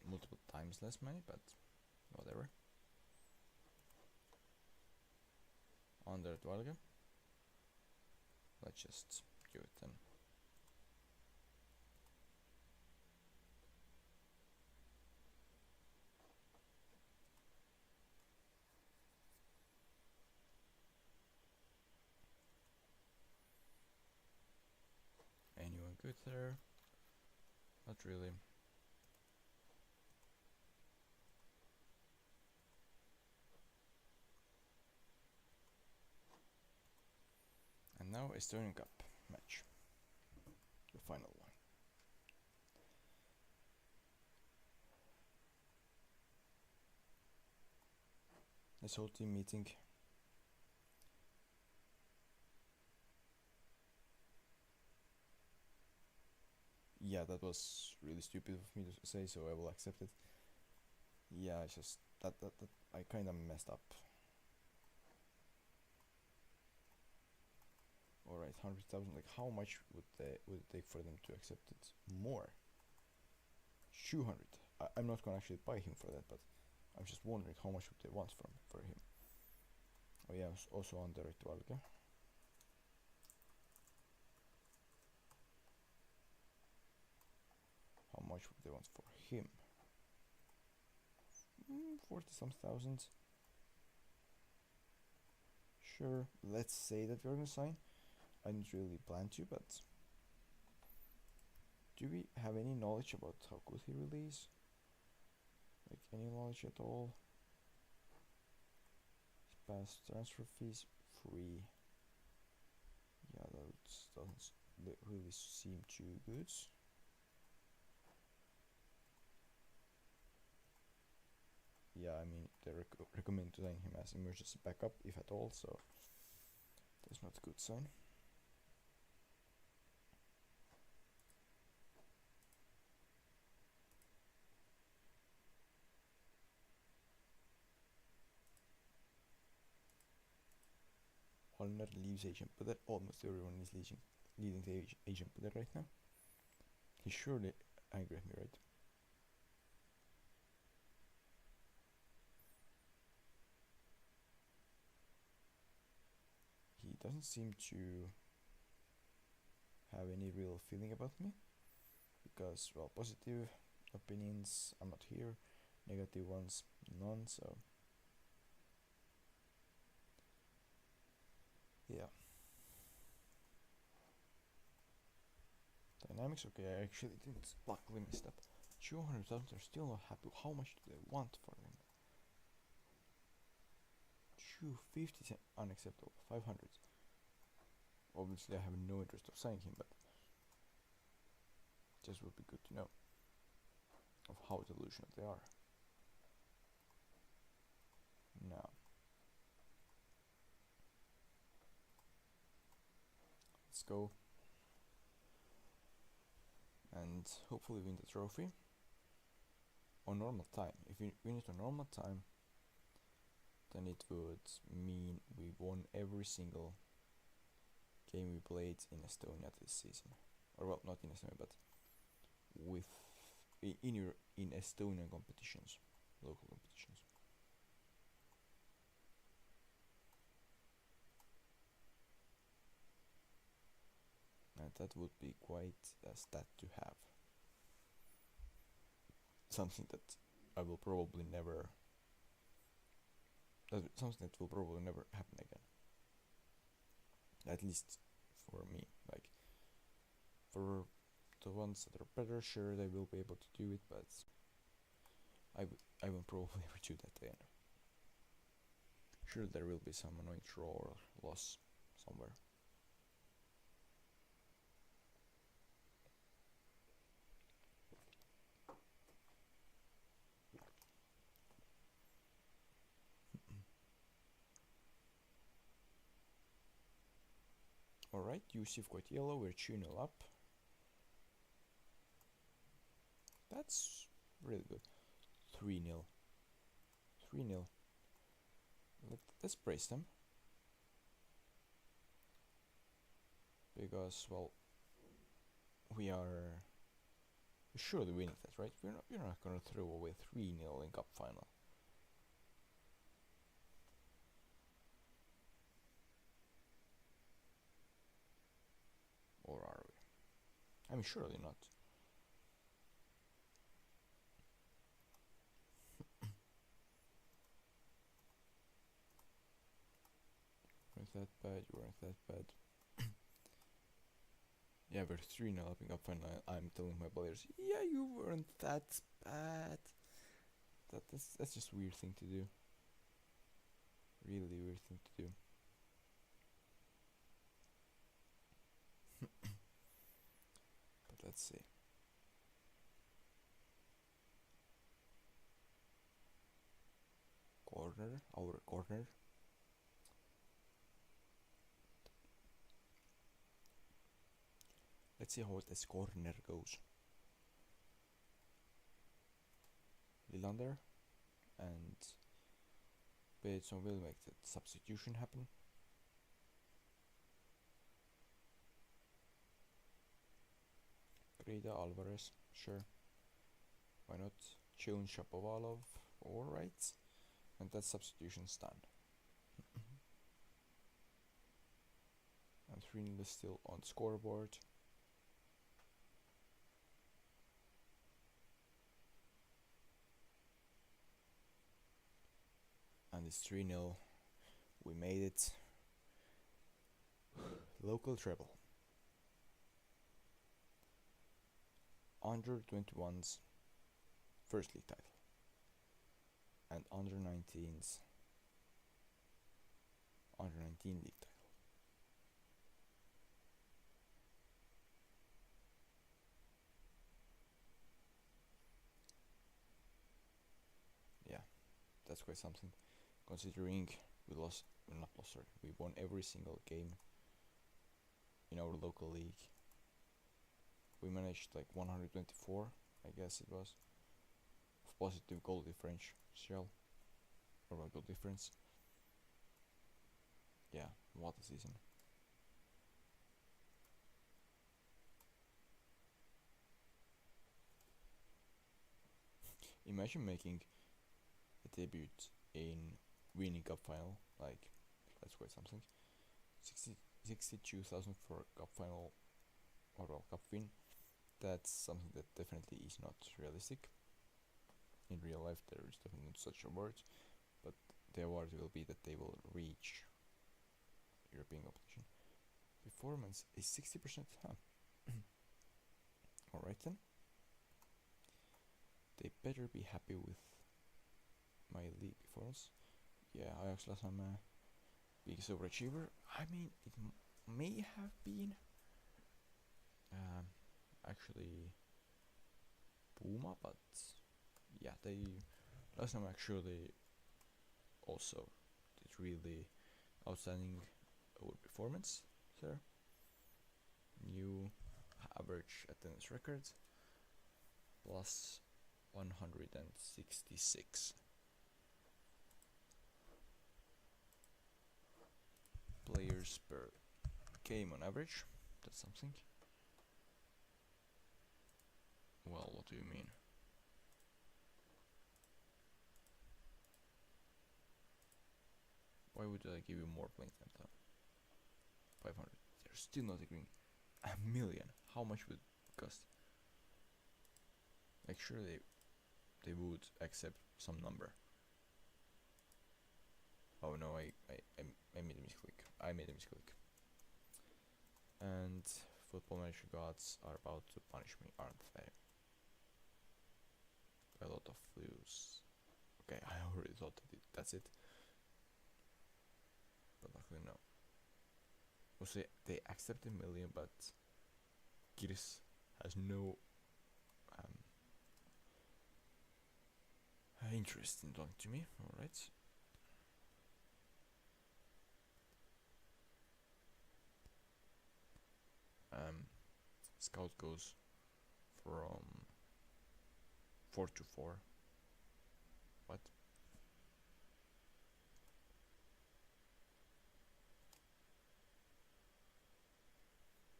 multiple times less money, but whatever. Android Valge. Let's just do it then. Anyone good there? Not really. And now Estonian Cup match. The final one. This whole team meeting. Yeah, that was really stupid of me to say, so I will accept it. Yeah, it's just that I kind of messed up. Alright, 100,000. Like, how much would it take for them to accept it? More. 200. I'm not gonna actually buy him for that, but I'm just wondering how much would they want for him. Oh yeah, also on direct Valge. How much would they want for him? 40-some thousand. Sure, let's say that we're gonna sign. I didn't really plan to, but do we have any knowledge about how good he really is? Like, any knowledge at all? His past transfer fees free. Yeah, that doesn't really seem too good. Yeah, I mean, they recommend to sign him as emergency backup, if at all, so that's not a good sign. Holner leaves Agent Puder. Almost everyone is leading the Agent Puder right now. He's surely angry at me, right? He doesn't seem to have any real feeling about me, because, well, positive opinions, I'm not here, negative ones, none, so yeah. Dynamics, okay, I actually didn't luckily miss that. 200,000 are still not happy. How much do they want for them? 250 is unacceptable. 500. Obviously I have no interest of signing him, but just would be good to know of how delusional they are. Now, let's go and hopefully win the trophy on normal time. If we win it on normal time, then it would mean we won every single game we played in Estonia this season. Or, well, not in Estonia, but in Estonian competitions, local competitions. that would be quite a stat to have. Something that I will probably never. Something that will probably never happen again. At least for me. Like, for the ones that are better, sure, they will be able to do it, but I will probably never do that again. Sure, there will be some annoying draw or loss somewhere. Alright, Yusuf got yellow, we're 2-0 up. That's really good. 3-0. 3-0. Let's brace them. Because, well, we are surely winning that, right? We're not gonna throw away 3-0 in cup final. Or are we? I mean, surely not. You weren't that bad, you weren't that bad. Yeah, we're 3-0 up in cup final. I'm telling my players, yeah, you weren't that bad. That's just a weird thing to do. Really weird thing to do. But let's see. Corner, our corner. Let's see how this corner goes. Lilander and Bateson will make the substitution happen. Grida, Alvarez, sure. Why not? Jones, Shapovalov, alright. And that substitution's done. And 3-0 is still on scoreboard. And it's 3-0. We made it. Local treble. Under 21's first league title. And under 19's under 19 league title. Yeah, that's quite something. Considering we won every single game in our local league. We managed like 124, I guess it was, of positive goal differential, or goal difference. Yeah, what a season. Imagine making a debut in winning cup final, like, that's quite something. 62,000 for a cup final, or well, cup win. That's something that definitely is not realistic. In real life, there is definitely not such a award, but the award will be that they will reach European competition. Performance is 60%. Huh. Alright then. They better be happy with my league performance. Yeah, Ajax last time biggest overachiever. I mean, it may have been actually Puma, but yeah, they last time actually also did really outstanding performance there. New average attendance record plus 166. Players per game on average. That's something. Well, what do you mean? Why would I give you more playing time though? 500. They're still not agreeing. A million. How much would it cost? Like surely they would accept some number. Oh no, I made a mistake. I made a mistake. And football manager gods are about to punish me, aren't they? A lot of flues. Okay, I already thought that's it. But luckily no. Also, they accept a million, but Giris has no interest in talking to me. Alright. Scout goes from 4 to 4. What?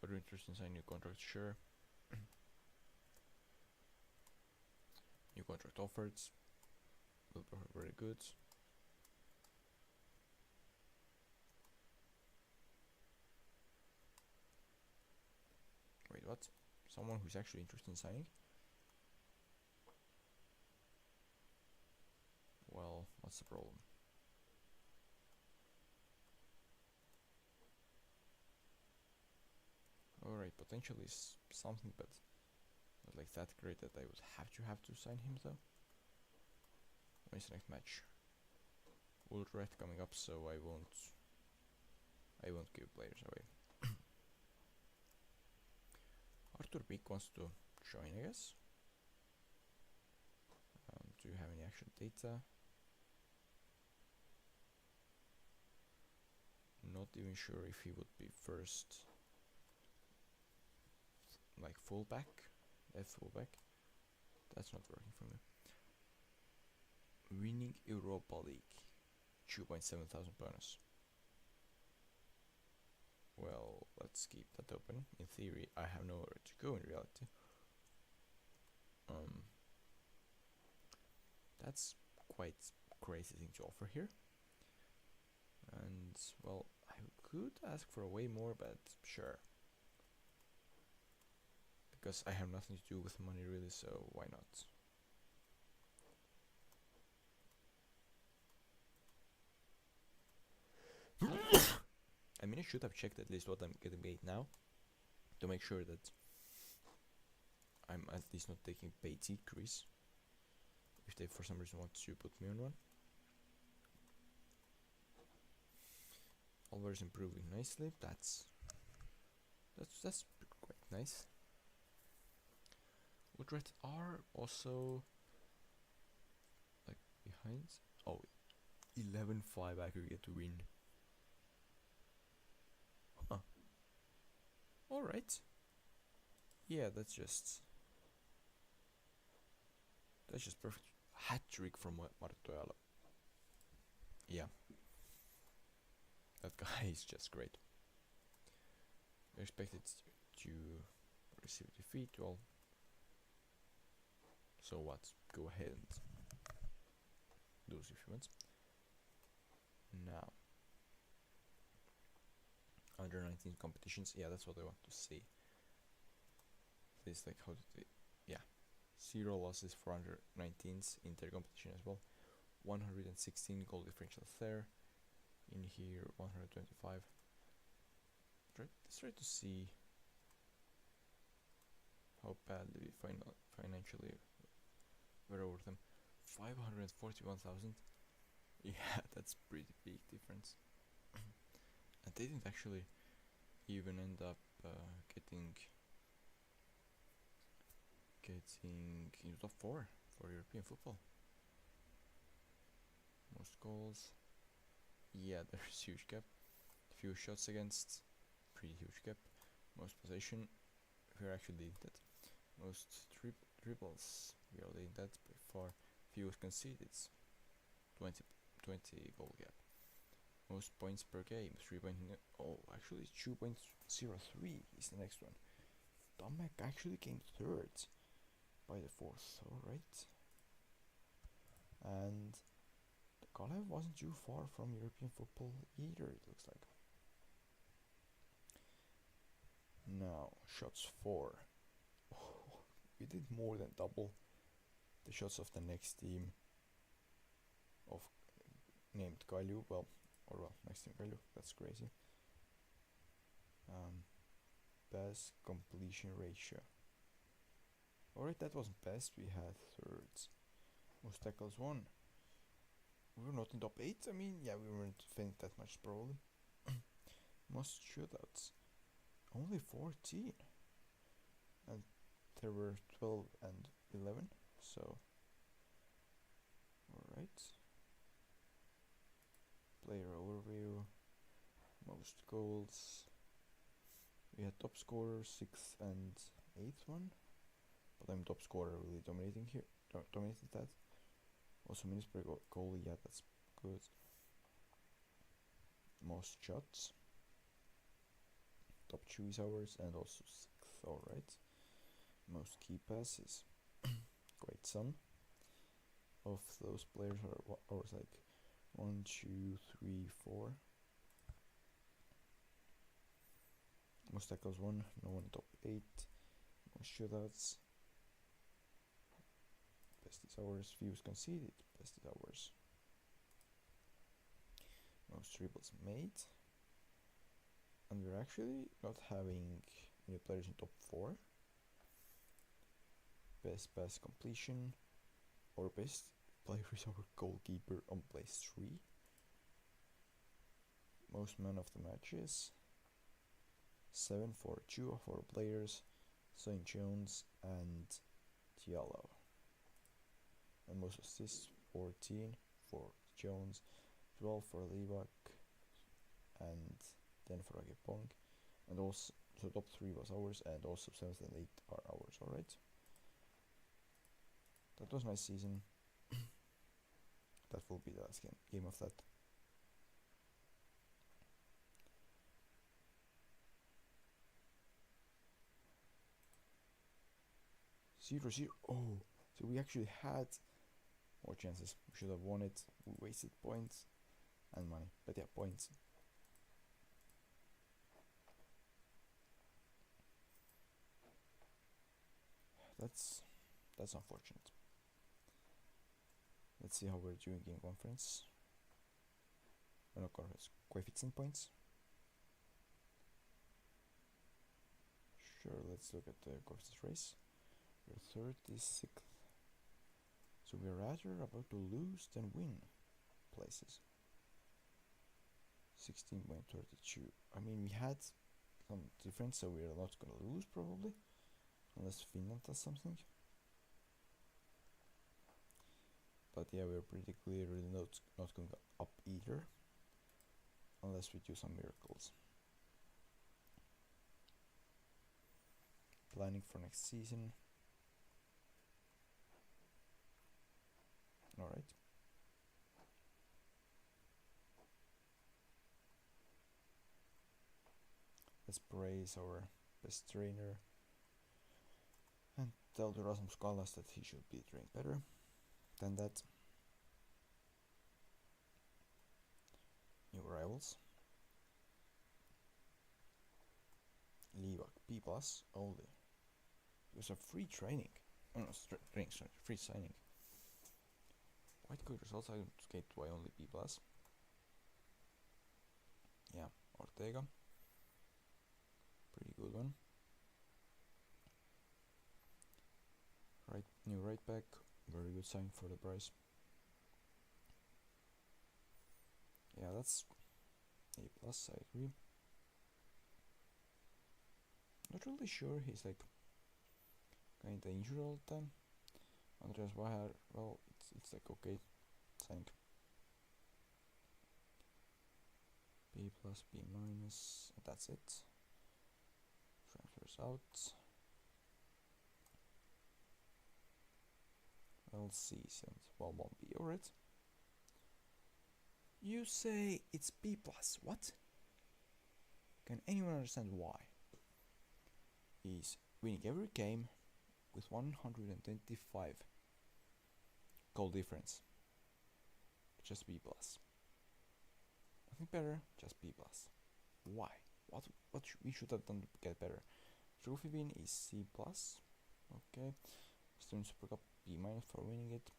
Are you interested in signing new contract? Sure. New contract offered. Will be very good. Wait, what? Someone who's actually interested in signing? Well, what's the problem? Alright, potentially something, but not like that great that I would have to sign him though. When is the next match? Ultra coming up, so I won't give players away. Arthur Beek wants to join, I guess. Do you have any actual data? Not even sure if he would be first, like fullback, left fullback. That's not working for me. Winning Europa League, 2,700 bonus. Well, let's keep that open. In theory, I have nowhere to go in reality. That's quite crazy thing to offer here. And well, I could ask for way more, but sure. Because I have nothing to do with money really, so why not? I mean, I should have checked at least what I'm getting paid now, to make sure that I'm at least not taking paid decrease, if they for some reason want to put me on one. Always improving nicely. That's quite nice. Utrecht are also like behind. Oh, 11-5 aggregate win. Huh. Alright. Yeah, that's just perfect. Hat trick from Martoyala. Yeah. That guy is just great. I expected to receive defeat. Well, so what? Go ahead and lose if you want. Now, under 19 competitions. Yeah, that's what I want to see. This like how did they? Yeah, 0 losses for under 19s inter competition as well. 116 goal differentials there. In here 125. Let's try to see how badly we financially we're over them. 541,000. Yeah, that's pretty big difference. And they didn't actually even end up getting into top 4 for European football. Most goals. Yeah, there's huge gap. Few shots against, pretty huge gap. Most possession, we're actually leading that. Most dribbles, we are leading that by far. Fewest conceded, 20 goal gap. Most points per game, 3.0. Oh, actually 2.03 is the next one. Tomek actually came third by the 4th, alright. And Kalev wasn't too far from European football either, it looks like. Now, shots 4. We did more than double the shots of the next team of named Kalju. Next team Kalju. That's crazy. Pass completion ratio. Alright, that wasn't best. We had thirds. Most tackles 1. We were not in top 8. I mean, yeah, we weren't defending that much probably. Most shootouts. Only 14. And there were 12 and 11. So, alright. Player overview. Most goals. We had top scorer 6th and 8th one. But I'm top scorer, really dominating here. Dominated that. Also minutes per goal, yeah, that's good. Most shots. Top choice hours and also 6th, alright. Most key passes. Great sum. Of those players are like 1, 2, 3, 4. Most tackles 1, no one top 8. Most shootouts. Best is ours. Views conceded. Best is ours. Most dribbles made. And we're actually not having any players in top 4. Best pass completion. Our best player is our goalkeeper on place 3. Most man of the matches. 7 for 2 of our players. St. Jones and Diallo. And most assists 14 for Jones, 12 for Levac, and 10 for Agepong. And also, so top 3 was ours, and also 7th and 8th are ours, alright? That was my season. That will be the last game of that. Zero. Oh, so we actually had more chances. We should have won it. We wasted points and money. But yeah, points. That's unfortunate. Let's see how we're doing in conference. No, conference. Coefficient points. Sure, let's look at the coefficient race. We're 36th. So we're rather about to lose than win places. 16.32. I mean, we had some difference, so we're not gonna lose probably. Unless Finland does something. But yeah, we're pretty clearly not going up either. Unless we do some miracles. Planning for next season. Alright. Let's praise our best trainer and tell to Rasmus Kallas that he should be trained better than that. New rivals. Levac B+ only. It was a free training. Oh no, free signing. Quite good results. I don't skate why only B+. Yeah, Ortega. Pretty good one. New right back. Very good sign for the price. Yeah, that's A+, I agree. Not really sure, he's like kinda injured all the time. Andreas Wahar, well, it's like okay, thank. B+, B-, and that's it. Transfers out. LC sent, well, 1B, alright. You say it's B+, what? Can anyone understand why? He's winning every game with 125 goal difference. Just B+. Nothing better, just B+. Why? What we should have done to get better? Trophy win is C+. Okay. Student Super Cup B- for winning it.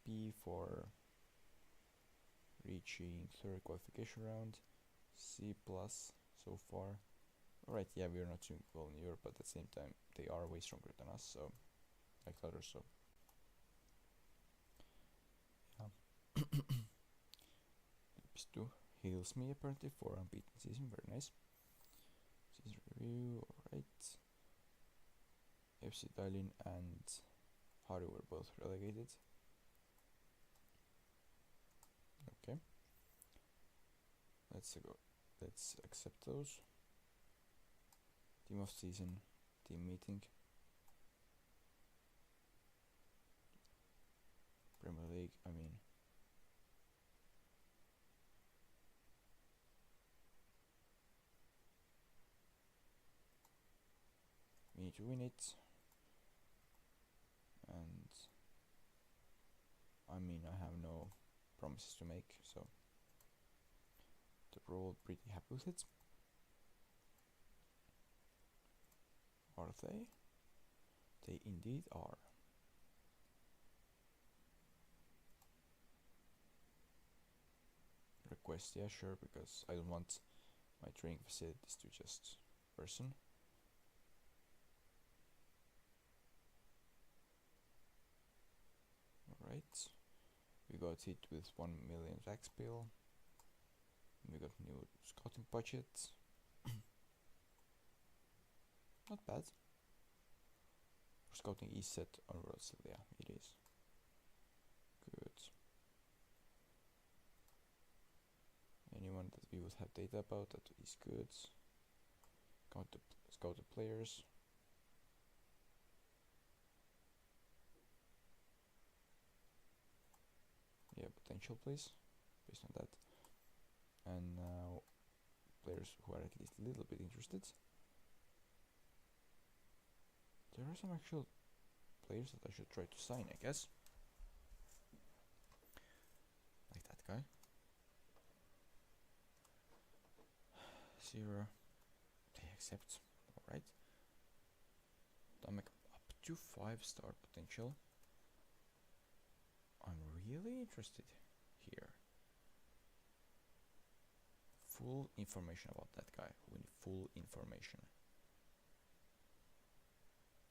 B for reaching third qualification round. C+ so far. Alright, yeah, we're not doing well in Europe, but at the same time, they are way stronger than us, so like others, so yeah. Lips 2 heals me apparently for unbeaten season, very nice. Season review, alright. FC Darlin and Haru were both relegated. Okay. Let's accept those. Team of season, team meeting. Premier League, I mean. We need to win it. And I mean, I have no promises to make, so we're all pretty happy with it. Are they? They indeed are. Request, yeah, sure, because I don't want my training facilities to just worsen. Alright, we got hit with 1 million tax bill. We got new scouting budget. Not bad. Scouting is set on roads, yeah, it is. Good. Anyone that we would have data about, that is good. Scout the players. Yeah, potential please, based on that. And now, players who are at least a little bit interested. There are some actual players that I should try to sign, I guess. Like that guy. 0. They accept. Alright. Damage up to 5-star potential. I'm really interested here. Full information about that guy. We need full information.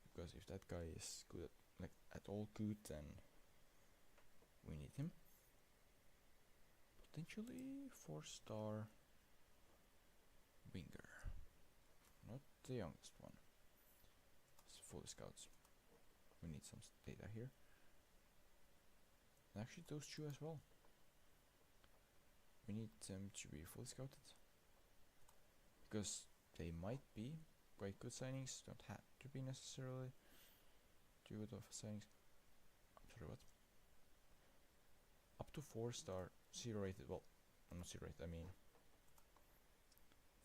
Because if that guy is good at all good, then we need him. Potentially 4-star winger. Not the youngest one. It's full scouts. We need some data here. And actually those two as well. We need them to be fully scouted. Because they might be quite good signings, don't have to be necessarily too good of signings. I'm sorry, what? Up to 4-star, 0 rated, well, not 0 rated, I mean,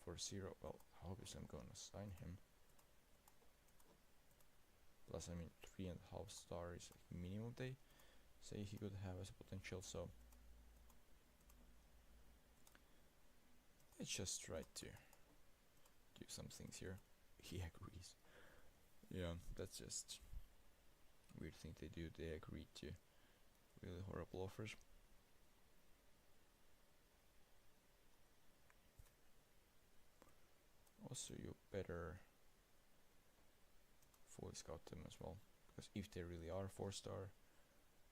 for 0, well, obviously I'm gonna sign him. Plus, I mean, 3.5 star is like minimum they say he could have as a potential, so let's just try to do some things here. He agrees. Yeah, that's just weird thing they do. They agree to really horrible offers. Also, you better fully scout them as well, because if they really are 4-star,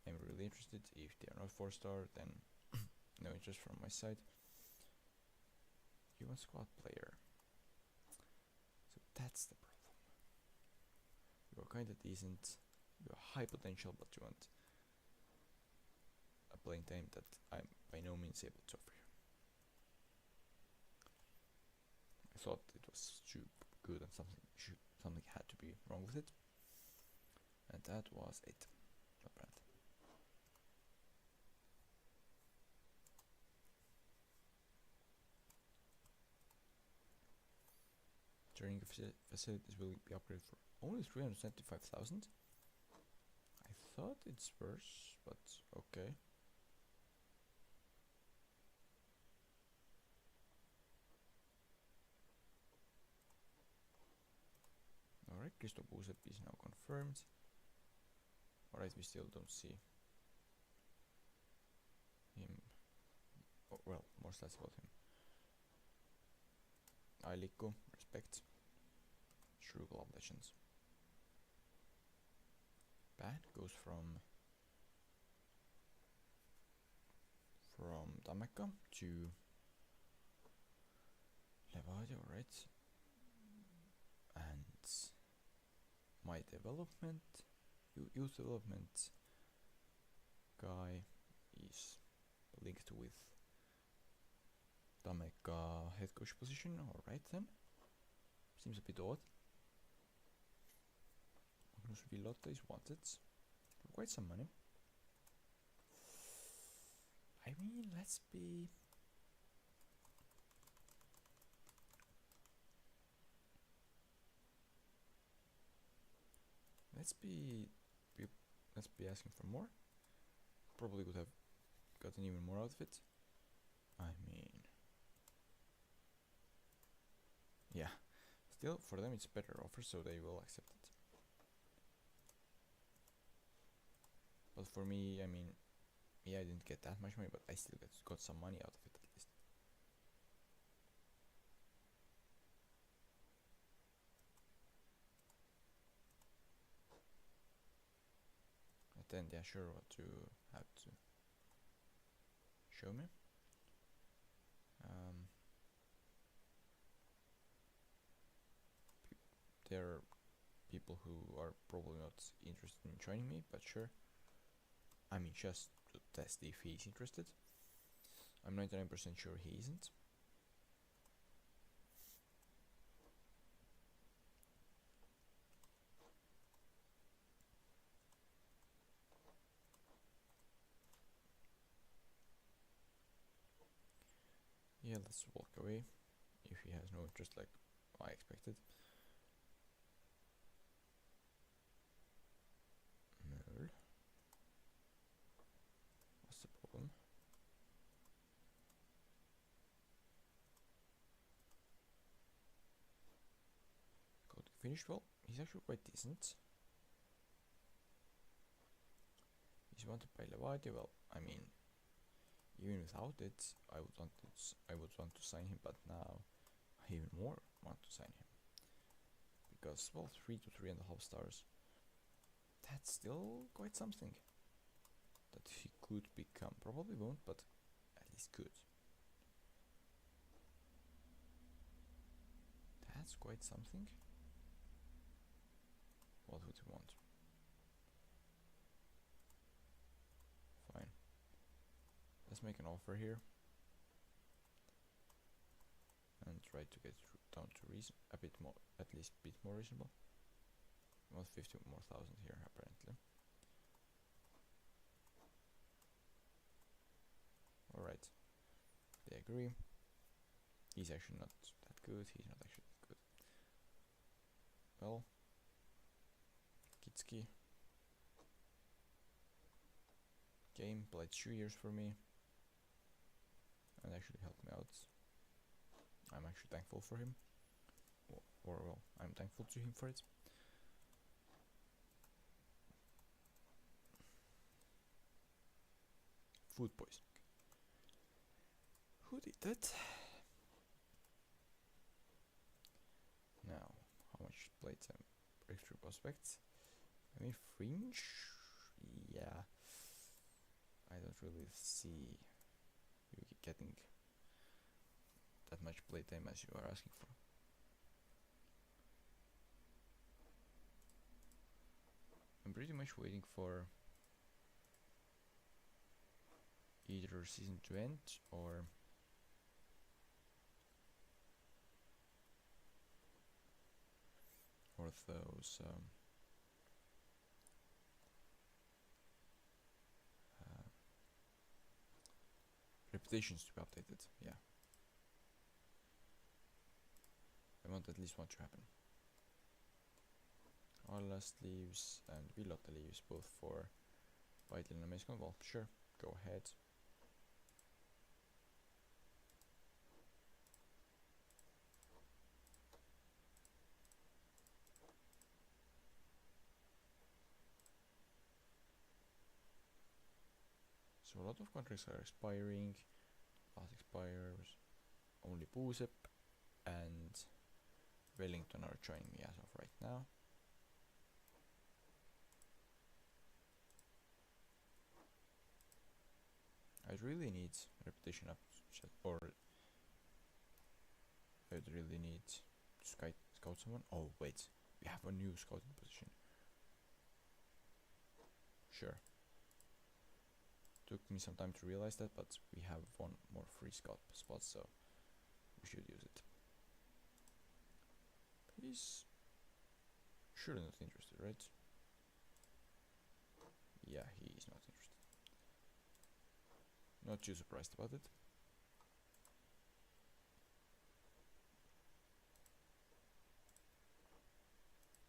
I'm really interested. If they are not 4-star, then no interest from my side. You want squad player, so that's the problem. You are kinda decent, you are high potential, but you want a playing time that I'm by no means able to offer you. I thought it was too good and something had to be wrong with it, and that was it. Not bad. Training facilities will be upgraded for only 375,000. I thought it's worse, but okay. Kristo Kuusep is now confirmed. Alright, we still don't see him. Oh, well, more stats about him. Ailikko, respect. True Glove Legends. Bad goes from Tammeka to Levadia, alright. And my development, youth development guy is linked with Tammeka head coach position, alright then. Seems a bit odd. Magnus Vilotta is wanted for quite some money. I mean, let's be asking for more. Probably would have gotten even more out of it. I mean, yeah. Still, for them it's better offer, so they will accept it. But for me, I mean, yeah, I didn't get that much money, but I still got some money out of it at least. And then, yeah, sure, what you have to show me. There are people who are probably not interested in joining me, but sure. I mean, just to test if he's interested. I'm 99% sure he isn't. Yeah, let's walk away if he has no interest like I expected. Merle. What's the problem? Got finished well. He's actually quite decent. He's wanted by Levadia. Well, I mean, even without it, I would want to sign him, but now I even more want to sign him because, well, 3 to 3.5 stars. That's still quite something that he could become. Probably won't, but at least could. That's quite something. What would you want? Fine. Let's make an offer here and try to get down to a bit more, at least a bit more reasonable. 150 more thousand here apparently. Alright, they agree. He's actually not that good. He's not actually that good. Well, Kitski game played 2 years for me and actually helped me out. I'm actually thankful for him, or well, I'm thankful to him for it. Food poisoning. Who did that? Now, how much playtime? Breakthrough prospects. I mean, fringe. Yeah, I don't really see you getting that much playtime as you are asking for. I'm pretty much waiting for either season to end or those reputations to be updated. Yeah, I want at least one to happen. Arlast leaves and Vilotta leaves both for Vital and Amazing. Well, sure, go ahead. So a lot of contracts are expiring. Last expires. Only Puusep and Wellington are joining me as of right now. I really need reputation up, or I really need to scout someone. Oh wait, we have a new scouting position. Sure. Took me some time to realize that, but we have one more free scout spot, so we should use it. He's surely not interested, right? Yeah, he is not interested. Not too surprised about it.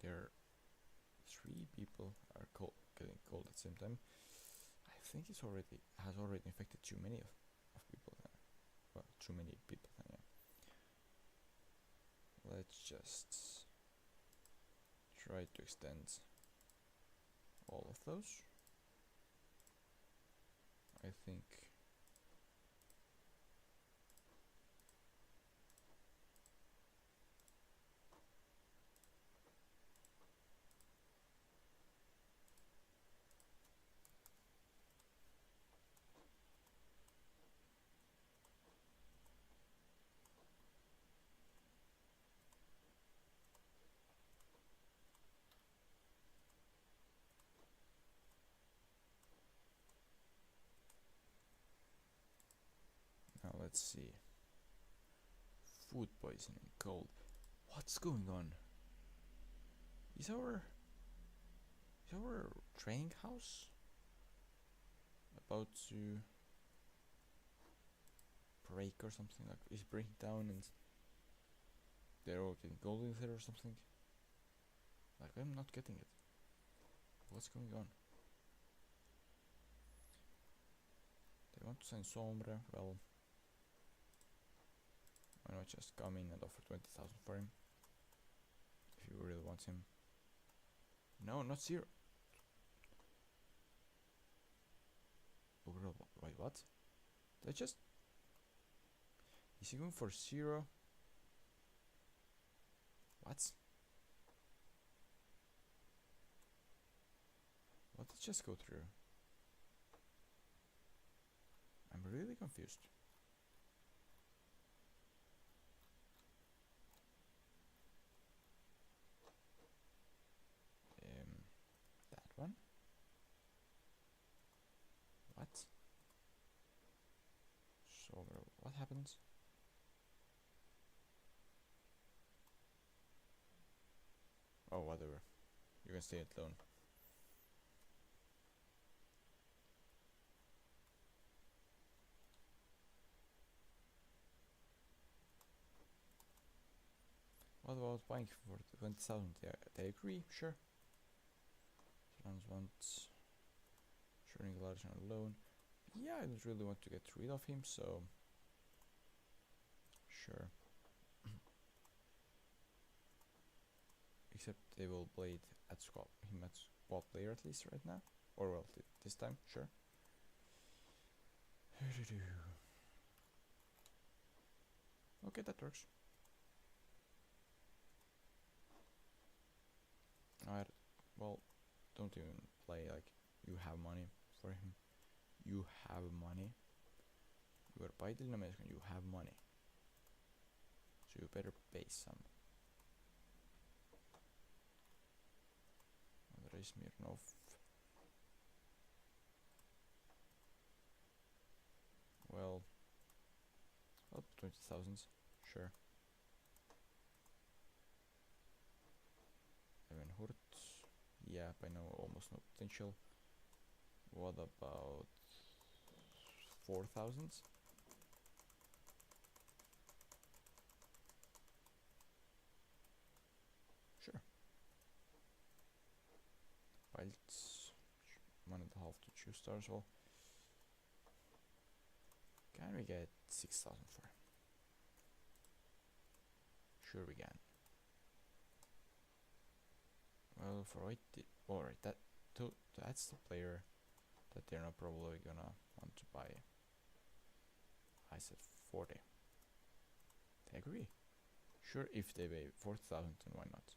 There are 3 people are getting cold at the same time. I think it's has already infected too many of people. Well, too many people. Yeah. Let's just try to extend all of those. I think now let's see. Food poisoning, cold. What's going on? Is our training house about to break or something? Like, is breaking down and they're all getting cold in there or something? Like, I'm not getting it. What's going on? They want to sign Sombre. Well, why not just come in and offer 20,000 for him? If you really want him. No, not 0. Overall, wait, what? Did I just... Is he going for 0? What? What did just go through? I'm really confused. That one? What? So, what happens? Oh, whatever. You can stay alone. What about buying for 20,000? They agree, sure. Trans wants sharing a large amount of loan. Yeah, I don't really want to get rid of him, so sure. Except they will blade at him at squad player at least right now, or well, this time, sure. Okay, that works. Alright, well, don't even play like you have money for him. You have money. You are Biden American, you have money. So you better pay some. Andrei Smirnov. Well, up 20,000, sure. Evan Hurt, yeah, by now almost no potential. What about 4,000? Sure. Pilots, 1.5 to 2 stars. Well, can we get 6,000 for him? Sure we can. Well, for right, alright, that's the player that they're not probably gonna want to buy. I said 40. They agree. Sure, if they pay 40,000, then why not?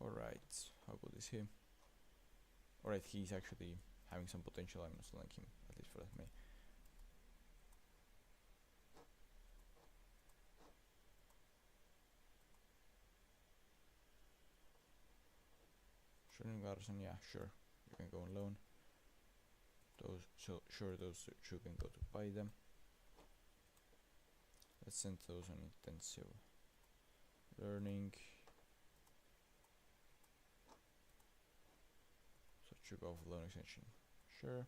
Alright, how good is he? Alright, he's actually having some potential. I'm not selling him, at least for that many. Garson, yeah, sure, you can go on loan. Those two can go to buy them. Let's send those on intensive learning. So should go for loan extension, sure.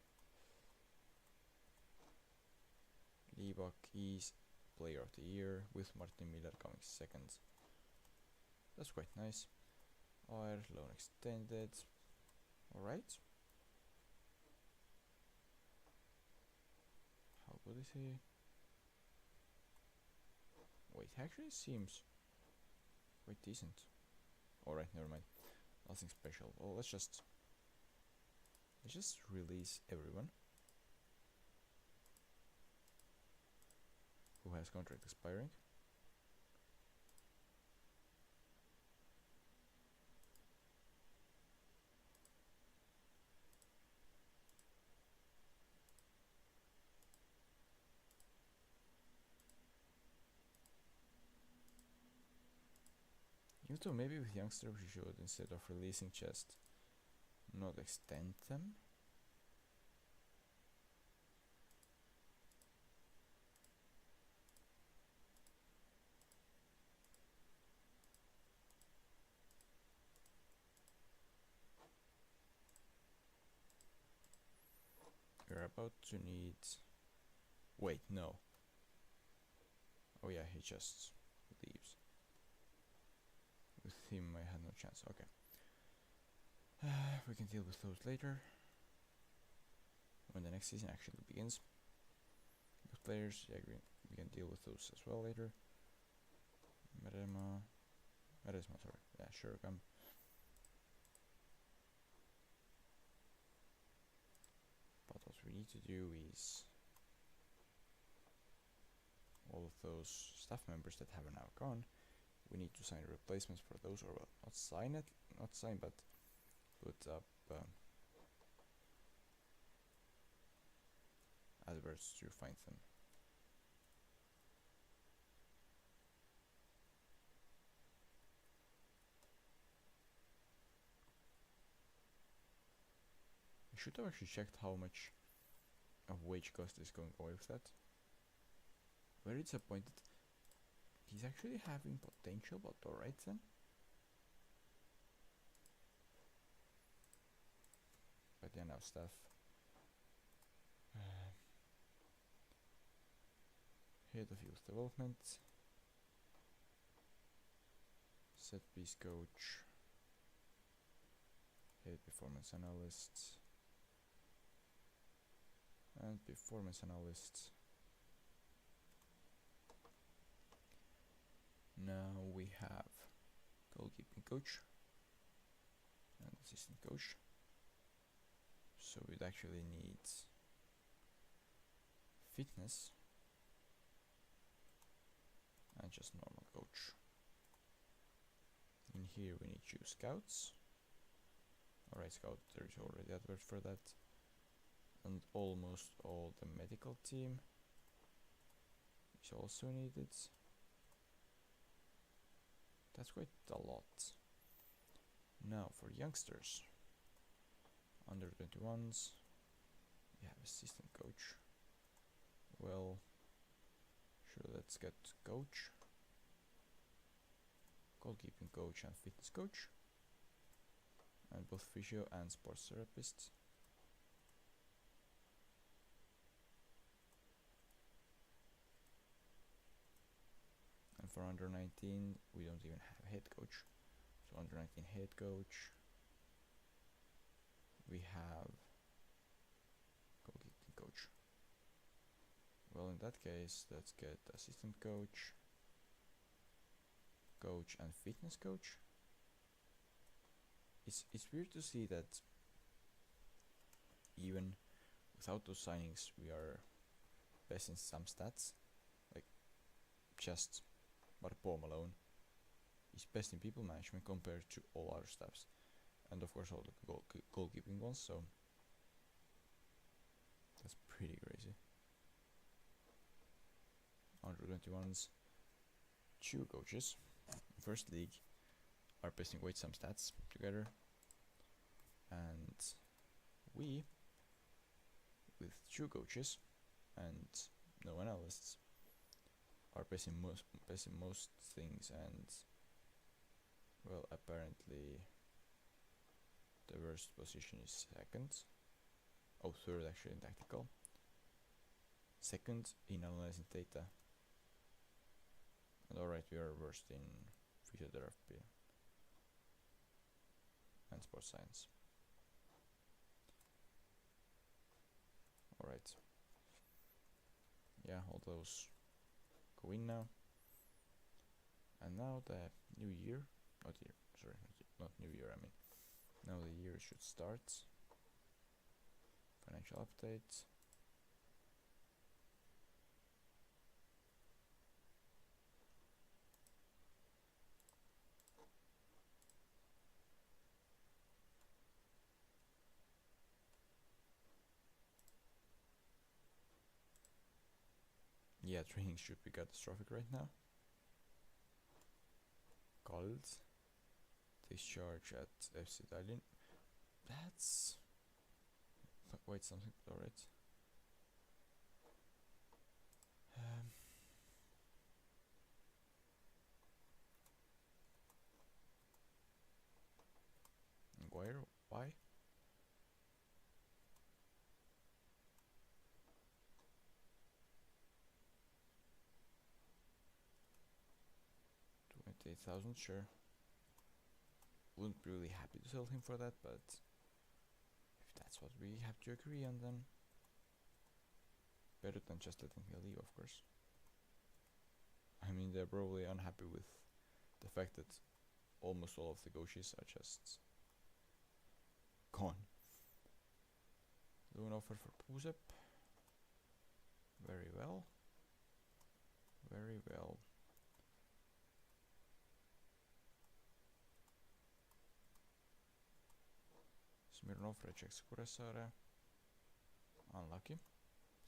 Liebach is player of the year with Martin Miller coming second. That's quite nice. Our loan extended. Alright. How good is he? Wait, actually seems quite decent. Alright, never mind. Nothing special. Well, let's just release everyone who has contract expiring. Even though maybe with youngsters we should, instead of releasing, just not extend them. We're about to need... Wait, no. Oh yeah, he just leaves. With him I had no chance, okay. We can deal with those later. When the next season actually begins. With players, yeah, we can deal with those as well later. Meresma, sorry. Yeah, sure, come. But what we need to do is all of those staff members that have now gone, we need to sign replacements for those, or well, not sign, but put up adverts to find them. I should have actually checked how much of wage cost is going away with that. Very disappointed. He's actually having potential, but alright then. But yeah, now staff. Head of youth development. Set piece coach. Head performance analyst. And performance analyst. Now we have goalkeeping coach and assistant coach. So it actually needs fitness and just normal coach. In here we need to scouts. Alright, scout, there is already advert for that. And almost all the medical team is also needed. That's quite a lot. Now for youngsters, under 21s, we have assistant coach. Well, sure, let's get coach, goalkeeping coach and fitness coach, and both physio and sports therapist. And for under 19, we don't even have a head coach. So under 19 head coach, we have goalkeeping coach. Well, in that case, let's get assistant coach, coach and fitness coach. it's weird to see that even without those signings we are best in some stats, like just Paul Malone is best in people management compared to all other stats, and of course all the goalkeeping ones, so that's pretty crazy. Under 21s, two coaches in first league are best in weight some stats together, and we with two coaches and no analysts are best in most things, and well, apparently the worst position is second. Oh, third actually in tactical. Second in analyzing data. And alright, we are worst in physiotherapy and sports science. Alright. Yeah, all those go in now. And now the new year, not new year, I mean. Now the year should start. Financial update. Yeah, training should be catastrophic right now. Gold. Discharge at FC Tallinn. That's quite something, alright. Where? Why? $28,000, sure. Wouldn't be really happy to sell him for that, but if that's what we have to agree on, then better than just letting him leave, of course. I mean, they're probably unhappy with the fact that almost all of the Goshis are just gone. Loan offer for Pusep. Very well. Very well. Smirnov rejects Kuressaare. Unlucky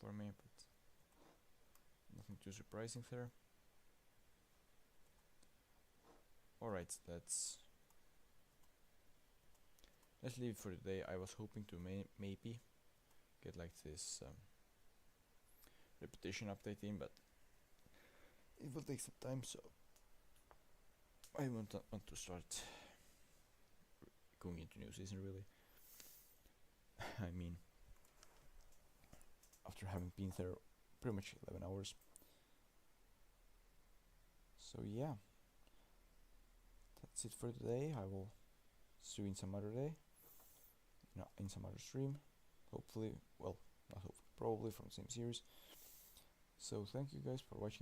for me, but nothing too surprising there. Alright, let's leave for today. I was hoping to maybe get like this repetition update in, but it will take some time, so I won't want to start going into new season really. I mean, after having been there pretty much 11 hours. So yeah, that's it for today. I will see you in some other day, in some other stream, hopefully, well, not hopefully, probably from the same series. So thank you guys for watching.